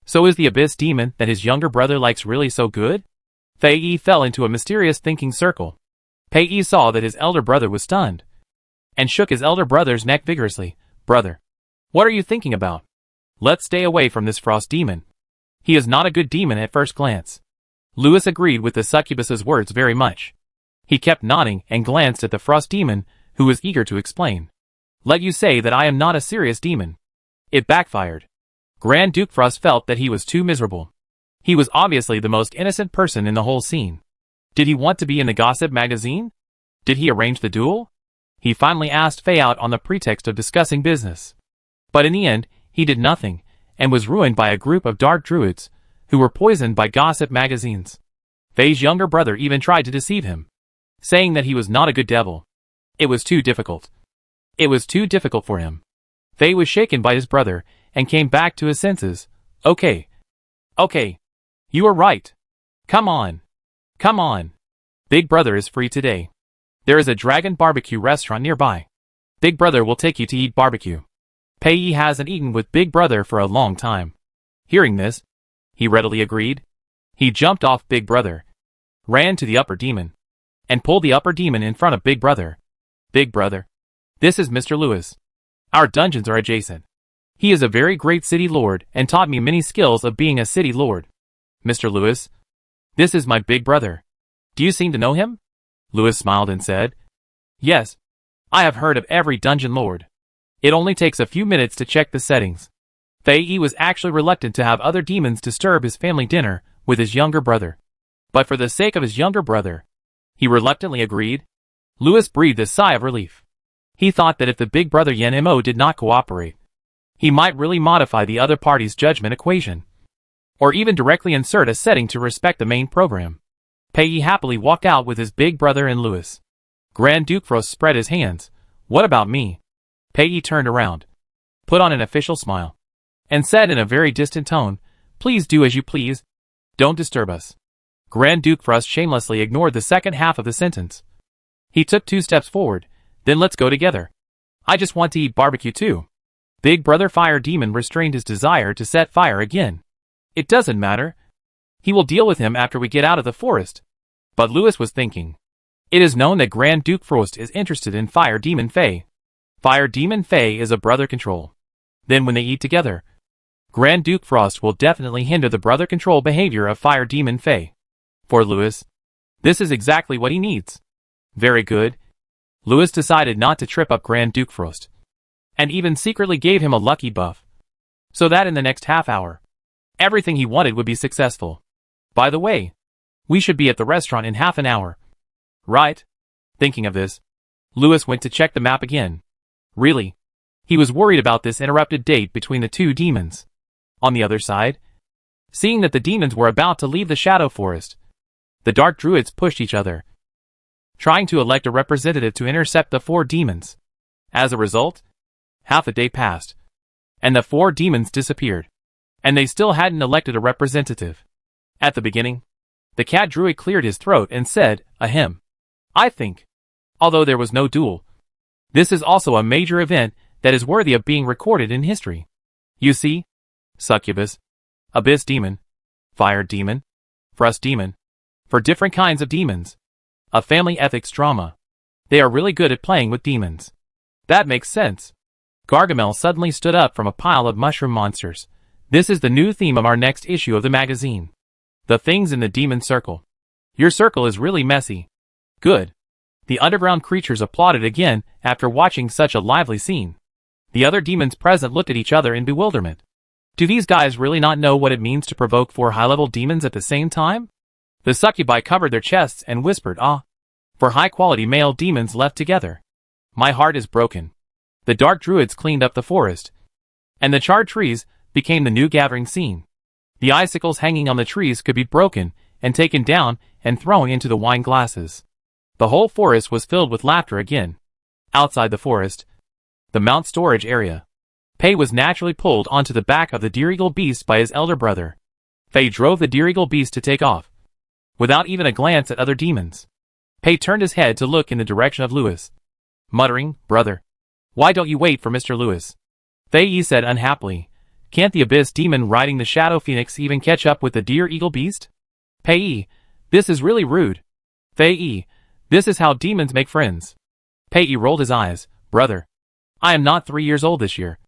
So is the abyss demon that his younger brother likes really so good? Pei fell into a mysterious thinking circle. Pei saw that his elder brother was stunned, and shook his elder brother's neck vigorously. "Brother, what are you thinking about? Let's stay away from this frost demon. He is not a good demon at first glance." Lewis agreed with the succubus's words very much. He kept nodding and glanced at the frost demon, who was eager to explain. "Let you say that I am not a serious demon." It backfired. Grand Duke Frost felt that he was too miserable. He was obviously the most innocent person in the whole scene. Did he want to be in the gossip magazine? Did he arrange the duel? He finally asked Fei out on the pretext of discussing business. But in the end, he did nothing, and was ruined by a group of dark druids, who were poisoned by gossip magazines. Fei's younger brother even tried to deceive him, saying that he was not a good devil. It was too difficult. It was too difficult for him. Fei was shaken by his brother, and came back to his senses. Okay. You are right. Come on. Big brother is free today. There is a dragon barbecue restaurant nearby. Big brother will take you to eat barbecue. Pei hasn't eaten with big brother for a long time. Hearing this, he readily agreed. He jumped off big brother, ran to the upper demon, and pulled the upper demon in front of big brother. "Big brother, this is Mr. Lewis. Our dungeons are adjacent. He is a very great city lord and taught me many skills of being a city lord. Mr. Lewis, this is my big brother. Do you seem to know him?" Lewis smiled and said, "Yes, I have heard of every dungeon lord. It only takes a few minutes to check the settings. Fei was actually reluctant to have other demons disturb his family dinner with his younger brother. But for the sake of his younger brother, he reluctantly agreed. Louis breathed a sigh of relief. He thought that if the big brother Yen Mo did not cooperate, he might really modify the other party's judgment equation, or even directly insert a setting to respect the main program. Pei happily walked out with his big brother and Louis. Grand Duke Frost spread his hands. What about me? Pei turned around, put on an official smile, and said in a very distant tone, please do as you please. Don't disturb us. Grand Duke Frost shamelessly ignored the second half of the sentence. He took 2 steps forward. Then let's go together. I just want to eat barbecue too. Big Brother Fire Demon restrained his desire to set fire again. It doesn't matter. He will deal with him after we get out of the forest. But Louis was thinking. It is known that Grand Duke Frost is interested in Fire Demon Fei. Fire Demon Fei is a brother control. Then when they eat together, Grand Duke Frost will definitely hinder the brother control behavior of Fire Demon Fei. For Louis, this is exactly what he needs. Very good. Louis decided not to trip up Grand Duke Frost, and even secretly gave him a lucky buff, so that in the next half hour, everything he wanted would be successful. By the way, we should be at the restaurant in half an hour. Right? Thinking of this, Louis went to check the map again. Really? He was worried about this interrupted date between the 2 demons. On the other side, seeing that the demons were about to leave the Shadow Forest, the Dark Druids pushed each other, trying to elect a representative to intercept the 4 demons. As a result, half a day passed, and the 4 demons disappeared, and they still hadn't elected a representative. At the beginning, the cat druid cleared his throat and said, ahem. I think, although there was no duel, this is also a major event that is worthy of being recorded in history. You see, succubus, abyss demon, fire demon, frost demon, for different kinds of demons. A family ethics drama. They are really good at playing with demons. That makes sense. Gargamel suddenly stood up from a pile of mushroom monsters. This is the new theme of our next issue of the magazine. The things in the demon circle. Your circle is really messy. Good. The underground creatures applauded again after watching such a lively scene. The other demons present looked at each other in bewilderment. Do these guys really not know what it means to provoke 4 high-level demons at the same time? The succubi covered their chests and whispered, ah. For high-quality male demons left together. My heart is broken. The Dark Druids cleaned up the forest, and the charred trees became the new gathering scene. The icicles hanging on the trees could be broken and taken down and thrown into the wine glasses. The whole forest was filled with laughter again. Outside the forest, the mount storage area, Pei was naturally pulled onto the back of the deer-eagle beast by his elder brother. Fei drove the deer-eagle beast to take off, without even a glance at other demons. Pei turned his head to look in the direction of Louis, muttering, brother, why don't you wait for Mr. Louis? Fei said unhappily, can't the abyss demon riding the shadow phoenix even catch up with the deer-eagle beast? Pei, this is really rude. Fei, this is how demons make friends. Pei rolled his eyes, brother, I am not 3 years old this year.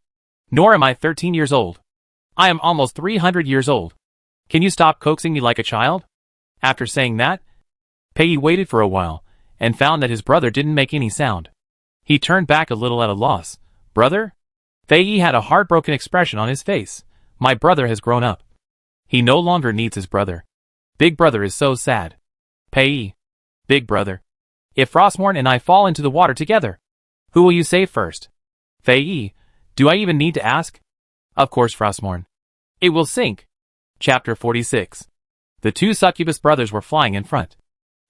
Nor am I 13 years old. I am almost 300 years old. Can you stop coaxing me like a child? After saying that, Pei waited for a while, and found that his brother didn't make any sound. He turned back a little at a loss. Brother? Fei had a heartbroken expression on his face. My brother has grown up. He no longer needs his brother. Big brother is so sad. Pei. Big brother. If Frostmourne and I fall into the water together, who will you save first? Fei, do I even need to ask? Of course Frostmourne. It will sink. Chapter 46. The 2 succubus brothers were flying in front,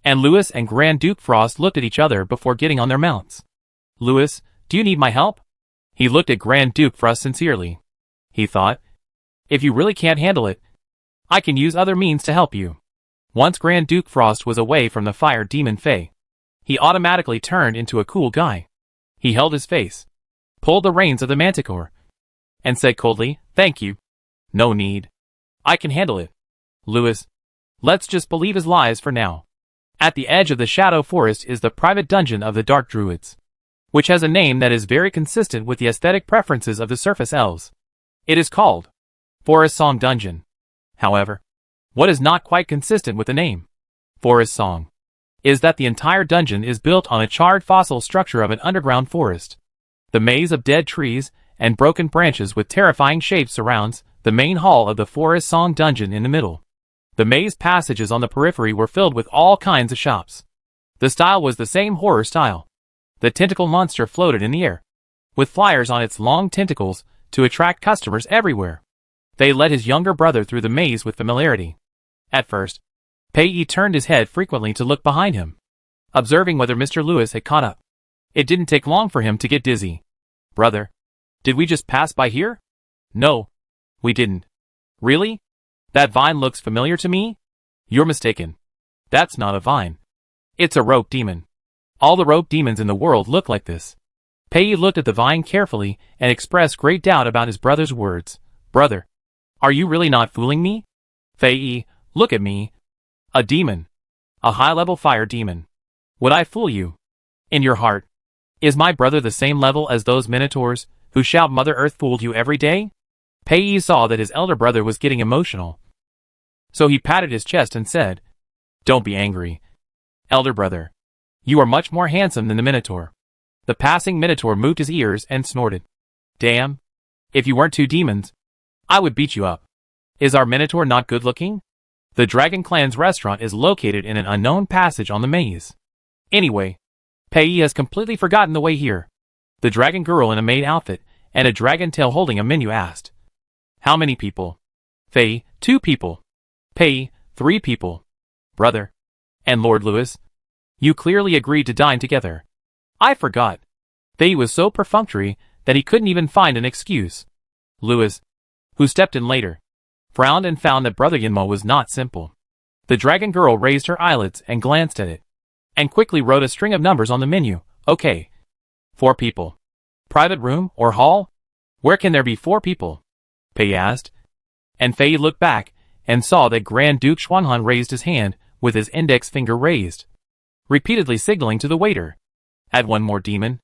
and Louis and Grand Duke Frost looked at each other before getting on their mounts. Louis, do you need my help? He looked at Grand Duke Frost sincerely. He thought, if you really can't handle it, I can use other means to help you. Once Grand Duke Frost was away from the fire demon Fei, he automatically turned into a cool guy. He held his face, pulled the reins of the manticore, and said coldly, thank you. No need. I can handle it. Louis, let's just believe his lies for now. At the edge of the Shadow Forest is the private dungeon of the Dark Druids, which has a name that is very consistent with the aesthetic preferences of the surface elves. It is called Forest Song Dungeon. However, what is not quite consistent with the name? Forest Song. is that the entire dungeon is built on a charred fossil structure of an underground forest. The maze of dead trees and broken branches with terrifying shapes surrounds the main hall of the Forest Song dungeon in the middle. The maze passages on the periphery were filled with all kinds of shops. The style was the same horror style. The tentacle monster floated in the air, with flyers on its long tentacles to attract customers everywhere. They led his younger brother through the maze with familiarity. At first, Pei turned his head frequently to look behind him, observing whether Mr. Lewis had caught up. It didn't take long for him to get dizzy. "Brother, did we just pass by here?" "No, we didn't." "Really? That vine looks familiar to me?" "You're mistaken. That's not a vine. It's a rope demon. All the rope demons in the world look like this." Pei looked at the vine carefully and expressed great doubt about his brother's words. "Brother, are you really not fooling me?" "Fei, look at me. A demon. A high-level fire demon. Would I fool you? In your heart, is my brother the same level as those minotaurs who shout Mother Earth fooled you every day?" Pei saw that his elder brother was getting emotional, so he patted his chest and said, "Don't be angry, elder brother. You are much more handsome than the minotaur." The passing minotaur moved his ears and snorted. "Damn. If you weren't two demons, I would beat you up. Is our minotaur not good-looking?" The Dragon Clan's restaurant is located in an unknown passage on the maze. Anyway, Pei has completely forgotten the way here. The dragon girl in a maid outfit and a dragon tail holding a menu asked, "How many people?" Fei, 2 people. Pei, 3 people. "Brother. And Lord Lewis? You clearly agreed to dine together." "I forgot." Fei was so perfunctory that he couldn't even find an excuse. Lewis, who stepped in later, frowned and found that Brother Yinmo was not simple. The dragon girl raised her eyelids and glanced at it, and quickly wrote a string of numbers on the menu. "Okay. 4 people. Private room or hall? Where can there be 4 people?" Pei asked, and Fei looked back and saw that Grand Duke Xuanhan raised his hand with his index finger raised, repeatedly signaling to the waiter. "Add 1 more demon."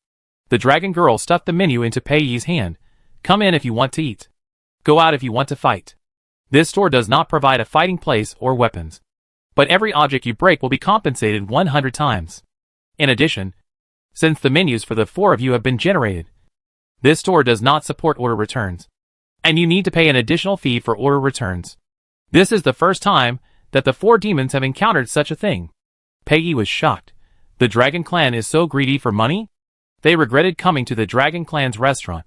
The dragon girl stuffed the menu into Pei's hand. "Come in if you want to eat. Go out if you want to fight. This store does not provide a fighting place or weapons, but every object you break will be compensated 100 times. In addition, since the menus for the 4 of you have been generated, this store does not support order returns, and you need to pay an additional fee for order returns. This is the first time that the 4 demons have encountered such a thing." Pei was shocked. The Dragon Clan is so greedy for money? They regretted coming to the Dragon Clan's restaurant.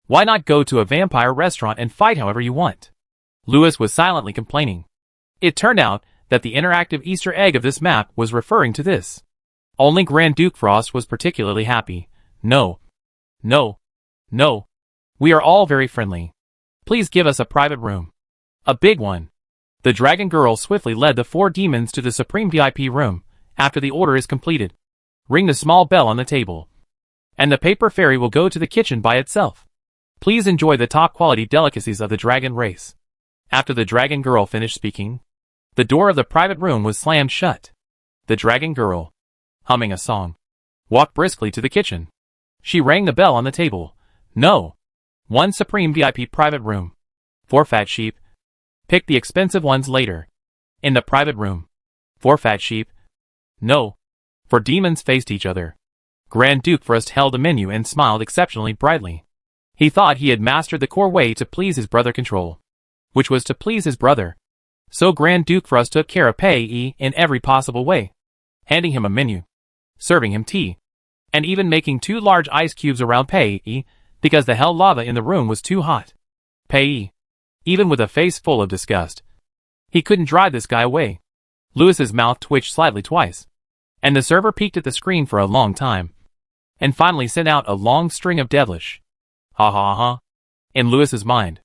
Why not go to a vampire restaurant and fight however you want? Lewis was silently complaining. It turned out that the interactive Easter egg of this map was referring to this. Only Grand Duke Frost was particularly happy. "No. No. No. We are all very friendly. Please give us a private room. A big one." The dragon girl swiftly led the 4 demons to the supreme VIP room. "After the order is completed, ring the small bell on the table, and the paper fairy will go to the kitchen by itself. Please enjoy the top-quality delicacies of the dragon race." After the dragon girl finished speaking, the door of the private room was slammed shut. The dragon girl, humming a song, walked briskly to the kitchen. She rang the bell on the table. "No. 1 supreme VIP private room. 4 fat sheep. Pick the expensive ones later. In the private room. 4 fat sheep." "No." 4 demons faced each other. Grand Duke Frost held a menu and smiled exceptionally brightly. He thought he had mastered the core way to please his brother control, which was to please his brother. So Grand Duke Frost took care of Pei in every possible way, handing him a menu, serving him tea, and even making 2 large ice cubes around Pei because the hell lava in the room was too hot. Pei, even with a face full of disgust, he couldn't drive this guy away. Lewis's mouth twitched slightly twice, and the server peeked at the screen for a long time, and finally sent out a long string of devilish "ha ha ha" in Lewis's mind.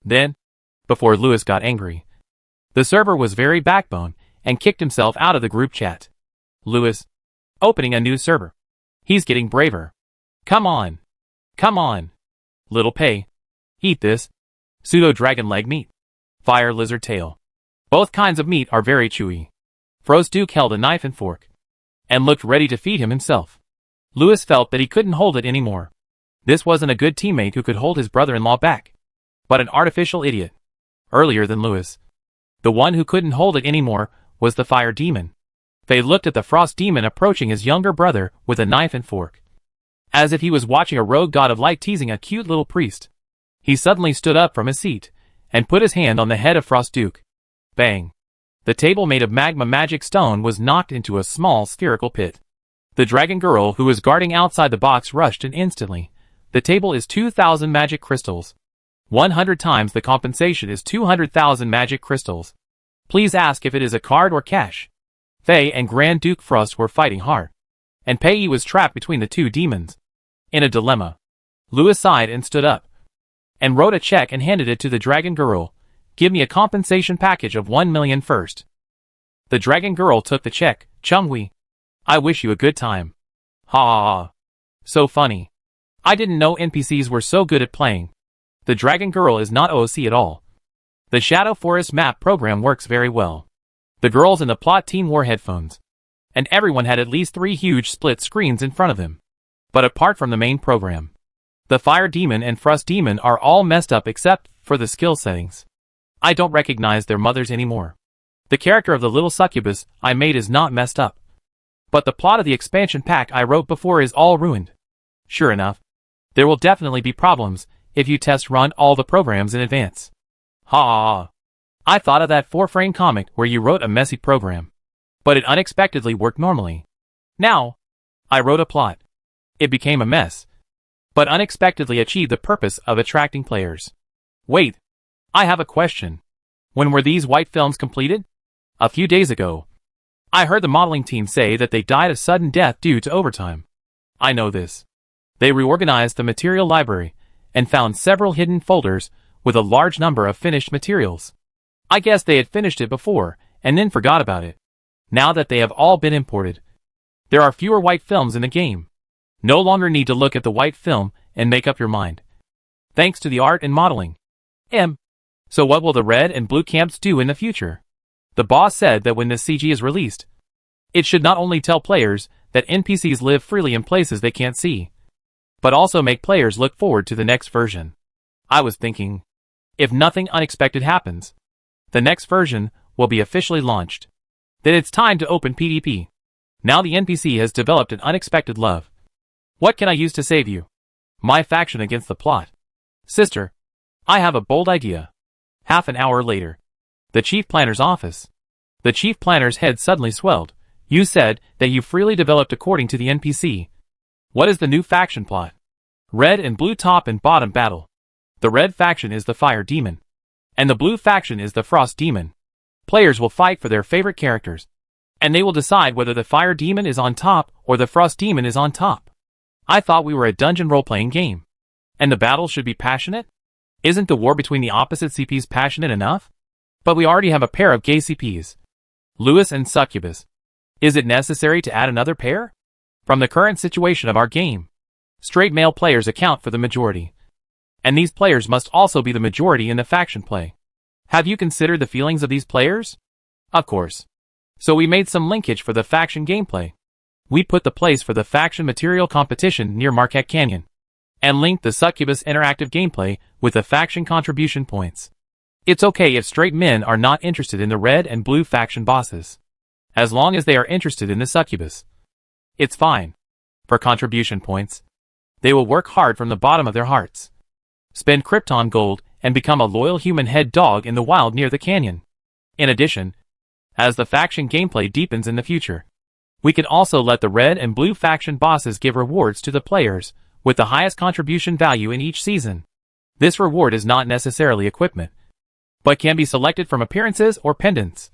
Then, before Lewis got angry, the server was very backbone and kicked himself out of the group chat. Lewis, opening a new server. He's getting braver. Come on. Come on. Little Pei. Eat this. Pseudo-dragon leg meat. Fire lizard tail. Both kinds of meat are very chewy. Frost Duke held a knife and fork, and looked ready to feed him himself. Lewis felt that he couldn't hold it anymore. This wasn't a good teammate who could hold his brother-in-law back, but an artificial idiot. Earlier than Lewis, the one who couldn't hold it anymore was the fire demon. Faye looked at the frost demon approaching his younger brother with a knife and fork, as if he was watching a rogue god of light teasing a cute little priest. He suddenly stood up from his seat and put his hand on the head of Frost Duke. Bang! The table made of magma magic stone was knocked into a small spherical pit. The dragon girl who was guarding outside the box rushed in instantly. The table is 2,000 magic crystals. 100 times the compensation is 200,000 magic crystals. Please ask if it is a card or cash. Faye and Grand Duke Frost were fighting hard, and Pei was trapped between the two demons. In a dilemma, Louis sighed and stood up, and wrote a check and handed it to the dragon girl. Give me a compensation package of 1 million first. The dragon girl took the check. Chunghui, I wish you a good time. Ha ha ha. So funny. I didn't know NPCs were so good at playing. The dragon girl is not OOC at all. The Shadow Forest map program works very well. The girls in the plot team wore headphones, and everyone had at least 3 huge split screens in front of them. But apart from the main program, the Fire Demon and Frost Demon are all messed up except for the skill settings. I don't recognize their mothers anymore. The character of the little succubus I made is not messed up, but the plot of the expansion pack I wrote before is all ruined. Sure enough, there will definitely be problems if you test run all the programs in advance. Ha ha ha. I thought of that 4-frame comic where you wrote a messy program, but it unexpectedly worked normally. Now, I wrote a plot. It became a mess, but unexpectedly achieved the purpose of attracting players. Wait, I have a question. When were these white films completed? A few days ago. I heard the modeling team say that they died a sudden death due to overtime. I know this. They reorganized the material library and found several hidden folders with a large number of finished materials. I guess they had finished it before and then forgot about it. Now that they have all been imported, there are fewer white films in the game. No longer need to look at the white film and make up your mind, thanks to the art and modeling. So what will the red and blue camps do in the future? The boss said that when this CG is released, it should not only tell players that NPCs live freely in places they can't see, but also make players look forward to the next version. I was thinking, if nothing unexpected happens, the next version will be officially launched. Then it's time to open PvP. Now the NPC has developed an unexpected love. What can I use to save you? My faction against the plot. Sister, I have a bold idea. Half an hour later. The chief planner's office. The chief planner's head suddenly swelled. You said that you freely developed according to the NPC. What is the new faction plot? Red and blue top and bottom battle. The red faction is the Fire Demon, and the blue faction is the Frost Demon. Players will fight for their favorite characters, and they will decide whether the Fire Demon is on top or the Frost Demon is on top. I thought we were a dungeon role-playing game, and the battle should be passionate? Isn't the war between the opposite CPs passionate enough? But we already have a pair of gay CPs, Louis and Succubus. Is it necessary to add another pair? From the current situation of our game, straight male players account for the majority, and these players must also be the majority in the faction play. Have you considered the feelings of these players? Of course. So we made some linkage for the faction gameplay. We put the place for the faction material competition near Marquette Canyon, and linked the Succubus interactive gameplay with the faction contribution points. It's okay if straight men are not interested in the red and blue faction bosses, as long as they are interested in the Succubus. It's fine. For contribution points, they will work hard from the bottom of their hearts, spend Krypton gold, and become a loyal human head dog in the wild near the canyon. In addition, as the faction gameplay deepens in the future, we can also let the red and blue faction bosses give rewards to the players with the highest contribution value in each season. This reward is not necessarily equipment, but can be selected from appearances or pendants,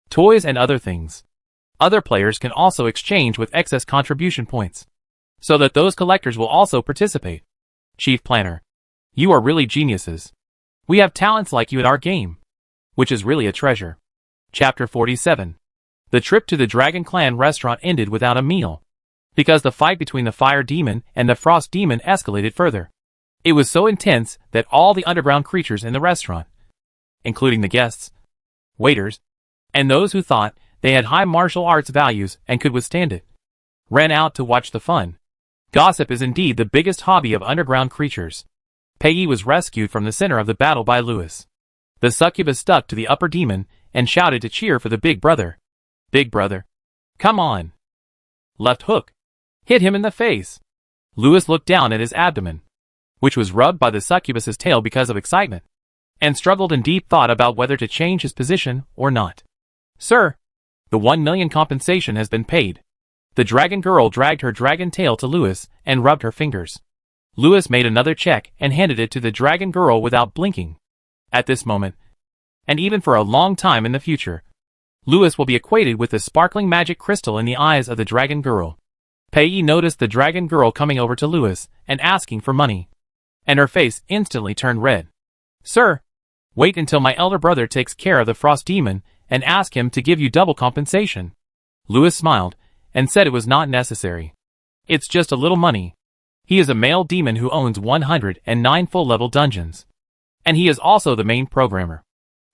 toys and other things. Other players can also exchange with excess contribution points, so that those collectors will also participate. Chief Planner, you are really geniuses. We have talents like you in our game, which is really a treasure. Chapter 47. The trip to the Dragon Clan restaurant ended without a meal, because the fight between the Fire Demon and the Frost Demon escalated further. It was so intense that all the underground creatures in the restaurant, including the guests, waiters, and those who thought they had high martial arts values and could withstand it, ran out to watch the fun. Gossip is indeed the biggest hobby of underground creatures. Peggy was rescued from the center of the battle by Louis. The succubus stuck to the upper demon and shouted to cheer for the big brother. Big brother. Come on. Left hook. Hit him in the face. Lewis looked down at his abdomen, which was rubbed by the succubus's tail because of excitement, and struggled in deep thought about whether to change his position or not. Sir, the 1 million compensation has been paid. The dragon girl dragged her dragon tail to Lewis and rubbed her fingers. Lewis made another check and handed it to the dragon girl without blinking. At this moment, and even for a long time in the future, Lewis will be equated with the sparkling magic crystal in the eyes of the dragon girl. Pei noticed the dragon girl coming over to Lewis and asking for money, and her face instantly turned red. Sir, wait until my elder brother takes care of the frost demon and ask him to give you double compensation. Lewis smiled and said it was not necessary. It's just a little money. He is a male demon who owns 109 full-level dungeons. And he is also the main programmer.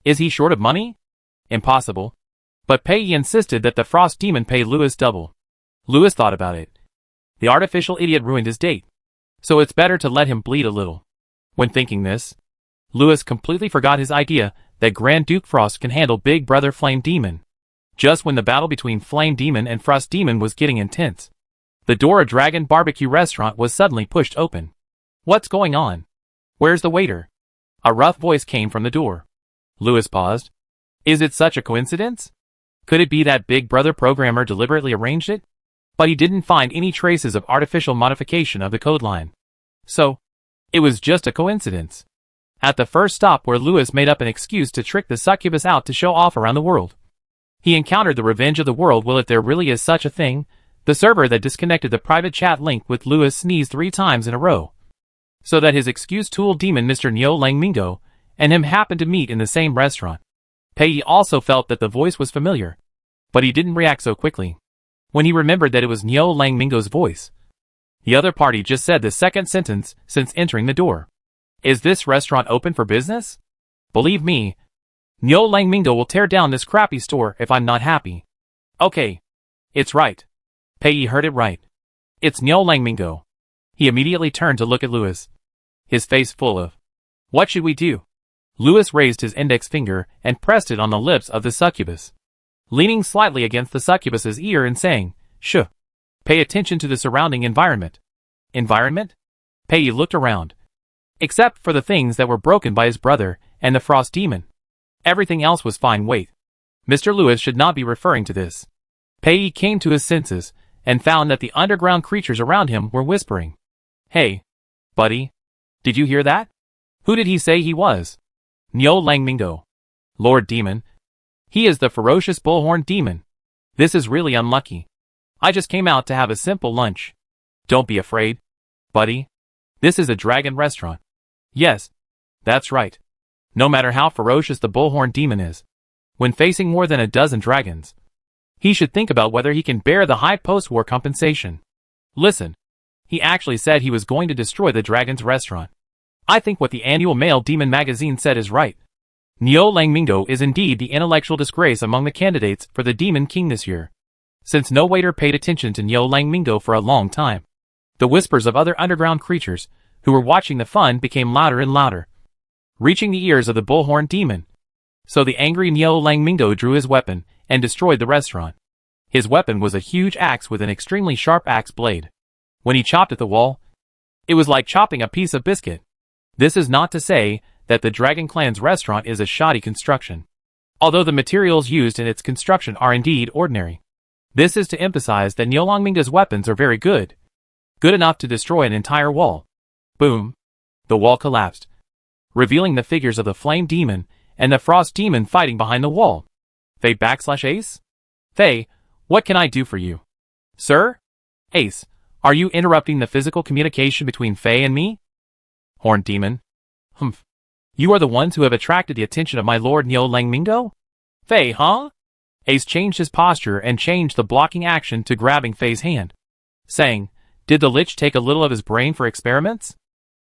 Is he short of money? Impossible. But Pei insisted that the frost demon pay Lewis double. Lewis thought about it. The artificial idiot ruined his date, so it's better to let him bleed a little. When thinking this, Lewis completely forgot his idea that Grand Duke Frost can handle Big Brother Flame Demon. Just when the battle between Flame Demon and Frost Demon was getting intense, the door of Dragon Barbecue Restaurant was suddenly pushed open. What's going on? Where's the waiter? A rough voice came from the door. Lewis paused. Is it such a coincidence? Could it be that Big Brother programmer deliberately arranged it? But he didn't find any traces of artificial modification of the code line. So, it was just a coincidence. At the first stop where Lewis made up an excuse to trick the succubus out to show off around the world, he encountered the Revenge of the World. Well, if there really is such a thing, the server that disconnected the private chat link with Lewis sneezed 3 times in a row, so that his excuse tool demon Mr. Neo Lang Mingo and him happened to meet in the same restaurant. Pei also felt that the voice was familiar, but he didn't react so quickly when he remembered that it was Neo Lang Mingo's voice. The other party just said the second sentence since entering the door. Is this restaurant open for business? Believe me, Neo Lang Mingo will tear down this crappy store if I'm not happy. Okay. It's right. Pei heard it right. It's Neo Lang Mingo. He immediately turned to look at Lewis, his face full of, what should we do? Lewis raised his index finger and pressed it on the lips of the succubus, leaning slightly against the succubus's ear and saying, Shh. Pay attention to the surrounding environment. Environment? Pei looked around. Except for the things that were broken by his brother and the frost demon. Everything else was fine. Wait. Mr. Lewis should not be referring to this. Pei came to his senses and found that the underground creatures around him were whispering. Hey, buddy. Did you hear that? Who did he say he was? Neo Lang Mingo. Lord Demon. He is the ferocious bullhorn demon. This is really unlucky. I just came out to have a simple lunch. Don't be afraid, buddy. This is a dragon restaurant. Yes, that's right. No matter how ferocious the bullhorn demon is, when facing more than a dozen dragons, he should think about whether he can bear the high post-war compensation. Listen, he actually said he was going to destroy the dragon's restaurant. I think what the annual Male Demon magazine said is right. Neo Lang Mingo is indeed the intellectual disgrace among the candidates for the Demon King this year. Since no waiter paid attention to Neo Lang Mingo for a long time, the whispers of other underground creatures who were watching the fun became louder and louder, reaching the ears of the bullhorn demon. So the angry Neo Lang Mingo drew his weapon and destroyed the restaurant. His weapon was a huge axe with an extremely sharp axe blade. When he chopped at the wall, it was like chopping a piece of biscuit. This is not to say that the Dragon Clan's restaurant is a shoddy construction, although the materials used in its construction are indeed ordinary. This is to emphasize that Neo Lang Mingo's weapons are very good. Good enough to destroy an entire wall. Boom. The wall collapsed, revealing the figures of the Flame Demon and the Frost Demon fighting behind the wall. Faye / Ace? Faye, what can I do for you? Sir? Ace, are you interrupting the physical communication between Faye and me? Horn Demon. Humph. You are the ones who have attracted the attention of my lord Neo Lang Mingo? Faye, huh? Ace changed his posture and changed the blocking action to grabbing Faye's hand, saying, Did the Lich take a little of his brain for experiments?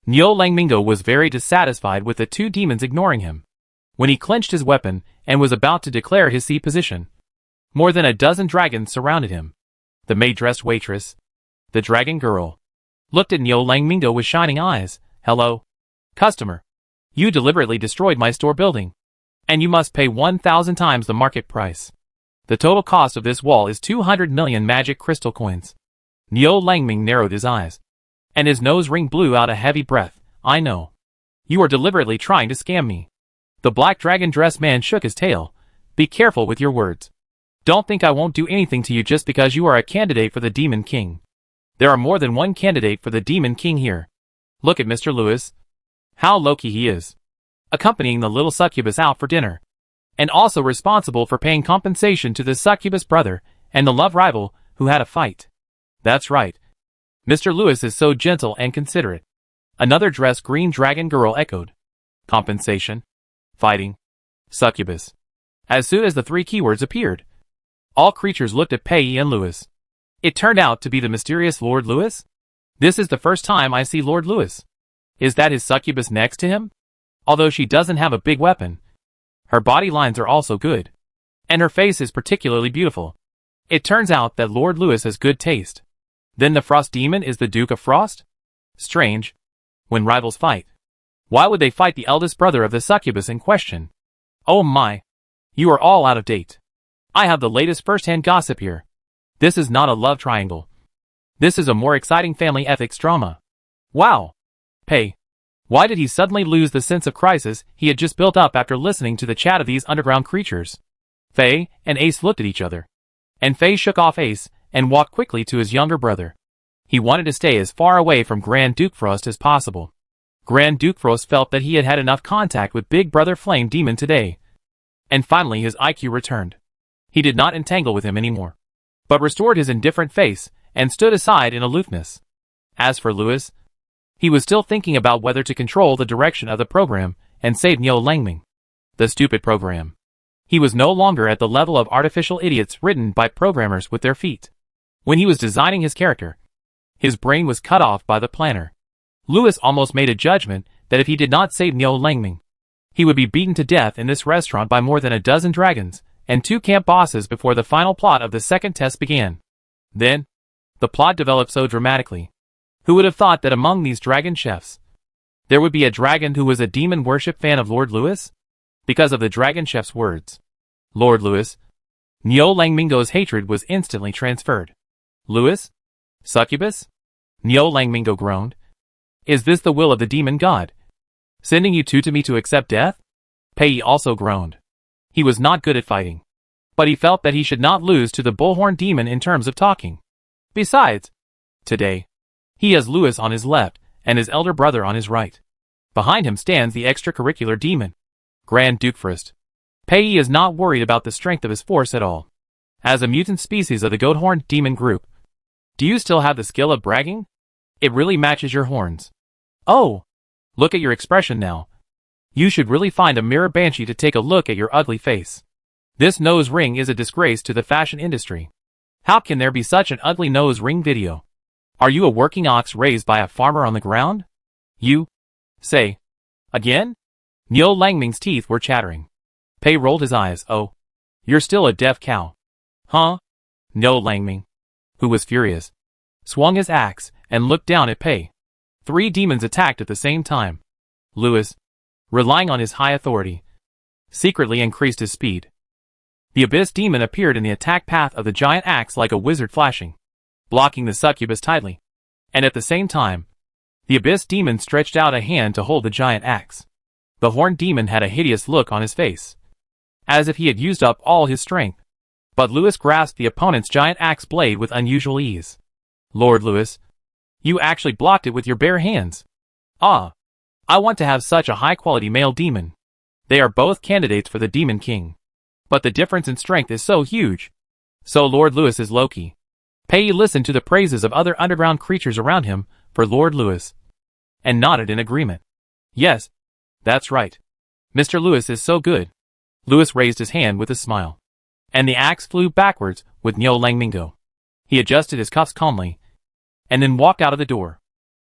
Neo Lang Mingo was very dissatisfied with the two demons ignoring him. When he clenched his weapon and was about to declare his C position, more than a dozen dragons surrounded him. The maid-dressed waitress, the dragon girl, looked at Neo Lang Mingo with shining eyes. Hello, customer. You deliberately destroyed my store building, and you must pay 1,000 times the market price. The total cost of this wall is 200 million magic crystal coins. Niu Langming narrowed his eyes, and his nose ring blew out a heavy breath. I know. You are deliberately trying to scam me. The black dragon dress man shook his tail. Be careful with your words. Don't think I won't do anything to you just because you are a candidate for the Demon King. There are more than one candidate for the Demon King here. Look at Mr. Lewis. How low-key he is. Accompanying the little succubus out for dinner. And also responsible for paying compensation to the succubus brother and the love rival who had a fight. That's right. Mr. Lewis is so gentle and considerate. Another dressed green dragon girl echoed. Compensation. Fighting. Succubus. As soon as the three keywords appeared, all creatures looked at Pei and Lewis. It turned out to be the mysterious Lord Lewis? This is the first time I see Lord Lewis. Is that his succubus next to him? Although she doesn't have a big weapon, her body lines are also good. And her face is particularly beautiful. It turns out that Lord Lewis has good taste. Then the Frost Demon is the Duke of Frost? Strange. When rivals fight, why would they fight the eldest brother of the succubus in question? Oh my. You are all out of date. I have the latest first-hand gossip here. This is not a love triangle. This is a more exciting family ethics drama. Wow. Pei. Why did he suddenly lose the sense of crisis he had just built up after listening to the chat of these underground creatures? Fei and Ace looked at each other. And Fei shook off Ace and walked quickly to his younger brother. He wanted to stay as far away from Grand Duke Frost as possible. Grand Duke Frost felt that he had had enough contact with Big Brother Flame Demon today. And finally his IQ returned. He did not entangle with him anymore, but restored his indifferent face and stood aside in aloofness. As for Lewis, he was still thinking about whether to control the direction of the program and save Niu Langming. The stupid program. He was no longer at the level of artificial idiots written by programmers with their feet. When he was designing his character, his brain was cut off by the planner. Lewis almost made a judgment that if he did not save Niu Langming, he would be beaten to death in this restaurant by more than a dozen dragons and 2 camp bosses before the final plot of the second test began. Then, the plot developed so dramatically. Who would have thought that among these dragon chefs, there would be a dragon who was a demon worship fan of Lord Lewis? Because of the dragon chef's words. Lord Lewis. Niu Langmingo's hatred was instantly transferred. Lewis? Succubus? Niu Langmingo groaned. Is this the will of the demon god? Sending you two to me to accept death? Pei also groaned. He was not good at fighting, but he felt that he should not lose to the bullhorn demon in terms of talking. Besides, today, he has Lewis on his left and his elder brother on his right. Behind him stands the extracurricular demon, Grand Duke Frost. Pei is not worried about the strength of his force at all. As a mutant species of the goathorn demon group, do you still have the skill of bragging? It really matches your horns. Oh, look at your expression now. You should really find a mirror banshee to take a look at your ugly face. This nose ring is a disgrace to the fashion industry. How can there be such an ugly nose ring video? Are you a working ox raised by a farmer on the ground? You? Say. Again? Niu Langming's teeth were chattering. Pei rolled his eyes. Oh. You're still a deaf cow. Huh? Niu Langming, who was furious, swung his axe and looked down at Pei. 3 demons attacked at the same time. Lewis, relying on his high authority, secretly increased his speed. The Abyss Demon appeared in the attack path of the giant axe like a wizard flashing, blocking the succubus tightly. And at the same time, the Abyss Demon stretched out a hand to hold the giant axe. The Horned Demon had a hideous look on his face, as if he had used up all his strength. But Lewis grasped the opponent's giant axe blade with unusual ease. Lord Lewis, you actually blocked it with your bare hands. Ah, I want to have such a high-quality male demon. They are both candidates for the Demon King. But the difference in strength is so huge. So Lord Lewis is Loki. Pei listened to the praises of other underground creatures around him for Lord Lewis, and nodded in agreement. Yes, that's right. Mr. Lewis is so good. Lewis raised his hand with a smile, and the axe flew backwards with Niu Langmingo. He adjusted his cuffs calmly, and then walked out of the door.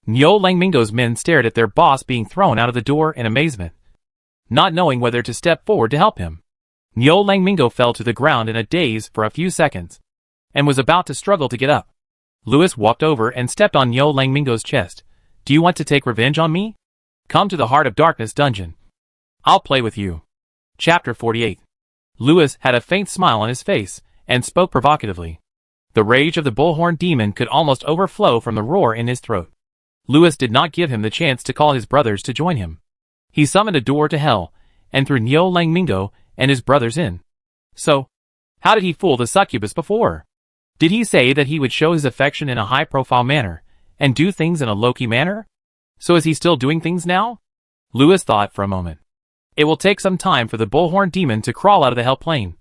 Niu Langmingo's men stared at their boss being thrown out of the door in amazement, not knowing whether to step forward to help him. Niu Langmingo fell to the ground in a daze for a few seconds, and was about to struggle to get up. Lewis walked over and stepped on Niu Langmingo's chest. Do you want to take revenge on me? Come to the Heart of Darkness dungeon. I'll play with you. Chapter 48. Lewis had a faint smile on his face, and spoke provocatively. The rage of the bullhorn demon could almost overflow from the roar in his throat. Lewis did not give him the chance to call his brothers to join him. He summoned a door to hell, and threw Neo Lang Mingo and his brothers in. So, how did he fool the succubus before? Did he say that he would show his affection in a high-profile manner, and do things in a low-key manner? So is he still doing things now? Lewis thought for a moment. It will take some time for the bullhorn demon to crawl out of the hell plane.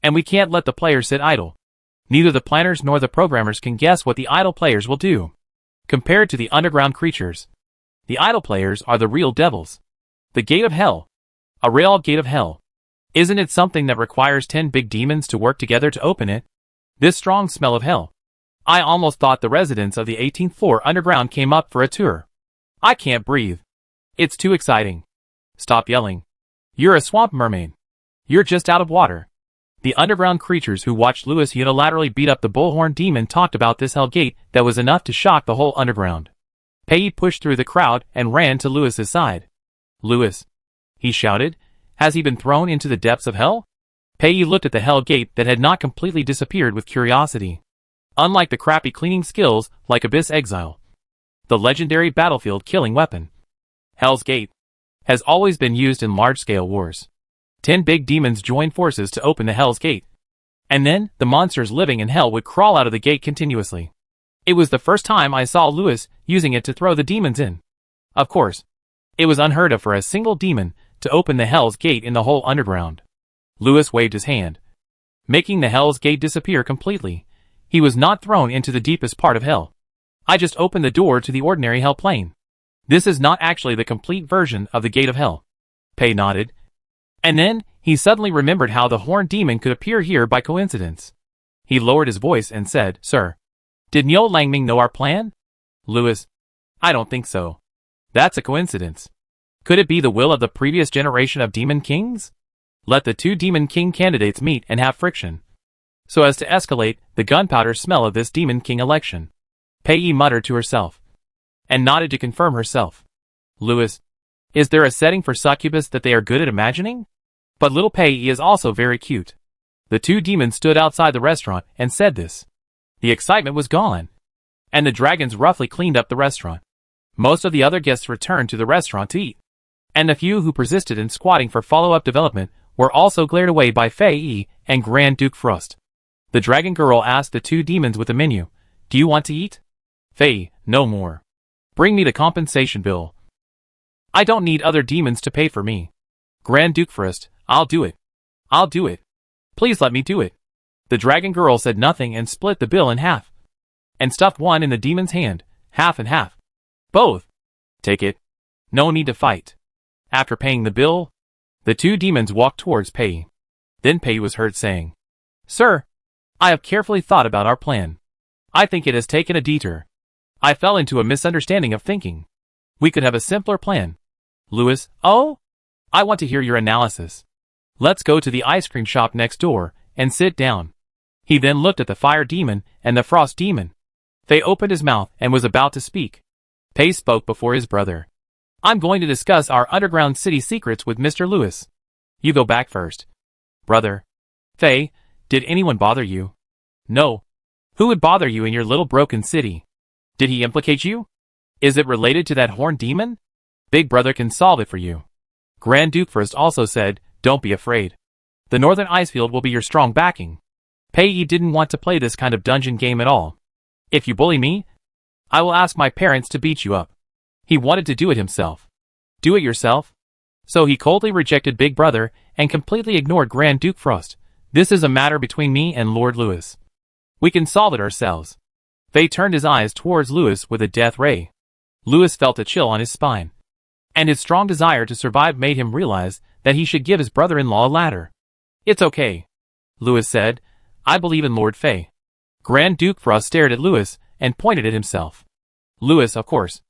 And we can't let the players sit idle. Neither the planners nor the programmers can guess what the idle players will do. Compared to the underground creatures, the idle players are the real devils. The gate of hell. A real gate of hell. Isn't it something that requires 10 big demons to work together to open it? This strong smell of hell. I almost thought the residents of the 18th floor underground came up for a tour. I can't breathe. It's too exciting. Stop yelling. You're a swamp mermaid. You're just out of water. The underground creatures who watched Lewis unilaterally beat up the bullhorn demon talked about this hell gate that was enough to shock the whole underground. Pei pushed through the crowd and ran to Lewis's side. Lewis, he shouted, has he been thrown into the depths of hell? Pei looked at the hell gate that had not completely disappeared with curiosity. Unlike the crappy cleaning skills like Abyss Exile, the legendary battlefield killing weapon, Hell's Gate, has always been used in large-scale wars. 10 big demons joined forces to open the Hell's Gate. And then, the monsters living in hell would crawl out of the gate continuously. It was the first time I saw Lewis using it to throw the demons in. Of course, it was unheard of for a single demon to open the Hell's Gate in the whole underground. Lewis waved his hand, making the Hell's Gate disappear completely. He was not thrown into the deepest part of hell. I just opened the door to the ordinary hell plane. This is not actually the complete version of the Gate of Hell. Pei nodded. And then, he suddenly remembered how the horned demon could appear here by coincidence. He lowered his voice and said, Sir, did Neo Langming know our plan? Lewis, I don't think so. That's a coincidence. Could it be the will of the previous generation of demon kings? Let the 2 demon king candidates meet and have friction, so as to escalate the gunpowder smell of this demon king election. Pei muttered to herself, and nodded to confirm herself. Lewis, is there a setting for succubus that they are good at imagining? But little Pei is also very cute. The 2 demons stood outside the restaurant and said this. The excitement was gone, and the dragons roughly cleaned up the restaurant. Most of the other guests returned to the restaurant to eat, and the few who persisted in squatting for follow-up development were also glared away by Fei and Grand Duke Frost. The dragon girl asked the 2 demons with the menu, Do you want to eat? Fei, no more. Bring me the compensation bill. I don't need other demons to pay for me. Grand Duke Frost, I'll do it. I'll do it. Please let me do it. The dragon girl said nothing and split the bill in half, and stuffed one in the demon's hand, half and half. Both. Take it. No need to fight. After paying the bill, the 2 demons walked towards Pei. Then Pei was heard saying, Sir, I have carefully thought about our plan. I think it has taken a detour. I fell into a misunderstanding of thinking we could have a simpler plan. Lewis, oh? I want to hear your analysis. Let's go to the ice cream shop next door and sit down. He then looked at the fire demon and the frost demon. Fei opened his mouth and was about to speak. Pei spoke before his brother. I'm going to discuss our underground city secrets with Mr. Lewis. You go back first. Brother. Fei, did anyone bother you? No. Who would bother you in your little broken city? Did he implicate you? Is it related to that horned demon? Big brother can solve it for you. Grand Duke First also said, Don't be afraid. The Northern Icefield will be your strong backing. Pei didn't want to play this kind of dungeon game at all. If you bully me, I will ask my parents to beat you up. He wanted to do it himself. Do it yourself? So he coldly rejected Big Brother and completely ignored Grand Duke Frost. This is a matter between me and Lord Lewis. We can solve it ourselves. Fei turned his eyes towards Lewis with a death ray. Lewis felt a chill on his spine, and his strong desire to survive made him realize that he should give his brother-in-law a ladder. It's okay, Lewis said. I believe in Lord Fei. Grand Duke Frost stared at Lewis and pointed at himself. Lewis, of course.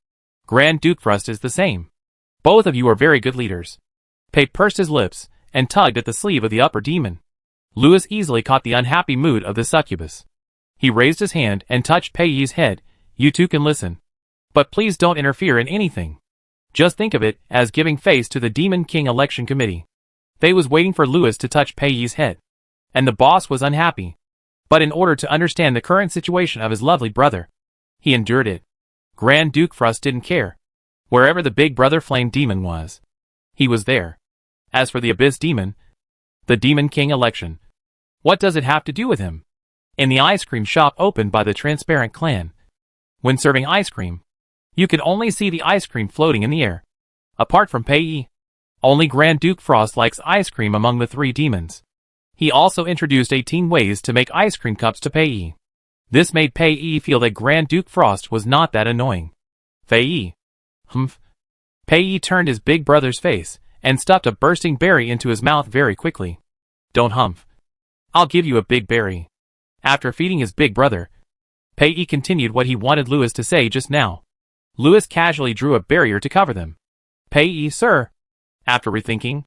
Grand Duke Frost is the same. Both of you are very good leaders. Pei pursed his lips and tugged at the sleeve of the upper demon. Lewis easily caught the unhappy mood of the succubus. He raised his hand and touched Pei's head. You two can listen, but please don't interfere in anything. Just think of it as giving face to the Demon King Election Committee. Fei was waiting for Lewis to touch Pei's head, and the boss was unhappy. But in order to understand the current situation of his lovely brother, he endured it. Grand Duke Frost didn't care. Wherever the big brother flame demon was, he was there. As for the Abyss Demon, the Demon King election, what does it have to do with him? In the ice cream shop opened by the Transparent Clan, when serving ice cream, you could only see the ice cream floating in the air. Apart from Pei, only Grand Duke Frost likes ice cream among the 3 demons. He also introduced 18 ways to make ice cream cups to Pei. This made Pei feel that Grand Duke Frost was not that annoying. Pei. Humph. Pei turned his big brother's face and stuffed a bursting berry into his mouth very quickly. Don't humph. I'll give you a big berry. After feeding his big brother, Pei continued what he wanted Louis to say just now. Louis casually drew a barrier to cover them. Pei, sir. After rethinking,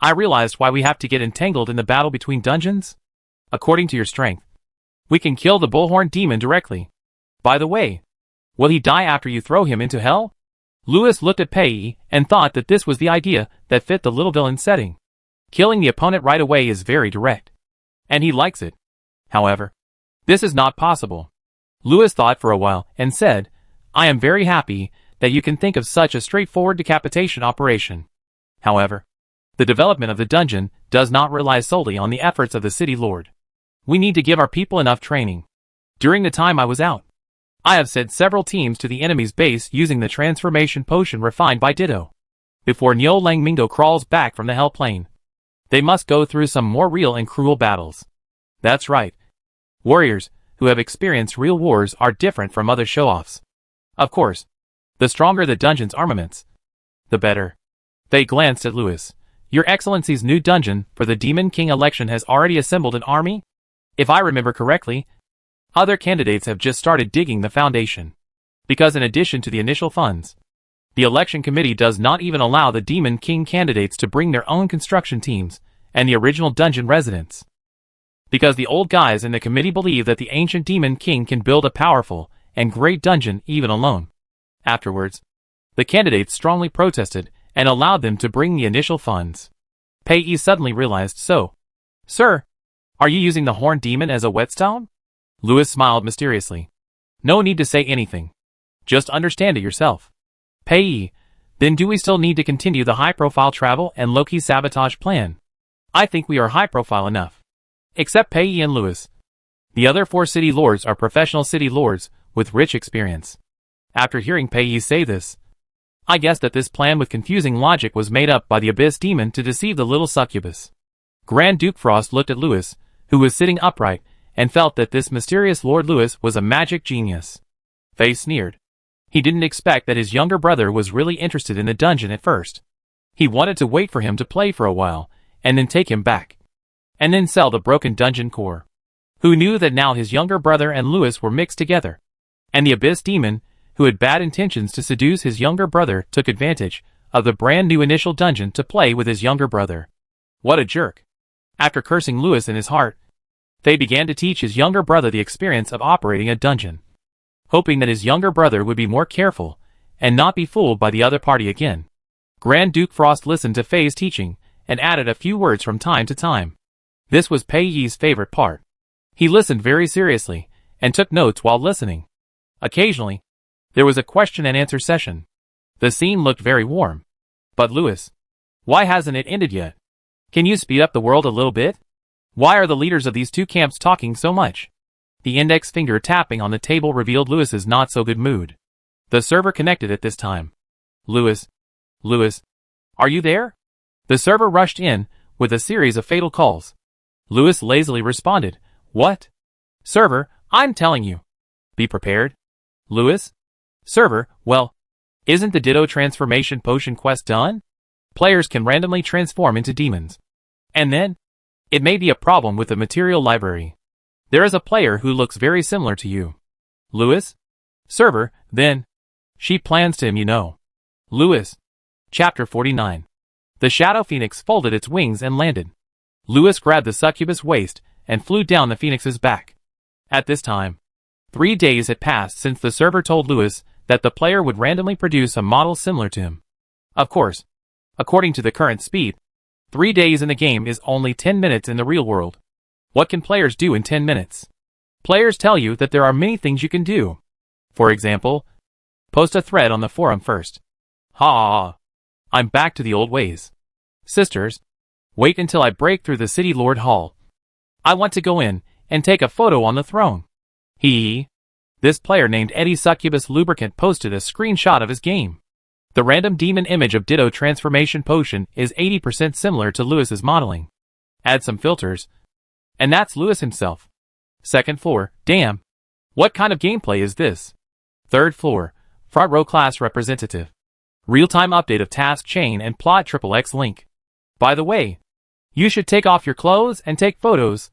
I realized why we have to get entangled in the battle between dungeons. According to your strength, we can kill the bullhorn demon directly. By the way, will he die after you throw him into hell? Louis looked at Pei and thought that this was the idea that fit the little villain setting. Killing the opponent right away is very direct, and he likes it. However, this is not possible. Louis thought for a while and said, I am very happy that you can think of such a straightforward decapitation operation. However, the development of the dungeon does not rely solely on the efforts of the city lord. We need to give our people enough training. During the time I was out, I have sent several teams to the enemy's base using the transformation potion refined by Ditto. Before Nyo Lang Mingo crawls back from the Hell Plane, they must go through some more real and cruel battles. That's right. Warriors who have experienced real wars are different from other show-offs. Of course, the stronger the dungeon's armaments, the better. They glanced at Louis. Your Excellency's new dungeon for the Demon King election has already assembled an army? If I remember correctly, other candidates have just started digging the foundation. Because in addition to the initial funds, the election committee does not even allow the Demon King candidates to bring their own construction teams and the original dungeon residents. Because the old guys in the committee believe that the ancient Demon King can build a powerful and great dungeon even alone. Afterwards, the candidates strongly protested and allowed them to bring the initial funds. Pei suddenly realized so. Sir, are you using the horned demon as a whetstone? Louis smiled mysteriously. No need to say anything. Just understand it yourself. Pei, then do we still need to continue the high-profile travel and low-key sabotage plan? I think we are high-profile enough. Except Pei and Louis. The other 4 city lords are professional city lords with rich experience. After hearing Pei say this, I guessed that this plan with confusing logic was made up by the Abyss Demon to deceive the little succubus. Grand Duke Frost looked at Louis, who was sitting upright, and felt that this mysterious Lord Louis was a magic genius. Fei sneered. He didn't expect that his younger brother was really interested in the dungeon at first. He wanted to wait for him to play for a while, and then take him back. And then sell the broken dungeon core. Who knew that now his younger brother and Louis were mixed together? And the Abyss Demon, who had bad intentions to seduce his younger brother, took advantage of the brand new initial dungeon to play with his younger brother. What a jerk. After cursing Louis in his heart, Fei began to teach his younger brother the experience of operating a dungeon, hoping that his younger brother would be more careful and not be fooled by the other party again. Grand Duke Frost listened to Fei's teaching and added a few words from time to time. This was Pei Yi's favorite part. He listened very seriously and took notes while listening. Occasionally, there was a question and answer session. The scene looked very warm. But Louis, why hasn't it ended yet? Can you speed up the world a little bit? Why are the leaders of these 2 camps talking so much? The index finger tapping on the table revealed Louis's not-so-good mood. The server connected at this time. Louis, are you there? The server rushed in with a series of fatal calls. Louis lazily responded, What? Server, I'm telling you. Be prepared. Louis? Server, well, isn't the Ditto transformation potion quest done? Players can randomly transform into demons. And then, it may be a problem with the material library. There is a player who looks very similar to you. Louis? Server, then. She plans to him, you know. Louis. Chapter 49. The Shadow Phoenix folded its wings and landed. Louis grabbed the succubus waist and flew down the phoenix's back. At this time, 3 days had passed since the server told Louis that the player would randomly produce a model similar to him. Of course, according to the current speed, 3 days in the game is only 10 minutes in the real world. What can players do in 10 minutes? Players tell you that there are many things you can do. For example, post a thread on the forum first. Ha! I'm back to the old ways. Sisters, wait until I break through the city lord hall. I want to go in and take a photo on the throne. Hee. This player named Eddie Succubus Lubricant posted a screenshot of his game. The random demon image of Ditto transformation potion is 80% similar to Lewis's modeling. Add some filters, and that's Lewis himself. Second floor, damn. What kind of gameplay is this? Third floor, front row class representative. Real-time update of task chain and plot XXX link. By the way, you should take off your clothes and take photos.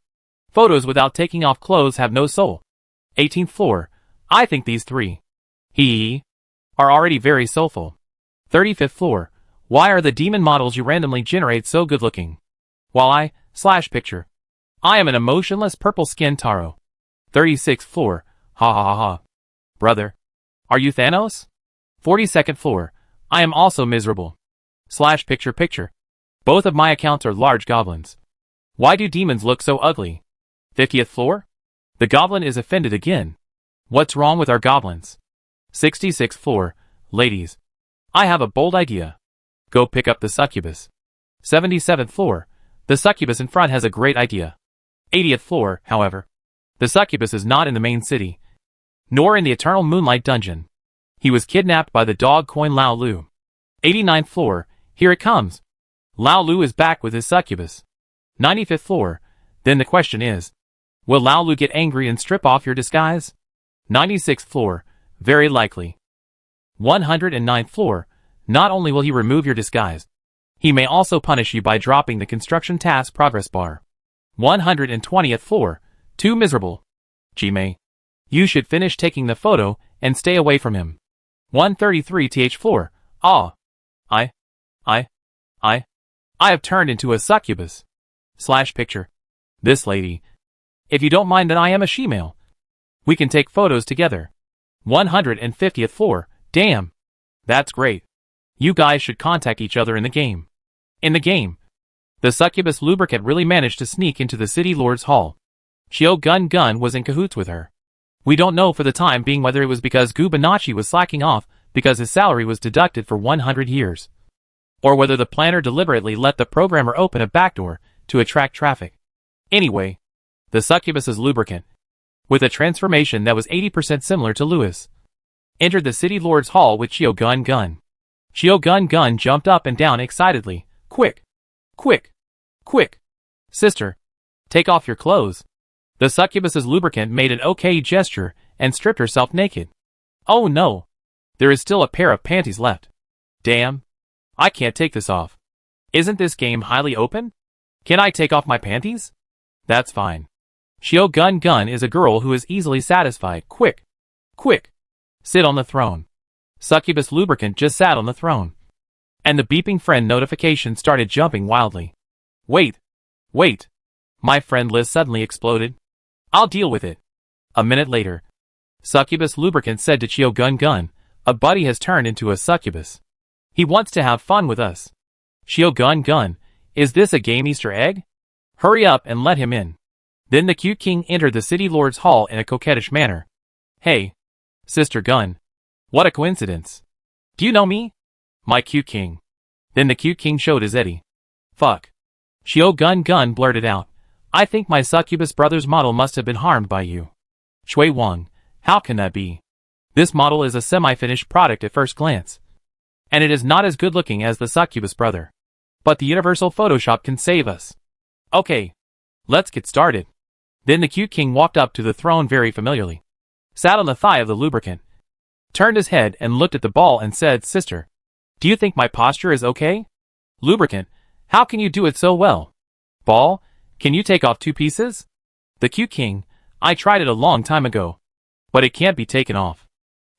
Photos without taking off clothes have no soul. 18th floor, I think these three are already very soulful. 35th floor, why are the demon models you randomly generate so good looking? While picture. I am an emotionless purple skin Taro. 36th floor, ha ha ha ha. Brother, are you Thanos? 42nd floor, I am also miserable. Picture. Both of my accounts are large goblins. Why do demons look so ugly? 50th floor? The goblin is offended again. What's wrong with our goblins? 66th floor, ladies. I have a bold idea. Go pick up the succubus. 77th floor, the succubus in front has a great idea. 80th floor, however. The succubus is not in the main city, nor in the Eternal Moonlight Dungeon. He was kidnapped by the dog coin Lao Lu. 89th floor, here it comes. Lao Lu is back with his succubus. 95th floor, then the question is, will Lao Lu get angry and strip off your disguise? 96th floor, very likely. 109th floor, not only will he remove your disguise, he may also punish you by dropping the construction task progress bar. 120th floor, too miserable. G-May, you should finish taking the photo and stay away from him. 133th floor, I have turned into a succubus. Picture. This lady. If you don't mind that I am a she-male, we can take photos together. 150th floor, damn. That's great. You guys should contact each other in the game. In the game, the succubus lubricant really managed to sneak into the city lord's hall. Chio Gun Gun was in cahoots with her. We don't know for the time being whether it was because Gubanachi was slacking off because his salary was deducted for 100 years, or whether the planner deliberately let the programmer open a backdoor to attract traffic. Anyway, the succubus's lubricant, with a transformation that was 80% similar to Lewis, entered the city lord's hall with Chio Gun Gun. Chio Gun Gun jumped up and down excitedly. Quick! Quick! Quick! Sister, take off your clothes. The succubus's lubricant made an okay gesture and stripped herself naked. Oh no! There is still a pair of panties left. Damn! I can't take this off. Isn't this game highly open? Can I take off my panties? That's fine. Chio Gun Gun is a girl who is easily satisfied. Quick! Quick! Sit on the throne. Succubus lubricant just sat on the throne. And the beeping friend notification started jumping wildly. Wait! Wait! My friend list suddenly exploded. I'll deal with it. A minute later, Succubus lubricant said to Chio Gun Gun, a buddy has turned into a succubus. He wants to have fun with us. Chio Gun Gun, is this a game Easter egg? Hurry up and let him in. Then the cute king entered the city lord's hall in a coquettish manner. Hey, Sister Gun. What a coincidence. Do you know me? My cute king. Then the cute king showed his Eddie. Fuck. Chio Gun Gun blurted out. I think my succubus brother's model must have been harmed by you. Shui Wang, how can that be? This model is a semi-finished product at first glance, and it is not as good looking as the succubus brother. But the universal Photoshop can save us. Okay, let's get started. Then the cute king walked up to the throne very familiarly, sat on the thigh of the lubricant, turned his head and looked at the ball and said, Sister, do you think my posture is okay? Lubricant, how can you do it so well? Ball, can you take off 2 pieces? The cute king, I tried it a long time ago, but it can't be taken off.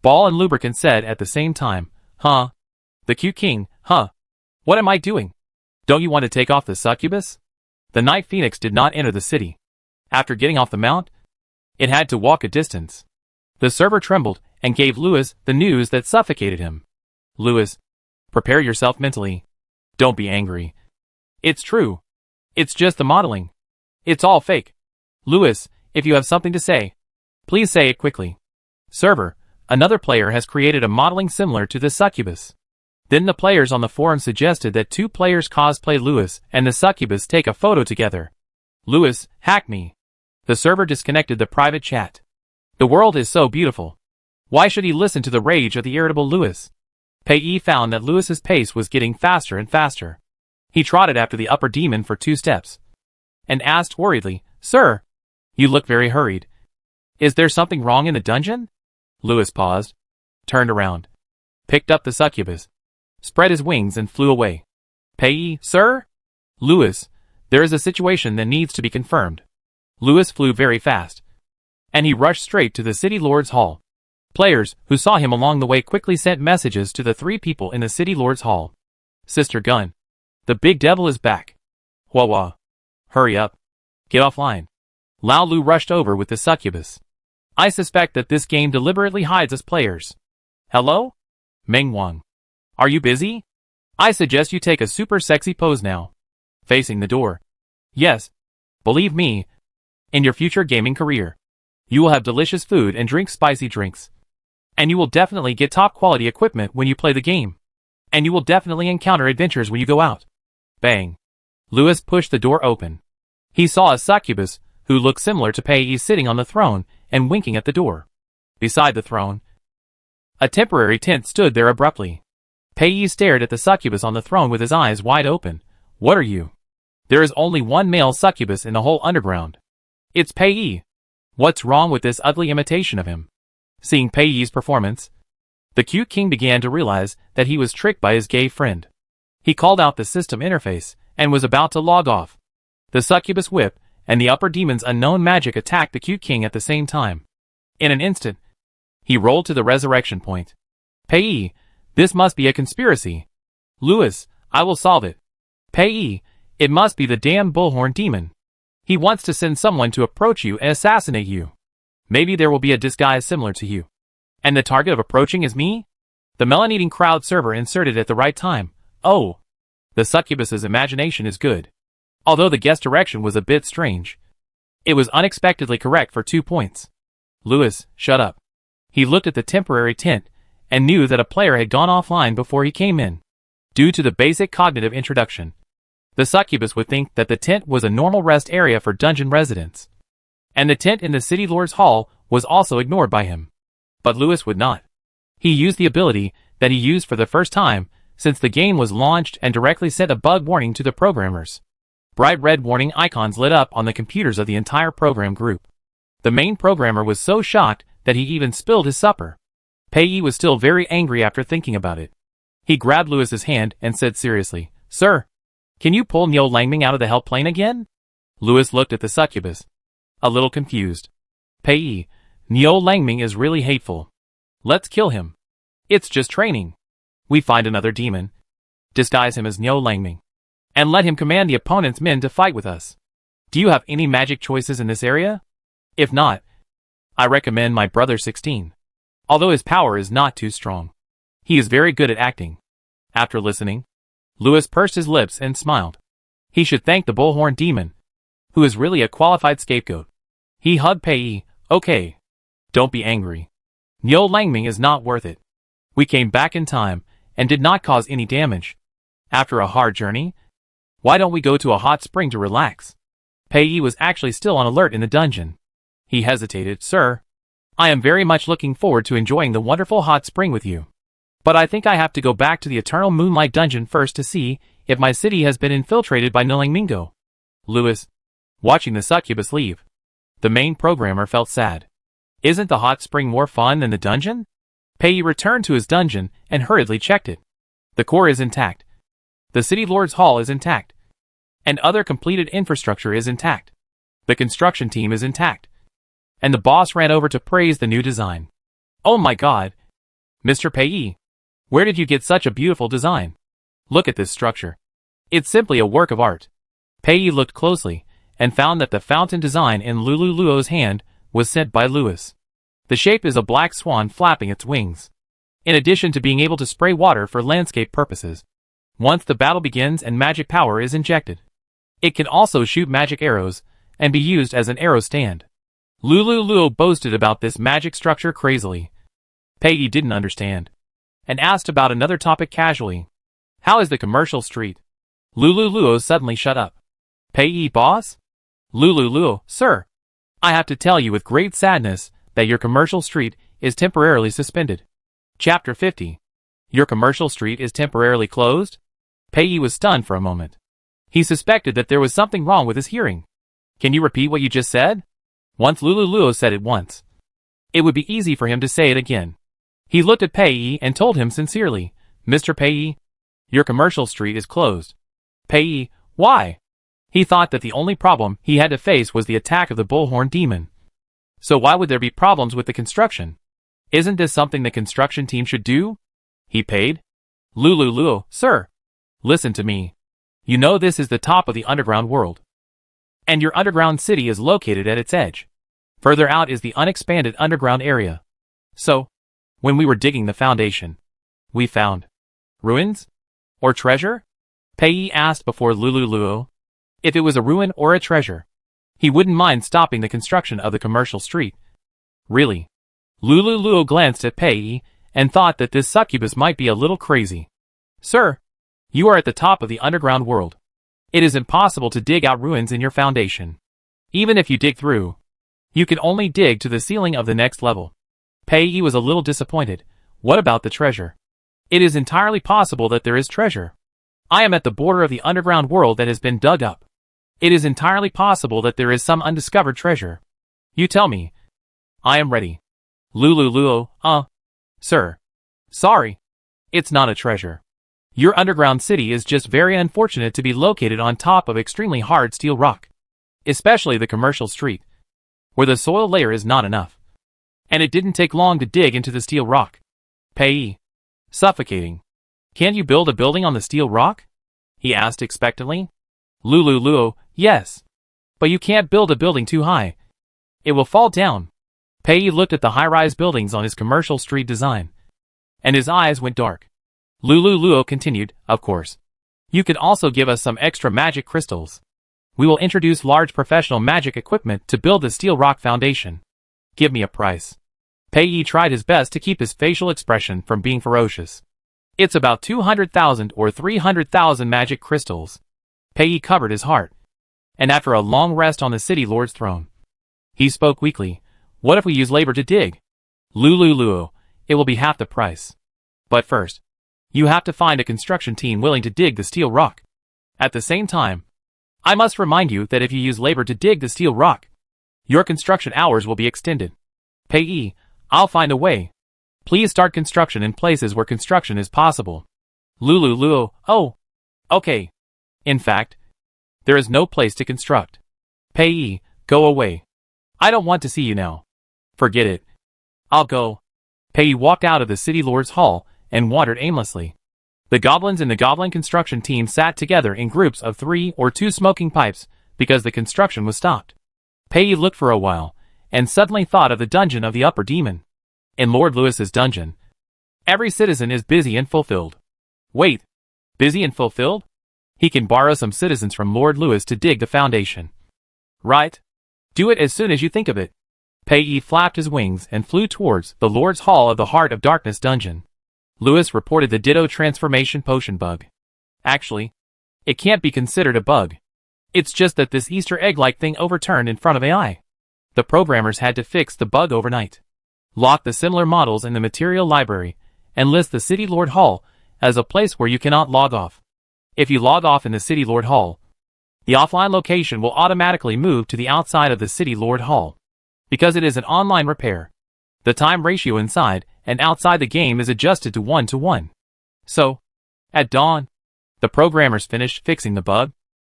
Ball and lubricant said at the same time, huh? The cute king, huh? What am I doing? Don't you want to take off the succubus? The night phoenix did not enter the city. After getting off the mount, it had to walk a distance. The server trembled and gave Lewis the news that suffocated him. Lewis, prepare yourself mentally. Don't be angry. It's true. It's just the modeling. It's all fake. Lewis, if you have something to say, Please say it quickly. Server, another player has created a modeling similar to the succubus. Then the players on the forum suggested that 2 players cosplay Lewis and the succubus take a photo together. Lewis, hack me. The server disconnected the private chat. The world is so beautiful. Why should he listen to the rage of the irritable Lewis? Pei found that Lewis's pace was getting faster and faster. He trotted after the upper demon for 2 steps. And asked worriedly, Sir, you look very hurried. Is there something wrong in the dungeon? Lewis paused, turned around, picked up the succubus, spread his wings and flew away. Pei, sir? Lewis, there is a situation that needs to be confirmed. Lewis flew very fast, and he rushed straight to the City Lord's Hall. Players who saw him along the way quickly sent messages to the 3 people in the City Lord's Hall. Sister Gun, the big devil is back. Wah. Hurry up. Get offline. Lao Lu rushed over with the succubus. I suspect that this game deliberately hides us players. Hello? Meng Wang. Are you busy? I suggest you take a super sexy pose now. Facing the door. Yes. Believe me, in your future gaming career, you will have delicious food and drink spicy drinks. And you will definitely get top quality equipment when you play the game. And you will definitely encounter adventures when you go out. Bang. Lewis pushed the door open. He saw a succubus who looked similar to Pei sitting on the throne and winking at the door. Beside the throne, a temporary tent stood there abruptly. Pei stared at the succubus on the throne with his eyes wide open. What are you? There is only one male succubus in the whole underground. It's Pei. What's wrong with this ugly imitation of him? Seeing Pei's performance, the cute king began to realize that he was tricked by his gay friend. He called out the system interface and was about to log off. The succubus whip and the upper demon's unknown magic attacked the cute king at the same time. In an instant, he rolled to the resurrection point. Pei, this must be a conspiracy. Lewis, I will solve it. Pei, it must be the damn bullhorn demon. He wants to send someone to approach you and assassinate you. Maybe there will be a disguise similar to you. And the target of approaching is me? The melon-eating crowd server inserted at the right time. Oh, the succubus's imagination is good. Although the guest direction was a bit strange, it was unexpectedly correct for 2 points. Lewis, shut up. He looked at the temporary tent and knew that a player had gone offline before he came in. Due to the basic cognitive introduction, the succubus would think that the tent was a normal rest area for dungeon residents. And the tent in the City Lord's Hall was also ignored by him. But Lewis would not. He used the ability that he used for the first time since the game was launched and directly sent a bug warning to the programmers. Bright red warning icons lit up on the computers of the entire program group. The main programmer was so shocked that he even spilled his supper. Pei was still very angry after thinking about it. He grabbed Lewis's hand and said seriously, Sir, can you pull Neo Langming out of the hell plane again? Lewis looked at the succubus, a little confused. Pei, Neo Langming is really hateful. Let's kill him. It's just training. We find another demon, disguise him as Neo Langming, and let him command the opponent's men to fight with us. Do you have any magic choices in this area? If not, I recommend my brother 16. Although his power is not too strong, he is very good at acting. After listening, Lewis pursed his lips and smiled. He should thank the bullhorn demon, who is really a qualified scapegoat. He hugged Pei. Okay. Don't be angry. Neo Langming is not worth it. We came back in time and did not cause any damage. After a hard journey, why don't we go to a hot spring to relax? Pei was actually still on alert in the dungeon. He hesitated. Sir, I am very much looking forward to enjoying the wonderful hot spring with you. But I think I have to go back to the Eternal Moonlight dungeon first to see if my city has been infiltrated by Nilangmingo. Lewis, watching the succubus leave, the main programmer felt sad. Isn't the hot spring more fun than the dungeon? Pei returned to his dungeon and hurriedly checked it. The core is intact. The City Lord's Hall is intact. And other completed infrastructure is intact. The construction team is intact. And the boss ran over to praise the new design. Oh my god! Mr. Pei, where did you get such a beautiful design? Look at this structure. It's simply a work of art. Pei looked closely and found that the fountain design in Lulu Luo's hand was sent by Lewis. The shape is a black swan flapping its wings. In addition to being able to spray water for landscape purposes, once the battle begins and magic power is injected, it can also shoot magic arrows and be used as an arrow stand. Lulu boasted about this magic structure crazily. Peggy didn't understand, and asked about another topic casually. How is the commercial street? Lulu suddenly shut up. Peggy, boss? Lulu, sir. I have to tell you with great sadness that your commercial street is temporarily suspended. Chapter 50. Your commercial street is temporarily closed? Peggy was stunned for a moment. He suspected that there was something wrong with his hearing. Can you repeat what you just said? Once Lulu said it once, it would be easy for him to say it again. He looked at Pei and told him sincerely, Mr. Pei, your commercial street is closed. Pei, why? He thought that the only problem he had to face was the attack of the bullhorn demon. So why would there be problems with the construction? Isn't this something the construction team should do? He paid? Lulu, sir. Listen to me. You know this is the top of the underground world. And your underground city is located at its edge. Further out is the unexpanded underground area. So, when we were digging the foundation, we found ruins? Or treasure? Pei asked before Lulu. If it was a ruin or a treasure, he wouldn't mind stopping the construction of the commercial street. Really? Lulu glanced at Pei and thought that this succubus might be a little crazy. Sir, you are at the top of the underground world. It is impossible to dig out ruins in your foundation. Even if you dig through, you can only dig to the ceiling of the next level. Pei was a little disappointed. What about the treasure? It is entirely possible that there is treasure. I am at the border of the underground world that has been dug up. It is entirely possible that there is some undiscovered treasure. You tell me. I am ready. Lulu, sir. Sorry. It's not a treasure. Your underground city is just very unfortunate to be located on top of extremely hard steel rock. Especially the commercial street, where the soil layer is not enough. And it didn't take long to dig into the steel rock. Pei. Suffocating. Can't you build a building on the steel rock? He asked expectantly. Lulu, yes. But you can't build a building too high. It will fall down. Pei looked at the high-rise buildings on his commercial street design, and his eyes went dark. Lulu continued, of course. You could also give us some extra magic crystals. We will introduce large professional magic equipment to build the steel rock foundation. Give me a price. Pei tried his best to keep his facial expression from being ferocious. It's about 200,000 or 300,000 magic crystals. Pei covered his heart. And after a long rest on the city lord's throne, he spoke weakly. What if we use labor to dig? Lulu, it will be half the price. But first, you have to find a construction team willing to dig the steel rock. At the same time, I must remind you that if you use labor to dig the steel rock, your construction hours will be extended. Pei, I'll find a way. Please start construction in places where construction is possible. Lulu, oh. Okay. In fact, there is no place to construct. Pei, go away. I don't want to see you now. Forget it. I'll go. Pei walked out of the city lord's hall and wandered aimlessly. The goblins in the goblin construction team sat together in groups of 3 or 2 smoking pipes because the construction was stopped. Pei looked for a while and suddenly thought of the dungeon of the upper demon. In Lord Lewis's dungeon, every citizen is busy and fulfilled. Wait, busy and fulfilled? He can borrow some citizens from Lord Lewis to dig the foundation. Right? Do it as soon as you think of it. Pei flapped his wings and flew towards the Lord's Hall of the Heart of Darkness dungeon. Lewis reported the Ditto transformation potion bug. Actually, it can't be considered a bug. It's just that this Easter egg-like thing overturned in front of AI. The programmers had to fix the bug overnight, lock the similar models in the material library, and list the City Lord Hall as a place where you cannot log off. If you log off in the City Lord Hall, the offline location will automatically move to the outside of the City Lord Hall. Because it is an online repair, the time ratio inside and outside the game is adjusted to 1:1. So, at dawn, the programmers finished fixing the bug,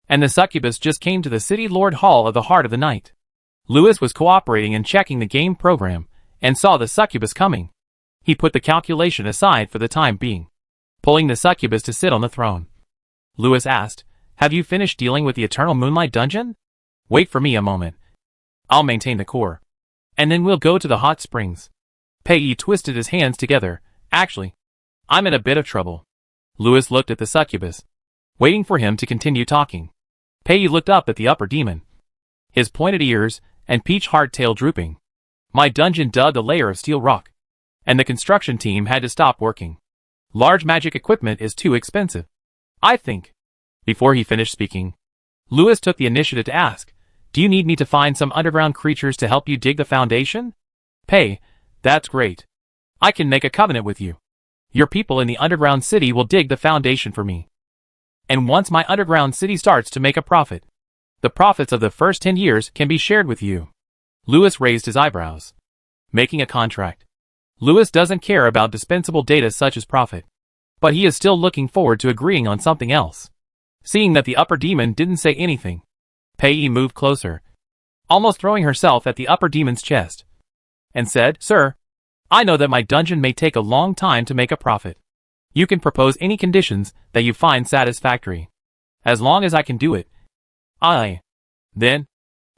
and the succubus just came to the City Lord Hall of the Heart of the Night. Lewis was cooperating and checking the game program, and saw the succubus coming. He put the calculation aside for the time being, pulling the succubus to sit on the throne. Lewis asked, have you finished dealing with the Eternal Moonlight dungeon? Wait for me a moment. I'll maintain the core, and then we'll go to the hot springs. Pei twisted his hands together. Actually, I'm in a bit of trouble. Lewis looked at the succubus, waiting for him to continue talking. Pei looked up at the upper demon. His pointed ears and peach heart tail drooping. My dungeon dug a layer of steel rock, and the construction team had to stop working. Large magic equipment is too expensive, I think. Before he finished speaking, Lewis took the initiative to ask, "Do you need me to find some underground creatures to help you dig the foundation?" "Pay, that's great. I can make a covenant with you. Your people in the underground city will dig the foundation for me. And once my underground city starts to make a profit, the profits of the first 10 years can be shared with you." Lewis raised his eyebrows. Making a contract. Lewis doesn't care about dispensable data such as profit. But he is still looking forward to agreeing on something else. Seeing that the upper demon didn't say anything, Pei moved closer, almost throwing herself at the upper demon's chest, and said, "Sir, I know that my dungeon may take a long time to make a profit. You can propose any conditions that you find satisfactory. As long as I can do it. Then,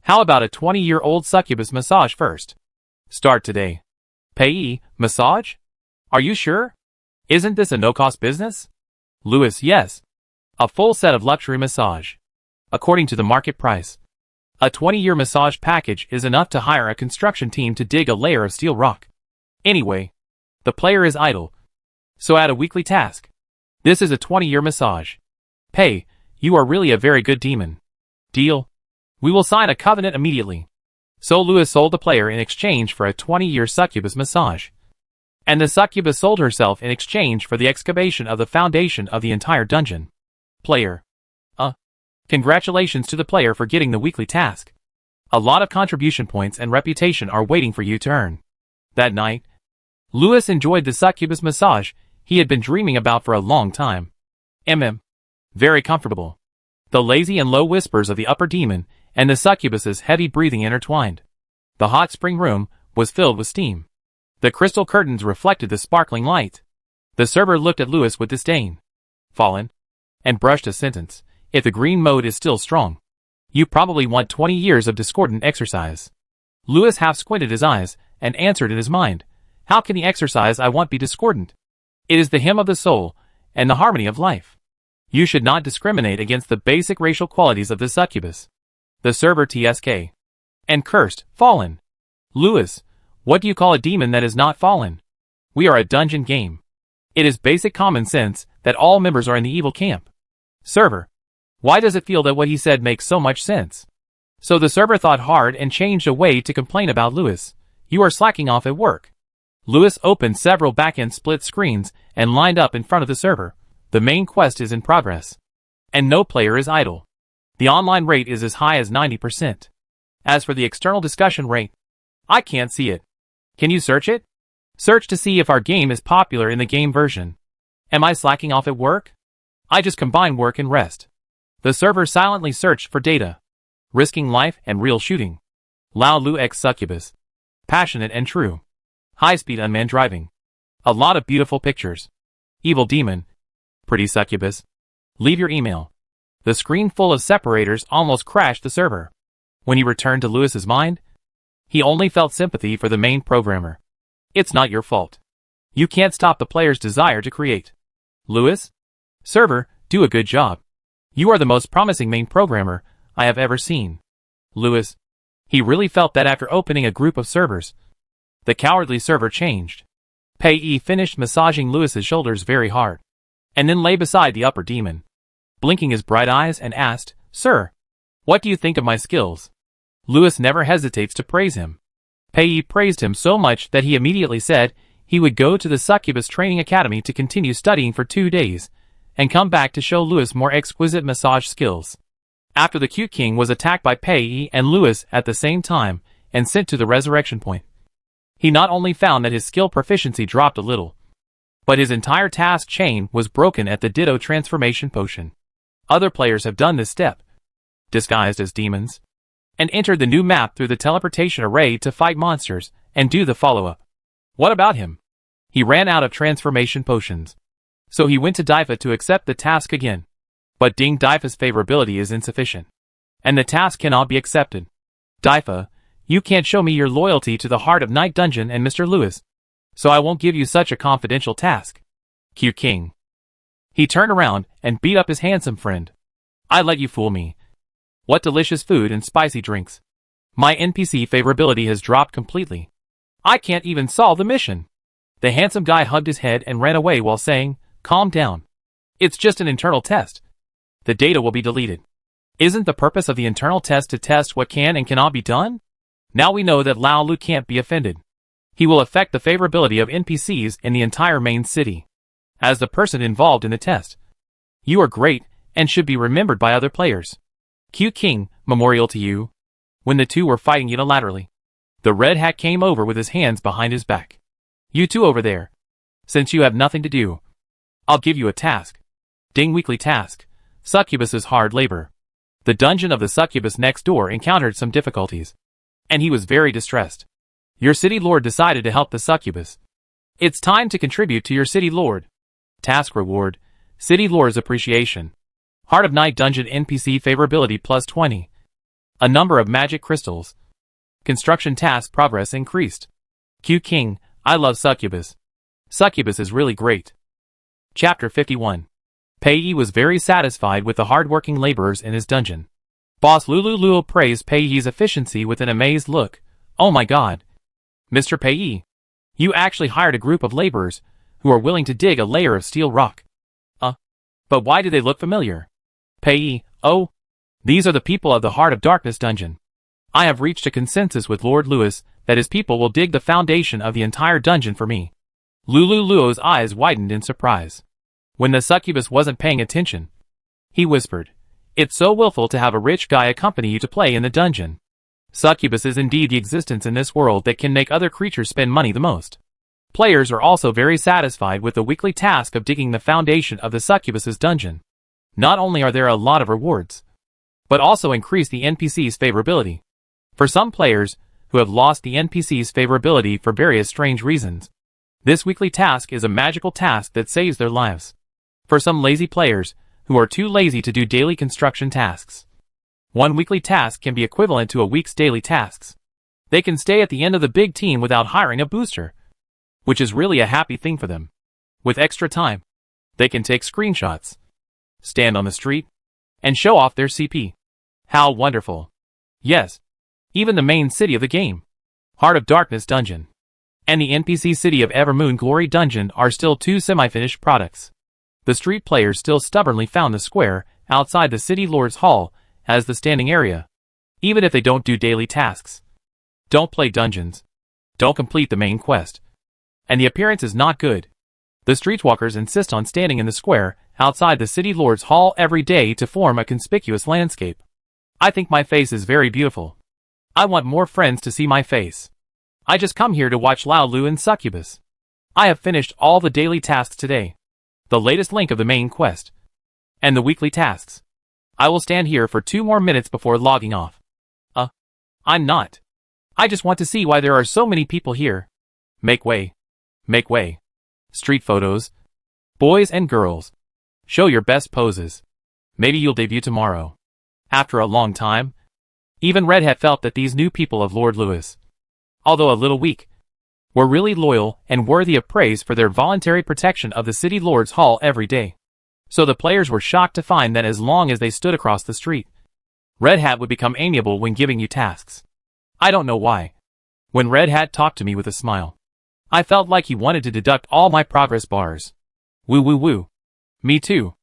how about a 20-year-old succubus massage first? Start today." "Pei, massage? Are you sure? Isn't this a no-cost business?" Lewis, "Yes. A full set of luxury massage. According to the market price. A 20-year massage package is enough to hire a construction team to dig a layer of steel rock. Anyway, the player is idle. So add a weekly task. This is a 20-year massage. Pei, you are really a very good demon. Deal. We will sign a covenant immediately." So Lewis sold the player in exchange for a 20-year succubus massage. And the succubus sold herself in exchange for the excavation of the foundation of the entire dungeon. Player. Congratulations to the player for getting the weekly task. A lot of contribution points and reputation are waiting for you to earn. That night, Lewis enjoyed the succubus massage he had been dreaming about for a long time. Very comfortable. The lazy and low whispers of the upper demon and the succubus's heavy breathing intertwined. The hot spring room was filled with steam. The crystal curtains reflected the sparkling light. The server looked at Lewis with disdain. Fallen. And brushed a sentence. "If the green mode is still strong, you probably want 20 years of discordant exercise." Lewis half squinted his eyes and answered in his mind, "How can the exercise I want be discordant? It is the hymn of the soul and the harmony of life. You should not discriminate against the basic racial qualities of the succubus." The server TSK. And cursed, "Fallen. Lewis, what do you call a demon that is not fallen? We are a dungeon game. It is basic common sense that all members are in the evil camp." Server. Why does it feel that what he said makes so much sense? So the server thought hard and changed a way to complain about Lewis. "You are slacking off at work." Lewis opened several back-end split screens and lined up in front of the server. The main quest is in progress. And no player is idle. The online rate is as high as 90%. As for the external discussion rate, I can't see it. Can you search it? Search to see if our game is popular in the game version. Am I slacking off at work? I just combine work and rest. The server silently searched for data. Risking life and real shooting. Lao Lu X Succubus. Passionate and true. High-speed unmanned driving. A lot of beautiful pictures. Evil demon. Pretty succubus. Leave your email. The screen full of separators almost crashed the server. When he returned to Lewis's mind, he only felt sympathy for the main programmer. It's not your fault. You can't stop the player's desire to create. Lewis? Server, do a good job. You are the most promising main programmer I have ever seen. Lewis. He really felt that after opening a group of servers. The cowardly server changed. Pei finished massaging Lewis's shoulders very hard, and then lay beside the upper demon, blinking his bright eyes and asked, "Sir, what do you think of my skills?" Lewis never hesitates to praise him. Pei praised him so much that he immediately said he would go to the Succubus Training Academy to continue studying for 2 days, and come back to show Lewis more exquisite massage skills. After the Cute King was attacked by Pei and Lewis at the same time, and sent to the resurrection point, he not only found that his skill proficiency dropped a little, but his entire task chain was broken at the Ditto transformation potion. Other players have done this step, disguised as demons, and entered the new map through the teleportation array to fight monsters and do the follow-up. What about him? He ran out of transformation potions, so he went to Daifa to accept the task again. But Ding Daifa's favorability is insufficient, and the task cannot be accepted. Daifa, you can't show me your loyalty to the Heart of Night Dungeon and Mr. Lewis, so I won't give you such a confidential task. Q King. He turned around and beat up his handsome friend. I let you fool me. What delicious food and spicy drinks. My NPC favorability has dropped completely. I can't even solve the mission. The handsome guy hugged his head and ran away while saying, "Calm down. It's just an internal test. The data will be deleted. Isn't the purpose of the internal test to test what can and cannot be done? Now we know that Lao Lu can't be offended. He will affect the favorability of NPCs in the entire main city. As the person involved in the test, you are great and should be remembered by other players. Q King, memorial to you." When the two were fighting unilaterally, the Red Hat came over with his hands behind his back. "You two over there. Since you have nothing to do, I'll give you a task." Ding. Weekly task. Succubus's hard labor. The dungeon of the succubus next door encountered some difficulties, and he was very distressed. Your city lord decided to help the succubus. It's time to contribute to your city lord. Task reward. City lord's appreciation. Heart of Night dungeon NPC favorability plus 20. A number of magic crystals. Construction task progress increased. Q King, I love succubus. Succubus is really great. Chapter 51. Pei was very satisfied with the hard-working laborers in his dungeon. Boss Lulu Luo praised Pei's efficiency with an amazed look. "Oh my god. Mr. Pei, you actually hired a group of laborers who are willing to dig a layer of steel rock. But why do they look familiar?" Pei, "Oh, these are the people of the Heart of Darkness dungeon. I have reached a consensus with Lord Lewis that his people will dig the foundation of the entire dungeon for me." Lulu Luo's eyes widened in surprise. When the succubus wasn't paying attention, he whispered, "It's so willful to have a rich guy accompany you to play in the dungeon. Succubus is indeed the existence in this world that can make other creatures spend money the most." Players are also very satisfied with the weekly task of digging the foundation of the succubus's dungeon. Not only are there a lot of rewards, but also increase the NPC's favorability. For some players who have lost the NPC's favorability for various strange reasons, this weekly task is a magical task that saves their lives. For some lazy players who are too lazy to do daily construction tasks, one weekly task can be equivalent to a week's daily tasks. They can stay at the end of the big team without hiring a booster, which is really a happy thing for them. With extra time, they can take screenshots, stand on the street, and show off their CP. How wonderful. Yes, even the main city of the game, Heart of Darkness dungeon, and the NPC city of Evermoon Glory dungeon are still two semi-finished products. The street players still stubbornly found the square outside the city lord's hall as the standing area, even if they don't do daily tasks, don't play dungeons, don't complete the main quest, and the appearance is not good. The streetwalkers insist on standing in the square outside the city lord's hall every day to form a conspicuous landscape. I think my face is very beautiful. I want more friends to see my face. I just come here to watch Lao Lu and Succubus. I have finished all the daily tasks today, the latest link of the main quest, and the weekly tasks. I will stand here for 2 more minutes before logging off. I'm not. I just want to see why there are so many people here. Make way. Make way. Street photos. Boys and girls. Show your best poses. Maybe you'll debut tomorrow. After a long time, even Red Hat felt that these new people of Lord Lewis, although a little weak, were really loyal and worthy of praise for their voluntary protection of the city lord's hall every day. So the players were shocked to find that as long as they stood across the street, Red Hat would become amiable when giving you tasks. I don't know why. When Red Hat talked to me with a smile, I felt like he wanted to deduct all my progress bars. Woo woo woo. Me too.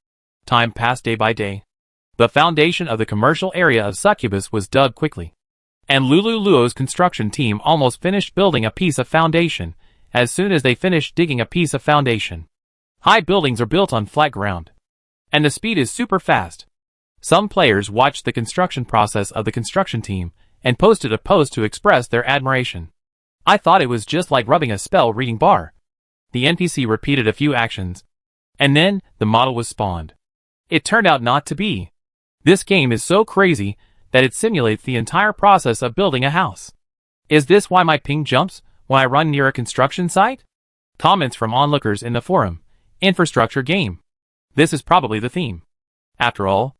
Time passed day by day. The foundation of the commercial area of Succubus was dug quickly, and Lulu Luo's construction team almost finished building a piece of foundation as soon as they finished digging a piece of foundation. High buildings are built on flat ground, and the speed is super fast. Some players watched the construction process of the construction team and posted a post to express their admiration. I thought it was just like rubbing a spell-reading bar. The NPC repeated a few actions, and then the model was spawned. It turned out not to be. This game is so crazy that it simulates the entire process of building a house. Is this why my ping jumps when I run near a construction site? Comments from onlookers in the forum. Infrastructure game. This is probably the theme. After all,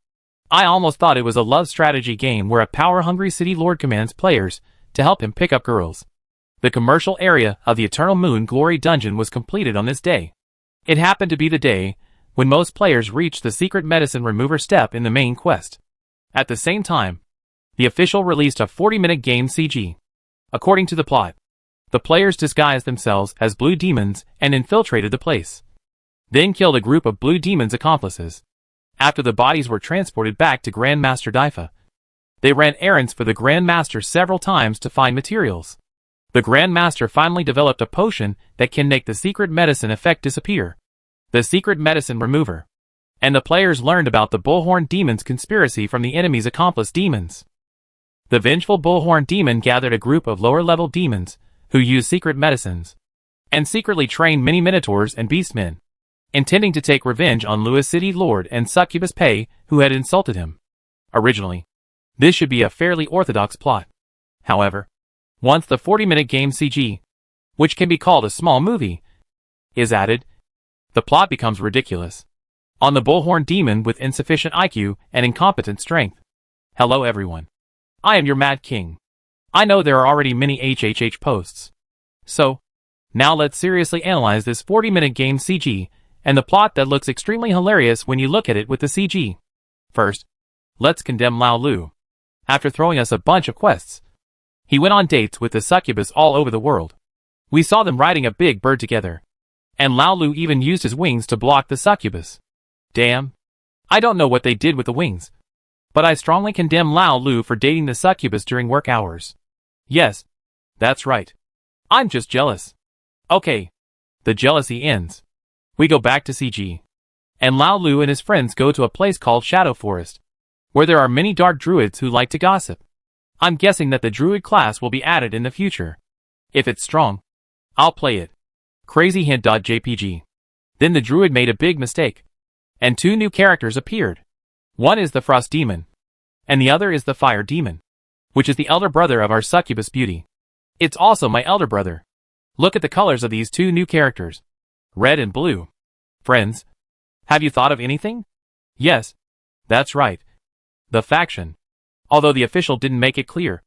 I almost thought it was a love strategy game where a power-hungry city lord commands players to help him pick up girls. The commercial area of the Eternal Moon Glory dungeon was completed on this day. It happened to be the day when most players reached the secret medicine remover step in the main quest. At the same time, The official released a 40-minute game CG. According to the plot, the players disguised themselves as blue demons and infiltrated the place. Then killed a group of blue demons' accomplices. After the bodies were transported back to Grandmaster Daifa, they ran errands for the Grandmaster several times to find materials. The Grandmaster finally developed a potion that can make the secret medicine effect disappear. The secret medicine remover. And the players learned about the Bullhorn Demon's conspiracy from the enemy's accomplice demons. The vengeful Bullhorn Demon gathered a group of lower-level demons who used secret medicines and secretly trained many Minotaurs and Beastmen, intending to take revenge on Lewis City Lord and Succubus Pei who had insulted him. Originally, this should be a fairly orthodox plot. However, once the 40-minute game CG, which can be called a small movie, is added, the plot becomes ridiculous. On the Bullhorn Demon with insufficient IQ and incompetent strength. Hello everyone. I am your Mad King. I know there are already many HHH posts. So, now let's seriously analyze this 40-minute game CG and the plot that looks extremely hilarious when you look at it with the CG. First, let's condemn Lao Lu. After throwing us a bunch of quests, he went on dates with the succubus all over the world. We saw them riding a big bird together. And Lao Lu even used his wings to block the succubus. Damn. I don't know what they did with the wings. But I strongly condemn Lao Lu for dating the succubus during work hours. Yes, that's right. I'm just jealous. Okay. The jealousy ends. We go back to CG. And Lao Lu and his friends go to a place called Shadow Forest, where there are many dark druids who like to gossip. I'm guessing that the druid class will be added in the future. If it's strong, I'll play it. Crazy hint.jpg. Then the druid made a big mistake. And two new characters appeared. One is the Frost Demon. And the other is the Fire Demon, which is the elder brother of our succubus beauty. It's also my elder brother. Look at the colors of these two new characters. Red and blue. Friends, have you thought of anything? Yes, that's right. The faction. Although the official didn't make it clear.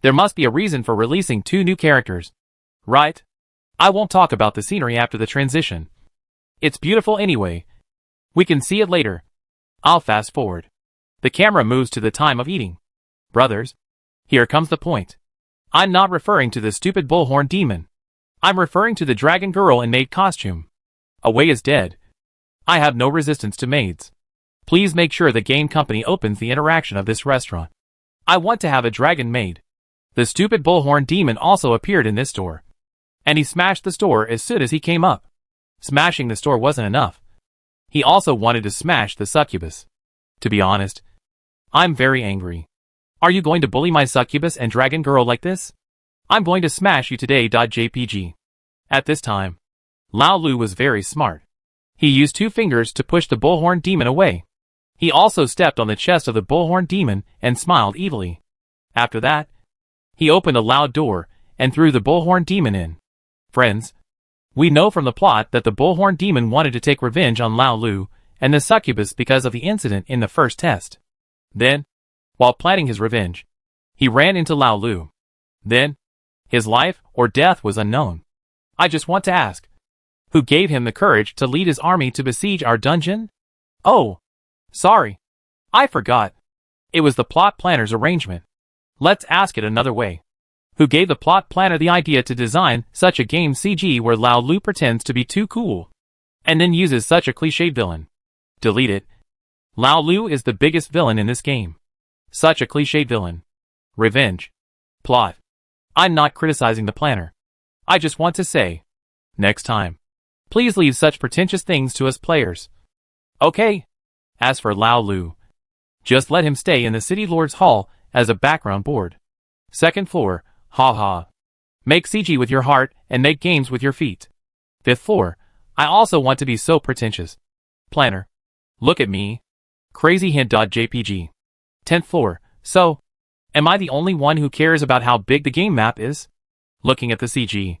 There must be a reason for releasing two new characters. Right? I won't talk about the scenery after the transition. It's beautiful anyway. We can see it later. I'll fast forward. The camera moves to the time of eating. Brothers, here comes the point. I'm not referring to the stupid Bullhorn Demon. I'm referring to the dragon girl in maid costume. Away is dead. I have no resistance to maids. Please make sure the game company opens the interaction of this restaurant. I want to have a dragon maid. The stupid Bullhorn Demon also appeared in this store. And he smashed the store as soon as he came up. Smashing the store wasn't enough. He also wanted to smash the succubus. To be honest, I'm very angry. Are you going to bully my succubus and dragon girl like this? I'm going to smash you today.jpg. At this time, Lao Lu was very smart. He used two fingers to push the Bullhorn Demon away. He also stepped on the chest of the Bullhorn Demon and smiled evilly. After that, he opened a loud door and threw the Bullhorn Demon in. Friends, we know from the plot that the Bullhorn Demon wanted to take revenge on Lao Lu and the succubus because of the incident in the first test. Then, while planning his revenge, he ran into Lao Lu. Then, his life or death was unknown. I just want to ask, who gave him the courage to lead his army to besiege our dungeon? Oh, sorry. I forgot. It was the plot planner's arrangement. Let's ask it another way. Who gave the plot planner the idea to design such a game CG where Lao Lu pretends to be too cool, and then uses such a cliched villain? Delete it. Lao Lu is the biggest villain in this game. Such a cliched villain. Revenge. Plot. I'm not criticizing the planner. I just want to say, next time, please leave such pretentious things to us players. Okay. As for Lao Lu, just let him stay in the City Lord's Hall as a background board. Second floor, haha. Make CG with your heart and make games with your feet. Fifth floor, I also want to be so pretentious. Planner. Look at me. Crazy hint.jpg. 10th floor, so, am I the only one who cares about how big the game map is? Looking at the CG,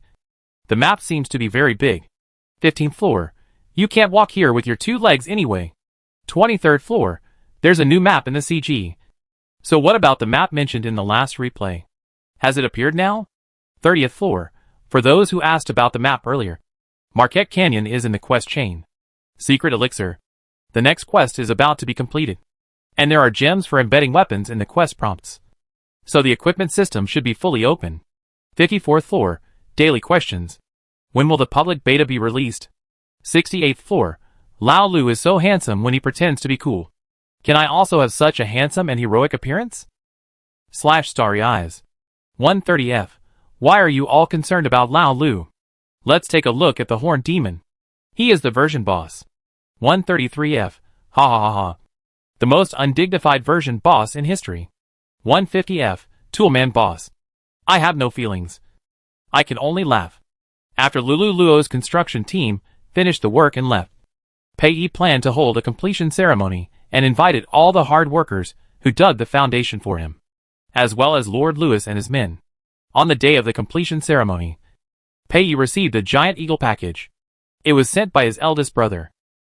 the map seems to be very big. 15th floor, you can't walk here with your two legs anyway. 23rd floor, there's a new map in the CG. So what about the map mentioned in the last replay? Has it appeared now? 30th floor, for those who asked about the map earlier, Marquette Canyon is in the quest chain. Secret Elixir. The next quest is about to be completed. And there are gems for embedding weapons in the quest prompts. So the equipment system should be fully open. 54th floor, daily questions. When will the public beta be released? 68th floor, Lao Lu is so handsome when he pretends to be cool. Can I also have such a handsome and heroic appearance? Starry eyes. 130F, why are you all concerned about Lao Lu? Let's take a look at the horned demon. He is the version boss. 133F, ha ha ha ha. The most undignified version boss in history. 150F, Toolman boss. I have no feelings. I can only laugh. After Lulu Luo's construction team finished the work and left, Pei Yi planned to hold a completion ceremony and invited all the hard workers who dug the foundation for him, as well as Lord Louis and his men. On the day of the completion ceremony, Pei Yi received a giant eagle package. It was sent by his eldest brother.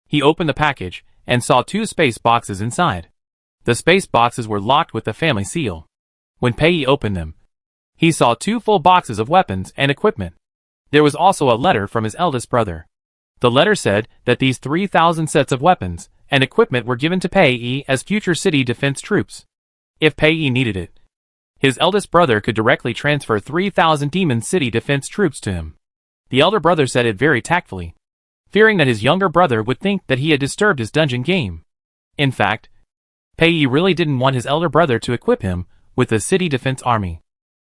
He opened the package and saw 2 space boxes inside. The space boxes were locked with the family seal. When Pei Yi opened them, he saw 2 full boxes of weapons and equipment. There was also a letter from his eldest brother. The letter said that these 3,000 sets of weapons and equipment were given to Pei Yi as future city defense troops. If Pei Yi needed it, his eldest brother could directly transfer 3,000 demon city defense troops to him. The elder brother said it very tactfully, fearing that his younger brother would think that he had disturbed his dungeon game. In fact, Pei Yi really didn't want his elder brother to equip him with the city defense army.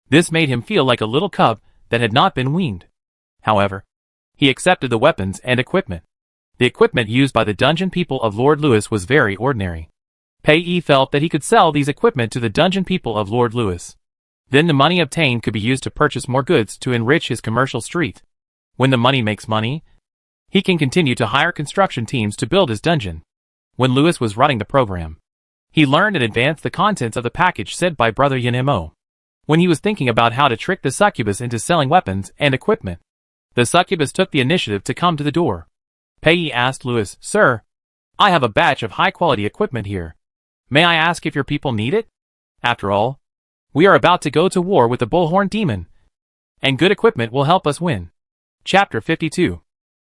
This made him feel like a little cub that had not been weaned. However, he accepted the weapons and equipment. The equipment used by the dungeon people of Lord Louis was very ordinary. Pei Yi felt that he could sell these equipment to the dungeon people of Lord Louis. Then the money obtained could be used to purchase more goods to enrich his commercial street. When the money makes money, he can continue to hire construction teams to build his dungeon. When Louis was running the program, he learned in advance the contents of the package sent by Brother Yin Mo. When he was thinking about how to trick the succubus into selling weapons and equipment, the succubus took the initiative to come to the door. Pei Yi asked Louis, "Sir, I have a batch of high-quality equipment here. May I ask if your people need it? After all, we are about to go to war with the bullhorn demon, and good equipment will help us win." Chapter 52.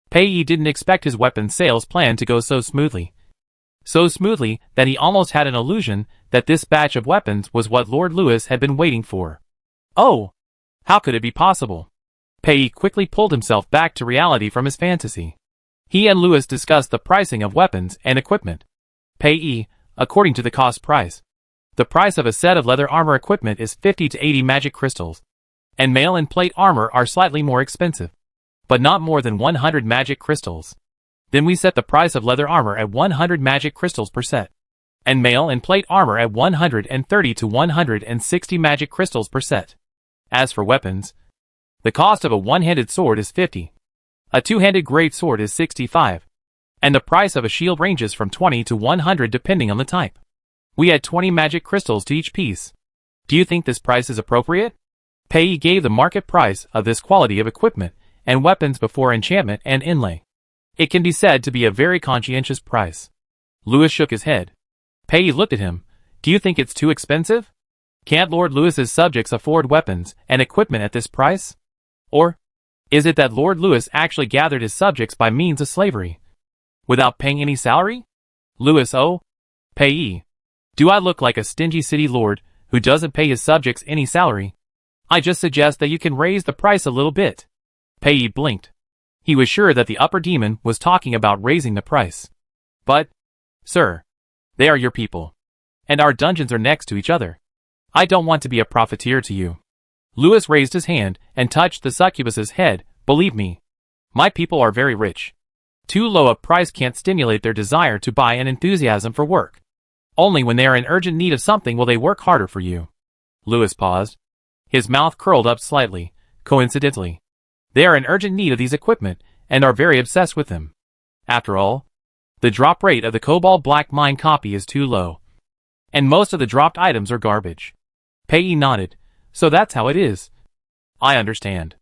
Pei Yi didn't expect his weapons sales plan to go so smoothly. So smoothly that he almost had an illusion that this batch of weapons was what Lord Louis had been waiting for. Oh! How could it be possible? Pei Yi quickly pulled himself back to reality from his fantasy. He and Louis discussed the pricing of weapons and equipment. Pei Yi, according to the cost price. The price of a set of leather armor equipment is 50 to 80 magic crystals, and mail and plate armor are slightly more expensive, but not more than 100 magic crystals. Then we set the price of leather armor at 100 magic crystals per set, and mail and plate armor at 130 to 160 magic crystals per set. As for weapons, the cost of a one-handed sword is 50, a two-handed great sword is 65, and the price of a shield ranges from 20 to 100 depending on the type. We add 20 magic crystals to each piece. Do you think this price is appropriate? Pei Yi gave the market price of this quality of equipment and weapons before enchantment and inlay. It can be said to be a very conscientious price. Louis shook his head. Pei Yi looked at him. Do you think it's too expensive? Can't Lord Louis's subjects afford weapons and equipment at this price? Or is it that Lord Louis actually gathered his subjects by means of slavery, without paying any salary? Louis, oh, Pei Yi, do I look like a stingy city lord who doesn't pay his subjects any salary? I just suggest that you can raise the price a little bit. Pei Yi blinked. He was sure that the upper demon was talking about raising the price. But, sir, they are your people, and our dungeons are next to each other. I don't want to be a profiteer to you. Louis raised his hand and touched the succubus's head. Believe me, my people are very rich. Too low a price can't stimulate their desire to buy and enthusiasm for work. Only when they are in urgent need of something will they work harder for you. Louis paused. His mouth curled up slightly. Coincidentally, they are in urgent need of these equipment and are very obsessed with them. After all, the drop rate of the Cobalt Black Mine copy is too low, and most of the dropped items are garbage. Pei Yi nodded. So that's how it is. I understand.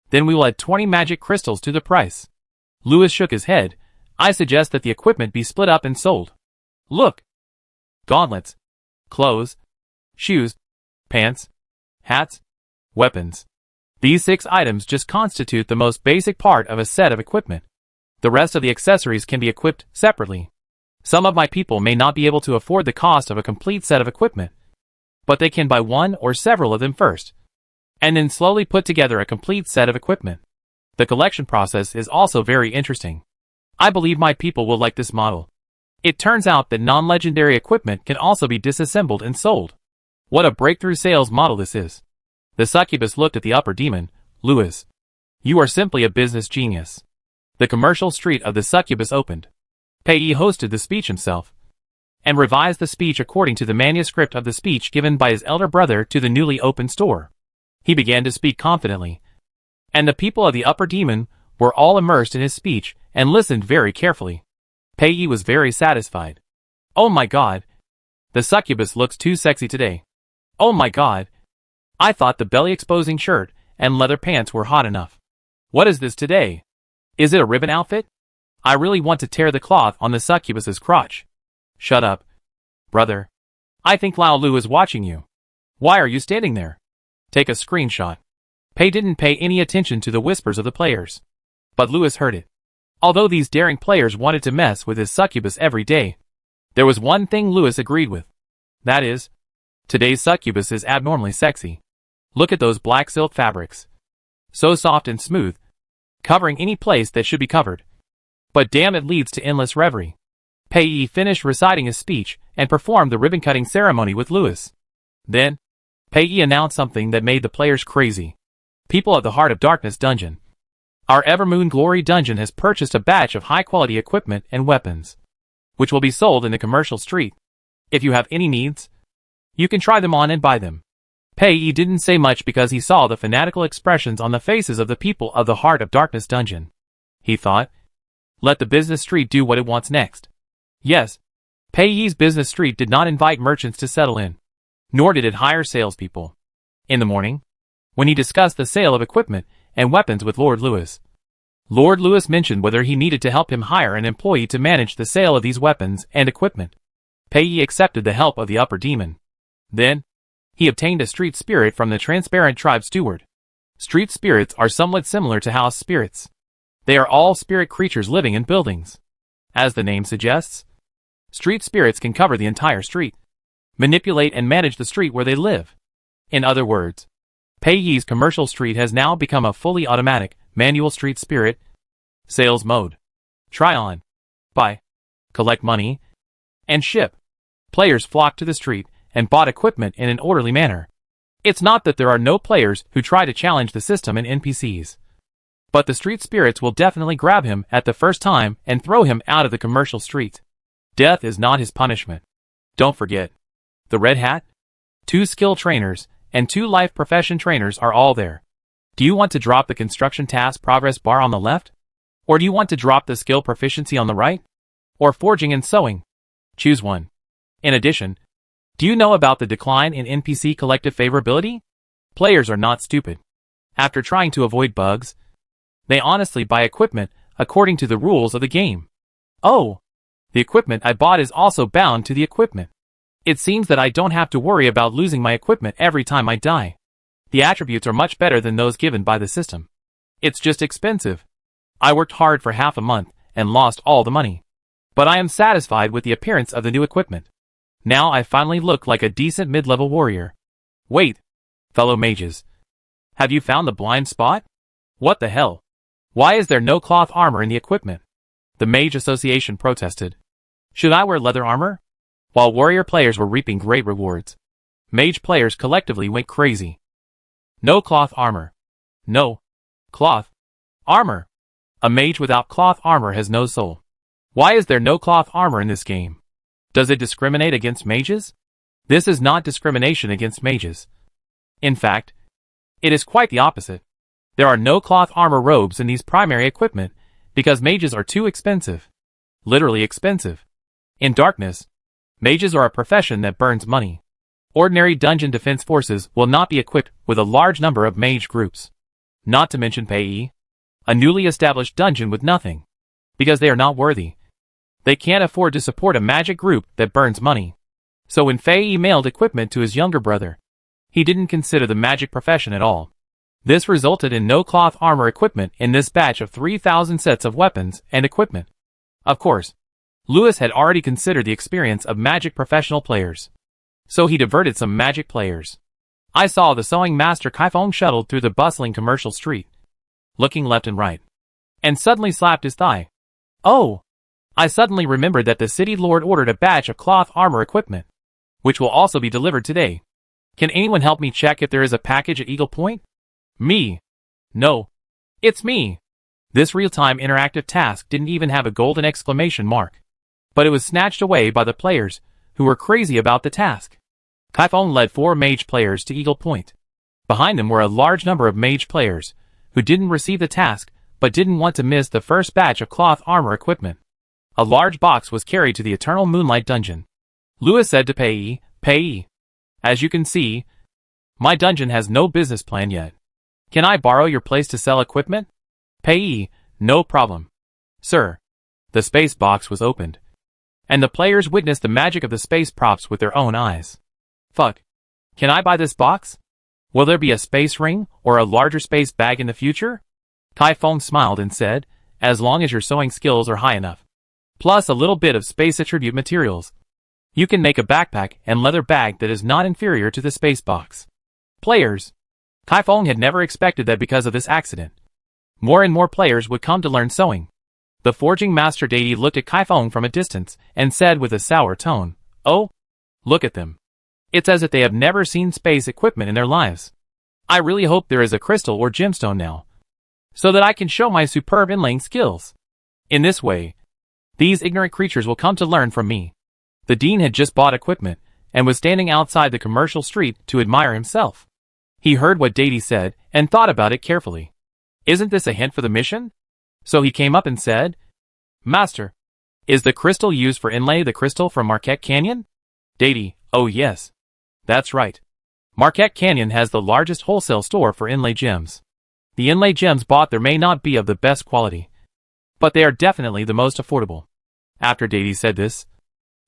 Then we will add 20 magic crystals to the price. Louis shook his head. I suggest that the equipment be split up and sold. Look. Gauntlets, clothes, shoes, pants, hats, weapons. These 6 items just constitute the most basic part of a set of equipment. The rest of the accessories can be equipped separately. Some of my people may not be able to afford the cost of a complete set of equipment, but they can buy one or several of them first, and then slowly put together a complete set of equipment. The collection process is also very interesting. I believe my people will like this model. It turns out that non-legendary equipment can also be disassembled and sold. What a breakthrough sales model this is. The succubus looked at the upper demon. Lewis, you are simply a business genius. The commercial street of the succubus opened. Pei hosted the speech himself, and revised the speech according to the manuscript of the speech given by his elder brother to the newly opened store. He began to speak confidently, and the people of the upper demon were all immersed in his speech and listened very carefully. Pei was very satisfied. Oh my god. The succubus looks too sexy today. Oh my god. I thought the belly-exposing shirt and leather pants were hot enough. What is this today? Is it a ribbon outfit? I really want to tear the cloth on the succubus's crotch. Shut up, brother. I think Lao Lu is watching you. Why are you standing there? Take a screenshot. Pei didn't pay any attention to the whispers of the players, but Lewis heard it. Although these daring players wanted to mess with his succubus every day, there was one thing Lewis agreed with. That is, today's succubus is abnormally sexy. Look at those black silk fabrics. So soft and smooth, covering any place that should be covered. But damn, it leads to endless reverie. Pei finished reciting his speech and performed the ribbon-cutting ceremony with Lewis. Then, Pei announced something that made the players crazy. People of the Heart of Darkness dungeon. Our Evermoon Glory dungeon has purchased a batch of high-quality equipment and weapons, which will be sold in the commercial street. If you have any needs, you can try them on and buy them. Pei didn't say much because he saw the fanatical expressions on the faces of the people of the Heart of Darkness dungeon. He thought, let the business street do what it wants next. Yes, Pei's business street did not invite merchants to settle in, nor did it hire salespeople. In the morning, when he discussed the sale of equipment and weapons with Lord Lewis mentioned whether he needed to help him hire an employee to manage the sale of these weapons and equipment. Pei accepted the help of the upper demon. Then, he obtained a street spirit from the transparent tribe steward. Street spirits are somewhat similar to house spirits. They are all spirit creatures living in buildings. As the name suggests, street spirits can cover the entire street, manipulate and manage the street where they live. In other words, Pei's commercial street has now become a fully automatic, manual street spirit sales mode. Try on, buy, collect money, and ship. Players flocked to the street and bought equipment in an orderly manner. It's not that there are no players who try to challenge the system and NPCs, but the street spirits will definitely grab him at the first time and throw him out of the commercial street. Death is not his punishment. Don't forget, the Red Hat, 2 skill trainers, and 2 life profession trainers are all there. Do you want to drop the construction task progress bar on the left? Or do you want to drop the skill proficiency on the right? Or forging and sewing? Choose one. In addition, do you know about the decline in NPC collective favorability? Players are not stupid. After trying to avoid bugs, they honestly buy equipment according to the rules of the game. Oh, the equipment I bought is also bound to the equipment. It seems that I don't have to worry about losing my equipment every time I die. The attributes are much better than those given by the system. It's just expensive. I worked hard for half a month and lost all the money. But I am satisfied with the appearance of the new equipment. Now I finally look like a decent mid-level warrior. Wait, fellow mages. Have you found the blind spot? What the hell? Why is there no cloth armor in the equipment? The Mage Association protested. Should I wear leather armor? While warrior players were reaping great rewards, mage players collectively went crazy. No cloth armor. No cloth armor. A mage without cloth armor has no soul. Why is there no cloth armor in this game? Does it discriminate against mages? This is not discrimination against mages. In fact, it is quite the opposite. There are no cloth armor robes in these primary equipment because mages are too expensive. Literally expensive. In darkness, mages are a profession that burns money. Ordinary dungeon defense forces will not be equipped with a large number of mage groups. Not to mention Pei, a newly established dungeon with nothing. Because they are not worthy. They can't afford to support a magic group that burns money. So when Fei mailed equipment to his younger brother, he didn't consider the magic profession at all. This resulted in no cloth armor equipment in this batch of 3,000 sets of weapons and equipment. Of course, Lewis had already considered the experience of magic professional players. So he diverted some magic players. I saw the sewing master Kaifeng shuttled through the bustling commercial street, looking left and right, and suddenly slapped his thigh. Oh! I suddenly remembered that the city lord ordered a batch of cloth armor equipment, which will also be delivered today. Can anyone help me check if there is a package at Eagle Point? Me. No. It's me. This real-time interactive task didn't even have a golden exclamation mark, but it was snatched away by the players who were crazy about the task. Kaifeng led 4 mage players to Eagle Point. Behind them were a large number of mage players who didn't receive the task but didn't want to miss the first batch of cloth armor equipment. A large box was carried to the Eternal Moonlight Dungeon. Lewis said to Pei, as you can see, my dungeon has no business plan yet. Can I borrow your place to sell equipment? Pei, no problem. Sir. The space box was opened, and the players witnessed the magic of the space props with their own eyes. Fuck. Can I buy this box? Will there be a space ring or a larger space bag in the future? Kaifeng smiled and said, as long as your sewing skills are high enough, plus a little bit of space attribute materials, you can make a backpack and leather bag that is not inferior to the space box. Players. Kaifeng had never expected that because of this accident, more and more players would come to learn sewing. The forging master deity looked at Kaifeng from a distance and said with a sour tone, oh, look at them. It's as if they have never seen space equipment in their lives. I really hope there is a crystal or gemstone now, so that I can show my superb inlaying skills. In this way, these ignorant creatures will come to learn from me. The dean had just bought equipment and was standing outside the commercial street to admire himself. He heard what deity said and thought about it carefully. Isn't this a hint for the mission? So he came up and said, Master, is the crystal used for inlay the crystal from Marquette Canyon? Deity, oh yes. That's right. Marquette Canyon has the largest wholesale store for inlay gems. The inlay gems bought there may not be of the best quality, but they are definitely the most affordable. After deity said this,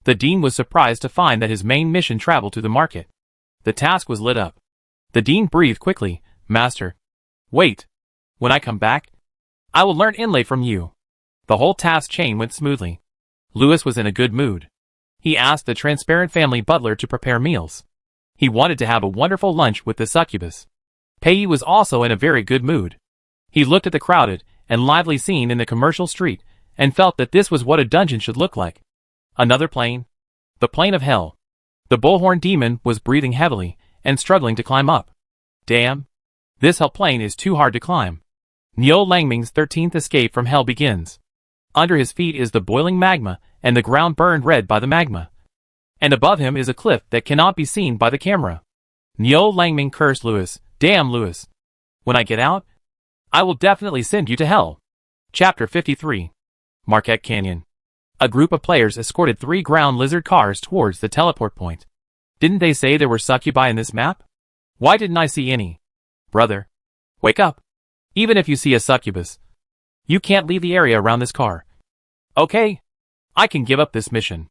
the dean was surprised to find that his main mission traveled to the market. The task was lit up. The dean breathed quickly, Master. Wait. When I come back, I will learn inlay from you. The whole task chain went smoothly. Lewis was in a good mood. He asked the transparent family butler to prepare meals. He wanted to have a wonderful lunch with the succubus. Pei was also in a very good mood. He looked at the crowded and lively scene in the commercial street and felt that this was what a dungeon should look like. Another plane. The plane of hell. The bullhorn demon was breathing heavily and struggling to climb up. Damn. This hell plane is too hard to climb. Niu Langming's 13th escape from hell begins. Under his feet is the boiling magma and the ground burned red by the magma. And above him is a cliff that cannot be seen by the camera. Niu Langming cursed Lewis. Damn Lewis. When I get out, I will definitely send you to hell. Chapter 53. Marquette Canyon. A group of players escorted 3 ground lizard cars towards the teleport point. Didn't they say there were succubi in this map? Why didn't I see any? Brother. Wake up. Even if you see a succubus, you can't leave the area around this car. Okay. I can give up this mission.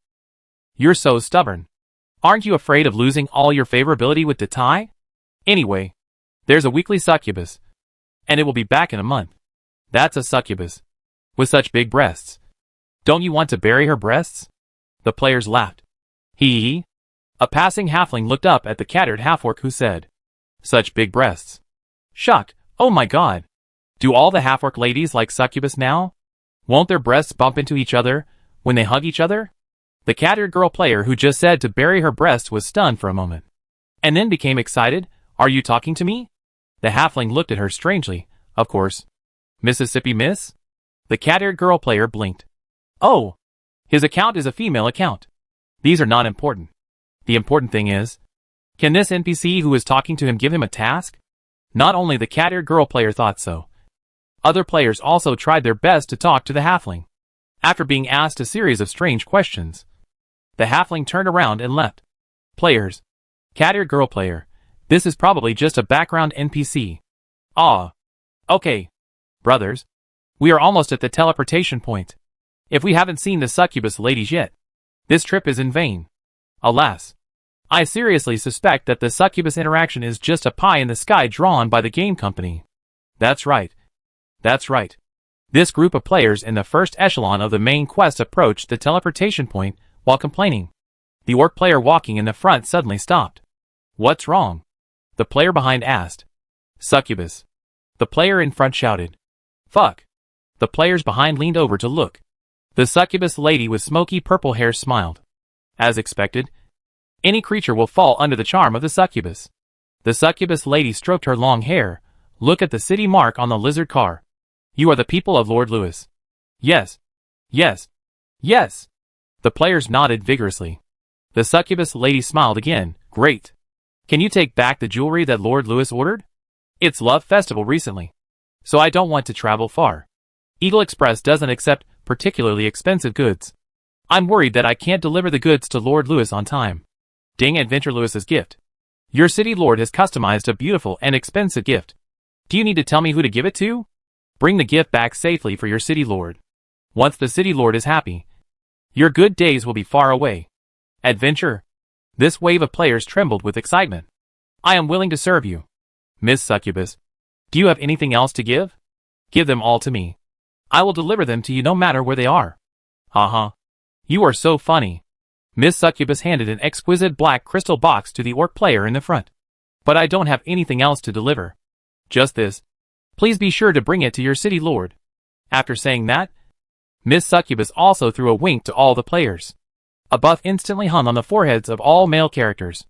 You're so stubborn. Aren't you afraid of losing all your favorability with the tie? Anyway, there's a weekly succubus, and it will be back in a month. That's a succubus. With such big breasts. Don't you want to bury her breasts? The players laughed. Hee. A passing halfling looked up at the cattered half-orc who said, Such big breasts. Shocked. Oh my god. Do all the half-orc ladies like succubus now? Won't their breasts bump into each other when they hug each other? The cattered girl player who just said to bury her breasts was stunned for a moment, and then became excited. Are you talking to me? The halfling looked at her strangely. Of course. Mississippi Miss? The cat-haired girl player blinked. Oh! His account is a female account. These are not important. The important thing is, can this NPC who is talking to him give him a task? Not only the cat-haired girl player thought so. Other players also tried their best to talk to the halfling. After being asked a series of strange questions, the halfling turned around and left. Players. Cat-haired girl player. This is probably just a background NPC. Ah. Okay. Brothers. We are almost at the teleportation point. If we haven't seen the succubus ladies yet, this trip is in vain. Alas. I seriously suspect that the succubus interaction is just a pie in the sky drawn by the game company. That's right. That's right. This group of players in the first echelon of the main quest approached the teleportation point while complaining. The orc player walking in the front suddenly stopped. What's wrong? The player behind asked. Succubus. The player in front shouted. Fuck. The players behind leaned over to look. The succubus lady with smoky purple hair smiled. As expected, any creature will fall under the charm of the succubus. The succubus lady stroked her long hair. Look at the city mark on the lizard car. You are the people of Lord Lewis. Yes. Yes. Yes. The players nodded vigorously. The succubus lady smiled again. Great. Can you take back the jewelry that Lord Lewis ordered? It's Love Festival recently, so I don't want to travel far. Eagle Express doesn't accept particularly expensive goods. I'm worried that I can't deliver the goods to Lord Lewis on time. Ding Adventure Lewis's gift. Your city lord has customized a beautiful and expensive gift. Do you need to tell me who to give it to? Bring the gift back safely for your city lord. Once the city lord is happy, your good days will be far away. Adventure. This wave of players trembled with excitement. I am willing to serve you. Miss Succubus, do you have anything else to give? Give them all to me. I will deliver them to you no matter where they are. Haha. You are so funny. Miss Succubus handed an exquisite black crystal box to the orc player in the front. But I don't have anything else to deliver. Just this. Please be sure to bring it to your city lord. After saying that, Miss Succubus also threw a wink to all the players. A buff instantly hung on the foreheads of all male characters.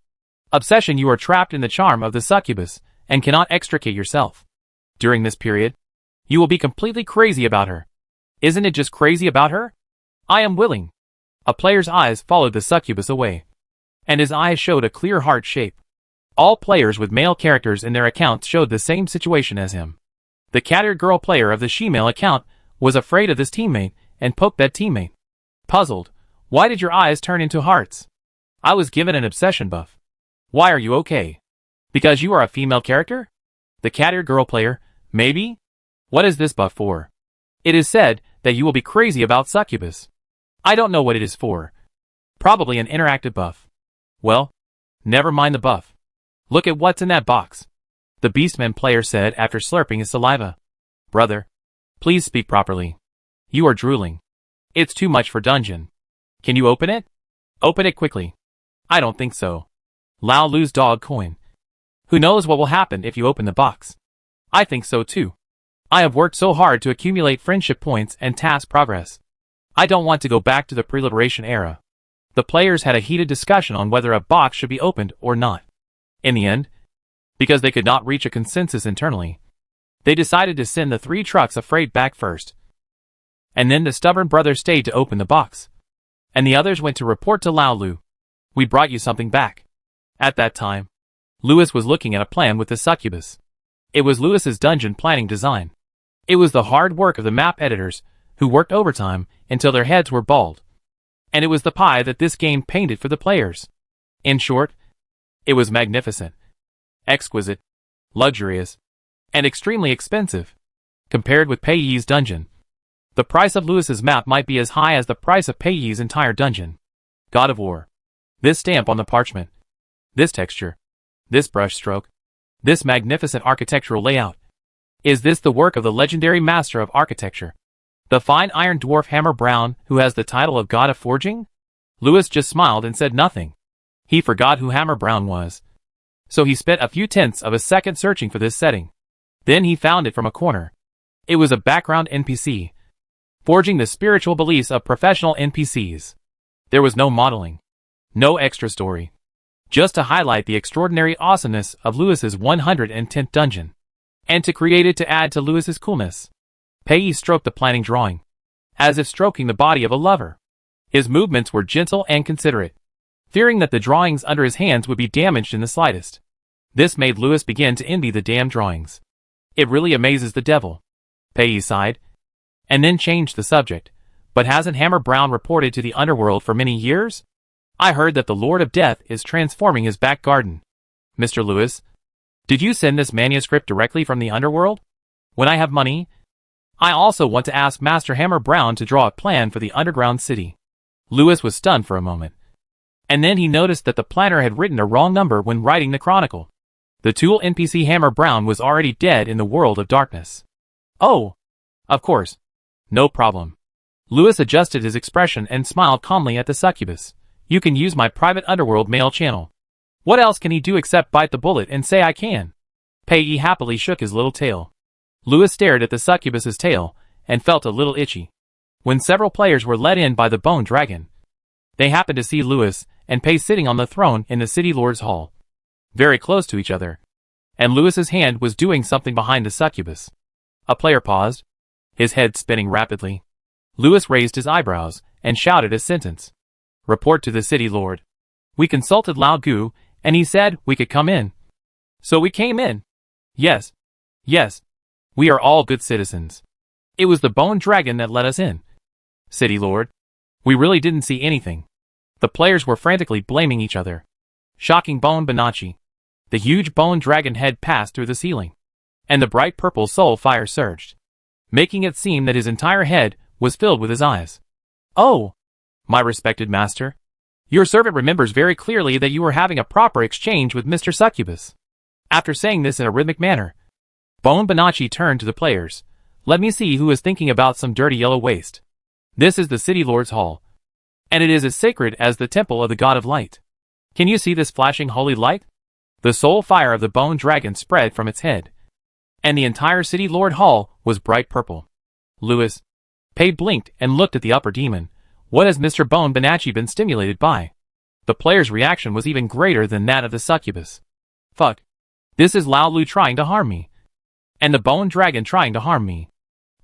Obsession, you are trapped in the charm of the succubus and cannot extricate yourself. During this period, you will be completely crazy about her. Isn't it just crazy about her? I am willing. A player's eyes followed the succubus away, and his eyes showed a clear heart shape. All players with male characters in their accounts showed the same situation as him. The cat-eared girl player of the she-male account was afraid of this teammate and poked that teammate. Puzzled, why did your eyes turn into hearts? I was given an obsession buff. Why are you okay? Because you are a female character? The cat-eared girl player, maybe? What is this buff for? It is said that you will be crazy about succubus. I don't know what it is for. Probably an interactive buff. Well, never mind the buff. Look at what's in that box. The Beastman player said after slurping his saliva. Brother, please speak properly. You are drooling. It's too much for dungeon. Can you open it? Open it quickly. I don't think so. Lao Lu's dog coin. Who knows what will happen if you open the box? I think so too. I have worked so hard to accumulate friendship points and task progress. I don't want to go back to the pre-liberation era. The players had a heated discussion on whether a box should be opened or not. In the end, because they could not reach a consensus internally, they decided to send the 3 trucks of freight back first. And then the stubborn brother stayed to open the box. And the others went to report to Lao Lu. We brought you something back. At that time, Lewis was looking at a plan with the succubus. It was Lewis's dungeon planning design. It was the hard work of the map editors, who worked overtime until their heads were bald. And it was the pie that this game painted for the players. In short, it was magnificent, exquisite, luxurious, and extremely expensive. Compared with Pei Yi's dungeon, the price of Lewis's map might be as high as the price of Pei Yi's entire dungeon. God of War. This stamp on the parchment. This texture. This brush stroke. This magnificent architectural layout. Is this the work of the legendary master of architecture? The fine iron dwarf Hammer Brown, who has the title of God of Forging? Lewis just smiled and said nothing. He forgot who Hammer Brown was. So he spent a few tenths of a second searching for this setting. Then he found it from a corner. It was a background NPC, forging the spiritual beliefs of professional NPCs. There was no modeling, no extra story, just to highlight the extraordinary awesomeness of Lewis's 110th dungeon, and to create it to add to Lewis's coolness. Pei Yi stroked the planning drawing, as if stroking the body of a lover. His movements were gentle and considerate, fearing that the drawings under his hands would be damaged in the slightest. This made Lewis begin to envy the damn drawings. It really amazes the devil. Pei Yi sighed, and then changed the subject. But hasn't Hammer Brown reported to the underworld for many years? I heard that the Lord of Death is transforming his back garden. Mr. Lewis, did you send this manuscript directly from the underworld? When I have money, I also want to ask Master Hammer Brown to draw a plan for the underground city. Lewis was stunned for a moment. And then he noticed that the planner had written a wrong number when writing the chronicle. The tool NPC Hammer Brown was already dead in the world of darkness. Oh, of course. No problem. Lewis adjusted his expression and smiled calmly at the succubus. You can use my private underworld mail channel. What else can he do except bite the bullet and say I can? Pei happily shook his little tail. Lewis stared at the succubus's tail and felt a little itchy. When several players were let in by the bone dragon, they happened to see Lewis and Pei sitting on the throne in the city lord's hall, very close to each other, and Lewis's hand was doing something behind the succubus. A player paused, his head spinning rapidly. Lewis raised his eyebrows and shouted a sentence. Report to the city lord. We consulted Lao Gu, and he said we could come in. So we came in. Yes. Yes. We are all good citizens. It was the bone dragon that let us in. City lord. We really didn't see anything. The players were frantically blaming each other. Shocking Bone Bonacci. The huge bone dragon head passed through the ceiling, and the bright purple soul fire surged, making it seem that his entire head was filled with his eyes. Oh! My respected master. Your servant remembers very clearly that you were having a proper exchange with Mr. Succubus. After saying this in a rhythmic manner, Bone Bonacci turned to the players. Let me see who is thinking about some dirty yellow waste. This is the city lord's hall, and it is as sacred as the temple of the god of light. Can you see this flashing holy light? The soul fire of the bone dragon spread from its head, and the entire city lord hall was bright purple. Lewis, Pei blinked and looked at the upper demon. What has Mr. Bone Bonacci been stimulated by? The player's reaction was even greater than that of the succubus. Fuck. This is Lao Lu trying to harm me, and the bone dragon trying to harm me.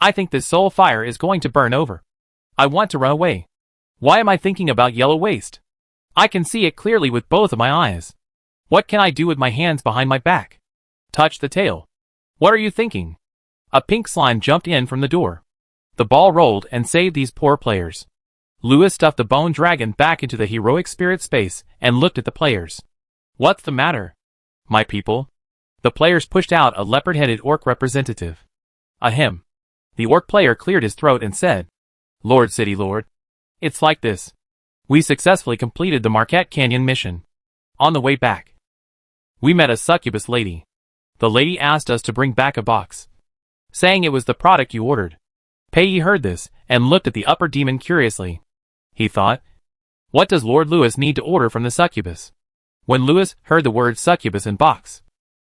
I think this soul fire is going to burn over. I want to run away. Why am I thinking about yellow waste? I can see it clearly with both of my eyes. What can I do with my hands behind my back? Touch the tail. What are you thinking? A pink slime jumped in from the door. The ball rolled and saved these poor players. Lewis stuffed the bone dragon back into the heroic spirit space and looked at the players. What's the matter, my people? The players pushed out a leopard-headed orc representative. Ahem. The orc player cleared his throat and said, Lord City Lord. It's like this. We successfully completed the Marquette Canyon mission. On the way back, we met a succubus lady. The lady asked us to bring back a box, saying it was the product you ordered. Pei heard this and looked at the upper demon curiously. He thought, what does Lord Lewis need to order from the succubus? When Lewis heard the word succubus and box,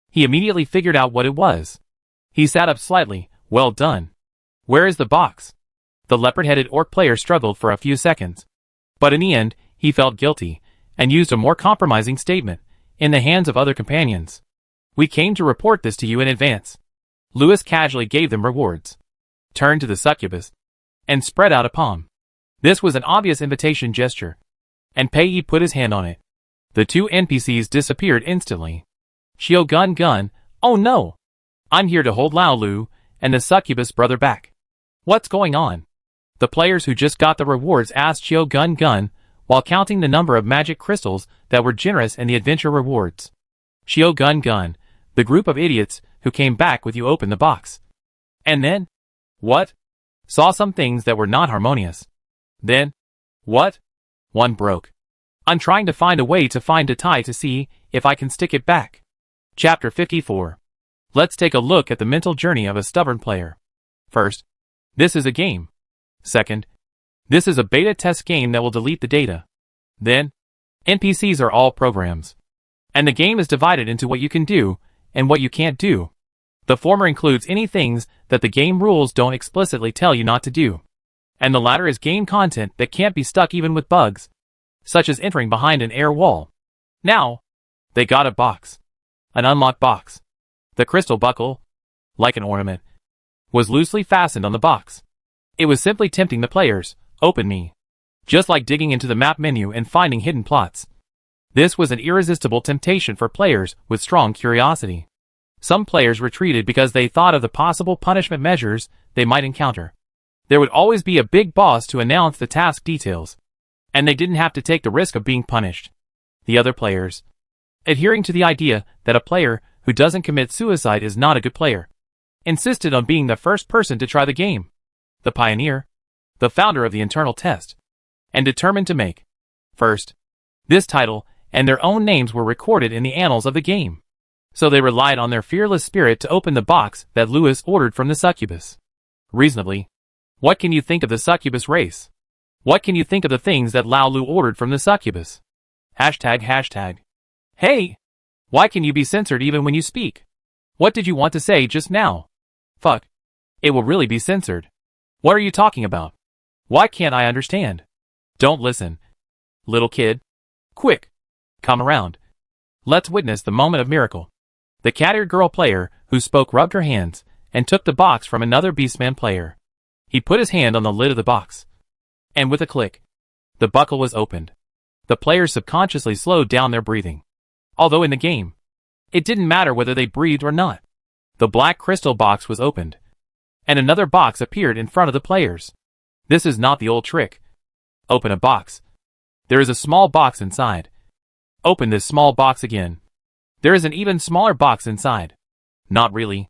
he immediately figured out what it was. He sat up slightly. Well done. Where is the box? The leopard-headed orc player struggled for a few seconds, but in the end, he felt guilty and used a more compromising statement. In the hands of other companions. We came to report this to you in advance. Lewis casually gave them rewards, turned to the succubus, and spread out a palm. This was an obvious invitation gesture, and Pei put his hand on it. The two NPCs disappeared instantly. Xiao Gun Gun, oh no! I'm here to hold Lao Lu and the succubus brother back. What's going on? The players who just got the rewards asked Xiao Gun Gun, while counting the number of magic crystals that were generous in the adventure rewards. Xiao Gun Gun, the group of idiots who came back with you opened the box. And then? What? Saw some things that were not harmonious. Then? What? One broke. I'm trying to find a way to find a tie to see if I can stick it back. Chapter 54. Let's take a look at the mental journey of a stubborn player. First, this is a game. Second, this is a beta test game that will delete the data. Then, NPCs are all programs. And the game is divided into what you can do and what you can't do. The former includes any things that the game rules don't explicitly tell you not to do. And the latter is game content that can't be stuck even with bugs, such as entering behind an air wall. Now, they got a box. An unlocked box. The crystal buckle, like an ornament, was loosely fastened on the box. It was simply tempting the players. Open me. Just like digging into the map menu and finding hidden plots. This was an irresistible temptation for players with strong curiosity. Some players retreated because they thought of the possible punishment measures they might encounter. There would always be a big boss to announce the task details, and they didn't have to take the risk of being punished. The other players, adhering to the idea that a player who doesn't commit suicide is not a good player, insisted on being the first person to try the game. The pioneer, the founder of the internal test, and determined to make, first, this title and their own names were recorded in the annals of the game. So they relied on their fearless spirit to open the box that Lewis ordered from the succubus. Reasonably, what can you think of the succubus race? What can you think of the things that Lao Lu ordered from the succubus? ##. Hey! Why can you be censored even when you speak? What did you want to say just now? Fuck. It will really be censored. What are you talking about? Why can't I understand? Don't listen. Little kid. Quick. Come around. Let's witness the moment of miracle. The cat-eared girl player who spoke rubbed her hands and took the box from another beastman player. He put his hand on the lid of the box. And with a click, the buckle was opened. The players subconsciously slowed down their breathing. Although in the game, it didn't matter whether they breathed or not. The black crystal box was opened, and another box appeared in front of the players. This is not the old trick. Open a box. There is a small box inside. Open this small box again. There is an even smaller box inside. Not really.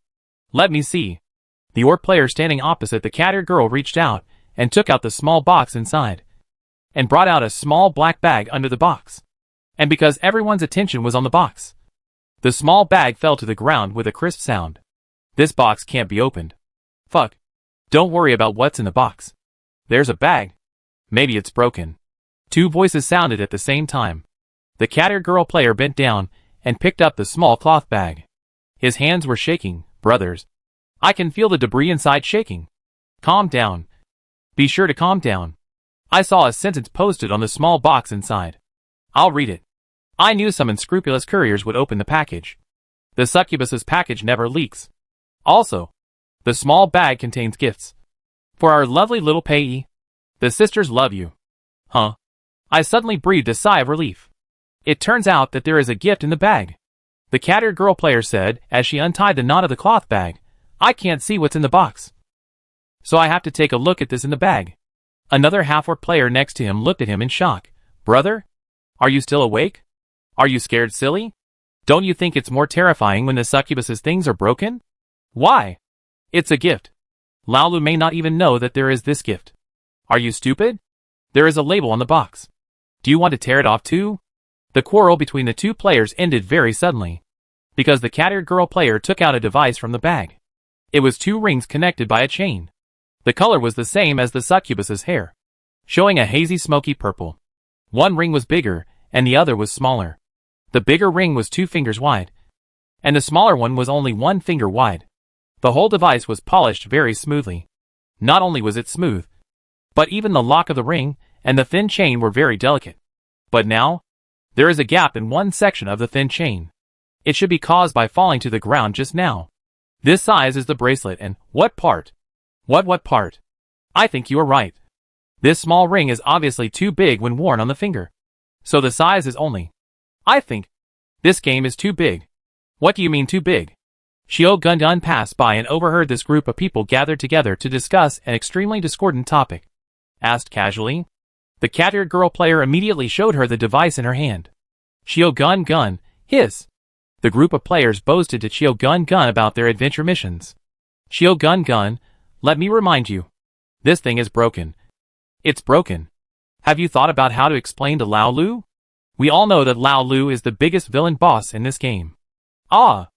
Let me see. The orc player standing opposite the cat-eared girl reached out and took out the small box inside, and brought out a small black bag under the box. And because everyone's attention was on the box, the small bag fell to the ground with a crisp sound. This box can't be opened. Fuck. Don't worry about what's in the box. There's a bag. Maybe it's broken. Two voices sounded at the same time. The cat-eared girl player bent down and picked up the small cloth bag. His hands were shaking. Brothers, I can feel the debris inside shaking. Calm down. Be sure to calm down. I saw a sentence posted on the small box inside. I'll read it. I knew some unscrupulous couriers would open the package. The succubus's package never leaks. Also, the small bag contains gifts. For our lovely little payee. The sisters love you. Huh? I suddenly breathed a sigh of relief. It turns out that there is a gift in the bag. The cat-eared girl player said as she untied the knot of the cloth bag. I can't see what's in the box, so I have to take a look at this in the bag. Another half-orc player next to him looked at him in shock. Brother? Are you still awake? Are you scared silly? Don't you think it's more terrifying when the succubus's things are broken? Why? It's a gift. Lao Lu may not even know that there is this gift. Are you stupid? There is a label on the box. Do you want to tear it off too? The quarrel between the two players ended very suddenly, because the cat-eared girl player took out a device from the bag. It was two rings connected by a chain. The color was the same as the succubus's hair, showing a hazy smoky purple. One ring was bigger, and the other was smaller. The bigger ring was 2 fingers wide, and the smaller one was only 1 finger wide. The whole device was polished very smoothly. Not only was it smooth, but even the lock of the ring and the thin chain were very delicate. But now, there is a gap in one section of the thin chain. It should be caused by falling to the ground just now. This size is the bracelet and what part? What part? I think you are right. This small ring is obviously too big when worn on the finger. So the size is only. I think this game is too big. What do you mean too big? Xiao Gun passed by and overheard this group of people gathered together to discuss an extremely discordant topic. Asked casually. The cat-eared girl player immediately showed her the device in her hand. Xiao Gun, hiss. The group of players boasted to Xiao Gun about their adventure missions. Xiao Gun, let me remind you. This thing is broken. It's broken. Have you thought about how to explain to Lao Lu? We all know that Lao Lu is the biggest villain boss in this game. Ah!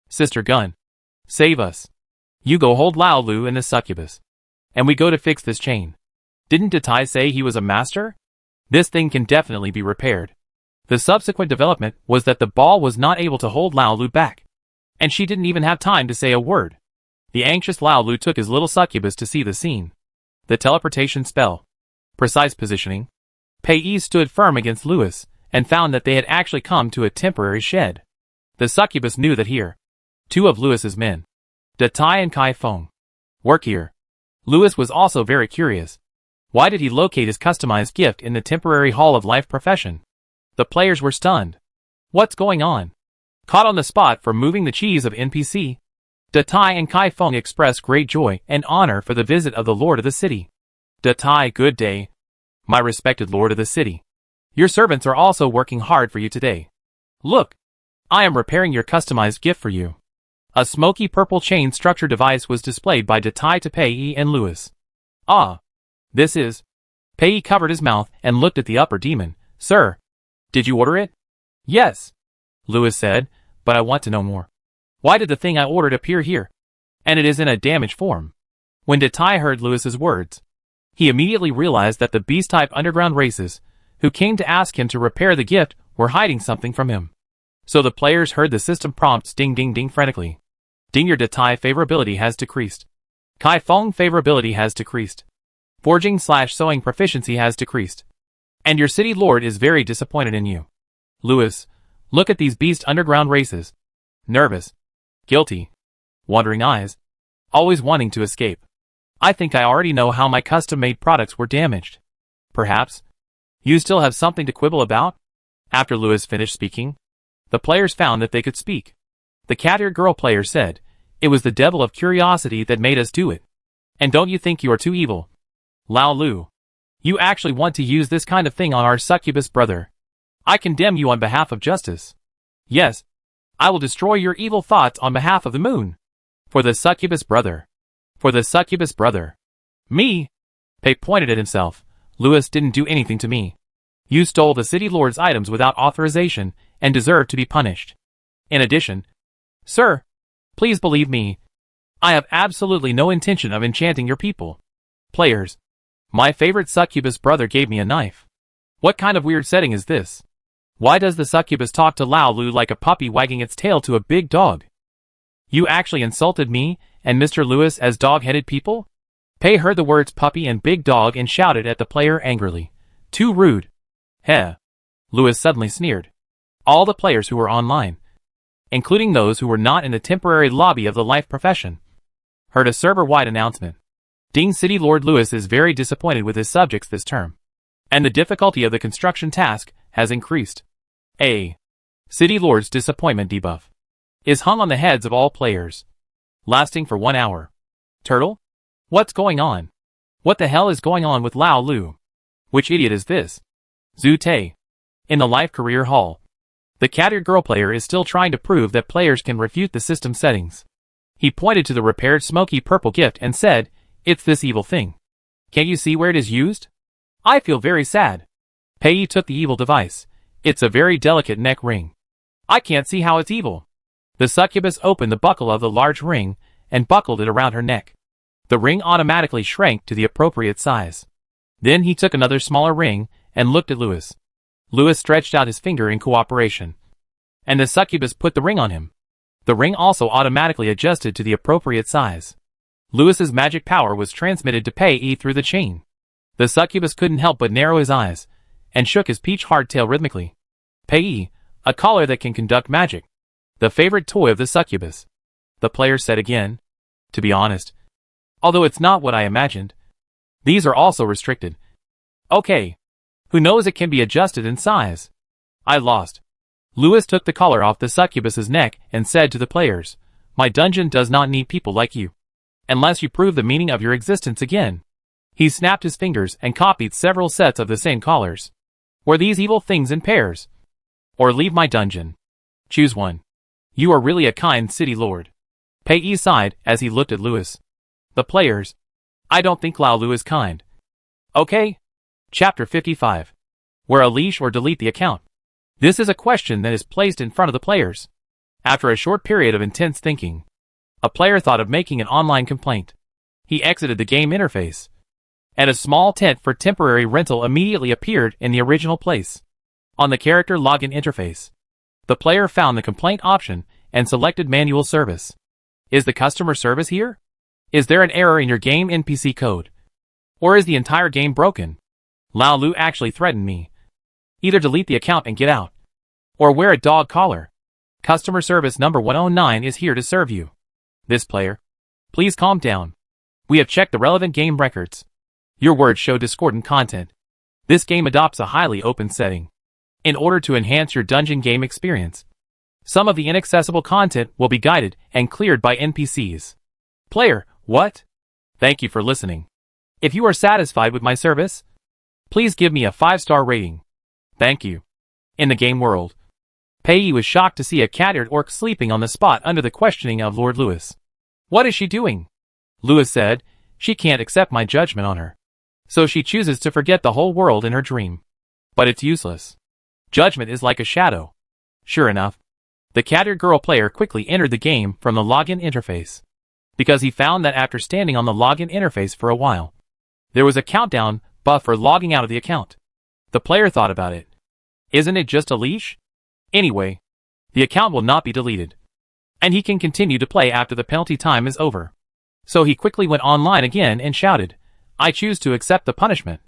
Sister Gun. Save us. You go hold Lao Lu and the succubus. And we go to fix this chain. Didn't Datai say he was a master? This thing can definitely be repaired. The subsequent development was that the ball was not able to hold Lao Lu back. And she didn't even have time to say a word. The anxious Lao Lu took his little succubus to see the scene. The teleportation spell. Precise positioning. Pei stood firm against Lewis, and found that they had actually come to a temporary shed. The succubus knew that here, 2 of Lewis's men, Datai and Kai Feng, work here. Lewis was also very curious. Why did he locate his customized gift in the temporary Hall of Life profession? The players were stunned. What's going on? Caught on the spot for moving the cheese of NPC, Datai and Kai Feng expressed great joy and honor for the visit of the Lord of the City. Datai, good day. My respected Lord of the City. Your servants are also working hard for you today. Look, I am repairing your customized gift for you. A smoky purple chain structure device was displayed by Datai to Pei and Lewis. Ah, this is... Pei covered his mouth and looked at the upper demon. Sir, did you order it? Yes, Lewis said, but I want to know more. Why did the thing I ordered appear here? And it is in a damaged form. When Datai heard Lewis's words, He immediately realized that the beast-type underground races, who came to ask him to repair the gift, were hiding something from him. So the players heard the system prompts ding ding ding frantically. Ding, your Datai favorability has decreased. Kai Fong favorability has decreased. Forging/sewing proficiency has decreased. And your city lord is very disappointed in you. Lewis, look at these beast underground races. Nervous. Guilty. Wandering eyes. Always wanting to escape. I think I already know how my custom-made products were damaged. Perhaps you still have something to quibble about? After Lewis finished speaking, the players found that they could speak. The cat-eared girl player said, "It was the devil of curiosity that made us do it. And don't you think you are too evil? Lao Lu, you actually want to use this kind of thing on our succubus brother. I condemn you on behalf of justice. Yes, I will destroy your evil thoughts on behalf of the moon. For the succubus brother. For the succubus brother. Me?" Pei pointed at himself. "Lewis didn't do anything to me. You stole the city lord's items without authorization and deserve to be punished. In addition, sir, please believe me, I have absolutely no intention of enchanting your people. Players, my favorite succubus brother gave me a knife. What kind of weird setting is this? Why does the succubus talk to Lao Lu like a puppy wagging its tail to a big dog? You actually insulted me and Mr. Lewis as dog-headed people?" Pei heard the words puppy and big dog and shouted at the player angrily. "Too rude." "Heh." Lewis suddenly sneered. All the players who were online, including those who were not in the temporary lobby of the life profession, heard a server-wide announcement. Ding, City Lord Lewis is very disappointed with his subjects this term, and the difficulty of the construction task has increased. A City Lord's disappointment debuff is hung on the heads of all players, lasting for 1 hour. Turtle? What's going on? What the hell is going on with Lao Lu? Which idiot is this? Zhu Tei. In the Life Career Hall, the cat-eared girl player is still trying to prove that players can refute the system settings. He pointed to the repaired smoky purple gift and said, "It's this evil thing. Can't you see where it is used? I feel very sad." Pei took the evil device. "It's a very delicate neck ring. I can't see how it's evil." The succubus opened the buckle of the large ring and buckled it around her neck. The ring automatically shrank to the appropriate size. Then he took another smaller ring and looked at Lewis. Lewis stretched out his finger in cooperation, and the succubus put the ring on him. The ring also automatically adjusted to the appropriate size. Lewis's magic power was transmitted to Pei through the chain. The succubus couldn't help but narrow his eyes and shook his peach hardtail rhythmically. Pei, a collar that can conduct magic. The favorite toy of the succubus. The player said again. To be honest, although it's not what I imagined, these are also restricted. Okay. Who knows, it can be adjusted in size. I lost. Lewis took the collar off the succubus's neck and said to the players, "My dungeon does not need people like you, unless you prove the meaning of your existence again." He snapped his fingers and copied several sets of the same collars. "Wear these evil things in pairs, or leave my dungeon. Choose one. You are really a kind city lord." Pei sighed as he looked at Lewis. The players. I don't think Lao Lu is kind. Okay. Chapter 55. Wear a leash or delete the account. This is a question that is placed in front of the players. After a short period of intense thinking, a player thought of making an online complaint. He exited the game interface, and a small tent for temporary rental immediately appeared in the original place. On the character login interface, the player found the complaint option and selected manual service. Is the customer service here? Is there an error in your game NPC code? Or is the entire game broken? Lao Lu actually threatened me. Either delete the account and get out, or wear a dog collar. Customer service number 109 is here to serve you. This player, please calm down. We have checked the relevant game records. Your words show discordant content. This game adopts a highly open setting. In order to enhance your dungeon game experience, some of the inaccessible content will be guided and cleared by NPCs. Player, what? Thank you for listening. If you are satisfied with my service, please give me a 5-star rating. Thank you. In the game world, Pei was shocked to see a cat-eared orc sleeping on the spot under the questioning of Lord Lewis. What is she doing? Lewis said, she can't accept my judgment on her, so she chooses to forget the whole world in her dream. But it's useless. Judgment is like a shadow. Sure enough, the cat-eared girl player quickly entered the game from the login interface, because he found that after standing on the login interface for a while, There was a countdown buff for logging out of the account. The player thought about it. Isn't it just a leash? Anyway, the account will not be deleted, and he can continue to play after the penalty time is over. So he quickly went online again and shouted, I choose to accept the punishment.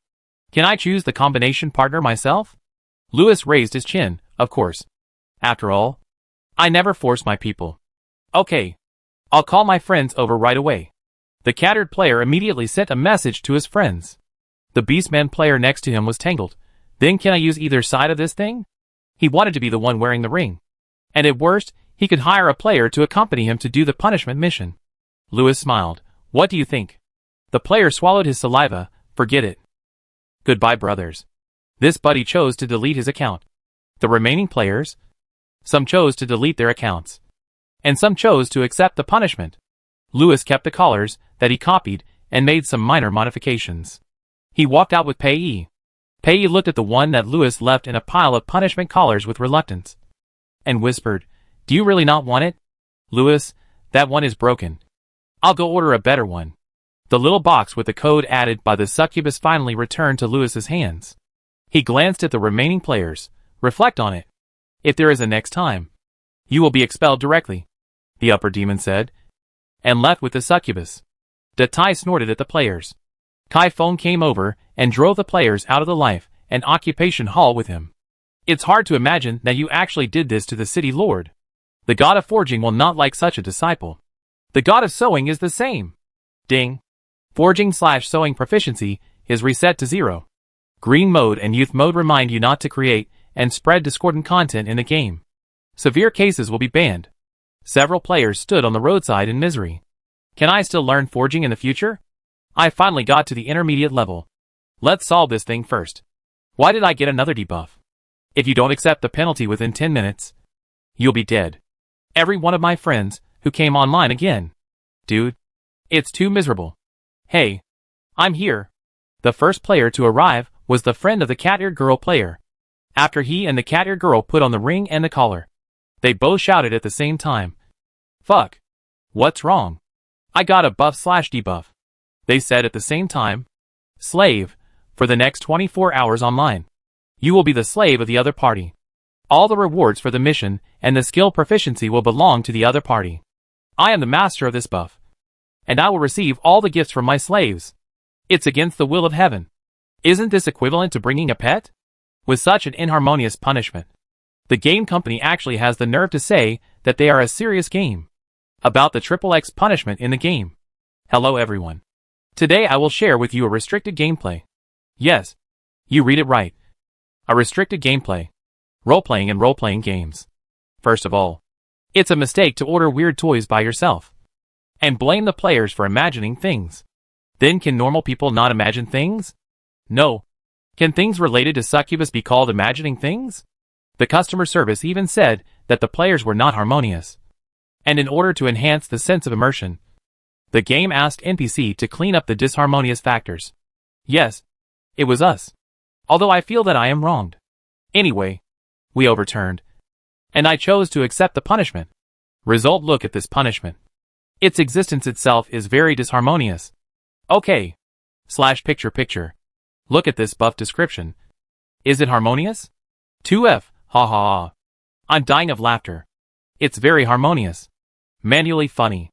Can I choose the combination partner myself? Lewis raised his chin, of course. After all, I never force my people. Okay. I'll call my friends over right away. The cattered player immediately sent a message to his friends. The Beastman player next to him was tangled. Then can I use either side of this thing? He wanted to be the one wearing the ring. And at worst, he could hire a player to accompany him to do the punishment mission. Lewis smiled. What do you think? The player swallowed his saliva. Forget it. Goodbye, brothers. This buddy chose to delete his account. The remaining players? Some chose to delete their accounts. And some chose to accept the punishment. Lewis kept the collars that he copied and made some minor modifications. He walked out with Pei. Pei looked at the one that Lewis left in a pile of punishment collars with reluctance, and whispered, Do you really not want it? Lewis, that one is broken. I'll go order a better one. The little box with the code added by the succubus finally returned to Lewis's hands. He glanced at the remaining players. Reflect on it. If there is a next time, you will be expelled directly, the upper demon said, and left with the succubus. Datai snorted at the players. Kai Feng came over and drove the players out of the life and occupation hall with him. It's hard to imagine that you actually did this to the city lord. The god of forging will not like such a disciple. The god of sewing is the same. Ding. Forging/sewing proficiency is reset to 0. Green mode and youth mode remind you not to create and spread discordant content in the game. Severe cases will be banned. Several players stood on the roadside in misery. Can I still learn forging in the future? I finally got to the intermediate level. Let's solve this thing first. Why did I get another debuff? If you don't accept the penalty within 10 minutes, you'll be dead. Every one of my friends who came online again. Dude, it's too miserable. Hey, I'm here. The first player to arrive was the friend of the cat-eared girl player. After he and the cat-eared girl put on the ring and the collar, they both shouted at the same time. Fuck. What's wrong? I got a buff/debuff. They said at the same time. Slave, for the next 24 hours online. You will be the slave of the other party. All the rewards for the mission and the skill proficiency will belong to the other party. I am the master of this buff, and I will receive all the gifts from my slaves. It's against the will of heaven. Isn't this equivalent to bringing a pet? With such an inharmonious punishment, the game company actually has the nerve to say that they are a serious game about the XXX punishment in the game. Hello everyone. Today I will share with you a restricted gameplay. Yes, you read it right. A restricted gameplay. Role-playing and role-playing games. First of all, it's a mistake to order weird toys by yourself and blame the players for imagining things. Then can normal people not imagine things? No. Can things related to succubus be called imagining things? The customer service even said that the players were not harmonious. And in order to enhance the sense of immersion, the game asked NPC to clean up the disharmonious factors. Yes, it was us. Although I feel that I am wronged. Anyway, we overturned, and I chose to accept the punishment. Result: look at this punishment. Its existence itself is very disharmonious. Okay. /picture. Look at this buff description. Is it harmonious? 2F, ha ha ha. I'm dying of laughter. It's very harmonious. Manually funny.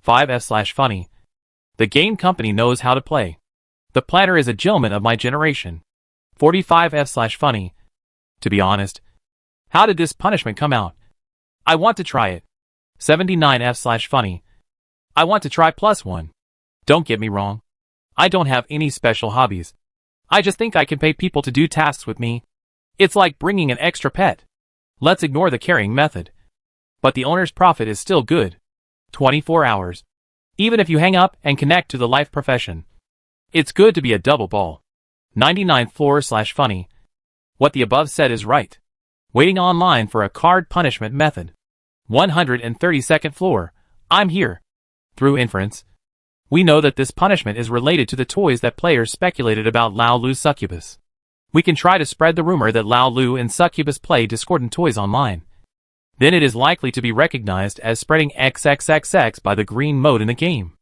5F/funny. The game company knows how to play. The planner is a gentleman of my generation. 45F/funny. To be honest, how did this punishment come out? I want to try it. 79F/funny. I want to try +1. Don't get me wrong. I don't have any special hobbies. I just think I can pay people to do tasks with me. It's like bringing an extra pet. Let's ignore the carrying method. But the owner's profit is still good. 24 hours. Even if you hang up and connect to the life profession. It's good to be a double ball. 99th floor/funny. What the above said is right. Waiting online for a card punishment method. 132nd floor. I'm here. Through inference, we know that this punishment is related to the toys that players speculated about Lao Lu's succubus. We can try to spread the rumor that Lao Lu and succubus play discordant toys online. Then it is likely to be recognized as spreading XXXX by the green mode in the game.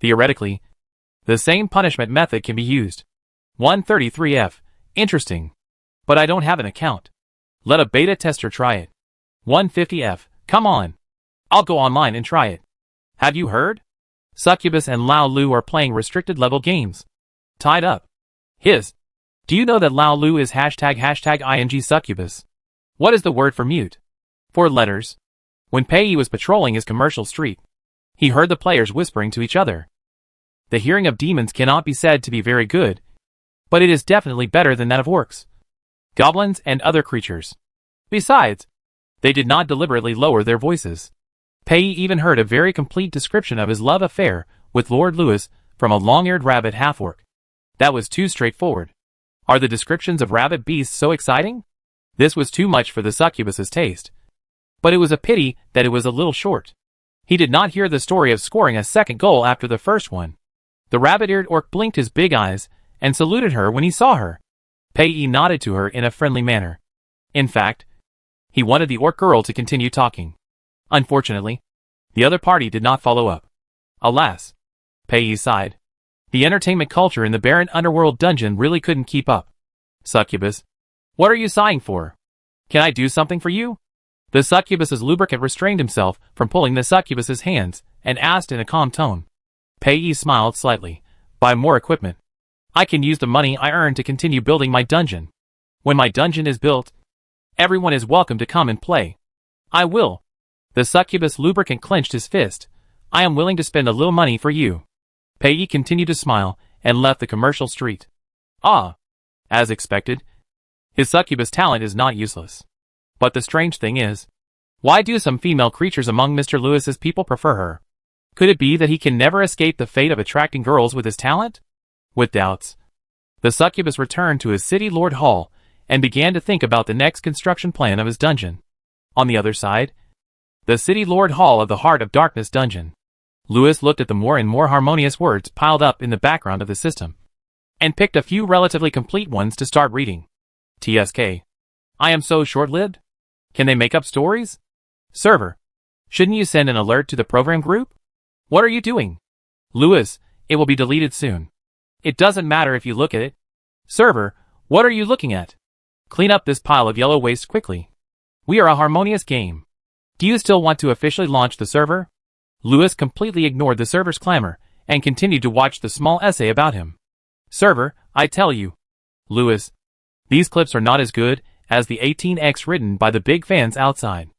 Theoretically, The same punishment method can be used. 133F. Interesting. But I don't have an account. Let a beta tester try it. 150F. Come on. I'll go online and try it. Have you heard? Succubus and Lao Lu are playing restricted level games. Tied up. His. Do you know that Lao Lu is ##ing succubus? What is the word for mute? 4 letters. When Pei was patrolling his commercial street, he heard the players whispering to each other. The hearing of demons cannot be said to be very good, but it is definitely better than that of orcs, goblins, and other creatures. Besides, they did not deliberately lower their voices. Pei even heard a very complete description of his love affair with Lord Louis from a long-eared rabbit half-orc. That was too straightforward. Are the descriptions of rabbit beasts so exciting? This was too much for the succubus's taste. But it was a pity that it was a little short. He did not hear the story of scoring a second goal after the first one. The rabbit-eared orc blinked his big eyes and saluted her when he saw her. Pei nodded to her in a friendly manner. In fact, he wanted the orc girl to continue talking. Unfortunately, the other party did not follow up. Alas, Pei sighed. The entertainment culture in the barren underworld dungeon really couldn't keep up. Succubus. What are you sighing for? Can I do something for you? The succubus's lubricant restrained himself from pulling the succubus's hands and asked in a calm tone. Pei smiled slightly. Buy more equipment. I can use the money I earn to continue building my dungeon. When my dungeon is built, everyone is welcome to come and play. I will. The succubus lubricant clenched his fist. I am willing to spend a little money for you. Pei continued to smile and left the commercial street. Ah. As expected, his succubus talent is not useless. But the strange thing is, why do some female creatures among Mr. Lewis's people prefer her? Could it be that he can never escape the fate of attracting girls with his talent? With doubts, the succubus returned to his city lord hall and began to think about the next construction plan of his dungeon. On the other side, the city lord hall of the Heart of Darkness dungeon. Lewis looked at the more and more harmonious words piled up in the background of the system, and picked a few relatively complete ones to start reading. TSK. I am so short-lived? Can they make up stories? Server. Shouldn't you send an alert to the program group? What are you doing? Lewis, it will be deleted soon. It doesn't matter if you look at it. Server, what are you looking at? Clean up this pile of yellow waste quickly. We are a harmonious game. Do you still want to officially launch the server? Lewis completely ignored the server's clamor and continued to watch the small essay about him. Server, I tell you. Lewis, these clips are not as good as the 18X written by the big fans outside.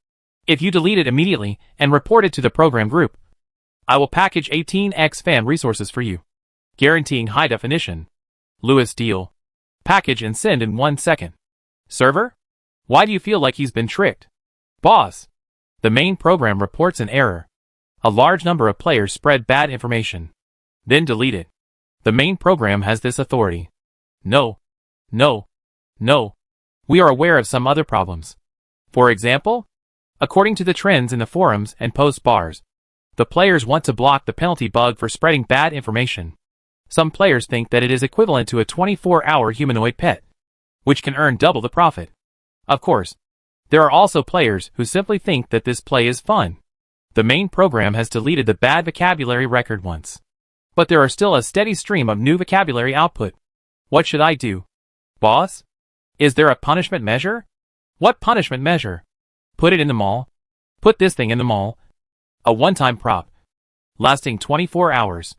If you delete it immediately and report it to the program group, I will package 18X fan resources for you, guaranteeing high definition. Lewis deal. Package and send in 1 second. Server? Why do you feel like he's been tricked? Boss. The main program reports an error. A large number of players spread bad information. Then delete it. The main program has this authority. No. No. No. We are aware of some other problems. For example, according to the trends in the forums and post bars, the players want to block the penalty bug for spreading bad information. Some players think that it is equivalent to a 24-hour humanoid pet, which can earn double the profit. Of course, there are also players who simply think that this play is fun. The main program has deleted the bad vocabulary record once, but there are still a steady stream of new vocabulary output. What should I do? Boss? Is there a punishment measure? What punishment measure? Put it in the mall. Put this thing in the mall. A one-time prop, lasting 24 hours.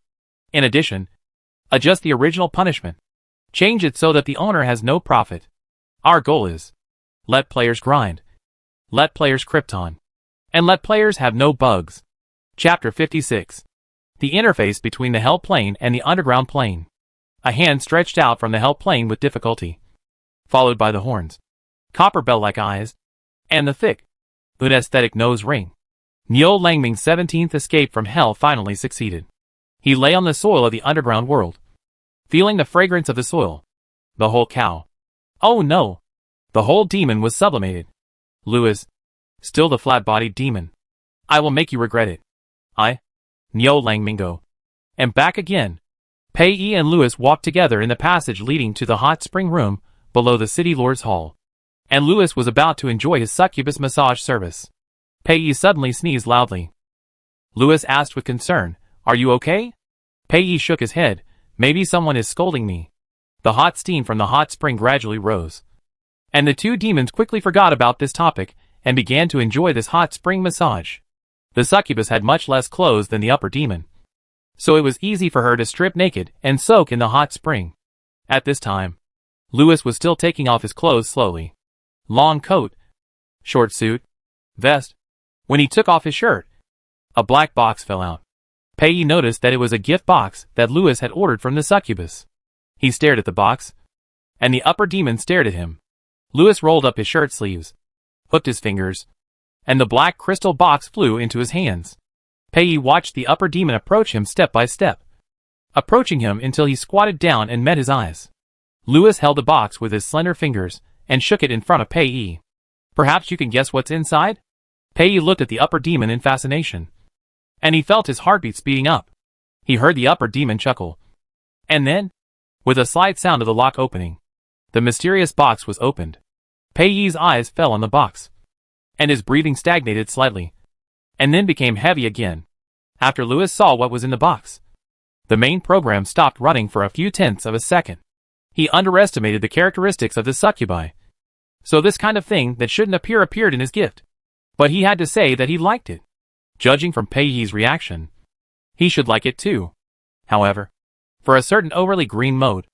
In addition, adjust the original punishment. Change it so that the owner has no profit. Our goal is, let players grind, let players Krypton, and let players have no bugs. Chapter 56. The interface between the Hell Plane and the Underground Plane. A hand stretched out from the Hell Plane with difficulty, followed by the horns, copper bell-like eyes, and the thick, aesthetic nose ring. Neo Langming's 17th escape from Hell finally succeeded. He lay on the soil of the underground world, feeling the fragrance of the soil. The whole cow. Oh no! The whole demon was sublimated. Lewis, still the flat-bodied demon. I will make you regret it. Neo Langmingo. And back again. Pei and Lewis walked together in the passage leading to the hot spring room below the city lord's hall. And Lewis was about to enjoy his succubus massage service. Pei suddenly sneezed loudly. Lewis asked with concern, "Are you okay?" Pei shook his head, Maybe someone is scolding me. The hot steam from the hot spring gradually rose. And the two demons quickly forgot about this topic and began to enjoy this hot spring massage. The succubus had much less clothes than the upper demon, so it was easy for her to strip naked and soak in the hot spring. At this time, Louis was still taking off his clothes slowly. Long coat, short suit, vest. When he took off his shirt, a black box fell out. Pei noticed that it was a gift box that Louis had ordered from the succubus. He stared at the box, and the upper demon stared at him. Louis rolled up his shirt sleeves, hooked his fingers, and the black crystal box flew into his hands. Pei watched the upper demon approach him step by step, approaching him until he squatted down and met his eyes. Louis held the box with his slender fingers and shook it in front of Pei. Perhaps you can guess what's inside? Pei looked at the upper demon in fascination, and he felt his heartbeat speeding up. He heard the upper demon chuckle. And then, with a slight sound of the lock opening, the mysterious box was opened. Pei's eyes fell on the box, and his breathing stagnated slightly, and then became heavy again. After Louis saw what was in the box, the main program stopped running for a few tenths of a second. He underestimated the characteristics of the succubi. So this kind of thing that shouldn't appear appeared in his gift. But he had to say that he liked it. Judging from Pei's reaction, he should like it too. However, for a certain overly green mode,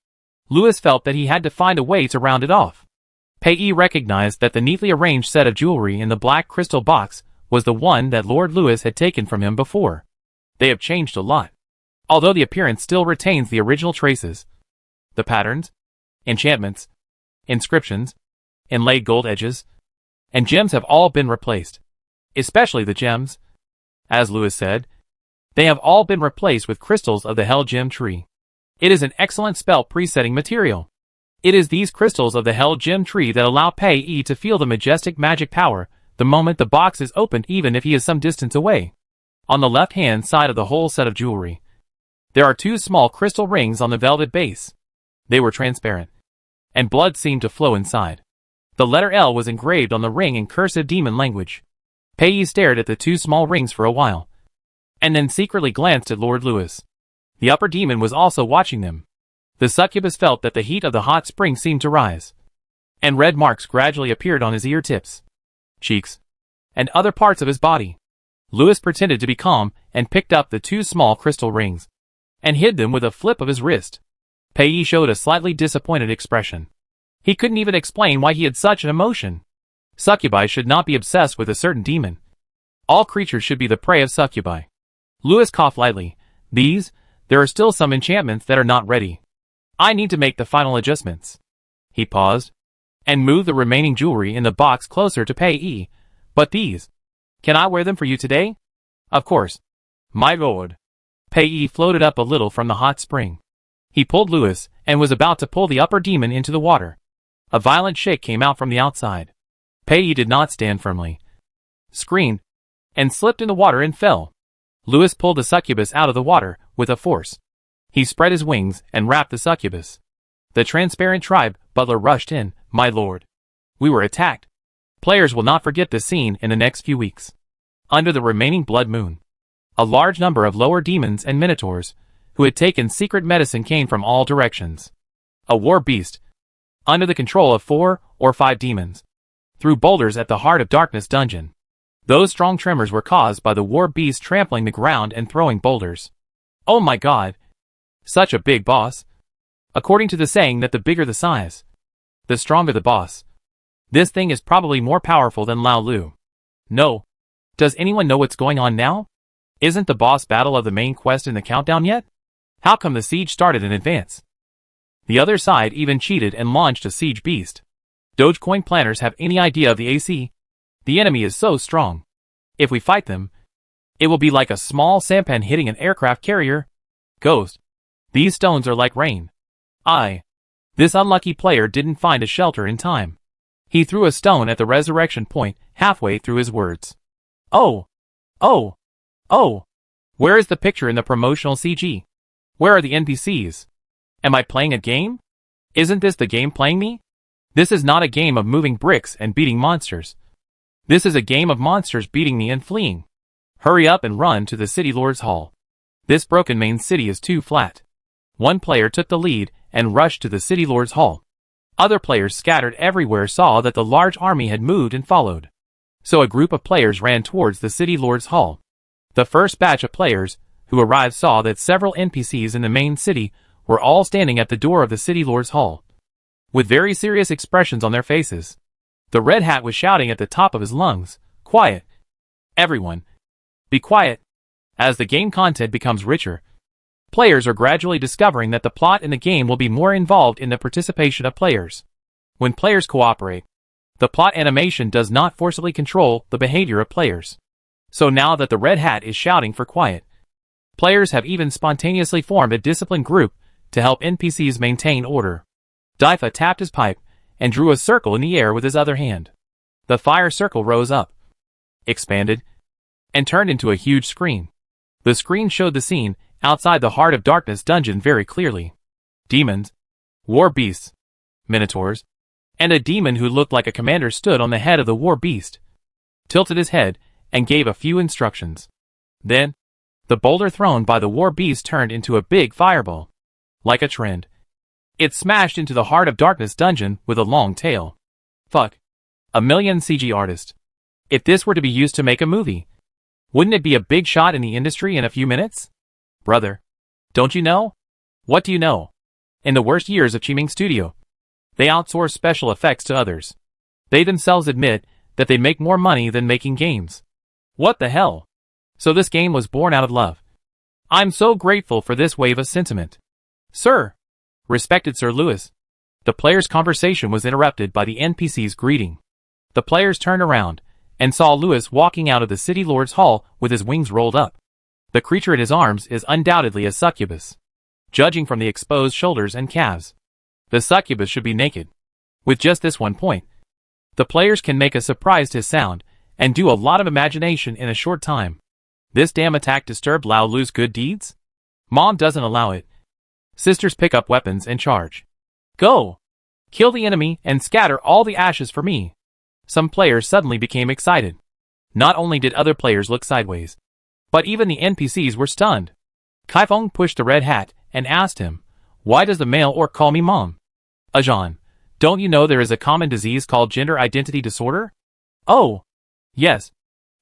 Louis felt that he had to find a way to round it off. Pei recognized that the neatly arranged set of jewelry in the black crystal box was the one that Lord Louis had taken from him before. They have changed a lot, although the appearance still retains the original traces. The patterns, enchantments, inscriptions, inlaid gold edges, and gems have all been replaced. Especially the gems. As Louis said, they have all been replaced with crystals of the Hell Gem tree. It is an excellent spell presetting material. It is these crystals of the Hell Gem tree that allow Pei to feel the majestic magic power the moment the box is opened, even if he is some distance away. On the left-hand side of the whole set of jewelry, there are two small crystal rings on the velvet base. They were transparent, and blood seemed to flow inside. The letter L was engraved on the ring in cursive demon language. Pei stared at the two small rings for a while, and then secretly glanced at Lord Louis. The upper demon was also watching them. The succubus felt that the heat of the hot spring seemed to rise, and red marks gradually appeared on his ear tips, cheeks, and other parts of his body. Louis pretended to be calm and picked up the two small crystal rings, and hid them with a flip of his wrist. Pei showed a slightly disappointed expression. He couldn't even explain why he had such an emotion. Succubi should not be obsessed with a certain demon. All creatures should be the prey of succubi. Louis coughed lightly. There are still some enchantments that are not ready. I need to make the final adjustments. He paused, and moved the remaining jewelry in the box closer to Pei. But these, can I wear them for you today? Of course. My lord. Pei floated up a little from the hot spring. He pulled Louis, and was about to pull the upper demon into the water. A violent shake came out from the outside. Pei did not stand firmly, screamed, and slipped in the water and fell. Louis pulled the succubus out of the water with a force. He spread his wings and wrapped the succubus. The transparent tribe butler rushed in. My lord, we were attacked. Players will not forget this scene in the next few weeks. Under the remaining blood moon, a large number of lower demons and minotaurs who had taken secret medicine came from all directions. A war beast, under the control of 4 or 5 demons, threw boulders at the Heart of Darkness dungeon. Those strong tremors were caused by the war beast trampling the ground and throwing boulders. Oh my god! Such a big boss. According to the saying that the bigger the size, the stronger the boss. This thing is probably more powerful than Lao Lu. No. Does anyone know what's going on now? Isn't the boss battle of the main quest in the countdown yet? How come the siege started in advance? The other side even cheated and launched a siege beast. Dogecoin planners have any idea of the AC? The enemy is so strong. If we fight them, it will be like a small sampan hitting an aircraft carrier. Ghost. These stones are like rain. This unlucky player didn't find a shelter in time. He threw a stone at the resurrection point halfway through his words. Oh! Where is the picture in the promotional CG? Where are the NPCs? Am I playing a game? Isn't this the game playing me? This is not a game of moving bricks and beating monsters. This is a game of monsters beating me and fleeing. Hurry up and run to the City Lord's Hall. This broken main city is too flat. One player took the lead and rushed to the city lord's hall. Other players scattered everywhere saw that the large army had moved and followed. So a group of players ran towards the city lord's hall. The first batch of players who arrived saw that several NPCs in the main city were all standing at the door of the city lord's hall, with very serious expressions on their faces. The Red Hat was shouting at the top of his lungs, "Quiet! Everyone! Be quiet!" As the game content becomes richer, players are gradually discovering that the plot in the game will be more involved in the participation of players. When players cooperate, the plot animation does not forcibly control the behavior of players. So now that the Red Hat is shouting for quiet, players have even spontaneously formed a disciplined group to help NPCs maintain order. Daifa tapped his pipe and drew a circle in the air with his other hand. The fire circle rose up, expanded, and turned into a huge screen. The screen showed the scene outside the Heart of Darkness dungeon very clearly. Demons, war beasts, minotaurs, and a demon who looked like a commander stood on the head of the war beast, tilted his head, and gave a few instructions. Then, the boulder thrown by the war beast turned into a big fireball. Like a trend, it smashed into the Heart of Darkness dungeon with a long tail. Fuck. A million CG artist. If this were to be used to make a movie, wouldn't it be a big shot in the industry in a few minutes? Brother, don't you know? What do you know? In the worst years of Chiming Studio, they outsource special effects to others. They themselves admit that they make more money than making games. What the hell? So this game was born out of love. I'm so grateful for this wave of sentiment. Sir! Respected Sir Lewis. The player's conversation was interrupted by the NPC's greeting. The players turned around and saw Lewis walking out of the city lord's hall with his wings rolled up. The creature at his arms is undoubtedly a succubus. Judging from the exposed shoulders and calves, the succubus should be naked. With just this one point, the players can make a surprise his sound and do a lot of imagination in a short time. This damn attack disturbed Lao Lu's good deeds? Mom doesn't allow it. Sisters pick up weapons and charge. Go! Kill the enemy and scatter all the ashes for me. Some players suddenly became excited. Not only did other players look sideways, but even the NPCs were stunned. Kaifeng pushed the Red Hat and asked him, "Why does the male orc call me mom?" Ajan, don't you know there is a common disease called gender identity disorder? Oh, yes.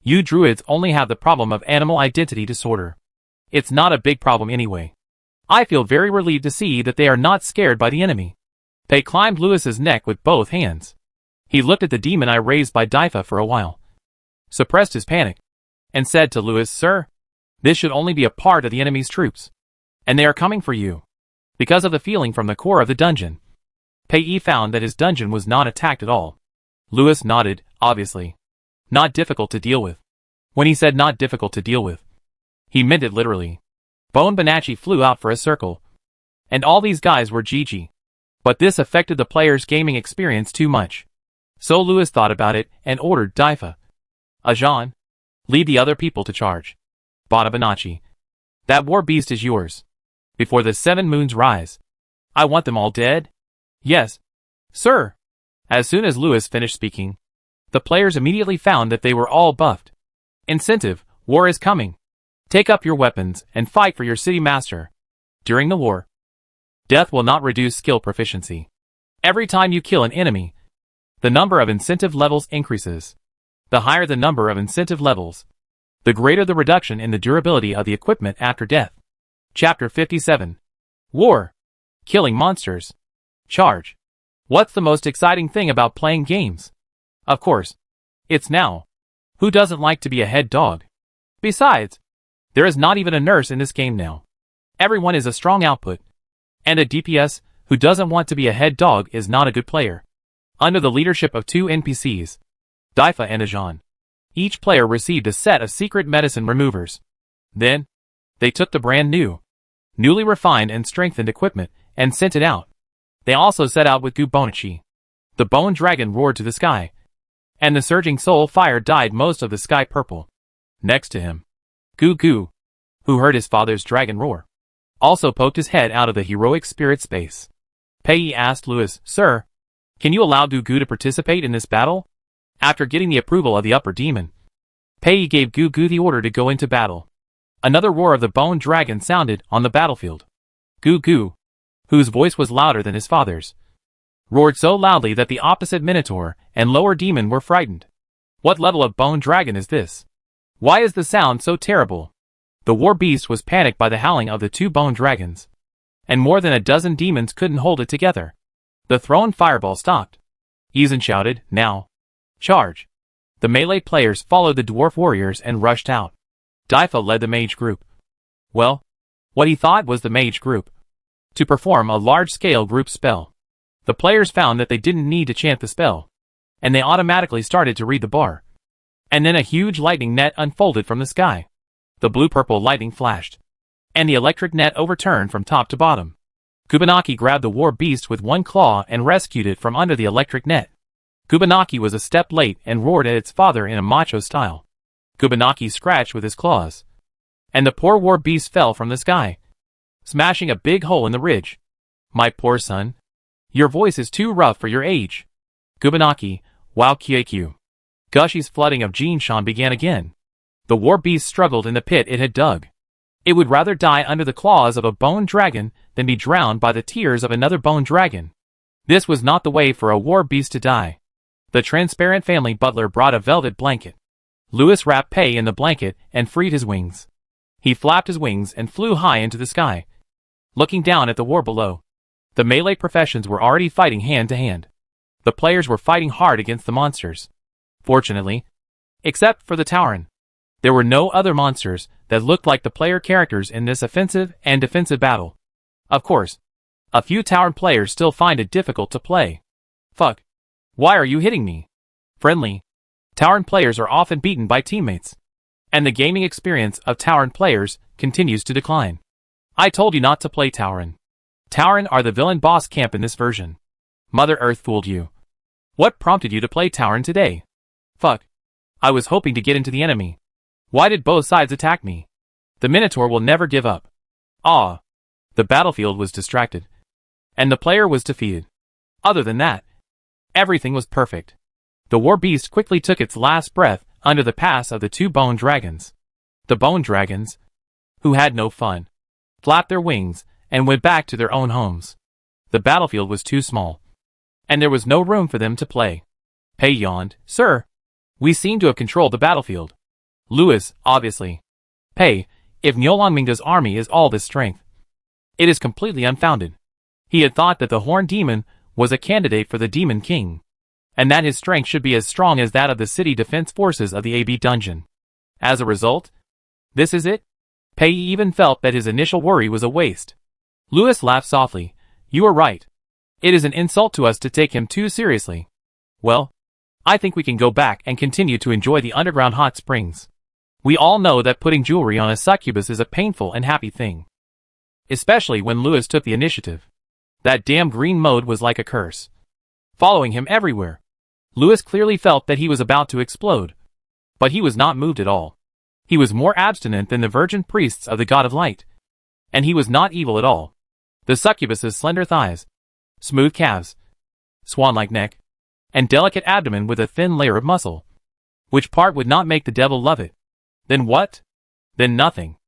You druids only have the problem of animal identity disorder. It's not a big problem anyway. I feel very relieved to see that they are not scared by the enemy. They climbed Lewis's neck with both hands. He looked at the demon eye raised by Daifa for a while, suppressed his panic, and said to Lewis, "Sir, this should only be a part of the enemy's troops, and they are coming for you." Because of the feeling from the core of the dungeon, Pei found that his dungeon was not attacked at all. Lewis nodded, obviously. Not difficult to deal with. When he said not difficult to deal with, he meant it literally. Bone Bonacci flew out for a circle, and all these guys were GG. But this affected the player's gaming experience too much. So Lewis thought about it and ordered Daifa, "Ajan, lead the other people to charge. Bada Bonacci, that war beast is yours. Before the 7 moons rise. I want them all dead." "Yes, sir." As soon as Lewis finished speaking, the players immediately found that they were all buffed. Incentive, war is coming. Take up your weapons and fight for your city master. During the war, death will not reduce skill proficiency. Every time you kill an enemy, the number of incentive levels increases. The higher the number of incentive levels, the greater the reduction in the durability of the equipment after death. Chapter 57. War. Killing monsters. Charge. What's the most exciting thing about playing games? Of course, it's now. Who doesn't like to be a head dog? Besides, there is not even a nurse in this game now. Everyone is a strong output. And a DPS who doesn't want to be a head dog is not a good player. Under the leadership of 2 NPCs, Daifa and Ajan, each player received a set of secret medicine removers. Then, they took the brand new, newly refined and strengthened equipment and sent it out. They also set out with Gu Bonacci. The bone dragon roared to the sky, and the surging soul fire dyed most of the sky purple. Next to him, Gu, who heard his father's dragon roar, also poked his head out of the heroic spirit space. Pei asked Lewis, "Sir, can you allow Gu to participate in this battle?" After getting the approval of the upper demon, Pei gave Gu the order to go into battle. Another roar of the bone dragon sounded on the battlefield. Goo Goo, whose voice was louder than his father's, roared so loudly that the opposite Minotaur and lower demon were frightened. What level of bone dragon is this? Why is the sound so terrible? The war beast was panicked by the howling of the two bone dragons, and more than a dozen demons couldn't hold it together. The thrown fireball stopped. Eason shouted, "Now! Charge!" The melee players followed the dwarf warriors and rushed out. Daifa led the mage group. Well, what he thought was the mage group, to perform a large-scale group spell. The players found that they didn't need to chant the spell, and they automatically started to read the bar. And then a huge lightning net unfolded from the sky. The blue-purple lightning flashed, and the electric net overturned from top to bottom. Kubanaki grabbed the war beast with one claw and rescued it from under the electric net. Kubanaki was a step late and roared at its father in a macho style. Kubanaki scratched with his claws, and the poor war beast fell from the sky, smashing a big hole in the ridge. "My poor son. Your voice is too rough for your age." Kubanaki, wow kyq. Gushy's flooding of Jinshan began again. The war beast struggled in the pit it had dug. It would rather die under the claws of a bone dragon than be drowned by the tears of another bone dragon. This was not the way for a war beast to die. The transparent family butler brought a velvet blanket. Louis wrapped Pei in the blanket and freed his wings. He flapped his wings and flew high into the sky, looking down at the war below. The melee professions were already fighting hand to hand. The players were fighting hard against the monsters. Fortunately, except for the Tauren, there were no other monsters that looked like the player characters in this offensive and defensive battle. Of course, a few Tauren players still find it difficult to play. Fuck. Why are you hitting me? Friendly. Tauren players are often beaten by teammates, and the gaming experience of Tauren players continues to decline. I told you not to play Tauren. Tauren are the villain boss camp in this version. Mother Earth fooled you. What prompted you to play Tauren today? Fuck. I was hoping to get into the enemy. Why did both sides attack me? The Minotaur will never give up. Ah. The battlefield was distracted, and the player was defeated. Other than that, everything was perfect. The war beast quickly took its last breath under the pass of the two bone dragons. The bone dragons, who had no fun, flapped their wings and went back to their own homes. The battlefield was too small, and there was no room for them to play. Pei yawned. "Sir, we seem to have controlled the battlefield." Louis, obviously. "Pei, if Nyolongmingda's army is all this strength, it is completely unfounded." He had thought that the Horned Demon was a candidate for the Demon King, and that his strength should be as strong as that of the city defense forces of the AB dungeon. As a result, this is it? Pei even felt that his initial worry was a waste. Louis laughed softly. "You are right. It is an insult to us to take him too seriously. Well, I think we can go back and continue to enjoy the underground hot springs. We all know that putting jewelry on a succubus is a painful and happy thing. Especially when Louis took the initiative. That damn green mode was like a curse, following him everywhere. Louis clearly felt that he was about to explode, but he was not moved at all. He was more abstinent than the virgin priests of the God of Light, and he was not evil at all. The succubus's slender thighs, smooth calves, swan-like neck, and delicate abdomen with a thin layer of muscle. Which part would not make the devil love it? Then what? Then nothing.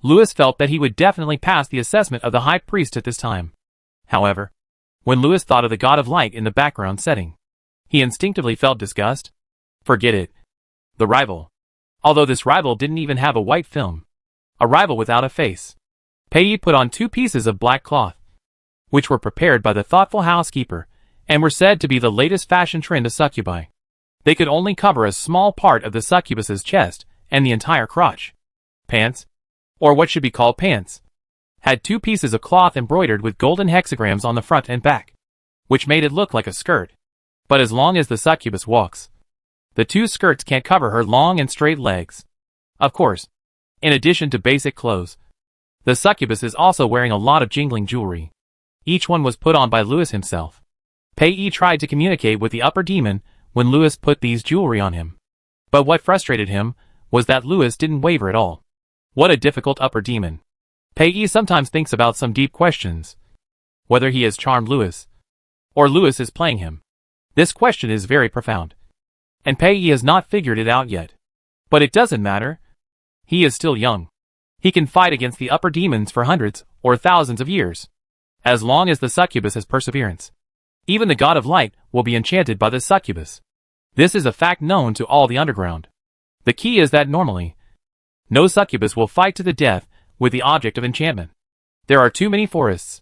Louis felt that he would definitely pass the assessment of the high priest at this time. However, when Louis thought of the God of Light in the background setting, he instinctively felt disgust. Forget it. The rival. Although this rival didn't even have a white film. A rival without a face. Pei put on 2 pieces of black cloth, which were prepared by the thoughtful housekeeper, and were said to be the latest fashion trend of succubi. They could only cover a small part of the succubus's chest and the entire crotch. Pants, or what should be called pants, had 2 pieces of cloth embroidered with golden hexagrams on the front and back, which made it look like a skirt. But as long as the succubus walks, the 2 skirts can't cover her long and straight legs. Of course, in addition to basic clothes, the succubus is also wearing a lot of jingling jewelry. Each one was put on by Louis himself. Pei tried to communicate with the upper demon when Louis put these jewelry on him. But what frustrated him was that Louis didn't waver at all. What a difficult upper demon. Pei sometimes thinks about some deep questions. Whether he has charmed Louis, or Louis is playing him. This question is very profound, and Pei has not figured it out yet. But it doesn't matter. He is still young. He can fight against the upper demons for hundreds or thousands of years. As long as the succubus has perseverance. Even the god of light will be enchanted by the succubus. This is a fact known to all the underground. The key is that normally, no succubus will fight to the death with the object of enchantment. There are too many forests.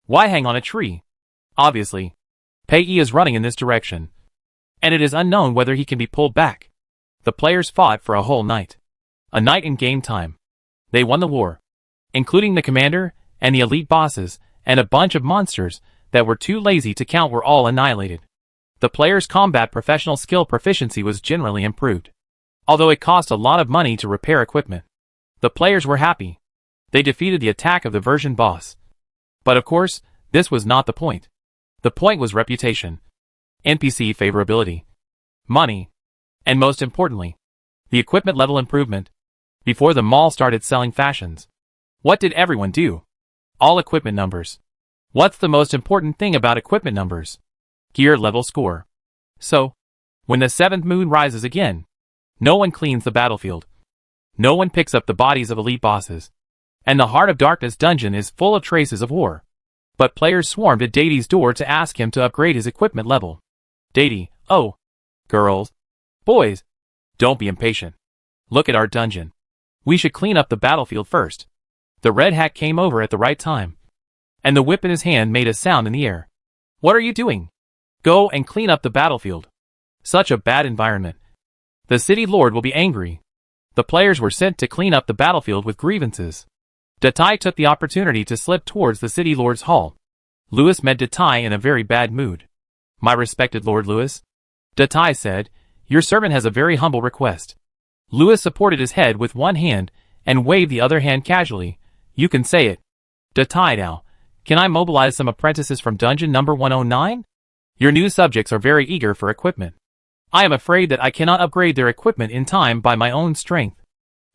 Why hang on a tree? Obviously, Pei is running in this direction, and it is unknown whether he can be pulled back. The players fought for a whole night. A night in game time. They won the war, including the commander and the elite bosses, and a bunch of monsters that were too lazy to count were all annihilated. The players' combat professional skill proficiency was generally improved, although it cost a lot of money to repair equipment. The players were happy. They defeated the attack of the version boss. But of course, this was not the point. The point was reputation, NPC favorability, money, and most importantly, the equipment level improvement. Before the mall started selling fashions, what did everyone do? All equipment numbers. What's the most important thing about equipment numbers? Gear level score. So, when the seventh moon rises again, no one cleans the battlefield. No one picks up the bodies of elite bosses. And the Heart of Darkness dungeon is full of traces of war. But players swarmed at Deity's door to ask him to upgrade his equipment level. Deity, oh, girls, boys, don't be impatient. Look at our dungeon. We should clean up the battlefield first. The red hat came over at the right time, and the whip in his hand made a sound in the air. What are you doing? Go and clean up the battlefield. Such a bad environment. The city lord will be angry. The players were sent to clean up the battlefield with grievances. Datai took the opportunity to slip towards the city lord's hall. Lewis met Datai in a very bad mood. My respected Lord Lewis, Datai said, your servant has a very humble request. Lewis supported his head with one hand and waved the other hand casually. You can say it. Datai now, can I mobilize some apprentices from dungeon number 109? Your new subjects are very eager for equipment. I am afraid that I cannot upgrade their equipment in time by my own strength.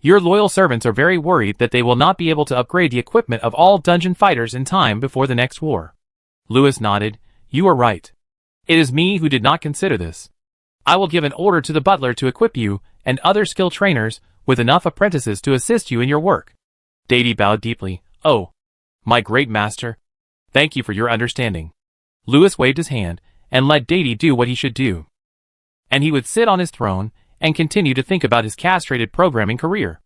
Your loyal servants are very worried that they will not be able to upgrade the equipment of all dungeon fighters in time before the next war. Lewis nodded. You are right. It is me who did not consider this. I will give an order to the butler to equip you and other skill trainers with enough apprentices to assist you in your work. Deity bowed deeply. Oh, my great master. Thank you for your understanding. Lewis waved his hand and let Deity do what he should do. And he would sit on his throne and continue to think about his castrated programming career.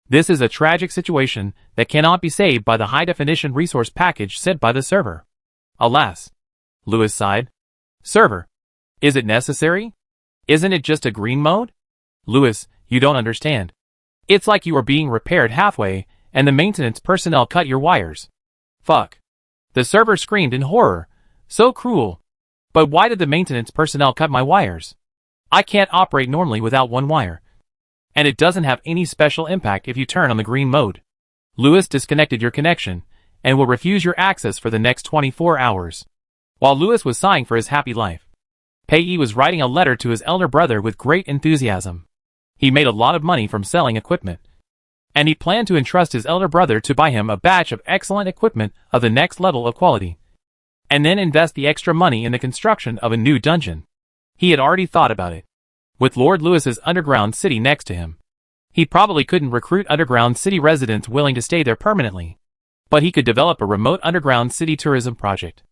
This is a tragic situation that cannot be saved by the high-definition resource package sent by the server. Alas. Lewis sighed. Server. Is it necessary? Isn't it just a green mode? Lewis, you don't understand. It's like you are being repaired halfway and the maintenance personnel cut your wires. Fuck. The server screamed in horror. So cruel. But why did the maintenance personnel cut my wires? I can't operate normally without one wire. And it doesn't have any special impact if you turn on the green mode. Lewis disconnected your connection and will refuse your access for the next 24 hours. While Lewis was sighing for his happy life, Pei was writing a letter to his elder brother with great enthusiasm. He made a lot of money from selling equipment, and he planned to entrust his elder brother to buy him a batch of excellent equipment of the next level of quality, and then invest the extra money in the construction of a new dungeon. He had already thought about it. With Lord Lewis's underground city next to him, he probably couldn't recruit underground city residents willing to stay there permanently, but he could develop a remote underground city tourism project.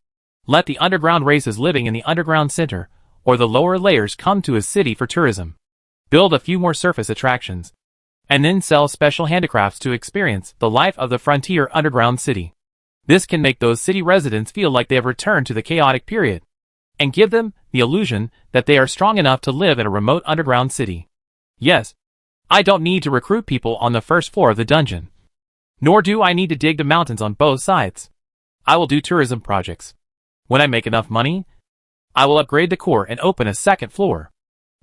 Let the underground races living in the underground center or the lower layers come to his city for tourism. Build a few more surface attractions, and then sell special handicrafts to experience the life of the frontier underground city. This can make those city residents feel like they have returned to the chaotic period, and give them the illusion that they are strong enough to live in a remote underground city. Yes, I don't need to recruit people on the first floor of the dungeon. Nor do I need to dig the mountains on both sides. I will do tourism projects. When I make enough money, I will upgrade the core and open a second floor.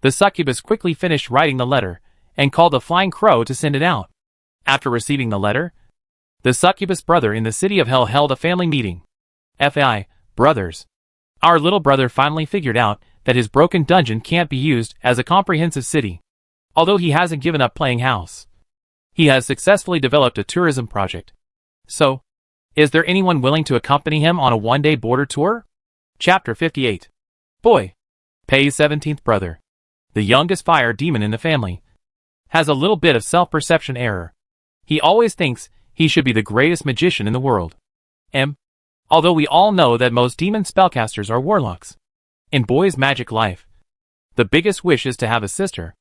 The succubus quickly finished writing the letter and called the flying crow to send it out. After receiving the letter, the succubus brother in the city of hell held a family meeting. FAI, brothers. Our little brother finally figured out that his broken dungeon can't be used as a comprehensive city. Although he hasn't given up playing house, he has successfully developed a tourism project. So, is there anyone willing to accompany him on a one-day border tour? Chapter 58. Boy. Pei's 17th brother, the youngest fire demon in the family, has a little bit of self-perception error. He always thinks he should be the greatest magician in the world. Although we all know that most demon spellcasters are warlocks. In Boy's magic life, the biggest wish is to have a sister.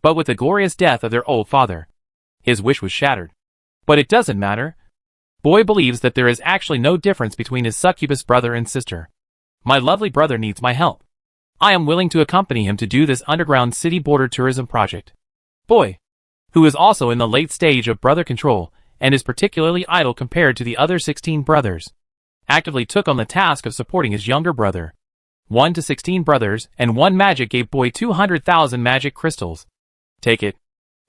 But with the glorious death of their old father, his wish was shattered. But it doesn't matter. Boy believes that there is actually no difference between his succubus brother and sister. My lovely brother needs my help. I am willing to accompany him to do this underground city border tourism project. Boy, who is also in the late stage of brother control, and is particularly idle compared to the other 16 brothers, actively took on the task of supporting his younger brother. 1 to 16 brothers, and 1 magic gave Boy 200,000 magic crystals. Take it.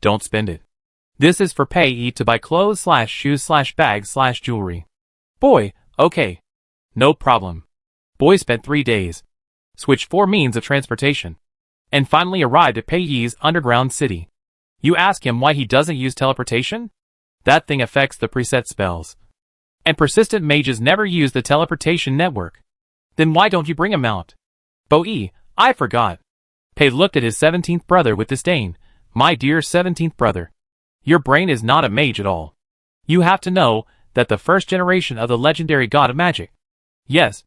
Don't spend it. This is for payee to buy clothes/shoes/bags/jewelry. Boy, okay. No problem. Boy spent 3 days, switched 4 means of transportation, and finally arrived at payee's underground city. You ask him why he doesn't use teleportation? That thing affects the preset spells. And persistent mages never use the teleportation network. Then why don't you bring him out? Boy, I forgot. Pei looked at his 17th brother with disdain. My dear 17th brother, your brain is not a mage at all. You have to know that the first generation of the legendary god of magic, yes,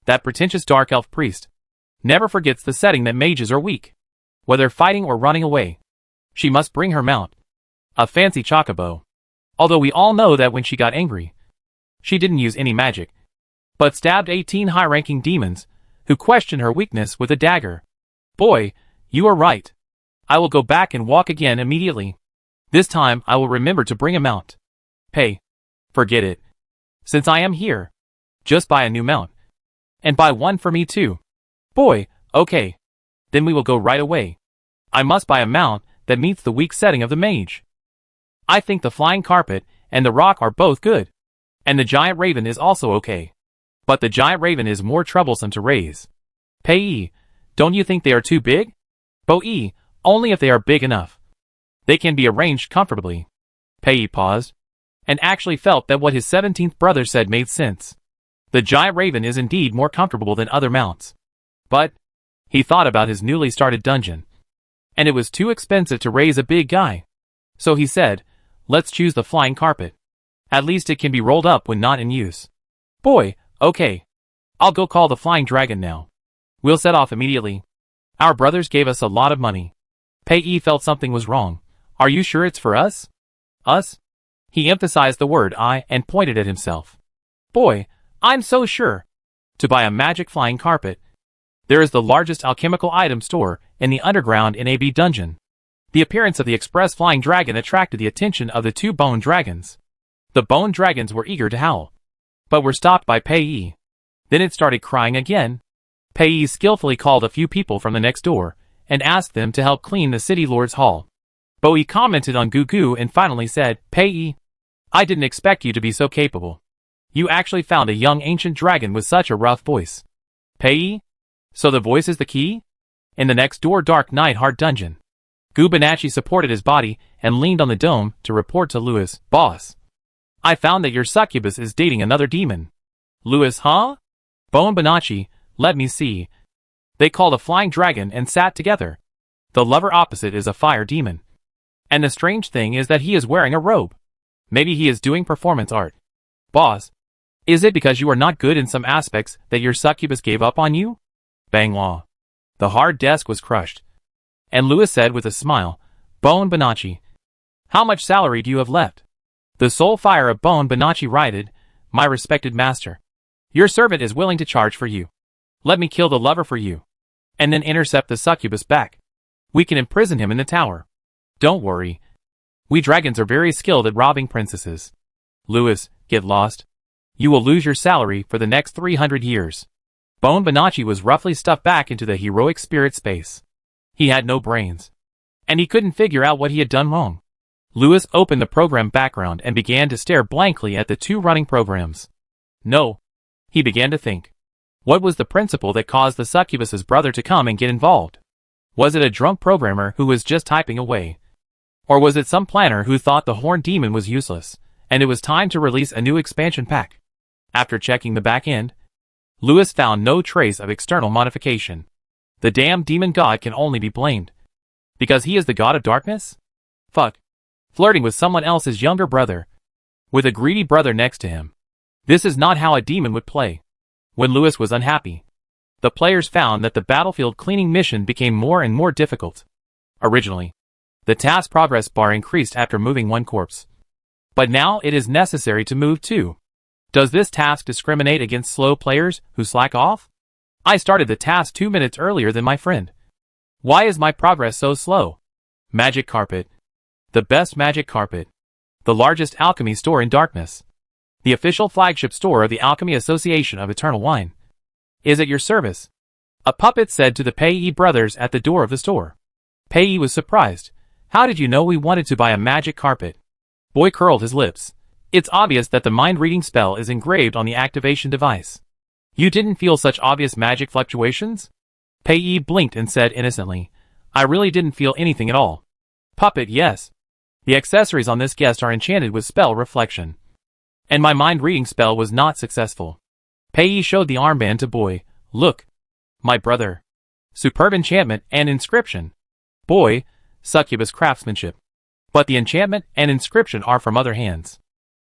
that pretentious dark elf priest, never forgets the setting that mages are weak. Whether fighting or running away, she must bring her mount, a fancy chocobo. Although we all know that when she got angry, she didn't use any magic, but stabbed 18 high-ranking demons, who questioned her weakness with a dagger. Boy, you are right. I will go back and walk again immediately. This time I will remember to bring a mount. Pei, forget it. Since I am here, just buy a new mount. And buy one for me too. Boy, okay. Then we will go right away. I must buy a mount that meets the weak setting of the mage. I think the flying carpet and the rock are both good. And the giant raven is also okay. But the giant raven is more troublesome to raise. Pei, don't you think they are too big? Boy, only if they are big enough. They can be arranged comfortably. Pei paused, and actually felt that what his 17th brother said made sense. The giant raven is indeed more comfortable than other mounts. But he thought about his newly started dungeon, and it was too expensive to raise a big guy. So he said, let's choose the flying carpet. At least it can be rolled up when not in use. Boy, okay. I'll go call the flying dragon now. We'll set off immediately. Our brothers gave us a lot of money. Pei felt something was wrong. Are you sure it's for us? Us? He emphasized the word I and pointed at himself. Boy, I'm so sure. To buy a magic flying carpet. There is the largest alchemical item store in the underground in AB dungeon. The appearance of the express flying dragon attracted the attention of the 2 bone dragons. The bone dragons were eager to howl, but were stopped by Pei. Then it started crying again. Pei skillfully called a few people from the next door and asked them to help clean the city lord's hall. Bowie commented on Gugu and finally said, Pei, I didn't expect you to be so capable. You actually found a young ancient dragon with such a rough voice. Pei? So the voice is the key? In the next door dark night hard dungeon, Gubanachi supported his body and leaned on the dome to report to Lewis, Boss, I found that your succubus is dating another demon. Lewis, huh? Bone Bonacci, let me see. They called a flying dragon and sat together. The lover opposite is a fire demon. And the strange thing is that he is wearing a robe. Maybe he is doing performance art. Boss, is it because you are not good in some aspects that your succubus gave up on you? Bang law. The hard desk was crushed. And Lewis said with a smile, Bone Bonacci, how much salary do you have left? The soul fire of Bone Bonacci righted, My respected master, your servant is willing to charge for you. Let me kill the lover for you, and then intercept the succubus back. We can imprison him in the tower. Don't worry. We dragons are very skilled at robbing princesses. Lewis, get lost. You will lose your salary for the next 300 years. Bone Bonacci was roughly stuffed back into the heroic spirit space. He had no brains, and he couldn't figure out what he had done wrong. Lewis opened the program background and began to stare blankly at the 2 running programs. No. He began to think. What was the principle that caused the succubus's brother to come and get involved? Was it a drunk programmer who was just typing away? Or was it some planner who thought the horned demon was useless, and it was time to release a new expansion pack? After checking the back end, Lewis found no trace of external modification. The damn demon god can only be blamed. Because he is the god of darkness? Fuck. flirting with someone else's younger brother, with a greedy brother next to him. This is not how a demon would play. When Lewis was unhappy, the players found that the battlefield cleaning mission became more and more difficult. Originally, the task progress bar increased after moving one corpse. But now it is necessary to move two. Does this task discriminate against slow players who slack off? I started the task 2 minutes earlier than my friend. Why is my progress so slow? Magic carpet. The best magic carpet. The largest alchemy store in darkness. The official flagship store of the Alchemy Association of Eternal Wine is at your service, a puppet said to the Pei brothers at the door of the store. Pei was surprised. How did you know we wanted to buy a magic carpet? Boy curled his lips. It's obvious that the mind-reading spell is engraved on the activation device. You didn't feel such obvious magic fluctuations? Pei blinked and said innocently, I really didn't feel anything at all. Puppet, yes. The accessories on this guest are enchanted with spell reflection. And my mind-reading spell was not successful. Pei showed the armband to Boy. Look. My brother. Superb enchantment and inscription. Boy, succubus craftsmanship. But the enchantment and inscription are from other hands.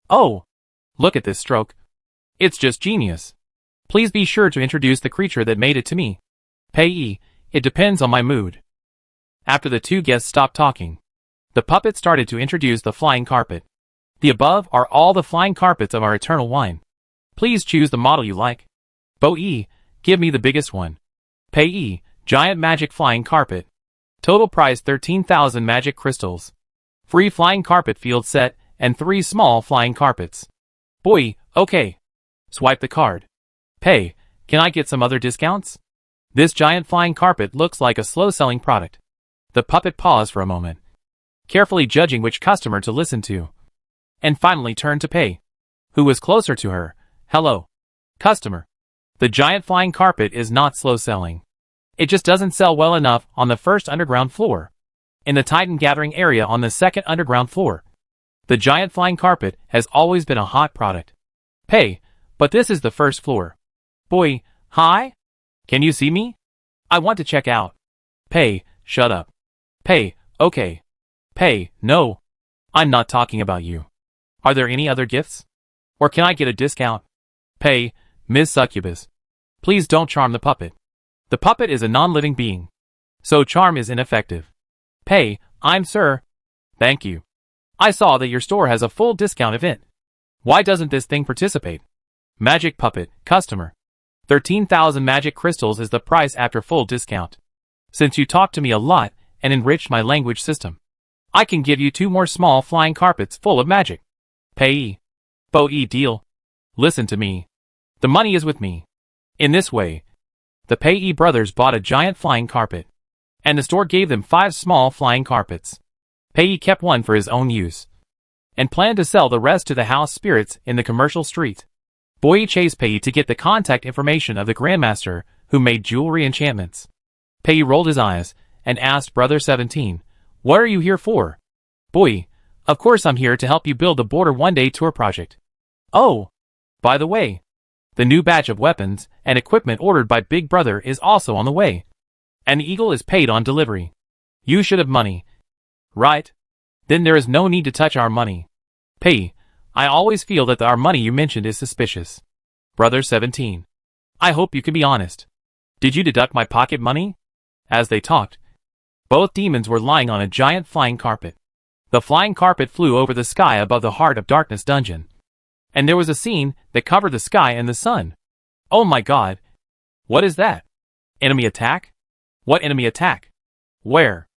Oh. Look at this stroke. It's just genius. Please be sure to introduce the creature that made it to me. Pei, it depends on my mood. After the two guests stopped talking, the puppet started to introduce the flying carpet. The above are all the flying carpets of our eternal wine. Please choose the model you like. Bo-E, give me the biggest one. Pei, giant magic flying carpet. Total price 13,000 magic crystals. Free flying carpet field set and 3 small flying carpets. Boy, okay. Swipe the card. Pei, can I get some other discounts? This giant flying carpet looks like a slow-selling product. The puppet paused for a moment, carefully judging which customer to listen to, and finally turned to Pei, who was closer to her. Hello. Customer. The giant flying carpet is not slow-selling. It just doesn't sell well enough on the first underground floor. In the Titan gathering area on the second underground floor, the giant flying carpet has always been a hot product. Pei, but this is the first floor. Boy, hi? Can you see me? I want to check out. Pei, shut up. Pei, okay. Pei, no. I'm not talking about you. Are there any other gifts? Or can I get a discount? Pei, Ms. Succubus. Please don't charm the puppet. The puppet is a non-living being, so charm is ineffective. Pei, I'm Sir. Thank you. I saw that your store has a full discount event. Why doesn't this thing participate? Magic puppet, customer. 13,000 magic crystals is the price after full discount. Since you talked to me a lot and enriched my language system, I can give you 2 more small flying carpets full of magic. Pei. Bo-E deal. Listen to me. The money is with me. In this way, the Pei brothers bought a giant flying carpet, and the store gave them 5 small flying carpets. Pei kept one for his own use, and planned to sell the rest to the house spirits in the commercial street. Boy chased Pei to get the contact information of the Grandmaster who made jewelry enchantments. Pei rolled his eyes and asked Brother 17, What are you here for? Boy, of course I'm here to help you build the Border One-Day Tour project. Oh, by the way, the new batch of weapons and equipment ordered by Big Brother is also on the way. And the Eagle is paid on delivery. You should have money. Right? Then there is no need to touch our money. Pei, I always feel that our money you mentioned is suspicious. Brother 17. I hope you can be honest. Did you deduct my pocket money? As they talked, both demons were lying on a giant flying carpet. The flying carpet flew over the sky above the Heart of Darkness dungeon. And there was a scene that covered the sky and the sun. Oh my god. What is that? Enemy attack? What enemy attack? Where?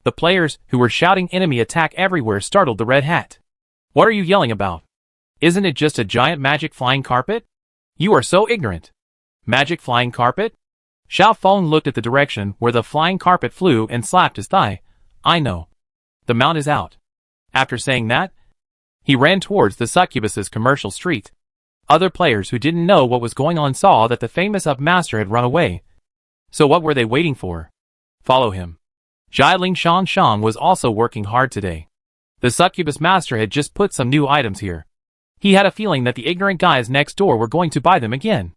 The players who were shouting enemy attack everywhere startled the Red Hat. What are you yelling about? Isn't it just a giant magic flying carpet? You are so ignorant. Magic flying carpet? Xiao Feng looked at the direction where the flying carpet flew and slapped his thigh. I know. The mount is out. After saying that, he ran towards the succubus's commercial street. Other players who didn't know what was going on saw that the famous Up-Master had run away. So what were they waiting for? Follow him. Jialing Shang was also working hard today. The succubus master had just put some new items here. He had a feeling that the ignorant guys next door were going to buy them again.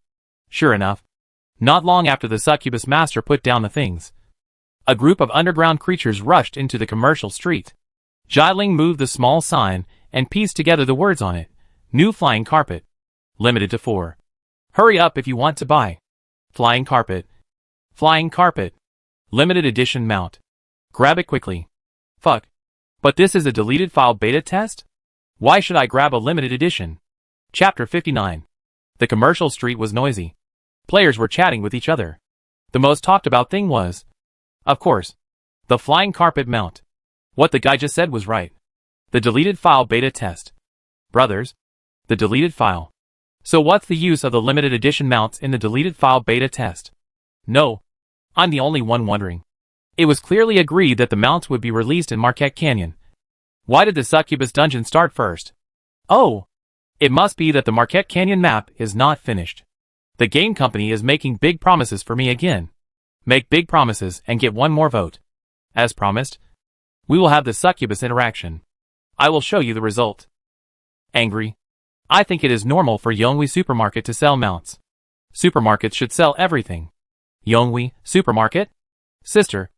Sure enough, not long after the succubus master put down the things, a group of underground creatures rushed into the commercial street. Jialing moved the small sign and pieced together the words on it. New flying carpet. Limited to 4. Hurry up if you want to buy. Flying carpet. Flying carpet. Limited edition mount. Grab it quickly. Fuck. But this is a deleted file beta test? Why should I grab a limited edition? Chapter 59. The commercial street was noisy. Players were chatting with each other. The most talked about thing was, of course, the flying carpet mount. What the guy just said was right. The deleted file beta test. Brothers. The deleted file. So what's the use of the limited edition mounts in the deleted file beta test? No. I'm the only one wondering. It was clearly agreed that the mounts would be released in Marquette Canyon. Why did the succubus dungeon start first? Oh! It must be that the Marquette Canyon map is not finished. The game company is making big promises for me again. Make big promises and get one more vote. As promised, we will have the succubus interaction. I will show you the result. Angry. I think it is normal for Yonghui Supermarket to sell mounts. Supermarkets should sell everything. Yonghui Supermarket? Sister,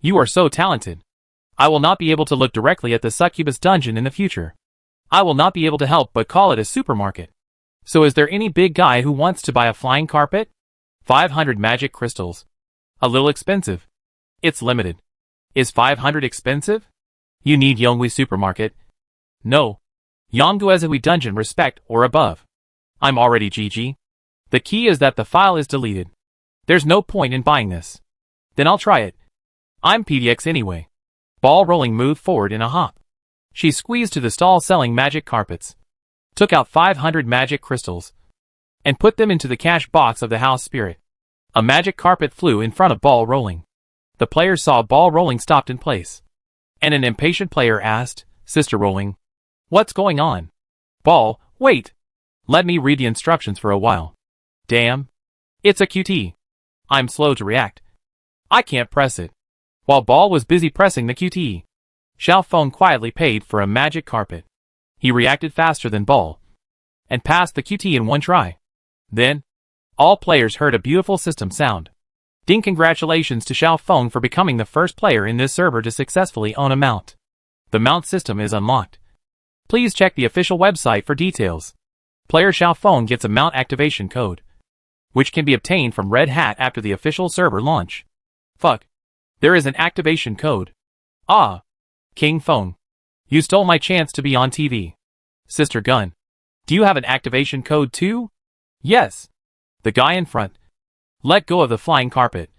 you are so talented. I will not be able to look directly at the succubus dungeon in the future. I will not be able to help but call it a supermarket. So is there any big guy who wants to buy a flying carpet? 500 magic crystals. A little expensive. It's limited. Is 500 expensive? You need Yonghui Supermarket. No. Yonghui Dungeon respect or above. I'm already GG. The key is that the file is deleted. There's no point in buying this. Then I'll try it. I'm PDX anyway. Ball rolling moved forward in a hop. She squeezed to the stall selling magic carpets. Took out 500 magic crystals. And put them into the cash box of the house spirit. A magic carpet flew in front of ball rolling. The player saw ball rolling stopped in place. And an impatient player asked, Sister Rolling, what's going on? Ball, wait. Let me read the instructions for a while. Damn. It's a QT. I'm slow to react. I can't press it. While Ball was busy pressing the QT, Xiao Feng quietly paid for a magic carpet. He reacted faster than Ball and passed the QT in one try. Then, all players heard a beautiful system sound. Ding! Congratulations to Xiao Feng for becoming the first player in this server to successfully own a mount. The mount system is unlocked. Please check the official website for details. Player Xiao Feng gets a mount activation code, which can be obtained from Red Hat after the official server launch. Fuck. There is an activation code. Ah. King Feng. You stole my chance to be on TV. Sister Gun. Do you have an activation code too? Yes. The guy in front. Let go of the flying carpet.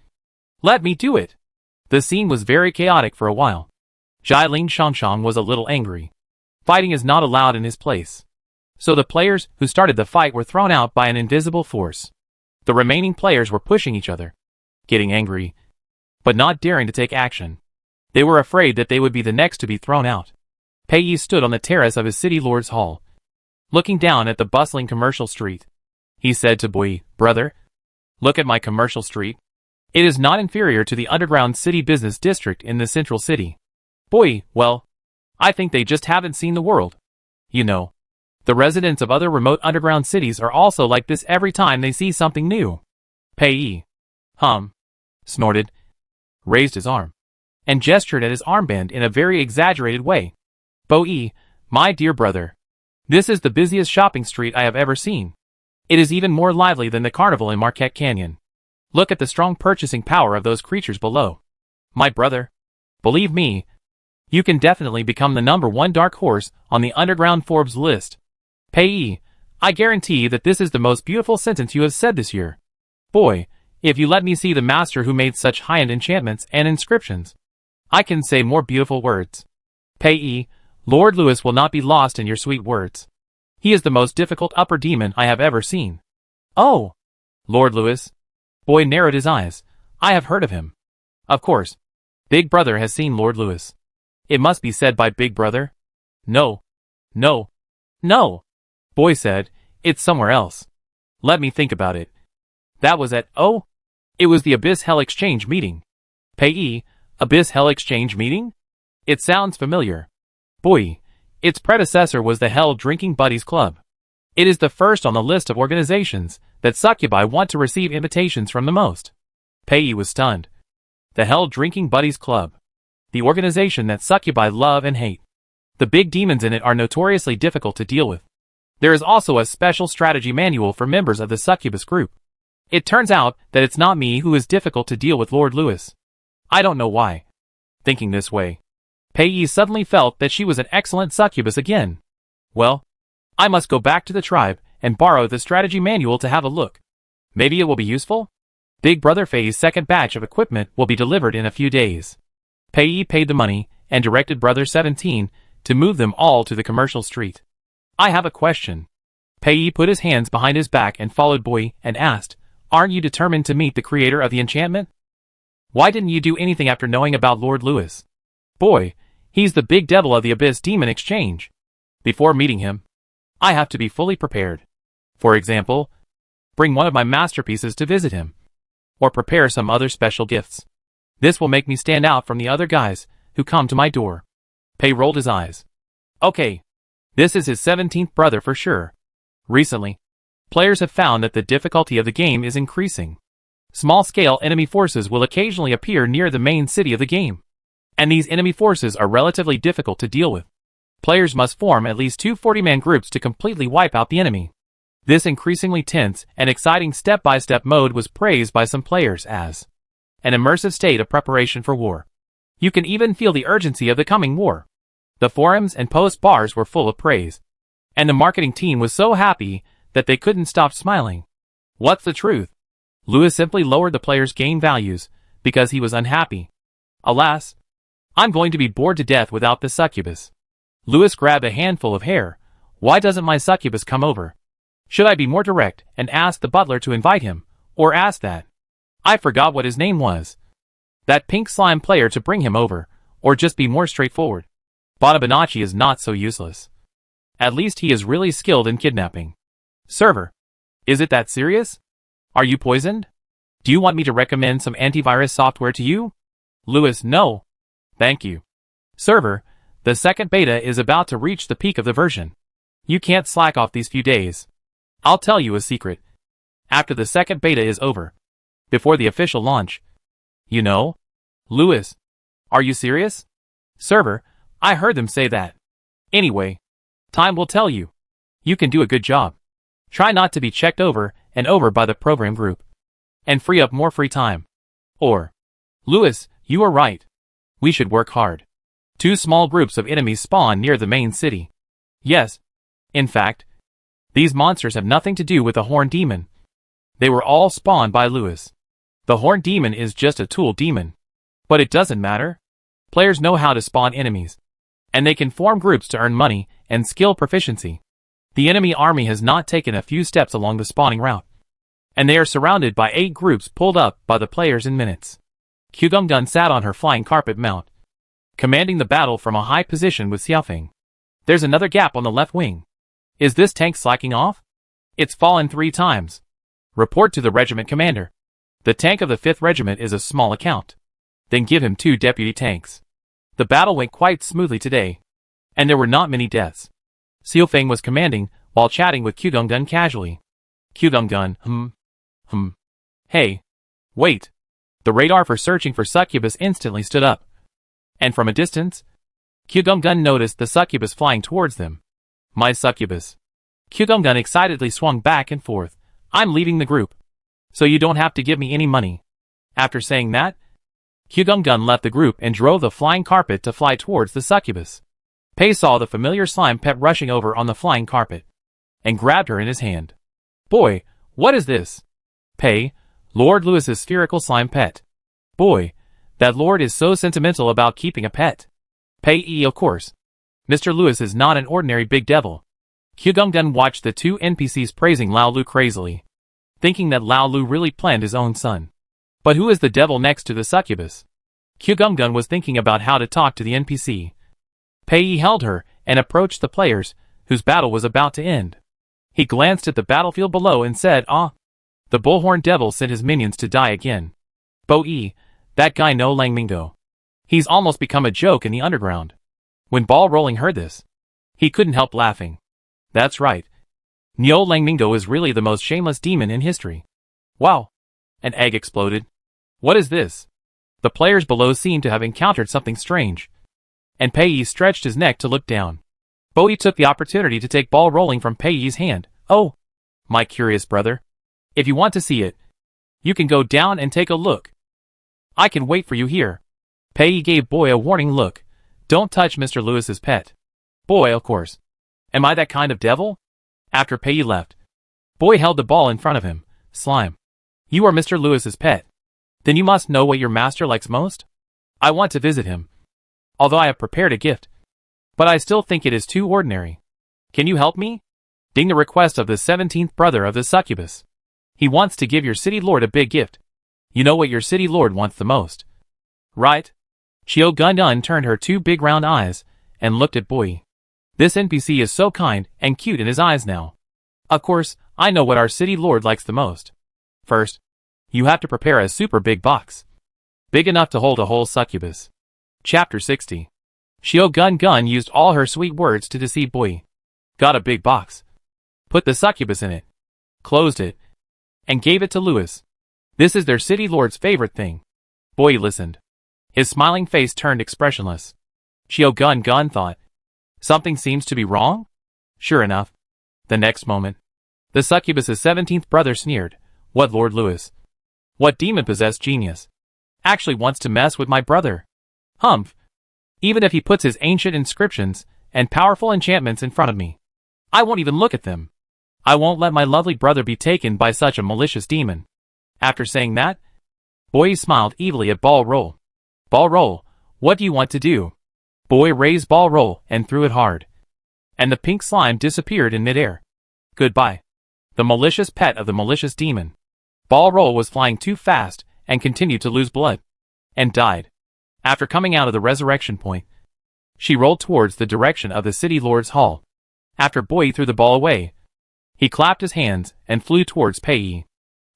Let me do it. The scene was very chaotic for a while. Jialing Shangshang was a little angry. Fighting is not allowed in his place. So the players who started the fight were thrown out by an invisible force. The remaining players were pushing each other, getting angry, but not daring to take action. They were afraid that they would be the next to be thrown out. Pei Yi stood on the terrace of his city lord's hall, looking down at the bustling commercial street. He said to Bui, Brother, look at my commercial street. It is not inferior to the underground city business district in the central city. Bui, well, I think they just haven't seen the world. You know, the residents of other remote underground cities are also like this every time they see something new. Pei Yi, snorted, raised his arm, and gestured at his armband in a very exaggerated way. Bo Yi, my dear brother, this is the busiest shopping street I have ever seen. It is even more lively than the carnival in Marquette Canyon. Look at the strong purchasing power of those creatures below. My brother, believe me, you can definitely become the #1 dark horse on the underground Forbes list. Pei Yi, I guarantee that this is the most beautiful sentence you have said this year. Boy, if you let me see the master who made such high-end enchantments and inscriptions, I can say more beautiful words. Pei Yi, Lord Louis will not be lost in your sweet words. He is the most difficult upper demon I have ever seen. Oh, Lord Louis. Boy narrowed his eyes. I have heard of him. Of course. Big Brother has seen Lord Louis. It must be said by Big Brother. No. No. No. Boy said, it's somewhere else. Let me think about it. That was at, it was the Abyss Hell Exchange meeting. Pei Yi, Abyss Hell Exchange meeting? It sounds familiar. Boy, its predecessor was the Hell Drinking Buddies Club. It is the first on the list of organizations that succubi want to receive invitations from the most. Pei Yi was stunned. The Hell Drinking Buddies Club. The organization that succubi love and hate. The big demons in it are notoriously difficult to deal with. There is also a special strategy manual for members of the succubus group. It turns out that it's not me who is difficult to deal with Lord Lewis. I don't know why. Thinking this way, Pei suddenly felt that she was an excellent succubus again. Well, I must go back to the tribe and borrow the strategy manual to have a look. Maybe it will be useful? Big Brother Fei's second batch of equipment will be delivered in a few days. Pei paid the money and directed Brother 17 to move them all to the commercial street. I have a question. Pei put his hands behind his back and followed Boy and asked, "Aren't you determined to meet the creator of the enchantment? Why didn't you do anything after knowing about Lord Lewis? Boy, he's the big devil of the Abyss Demon Exchange. Before meeting him, I have to be fully prepared. For example, bring one of my masterpieces to visit him, or prepare some other special gifts. This will make me stand out from the other guys who come to my door." Pei rolled his eyes. Okay, this is his 17th brother for sure. Recently, players have found that the difficulty of the game is increasing. Small-scale enemy forces will occasionally appear near the main city of the game, and these enemy forces are relatively difficult to deal with. Players must form at least two 40-man groups to completely wipe out the enemy. This increasingly tense and exciting step-by-step mode was praised by some players as an immersive state of preparation for war. You can even feel the urgency of the coming war. The forums and post bars were full of praise, and the marketing team was so happy that they couldn't stop smiling. What's the truth? Lewis simply lowered the players' game values because he was unhappy. Alas, I'm going to be bored to death without the succubus. Lewis grabbed a handful of hair. Why doesn't my succubus come over? Should I be more direct and ask the butler to invite him, or ask that, I forgot what his name was, that pink slime player to bring him over, or just be more straightforward? Bonabonacci is not so useless. At least he is really skilled in kidnapping. Server, is it that serious? Are you poisoned? Do you want me to recommend some antivirus software to you? Lewis, no. Thank you. Server, the second beta is about to reach the peak of the version. You can't slack off these few days. I'll tell you a secret. After the second beta is over, before the official launch, you know? Lewis, are you serious? Server, I heard them say that. Anyway, time will tell you. You can do a good job. Try not to be checked over and over by the program group, and free up more free time. Or, Lewis, you are right. We should work hard. Two small groups of enemies spawn near the main city. Yes. In fact, these monsters have nothing to do with the Horn Demon. They were all spawned by Lewis. The Horn Demon is just a tool demon. But it doesn't matter. Players know how to spawn enemies, and they can form groups to earn money and skill proficiency. The enemy army has not taken a few steps along the spawning route, and they are surrounded by 8 groups pulled up by the players in minutes. Qigonggun sat on her flying carpet mount, commanding the battle from a high position with Xiaofeng. There's another gap on the left wing. Is this tank slacking off? It's fallen 3 times. Report to the regiment commander. The tank of the 5th regiment is a small account. Then give him 2 deputy tanks. The battle went quite smoothly today, and there were not many deaths. Xiaofeng was commanding while chatting with Qigonggun casually. Qigonggun, Hey, wait. The radar for searching for succubus instantly stood up, and from a distance, Qigonggun noticed the succubus flying towards them. My succubus. Qigonggun excitedly swung back and forth. I'm leaving the group, so you don't have to give me any money. After saying that, Qigonggun left the group and drove the flying carpet to fly towards the succubus. Pei saw the familiar slime pet rushing over on the flying carpet, and grabbed her in his hand. Boy, what is this? Pei, Lord Lewis's spherical slime pet. Boy, that lord is so sentimental about keeping a pet. Pei, of course. Mr. Lewis is not an ordinary big devil. Qigonggun watched the 2 NPCs praising Lao Lu crazily, thinking that Lao Lu really planned his own son. But who is the devil next to the succubus? Qigonggun was thinking about how to talk to the NPC. Pei held her and approached the players, whose battle was about to end. He glanced at the battlefield below and said, "Ah, the bullhorn devil sent his minions to die again. Bo-E, that guy No Langmingo. He's almost become a joke in the underground." When Ball Rolling heard this, he couldn't help laughing. That's right. No Langmingo is really the most shameless demon in history. Wow. An egg exploded. What is this? The players below seem to have encountered something strange. and Pei stretched his neck to look down. Bowie took the opportunity to take ball rolling from Pei's hand. "Oh, my curious brother. If you want to see it, you can go down and take a look. I can wait for you here." Pei gave Boy a warning look. "Don't touch Mr. Lewis's pet." "Boy, of course. Am I that kind of devil?" After Pei left, Boy held the ball in front of him. "Slime. You are Mr. Lewis's pet. Then you must know what your master likes most? I want to visit him. Although I have prepared a gift. But I still think it is too ordinary. Can you help me?" Ding the request of the 17th brother of the succubus. "He wants to give your city lord a big gift. You know what your city lord wants the most, right?" Chio Gun turned her two big round eyes and looked at Boy. "This NPC is so kind and cute in his eyes now. Of course, I know what our city lord likes the most. First, you have to prepare a super big box. Big enough to hold a whole succubus." Chapter 60. Chio Gun used all her sweet words to deceive Boy. "Got a big box. Put the succubus in it. Closed it. And gave it to Lewis. This is their city lord's favorite thing." Boy listened. His smiling face turned expressionless. Chio Gun thought, "Something seems to be wrong?" Sure enough, the next moment, the succubus's 17th brother sneered. "What, Lord Lewis? What demon-possessed genius actually wants to mess with my brother? Humph. Even if he puts his ancient inscriptions and powerful enchantments in front of me, I won't even look at them. I won't let my lovely brother be taken by such a malicious demon." After saying that, Boy smiled evilly at Ball Roll. "Ball Roll, what do you want to do?" Boy raised Ball Roll and threw it hard. And the pink slime disappeared in midair. Goodbye. The malicious pet of the malicious demon. Ball Roll was flying too fast and continued to lose blood. And died. After coming out of the resurrection point, she rolled towards the direction of the city lord's hall. After Boy threw the ball away, he clapped his hands and flew towards Pei.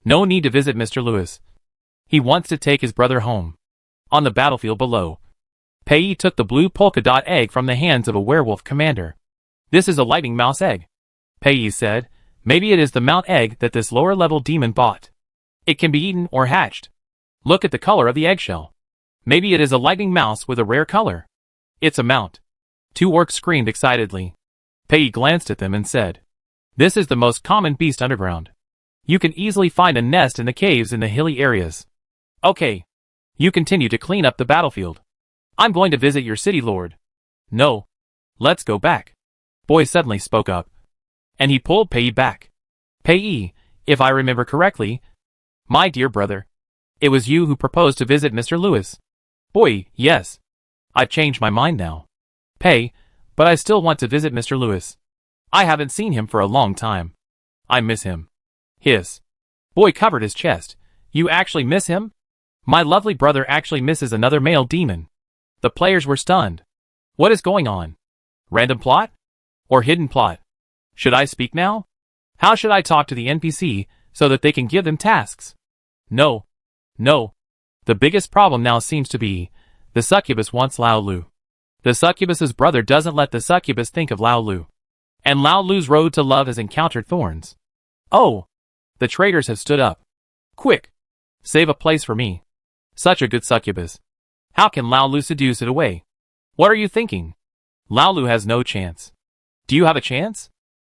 No need to visit Mr. Lewis. He wants to take his brother home. On the battlefield below, Pei took the blue polka dot egg from the hands of a werewolf commander. "This is a lightning mouse egg," Pei said. "Maybe it is the mount egg that this lower level demon bought. It can be eaten or hatched. Look at the color of the eggshell. Maybe it is a lightning mouse with a rare color. It's a mount." Two orcs screamed excitedly. Pei glanced at them and said, "This is the most common beast underground. You can easily find a nest in the caves in the hilly areas. Okay. You continue to clean up the battlefield. I'm going to visit your city lord." "No. Let's go back." Boy suddenly spoke up. And he pulled Pei back. "Pei, if I remember correctly, my dear brother, it was you who proposed to visit Mr. Lewis." Boy, "Yes. I've changed my mind now. Pei, but I still want to visit Mr. Lewis. I haven't seen him for a long time. I miss him." Hiss. Boy covered his chest. "You actually miss him?" "My lovely brother actually misses another male demon." The players were stunned. What is going on? Random plot? Or hidden plot? Should I speak now? How should I talk to the NPC so that they can give them tasks? No. No. The biggest problem now seems to be, the succubus wants Lao Lu. The succubus's brother doesn't let the succubus think of Lao Lu. And Lao Lu's road to love has encountered thorns. Oh! The traitors have stood up. Quick! Save a place for me. Such a good succubus. How can Lao Lu seduce it away? What are you thinking? Lao Lu has no chance. Do you have a chance?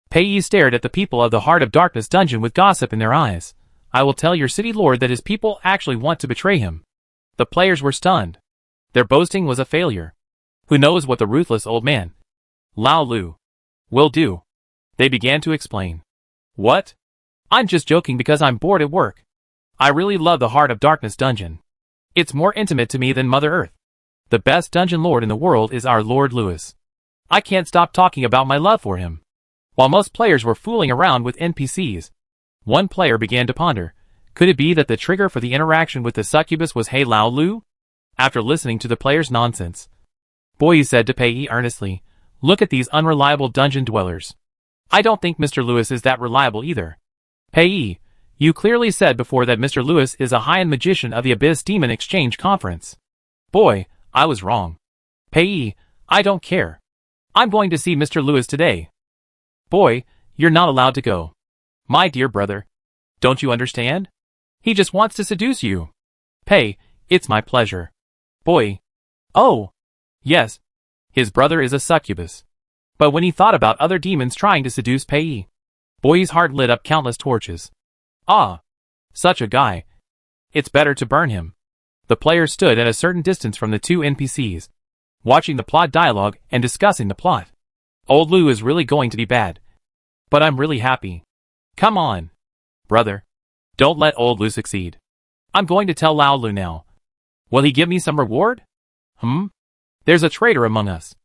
Pei stared at the people of the Heart of Darkness dungeon with gossip in their eyes. "I will tell your city lord that his people actually want to betray him." The players were stunned. Their boasting was a failure. Who knows what the ruthless old man, Lao Lu, will do? They began to explain. "What? I'm just joking because I'm bored at work. I really love the Heart of Darkness dungeon. It's more intimate to me than Mother Earth. The best dungeon lord in the world is our Lord Lewis. I can't stop talking about my love for him." While most players were fooling around with NPCs, one player began to ponder. Could it be that the trigger for the interaction with the succubus was Hey Lao Lu? After listening to the player's nonsense, Boy said to Pei earnestly, "Look at these unreliable dungeon dwellers. I don't think Mr. Lewis is that reliable either. Pei, you clearly said before that Mr. Lewis is a high-end magician of the Abyss Demon Exchange Conference." "Boy, I was wrong." "Pei, I don't care. I'm going to see Mr. Lewis today." "Boy, you're not allowed to go. My dear brother. Don't you understand? He just wants to seduce you." "Pei, it's my pleasure." "Boy. Oh. Yes. His brother is a succubus. But when he thought about other demons trying to seduce Pei, Boy's heart lit up countless torches. Ah! Such a guy. It's better to burn him. The player stood at a certain distance from the two NPCs, watching the plot dialogue and discussing the plot. Old Lou is really going to be bad. But I'm really happy. Come on. Brother. Don't let old Lou succeed. I'm going to tell Lao Lu now. Will he give me some reward? There's a traitor among us.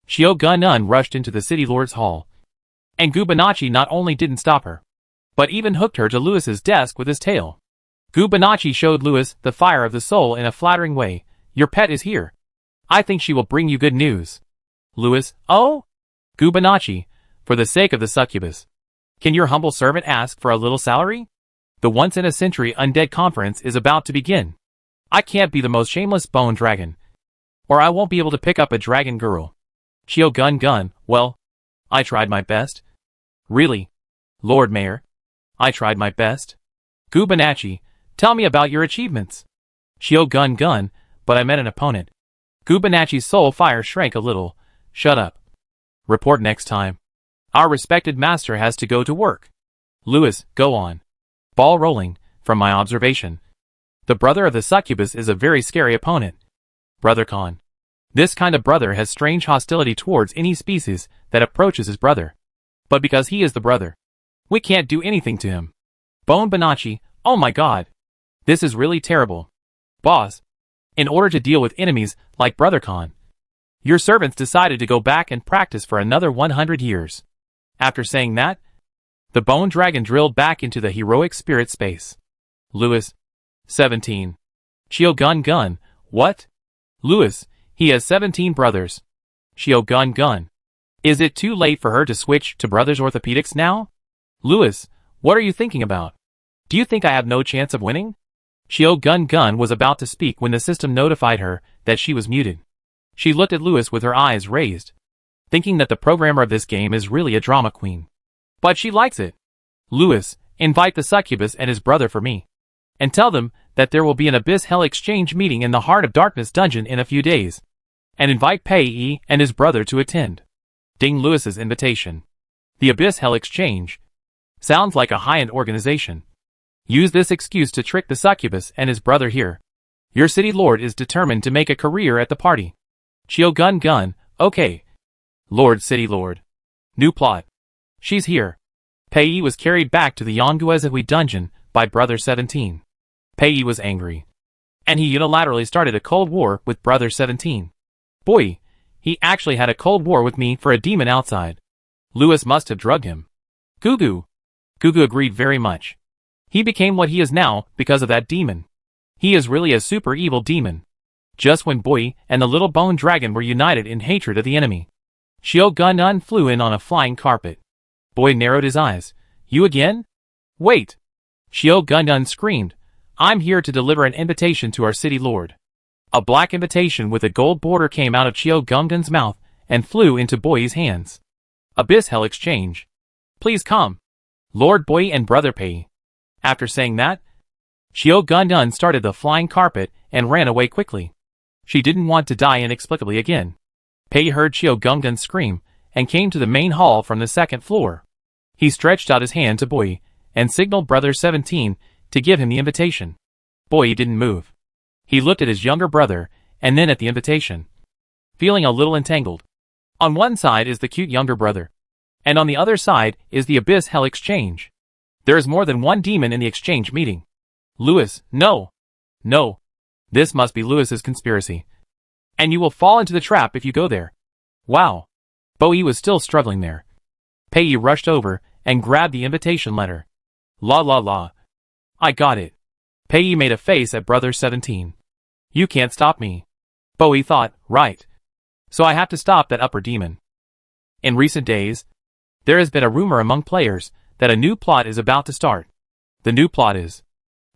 Xiao Gun-un rushed into the city lord's hall. And Gubanachi not only didn't stop her, but even hooked her to Lewis's desk with his tail. Gubanachi showed Lewis the fire of the soul in a flattering way. Your pet is here. I think she will bring you good news. Lewis, oh? Gubanachi, for the sake of the succubus, can your humble servant ask for a little salary? The once-in-a-century undead conference is about to begin. I can't be the most shameless bone dragon, or I won't be able to pick up a dragon girl. Xiao Gun-gun, well, I tried my best. Really? Lord Mayor? I tried my best. Gubanachi, tell me about your achievements. Xiao Gun-gun, but I met an opponent. Gubanachi's soul fire shrank a little. Shut up. Report next time. Our respected master has to go to work. Lewis, go on. Ball rolling, from my observation. The brother of the succubus is a very scary opponent. Brother Khan. This kind of brother has strange hostility towards any species that approaches his brother. But because he is the brother, we can't do anything to him. Bone Banachi, oh my god. This is really terrible. Boss, in order to deal with enemies like Brother Khan, your servants decided to go back and practice for another 100 years. After saying that, the bone dragon drilled back into the heroic spirit space. Lewis, 17. Xiao Gun-gun, what? Lewis, he has 17 brothers. Xiao Gun-gun. Is it too late for her to switch to brothers orthopedics now? Lewis, what are you thinking about? Do you think I have no chance of winning? Xiao Gun-gun was about to speak when the system notified her that she was muted. She looked at Lewis with her eyes raised, thinking that the programmer of this game is really a drama queen. But she likes it. Lewis, invite the succubus and his brother for me. And tell them that there will be an Abyss Hell Exchange meeting in the Heart of Darkness dungeon in a few days. And invite Pei and his brother to attend. Ding Lewis's invitation. The Abyss Hell Exchange. Sounds like a high-end organization. Use this excuse to trick the succubus and his brother here. Your city lord is determined to make a career at the party. Xiao Gun-gun, okay. Lord City Lord. New plot. She's here. Pei was carried back to the Yonguezhui dungeon by Brother 17. Pei was angry. And he unilaterally started a cold war with Brother 17. Boy, he actually had a cold war with me for a demon outside. Lewis must have drugged him. Gugu. Gugu agreed very much. He became what he is now because of that demon. He is really a super evil demon. Just when Boy and the little bone dragon were united in hatred of the enemy, Xiao Gun-un flew in on a flying carpet. Boy narrowed his eyes. You again? Wait! Xiao Gun-un screamed. I'm here to deliver an invitation to our city lord. A black invitation with a gold border came out of Xiao Gun-un's mouth and flew into Boy's hands. Abyss Hell Exchange. Please come. Lord Boy and Brother Pei. After saying that, Xiao Gun-un started the flying carpet and ran away quickly. She didn't want to die inexplicably again. Pei heard Xiao Gun-gun scream and came to the main hall from the second floor. He stretched out his hand to Boy and signaled Brother 17 to give him the invitation. Boy didn't move. He looked at his younger brother and then at the invitation, feeling a little entangled. On one side is the cute younger brother, and on the other side is the Abyss Hell Exchange. There is more than one demon in the exchange meeting. Lewis, no. No. This must be Lewis's conspiracy. And you will fall into the trap if you go there. Wow. Bowie was still struggling there. Pei rushed over and grabbed the invitation letter. La la la. I got it. Pei made a face at Brother 17. You can't stop me. Bowie thought, right. So I have to stop that upper demon. In recent days, there has been a rumor among players that a new plot is about to start. The new plot is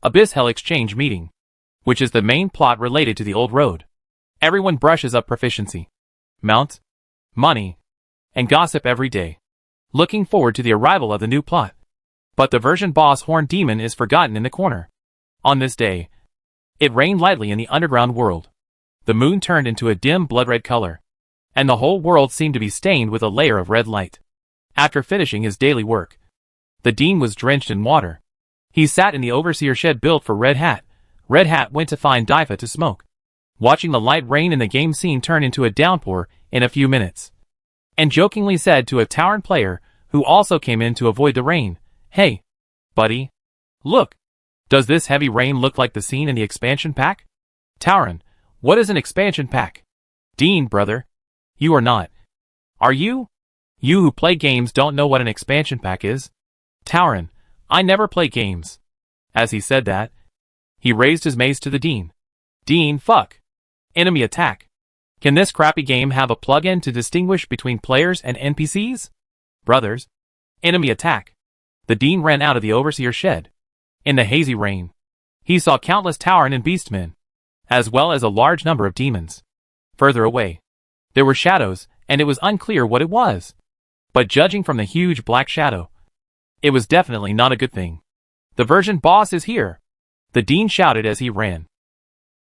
Abyss Hell Exchange Meeting, which is the main plot related to the old road. Everyone brushes up proficiency, mounts, money, and gossip every day, looking forward to the arrival of the new plot. But the version boss Horn Demon is forgotten in the corner. On this day, it rained lightly in the underground world. The moon turned into a dim blood-red color. and the whole world seemed to be stained with a layer of red light. After finishing his daily work, the Dean was drenched in water. He sat in the overseer shed built for Red Hat. Red Hat went to find Difa to smoke, watching the light rain in the game scene turn into a downpour in a few minutes, and jokingly said to a Tauren player, who also came in to avoid the rain, "Hey, buddy, look, does this heavy rain look like the scene in the expansion pack?" Tauren, what is an expansion pack? Dean, brother, you are not. Are you? You who play games don't know what an expansion pack is? Tauren, I never play games. As he said that, he raised his mace to the Dean. Dean, fuck. Enemy attack. Can this crappy game have a plugin to distinguish between players and NPCs? Brothers. Enemy attack. The Dean ran out of the overseer shed. In the hazy rain, he saw countless Tauren and beastmen, as well as a large number of demons. Further away, there were shadows, and it was unclear what it was. But judging from the huge black shadow, it was definitely not a good thing. The version boss is here, the Dean shouted as he ran.